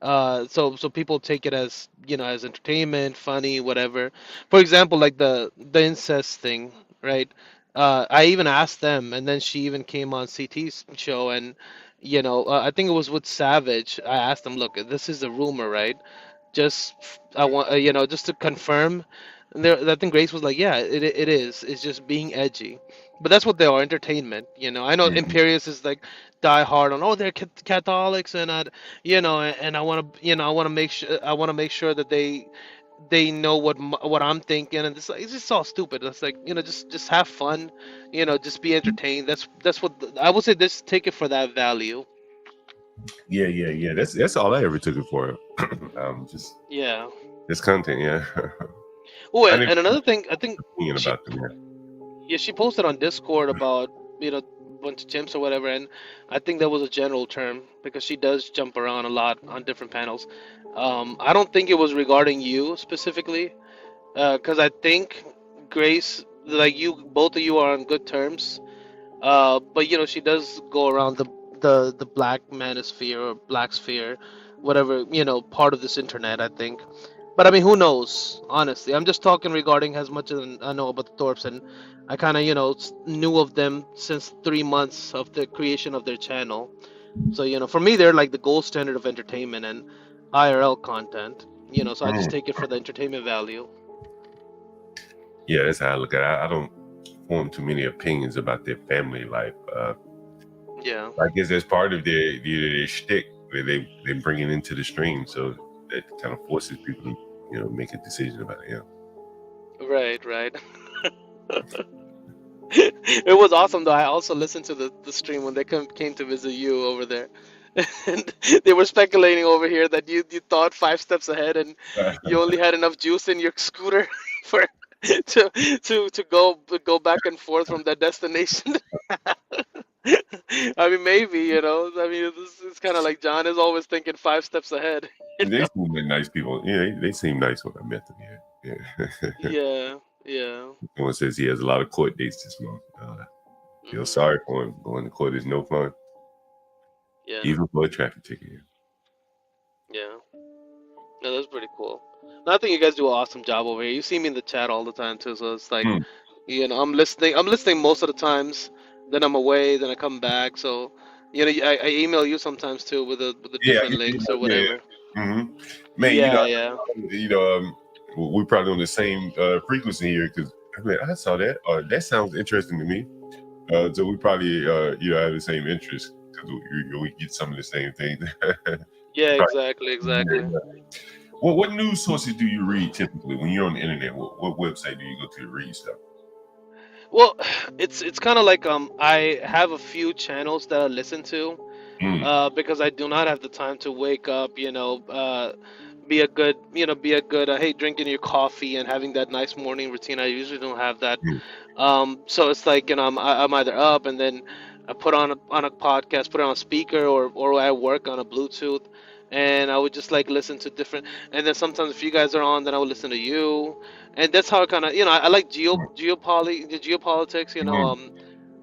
So people take it as as entertainment, funny, whatever. For example, like the incest thing, right? I even asked them, and then she even came on CT's show, and I think it was with Savage. I asked them, look, this is a rumor, right? Just I want just to confirm. And I think Grace was like, yeah, it is. It's just being edgy, but that's what they are, entertainment. I know Imperius is like die hard on, oh, they're Catholics, and and I want to make sure that they know what I'm thinking, and it's just all stupid. It's like, just have fun, just be entertained. That's what I would say. Just take it for that value. Yeah. That's all I ever took it for. Just Yeah. this content. Yeah. Oh, I and, didn't and another thing, I think opinion she, about them. yeah, she posted on Discord about a bunch of chimps or whatever, and I think that was a general term because she does jump around a lot on different panels. I don't think it was regarding you specifically, because I think Grace, like you, both of you are on good terms. But she does go around the black manosphere or black sphere, whatever part of this internet, I think. But I mean, who knows? Honestly, I'm just talking regarding as much as I know about the Thorpes, and I kind of knew of them since 3 months of the creation of their channel. So for me, they're like the gold standard of entertainment and IRL content. So I just take it for the entertainment value. Yeah, that's how I look at it. I don't form too many opinions about their family life. Yeah. I guess that's part of their shtick where they bring it into the stream, so that kind of forces people to make a decision about it. Yeah. Right. It was awesome though. I also listened to the stream when they came to visit you over there. And they were speculating over here that you thought 5 steps ahead and you only had enough juice in your scooter for to go back and forth from that destination. I mean, maybe, I mean, it's kind of like John is always thinking 5 steps ahead. They seem like nice people. Yeah, they seem nice when I met them. Yeah. Yeah. Someone says he has a lot of court dates this month. Feel sorry for him. Going to court is no fun. Yeah. Even for a traffic ticket. Yeah. No, that's pretty cool. No, I think you guys do an awesome job over here. You see me in the chat all the time too, so it's like, I'm listening. I'm listening most of the times. Then I'm away. Then I come back. So, I email you sometimes too with the different links or whatever. Mm-hmm. Man, Yeah. We're probably on the same frequency here because I saw that. That sounds interesting to me. So we probably have the same interest because we get some of the same things. Yeah, exactly. Yeah. What news sources do you read typically when you're on the internet? What website do you go to read stuff? Well, it's kind of like I have a few channels that I listen to because I do not have the time to wake up, be a good I hate drinking your coffee and having that nice morning routine. I usually don't have that. So it's like, I'm either up and then I put on a podcast, put it on a speaker, or I work on a Bluetooth, and I would just like listen to different. And then sometimes if you guys are on, then I would listen to you, and that's how I kind of I like geopolitics,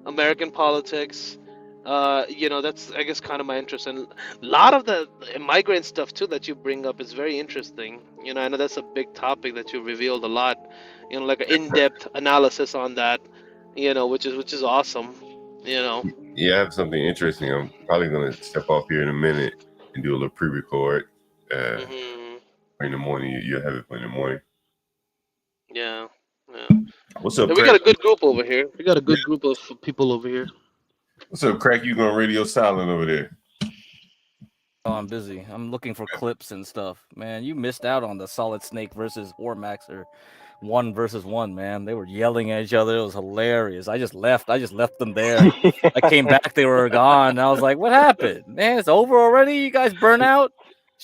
American politics. That's I guess kind of my interest, and a lot of the migrant stuff too that you bring up is very interesting. I know that's a big topic that you revealed a lot. Like an in-depth analysis on that. Which is awesome. Yeah, I have something interesting. I'm probably gonna step off here in a minute and do a little pre-record. In the morning, you'll have it for in the morning. Yeah. What's up, We Craig? got a good group over here. We got a good group of people over here. What's up, Craig? You going radio silent over there? Oh, I'm busy. I'm looking for clips and stuff. Man, you missed out on the Solid Snake versus Hormaxer 1-versus-1, man. They were yelling at each other. It was hilarious. I just left them there. I came back, they were gone. I was like, what happened? Man, it's over already? You guys burn out?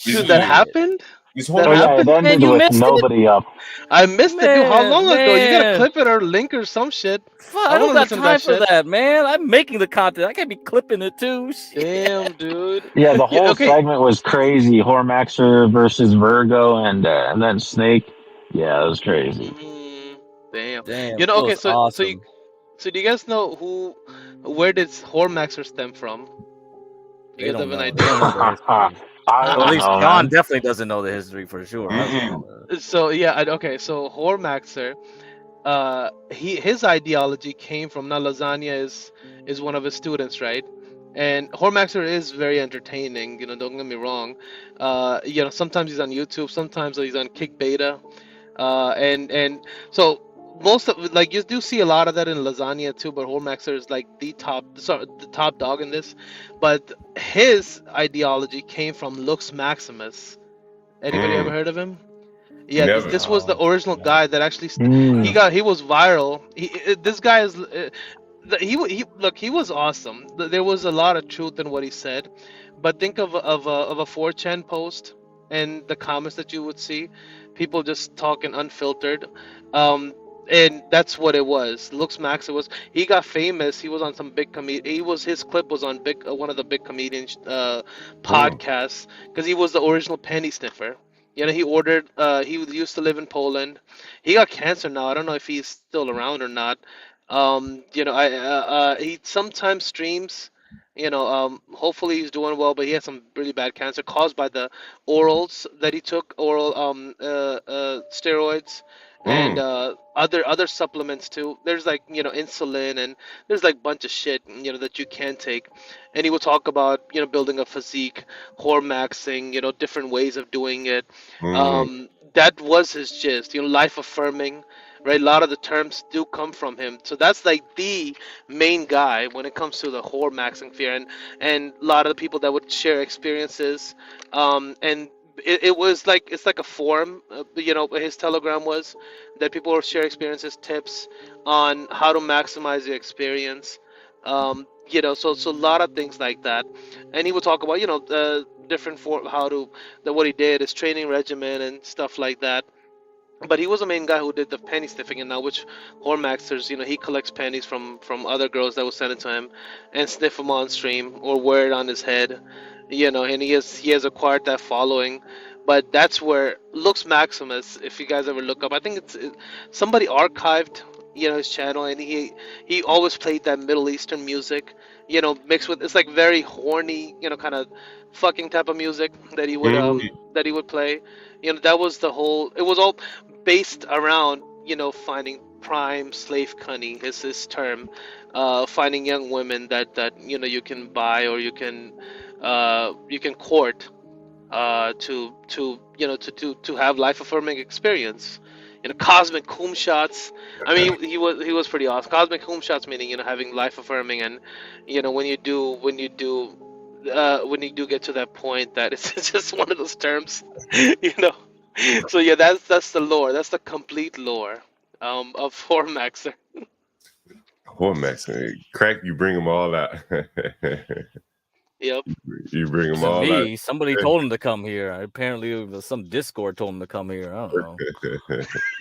Dude, that happened? It ended with nobody up. I missed it, dude. How long ago? You gotta clip it or link or some shit. I don't got time for that, man. I'm making the content. I can't be clipping it too. Damn, dude. Yeah, the whole segment was crazy. Hormaxer versus Virgo, and then Snake. Yeah, it was crazy. Damn. Damn. Okay, so awesome. So do you guys know where did Hormaxer stem from? Do you guys have an idea? At least John definitely doesn't know the history for sure. So yeah, okay. So Hormaxer, his ideology came from Lasagna is one of his students, right? And Hormaxer is very entertaining. Don't get me wrong. Sometimes he's on YouTube, sometimes he's on Kick Beta, and so most of like you do see a lot of that in Lasagna too. But Hormaxer is like the top dog in this. But his ideology came from Lux Maximus. Anybody ever heard of him? Yeah, this was the original guy that actually he was viral. This guy is He was awesome. There was a lot of truth in what he said, but think of a 4chan post and the comments that you would see, people just talking unfiltered, um, and that's what it was. Looks Max, it was he got famous. He was on some big comedian. His clip was on big one of the big comedians podcasts because he was the original penny sniffer. You know, he ordered. He used to live in Poland. He got cancer now. I don't know if he's still around or not. You know, he sometimes streams. You know, hopefully he's doing well, but he had some really bad cancer caused by the orals that he took, steroids, and other supplements too. There's like insulin, and there's like bunch of shit that you can take. And he will talk about building a physique, maxing, different ways of doing it. That was his gist. Life affirming, right? A lot of the terms do come from him. So that's like the main guy when it comes to the maxing fear, and a lot of the people that would share experiences, and it was like it's like a forum. His Telegram was that people would share experiences, tips on how to maximize the experience. So a lot of things like that, and he would talk about different for how to what he did, his training regimen and stuff like that. But he was the main guy who did the penny sniffing, and now which Hormaxers, he collects pennies from other girls that will send it to him, and sniff them on stream or wear it on his head, and he has acquired that following. But that's where Lux Maximus, if you guys ever look up, I think somebody archived his channel, and he always played that Middle Eastern music, mixed with it's like very horny, kind of fucking type of music that he would play. That was the whole. It was all based around finding prime slave cunning is his term, finding young women that you can buy or you can court, to have life affirming experience. Cosmic cum shots. I mean, he was pretty awesome. Cosmic cum shots meaning having life affirming, and when you do get to that point that it's just one of those terms, you know. So yeah, that's the lore. That's the complete lore of Hormaxer. Max, crack, you bring them all out. Yep. You bring them To all me, out. somebody told him to come here. Apparently, it was some Discord told him to come here. I don't know.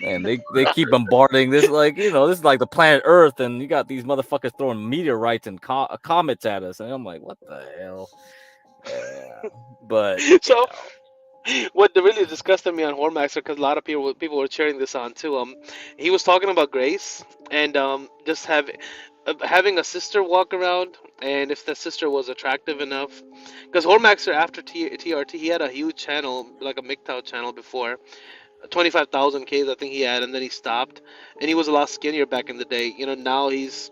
And they keep bombarding this this is like the planet Earth, and you got these motherfuckers throwing meteorites and comets at us, and I'm like, what the hell? Yeah. But So what really disgusted me on Hormaxer, because a lot of people were cheering this on too. He was talking about grace and just having a sister walk around, and if the sister was attractive enough, because Hormaxer after TRT he had a huge channel like a MGTOW channel before, 25,000 Ks I think he had, and then he stopped, and he was a lot skinnier back in the day. Now he's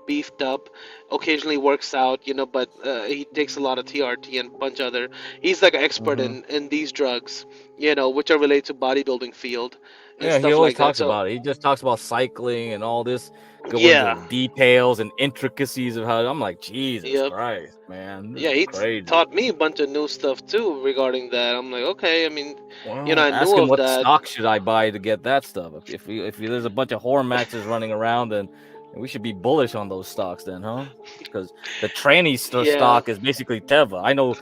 beefed up, occasionally works out, but he takes a lot of TRT and a bunch of other. He's like an expert in these drugs, which are related to bodybuilding field and yeah, he stuff always like that. talks So about it. He just talks about cycling and all this, going yeah, into details and intricacies of how. I'm like, Jesus yep. Christ, man, this Yeah, is he crazy. taught me a bunch of new stuff too regarding that. I'm like, okay, I mean, Well, I ask knew him of what that. stock should I buy to get that stuff. If there's a bunch of Hormaxes running around, then we should be bullish on those stocks, then, huh? Because the tranny Yeah. stock is basically Teva. I know.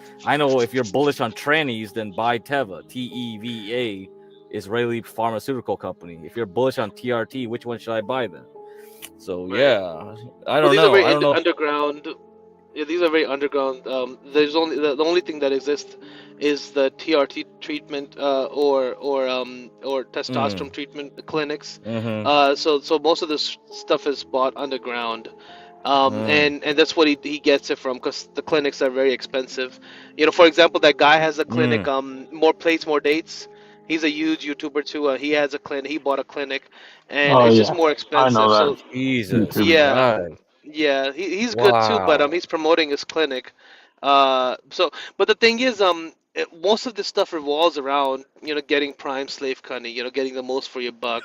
If you're bullish on trannies, then buy Teva. TEVA, Israeli pharmaceutical company. If you're bullish on TRT, which one should I buy then? So Right. yeah, I Well, don't these are know. very I don't know. underground. Yeah, these are very underground. There's only the only thing that exists is the TRT treatment, or testosterone treatment clinics. So most of this stuff is bought underground, and that's what he gets it from, because the clinics are very expensive. For example, that guy has a clinic. More plates, more dates. He's a huge YouTuber too. He has a clinic. He bought a clinic, and Oh it's just yeah, more I expensive. know So that. Jesus yeah. Christ. Yeah, he's good too, but Wow. he's promoting his clinic. But the thing is, most of this stuff revolves around getting prime slave cunning, getting the most for your buck,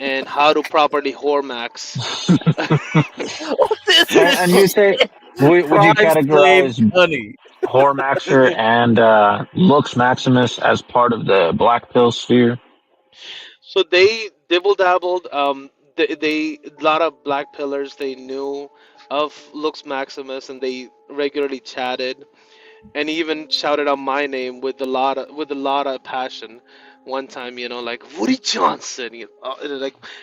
and how to properly Hormax. And you say, would you Prime slave categorize honey. Hormaxer and Lux Maximus as part of the black pill sphere? So they dibble dabbled. they a lot of black pillars they knew of Lux Maximus, and they regularly chatted, and he even shouted out my name with a lot of passion. One time, like Woody Johnson,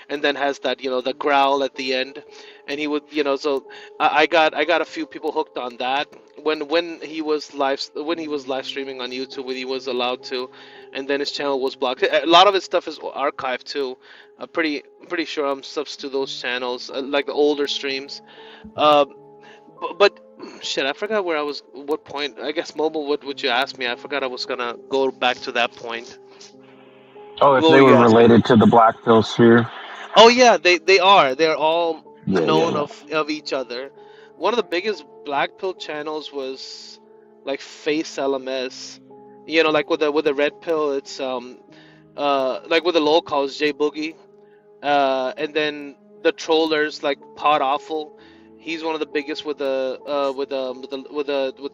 and then has that, the growl at the end, and he would, so I got a few people hooked on that when he was live streaming on YouTube when he was allowed to, and then his channel was blocked. A lot of his stuff is archived too. I'm pretty sure I'm subs to those channels, like the older streams. Um, but shit, I forgot where I was. What point? I guess mobile. What would you ask me? I forgot I was gonna go back to that point. Oh, if What they were were you asking? related to the black pill sphere. Oh yeah, they are. They're all Yeah, yeah, known yeah. of each other. One of the biggest black pill channels was like Face LMS. Like with the red pill, it's like with the low calls J Boogie. And then the trollers like Pod Awful. He's one of the biggest with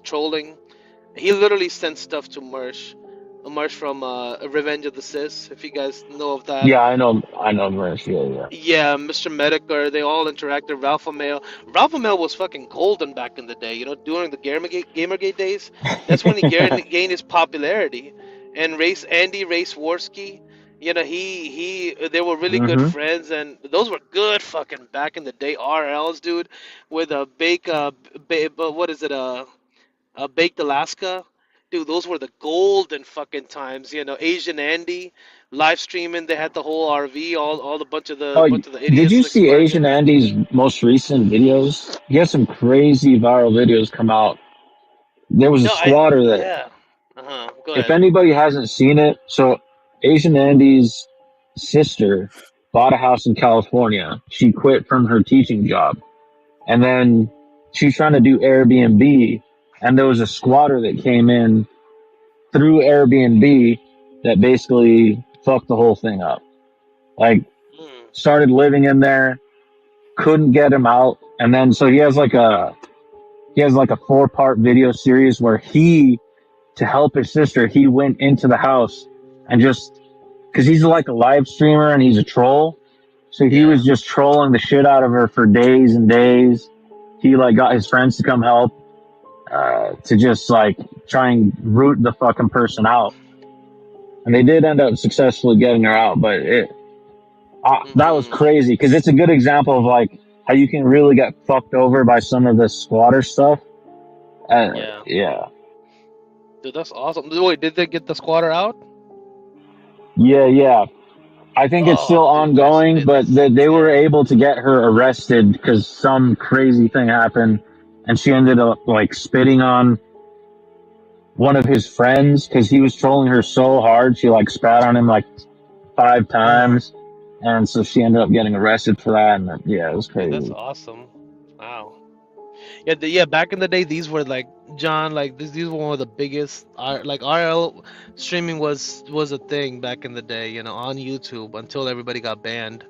trolling. He literally sent stuff to Mersh from Revenge of the Sis. If you guys know of that. Yeah, I know, Mersh. Yeah, yeah. Yeah, Mr. Medicare, they all interacted. Ralph Mail. Ralph Mail was fucking golden back in the day, during the Gamergate days. That's when he gained his popularity. And Andy Raceworski, they were really good Mm-hmm. friends, and those were good fucking back in the day RLs, dude, with a what is it, Baked Alaska. Dude, those were the golden fucking times. Asian Andy live streaming. They had the whole RV, all the Oh, bunch of the did you idiots see exploring Asian it. Andy's most recent videos? He has some crazy viral videos come out. There was a No, squatter that, yeah. Go if ahead. anybody hasn't seen it, so Asian Andy's sister bought a house in California. She quit from her teaching job, and then she's trying to do Airbnb, and there was a squatter that came in through Airbnb that basically fucked the whole thing up. Like, started living in there, couldn't get him out, and then so he has like a 4-part video series where to help his sister, he went into the house and just because he's like a live streamer and he's a troll, so he was just trolling the shit out of her for days and days. He like got his friends to come help, to just like try and root the fucking person out, and they did end up successfully getting her out. But that was crazy because it's a good example of like how you can really get fucked over by some of the squatter stuff. Yeah. Yeah. Dude, that's awesome. Wait, did they get the squatter out? Yeah. I think it's Oh, still dude, ongoing, but they were able to get her arrested because some crazy thing happened, and she ended up like spitting on one of his friends because he was trolling her so hard. She like spat on him like 5 times, and so she ended up getting arrested for that. And yeah, it was Dude, that's crazy. awesome. Wow. Yeah, back in the day, these were like John, like these were one of the biggest. Like RL streaming was a thing back in the day, on YouTube until everybody got banned.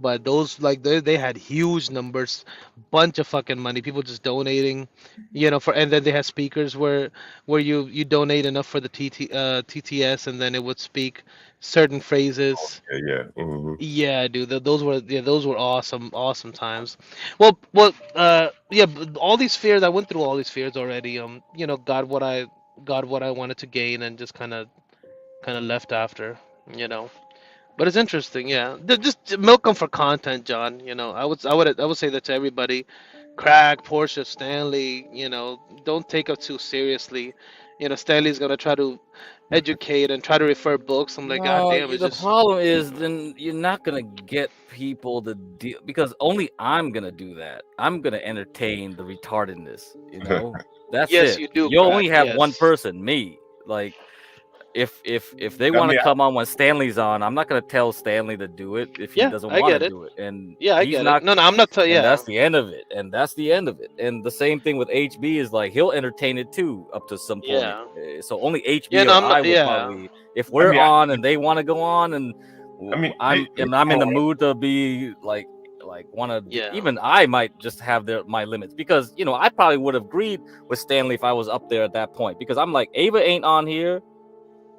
But those like they had huge numbers, bunch of fucking money, people just donating, and then they had speakers where you donate enough for the TTS, and then it would speak certain phrases. Yeah. Hmm. Yeah, dude, those were awesome times. Yeah, but all these fears, I went through all these fears already. Got what I wanted to gain, and just kind of left after, you know. But it's interesting, yeah. Just milk them for content, John. I would say that to everybody. Craig, Portia, Stanley. Don't take it too seriously. Stanley's gonna try to educate and try to refer books. I'm like, God No, damn, it's the just problem is then you're not gonna get people to deal because only I'm gonna do that. I'm gonna entertain the retardedness. That's yes, it. you do, You only Craig. have one Yes, person, me. Like if they I want to mean, come on when Stanley's on, I'm not gonna tell Stanley to do it if he yeah, doesn't I want to get it. do it, and Yeah, I he's get it. not. No, no, I'm not. And Yeah, that's the end of it. And that's the end of it. And the same thing with HB is like he'll entertain it too up to some point. yeah, So only yeah. HB No, or I'm I not. would Yeah, probably, if I we're mean, on and they want to go on, and they, I'm in the mood to be like want to, yeah, even I might just have my limits because I probably would have agreed with Stanley if I was up there at that point because I'm like, Ava ain't on here,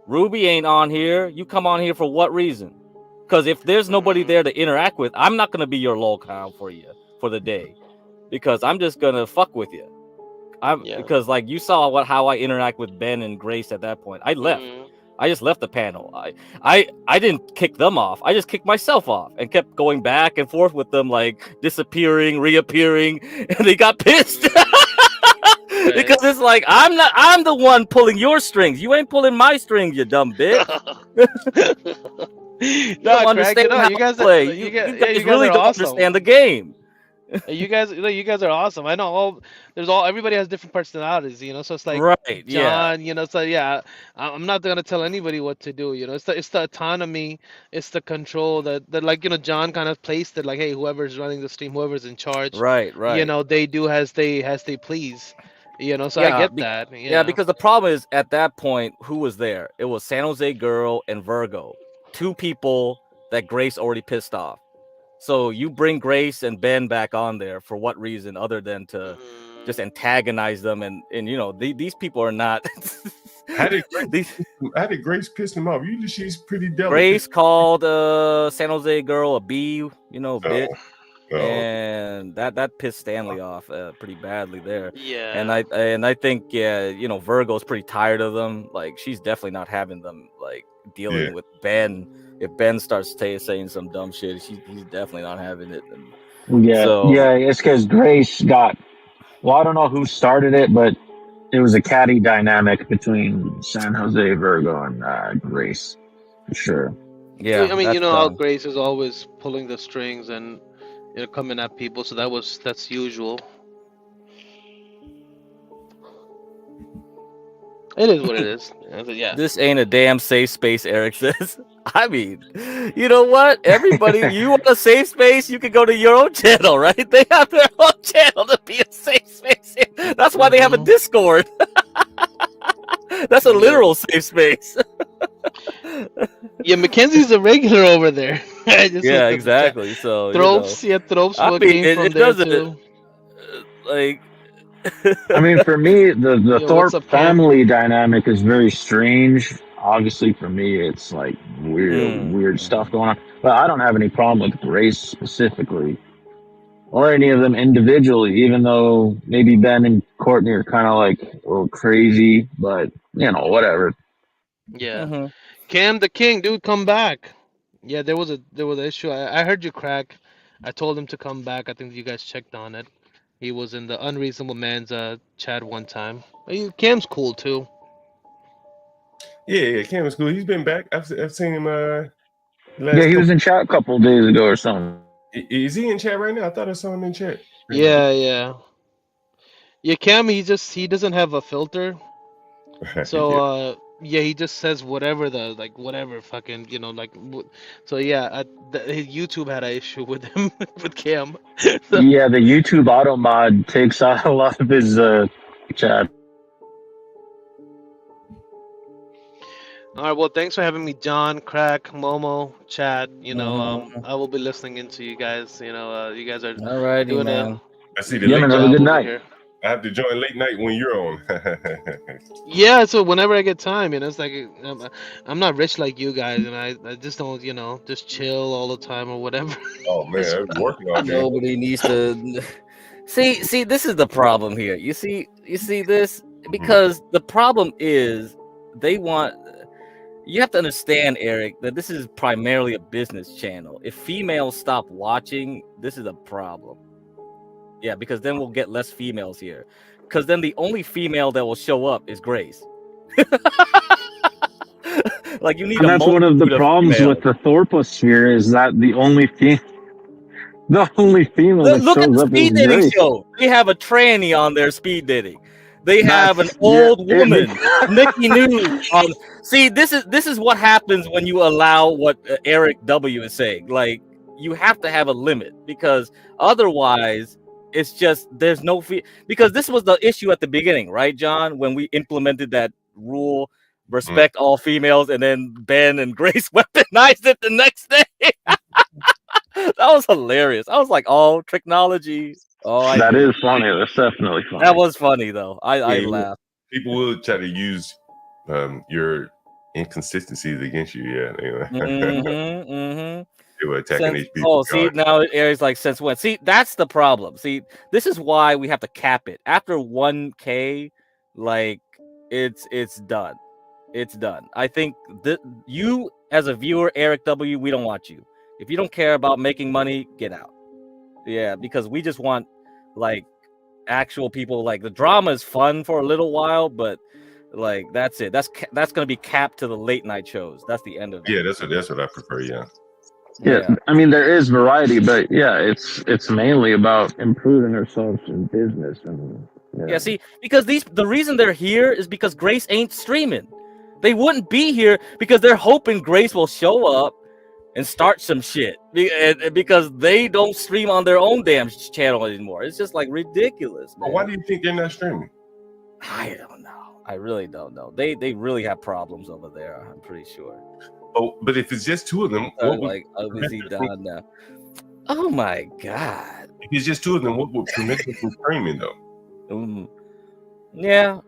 Ruby ain't on here. You come on here for what reason? Because if there's nobody there to interact with, I'm not gonna be your lolcow for you for the day, because I'm just gonna fuck with you. Because like you saw how I interact with Ben and Grace at that point. I left. I just left the panel. I didn't kick them off. I just kicked myself off and kept going back and forth with them, like disappearing, reappearing, and they got pissed. Because it's like I'm the one pulling your strings. You ain't pulling my strings, you dumb bitch. You don't understand how to play. You guys really don't understand the game. You guys are awesome. I know everybody has different personalities, so it's like right, John, so yeah, I'm not gonna tell anybody what to do, it's the autonomy, it's the control that like, John kind of placed it like, hey, whoever's running the stream, whoever's in charge, right, they do as they please, so I get that. Yeah, because the problem is at that point, who was there? It was San Jose Girl and Virgo, two people that Grace already pissed off. So you bring Grace and Ben back on there for what reason other than to just antagonize them, and these people are not. How did Grace piss him off? Usually she's pretty delicate. Grace called San Jose Girl a B, bitch. And that pissed Stanley off pretty badly there. Yeah. And I think Virgo's pretty tired of them. Like, she's definitely not having them like dealing with Ben. If Ben starts saying some dumb shit, he's definitely not having it. It's because Grace got. Well, I don't know who started it, but it was a catty dynamic between San Jose, Virgo, and Grace, for sure. Yeah, I mean, how Grace is always pulling the strings and coming at people, so that's usual. It is what it is. Yeah. This ain't a damn safe space, Eric says. I mean, you know what? Everybody, you want a safe space, you can go to your own channel, right? They have their own channel to be a safe space. That's why they have a Discord. That's a literal safe space. Yeah, Mackenzie's a regular over there. Yeah, exactly. So Tropes, Tropes came from there too. Like, I mean, for me, the Thorpe family dynamic is very strange. Obviously, for me, it's like weird stuff going on. But I don't have any problem with Grace specifically, or any of them individually. Even though maybe Ben and Courtney are kind of like a little crazy, but whatever. Yeah, Cam the King, dude, come back. Yeah, there was an issue. I heard you crack. I told him to come back. I think you guys checked on it. He was in the Unreasonable Man's chat one time. Cam's cool too. Yeah, Cam is cool. He's been back. I've seen him. He was in chat a couple of days ago or something. Is he in chat right now? I thought I saw him in chat. Yeah. Cam, he doesn't have a filter. So he just says whatever whatever fucking so yeah, his YouTube had an issue with him with Cam. Yeah, the YouTube auto mod takes out a lot of his chat. All right, well, thanks for having me, John, Crack, Momo, Chad. I will be listening into you guys. You guys are doing man. I see the late job have a good over night. here. I have to join late night when you're on. Yeah, so whenever I get time, it's like I'm not rich like you guys, and I just don't, just chill all the time or whatever. Oh man, I'm working all day. Nobody needs to see. This is the problem here. You see this, because the problem is you have to understand, Eric, that this is primarily a business channel. If females stop watching, this is a problem. Yeah, because then we'll get less females here. Because then the only female that will show up is Grace. Like, you need. And that's one of the problems with the Thorposphere is that the only female that Look at shows the up speed is dating Grace. show. They have a tranny on their speed dating. They have an old woman, Nikki News. See, this is what happens when you allow what Eric W is saying. Like, you have to have a limit, because otherwise, it's just there's no because this was the issue at the beginning, right, John? When we implemented that rule, respect all females, and then Ben and Grace weaponized it the next day. That was hilarious. I was like, "Oh, technology." Oh, that is funny. That's definitely funny. That was funny though. I laughed. People will try to use your inconsistencies against you. Yeah, Mm-hmm. they were attacking Since, HB. oh, see, now Aries like since when? See, that's the problem. See, this is why we have to cap it after 1K. Like, it's done. It's done. I think that you, as a viewer, Eric W, we don't want you. If you don't care about making money, get out. Yeah, because we just want like actual people. Like the drama is fun for a little while, but like that's it. That's gonna be capped to the late night shows. That's the end of it. Yeah, that's what I prefer. Yeah. Yeah, I mean there is variety, but yeah, it's mainly about improving ourselves in business and Yeah, see, because the reason they're here is because Grace ain't streaming. They wouldn't be here because they're hoping Grace will show up and start some shit because they don't stream on their own damn channel anymore. It's just like ridiculous, man. Why do you think they're not streaming? I don't know. I really don't know. They really have problems over there. I'm pretty sure. Oh, but if it's just two of them, what like obviously done now. Oh my god! If it's just two of them, what would prevent them from streaming though? Yeah,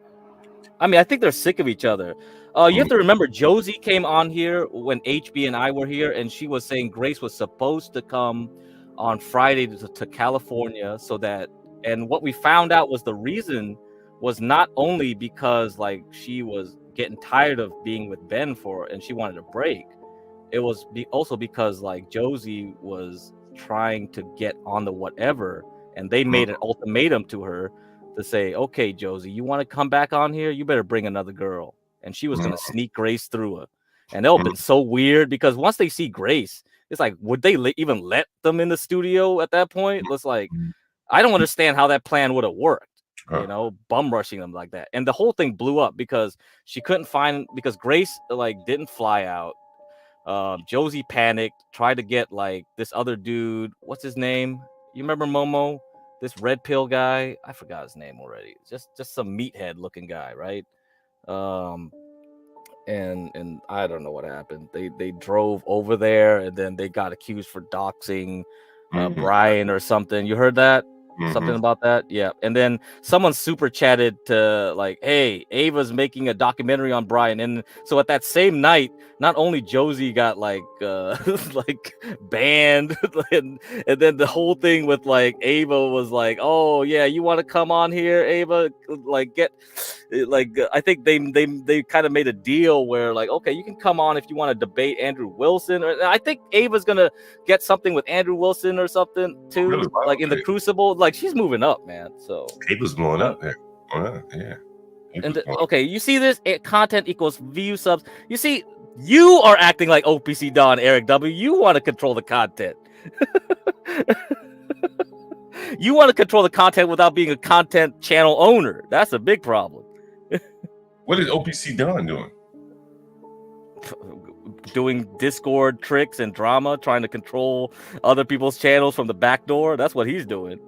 I mean, I think they're sick of each other. You have to remember, Josie came on here when HB and I were here, and she was saying Grace was supposed to come on Friday to California, so that. And what we found out was the reason was not only because like she was getting tired of being with Ben and she wanted a break. It was also because like Josie was trying to get on the whatever, and they made an ultimatum to her to say, okay, Josie, you want to come back on here? You better bring another girl. And she was going to sneak Grace through her. And that would have been so weird because once they see Grace, it's like, would they even let them in the studio at that point? It's like, I don't understand how that plan would have worked. You know, bum rushing them like that. And the whole thing blew up because she couldn't find, because Grace like didn't fly out. Josie panicked, tried to get like this other dude. What's his name? You remember Momo? This red pill guy? I forgot his name already. Just some meathead looking guy, right? And I don't know what happened. They drove over there and then they got accused for doxing Brian or something. You heard that? Something about that? Yeah. And then someone super chatted to like, hey, Ava's making a documentary on Brian. And so at that same night, not only Josie got like like banned, and then the whole thing with like Ava was like, oh yeah, you want to come on here, Ava? Like I think they kind of made a deal where like, okay, you can come on if you want to debate Andrew Wilson. Or I think Ava's gonna get something with Andrew Wilson or something too, really? Like in the Crucible. Like she's moving up, man. So Ava's blowing up there. Yeah. And okay, you see this? Content equals view subs. You see, you are acting like OPC Don, Eric W. You want to control the content. You want to control the content without being a content channel owner. That's a big problem. What is OPC Don doing? Doing Discord tricks and drama, trying to control other people's channels from the back door. That's what he's doing.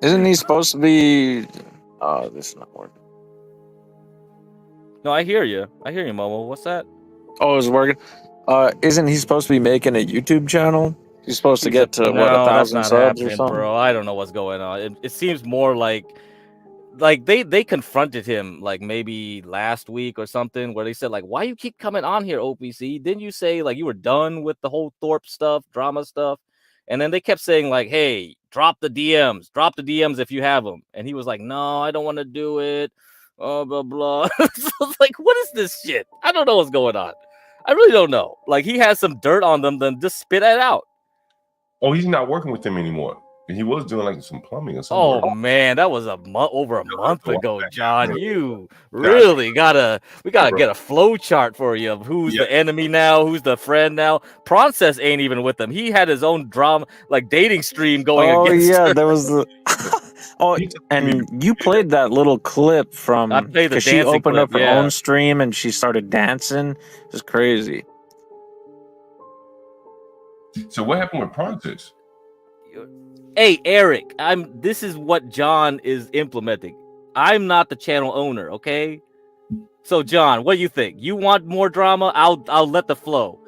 Isn't he supposed to be? Oh, this is not working. No, I hear you. Momo. What's that? Oh, it's working. Isn't he supposed to be making a YouTube channel? He's supposed to get to 1,000 subs or something. Bro, I don't know what's going on. It seems more like they confronted him like maybe last week or something, where they said like, why you keep coming on here, OPC? Didn't you say like you were done with the whole Thorpe stuff, drama stuff? And then they kept saying like, hey, drop the DMs if you have them. And he was like, no, I don't want to do it. Oh, blah blah. So it's like, what is this shit? I don't know what's going on. I really don't know. Like he has some dirt on them, then just spit it out. Oh, he's not working with them anymore. He was doing like some plumbing or something. Oh man, that was over a month ago, John. You really we gotta get a flow chart for you of who's the enemy now, who's the friend now. Process ain't even with him. He had his own drama, like dating stream going. Oh against her. there was the. Oh, and you played that little clip from because she opened up her own stream and she started dancing. It's crazy. So what happened with Process? Hey, Eric, this is what John is implementing. I'm not the channel owner, okay? So, John, what do you think? You want more drama? I'll let it flow.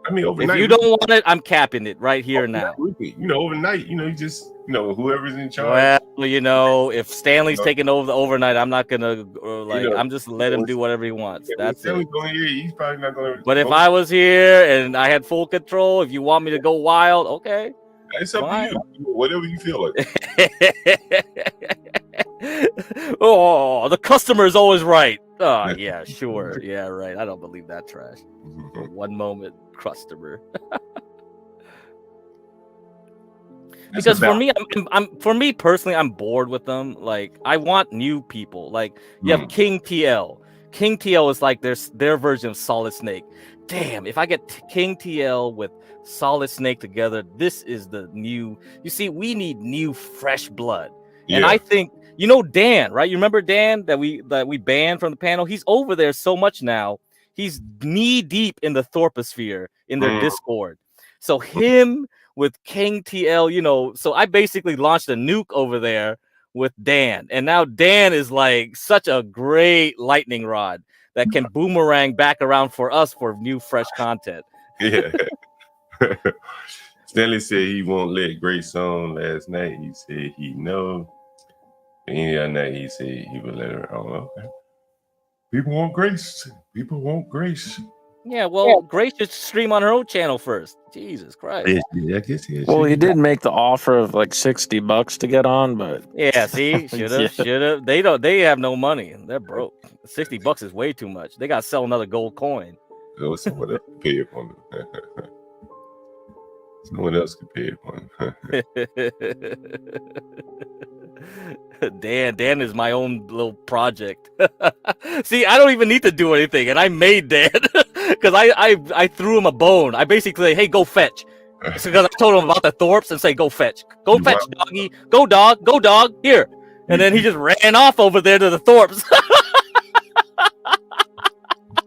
I mean, overnight. If you don't want it, I'm capping it right here now. Overnight, you just, whoever's in charge. Well, if Stanley's taking over the overnight, I'm not gonna I'm just let him do whatever he wants. That's it. He's probably not going to. But if I was here and I had full control, if you want me to go wild, okay. It's up to you. Whatever you feel like. Oh, the customer is always right. Oh, yeah, sure. Yeah, right. I don't believe that trash. For one moment, customer. Because for me personally, I'm bored with them. Like, I want new people. Like, you have King TL. King TL is like their version of Solid Snake. Damn, if I get King TL with Solid Snake together, this is the new. You see, we need new, fresh blood. Yeah. And I think Dan, right? You remember Dan that we banned from the panel? He's over there so much now. He's knee deep in the Thorposphere in their Discord. So him with King TL, so I basically launched a nuke over there with Dan. And now Dan is like such a great lightning rod that can boomerang back around for us for new, fresh content. Yeah. Stanley said he won't let Grace on last night. He said he know. Any other night he said he would let her on. Okay. People want Grace. People want Grace. Yeah, well, Grace should stream on her own channel first. Jesus Christ. Yeah, I guess he he did make the offer of like $60 to get on, but yeah, see, should have. They have no money. They're broke. $60 is way too much. They gotta sell another gold coin. Go someone else can pay it for them. Someone else can pay it for them. Dan is my own little project. See, I don't even need to do anything, and I made Dan because I threw him a bone. I basically say, hey, go fetch. Because I told him about the Thorps and say, go fetch, doggy, go dog, here. And then he just ran off over there to the Thorps.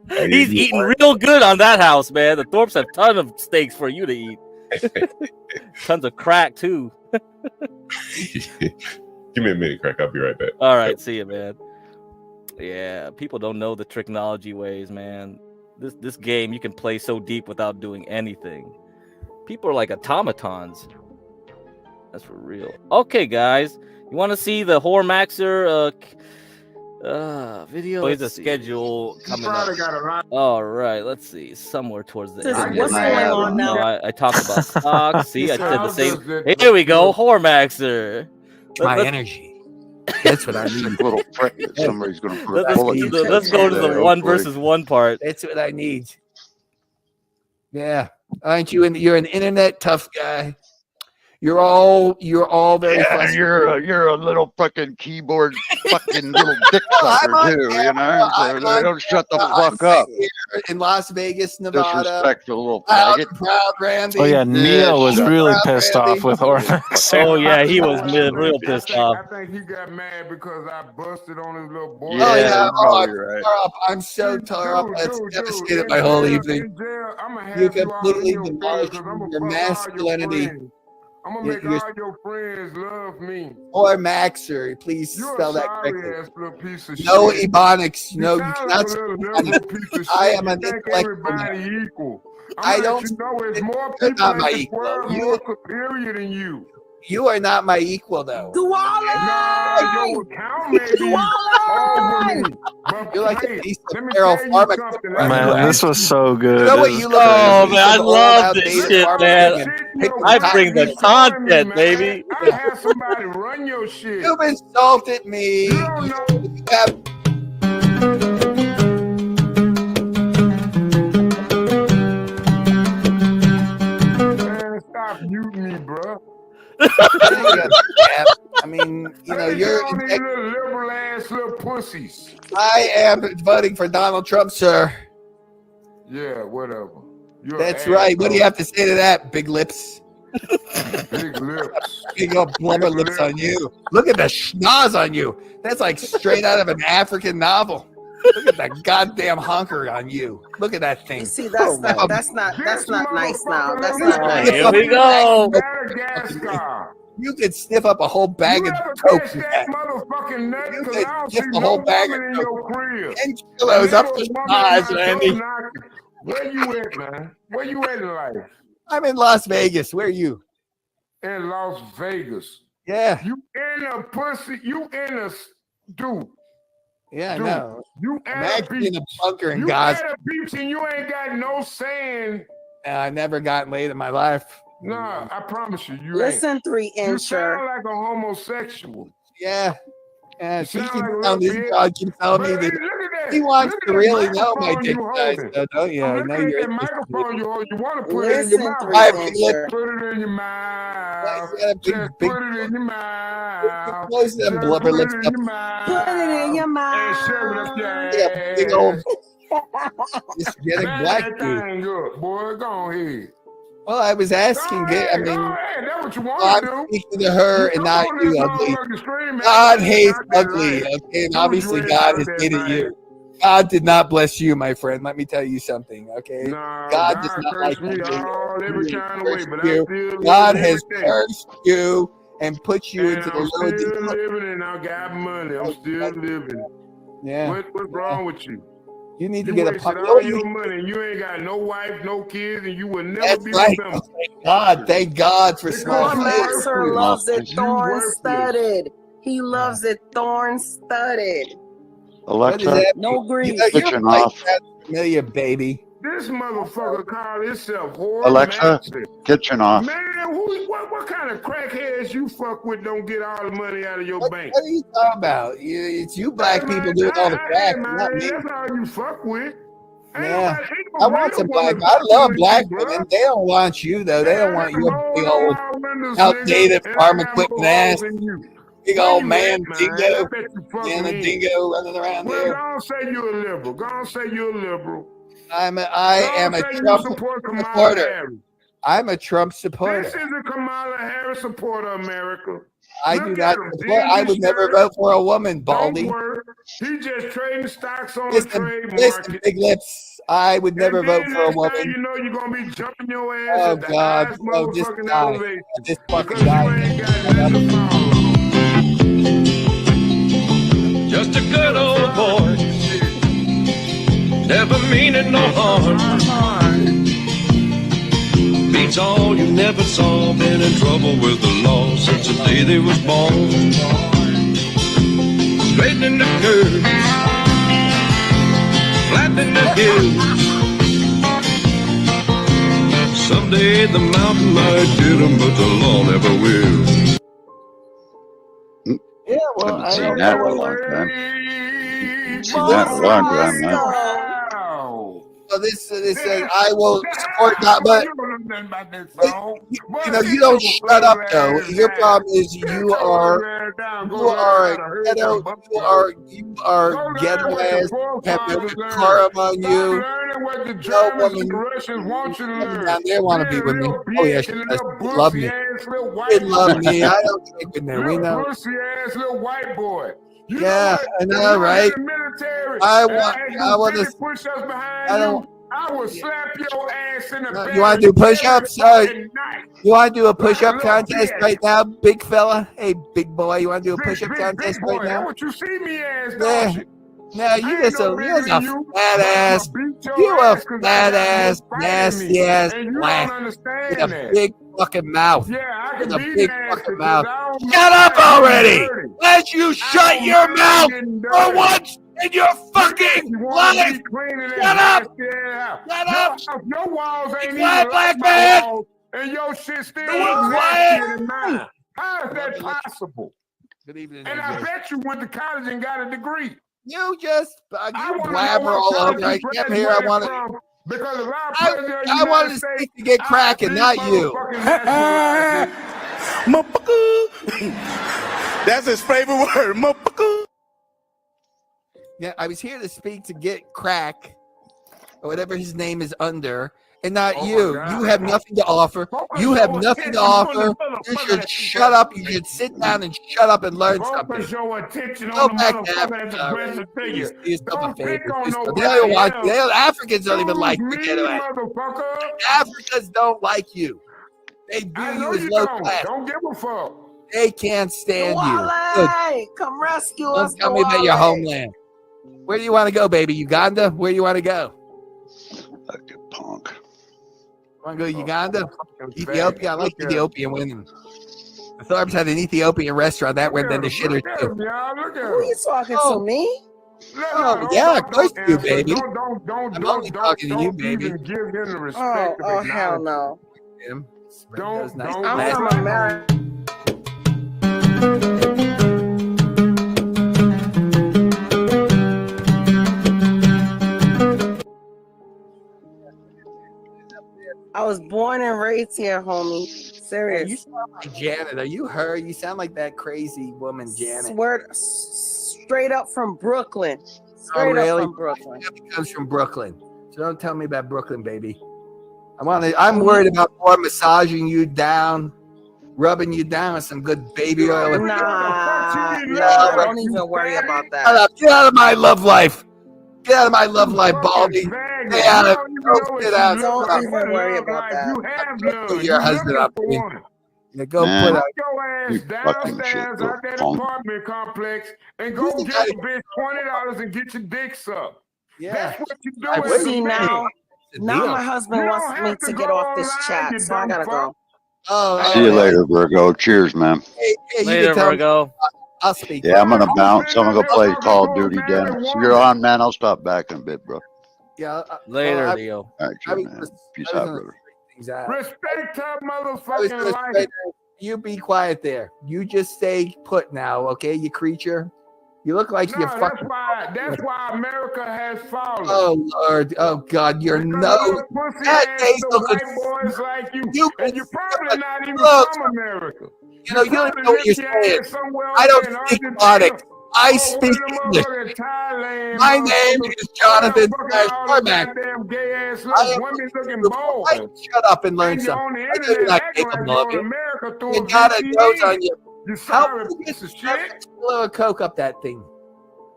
He's eating real good on that house, man. The Thorps have tons of steaks for you to eat. Tons of crack too. Give me a minute, Crack. I'll be right back. All right, see you, man. Yeah, people don't know the technology ways, man. This game you can play so deep without doing anything. People are like automatons. That's for real. Okay, guys, you want to see the Hormaxer video? There's a schedule coming up. All right, let's see. Somewhere towards the end. What's going on now? I talked about stocks. See, I said the same. Here we go, Hormaxer. My energy. That's what I need. Little prick that somebody's going to put. Let's go to the 1 versus 1 part. That's what I need. Yeah, aren't you? You're an internet tough guy. You're all very. Yeah, you're a little fucking keyboard fucking little dick sucker too. So they don't shut the fuck up. Here in Las Vegas, Nevada. Disrespectful little faggot. Proud Randy. Oh yeah, Neo was really pissed off with Hormaxer. Oh yeah, he was real pissed off. I think he got mad because I busted on his little boy. Yeah, right. I'm so tore up. That's devastated my whole evening. You completely demolished your masculinity. I'm gonna make all your friends love me. Or Maxer, please spell that correctly. No ebonics. No, you cannot spell ebonics. I am an intellectual. Equal. I don't know it's more people not my in this equal. world who are superior than you. You are not my equal, though. No, your account may be over me. You're like a piece of feral pharmacy. Man, this was so good. You know what you look Oh man, I love this shit, man. I bring the content, baby. I had somebody run your shit. You've insulted me. You don't know. Man, stop muting me, bro. I mean, you're all these little liberal ass little pussies. I am voting for Donald Trump, sir. Yeah, whatever. That's right. What do you have to say to that, big lips? Big lips. Big old blubber lips on you. Look at the schnoz on you. That's like straight out of an African novel. Look at that goddamn honker on you. Look at that thing. You see, that's not nice now. That's not nice. Here we go. You could sniff up a whole bag of coke. You could sniff a whole bag of coke. 10 kilos up the schnoz, Randy. Where you at, man? Where you at in life? I'm in Las Vegas. Where are you? In Las Vegas. Yeah. You in a pussy. You in a dude. Yeah, dude, I know. You I'm at a actually beach. in a bunker in You Gaza. at a beach and you ain't got no sand. I never gotten laid in my life. No, I promise you, you Listen, ain't. 3-incher. You sound like a homosexual. Yeah. You He sound keeps like a telling this little God keeps telling But me hey, that look at that. he wants Look at to that really know my microphone dick you size. holding. So don't you? I I'm know looking you're at that interested. microphone you hold. You want to put it in your Listen, mouth. 3-incher. Put it in your mouth. You got a big, Just big, put it in your mouth. close them Just blubber put lips it in up. your mouth. Put it in your And shove it up your Yeah, big old ass. Hispanic Bang black that dude. thing up, boy. Go ahead. Well, I was asking. Go ahead. I mean, Go ahead. That's what you I'm want to do. speaking to her You and come not on you, this ugly. motherfucking stream, God man. hates Not that ugly. night. Okay, and Dude, obviously you ain't God not has that hated night. you. God did not bless you, my friend. Let me tell you something. Okay, No, God does God not like cursed me you. all every He kind of way, cursed but you. I'm still God living has every day. cursed you and put you And into the I'm low. still living and I got money. I'm still living. Yeah. What's wrong with you? You need to You get a wasted pump. all your money and you ain't got no wife, no kids, and you will never That's be right. remembered. Thank God. Thank God for Because small Your you faith. master worthless. loves it You thorn worthless. studded. He loves it thorn studded. What does Alexa, that No mean? grief. Your kitchen voice off. sounds familiar, baby. This motherfucker called himself whore Alexa, master. kitchen off. Man, what kind of crackheads you fuck with don't get all the money out of your bank? What are you talking about? It's you black people doing all the crack, not me. That's all you fuck with. Yeah. Ain't I no want real some black. woman I fucking love with black you, bro. women. They don't want you though. They don't want your Roll big down old my windows, outdated nigga, and farm I got equipment more ass, hoes than you. big Where old you man at, man? I dingo, bet you fucking man, a in. dingo running around Well, there. go on say you're a liberal. Go on say you're a liberal. I Go am on a say you Trump support Kamala supporter. Harris. I'm a Trump This supporter. is a Kamala Harris supporter, America. I Look do at not him. support. I Dingy would never shirt, vote for a woman, don't Baldy. work. He just trading stocks on the Listen, trade listen, market. big lips. I would never And vote then for a next thing woman. you know, you're going to be jumping your ass Oh at the God! highest Oh, this motherfucking guy! elevation. This fucking Because guy! you ain't got nothing to fall on. Just a good old boy, never meaning no harm. Beats all you never saw, been in trouble with the law since the day they was born. Straightening the curves, flattening the hills. Someday the mountain might get 'em, but the law never will. Yeah, well, Haven't I seen don't that know in a what. long time. Haven't seen that in a long time, man. So this says I will support God, but you know you don't shut up though. Your problem is you are a ghetto. You are ghetto ass. Have no decorum on you. No woman down there want to be with me. Oh yeah, she does. She love me. She love me. I don't take with her. We know. Pussy ass little white boy. You Yeah, I know, right? I want to. push-ups behind I don't. I will slap your ass in the back. You want to do push-ups? You want to do a push-up contest right now, big fella? Hey, big boy, you want to do a push-up contest right now? That's what you see me as, Yeah. don't you? No, you just a fat ass. You a fat ass, nasty ass black with a big fucking mouth. Yeah, I With can a be big nasty fucking 'cause mouth. I don't Shut mind up getting already! dirty. Let you shut your mouth for once in your fucking life. Shut up! Shut up! Your walls ain't even quiet, like black my man! walls, and your shit still Be look quiet! nastier than mine. How is that possible? Good evening, And I bet you went to college and got a degree. You just I you wanna know blabber what all college over. I you came here. I graduated wanted. from, because a lot of I presidents of the wanted United to States speak to get cracking, been not you. motherfucking nationalized. That's his favorite word, motherfucker. Yeah, I was here to speak to get crack, or whatever his name is under, and not you. You have nothing to offer. You have nothing to offer. You should shut up. You should sit down and shut up and learn something. Focus your attention Go on the back to motherfucker Africa that's already. aggressive to you. Please, do yourself a Don't favor. pick on They don't nobody want you. else. Africans don't even like you. Choose Get me, away. motherfucker. Africans don't like you. They view I know you as you low don't. class. Don't give a fuck. They can't stand you. Good. Wale, come rescue us. Don't tell me about your homeland. Where do you want to go, baby? Uganda? Where do you want to go? Fucking punk. Want to go to Uganda? Ethiopia? I like Ethiopian women. The Tharbs had an Ethiopian restaurant that went down the shitter too. Who you talking to me? Oh, yeah, of course you, baby. Don't I'm only talking to you, baby. even give him the respect Oh, of hell no. Don't I'm from America. I was born and raised here, homie. Serious. You sound like Janet. Are you her? You sound like that crazy woman, Janet. Swear, straight up from Brooklyn. Straight really? up from Brooklyn. It comes from Brooklyn. So don't tell me about Brooklyn, baby. I'm worried about more massaging you down, rubbing you down with some good baby oil. Nah, don't even worry about that. Get out of my love life. Get out of my love life, Baldy. Get out of it. Don't even worry about that. Your husband up. Yeah, go Man, put out. Your ass downstairs out that apartment complex and go give a bitch $20 and get your dick sucked. Yeah. That's what you do. See now my husband wants me to get off this chat, so I gotta go. See you later, Virgo. Cheers, man. Hey, Later, Virgo. I'll speak. Yeah, I'm gonna bounce. I'm gonna go play Call of Duty, Dennis. You're on, man. I'll stop back in a bit, bro. Yeah. Later, Leo. All right, sure, man. Peace out, brother. Respect her motherfucking life. You be quiet there. You just stay put now, okay, you creature? You look like you're fucking. That's why America has fallen. Oh Lord! Oh God! You're no. Boys like you, and you're probably not even from America. You know, you don't know what you're saying. I don't speak Phonics. I speak English. My name is Jonathan Carmack. Shut up and learn something. I know you're not capable of it. You got a nose on you. How blow a Coke up that thing?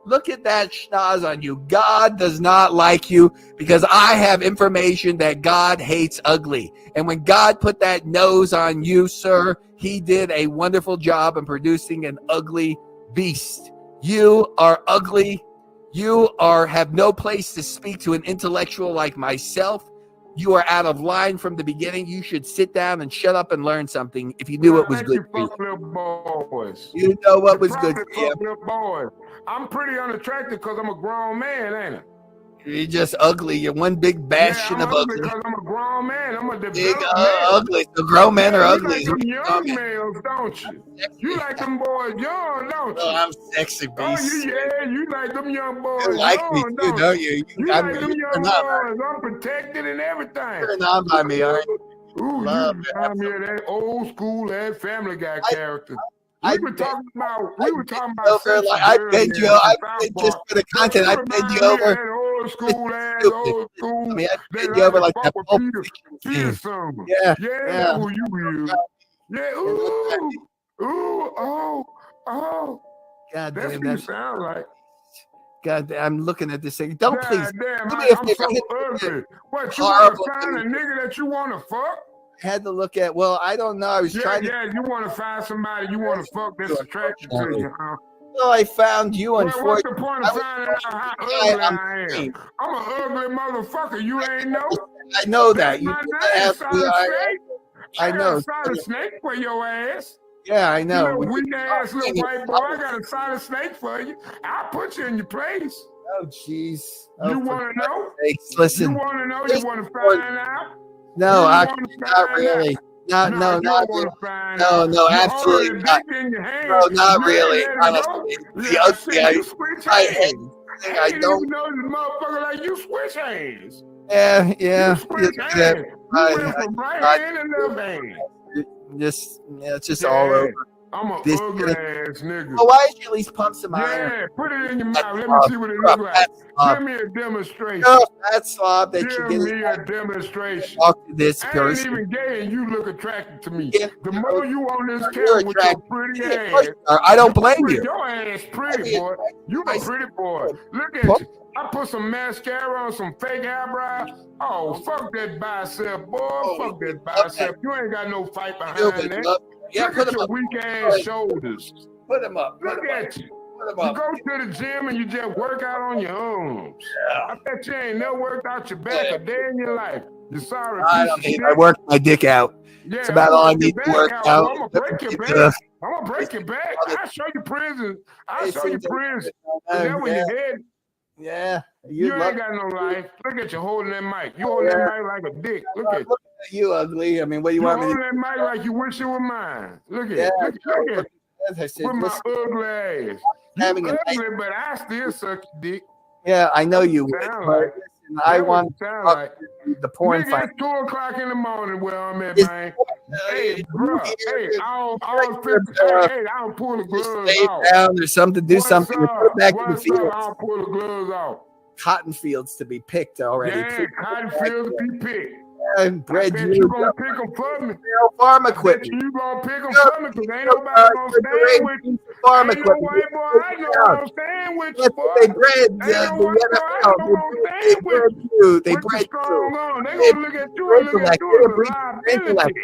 Look at that schnoz on you. God does not like you because I have information that God hates ugly. And when God put that nose on you, sir, he did a wonderful job in producing an ugly beast. You are ugly. You have no place to speak to an intellectual like myself. You are out of line from the beginning. You should sit down and shut up and learn something if you knew what was good for you. You know what was good for you. I'm pretty unattractive because I'm a grown man, ain't I? You're just ugly. You're one big bastion of ugly. Because I'm a grown man. I'm a big ugly. The grown men are ugly. You like them young males, don't you? You like them boys young, don't you? Oh, I'm sexy beast. Oh, you like them young boys you like young, me too, don't you? You like them young boys. I'm protected and everything. Turn on by me, aren't you? Ooh, you remind me of that old school that Family Guy character. We were talking about I paid you. I paid just for the content. I paid you over. Old school. I mean, I paid you over like that. Yeah. Who you is? Yeah. Oh. God That's damn, what you sound like. God damn, I'm looking at this thing. Don't please. Damn, do me a I'm favor. so ugly. What, you want to find a nigga that you want to fuck? Had to look at. Well, I don't know. I was trying to. Yeah, you want to find somebody you want to fuck that's attracted to you, huh? Well, I found you. What's the point of finding out how ugly I am? I'm an ugly motherfucker. You ain't know. I know that. You I know. Solid snake for your ass. Yeah, I know. You weak ass little white boy. I got a solid snake for you. I'll put you in your place. Oh, jeez. You want to know? Listen. You want to know? You want to find out? No, actually, not really. No, absolutely not. No, not really. Honestly, the ugly. I don't know the motherfucker like you switch hands. Yeah. You went from right hand and left hand. It's just all over. I'm an ugly ass nigga. Oh, why don't you at least pump some iron? Yeah, put it in your mouth. Let me see what it looks like. Give me a demonstration. That's slob that you give me a demonstration. Talk to this person. I ain't even gay and you look attracted to me. The more you on this camera with your pretty ass. I don't blame you. Your ass pretty, boy. You a pretty boy. Look at you. I put some mascara on, some fake eyebrows. Oh, fuck that bicep, boy. Fuck that bicep. You ain't got no fight behind that. Yeah, Look at your weak ass shoulders. Put them up. Look at you. about? go to the gym and you just work out on your arms. I bet you ain't never worked out your back a day in your life. You sorry piece of shit. I work my dick out. Yeah, It's about all I need to work out. I'm gonna break your back. I'm gonna break your back. I'll show you prison. I'll show you prison. Is that where you're headed? Yeah. You ain't got no life. Look at you holding that mic. You holding that mic like a dick. Look at you. You ugly. I mean, what do you want me to do? Holding that mic like you wish it were mine. Look at it. Look at it. With my ugly ass. You ugly, but I still suck your dick. Yeah, I know you would. Like. I want like. the porn Nigga, fight. it's 2:00 in the morning where I'm at, man. Hey, bro. Hey, I don't pull the gloves Stay off. down. There's something to do something. Put it back in the field. I don't pull the gloves off. Cotton fields to be picked already. Yeah, cotton fields to be picked. And bread I bet you gonna pick them for me. Farm I bet equipment. you gonna pick them for me because ain't nobody gonna stand with you. Farm Ain't no equipment. white boy I know gonna stand with you, boy. They bred Ain't no white boy I know gonna stand with you. They with the bred strong arm. They gonna look at you and look at you as a liability.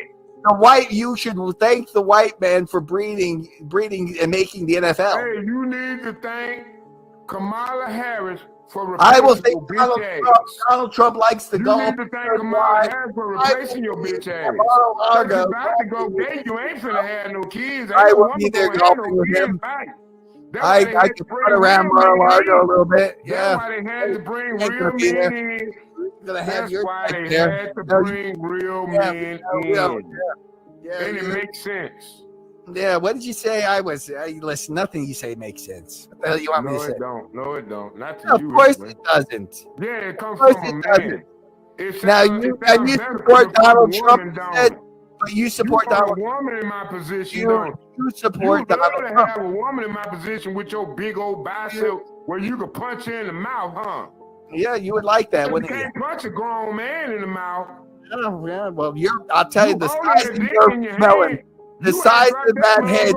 The white, you should thank the white man for breeding and making the NFL. Hey, you need to thank Kamala Harris for I will replacing think your bitch ass. Donald Trump likes the golf. You need to thank Kamala Harris for replacing your bitch ass. Because you about to go gay, you ain't finna have no kids. I will be there golfing with him. I can put around Mar-a-Lago a little bit. That's why they had to bring real men in. That's why they had to bring real men in. And it makes sense. Yeah, what did you say? Listen, nothing you say makes sense. What the hell you want me to say? No, it don't. Not to you. Of course it doesn't. Yeah, it comes from a man. Now you support Donald Trump, but you support Donald. A woman in my position, you support Donald Trump. You have a woman in my position with your big old bicep where you could punch her in the mouth, huh? Yeah, you would like that, wouldn't you? You can't punch a grown man in the mouth. Oh, yeah, well, I'll tell you the size of your melon. The size of that head,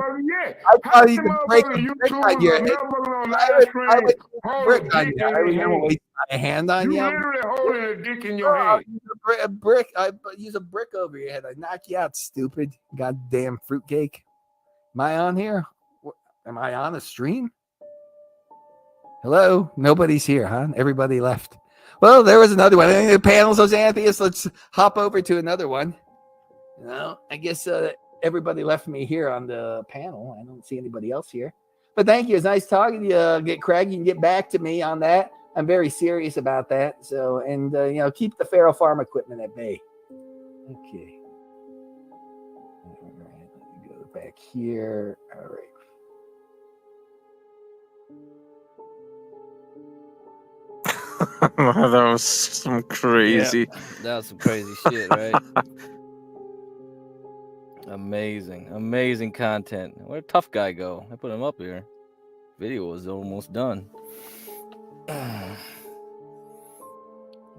I probably even break a brick on your head. I would brick on you. I would waste my hand on you. You literally holding a dick in your hand. A brick. I use a brick over your head. I knock you out, stupid. Goddamn fruitcake. Am I on here? Am I on a stream? Hello? Nobody's here, huh? Everybody left. Well, there was another one. The panels, those atheists. Let's hop over to another one. Well, I guess everybody left me here on the panel. I don't see anybody else here. But thank you. It's nice talking to you. Craig, you can get back to me on that. I'm very serious about that. So, and keep the feral farm equipment at bay. Okay. All right. Let me go back here. All right. That was some crazy. Yeah, that was some crazy shit, right? Amazing content. Where'd Tough Guy go? I put him up here. Video was almost done.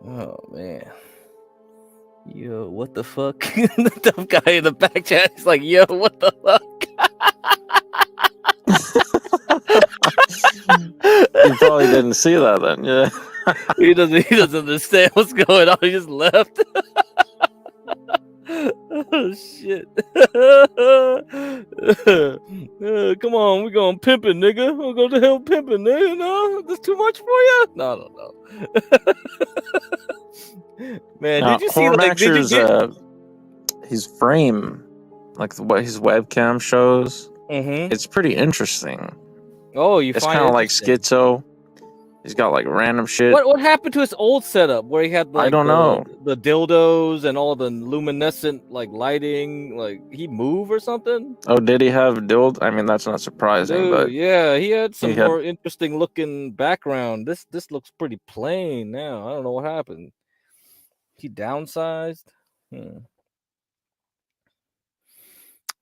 Oh man. Yo, what the fuck? The Tough Guy in the back chat is like, yo, what the fuck? You probably didn't see that then, yeah. He doesn't understand what's going on. He just left. Oh shit. Come on, we're going pimping, nigga. We'll go to hell pimping, nigga. No, that's too much for you. No. Man, did you see like his frame, like what his webcam shows? Mm-hmm. It's pretty interesting. Oh, it's kind of like schizo. He's got like random shit. What happened to his old setup where he had like I don't know the dildos and all the luminescent like lighting? Like he moved or something? Oh, did he have dildo? I mean, that's not surprising. Dude, but yeah, he had some more interesting looking background. This looks pretty plain now. I don't know what happened. He downsized.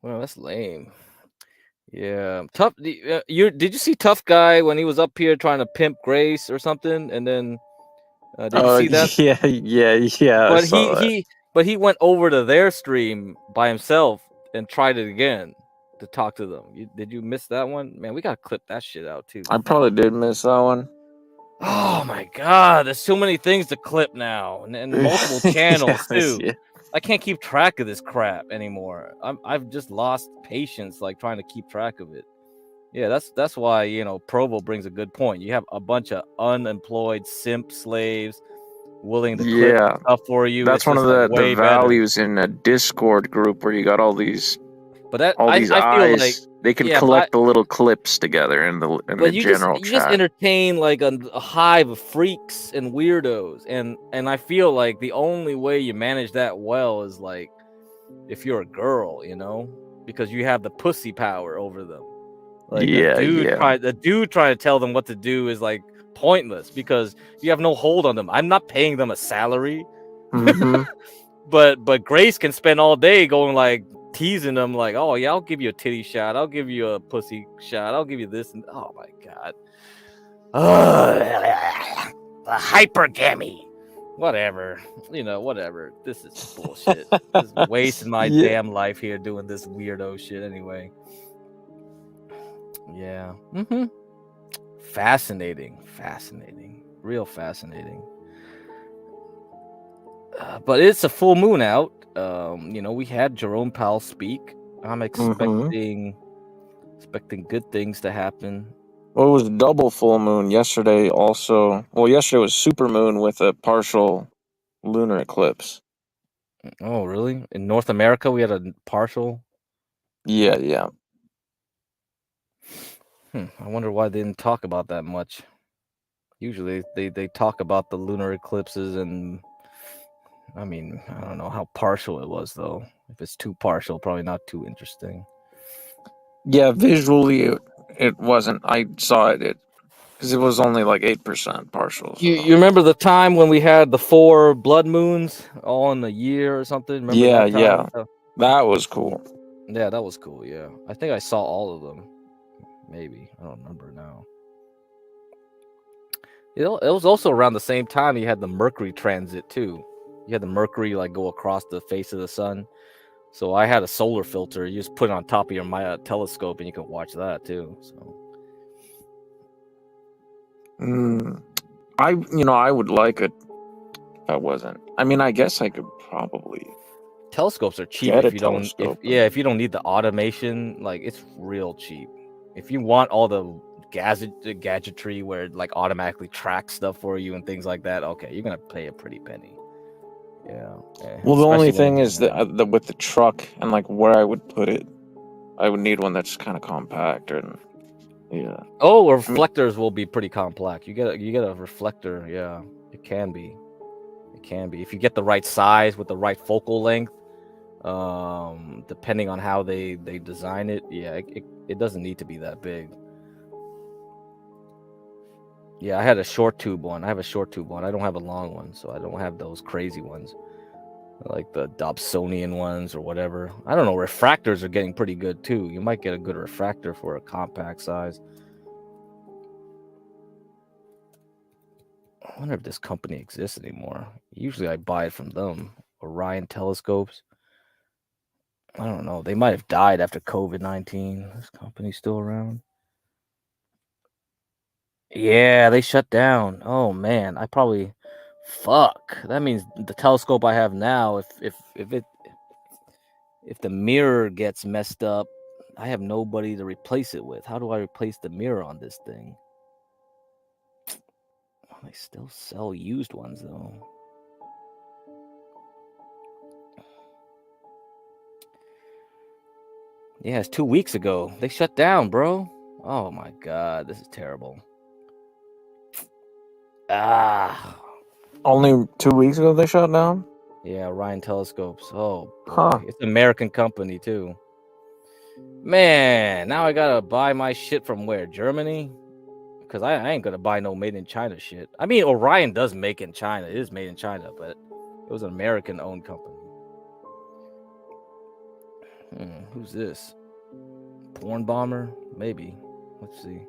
Well, that's lame. Yeah, tough. Did you see Tough Guy when he was up here trying to pimp Grace or something? And then did you see that? Yeah. But he went over to their stream by himself and tried it again to talk to them. Did you miss that one? Man, we gotta clip that shit out too. I probably did miss that one. Oh my god, there's so many things to clip now, and multiple channels too. Yeah. I can't keep track of this crap anymore. I've just lost patience, like trying to keep track of it. Yeah, that's why, you know, Provo brings a good point. You have a bunch of unemployed simp slaves willing to clip stuff for you. That's It's one just of like the way better. values in a Discord group where you got all these I feel like they can yeah, collect the little clips together in the but you general just chat. entertain like a hive of freaks and weirdos, and I feel like the only way you manage that well is like if you're a girl, you know, because you have the pussy power over them. Like the dude trying to tell them what to do is like pointless because you have no hold on them. I'm not paying them a salary. Mm-hmm. but Grace can spend all day going like teasing them like, oh yeah, I'll give you a titty shot, I'll give you a pussy shot, I'll give you this, and oh my god. The hypergamy. Whatever. You know, whatever. This is bullshit. This is wasting my damn life here doing this weirdo shit anyway. Yeah. Fascinating. Real fascinating. But it's a full moon out. You know, we had Jerome Powell speak. I'm expecting good things to happen. Well, it was double full moon yesterday also. Well, yesterday was super moon with a partial lunar eclipse. Oh, really? In North America, we had a partial? Yeah. I wonder why they didn't talk about that much. Usually they talk about the lunar eclipses, and I mean, I don't know how partial it was, though. If it's too partial, probably not too interesting. Yeah, visually it wasn't. I saw it because it was only like 8% partial. So. You remember the time when we had the 4 blood moons all in a year or something? Remember that time? Yeah. That was cool. Yeah, that was cool, yeah. I think I saw all of them. Maybe. I don't remember now. It was also around the same time you had the Mercury transit, too. You had the Mercury, like, go across the face of the sun. So I had a solar filter. You just put it on top of your telescope, and you could watch that, too. So. I would like it if I wasn't. I mean, I guess I could probably. Telescopes are cheap if you don't. If you don't need the automation, like it's real cheap. If you want all the gadgetry where it like automatically tracks stuff for you and things like that, okay, you're gonna pay a pretty penny. Yeah. Well, the only thing is that with the truck and like where I would put it, I would need one that's kind of compact and. Yeah. Oh, reflectors will be pretty complex. You get a reflector. Yeah, it can be. If you get the right size with the right focal length, depending on how they design it. Yeah, it doesn't need to be that big. Yeah, I had a short tube one. I have a short tube one. I don't have a long one, so I don't have those crazy ones like the Dobsonian ones or whatever. I don't know. Refractors are getting pretty good too. You might get a good refractor for a compact size. I wonder if this company exists anymore. Usually I buy it from them. Orion Telescopes. I don't know. They might have died after COVID-19. This company's still around. Yeah, they shut down. Oh man, fuck. That means the telescope I have now, if the mirror gets messed up, I have nobody to replace it with. How do I replace the mirror on this thing? Oh, they still sell used ones though. Yeah, it's 2 weeks ago. They shut down, bro. Oh my god, this is terrible. Only 2 weeks ago they shut down? Yeah, Orion Telescopes. Oh, boy. It's an American company, too. Man, now I gotta buy my shit from where? Germany? Because I ain't gonna buy no made in China shit. I mean, Orion does make in China. It is made in China, but it was an American-owned company. Who's this? Porn bomber? Maybe. Let's see.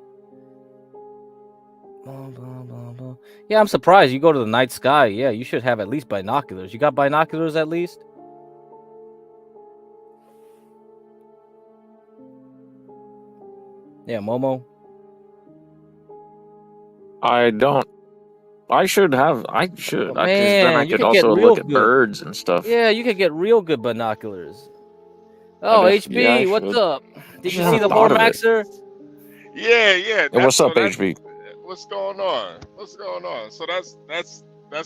Blah, blah, blah, blah. Yeah, I'm surprised. You go to the night sky. Yeah, you should have at least binoculars. You got binoculars at least? Yeah, Momo. I don't. I should. Because then I could get also real look at good birds and stuff. Yeah, you could get real good binoculars. Oh, HB, what's up? Did you see the Hormaxer? Hey, what's up, HB? What's going on? What's going on? So that's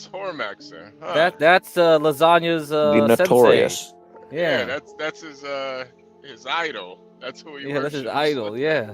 Hormaxer. Huh? That's Lasagna's The sensei. Notorious. Yeah. That's his idol. That's who he That's worships. his idol. Yeah.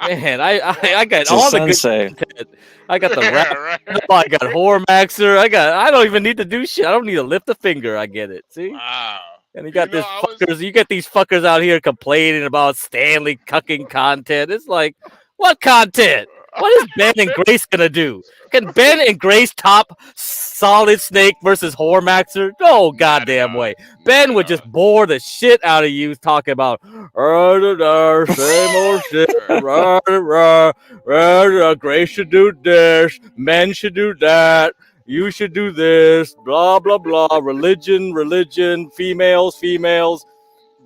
Man, I got It's all his the good sensei. content. I got the Yeah, rap. right. I got Hormaxer. I don't even need to do shit. I don't need to lift a finger. I get it. See? Wow. And you got this fuckers. You get these fuckers out here complaining about Stanley cucking content. It's like, what content? What is Ben and Grace gonna do? Can Ben and Grace top Solid Snake versus Hormaxer? No goddamn way. Ben would just bore the shit out of you talking about same old shit. Grace should do this. Men should do that. You should do this. Blah blah blah. Religion. Females.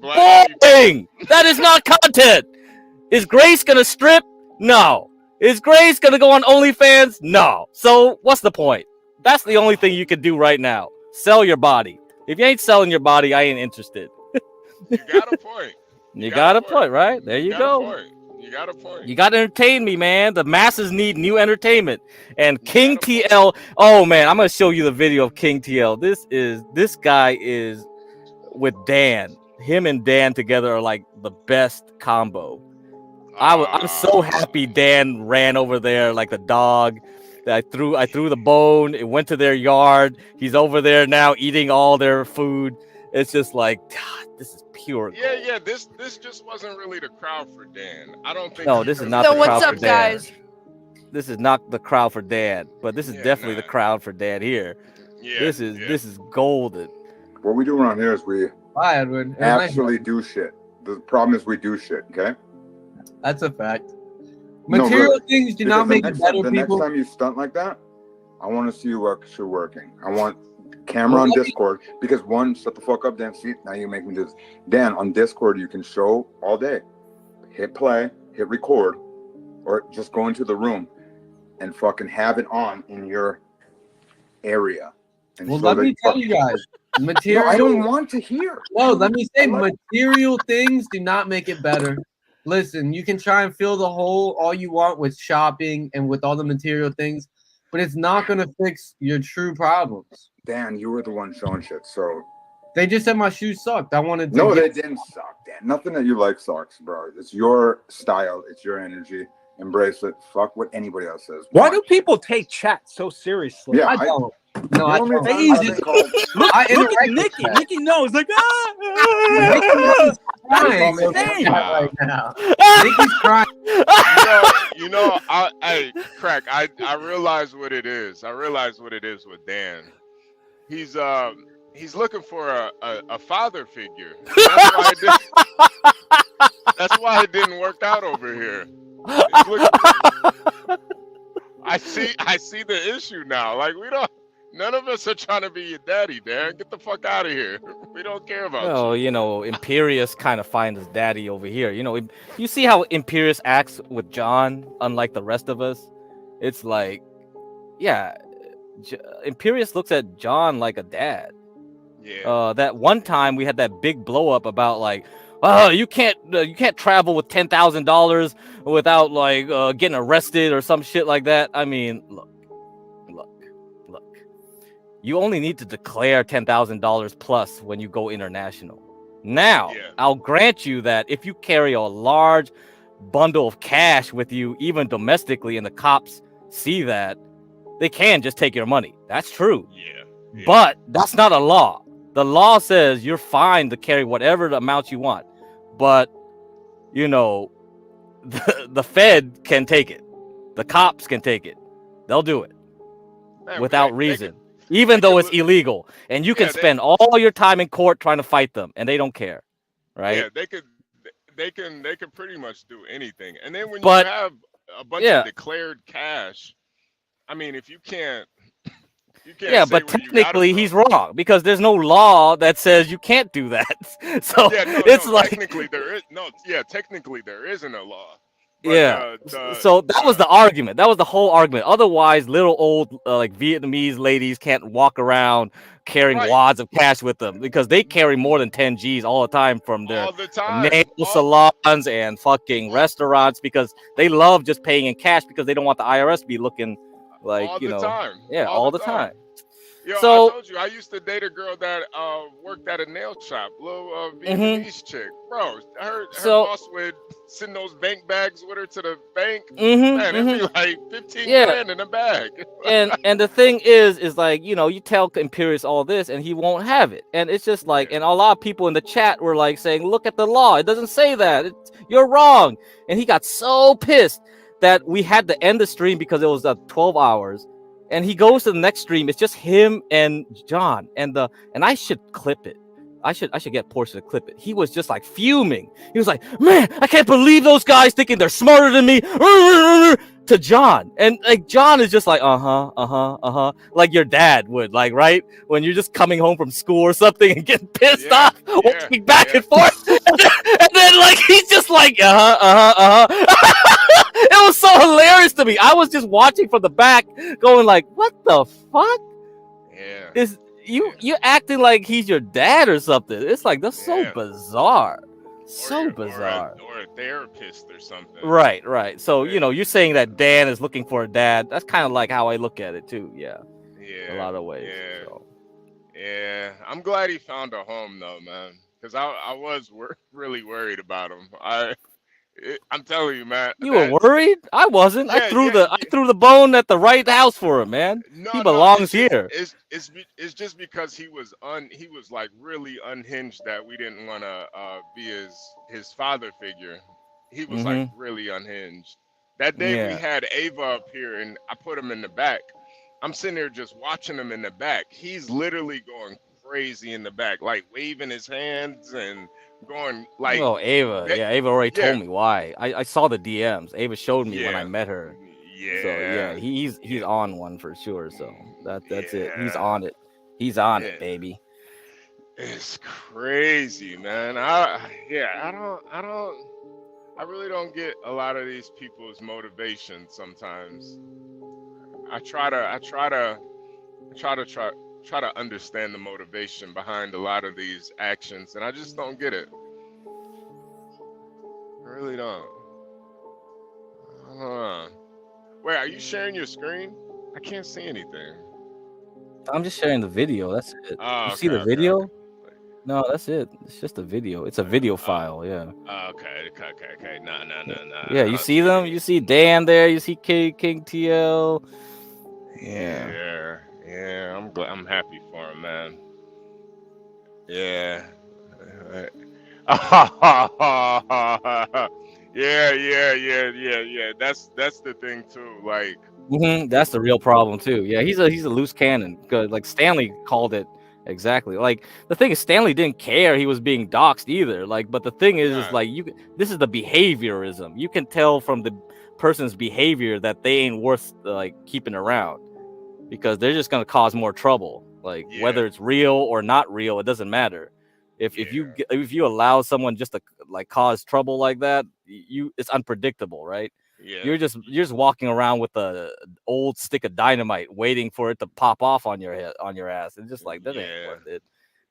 Boring. That is not content. Is Grace gonna strip? No. Is Grace gonna go on OnlyFans? No. So what's the point? That's the only thing you can do right now. Sell your body. If you ain't selling your body, I ain't interested. You got a point. You got a point, right? There you go. You got a point. You got to entertain me, man. The masses need new entertainment. And King TL. Oh man, I'm gonna show you the video of King TL. This guy is with Dan. Him and Dan together are like the best combo. I'm so happy Dan ran over there like a dog. I threw the bone. It went to their yard. He's over there now eating all their food. It's just like, God, this is pure gold. Yeah. This just wasn't really the crowd for Dan. I don't think. No, this is not the crowd for Dan. This is not the crowd for Dan, but this is definitely the crowd for Dan here. Yeah, this is golden. What we do around here is we actually do shit. The problem is we do shit. Okay. That's a fact. Material things do not make it better, the people. next time you stunt like that, I want to see you actually working. I want camera on Discord because shut the fuck up, Dan. See, now you make me do this. Dan, on Discord, you can show all day. Hit play, hit record, or just go into the room and fucking have it on in your area. And Well, let me tell you guys, material. No, I don't want to hear. No, let me say, material things do not make it better. Listen, you can try and fill the hole all you want with shopping and with all the material things, but it's not going to fix your true problems. Dan, you were the one showing shit, so. They just said my shoes sucked. I wanted to. No, they didn't suck, Dan. Nothing that you like sucks, bro. It's your style. It's your energy. Embrace it. Fuck what anybody else says. Why do people take chat so seriously? Yeah, I don't. No, I don't. Look at Nikki. Nikki knows. Like, Nikki's crying right now. Nikki's crying. Crack. I realize what it is. I realize what it is with Dan. He's looking for a father figure. That's why it didn't work out over here. I see the issue now. Like none of us are trying to be your daddy, Dan. Get the fuck out of here. We don't care about you. Well, you know, Imperius kind of finds his daddy over here. You know, you see how Imperius acts with John, unlike the rest of us. It's like, yeah, Imperius looks at John like a dad. Yeah. That one time we had that big blow up about like, oh, you can't travel with $10,000 without like getting arrested or some shit like that. I mean, look. You only need to declare $10,000 plus when you go international. Now, I'll grant you that if you carry a large bundle of cash with you, even domestically, and the cops see that, they can just take your money. That's true. Yeah. But that's not a law. The law says you're fine to carry whatever the amount you want. But, you know, the Fed can take it. The cops can take it. They'll do it without reason. Even though it's illegal, and you can spend all your time in court trying to fight them, and they don't care, right? Yeah, they can pretty much do anything. And then when you have a bunch of declared cash, I mean, if you can't. Yeah, but technically he's wrong because there's no law that says you can't do that. So it's like technically there is technically there isn't a law. Yeah. So that was the argument. That was the whole argument. Otherwise, little old like Vietnamese ladies can't walk around carrying wads of cash with them because they carry more than 10 G's all the time from their nail salons and fucking restaurants because they love just paying in cash because they don't want the IRS to be looking like, all the time. Yeah, all the time. Yo, So I told you I used to date a girl that worked at a nail shop, little Vietnamese chick, bro. Her boss would send those bank bags with her to the bank. Man, it'd be like 15 grand in a bag. and the thing is like, you tell Imperius all this and he won't have it, and it's just like, and a lot of people in the chat were like saying, look at the law, it doesn't say that, you're wrong. And he got so pissed that we had to end the stream because it was 12 hours. And he goes to the next stream. It's just him and John, and I should clip it. I should get Portia to clip it. He was just like fuming. He was like, "Man, I can't believe those guys thinking they're smarter than me." To John, and like John is just like, like your dad would, like, right when you're just coming home from school or something and getting pissed off, walking back and forth, and then like he's just like, It was so hilarious to me. I was just watching from the back, going like, "What the fuck? Yeah, is you acting like he's your dad or something?" It's like that's so bizarre, so bizarre. Or a therapist or something. Right. So you're saying that Dan is looking for a dad. That's kind of like how I look at it too. Yeah. A lot of ways. Yeah. So. Yeah, I'm glad he found a home though, man. Because I was really worried about him. I'm telling you, man. You were worried? I wasn't. I threw the bone at the right house for him, man. He belongs here. It's just because he was like really unhinged that we didn't want to be his father figure. He was like really unhinged. That day we had Ava up here and I put him in the back. I'm sitting there just watching him in the back. He's literally going crazy in the back, like waving his hands and going like. Oh, Ava. Ava already told me why. I saw the DMs. Ava showed me when I met her. Yeah. So yeah, he's on one for sure. So that's it. He's on it. He's on it, baby. It's crazy, man. I really don't get a lot of these people's motivation sometimes. I try to understand the motivation behind a lot of these actions, and I just don't get it. I really don't. Wait, are you sharing your screen? I can't see anything. I'm just sharing the video. That's it. Oh, you see the video? Okay. No, that's it. It's just a video. It's a video file. Yeah. Okay. No. Yeah, you see them? You see Dan there. You see King TL. Yeah. I'm happy for him, man. Yeah. Yeah. That's the thing too. Like. That's the real problem too. Yeah, he's a loose cannon. Like Stanley called it exactly. Like the thing is, Stanley didn't care he was being doxxed either. Like, but the thing is like this is the behaviorism. You can tell from the person's behavior that they ain't worth like keeping around because they're just gonna cause more trouble. Like whether it's real or not real, it doesn't matter. If you allow someone just to like cause trouble like that, it's unpredictable, right? Yeah. You're just walking around with a old stick of dynamite waiting for it to pop off on your head, on your ass. It's just like that ain't worth it.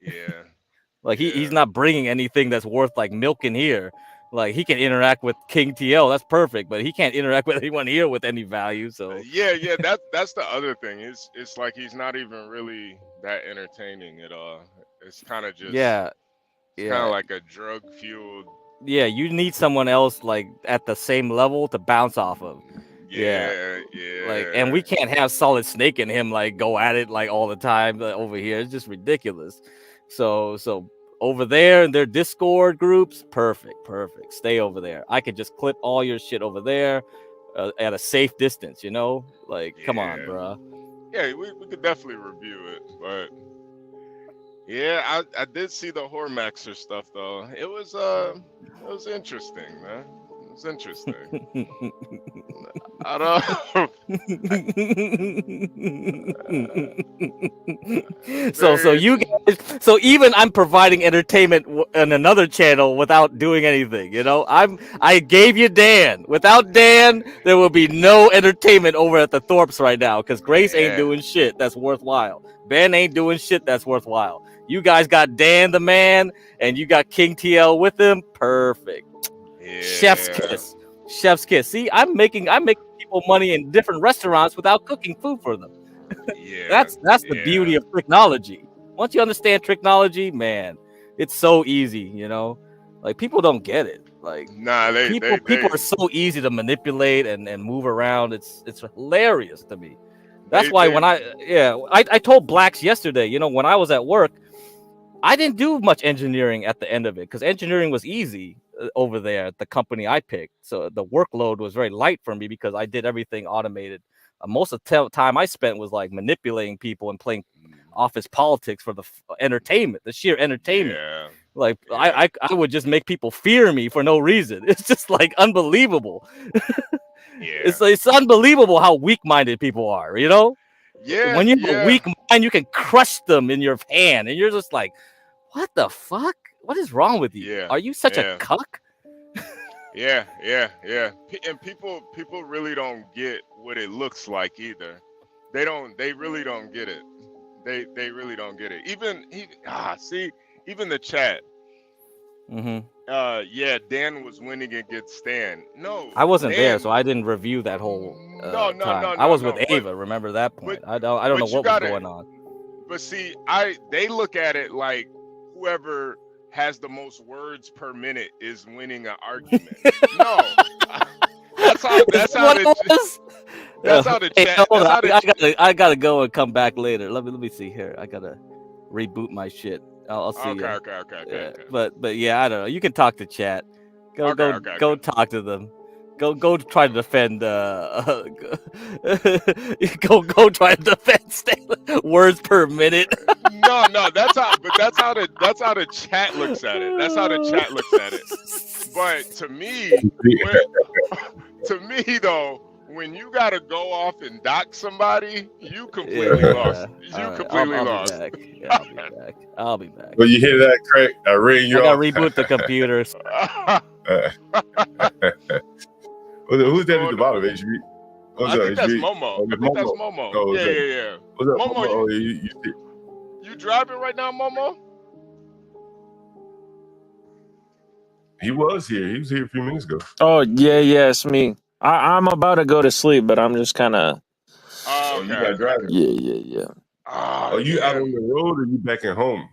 Yeah. Like he's not bringing anything that's worth like milking here. Like he can interact with King TL, that's perfect, but he can't interact with anyone here with any value. So yeah, that's the other thing. It's like he's not even really that entertaining at all. It's kind of just kind of like a drug fueled. Yeah, you need someone else like at the same level to bounce off of. Yeah. Like, and we can't have Solid Snake and him like go at it like all the time over here. It's just ridiculous. So over there in their Discord groups, perfect. Stay over there. I could just clip all your shit over there at a safe distance. Like, come on, bro. Yeah, we could definitely review it, but. Yeah, I did see the Hormaxer stuff though. It was interesting, man. It's interesting. I don't. So you guys, so even I'm providing entertainment on another channel without doing anything. You know, I gave you Dan. Without Dan, there will be no entertainment over at the Thorpes right now because Grace ain't doing shit that's worthwhile. Ben ain't doing shit that's worthwhile. You guys got Dan the man, and you got King TL with him. Perfect. Yeah. Chef's kiss. Chef's kiss. See, I'm making people money in different restaurants without cooking food for them. Yeah. That's the beauty of technology. Once you understand technology, man, it's so easy, you know? Like people don't get it. Like people are so easy to manipulate and move around. It's hilarious to me. That's why when I told Blacks yesterday, you know, when I was at work, I didn't do much engineering at the end of it because engineering was easy over there at the company I picked. So the workload was very light for me because I did everything automated. Most of the time I spent was like manipulating people and playing office politics for the entertainment, the sheer entertainment. Yeah. Like I would just make people fear me for no reason. It's just like unbelievable. Yeah. It's unbelievable how weak-minded people are, you know? Yeah. When you have a weak mind, you can crush them in your hand, and you're just like, what the fuck? What is wrong with you? Yeah. Are you such a cuck? Yeah. And people really don't get what it looks like either. They really don't get it. They really don't get it. Even the chat. Mm-hmm. Dan was winning against Stan. No, I wasn't Dan, there, so I didn't review that whole time. No, I was with Ava. Remember that point? I don't know what was going on. But see, they look at it like whoever has the most words per minute is winning an argument. No, that's how the chat. I gotta go and come back later. Let me see here. I gotta reboot my shit. I'll see you. Okay. But yeah, I don't know. You can talk to chat. Go talk to them. Go try to defend. Go try to defend words per minute. No, that's how the chat looks at it. That's how the chat looks at it. But to me though, when you gotta go off and dock somebody, you completely lost. Lost. I'll be back. Well, you hear that, Craig? I ring you. I gotta reboot the computers. Who's that at the bottom, HB? I think that's Momo. That's Momo. Oh, yeah. What's up, Momo? You driving right now, Momo? He was here. He was here a few minutes ago. Oh yeah, it's me. I'm about to go to sleep, but I'm just kind of. Oh, you got driving. Yeah. Are you out on the road or you back at home?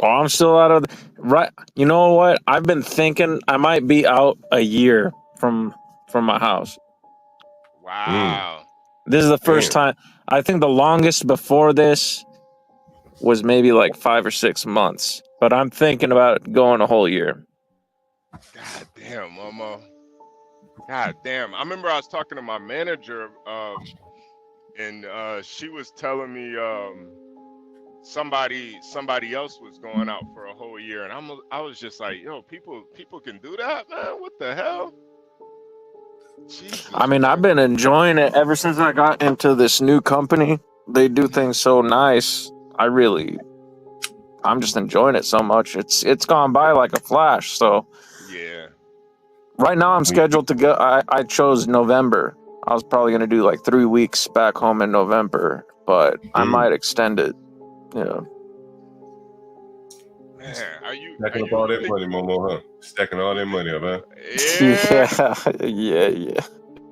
Oh, I'm still out of right. You know what? I've been thinking I might be out a year from my house. Wow. This is the first time. I think the longest before this was maybe like 5 or 6 months, but I'm thinking about going a whole year. God damn, Momo. God damn. I remember I was talking to my manager, and she was telling me somebody else was going out for a whole year, and I was just like, yo, people can do that, man. What the hell? Jesus. I mean, I've been enjoying it ever since I got into this new company. They do things so nice. I'm just enjoying it so much. It's gone by like a flash. So yeah. Right now I'm scheduled to go. I chose November. I was probably gonna do like 3 weeks back home in November, but I might extend it. Yeah. Man, stacking up all that money, Momo, huh? Stacking all that money up, huh? Yeah.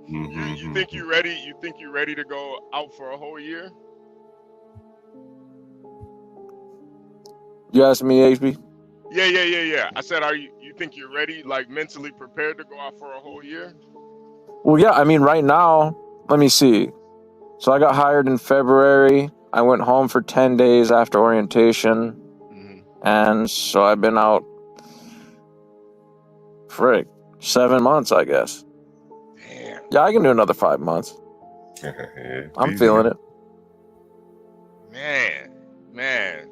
You think you're ready? You think you're ready to go out for a whole year? You asked me, HB? Yeah. I said, you think you're ready, like mentally prepared to go out for a whole year? Well, yeah. I mean, right now, let me see. So I got hired in February. I went home for 10 days after orientation. And so I've been out, 7 months, I guess. Damn. Yeah, I can do another 5 months. I'm feeling it. Man.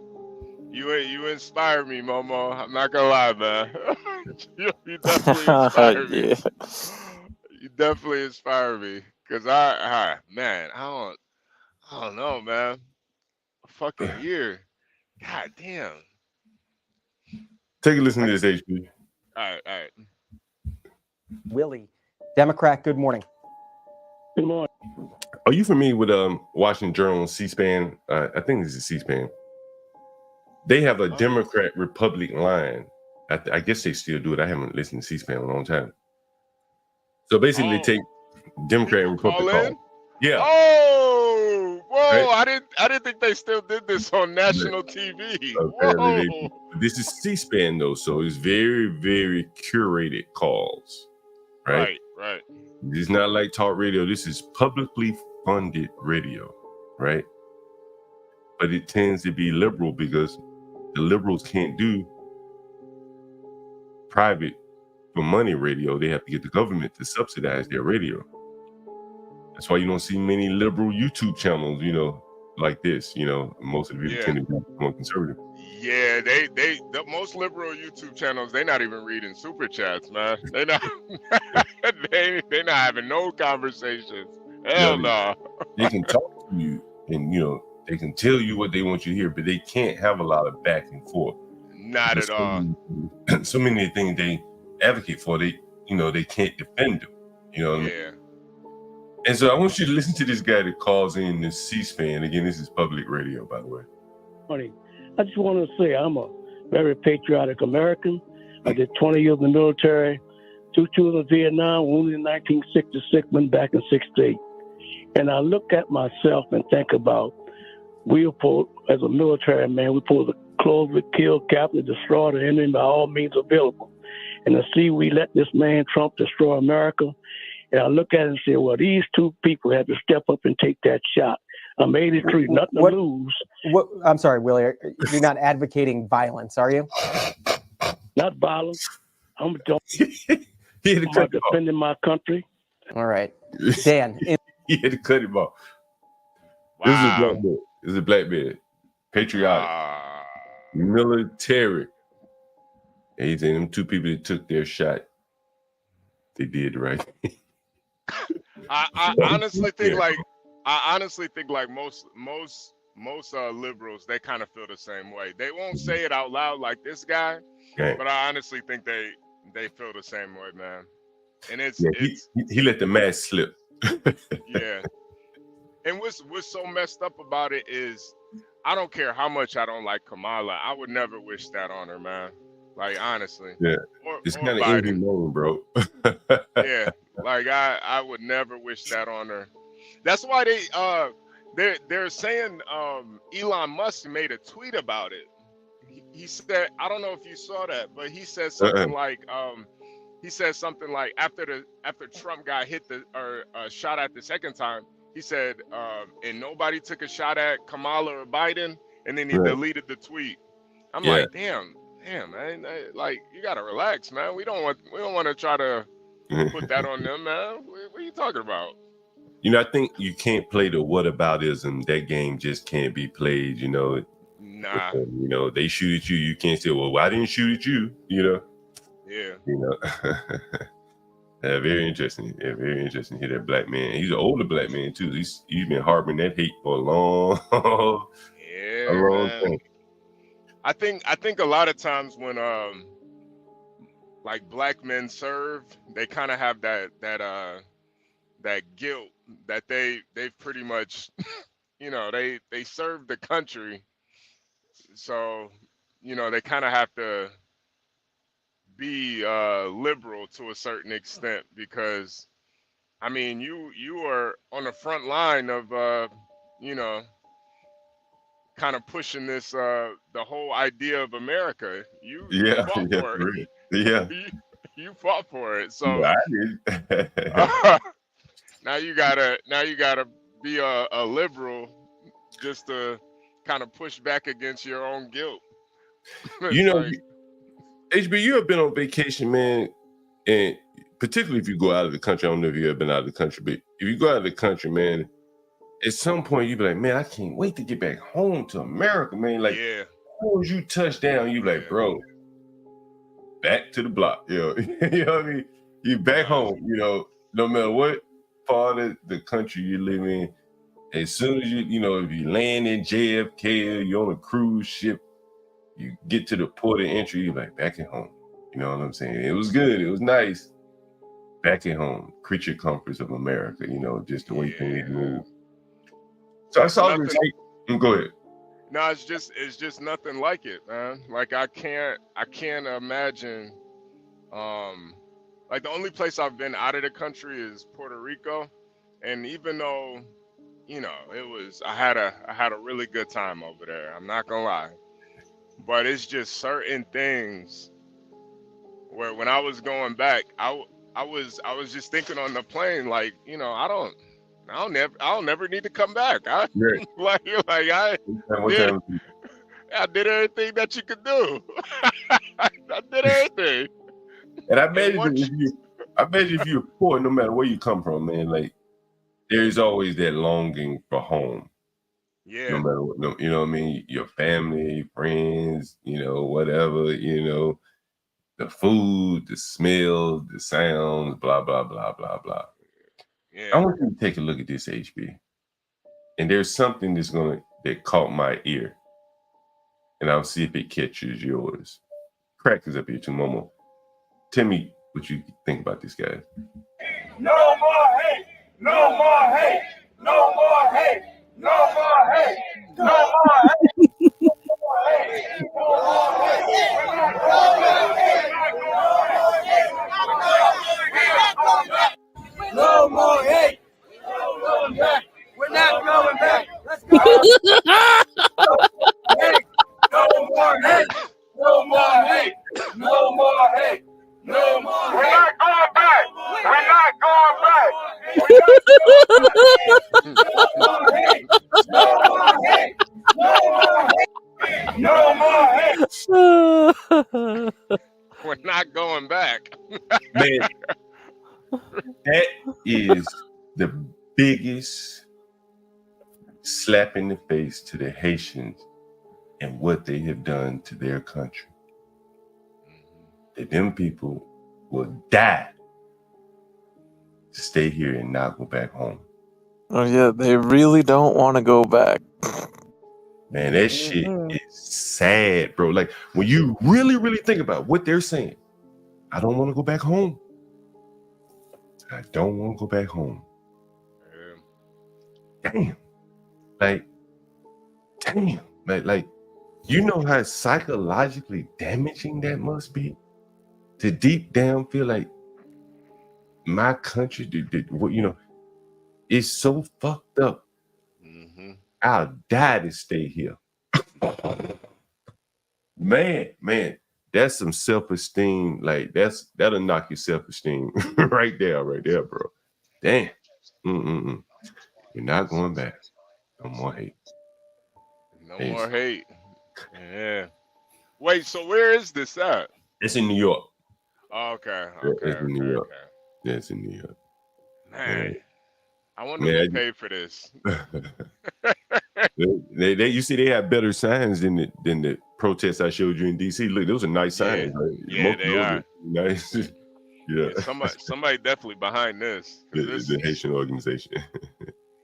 You you inspire me, Momo. I'm not gonna lie, man. you definitely inspire me. Yeah. You definitely inspire me. Cause man, I don't know, man. A fucking year. God damn. Take a listen to this, HB. All right. Willie, Democrat, good morning. Good morning. Are you familiar with Washington Journal, C-SPAN? I think this is C-SPAN. They have a Democrat-Republican line. I guess they still do it. I haven't listened to C-SPAN in a long time. So basically, they take Democrat and Republican calls. Yeah. Oh, whoa! Right? I didn't think they still did this on national TV. Whoa. This is C-SPAN though, so it's very, very curated calls. Right. It's not like talk radio. This is publicly funded radio, right? But it tends to be liberal because the liberals can't do private for money radio. They have to get the government to subsidize their radio. That's why you don't see many liberal YouTube channels, like this. Most of the people tend to be more conservative. Yeah, the most liberal YouTube channels, they not even reading super chats, man. They not they not having no conversations. Hell no. They can talk to you and they can tell you what they want you to hear, but they can't have a lot of back and forth. Not at all. So many things they advocate for, they can't defend them. You know what I mean? And so I want you to listen to this guy that calls in the C-SPAN. Again, this is public radio, by the way. Morning. I just want to say I'm a very patriotic American. I did 20 years in the military, 2 tours in Vietnam, wounded in 1966, went back in 68. And I look at myself and think about we were supposed, as a military man, we're supposed to close, kill, capture, destroy the enemy by all means available. And to see we let this man Trump destroy America, and I look at it and say, well, these two people had to step up and take that shot. I'm 83, nothing to lose. I'm sorry, Willie. You're not advocating violence, are you? Not violence. I'm defending my country. All right. Dan. He had to cut him off. Wow. This is a black man. Patriotic. Military. And he's saying them two people that took their shot, they did right. I honestly think like most liberals, they kind of feel the same way. They won't say it out loud like this guy, but I honestly think they feel the same way, man. And he let the mask slip. Yeah. And what's so messed up about it is I don't care how much I don't like Kamala. I would never wish that on her, man. Like, honestly. Yeah. It's kind of inhumane, bro. Yeah. Like, I would never wish that on her. That's why they're saying Elon Musk made a tweet about it. He said, I don't know if you saw that, but he said something like after Trump got hit shot at the second time, he said, and nobody took a shot at Kamala or Biden, and then he deleted the tweet. I'm like, damn, man, like you gotta relax, man. We don't want to try to put that on them, man. What are you talking about? I think you can't play the whataboutism. That game just can't be played, Nah. They shoot at you. You can't say, well, I didn't shoot at you, Yeah. Very interesting. Yeah, very interesting to hear that black man. He's an older black man, too. He's been harboring that hate for a long time. I think a lot of times when like black men serve, they kind of have that guilt that they've pretty much they serve the country, so they kind of have to be liberal to a certain extent, because I mean you are on the front line of kind of pushing this the whole idea of America. You fought for it. Yeah. You fought for it. So I did. now you gotta be a liberal just to kind of push back against your own guilt. HB, you have been on vacation, man, and particularly if you go out of the country. I don't know if you've ever been out of the country, but if you go out of the country, man, at some point you be like, man, I can't wait to get back home to America, man. Like, soon as you touch down, you like, bro, back to the block. You know, you know what I mean? You back home, you know, no matter what part of the country you live in, as soon as you know, if you land in JFK or you're on a cruise ship, you get to the port of entry, you're like, back at home. You know what I'm saying? It was good. It was nice. Back at home. Creature comforts of America, you know, just the way things move. So I saw this. Go ahead. No, it's just nothing like it, man. Like I can't imagine. Like the only place I've been out of the country is Puerto Rico, and even though, you know, I had a really good time over there. I'm not gonna lie, but it's just certain things where when I was going back, I was just thinking on the plane, like, you know, I'll never need to come back. I did everything that you could do. I did everything. And I bet if you're poor, no matter where you come from, man, like there's always that longing for home. Yeah. No matter what, you know what I mean? Your family, your friends, you know, whatever, you know, the food, the smells, the sounds, blah, blah, blah, blah, blah. Yeah. I want you to take a look at this, HB. And there's something that caught my ear. And I'll see if it catches yours. Crack is up here too, Momo. Tell me what you think about this guy. No more hate! No more hate! No more hate! No more hate! No more hate! No more hate. We're not going back. Let's go. No more hate. No more hate. No more hate. No more hate. We're not going back. We're not going back. No more hate. No more hate. No more hate. We're not going back. Man, that is the biggest slap in the face to the Haitians and what they have done to their country. That them people will die to stay here and not go back home. Oh yeah, they really don't want to go back. Man, that shit is sad, bro. Like when you really, really think about what they're saying, I don't want to go back home. I don't want to go back home. Damn. Like, you know how psychologically damaging that must be? To deep down feel like my country, you know, is so fucked up. I'll die to stay here. Man, that's some self-esteem. Like that'll knock your self-esteem right there, bro. Damn. You're not going back. No more hate. No more hate. Yeah. Wait, so where is this at? It's in New York. Oh, okay. It's in New York. Yeah, it's in New York. Man, I wonder who paid for this. They you see, they have better signs than the protests I showed you in DC. Look, those are nice signs. Right? Yeah, they are nice. Yeah. Somebody definitely behind this. The Haitian organization.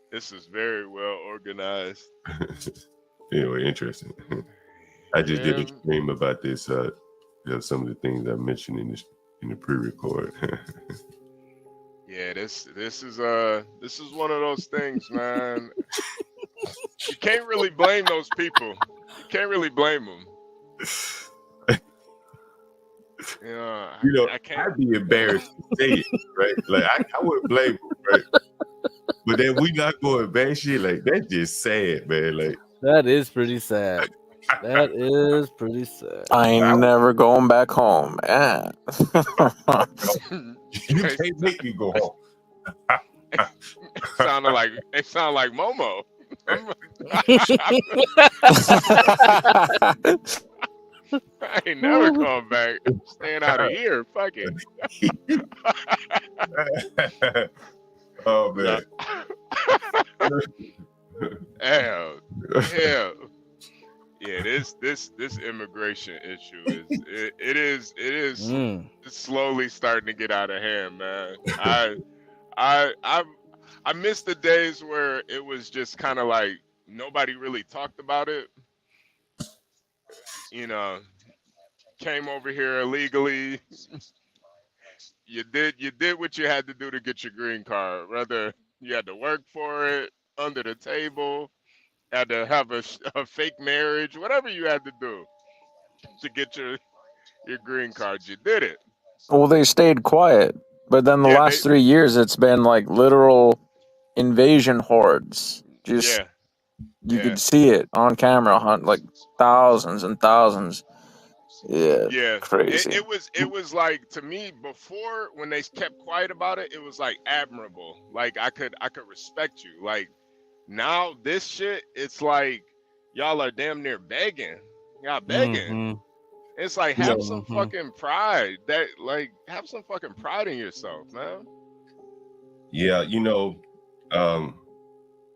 This is very well organized. Anyway, interesting. I just did a stream about this. Some of the things I mentioned in the pre-record. Yeah, this is one of those things, man. You can't really blame those people. You can't really blame them. You know, I'd be embarrassed to say it, right? Like I wouldn't blame them, right? But then we not going back shit, like that's just sad, man. Like that is pretty sad. That is pretty sad. I ain't never going back home. Yeah. You can't make me go home. It sound like Momo. I ain't never going back. I'm staying out of here. Fuck it. Oh man. Damn. Yeah, this immigration issue is it's slowly starting to get out of hand, man. I miss the days where it was just kind of like nobody really talked about it. You know, came over here illegally. You did what you had to do to get your green card. Whether you had to work for it, under the table, had to have a fake marriage, whatever you had to do to get your green card, you did it. Well, they stayed quiet, but then the Yeah, last 3 years, it's been like literal invasion hordes. Just you could see it on camera, like thousands and thousands. Yeah, Yeah, crazy. it was like, to me, before, when they kept quiet about it, it was like admirable. Like I could respect you. Like now this shit, it's like y'all are damn near begging. Y'all begging. It's like, have some fucking pride. Have some fucking pride in yourself, man. Yeah,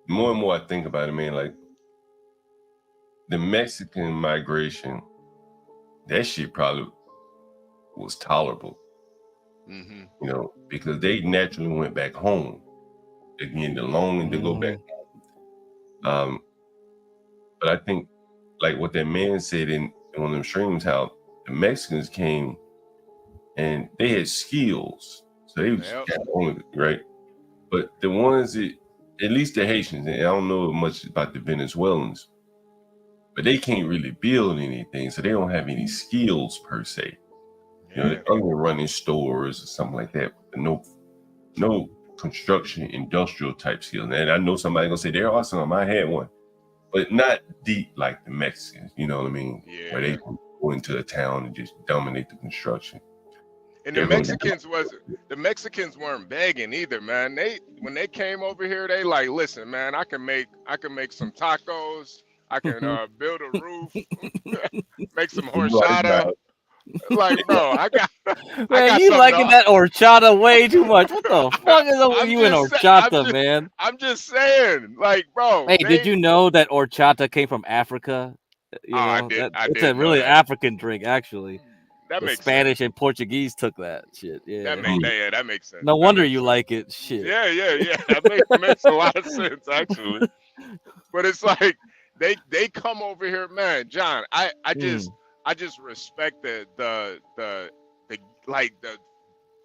more and more I think about it, man, like the Mexican migration, that shit probably was tolerable. Because they naturally went back home. Again, the longing to go back home. But I think, like what that man said in one of them streams, how the Mexicans came and they had skills. So they was kind of on it, right? But the ones that, at least the Haitians, and I don't know much about the Venezuelans, but they can't really build anything, so they don't have any skills per se. They're only running stores or something like that, but no construction, industrial type skills. And I know somebody gonna say there are some. I had one, but not deep like the Mexicans. You know what I mean? Yeah. Where they can go into a town and just dominate the construction. And the Mexicans weren't begging either, man. When they came over here, they like, listen, man, I can make some tacos. I can build a roof, make some horchata. Like, bro, I got you liking that horchata way too much. What the fuck is up with you and horchata, man? I'm just saying, like, bro. Hey, did you know that horchata came from Africa? I did. It's a really African drink, actually. That the makes Spanish sense. and Portuguese took that shit. Yeah, that makes sense. No wonder you like it. Shit. Yeah. That makes a lot of sense, actually. But it's like they come over here, man. John, I just respect the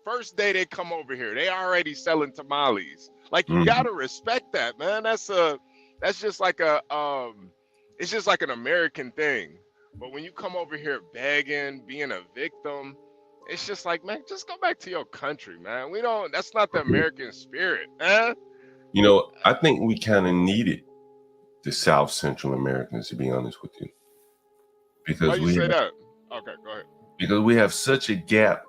first day they come over here, they already selling tamales. Like, you gotta respect that, man. That's just like it's just like an American thing. But when you come over here begging, being a victim, it's just like, man, just go back to your country, man. That's not the American spirit, man. I think we kind of needed the South Central Americans, to be honest with you. Because why you say that? Okay, go ahead. Because we have such a gap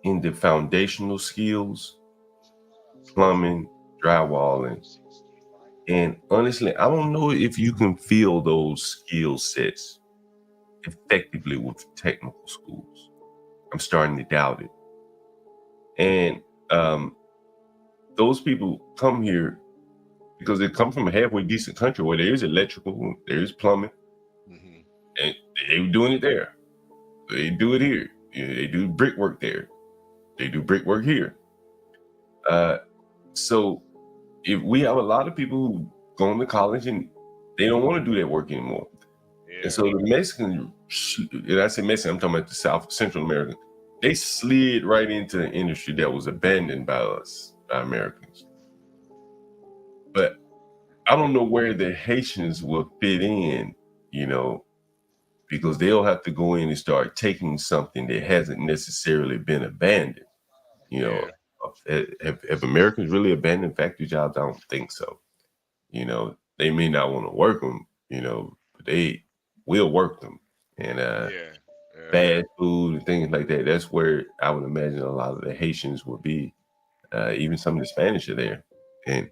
in the foundational skills, plumbing, drywalling. And honestly, I don't know if you can fill those skill sets effectively with technical schools. I'm starting to doubt it. And those people come here because they come from a halfway decent country where there is electrical, there is plumbing, and they were doing it there. They do it here. They do brickwork there. They do brickwork here. So if we have a lot of people who go into college and they don't want to do that work anymore. And so the Mexicans, and I say Mexican, I'm talking about the South Central American, they slid right into an industry that was abandoned by us, by Americans. But I don't know where the Haitians will fit in, because they'll have to go in and start taking something that hasn't necessarily been abandoned. Have Americans really abandoned factory jobs? I don't think so. They may not want to work them, but they will work them. And fast food and things like that, that's where I would imagine a lot of the Haitians would be. Even some of the Spanish are there. And,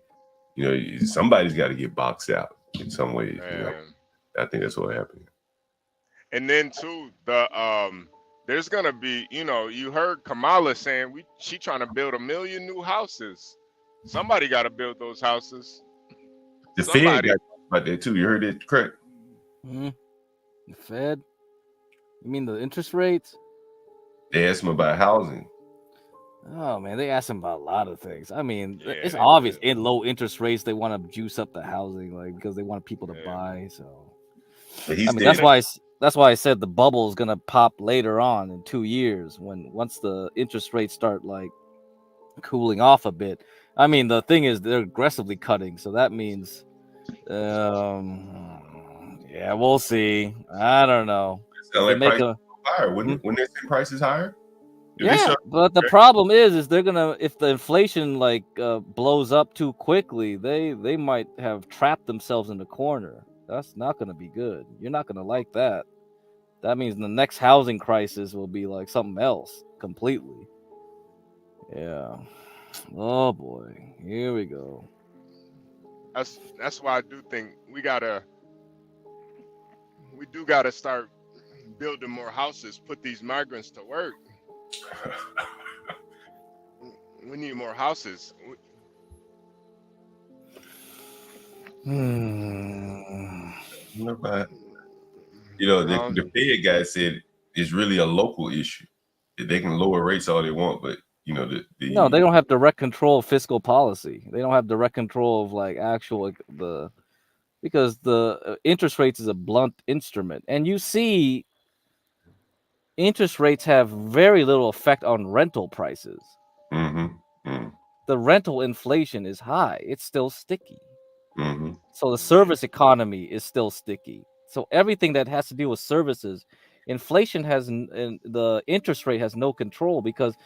somebody's got to get boxed out in some ways. I think that's what happened. And then too, there's gonna be, you heard Kamala saying she trying to build 1 million new houses. Somebody got to build those houses. The Fed got about that too. You heard it, correct? Mm-hmm. The Fed? You mean the interest rates? They asked him about housing. Oh man, they ask him about a lot of things. I mean, Yeah, it's they obvious did. in low interest rates they want to juice up the housing, like because they want people to buy. So, But I he's mean, dead. that's why I said the bubble is gonna pop later on in 2 years once the interest rates start like cooling off a bit. I mean, the thing is they're aggressively cutting, so that means, yeah, we'll see. I don't know. Sound They like make prices a higher. Wouldn't they say prices higher? If they Yeah, start, but the problem is they're gonna if the inflation like blows up too quickly, they might have trapped themselves in the corner. That's not gonna be good. You're not gonna like that. That means the next housing crisis will be like something else completely. Yeah. Oh boy, here we go. That's why I do think we do gotta start building more houses, put these migrants to work. We need more houses. The Fed guy said it's really a local issue. They can lower rates all they want, but No, they don't have direct control of fiscal policy. They don't have direct control of like actual because the interest rates is a blunt instrument, and you see interest rates have very little effect on rental prices. The rental inflation is high. It's still sticky. So the service economy is still sticky. So everything that has to do with services, inflation and the interest rate has no control because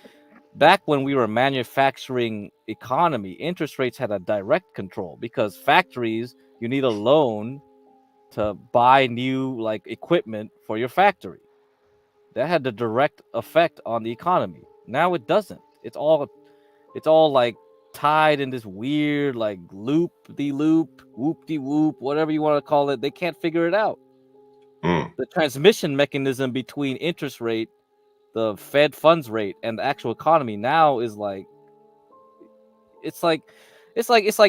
back when we were a manufacturing economy, interest rates had a direct control because factories, you need a loan to buy new like equipment for your factory. That had the direct effect on the economy. Now it doesn't. It's all like tied in this weird like loop de loop, whoop de whoop, whatever you want to call it. They can't figure it out. The transmission mechanism between interest rate, the Fed funds rate, and the actual economy now is like it's like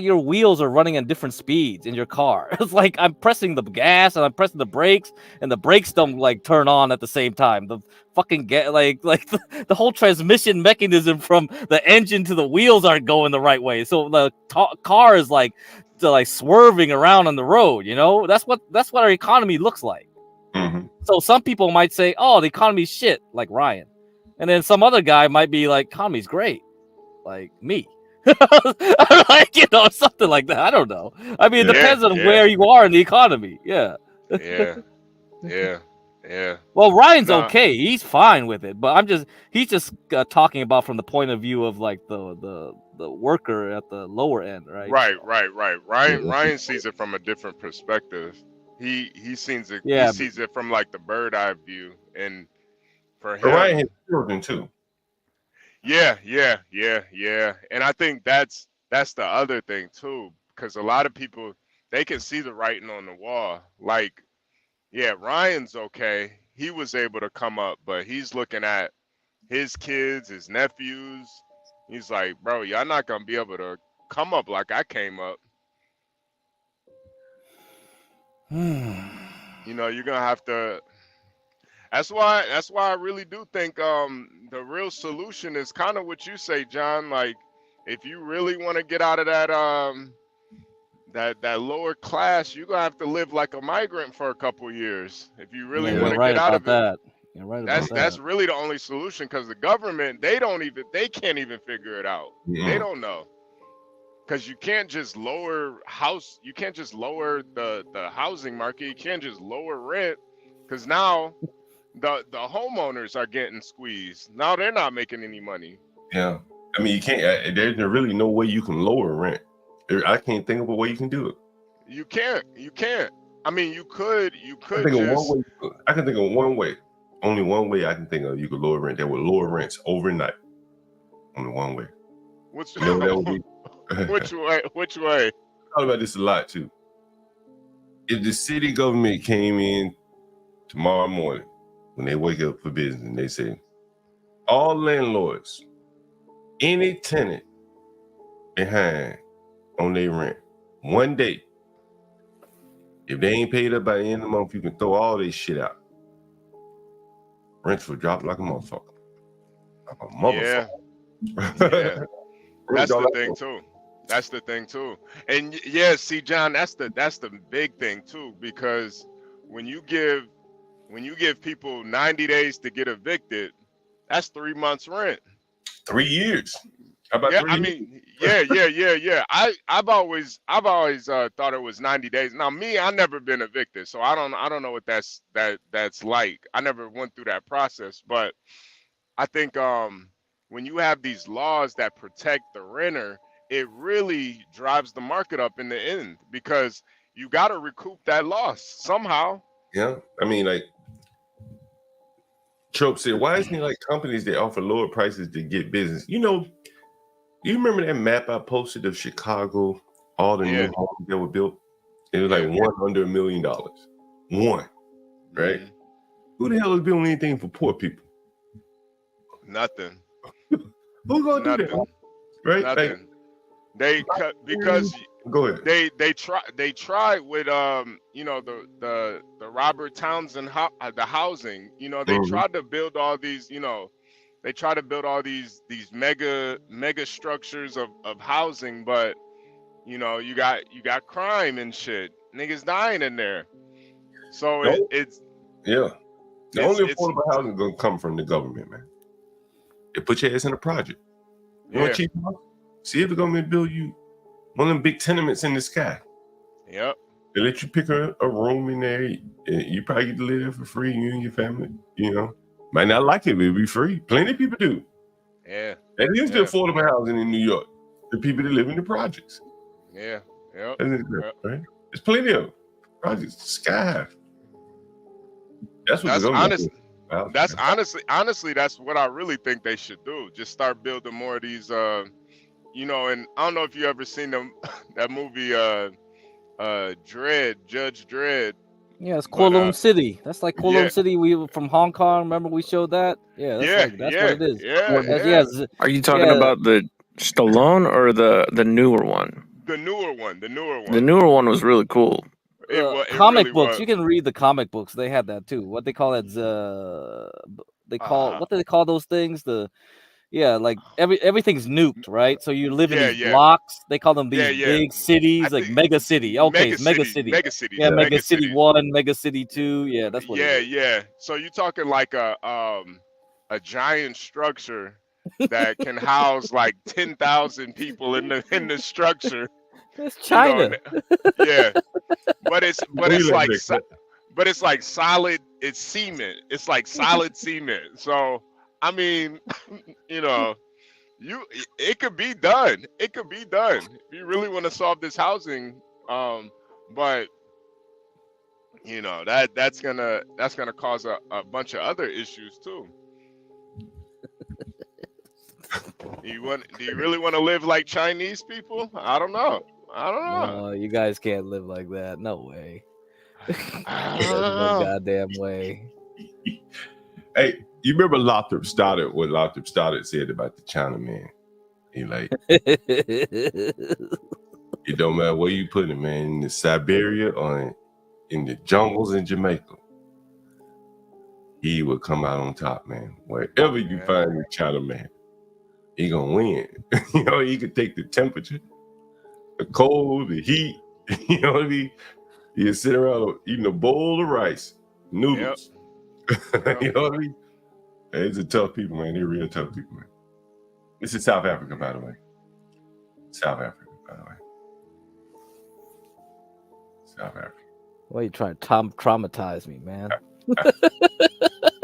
your wheels are running at different speeds in your car. It's like I'm pressing the gas and I'm pressing the brakes, and the brakes don't like turn on at the same time. The fucking the whole transmission mechanism from the engine to the wheels aren't going the right way. So the car is like swerving around on the road. You know, that's what our economy looks like. So some people might say, "Oh, the economy's shit," like Ryan, and then some other guy might be like, "Economy's great," like me. Like, something like that. I don't know. I mean, it depends on where you are in the economy. Yeah. Yeah. Well, Ryan's okay. He's fine with it, but he's just talking about from the point of view of like the worker at the lower end, right? Right. Ryan sees it from a different perspective. He sees it from like the bird eye view, and for him, Ryan has children too. Yeah. And I think that's the other thing too, because a lot of people, they can see the writing on the wall. Like, yeah, Ryan's okay. He was able to come up, but he's looking at his kids, his nephews. He's like, bro, y'all not gonna be able to come up like I came up. You're gonna have to. That's why I really do think the real solution is kind of what you say, John. Like, if you really want to get out of that that lower class, you're gonna have to live like a migrant for a couple years if you really want to get out of it. You're right about that. That's really the only solution, because the government, they can't even figure it out. They don't know, because you can't just lower the housing market. You can't just lower rent, because now the homeowners are getting squeezed. Now they're not making any money. Yeah, I mean, you can't. There's really no way you can lower rent. I can't think of a way you can do it. You can't. I mean, you could. I can think of one way. Only one way I can think of you could lower rent. That would lower rents overnight. Only one way. Which that would be. Which way? I thought about this a lot too. If the city government came in tomorrow morning when they wake up for business and they say, all landlords, any tenant behind on their rent 1 day, If they ain't paid up by the end of the month, you can throw all this shit out. Rents will drop like a motherfucker. Like a motherfucker. Yeah. That's the thing too. That's the thing too. And yeah, see, John, that's the big thing too, because when you give people 90 days to get evicted, that's 3 months rent. 3 years. How about Yeah, 3 I years? mean, yeah. I've always thought it was 90 days. Now, me, I never been evicted, so I don't know what that's like. I never went through that process, but I think when you have these laws that protect the renter, it really drives the market up in the end, because you got to recoup that loss somehow. Yeah, I mean, like Trope said, why isn't it like companies that offer lower prices to get business? You know, you remember that map I posted of Chicago, all the new homes that were built? It was like one under $1 million. One, right? Who the hell is building anything for poor people? Nothing. Who gonna do that? Right? Nothing. Like, They cut because go ahead. They tried with you know, the Robert Townsend the housing, you know, they tried to build all these, you know, they try to build all these mega structures of housing, but you know, you got crime and shit, niggas dying in there. So it's the only affordable housing is gonna come from the government, man. They put your ass in a project. You want cheap house? See if the government build you one of them big tenements in the sky. Yep. They let you pick a room in there. You probably get to live there for free, you and your family. You know, might not like it, but it'll be free. Plenty of people do. Yeah. That is the affordable housing in New York. The people that live in the projects. Yeah. Yep. Right? There's plenty of projects. Sky high. That's what honestly, that's what I really think they should do. Just start building more of these you know, and I don't know if you ever seen that movie Dredd, Judge Dredd. Yeah, it's Kowloon City. That's like Kowloon City. We were from Hong Kong. Remember we showed that? Yeah, that's what it is. Yeah. Are you talking about the Stallone or the newer one? The newer one. The newer one was really cool. Comic really books. was. You can read the comic books. They had that too. What they call it? What do they call those things? Like everything's nuked, right? So you live in these blocks. They call them these big cities, like mega city. Okay, it's mega city. Mega city. Yeah, mega city 1, mega city 2. Yeah, that's what. It is. Yeah. So you're talking like a giant structure that can house like 10,000 people in the structure. It's China. You know, but it's like solid. It's cement. It's like solid cement. So I mean, you know, it could be done. It could be done if you really want to solve this housing. But you know, that's gonna cause a bunch of other issues too. Do you really want to live like Chinese people? I don't know. No, you guys can't live like that. No way. There's no goddamn way. Hey, you remember Lothrop Stoddard, what Lothrop Stoddard said about the Chinaman? He like, it don't matter where you put him, man, in the Siberia or in the jungles in Jamaica. He will come out on top, man. Wherever you find the Chinaman, he gonna win. You know, he could take the temperature, the cold, the heat. You know what I mean? He'll sit around eating a bowl of rice, noodles. You know what I mean? It's a tough people, man. They're real tough people, man. This is South Africa, by the way. South Africa, by the way. South Africa. Why are you trying to traumatize me, man?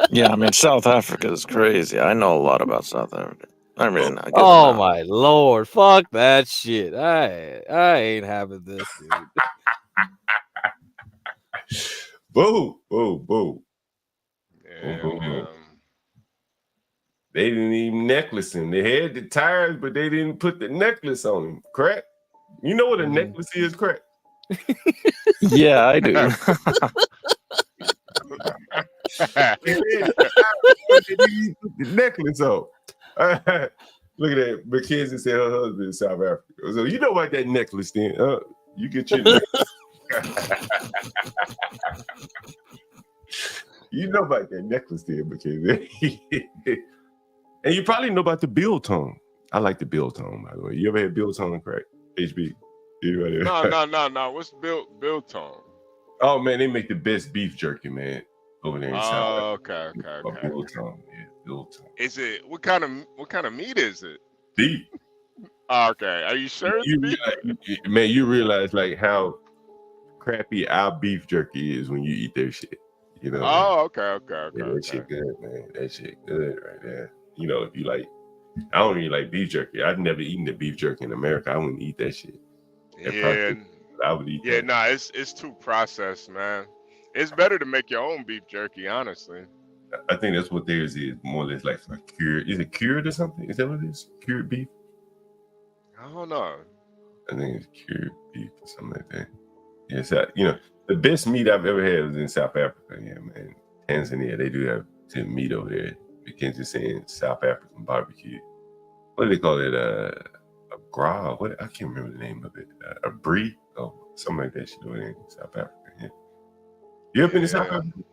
Yeah, I mean, South Africa is crazy. I know a lot about South Africa. I mean, I guess oh my lord, fuck that shit. I ain't having this, dude. Boo, boo, boo. They didn't even necklace him. They had the tires, but they didn't put the necklace on him. Correct? You know what a necklace is, correct? Yeah, I do. The necklace on. Look at that. Mackenzie said her husband in South Africa. So you know about that necklace then. You get your necklace. You know about that necklace there, because and you probably know about the biltong. I like the biltong, by the way. You ever had biltong crack? HB? No. What's biltong? Oh man, they make the best beef jerky, man, over there in South Africa. Okay. Biltong, yeah, biltong. Is it what kind of meat is it? Beef. Okay, are you sure it's beef? Man, you realize like how crappy our beef jerky is when you eat their shit. You know. Oh, okay. Yeah, that shit good, man. That shit good right there. You know, if you like, I don't really like beef jerky. I've never eaten the beef jerky in America. I wouldn't eat that shit. I would eat. Yeah, that. it's too processed, man. It's better to make your own beef jerky, honestly. I think that's what theirs is, more or less like a cured. Is it cured or something? Is that what it is? Cured beef? I don't know. I think it's cured beef or something like that. Yeah, so, you know, the best meat I've ever had was in South Africa. Yeah, man. Tanzania, they do have some meat over there. Mackenzie's saying South African barbecue. What do they call it? A gra? What? I can't remember the name of it. A brie? Oh, something like that. She do it in South Africa. Yeah. You ever been to South Africa?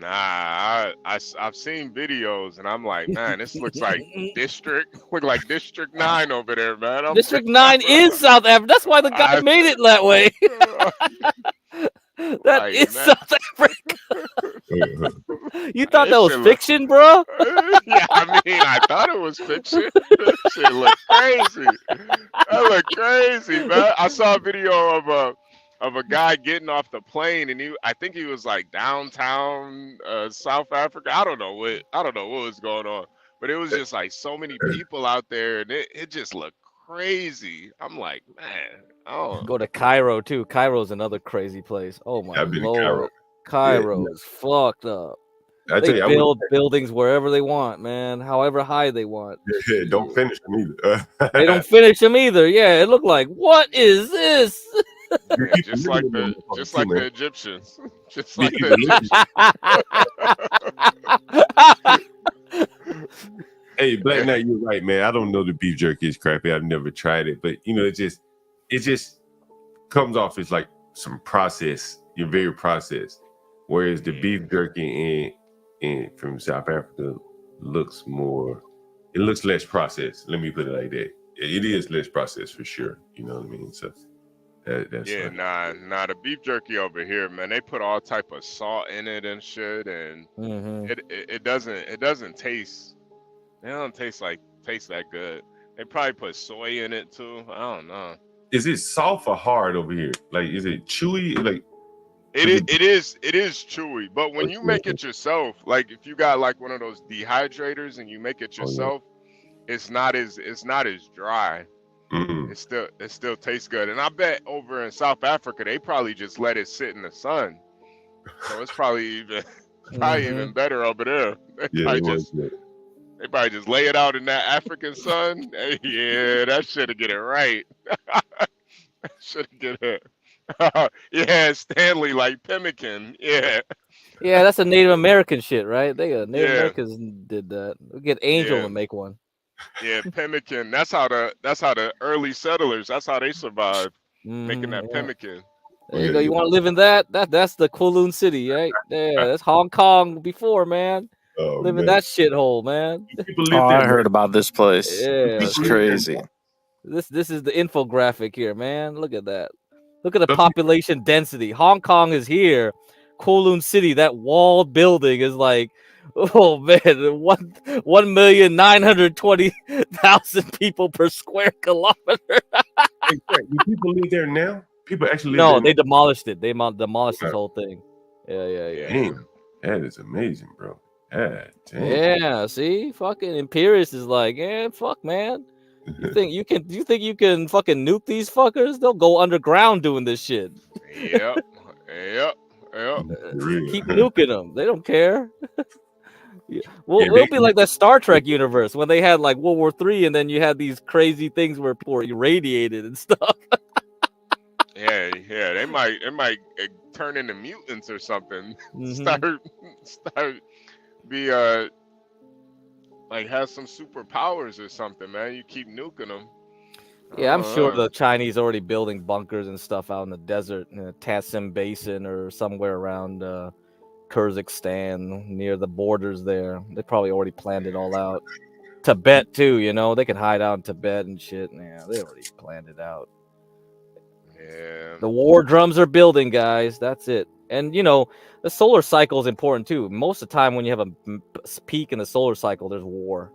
Nah, I've seen videos and I'm like, man, this looks like District 9 over there, man. District 9 is South Africa. That's why the guy made it that way. That is South Africa. You thought that was fiction, bro? Yeah, I mean, I thought it was fiction. That shit looked crazy. That looked crazy, man. I saw a video of a guy getting off the plane, and I think he was like downtown South Africa. I don't know what was going on, but it was just like so many people out there, and it just looked crazy. I'm like, man, oh. Go to Cairo too. Cairo's another crazy place. Oh my I've been to lord, Cairo. Cairo is fucked up. I They tell you, I build buildings wherever they want, man. However high they want. Yeah, don't finish them either. They don't finish them either. Yeah, it looked like, what is this? Yeah, just like the Egyptians. Just like the Egyptians. Hey, Black Knight, you're right, man. I don't know the beef jerky is crappy. I've never tried it, but you know, it just comes off as like some process. You're very processed, whereas the beef jerky in from South Africa looks less processed. Let me put it like that. It is less processed for sure. You know what I mean? So that's yeah, nah. The beef jerky over here, man, they put all type of salt in it and shit, and it doesn't taste. They don't taste that good. They probably put soy in it too. I don't know. Is it soft or hard over here? Like, is it chewy? Like, it is chewy. But when you make it yourself, like if you got like one of those dehydrators and you make it yourself, it's not as dry. Mm-hmm. It still tastes good. And I bet over in South Africa they probably just let it sit in the sun, so it's probably even better over there. They probably just lay it out in that African sun. Yeah, that should get it right. Should get it. Yeah, Stanley like pemmican. Yeah. Yeah, that's a Native American shit, right? Native Americans did that. We get Angel to make one. Yeah, pemmican. That's how the early settlers. That's how they survived, making that pemmican. There you go. You want to live in that? That's the Kowloon City, right? Yeah, that's Hong Kong before, man. Live in that shithole, man. I heard about this place. Yeah, It's crazy. This is the infographic here, man. Look at that. Look at the population density. Hong Kong is here. Kowloon City, that walled building is like, oh man, 1,920,000 people per square kilometer. Do people live there now? People actually live No, there they demolished it. They demolished this whole thing. Yeah. Damn, that is amazing, bro. God damn. Yeah, see, fucking Imperius is like, yeah, fuck, man. You think you can fucking nuke these fuckers? They'll go underground doing this shit. Yep. Keep nuking them. They don't care. It'll be like that Star Trek universe when they had like World War III, and then you had these crazy things where people were irradiated and stuff. Yeah. They might turn into mutants or something. Start be like have some superpowers or something, man. You keep nuking them. Yeah, I'm sure the Chinese are already building bunkers and stuff out in the desert, in the Tassim Basin or somewhere around Kyrgyzstan, near the borders there. They probably already planned it all out. Tibet too, you know, they can hide out in Tibet and shit. Yeah, they already planned it out. Yeah. The war drums are building, guys. That's it. And you know, the solar cycle is important too. Most of the time, when you have a peak in the solar cycle, there's war.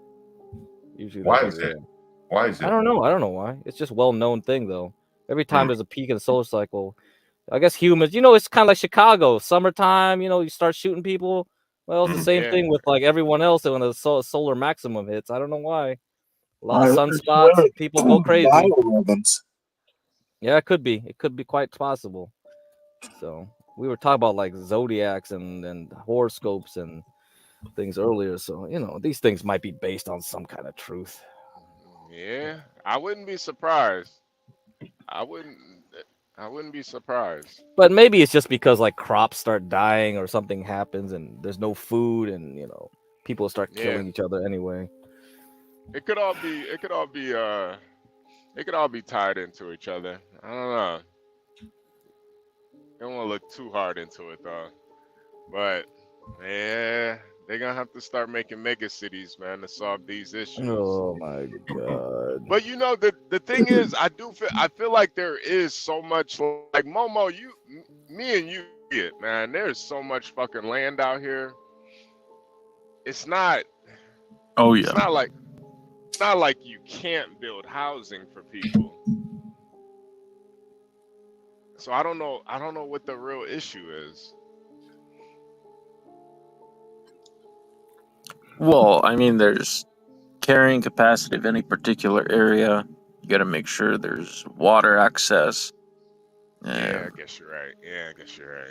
Usually, Why there's is war. that? Why is that? I don't know. I don't know why. It's just well-known thing though. Every time there's a peak in the solar cycle, I guess humans. You know, it's kind of like Chicago, summertime. You know, you start shooting people. Well, it's the same thing with like everyone else when the solar maximum hits. I don't know why. A lot of sunspots. People go crazy. Yeah, it could be. It could be quite possible. So we were talking about like zodiacs and horoscopes and things earlier. So you know, these things might be based on some kind of truth. Yeah, I wouldn't be surprised. I wouldn't be surprised. But maybe it's just because like crops start dying or something happens and there's no food and you know people start killing each other anyway. It could all be. It could all be. It could all be tied into each other. I don't know. Don't want to look too hard into it though. But yeah, they're gonna have to start making mega cities, man, to solve these issues. Oh my god. But you know, the thing is, I feel like there is so much, like Momo, me and you, man. There's so much fucking land out here. It's not. Oh yeah. It's not like you can't build housing for people. So I don't know what the real issue is. Well, I mean, there's carrying capacity of any particular area. You got to make sure there's water access. Yeah, I guess you're right.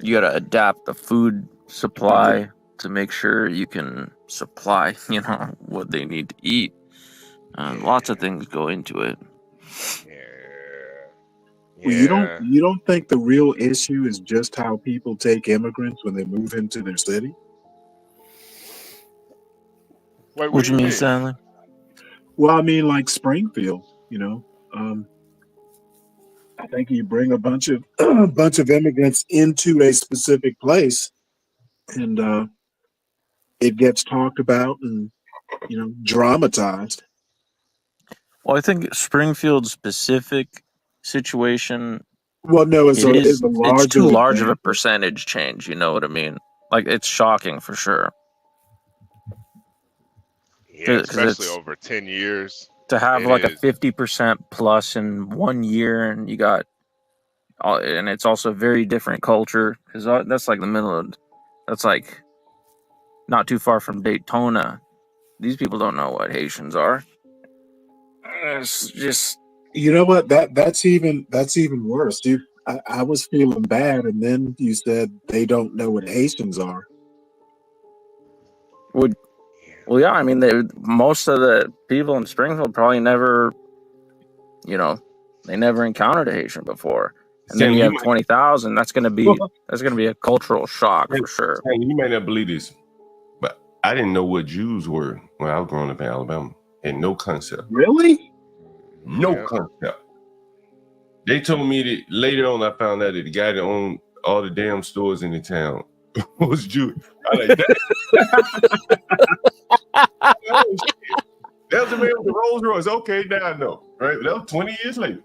You got to adapt the food supply to make sure you can supply, you know, what they need to eat. Lots of things go into it. Well, you don't think the real issue is just how people take immigrants when they move into their city? Wait, what do you mean, Stanley? Well, I mean, like Springfield, you know. I think you bring a bunch of immigrants into a specific place, and it gets talked about and dramatized. Well, I think Springfield's specific situation. Well, no, it's too large of a percentage change. You know what I mean? Like it's shocking for sure. Yeah, especially over 10 years. To have like a 50% plus in 1 year, and you got, and it's also a very different culture because that's like the middle of, that's like not too far from Daytona. These people don't know what Haitians are. It's just, you know what, that's even worse, dude. I was feeling bad, and then you said they don't know what Haitians are. Well, yeah, I mean, most of the people in Springfield probably never, you know, they never encountered a Haitian before, and then you have 20,000. That's gonna be a cultural shock for sure. You may not believe this, but I didn't know what Jews were when I was growing up in Alabama, and no concept. Really? No concept. They told me that later on. I found out that the guy that owned all the damn stores in the town was Jewish. I like that. That was the man with the Rolls Royce. Okay, now I know. Right? That was 20 years later.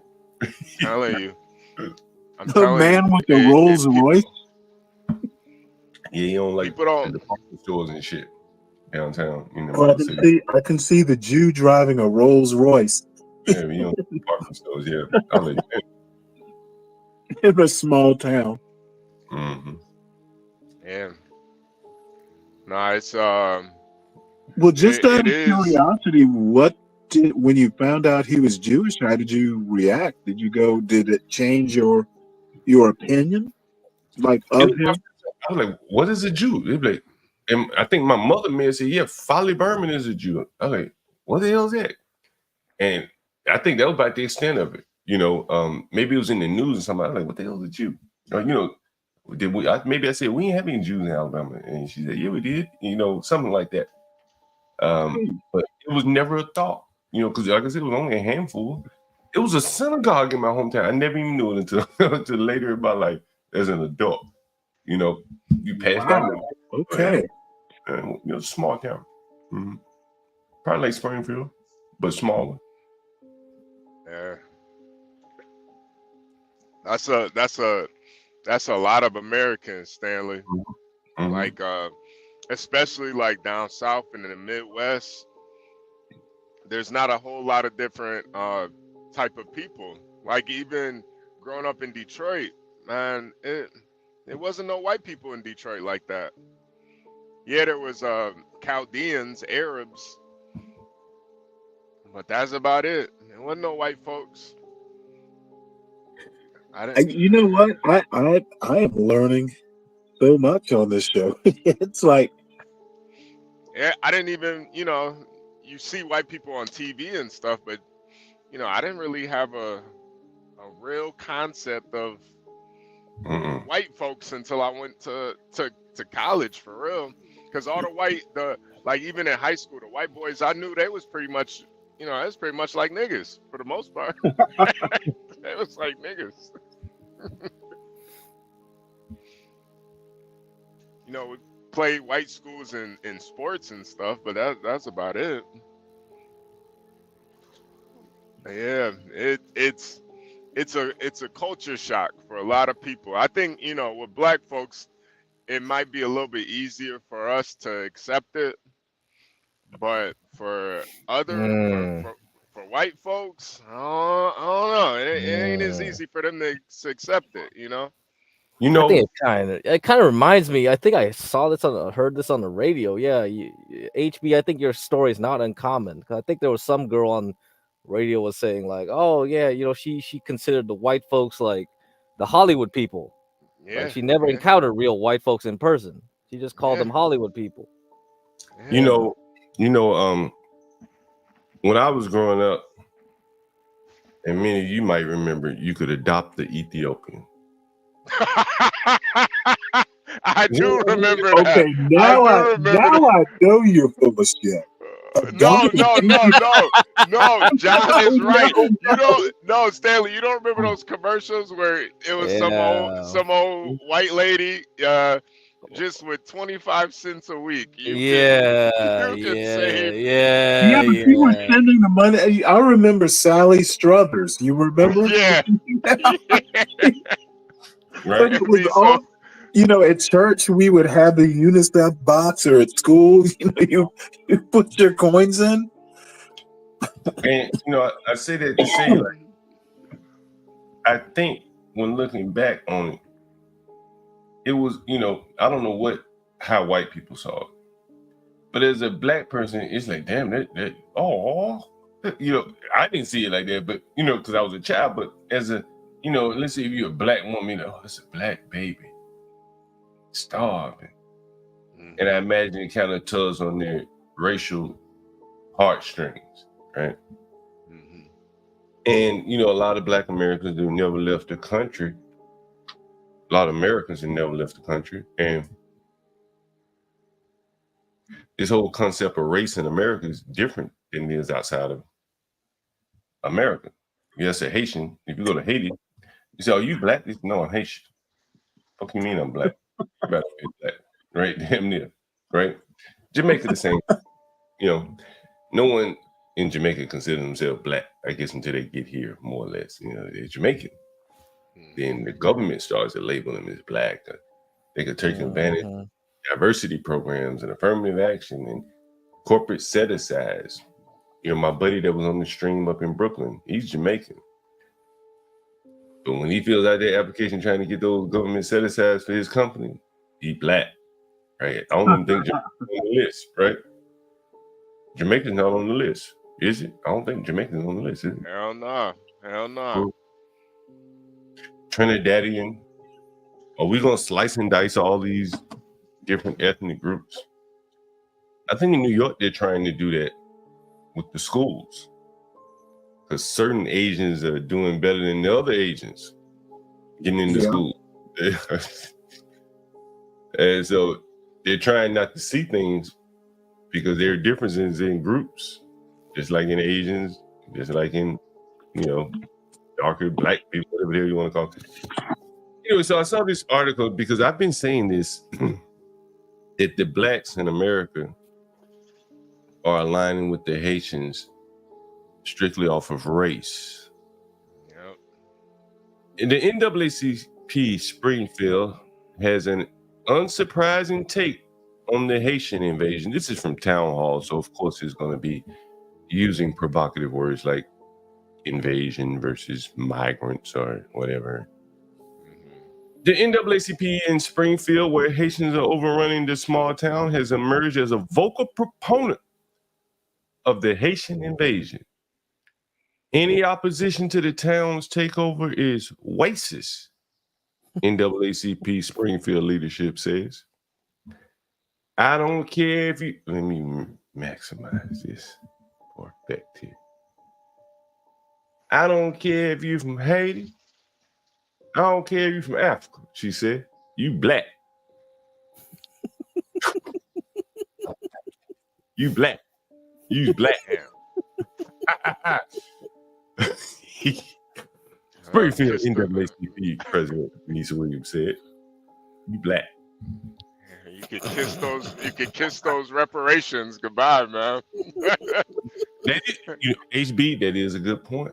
Telling you. The man with the Rolls Royce? Yeah, he owned like department stores and shit downtown. I can see the Jew driving a Rolls Royce. Yeah, he owned department stores. Yeah, I'll let you in a small town. Mm-hmm. Yeah. No, it's Well, just out of curiosity, when you found out he was Jewish, how did you react? Did it change your opinion, like of him? I was like, what is a Jew? They'd be like, and I think my mother may have said, yeah, Folly Berman is a Jew. I was like, what the hell is that? And I think that was about the extent of it. You know, maybe it was in the news or something. I was like, what the hell is a Jew? Or, you know, maybe I said, we ain't have any Jews in Alabama. And she said, yeah, we did. You know, something like that. But it was never a thought, you know, because like I said, it was only a handful. It was a synagogue in my hometown. I never even knew it until later in my life as an adult. You know, you pass by. Okay. Small town. Mm-hmm. Probably like Springfield, but smaller. Yeah. That's a lot of Americans, Stanley. Mm-hmm. Like especially like down south and in the Midwest, there's not a whole lot of different type of people. Like even growing up in Detroit, man, it wasn't no white people in Detroit like that. Yeah, there was Chaldeans, Arabs, but that's about it. There wasn't no white folks. You know what? I am learning so much on this show. It's like, yeah, I didn't even, you see white people on TV and stuff, but I didn't really have a real concept of white folks until I went to college for real. Because all like even in high school, the white boys I knew, they was pretty much, it was pretty much like niggas for the most part. It was like niggas. We played white schools in sports and stuff, but that's about it. Yeah, it's a culture shock for a lot of people. I think, with black folks, it might be a little bit easier for us to accept it, but for for white folks, I don't know. It ain't as easy for them to accept it, I think it kind of reminds me. I think I heard this on the radio. Yeah, HB. I think your story is not uncommon. I think there was some girl on radio was saying like, oh yeah, she considered the white folks like the Hollywood people. Yeah, like she never encountered real white folks in person. She just called them Hollywood people. Yeah. When I was growing up, and many of you might remember, you could adopt the Ethiopian. I do remember that. Okay, now I know you're full of shit. No, John is right. You don't. No, Stanley, you don't remember those commercials where it was some old white lady, just with 25 cents a week. You can save. Yeah, but you were sending the money. I remember Sally Struthers. You remember? Yeah. But it was all, at church we would have the UNICEF box, or at school, you put your coins in. And I say that to say, like, I think when looking back on it, it was, I don't know how white people saw it, but as a black person, it's like, damn, I didn't see it like that, but because I was a child. But as a, let's say if you're a black woman, it's a black baby starving, and I imagine it kind of tugs on their racial heartstrings, right? And a lot of black Americans who never left the country. A lot of Americans have never left the country, and this whole concept of race in America is different than it is outside of America. Yes, a Haitian. If you go to Haiti, you say, "Are you black?" They say, "No, I'm Haitian." What do you mean I'm black? You better be black, right? Damn near, right? Jamaica the same. No one in Jamaica considers themselves black, I guess, until they get here, more or less. They're Jamaican. Then the government starts to label them as black. They could take advantage of diversity programs and affirmative action and corporate set-asides. My buddy that was on the stream up in Brooklyn, he's Jamaican. But when he fills out their application trying to get those government set-asides for his company, he black, right? I don't even think Jamaican's on the list, right? Jamaican's not on the list, is it? I don't think Jamaican's on the list, is it? Hell no. Trinidadian. Are we gonna slice and dice all these different ethnic groups? I think in New York they're trying to do that with the schools, because certain Asians are doing better than the other Asians getting into school. And so they're trying not to see things because there are differences in groups, just like in Asians, just like in darker black people, whatever the hell you want to call it. Anyway, so I saw this article because I've been saying this that the blacks in America are aligning with the Haitians strictly off of race. Yep. And the NAACP Springfield has an unsurprising take on the Haitian invasion. This is from Town Hall, so of course it's going to be using provocative words like invasion versus migrants or whatever. The NAACP in Springfield, where Haitians are overrunning the small town, has emerged as a vocal proponent of the Haitian invasion. Any opposition to the town's takeover is racist, NAACP Springfield leadership says. I don't care if you... Let me maximize this for effect here. I don't care if you're from Haiti. I don't care if you're from Africa, she said. You black. You black. You black. Springfield NAACP President Nisa Williams said, "You black." You could kiss those reparations goodbye, man. HB, that is a good point.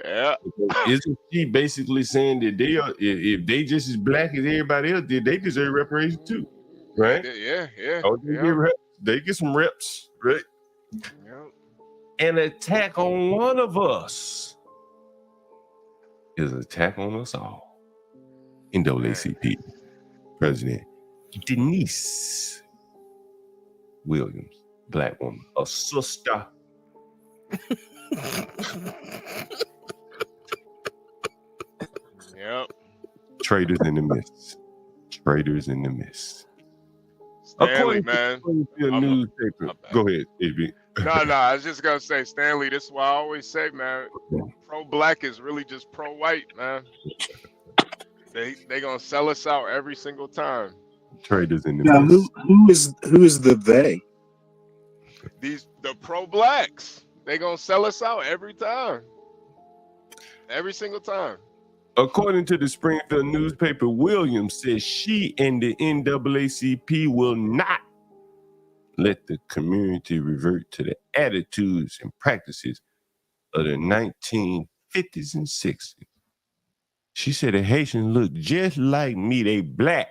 Yeah. Isn't she basically saying that they are, if they just as black as everybody else did, they deserve reparations too, right? Yeah. Oh, they get some reps, right? Yeah. An attack on one of us is an attack on us all. NAACP President Denise Williams, black woman, a sister. Yep. Traitors in the mist. Traitors in the mist. Stanley, man. Newspaper. Go ahead, AB. No, I was just gonna say, Stanley, this is why I always say, man, pro-black is really just pro-white, man. They gonna sell us out every single time. Traitors in the now, mist. who is the they? The pro-blacks. They gonna sell us out every time. Every single time. According to the Springfield newspaper, Williams says she and the NAACP will not let the community revert to the attitudes and practices of the 1950s and 60s. She said the Haitians look just like me. They black.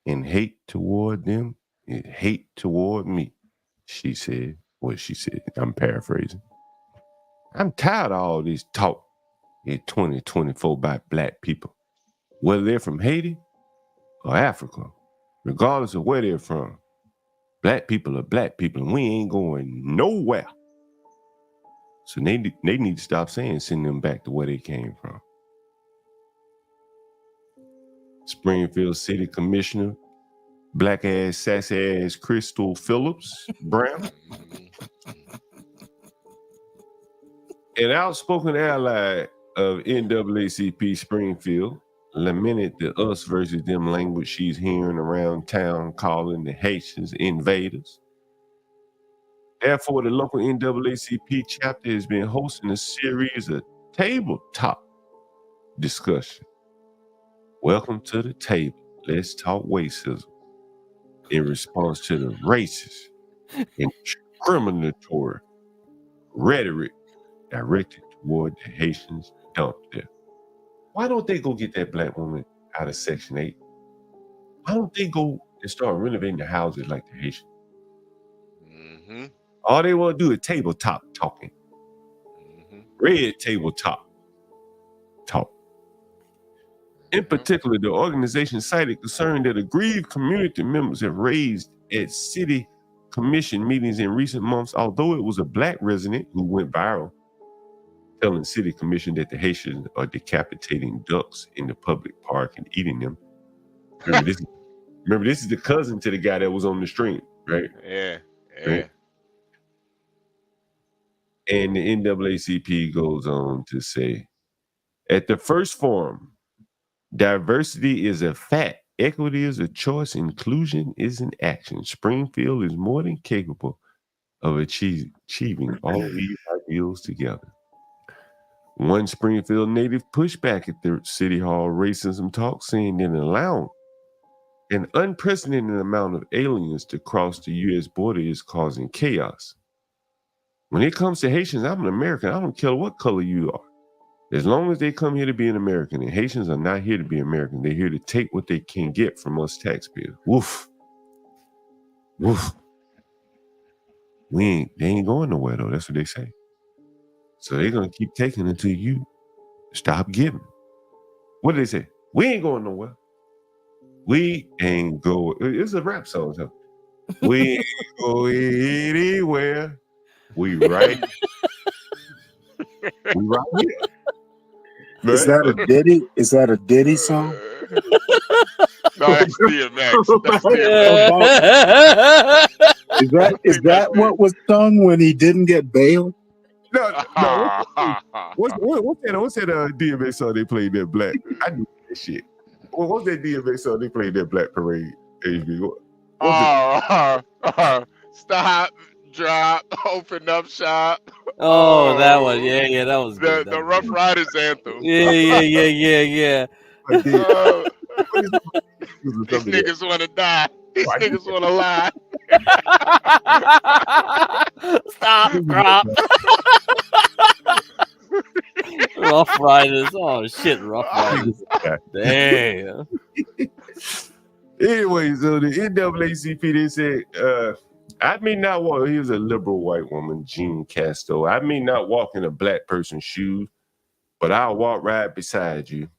And hate toward them is hate toward me, she said. What she said. I'm paraphrasing. I'm tired of all this talk in 2024 by black people, whether they're from Haiti or Africa, regardless of where they're from. Black people are black people, and we ain't going nowhere. So they need to stop saying send them back to where they came from. Springfield City Commissioner, black ass, sassy ass Crystal Phillips Brown, an outspoken ally of NAACP Springfield, lamented the us versus them language she's hearing around town, calling the Haitians invaders. Therefore, the local NAACP chapter has been hosting a series of tabletop discussion. Welcome to the table. Let's talk racism. In response to the racist and discriminatory rhetoric directed toward the Haitians dumped there. Why don't they go get that black woman out of Section 8? Why don't they go and start renovating the houses like the Haitians? Mm-hmm. All they want to do is tabletop talking. Mm-hmm. Red tabletop talk. In particular, the organization cited concern that aggrieved community members have raised at city commission meetings in recent months, although it was a black resident who went viral telling city commission that the Haitians are decapitating ducks in the public park and eating them. Remember, this is the cousin to the guy that was on the stream, right? Yeah. Right? And the NAACP goes on to say, at the first forum, diversity is a fact, equity is a choice, inclusion is an action. Springfield is more than capable of achieving all these ideals together. One Springfield native pushed back at the City Hall racism talk, saying that allowing an unprecedented amount of aliens to cross the U.S. border is causing chaos. When it comes to Haitians, I'm an American. I don't care what color you are. As long as they come here to be an American, and Haitians are not here to be American, they're here to take what they can get from us taxpayers. Woof. Woof. They ain't going nowhere though. That's what they say. So they're gonna keep taking until you stop giving. What do they say? We ain't going nowhere. We ain't going. It's a rap song. So. We ain't going anywhere. We right. We right here. Right? Is that a Diddy? Is that a Diddy song? No, that's DMX. That's DMX. Is that what was sung when he didn't get bail? No. What's that DMX song they played that black? I knew that shit. What's that DMX song they played that black parade? Stop, drop, open up shop. Oh, that one. Yeah, that was good. The Rough Riders anthem. Yeah. These niggas want to die. These niggas want to lie. Stop, drop. Rough Riders. Oh shit, Rough Riders. Damn. Anyway, so the NAACP, they said, I may not walk, here's a liberal white woman, Jean Casto. I may not walk in a black person's shoes, but I'll walk right beside you.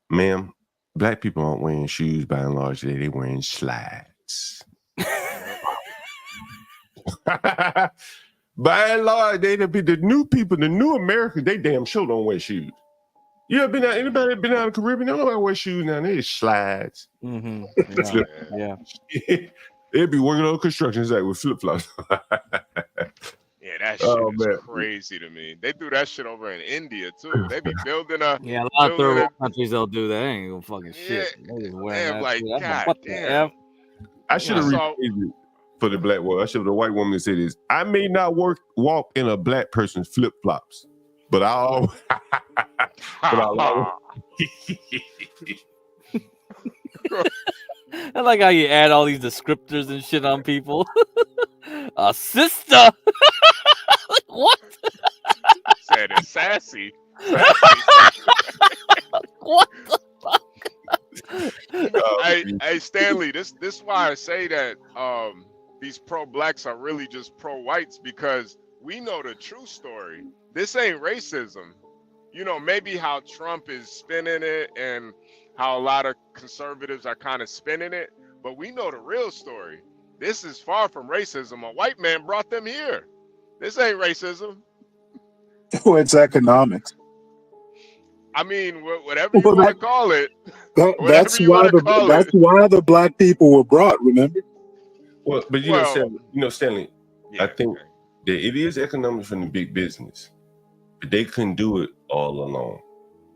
Ma'am, black people aren't wearing shoes by and large today, they're wearing slides. By and large, the new people, the new Americans, they damn sure don't wear shoes. You ever been out? Anybody been out in the Caribbean? They don't wear shoes now. They slides. Mm-hmm. Yeah. They'd be working on a construction site with flip flops. Yeah, that shit is crazy to me. They do that shit over in India too. They be building a a lot of third world countries they'll do that. They ain't gonna fucking shit. Damn, like God what damn. the F? I should have rephrased it for the black woman. I should have the white woman that said this. I may not walk in a black person's flip flops, but I'll. I like how you add all these descriptors and shit on people. A sister. What? Said it's sassy. What the fuck? Hey, Stanley, this is why I say that these pro-blacks are really just pro-whites, because we know the true story. This ain't racism. You know, maybe how Trump is spinning it and how a lot of conservatives are kind of spinning it, but we know the real story. This is far from racism. A white man brought them here. This ain't racism. Well, it's economics. I mean, whatever you want to call it. That's why the black people were brought. Remember? Well, but Stanley, I think that it is economics from the big business, but they couldn't do it all alone,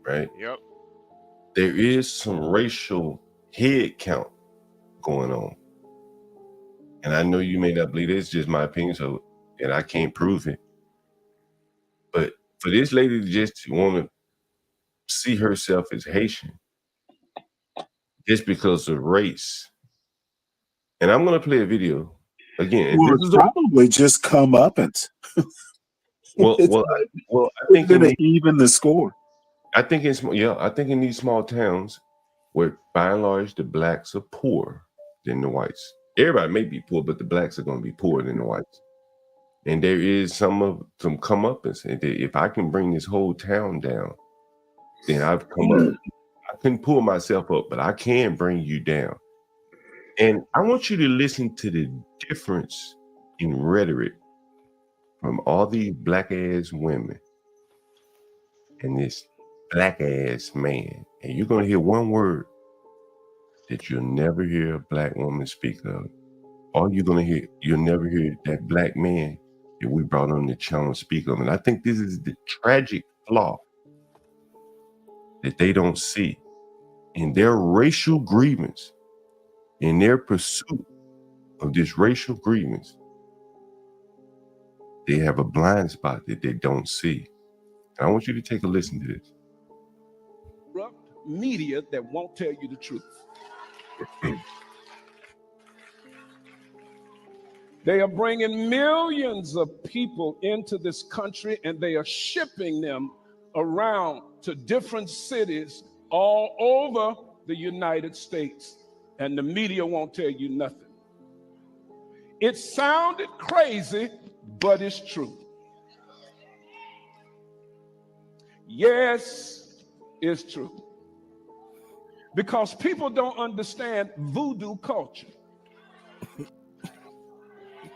right? Yep. There is some racial head count going on. And I know you may not believe it. It's just my opinion, and I can't prove it. But for this lady to just want to see herself as Haitian just because of race, and I'm going to play a video again. Well, it's probably just comeuppance. Well, I think it's going to even the score. I think in these small towns where by and large the blacks are poorer than the whites. Everybody may be poor, but the blacks are going to be poorer than the whites. And there is some comeuppance. And if I can bring this whole town down, then I've come up. I couldn't pull myself up, but I can bring you down. And I want you to listen to the difference in rhetoric from all these black ass women and this black ass man. And you're going to hear one word that you'll never hear a black woman speak of. All you'll never hear that black man that we brought on the channel speak of. And I think this is the tragic flaw that they don't see in their racial grievance, in their pursuit of this racial grievance. They have a blind spot that they don't see. I want you to take a listen to this. Media that won't tell you the truth. They are bringing millions of people into this country and they are shipping them around to different cities all over the United States. And the media won't tell you nothing. It sounded crazy, but it's true. Yes, it's true. Because people don't understand voodoo culture.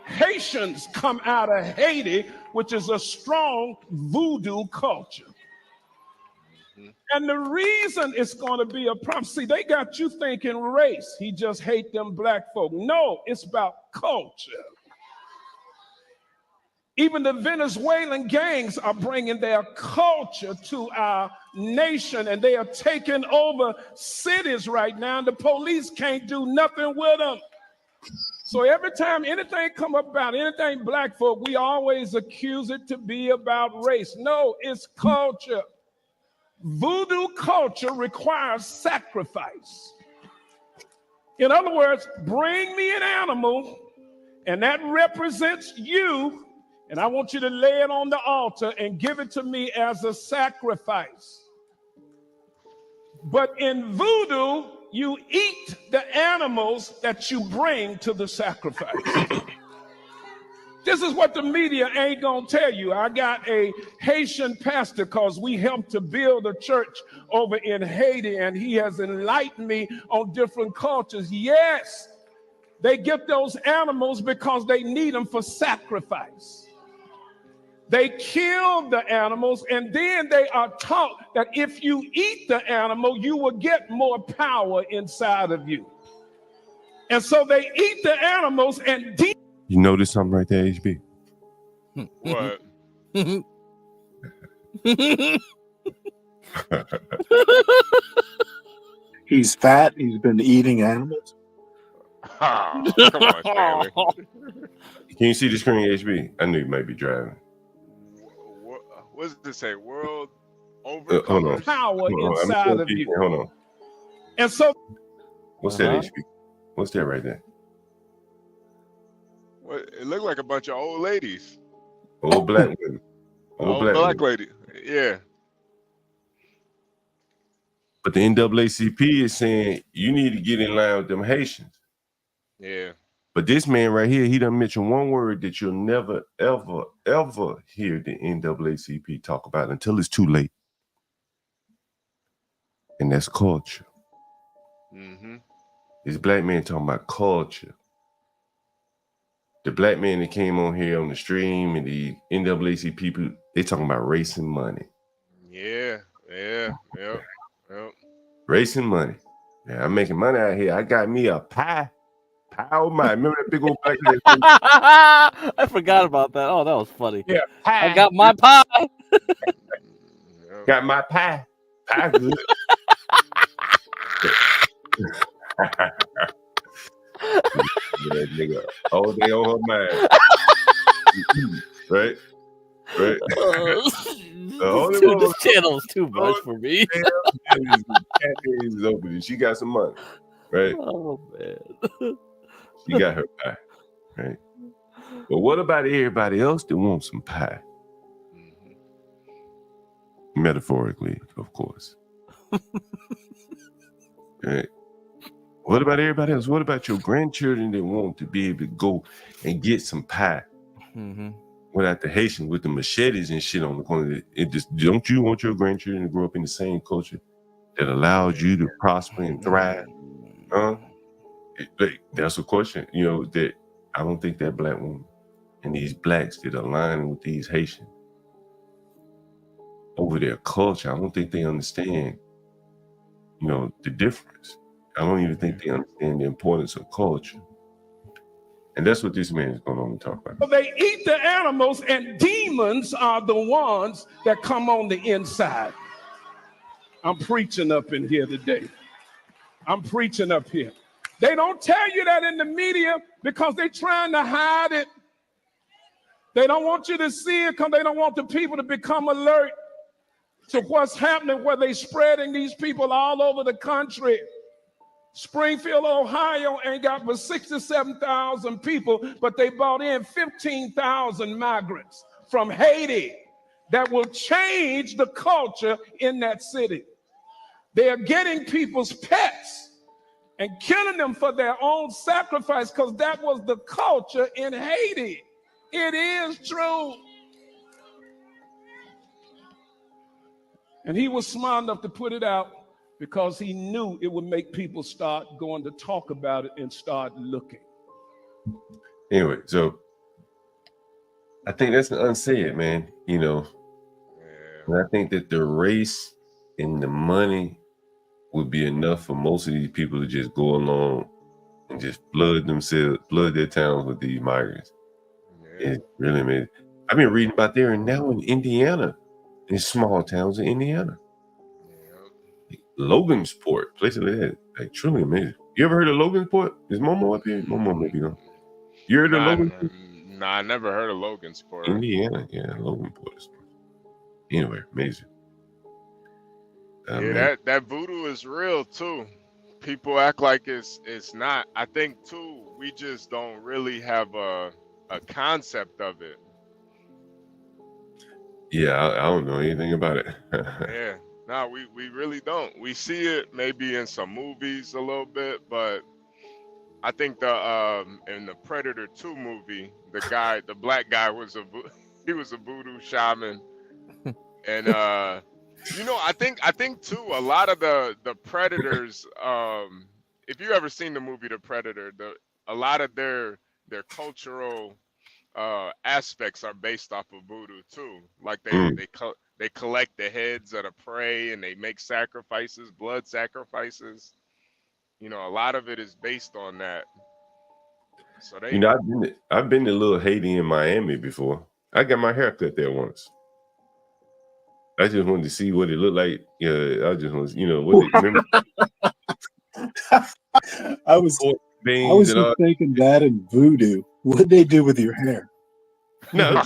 Haitians come out of Haiti, which is a strong voodoo culture. And the reason it's going to be a problem, see, they got you thinking race. He just hate them black folk. No, it's about culture. Even the Venezuelan gangs are bringing their culture to our nation, and they are taking over cities right now, and the police can't do nothing with them. So every time anything come up about anything black folk, we always accuse it to be about race. No, it's culture. Voodoo culture requires sacrifice. In other words, bring me an animal, and that represents you, and I want you to lay it on the altar and give it to me as a sacrifice. But in voodoo, you eat the animals that you bring to the sacrifice. This is what the media ain't gonna tell you. I got a Haitian pastor because we helped to build a church over in Haiti, and he has enlightened me on different cultures. Yes, they get those animals because they need them for sacrifice. They kill the animals, and then they are taught that if you eat the animal, you will get more power inside of you. And so they eat the animals and You notice something right there, HB? What? He's fat. He's been eating animals. Oh, come on, Stanley. Can you see the screen, HB? I knew you might be driving. What does it say? World Hold on. overcomers. power inside of you. Hold on. And so What's that, HB? What's that right there? What, it looked like a bunch of old ladies. Old black women. Old black lady. Yeah. But the NAACP is saying you need to get in line with them Haitians. Yeah. But this man right here, he done mentioned one word that you'll never, ever, ever hear the NAACP talk about until it's too late. And that's culture. Mm-hmm. This black man talking about culture. The black man that came on here on the stream and the NAACP people, they talking about race and money. Yeah. Yep. Race and money. Yeah, I'm making money out here. I got me a pie. Pie my. Remember that big old black man? I forgot about that. Oh, that was funny. Yeah, pie. I got my pie. Got my pie. Pie good. That nigga all day on her mind. Right? This channel is too much for me. Is open and she got some money. Right? Oh man. She got her pie. Right? But what about everybody else that wants some pie? Metaphorically, of course. Right? What about everybody else? What about your grandchildren that want to be able to go and get some pie without the Haitians with the machetes and shit on the corner? Don't you want your grandchildren to grow up in the same culture that allows you to prosper and thrive? That's a question, that I don't think that black woman and these blacks that align with these Haitians over their culture, I don't think they understand, the difference. I don't even think they understand the importance of culture. And that's what this man is going on to talk about. So they eat the animals, and demons are the ones that come on the inside. I'm preaching up in here today. I'm preaching up here. They don't tell you that in the media because they're trying to hide it. They don't want you to see it because they don't want the people to become alert. to what's happening where they spreading these people all over the country. Springfield, Ohio ain't got but 67,000 people, but they brought in 15,000 migrants from Haiti that will change the culture in that city. They are getting people's pets and killing them for their own sacrifice because that was the culture in Haiti. It is true. And he was smart enough to put it out because he knew it would make people start going to talk about it and start looking. Anyway, so I think that's the unsaid, man. You know, and I think that the race and the money would be enough for most of these people to just go along and just flood their towns with these migrants. It really made. I've been reading about there and now in Indiana, in small towns in Indiana. Logansport, places like that, like truly amazing. You ever heard of Logansport? Is Momo up here? Momo maybe not. You heard of Logansport? Nah, I never heard of Logansport. Indiana, yeah, Logansport. Anyway, amazing. Yeah, that voodoo is real too. People act like it's not. I think too, we just don't really have a concept of it. Yeah, I don't know anything about it. Yeah, no, we really don't. We see it maybe in some movies a little bit, but I think in the Predator 2 movie, the black guy was a voodoo shaman, and you know, I think too, a lot of the Predators, if you ever seen the movie The Predator, a lot of their cultural aspects are based off of voodoo too. Like they collect the heads of the prey and they make sacrifices, blood sacrifices. You know, a lot of it is based on that. So You know, I've been to little Haiti in Miami before. I got my hair cut there once. I just wanted to see what it looked like. Yeah, I just wanted, you know, what it, remember? I was just thinking that in voodoo. What'd they do with your hair? No.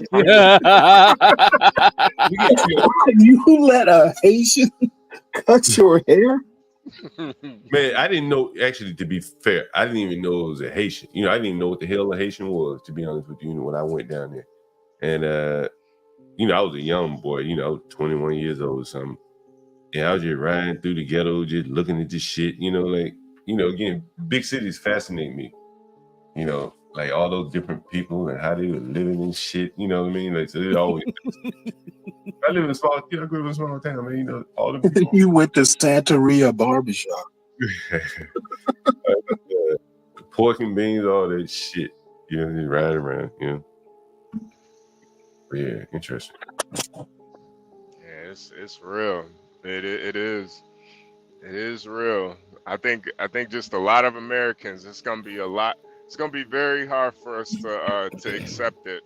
You let a Haitian cut your hair? Man, I didn't know, actually, to be fair, I didn't even know it was a Haitian. You know, I didn't even know what the hell a Haitian was, to be honest with you, when I went down there. And, you know, I was a young boy, you know, I was 21 years old or something. And I was just riding through the ghetto, just looking at this shit, you know, like, you know, again, big cities fascinate me. You know, like all those different people and how they were living and shit, you know what I mean? Like, so it always. I live in a small, you know, I grew up in a small town, man. You know, all the people. You went to Santeria barbershop. Pork and beans, all that shit. You know, just riding around, you know. But yeah, interesting. Yeah, it's real. It is. It is real. I think just a lot of Americans, it's gonna be very hard for us to accept it.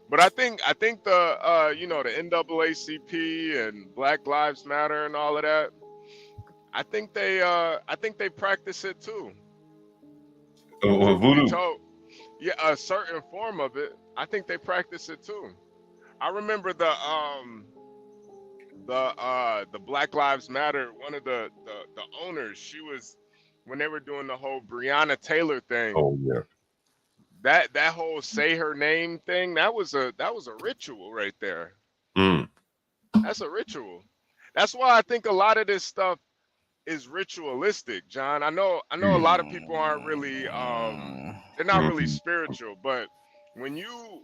But I think the you know, the NAACP and Black Lives Matter and all of that, I think they practice it too. Voodoo. Yeah, a certain form of it. I think they practice it too. I remember the Black Lives Matter, one of the owners, she was, when they were doing the whole Breonna Taylor thing. Oh yeah. That whole say her name thing, that was a ritual right there. That's a ritual. That's why I think a lot of this stuff is ritualistic, John. I know a lot of people aren't really they're not really spiritual, but when you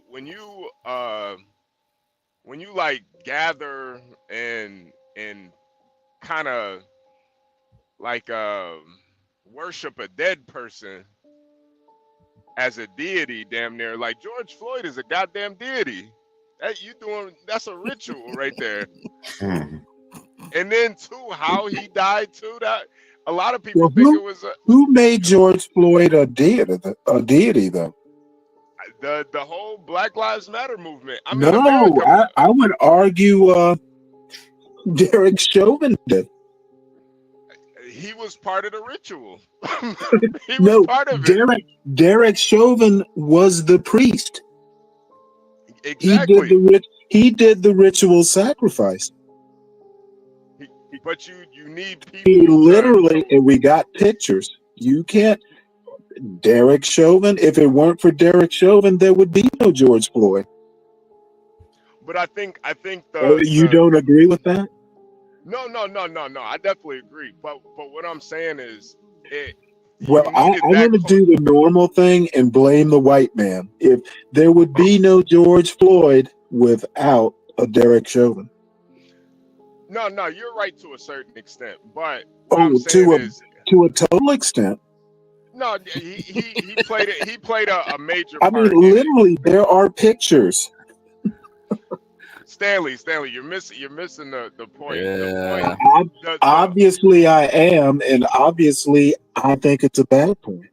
like gather and kind of like worship a dead person as a deity, damn near, like George Floyd is a goddamn deity. That's a ritual right there. And then too, how he died too. That a lot of people think it was who made George Floyd a deity though? The whole Black Lives Matter movement. I mean, no, America, I would argue Derek Chauvin did. He was part of the ritual. He was part of it. Derek Chauvin was the priest. Exactly. He did the ritual sacrifice. but you need He people literally, and we got pictures. You can't. Derek Chauvin. If it weren't for Derek Chauvin, there would be no George Floyd. But I think You don't agree with that? No. I definitely agree. But what I'm saying is, Well, you I'm needed that. going to do the normal thing and blame the white man. If there would be no George Floyd without a Derek Chauvin. No, you're right to a certain extent. But what I'm saying to a total extent. No, he played it. He played a major I part. mean, literally, there are pictures. Stanley, you're missing the point. Yeah. The point. Obviously, I am, and obviously, I think it's a bad point.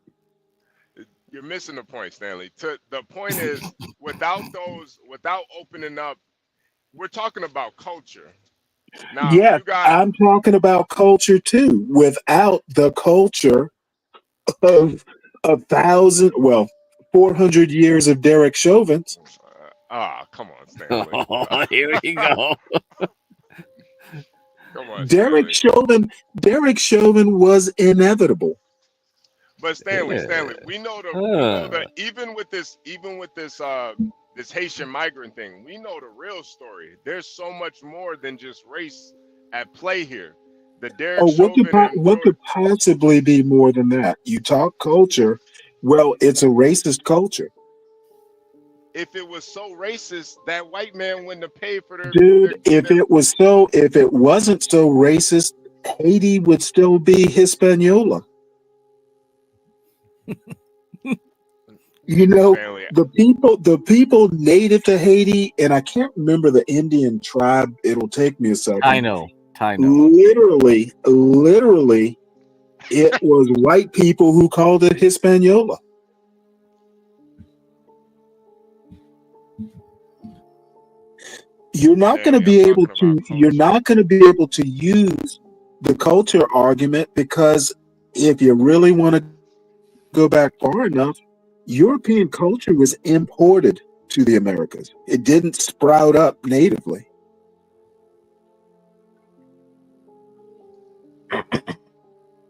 You're missing the point, Stanley. The point is, without opening up, we're talking about culture. Now, Yeah, I'm talking about culture too. Without the culture of 400 years of Derek Chauvin's. Come on, Stanley. Oh, here we go. Come on, Derek Chauvin was inevitable. But Stanley, we know even with this this Haitian migrant thing, we know the real story. There's so much more than just race at play here. The Derek Chauvin what could possibly be more than that? You talk culture, well, it's a racist culture. If it was so racist, that white man wouldn't have paid for their. Dude, if it wasn't so racist, Haiti would still be Hispaniola. You know, the people native to Haiti, and I can't remember the Indian tribe. It'll take me a second. Taino. Literally, it was white people who called it Hispaniola. You're not going to be able to. You're not going to be able to use the culture argument, because if you really want to go back far enough, European culture was imported to the Americas. It didn't sprout up natively.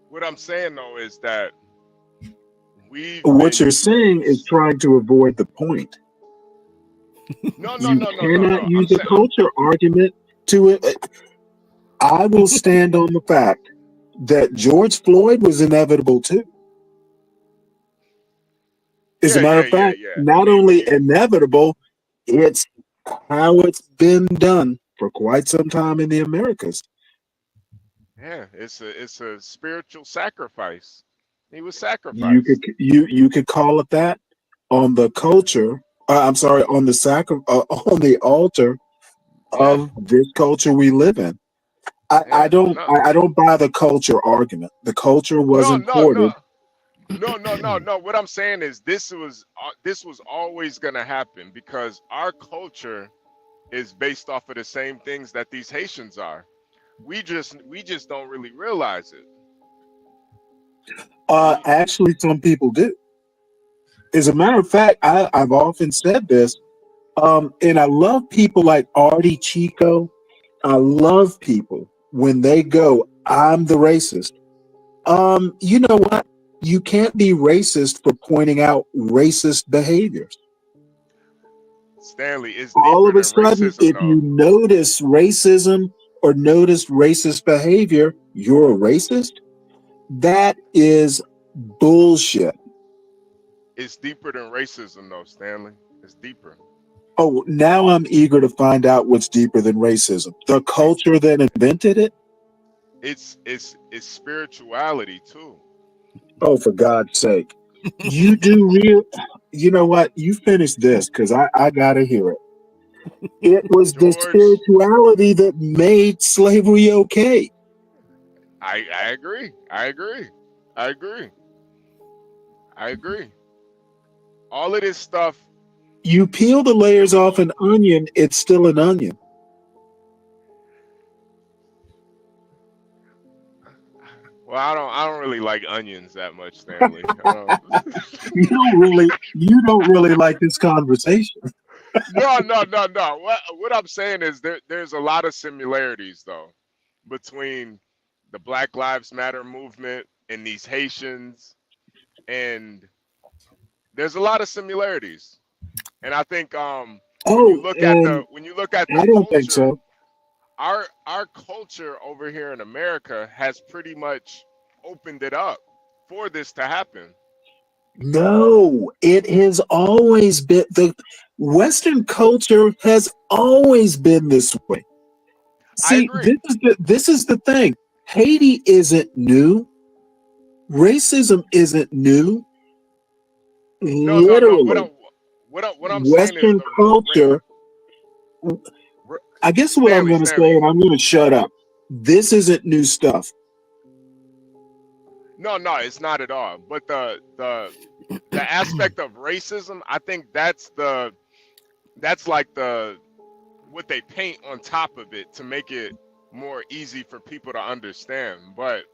What I'm saying though is that what you're saying is trying to avoid the point. No. You cannot use a culture argument to it. I will stand on the fact that George Floyd was inevitable too. As a matter of fact, not only inevitable, it's how it's been done for quite some time in the Americas. Yeah, it's a spiritual sacrifice. He was sacrificed. You could call it that on the culture. I'm sorry, on on the altar of this culture we live in. I don't buy the culture argument. The culture was imported. No. What I'm saying is this was always going to happen, because our culture is based off of the same things that these Haitians are. We just don't really realize it. Actually, some people do. As a matter of fact, I've often said this, and I love people like Artie Chico. I love people when they go, "I'm the racist." You know what? You can't be racist for pointing out racist behaviors. Stanley, is all of a sudden, if you notice racism or notice racist behavior, you're a racist. That is bullshit. It's deeper than racism, though, Stanley. It's deeper. Oh, now I'm eager to find out what's deeper than racism. The culture that invented it? It's spirituality too. Oh, for God's sake. You do real. You know what? You finish this, because I gotta hear it. It was the spirituality that made slavery okay. I agree. All of this stuff. You peel the layers off an onion, it's still an onion. Well, I don't really like onions that much, Stanley. You don't really like this conversation. No. What I'm saying is there's a lot of similarities, though. between the Black Lives Matter movement and these Haitians, and there's a lot of similarities. And I think when you look at the I don't think culture, so. our culture over here in America has pretty much opened it up for this to happen. No, it has always been the Western culture has always been this way. See, this is the thing. Haiti isn't new. Racism isn't new. No. Literally, What I'm saying is Western culture. I guess what I'm going to say, and I'm going to shut up. This isn't new stuff. No, it's not at all. But the aspect of racism, I think that's like what they paint on top of it to make it more easy for people to understand. But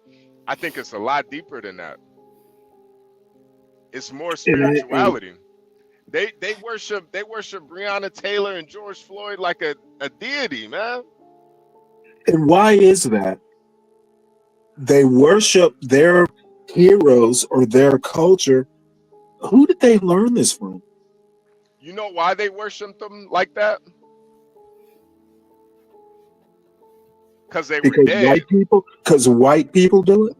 I think it's a lot deeper than that. It's more spirituality. They worship Breonna Taylor and George Floyd like a deity, man. And why is that? They worship their heroes or their culture. Who did they learn this from? You know why they worship them like that? Because they were dead. Because white people do it?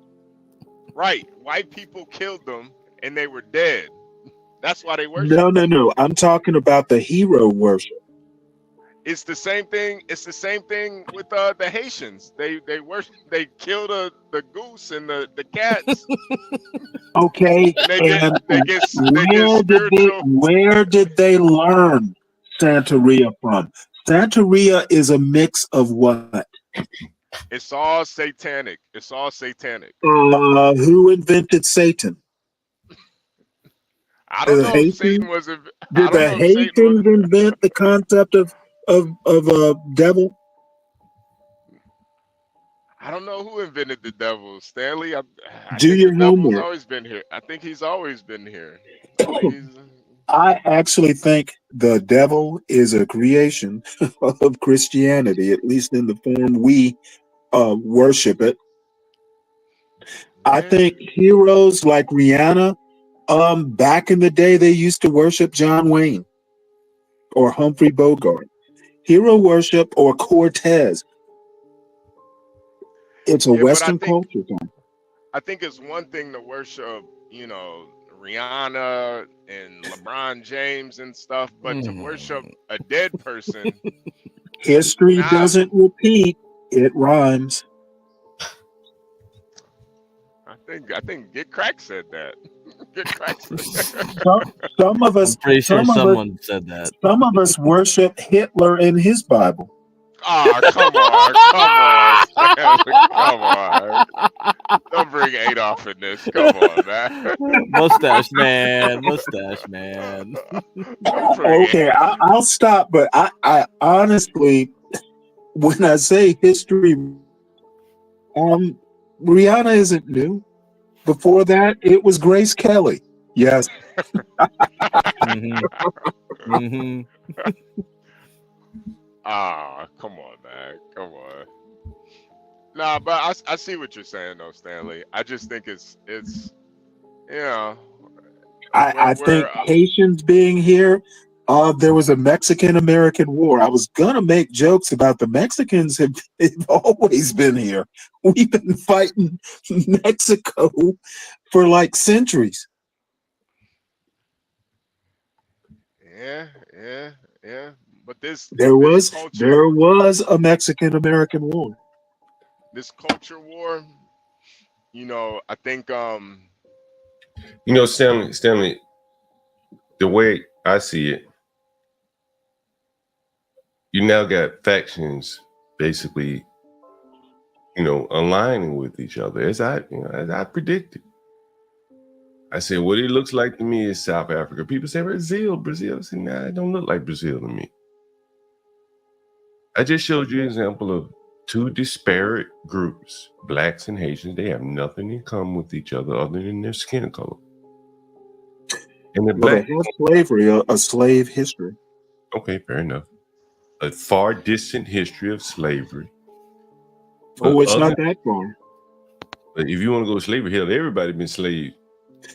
Right. White people killed them and they were dead. That's why they worship. No. I'm talking about the hero worship. It's the same thing. It's the same thing with the Haitians. They kill the goose and the cats. Okay. Where did they learn Santeria from? Santeria is a mix of what? It's all satanic. It's all satanic. Who invented Satan? I don't know if Satan was. Did the Haitians invent the concept of a devil? I don't know who invented the devil, Stanley. I Do think your the devil's homework. always been here. I think he's always been here. I actually think the devil is a creation of Christianity, at least in the form we worship it. I think heroes like Rihanna, back in the day, they used to worship John Wayne or Humphrey Bogart. Hero worship or Cortez. It's a Western culture thing. I think it's one thing to worship, Rihanna and LeBron James and stuff, but to worship a dead person. History doesn't repeat; it rhymes. I think Get Crack said that. Get Crack said that. Some of us. I'm pretty sure someone said that. Some of us worship Hitler in his Bible. Oh, come on. Don't bring Adolf in this. Come on, man. Mustache man. Okay, I'll stop. But I honestly, when I say history, Rihanna isn't new. Before that, it was Grace Kelly. Yes. Come on, man. Come on. Nah, but I see what you're saying, though, Stanley. I just think it's I think Haitians being here, there was a Mexican-American war. I was gonna make jokes about the Mexicans have always been here. We've been fighting Mexico for like centuries. Yeah. But there was a Mexican-American war. This culture war, I think Stanley, the way I see it, you now got factions basically, aligning with each other as I predicted. I said, what it looks like to me is South Africa. People say Brazil. I said, nah, it don't look like Brazil to me. I just showed you an example of two disparate groups, blacks and Haitians. They have nothing in common with each other other than their skin color. And the black slavery, a slave history. Okay, fair enough. A far distant history of slavery. Oh, it's not that far. But if you want to go to slavery, hell, everybody been slave,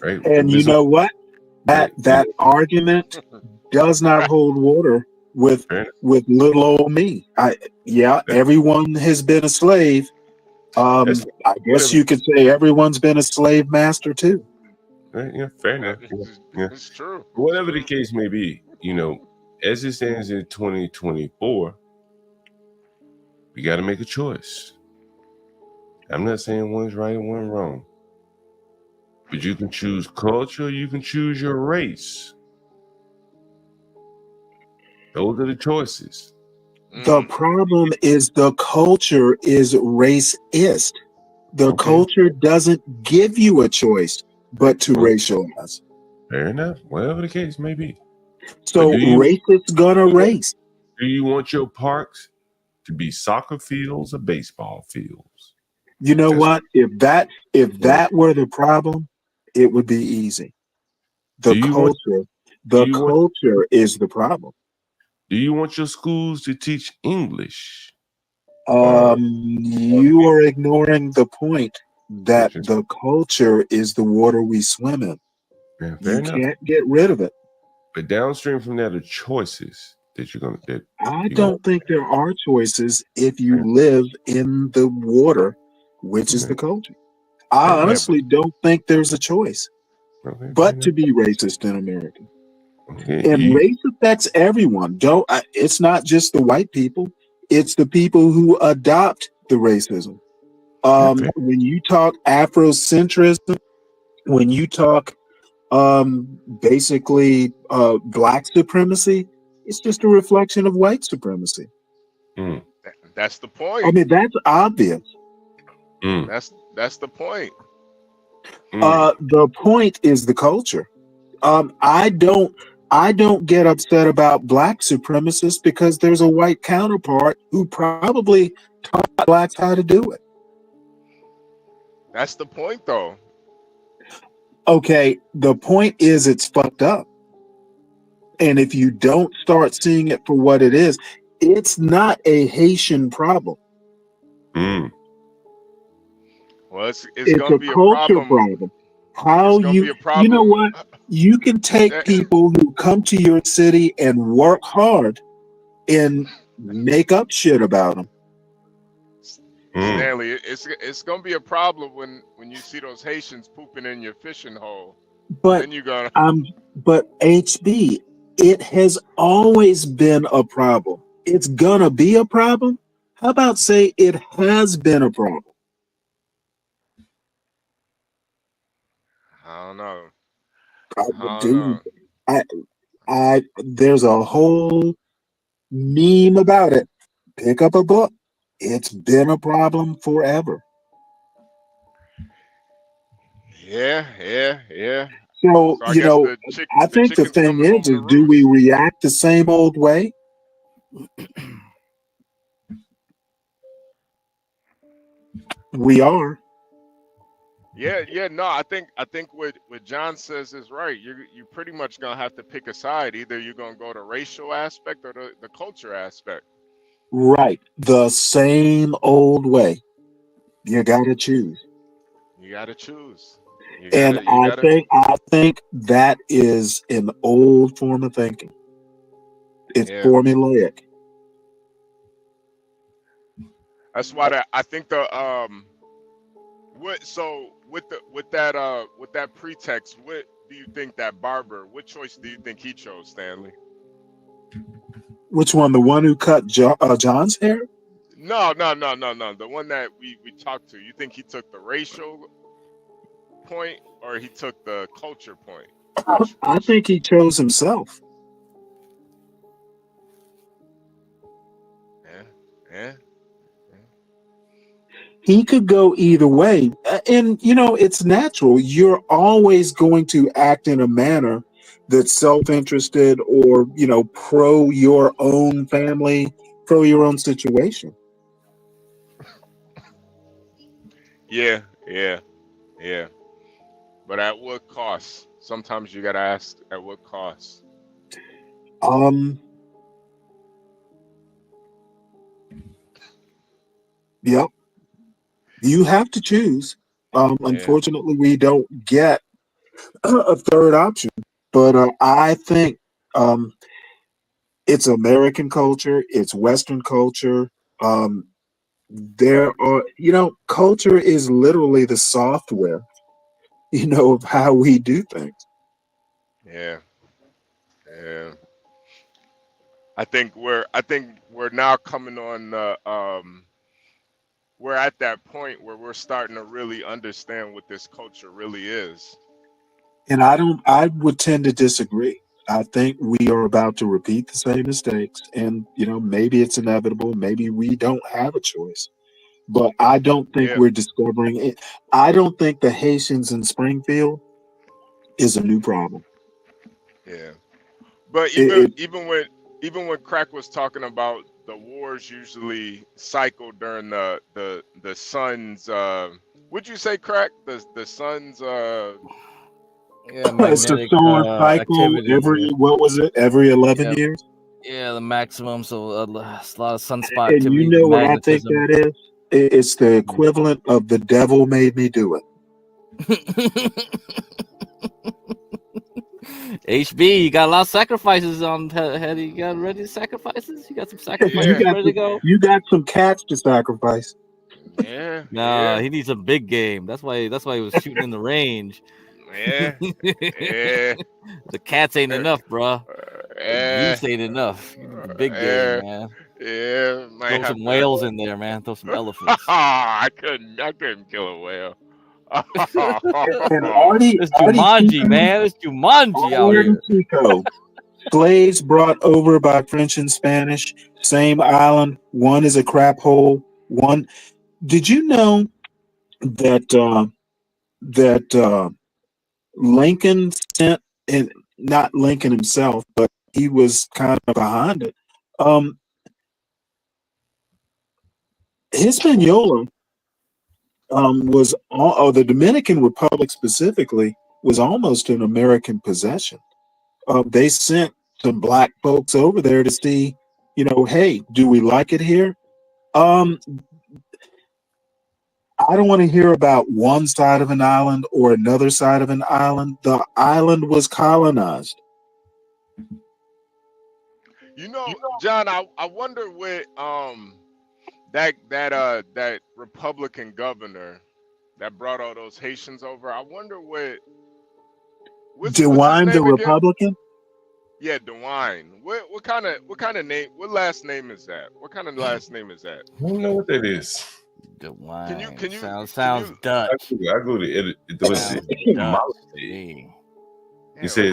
right? And you know what? That argument does not hold water with little old me. Everyone has been a slave. I guess you could say everyone's been a slave master too. Right, yeah, fair enough. Yeah. It's true. Whatever the case may be, as it stands in 2024, we got to make a choice. I'm not saying one's right and one wrong, but you can choose culture, you can choose your race. Those are the choices. The problem is the culture is racist. The culture doesn't give you a choice but to racialize. Fair enough. Whatever the case may be. So racists gonna race. Do you want your parks to be soccer fields or baseball fields? You know what? If that were the problem, it would be easy. The culture is the problem. Do you want your schools to teach English? You are ignoring the point that the culture is the water we swim in. Yeah, you can't get rid of it. But downstream from that are choices that you're gonna get. I don't think there are choices if you live in the water, which is the culture. I honestly don't think there's a choice but to be racist in America. And race affects everyone. It's not just the white people, it's the people who adopt the racism. When you talk Afrocentrism, when you talk basically black supremacy, it's just a reflection of white supremacy. That's the point. I mean, that's obvious. That's the point. The point is the culture. I don't get upset about black supremacists because there's a white counterpart who probably taught blacks how to do it. That's the point, though. Okay, the point is it's fucked up. And if you don't start seeing it for what it is, it's not a Haitian problem. Well, it's going to be a culture problem. How you know what? You can take people who come to your city and work hard and make up shit about them. Stanley, it's gonna be a problem when you see those Haitians pooping in your fishing hole. But then you gonna but HB, it has always been a problem. It's gonna be a problem. How about say it has been a problem? I don't know. There's a whole meme about it. Pick up a book. It's been a problem forever. Yeah. So I think the thing is do we react the same old way? We are. Yeah. No, I think what John says is right. You're pretty much gonna have to pick a side. Either you're gonna go the racial aspect or the culture aspect. Right. The same old way. You gotta choose. I think that is an old form of thinking. It's formulaic. That's why I think with that pretext, what do you think that barber? What choice do you think he chose, Stanley? Which one? The one who cut John's hair? No. The one that we talked to. You think he took the racial point or he took the culture point? I think he chose himself. Yeah. He could go either way. And, it's natural. You're always going to act in a manner that's self-interested or, pro your own family, pro your own situation. Yeah. But at what cost? Sometimes you gotta ask, at what cost? Yep. You have to choose. Unfortunately, we don't get a third option. But I think it's American culture, it's Western culture. There are, culture is literally the software, of how we do things. Yeah. Yeah. I think we're now coming on we're at that point where we're starting to really understand what this culture really is. And I would tend to disagree. I think we are about to repeat the same mistakes, and maybe it's inevitable, maybe we don't have a choice. But I don't think we're discovering it. I don't think the Haitians in Springfield is a new problem. Yeah. But even when Crack was talking about the wars usually cycle during the sun's would you say, Crack? The sun's It's a solar cycle every 11 years? Yeah, the maximum. So a lot of sunspot And activity. you know what I think magnetism. that is? It's the equivalent of the devil made me do it. HB, you got a lot of sacrifices on head. You got ready sacrifices? You got some sacrifices ready to go? You got some cats to sacrifice. Yeah. Nah, he needs a big game. That's why he was shooting in the range. Yeah. Yeah. The cats ain't enough, bro. The geese ain't enough. You need the big game, man. Yeah. Throw some whales in there, man. Throw some elephants. I couldn't kill a whale. And Artie, It's Jumanji, man. It's Jumanji out here. Chico. Slaves brought over by French and Spanish, same island. One is a crap hole. One. Did you know that Lincoln sent, and not Lincoln himself, but he was kind of behind it. Hispaniola was, or the Dominican Republic specifically, was almost an American possession. They sent some black folks over there to see, hey, do we like it here? I don't want to hear about one side of an island or another side of an island. The island was colonized. John, I wonder what that Republican governor that brought all those Haitians over. I wonder what's his DeWine, the name again? Republican? Yeah, DeWine. What kind of name? What last name is that? What kind of last name is that? I don't know what that is. DeWine. Can you sounds Dutch. I go to edit. You say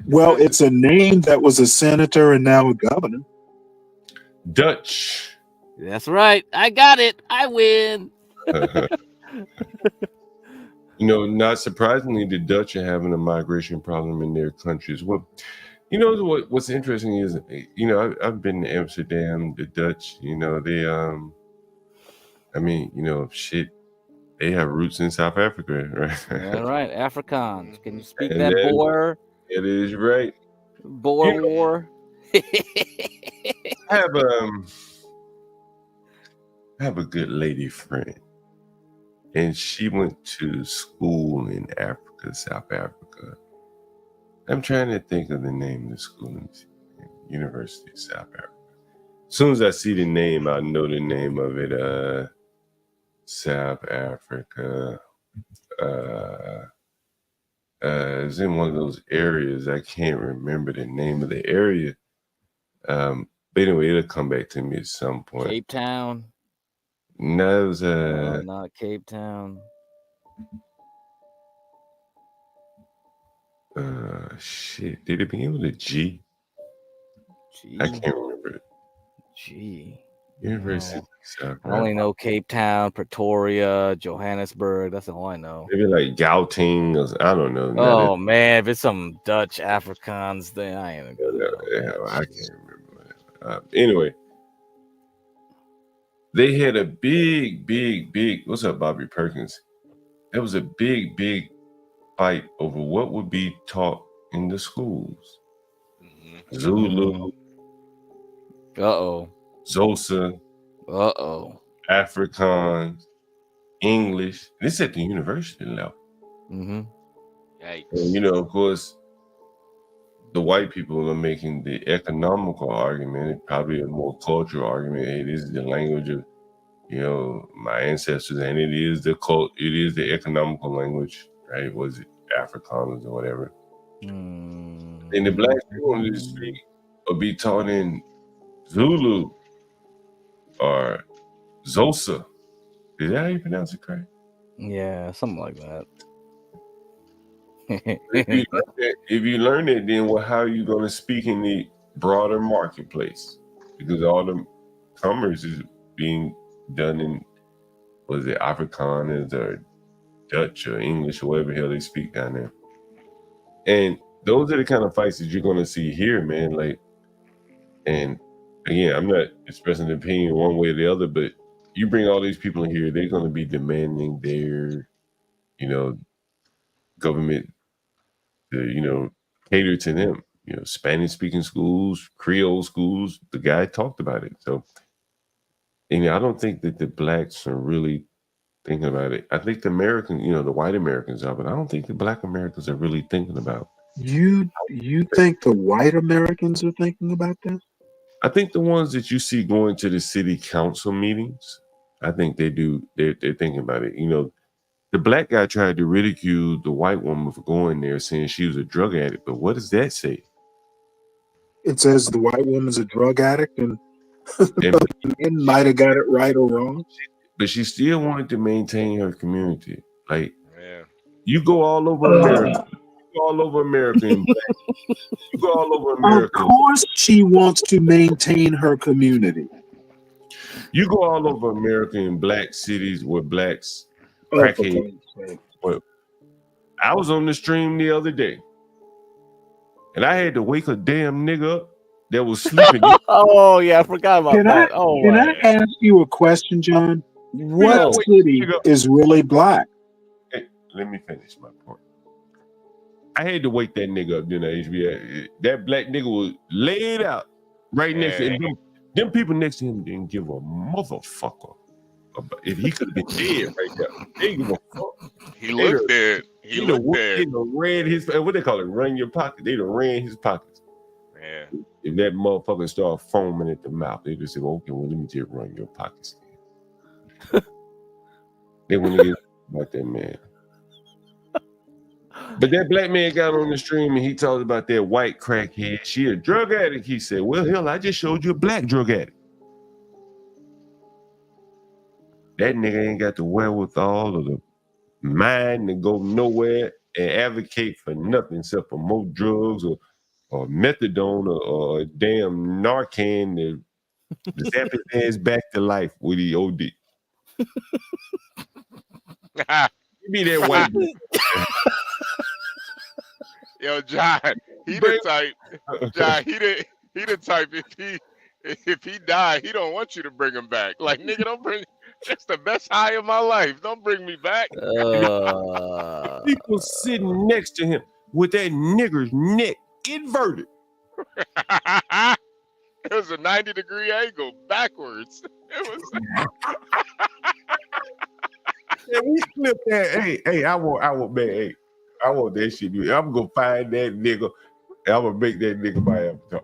Well, it's a name that was a senator and now a governor. Dutch. That's right. I got it. I win. Not surprisingly, the Dutch are having a migration problem in their country as well. What's interesting is, I've been to Amsterdam. The Dutch, they have roots in South Africa, right? All right, Afrikaans. Can you speak And that, then- Boer? It is right. Boer War. I have a good lady friend, and she went to school in Africa, South Africa. I'm trying to think of the name of the school in University of South Africa. As soon as I see the name, I know the name of it. South Africa. It's in one of those areas. I can't remember the name of the area. But anyway, it'll come back to me at some point. Cape Town. No, it was not Cape Town. Shit. Did it begin with a G? G. I can't remember it. G. University of South I only know Cape Town, Pretoria, Johannesburg. That's all I know. Maybe like Gauteng. I don't know. Oh man, if it's some Dutch Afrikaans, then I ain't gonna go there. I can't remember. Anyway, they had a big. What's up, Bobby Perkins? There was a big fight over what would be taught in the schools. Zulu. Uh-oh. Xhosa. Uh-oh. Afrikaans, English. This at the university level. Mm-hmm. Yikes. And, you know, of course, the white people are making the economical argument, probably a more cultural argument. Hey, this is the language of, you know, my ancestors, and it is the economical language, right? Was it Afrikaners or whatever? And the black people in this speak or be taught in Zulu or Xhosa. Is that how you pronounce it, correct? Yeah, something like that. If you learn it, then how are you going to speak in the broader marketplace? Because all the commerce is being done in, was it Afrikaners or Dutch or English or whatever the hell they speak down there. And those are the kind of fights that you're going to see here, man. Like, and again, I'm not expressing an opinion one way or the other, but you bring all these people in here, they're going to be demanding their, you know, government to, you know, cater to them. You know, Spanish-speaking schools, Creole schools. The guy talked about it. So, and I don't think that the blacks are really thinking about it. I think the American, you know, the white Americans are, but I don't think the black Americans are really thinking about. You think the white Americans are thinking about this? I think the ones that you see going to the city council meetings, I think they do. They're thinking about it. You know, the black guy tried to ridicule the white woman for going there, saying she was a drug addict. But what does that say? It says the white woman's a drug addict, and it might have got it right or wrong. But she still wanted to maintain her community. Like, you go all over America. You go all over America. And you go all over America. Of course, she wants to maintain her community. You go all over America in black cities where blacks crackhead. But I was on the stream the other day, and I had to wake a damn nigga up that was sleeping. Oh yeah, I forgot about Can that. I ask you a question, John? What city is really black? Hey, let me finish my point. I had to wake that nigga up, HBA. That black nigga was laid out right next to him. Them people next to him didn't give a motherfucker. If he could have been dead right there, they didn't give a fuck. He looked dead. He looked dead. They done ran his, what they call it, run your pocket. They done ran his pockets. Man. If that motherfucker start foaming at the mouth, they just say, okay, well, let me just run your pockets. They wouldn't get about that man. But that black man got on the stream and he talked about that white crackhead. She a drug addict. He said, well, hell, I just showed you a black drug addict. That nigga ain't got the wherewithal or the mind to go nowhere and advocate for nothing except for more drugs or methadone or damn Narcan to zap his ass back to life with the OD. Give me that white boy. Yo, John, he the type. John, he the type. If he died, he don't want you to bring him back. Like, nigga, don't bring. That's the best high of my life. Don't bring me back. People sitting next to him with that nigger's neck inverted. It was a 90-degree angle backwards. It was. Yeah, we flipped that. Hey, I want, man. Hey, I want that shit. I'm gonna find that nigga. And I'm gonna make that nigga my avatar.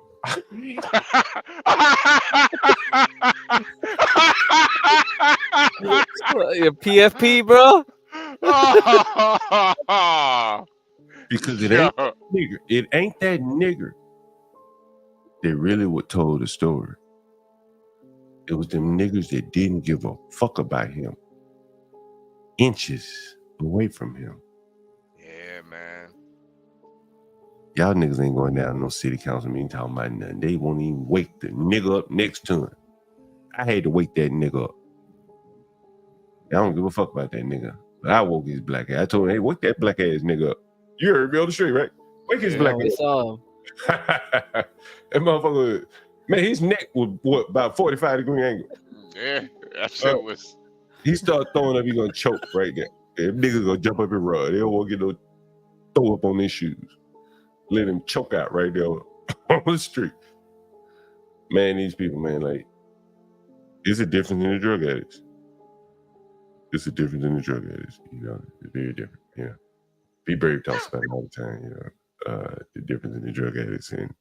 Your PFP, bro. Because it ain't that nigger. It ain't that nigger that really would told the story. It was them niggers that didn't give a fuck about him. Inches away from him. Yeah, man. Y'all niggas ain't going down no city council meeting talking about nothing. They won't even wake the nigga up next to him. I had to wake that nigga up. I don't give a fuck about that nigga. But I woke his black ass. I told him, hey, wake that black ass nigga up. You heard me on the street, right? Wake his black ass up. That motherfucker, man, his neck was what, about 45-degree angle. Yeah, that shit was. He started throwing up, he gonna choke right there. If niggas gonna jump up and run, they don't want to get no throw up on their shoes. Let him choke out right there on the street. Man, these people, man, like, it's a difference in the drug addicts. it's a difference in the drug addicts. It's very different. Yeah, P. Brave talks about it all the time. The difference in the drug addicts, and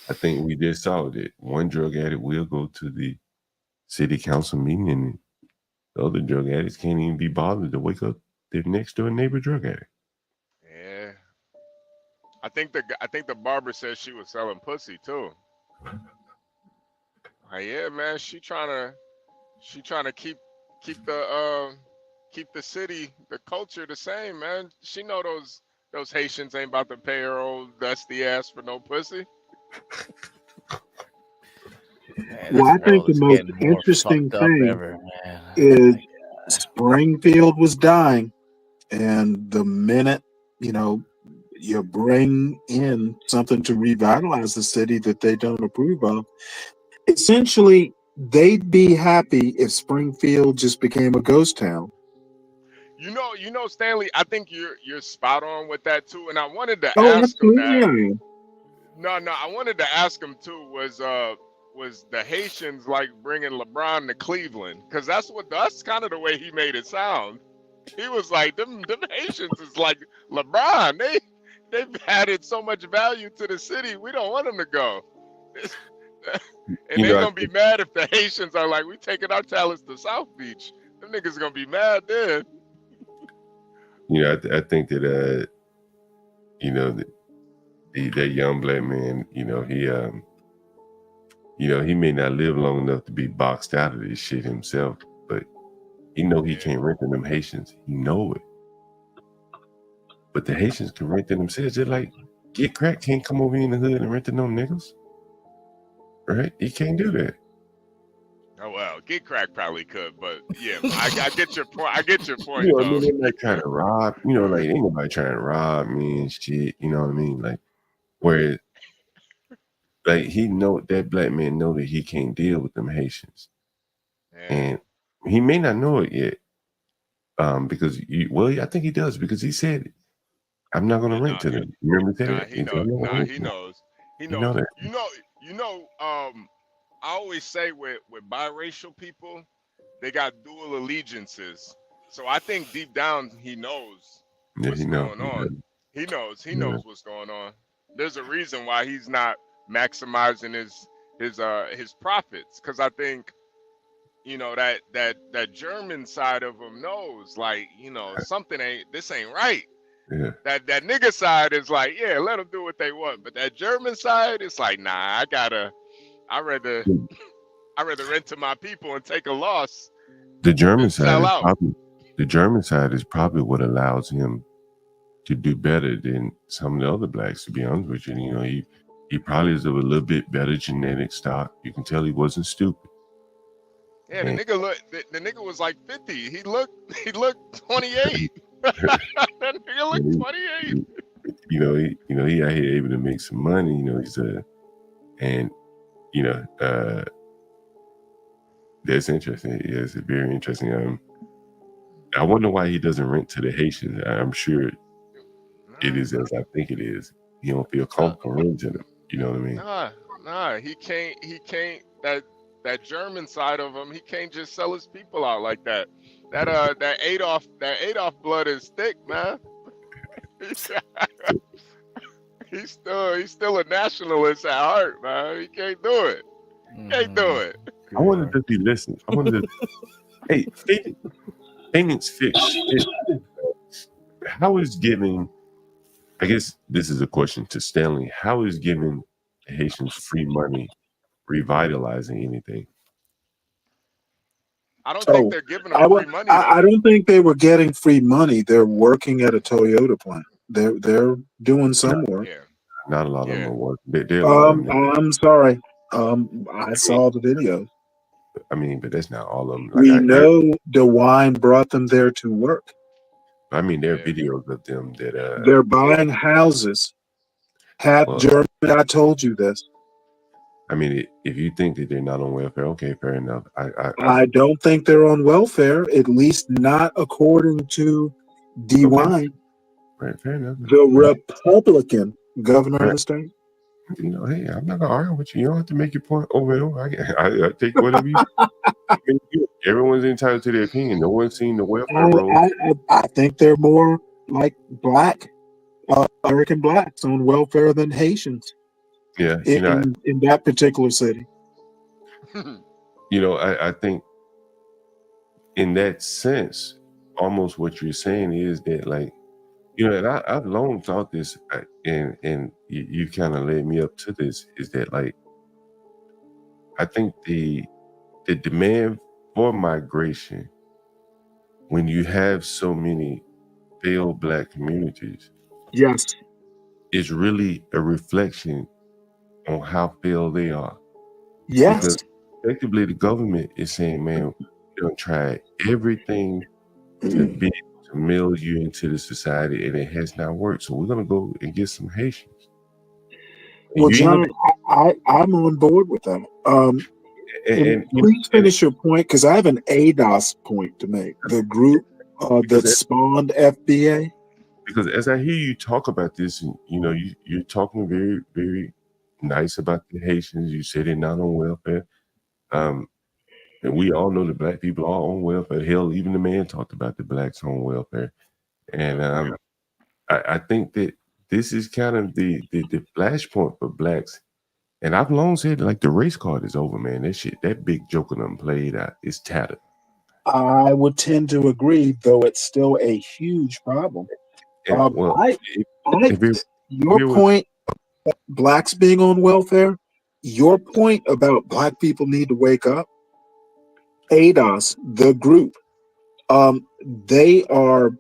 I think we just saw that one drug addict will go to the city council meeting, and the other drug addicts can't even be bothered to wake up their next door neighbor drug addict. Yeah, I think the barber said she was selling pussy too. Yeah, man, she trying to keep the city, the culture the same, man. She know those Haitians ain't about to pay her old dusty ass for no pussy. Man, Well, I this think world the is most getting more interesting fucked up thing ever, man. is Springfield was dying, and the minute you bring in something to revitalize the city that they don't approve of, essentially they'd be happy if Springfield just became a ghost town. You know, Stanley, I think you're spot on with that too. And I wanted to Oh, ask him absolutely, that. I am. No, I wanted to ask him too. Was the Haitians like bringing LeBron to Cleveland? Because that's kind of the way he made it sound. He was like, them Haitians is like LeBron. They've added so much value to the city. We don't want them to go. And they're gonna be mad if the Haitians are like, we taking our talents to South Beach. Them niggas gonna be mad then. I think that that young black man, he may not live long enough to be boxed out of this shit himself, but he can't rent to them Haitians. He know it. But the Haitians can rent to themselves. They're like, Get Crack can't come over in the hood and rent to no niggas. Right? He can't do that. Oh well, Get Crack probably could, but yeah, I get your point. I get your point. I mean, they might try to rob, like ain't nobody trying to rob me and shit, you know what I mean? Like, where like he know that black man know that he can't deal with them Haitians. Yeah. And he may not know it yet. Because I think he does, because he said, I'm not gonna rent to them. You remember that? He knows. He knows. He knows. You know, I always say with biracial people, they got dual allegiances. So I think deep down he knows what's going on. He knows what's going on. There's a reason why he's not maximizing his profits, because I think that German side of him knows, like, this ain't right. Yeah. That nigga side is like, yeah, let them do what they want, but that German side, it's like, nah, I'd rather rent to my people and take a loss. The German side is probably what allows him to do better than some of the other blacks, to be honest with you. He probably is of a little bit better genetic stock. You can tell he wasn't stupid. Yeah, the nigga was like 50. He looked 28. That nigga looked 28. He out here able to make some money. That's interesting. Yeah, it's very interesting. I wonder why he doesn't rent to the Haitians. I'm sure it is as I think it is. He don't feel comfortable renting to them. You know what I mean? Nah. He can't. That German side of him, he can't just sell his people out like that. That Adolf blood is thick, man. He's still a nationalist at heart, man. He can't do it. Can't do it. I wanted to be listening. I wanted to. Hey, Phoenix Fish. How is giving? I guess this is a question to Stanley. How is giving Haitians free money revitalizing anything? I don't think they're giving them free money. I don't think they were getting free money. They're working at a Toyota plant. They're doing some work. Yeah. Not a lot of them are working. I'm sorry. I saw the video. I mean, but that's not all of them. We know DeWine brought them there to work. I mean, there are videos of them that they're buying houses. Half German. I told you this. I mean, if you think that they're not on welfare, okay, fair enough. I don't think they're on welfare, at least not according to DeWine. Okay. Right, fair enough. The Republican governor of the state. Hey, I'm not gonna argue with you. You don't have to make your point over and over. I take whatever you. everyone's entitled to their opinion. No one's seen the welfare roll. I think they're more like black American blacks on welfare than Haitians. Yeah, in that particular city. I think in that sense, almost what you're saying is that, like, and I've long thought this, and you kind of led me up to this, is that, like, I think the demand for migration, when you have so many failed black communities, yes, is really a reflection on how failed they are. Yes. Because effectively the government is saying, man, we're going to try everything to be able to mill you into the society, and it has not worked. So we're going to go and get some Haitians. Well, John, I'm on board with that. And please finish your point, because I have an ADOS point to make. The group that spawned FBA. Because as I hear you talk about this, and you're talking very, very nice about the Haitians. You say they're not on welfare. And we all know that black people are on welfare. Hell, even the man talked about the blacks on welfare. And I think that this is kind of the flashpoint for blacks. And I've long said, like, the race card is over, man. That big joker done played out. It's tattered. I would tend to agree, though it's still a huge problem. Yeah, your point about blacks being on welfare, your point about black people need to wake up, ADOS, the group, they are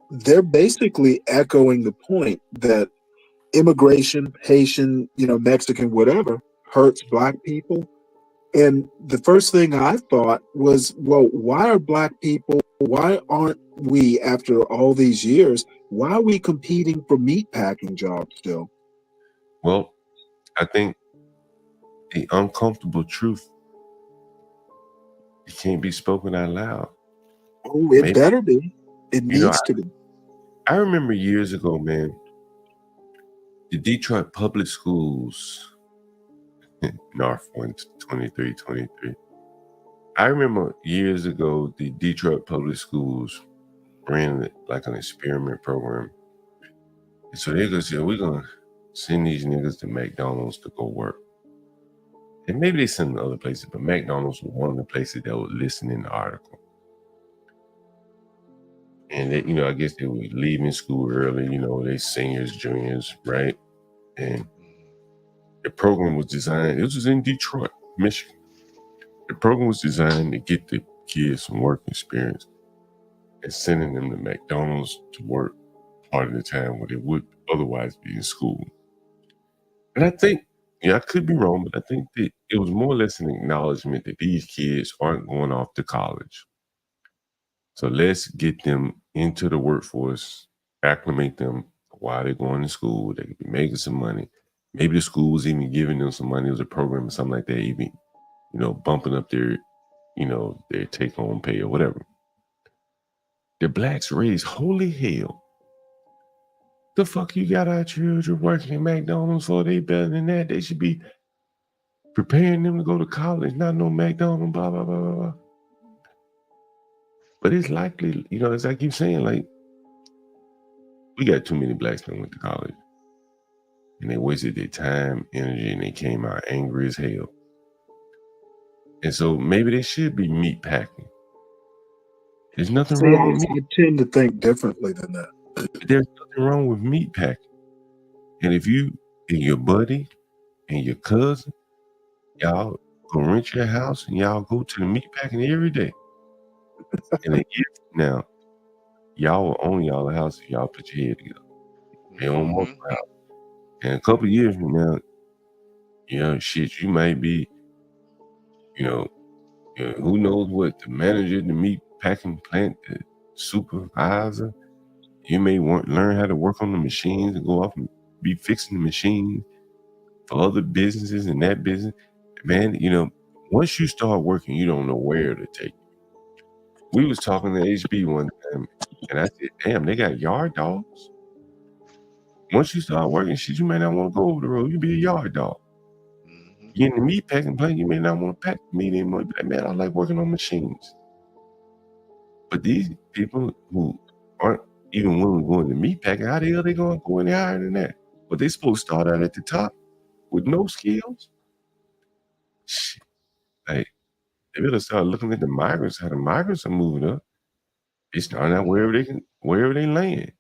they're basically echoing the point that immigration, Haitian, Mexican, whatever, hurts black people. And the first thing I thought was, well, why are black people, why aren't we, after all these years, why are we competing for meatpacking jobs still? Well, I think the uncomfortable truth, it can't be spoken out loud. Oh, it better be. It needs to be. I remember years ago, man, the Detroit public schools, North 23. I remember years ago, the Detroit public schools ran like an experiment program. And so they're going to say, we're going to send these niggas to McDonald's to go work. And maybe they send them other places, but McDonald's was one of the places that was listed in the article. And they, I guess they were leaving school early, they seniors, juniors, right? And the program was designed, this was in Detroit, Michigan. The program was designed to get the kids some work experience and sending them to McDonald's to work part of the time where they would otherwise be in school. And I think, I could be wrong, but I think that it was more or less an acknowledgement that these kids aren't going off to college. So let's get them into the workforce, acclimate them while they're going to school. They could be making some money. Maybe the school was even giving them some money. It was a program or something like that, even, bumping up their, their take-home pay or whatever. The blacks raised holy hell. The fuck you got our children working at McDonald's for? They better than that. They should be preparing them to go to college, not no McDonald's, blah, blah, blah, blah, blah. But it's likely, as I keep saying, like, we got too many blacks that went to college. And they wasted their time, energy, and they came out angry as hell. And so maybe they should be meat packing. There's nothing wrong with meat. I tend to think differently than that. There's nothing wrong with meat packing. And if you and your buddy and your cousin, y'all go rent your house and y'all go to the meat packing every day. And a year from now, y'all will own y'all a house if y'all put your head together. They own multiple houses. And a couple of years from now, you might be, who knows what, the manager, the meat packing plant, the supervisor. You may learn how to work on the machines and go off and be fixing the machines for other businesses in that business. Man, once you start working, you don't know where to take you. We was talking to HB one time, and I said, damn, they got yard dogs? Once you start working, shit, you may not want to go over the road. You be a yard dog. get in the meat packing plant, you may not want to pack meat anymore. You'd be like, man, I like working on machines. But these people who aren't even willing to go into meat packing, how the hell they going to go any higher than that? But they supposed to start out at the top with no skills. Shit. Like, they better start looking at the migrants, how the migrants are moving up. They starting out wherever they land.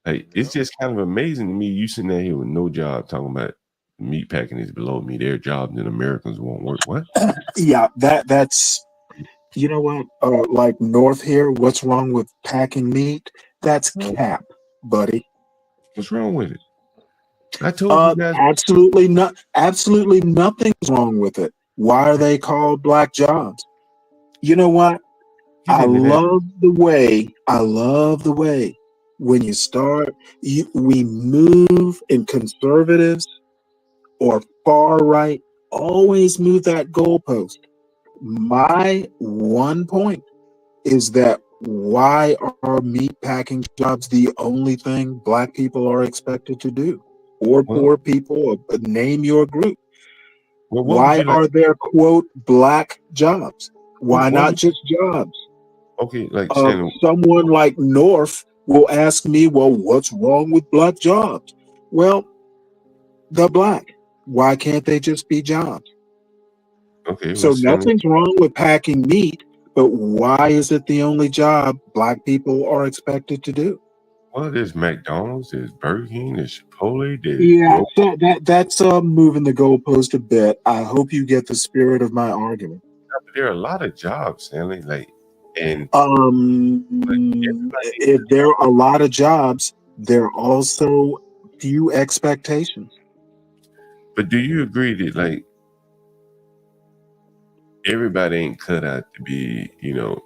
Like, it's just kind of amazing to me. You sitting out here with no job talking about meat packing is below me. Their jobs and Americans won't work. What? Yeah, that's you know what? Like north here, what's wrong with packing meat? That's cap, buddy. What's wrong with it? I told you guys. Absolutely nothing's wrong with it. Why are they called black jobs? You know what? I love the way when you start, we move, and conservatives or far right always move that goalpost. My one point is that why are meatpacking jobs the only thing black people are expected to do? Or poor people, name your group. Why are there, quote, black jobs? Why not just jobs? Okay, like someone like North will ask me, well, what's wrong with black jobs? Well, they're black. Why can't they just be jobs? Okay, so nothing's wrong with packing meat, but why is it the only job black people are expected to do? Well, there's McDonald's, there's Burger King, there's Chipotle, there's Yeah, so that's moving the goalpost a bit. I hope you get the spirit of my argument. There are a lot of jobs, Stanley. Like, and if there are a lot of jobs, there are also few expectations. But do you agree that like everybody ain't cut out to be, you know,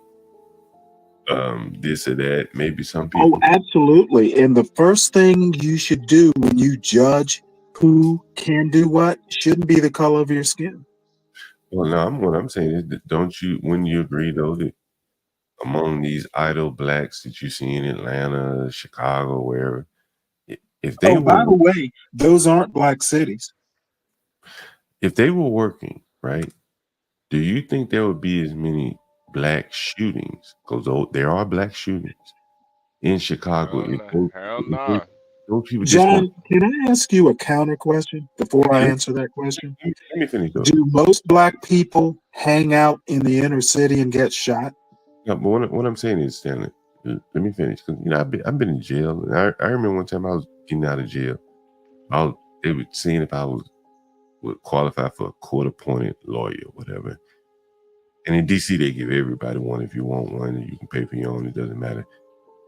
this or that? Maybe some people. Oh, absolutely. And the first thing you should do when you judge who can do what shouldn't be the color of your skin. Well, no, what I'm saying is that wouldn't you agree though that among these idle blacks that you see in Atlanta, Chicago, wherever, if they by the way, those aren't black cities. If they were working, right, do you think there would be as many black shootings? Because there are black shootings in Chicago. Hell no. Those people John, can I ask you a counter question before I answer that question? Let me finish. Do most black people hang out in the inner city and get shot? No, but what I'm saying is, Stanley, let me finish. Because you know, I've been in jail. And I remember one time I was getting out of jail. They were seeing if I would qualify for a court-appointed lawyer or whatever. And in DC, they give everybody one. If you want one, and you can pay for your own. It doesn't matter.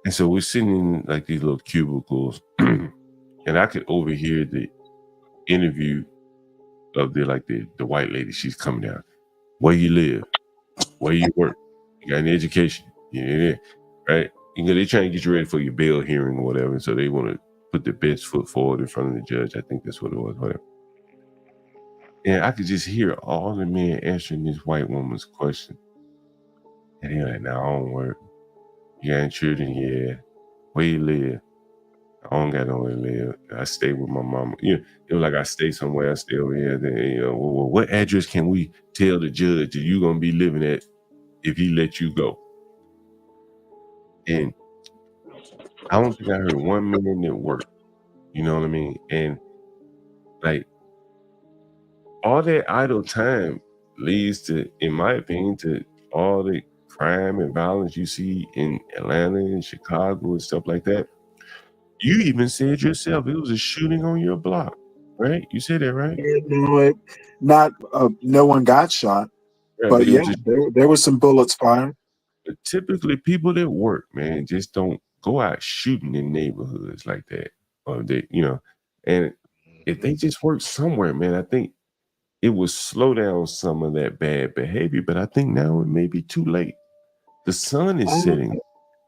And so we're sitting in like these little cubicles, and I could overhear the interview of the white lady. She's coming down. Where you live? Where you work? You got any education? Yeah, right? You know, they're trying to get you ready for your bail hearing or whatever. And so they want to put the best foot forward in front of the judge. I think that's what it was, whatever. And I could just hear all the men answering this white woman's question. And they're like, "Now I don't work. You got any children? Yeah. Where you live? I don't got nowhere to live. I stay with my mama." You know, it was like I stay somewhere, I stay over here. Then, you know, well, what address can we tell the judge that you're gonna be living at if he let you go? And I don't think I heard one man that worked. You know what I mean? And like all that idle time leads to, in my opinion, to all the crime and violence you see in Atlanta and Chicago and stuff like that. You even said yourself it was a shooting on your block, right? You said that, right? No one got shot, but yeah, there were some bullets fired. But typically, people that work, man, just don't go out shooting in neighborhoods like that, or they, you know. And if they just work somewhere, man, I think it would slow down some of that bad behavior. But I think now it may be too late. The sun is setting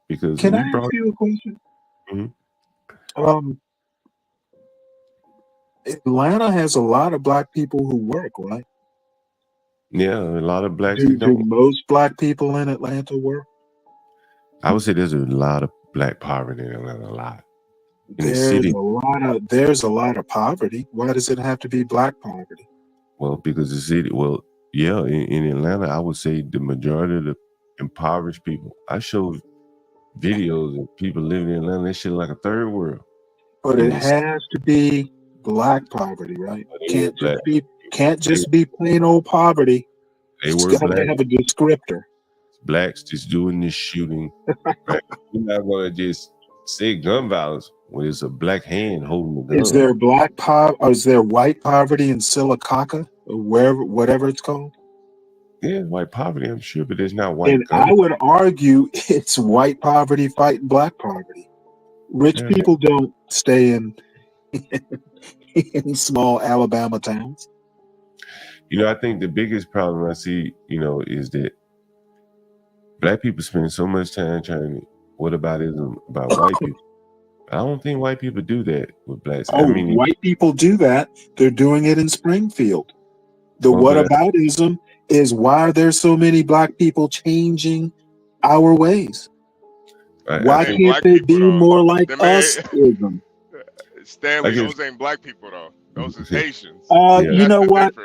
because. Can I ask you a question? Mm-hmm. Atlanta has a lot of black people who work, right? Yeah, a lot of blacks. Do most black people in Atlanta work? I would say there's a lot of black poverty in Atlanta. A lot. There's a lot of poverty. Why does it have to be black poverty? Well, because the city, in Atlanta, I would say the majority of the impoverished people. I showed videos of people living in Atlanta. That shit like a third world. But it has to be black poverty, right? Can't just be plain old poverty. They It's were got black. to have a descriptor. Blacks just doing this shooting. Right? You're not gonna just say gun violence when it's a black hand holding the gun. Is there or is there white poverty in Silicaca or whatever it's called? Yeah, white poverty, I'm sure, but there's not white And gun. I would argue it's white poverty fighting black poverty. Rich people don't stay in small Alabama towns. I think the biggest problem I see, is that black people spend so much time trying to whataboutism about white people. I don't think white people do that with blacks. White people do that. They're doing it in Springfield. The whataboutism is why are there so many black people changing our ways? Why can't they be more like us? Stanley, those ain't black people though. Those is Haitians. You know what?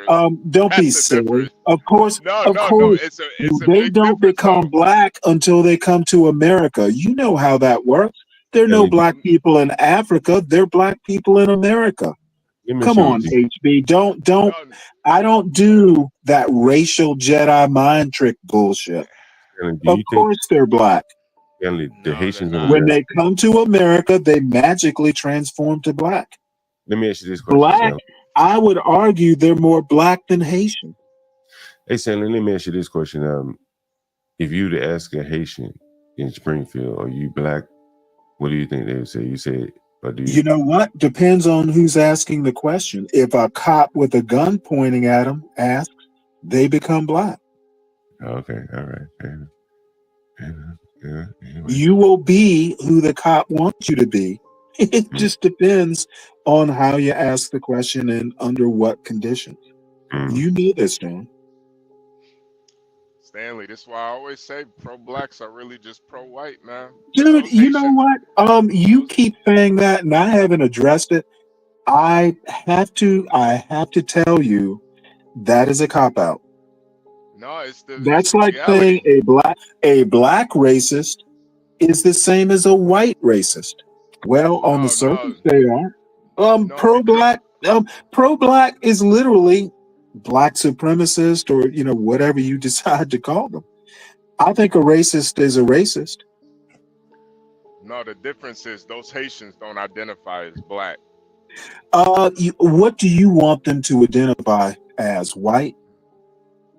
Don't be silly. Of course, It's a they don't become black until they come to America. You know how that works. There are no black people in Africa. They're black people in America. Come on, HB. Don't. I don't do that racial Jedi mind trick bullshit. Of course, they're black. The Haitians when they come to America, they magically transform to black. Let me ask you this question. Black, I would argue they're more black than Haitian. Hey, Stanley, let me ask you this question. If you were to ask a Haitian in Springfield, are you black? What do you think they would say? You say, or do you? You know what? Depends on who's asking the question. If a cop with a gun pointing at them asks, they become black. Okay, all right. Yeah, anyway. You will be who the cop wants you to be. It just depends on how you ask the question and under what conditions. You know this, John. Stanley, this is why I always say pro-blacks are really just pro-white, man. Dude, you know what? You keep saying that, and I haven't addressed it. I have to tell you that is a cop-out. No, that's like saying a black racist is the same as a white racist. Well, on the surface they are. Pro-black is literally black supremacist, or whatever you decide to call them. I think a racist is a racist. No, the difference is those Haitians don't identify as black. What do you want them to identify as? White?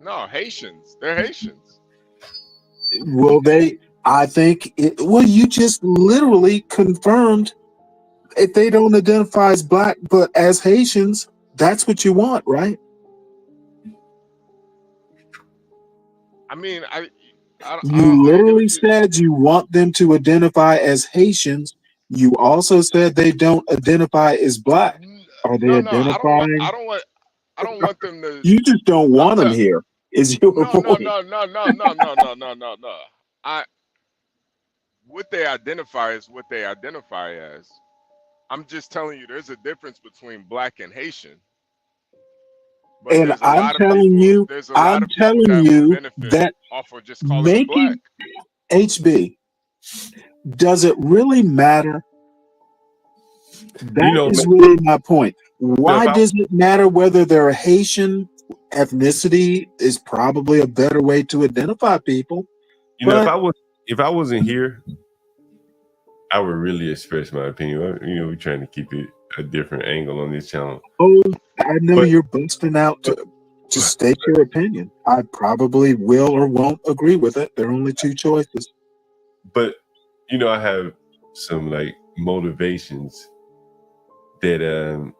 No, Haitians. They're Haitians. Well, you just literally confirmed if they don't identify as black, but as Haitians, that's what you want, right? I mean, you literally said you want them to identify as Haitians. You also said they don't identify as black. Are they identifying? I don't want them to. You just don't want them here. Is your point? No. What they identify is what they identify as. I'm just telling you, there's a difference between black and Haitian. But and I'm telling you that making HB, does it really matter? That is really my point. Why does it matter whether they're Haitian? Ethnicity is probably a better way to identify people. If I wasn't here, I would really express my opinion. We're trying to keep it a different angle on this channel. Oh, I know you're busting out to state your opinion. I probably will or won't agree with it. There are only two choices. But I have some motivations that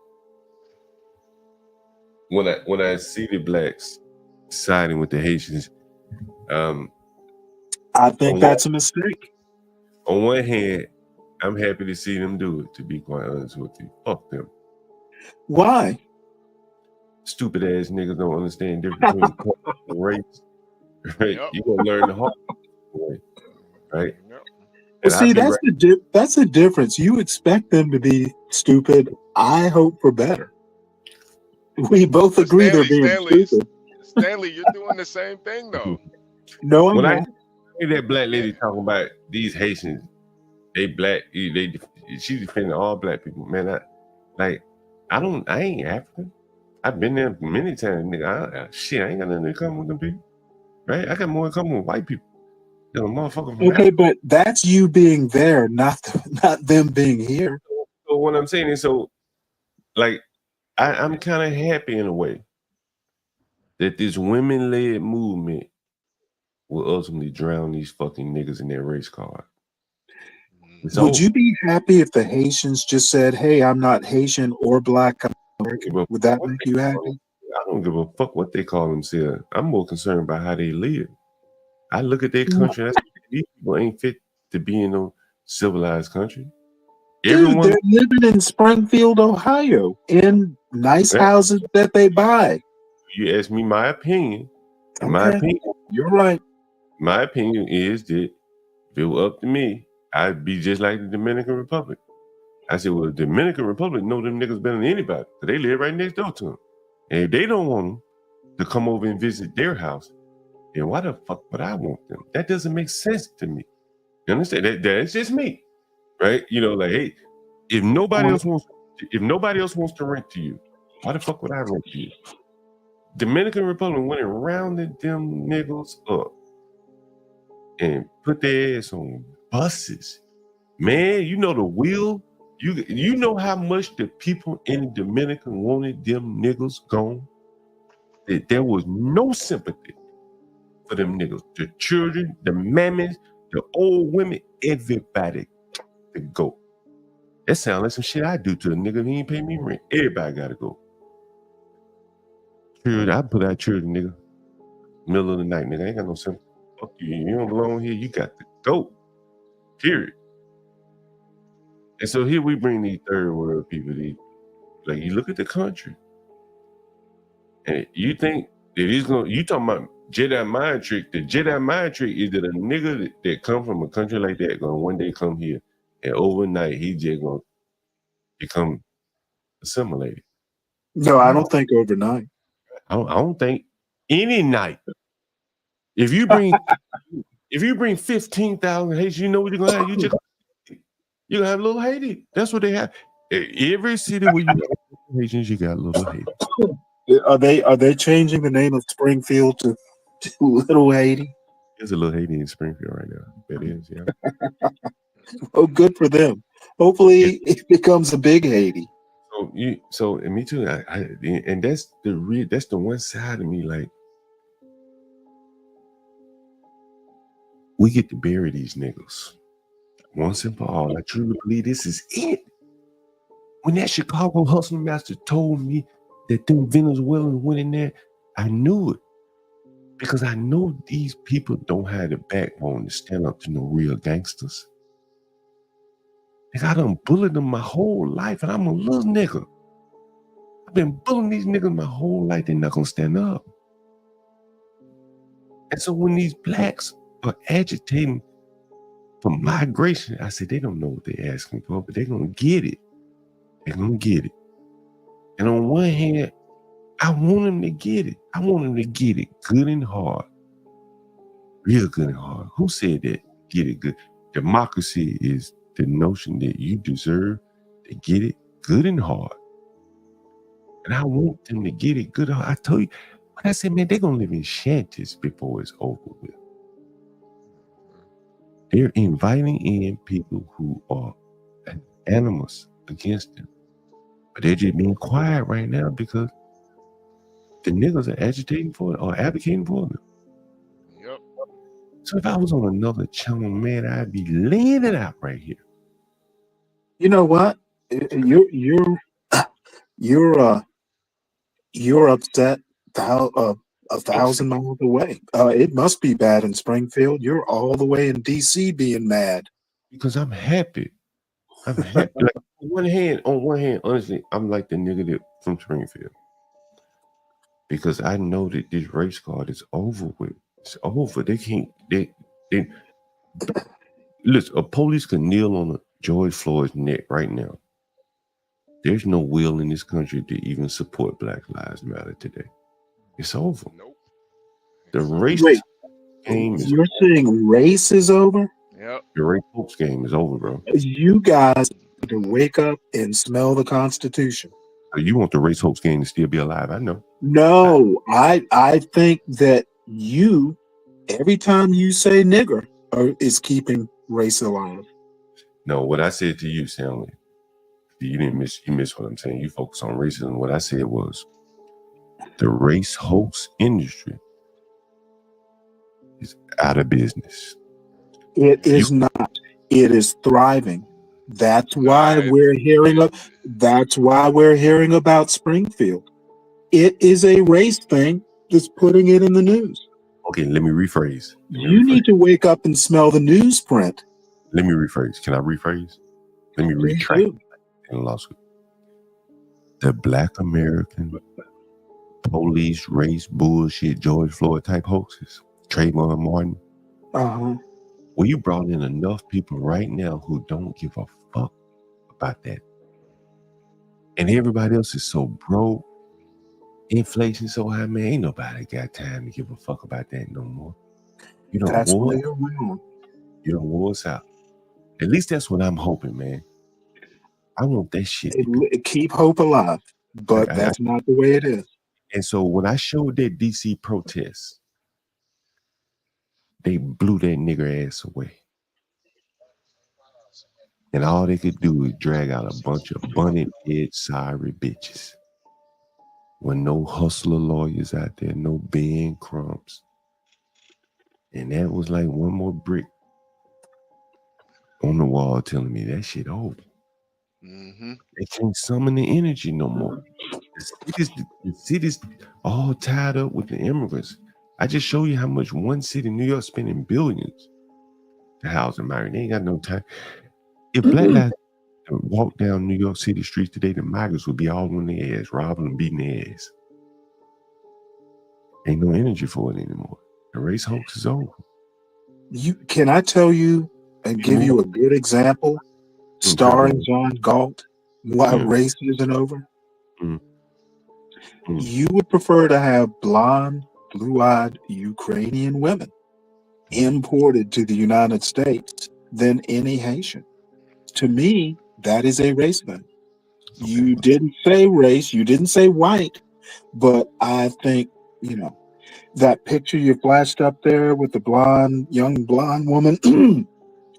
when I see the blacks siding with the Haitians, I think that's a mistake. On one hand, I'm happy to see them do it, to be quite honest with you. Fuck them. Why? Stupid ass niggas don't understand the difference between color and race. Right? Yep. You're gonna learn the hard way, right? Yep. But see, that's the difference. You expect them to be stupid. I hope for better. We both agree they're being stupid. Stanley, you're doing the same thing though. No, I'm When I not. hear that black lady talking about these Haitians, they black, she defending all black people. Man, I ain't African. I've been there many times, nigga. Shit, I ain't got nothing in common with them people, right? I got more in common with white people than a motherfucker from Okay, Africa. but that's you being there, not them being here. So what I'm saying is, so like, I'm kind of happy in a way that this women-led movement will ultimately drown these fucking niggas in their race card. Would you be happy if the Haitians just said, "Hey, I'm not Haitian or black, I'm American"? Would that make you happy? I don't give a fuck what they call themselves. I'm more concerned about how they live. I look at their country. These people ain't fit to be in no civilized country. Dude, they're living in Springfield, Ohio, in nice houses that they buy. You ask me my opinion. Okay, my opinion, you're right. My opinion is that if it were up to me, I'd be just like the Dominican Republic. I said, well, the Dominican Republic know them niggas better than anybody, because they live right next door to them. And if they don't want them to come over and visit their house, then why the fuck would I want them? That doesn't make sense to me. You understand? That's just me, right? You know, like, hey, if nobody else wants to rent to you, why the fuck would I rent to you? Dominican Republic went and rounded them niggas up and put their ass on buses. Man, you know the wheel. You know how much the people in Dominican wanted them niggas gone? That there was no sympathy for them niggas. The children, the mammies, the old women, everybody to go. That sounds like some shit I do to a nigga who ain't pay me rent. Everybody gotta go. Children, I put out children, nigga. Middle of the night, nigga. I ain't got no sympathy. Fuck you. You don't belong here. You got to go. Period. And so here we bring these third world people. Like, you look at the country, and you think that he's gonna. You talking about Jedi mind trick? The Jedi mind trick is that a nigga that come from a country like that gonna one day come here, and overnight he just gonna become assimilated. No, I don't think overnight. I don't think any night. If you bring 15,000 Haitians, you know what you're gonna have? You're gonna have little Haiti. That's what they have. Every city where you got Haitians, you got little Haiti. Are they changing the name of Springfield to Little Haiti? There's a little Haiti in Springfield right now. That is, yeah. Oh, good for them. Hopefully, it becomes a big Haiti. So and me too. And that's the one side of me. Like, we get to bury these niggas once and for all. I truly believe this is it. When that Chicago hustle master told me that them Venezuelans went in there, I knew it. Because I know these people don't have the backbone to stand up to no real gangsters. Like, I done bullied them my whole life, and I'm a little nigga. I've been bullying these niggas my whole life. They're not gonna stand up. And so when these blacks are agitating for migration, I said, they don't know what they're asking for, but they're gonna get it. They're gonna get it. And on one hand, I want them to get it. I want them to get it good and hard. Real good and hard. Who said that? Get it good. Democracy is the notion that you deserve to get it good and hard. And I want them to get it good and hard. I told you, when I said, man, they're going to live in shanties before it's over with. They're inviting in people who are animals against them. But they're just being quiet right now because the niggas are agitating for it or advocating for them. Yep. So if I was on another channel, man, I'd be laying it out right here. You know what? You're upset a 1,000 miles away. It must be bad in Springfield. You're all the way in DC being mad. Because I'm happy. I'm happy. Like, on one hand, honestly, I'm like the nigga that from Springfield. Because I know that this race card is over with. It's over. They can't. They listen. A police could kneel on George Floyd's neck right now, There's no will in this country to even support Black Lives Matter today. It's over. Nope. The race game is You're saying race is over? Yep. The race hopes game is over, bro. You guys need to wake up and smell the Constitution. So you want the race hopes game to still be alive? I know. No, I think that you, every time you say nigger, is keeping race alive. No, what I said to you, Stanley, you missed what I'm saying. You focus on racism. What I said was the race hoax industry is out of business. It is not. It is thriving. That's why we're hearing about Springfield. It is a race thing that's putting it in the news. Okay, let me rephrase. You need to wake up and smell the newsprint. Let me rephrase. Can I rephrase? Let me retract in lawsuit. The Black American police race bullshit George Floyd type hoaxes, Trayvon Martin. Well, you brought in enough people right now who don't give a fuck about that. And everybody else is so broke. Inflation so high, man, ain't nobody got time to give a fuck about that no more. You don't That's war. where you're wrong. You don't war us out. At least that's what I'm hoping, man. I want that shit. Keep hope alive, but that's not the way it is. And so when I showed that DC protest, they blew that nigger ass away. And all they could do is drag out a bunch of bunny head sorry bitches. With no hustler lawyers out there, no Ben Crumbs. And that was like one more brick on the wall telling me that shit over. They can't summon the energy no more. The city's all tied up with the immigrants. I just show you how much one city, New York, spending billions to house them. They ain't got no time. If Black Lives walk down New York City streets today, the migrants would be all on their ass, robbing and beating their ass. Ain't no energy for it anymore. The race hoax is over. Can I tell you and give you a good example, starring John Galt, why race isn't over? You would prefer to have blonde, blue-eyed Ukrainian women imported to the United States than any Haitian. To me, that is a race thing. You didn't say race, you didn't say white, but I think, that picture you flashed up there with the young blonde woman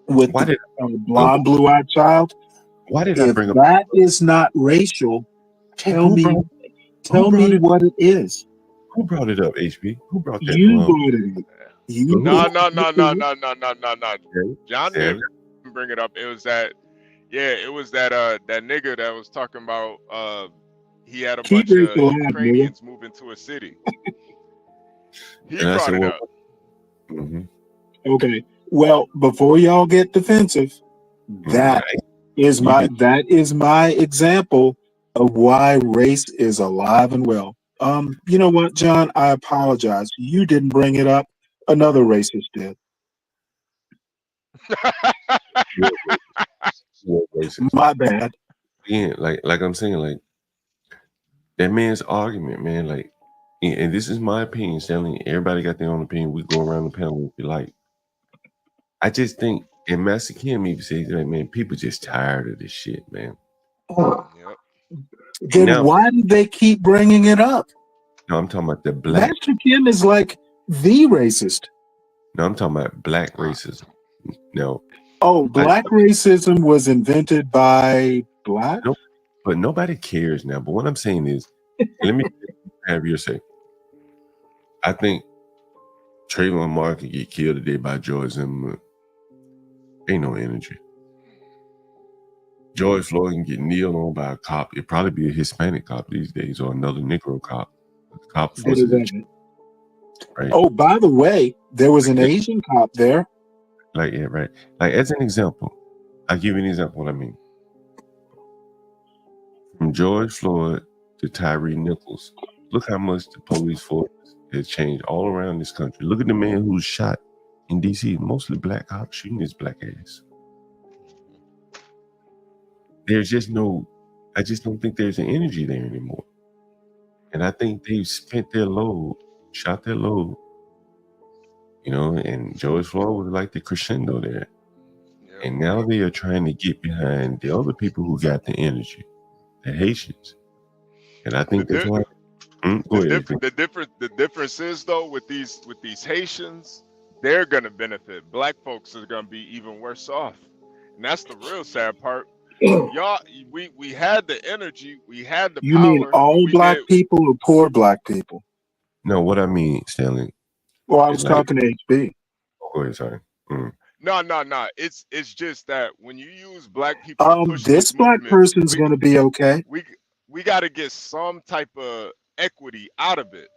with the blonde, blue-eyed child. Why did I bring up that? Is not racial. Tell me what it is. Who brought it up, HB? Who brought that? You brought it up. No. John didn't bring it up. It was that that nigga that was talking about he had a bunch of Ukrainians moving to a city. He brought it up. Okay. Well, before y'all get defensive, that is my example of why race is alive and well. You know what, John? I apologize. You didn't bring it up. Another racist did. My bad. Yeah, like I'm saying, like that man's argument, man, like, and this is my opinion, Stanley. Everybody got their own opinion. We go around the panel if you like. I just think, and Master Kim even says, like, man, people just tired of this shit, man. Then why do they keep bringing it up? No, I'm talking about the black. Master Kim is like the racist. No, I'm talking about black racism. No. Oh, black racism was invented by black? Nope. But nobody cares now. But what I'm saying is, let me have your say. I think Trayvon Martin can get killed today by George Zimmerman. Ain't no energy. George Floyd can get kneeled on by a cop. It'd probably be a Hispanic cop these days or another Negro cop. Right. Oh, by the way, there was an Asian cop there. Like, yeah, right. Like, as an example, I'll give you an example of what I mean. From George Floyd to Tyree Nichols, look how much the police force has changed all around this country. Look at the man who's shot in D.C., mostly black cops shooting his black ass. There's just no I just don't think there's an energy there anymore. And I think they've spent their load, shot their load, and George Floyd was like the crescendo there. And now they are trying to get behind the other people who got the energy, the Haitians. And I think that's why. The difference is though with these Haitians, they're gonna benefit. Black folks are gonna be even worse off, and that's the real sad part. Y'all, we had the energy, we had the You power. mean all black people or poor black people? No, what I mean, Stanley. Well, I was talking to HB. Go ahead, sorry. No. It's just that when you use black people to push This black person's going to be okay. We got to get some type of equity out of it.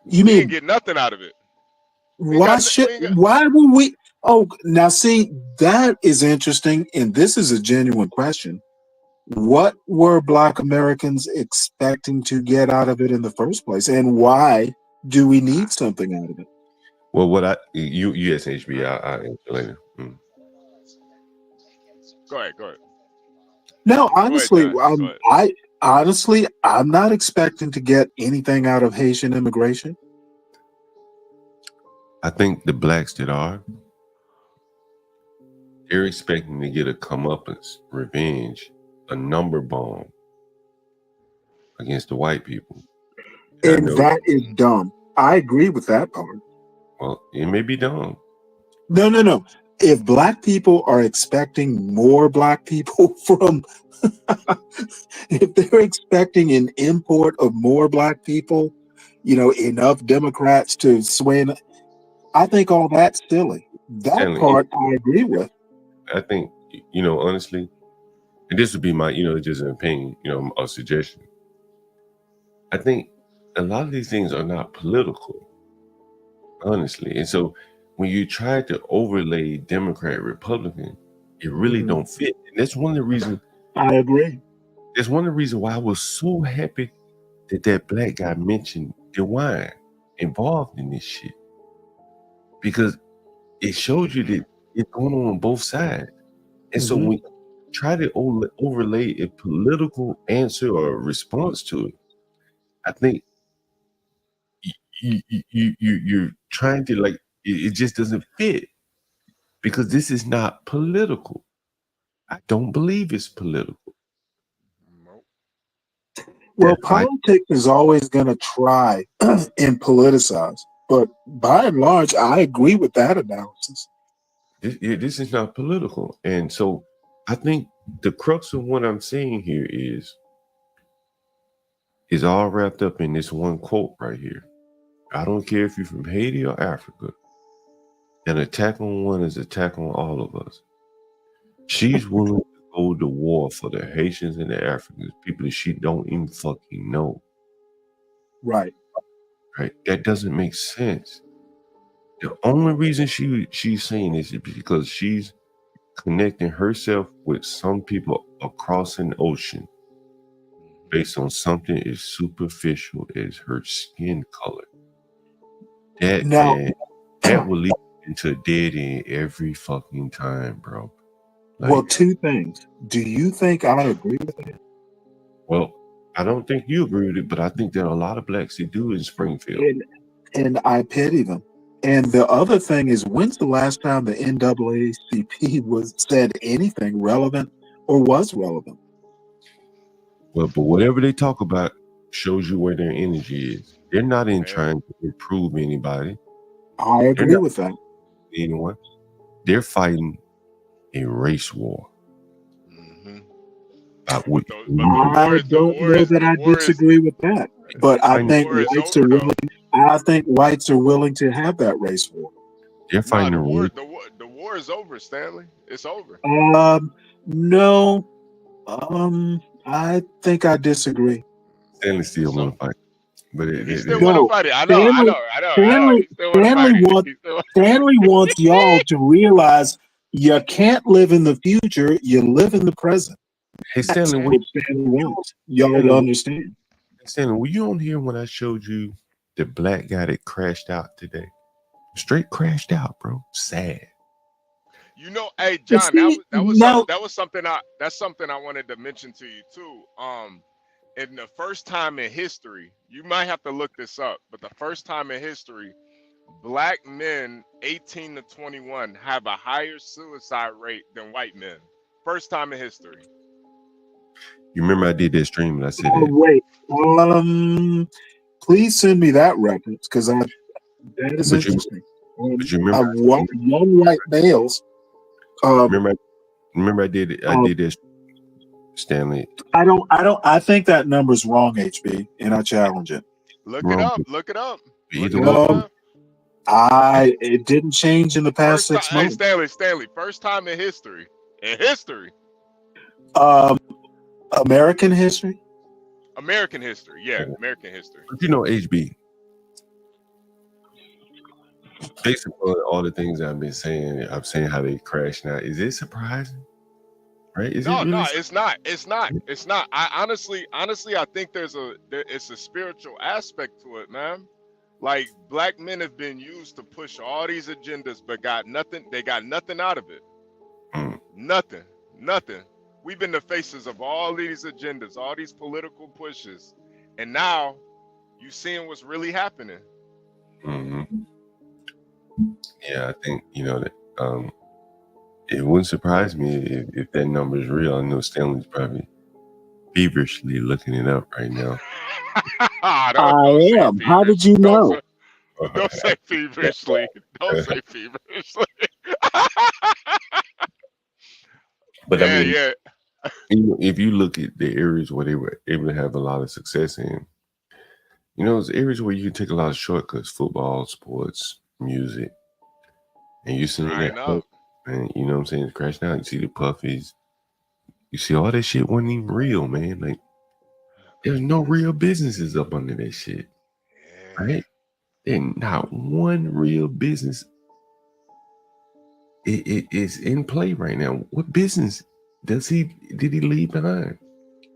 You we mean ain't get nothing out of it? why would we? Oh, now see, that is interesting, and this is a genuine question. What were Black Americans expecting to get out of it in the first place, and why do we need something out of it? Well, you asked HB, I answer later. Go ahead. No, honestly, Go ahead, I'm not expecting to get anything out of Haitian immigration. I think the blacks that are, they're expecting to get a comeuppance, revenge, a number bomb against the white people. And that is dumb. I agree with that part. Well, it may be dumb. No. If black people are expecting more black people from, if they're expecting an import of more black people, enough Democrats to sway, I think all that's silly. That part I agree with. I think, honestly, and this would be my, just an opinion, a suggestion. I think a lot of these things are not political, honestly. And so when you try to overlay Democrat, Republican, it really don't fit. And that's one of the reasons. I agree. That's one of the reasons why I was so happy that black guy mentioned DeWine involved in this shit. Because it shows you that it's going on both sides. And so when you try to overlay a political answer or response to it, I think you're trying to it just doesn't fit, because this is not political. I don't believe it's political. Well, politics is always going to try and politicize, but by and large, I agree with that analysis. This is not political. And so I think the crux of what I'm saying here is all wrapped up in this one quote right here. I don't care if you're from Haiti or Africa. An attack on one is an attack on all of us. She's willing to go to war for the Haitians and the Africans, people that she don't even fucking know. Right. That doesn't make sense. The only reason she's saying this is because she's connecting herself with some people across an ocean based on something as superficial as her skin color. That will lead into a dead end every fucking time, bro. Well, two things. Do you think I agree with that? Well, I don't think you agree with it, but I think there are a lot of blacks that do in Springfield. And I pity them. And the other thing is, when's the last time the NAACP said anything relevant or was relevant? Well, but whatever they talk about shows you where their energy is. They're not in trying to improve anybody. I agree with that. Anyone. They're fighting a race war. I don't know that I disagree with that, but I think whites are willing to have that race war. They're fighting the war is over, Stanley. It's over. No. I think I disagree. Stanley still want to fight. But he still want to fight it. I know. Stanley wants y'all to realize you can't live in the future, you live in the present. Hey, Stanley, what Stanley wants y'all to understand. Stanley, were you on here when I showed you the black guy that crashed out today? Straight crashed out, bro. Sad. You know, hey John, that's something I wanted to mention to you too. In the first time in history, you might have to look this up, but the first time in history, black men 18 to 21 have a higher suicide rate than white men. First time in history. You remember I did that stream and I said Oh, that. wait. Please send me that reference because that is But you interesting. remember Young white males. Remember I did that, Stanley. I think that number's wrong, HB, and I challenge it. Look it up. Look it up. Either way. It didn't change in the past 6 months. Hey, Stanley, first time in history. In history. American history? American history, yeah, American history. But you know, HB, based upon all the things I've been saying, I'm saying how they crash now. Is it surprising? Right? Is it really? No, it's not. It's not. I honestly, I think it's a spiritual aspect to it, man. Like black men have been used to push all these agendas, but got nothing. They got nothing out of it. Nothing. We've been the faces of all these agendas, all these political pushes, and now you seeing what's really happening. Yeah, I think that it wouldn't surprise me if that number is real. I know Stanley's probably feverishly looking it up right now. I am. How did you know? Don't say feverishly. Don't say feverishly. But yeah, I mean, if you look at the areas where they were able to have a lot of success in, it's areas where you can take a lot of shortcuts: football, sports, music, and you see that, and you know what I'm saying, it's crashing out. You see the puffies, you see all that shit wasn't even real, man. Like there's no real businesses up under that shit, right? And not one real business it is in play right now. What business did he leave behind?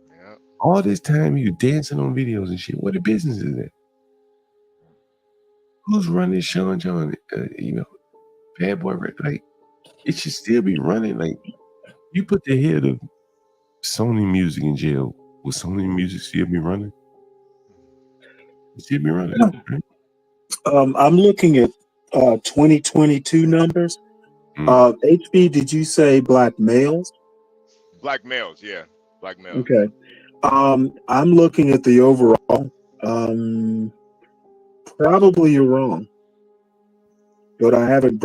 Yeah. All this time you dancing on videos and shit. What a business is that? Who's running Sean John? Bad Boy, like it should still be running. Like you put the head of Sony Music in jail. Will Sony Music still be running? It still be running. Right? I'm looking at 2022 numbers. HB, did you say black males? Black males, yeah. Black males. Okay. I'm looking at the overall. Probably you're wrong. But I haven't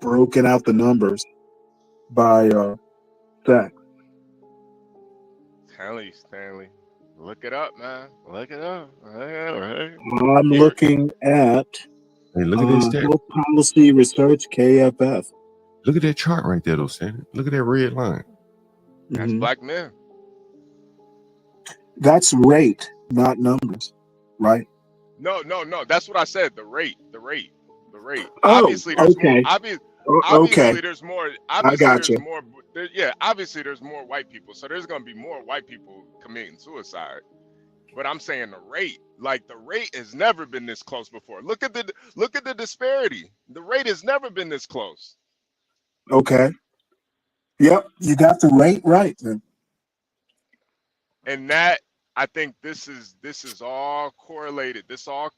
broken out the numbers by sex. Stanley. Look it up, man. Look it up. Right. I'm looking at look at this Health Policy Research, KFF. Look at that chart right there, though, Stan. Look at that red line. That's black men. That's rate, not numbers, right? No. That's what I said. The rate. Oh, obviously, there's okay. more. Obviously, there's more. I got you. Obviously, there's more white people, so there's going to be more white people committing suicide. But I'm saying the rate has never been this close before. Look at the disparity. The rate has never been this close. Okay. Yep, you got the rate right then. And that, I think this is all correlated. This all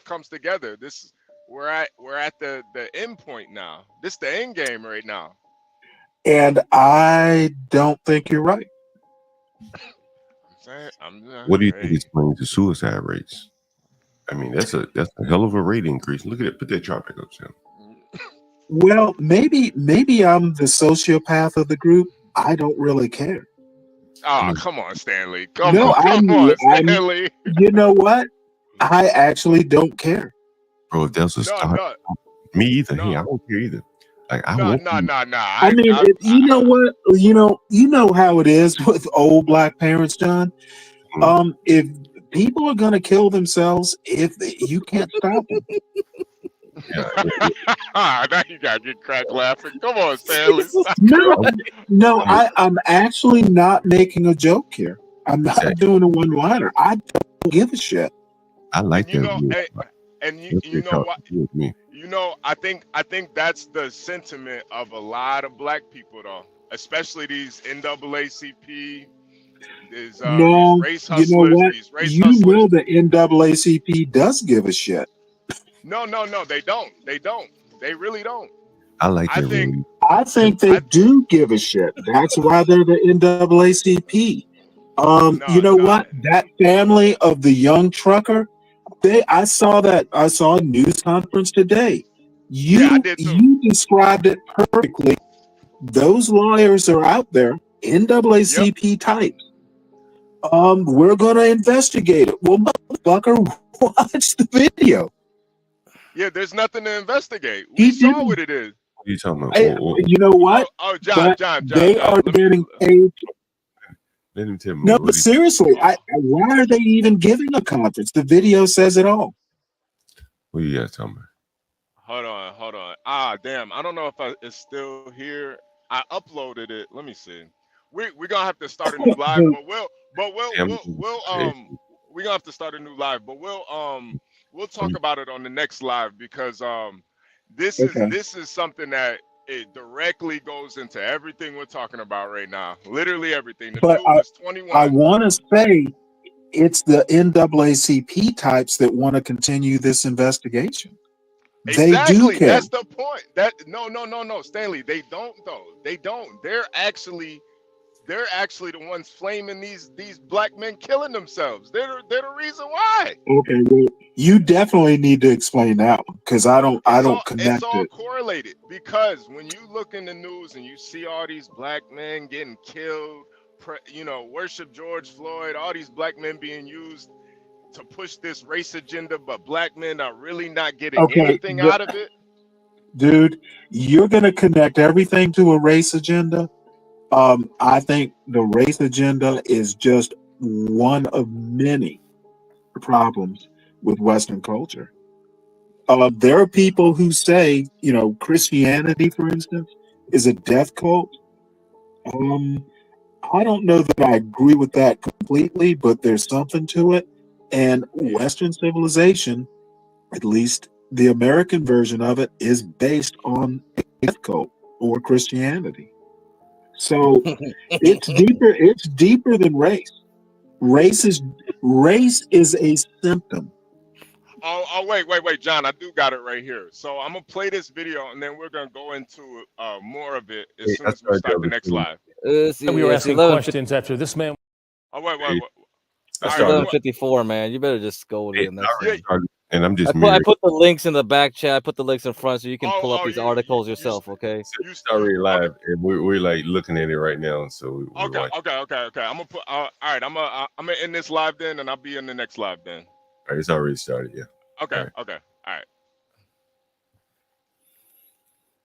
comes together. We're at the end point now. This is the end game right now. And I don't think you're right. What do you think explains the suicide rates? I mean, that's a hell of a rate increase. Look at it. Put that chart back up, Sam. Well, maybe I'm the sociopath of the group. I don't really care. Oh, come on, Stanley. Come on, Stanley. You know what? I actually don't care. Bro, if that's a start, me either. Hey, I don't care either. Like I won't. No. I mean, you know what? You know how it is with old black parents, John. If people are gonna kill themselves, you can't stop them. Now you gotta get cracked laughing. Come on, Stanley. No, I'm actually not making a joke here. I'm not doing a one-liner. I don't give a shit. I like that. And you know what? You know, I think that's the sentiment of a lot of black people, though, especially these NAACP, these No, race you know hustlers, what? these race You hustlers. know the NAACP does give a shit. No, they don't. They don't. They really don't. I like I that. think. I think they do give a shit. That's why they're the NAACP. You know what? That family of the young trucker, I saw a news conference today. Yeah, I did too. You described it perfectly. Those lawyers are out there, NAACP types. We're gonna investigate it. Well, motherfucker, watch the video. Yeah, there's nothing to investigate. We saw what it is. What are you talking about? You know what? John, they are getting paid. Let him tell me. No, but seriously, why are they even giving a conference? The video says it all. What you guys talking about? Hold on. Ah, damn. I don't know if it's still here. I uploaded it. Let me see. We're gonna have to start a new live, we're gonna have to start a new live, but we'll talk about it on the next live because this is something that it directly goes into everything we're talking about right now. Literally everything. The But dude is 21. I want to say it's the NAACP types that want to continue this investigation. They do care. That's the point. No, Stanley. They don't though. They don't. They're actually the ones flaming these black men killing themselves. They're the reason why. Okay, well, you definitely need to explain that one because I don't connect it's all it. correlated because when you look in the news and you see all these black men getting killed, worship George Floyd, all these black men being used to push this race agenda, but black men are really not getting anything out of it. Dude, you're gonna connect everything to a race agenda. I think the race agenda is just one of many problems with Western culture. There are people who say, Christianity, for instance, is a death cult. I don't know that I agree with that completely, but there's something to it. And Western civilization, at least the American version of it, is based on a death cult or Christianity. So it's deeper than race. Race is a symptom. Oh, wait, John, I do got it right here. So I'm gonna play this video and then we're gonna go into more of it as soon as we start the next live. We were asking questions after this man. Oh, wait. It's 11:54, man. You better just go in. And I'm just. I put the links in the back chat. I put the links in front so you can pull up these articles yourself. Okay. You already live, and we're like looking at it right now. So okay. I'm gonna put. All right. I'm gonna end this live then, and I'll be in the next live then. All right, it's already started. Yeah. Okay. All right.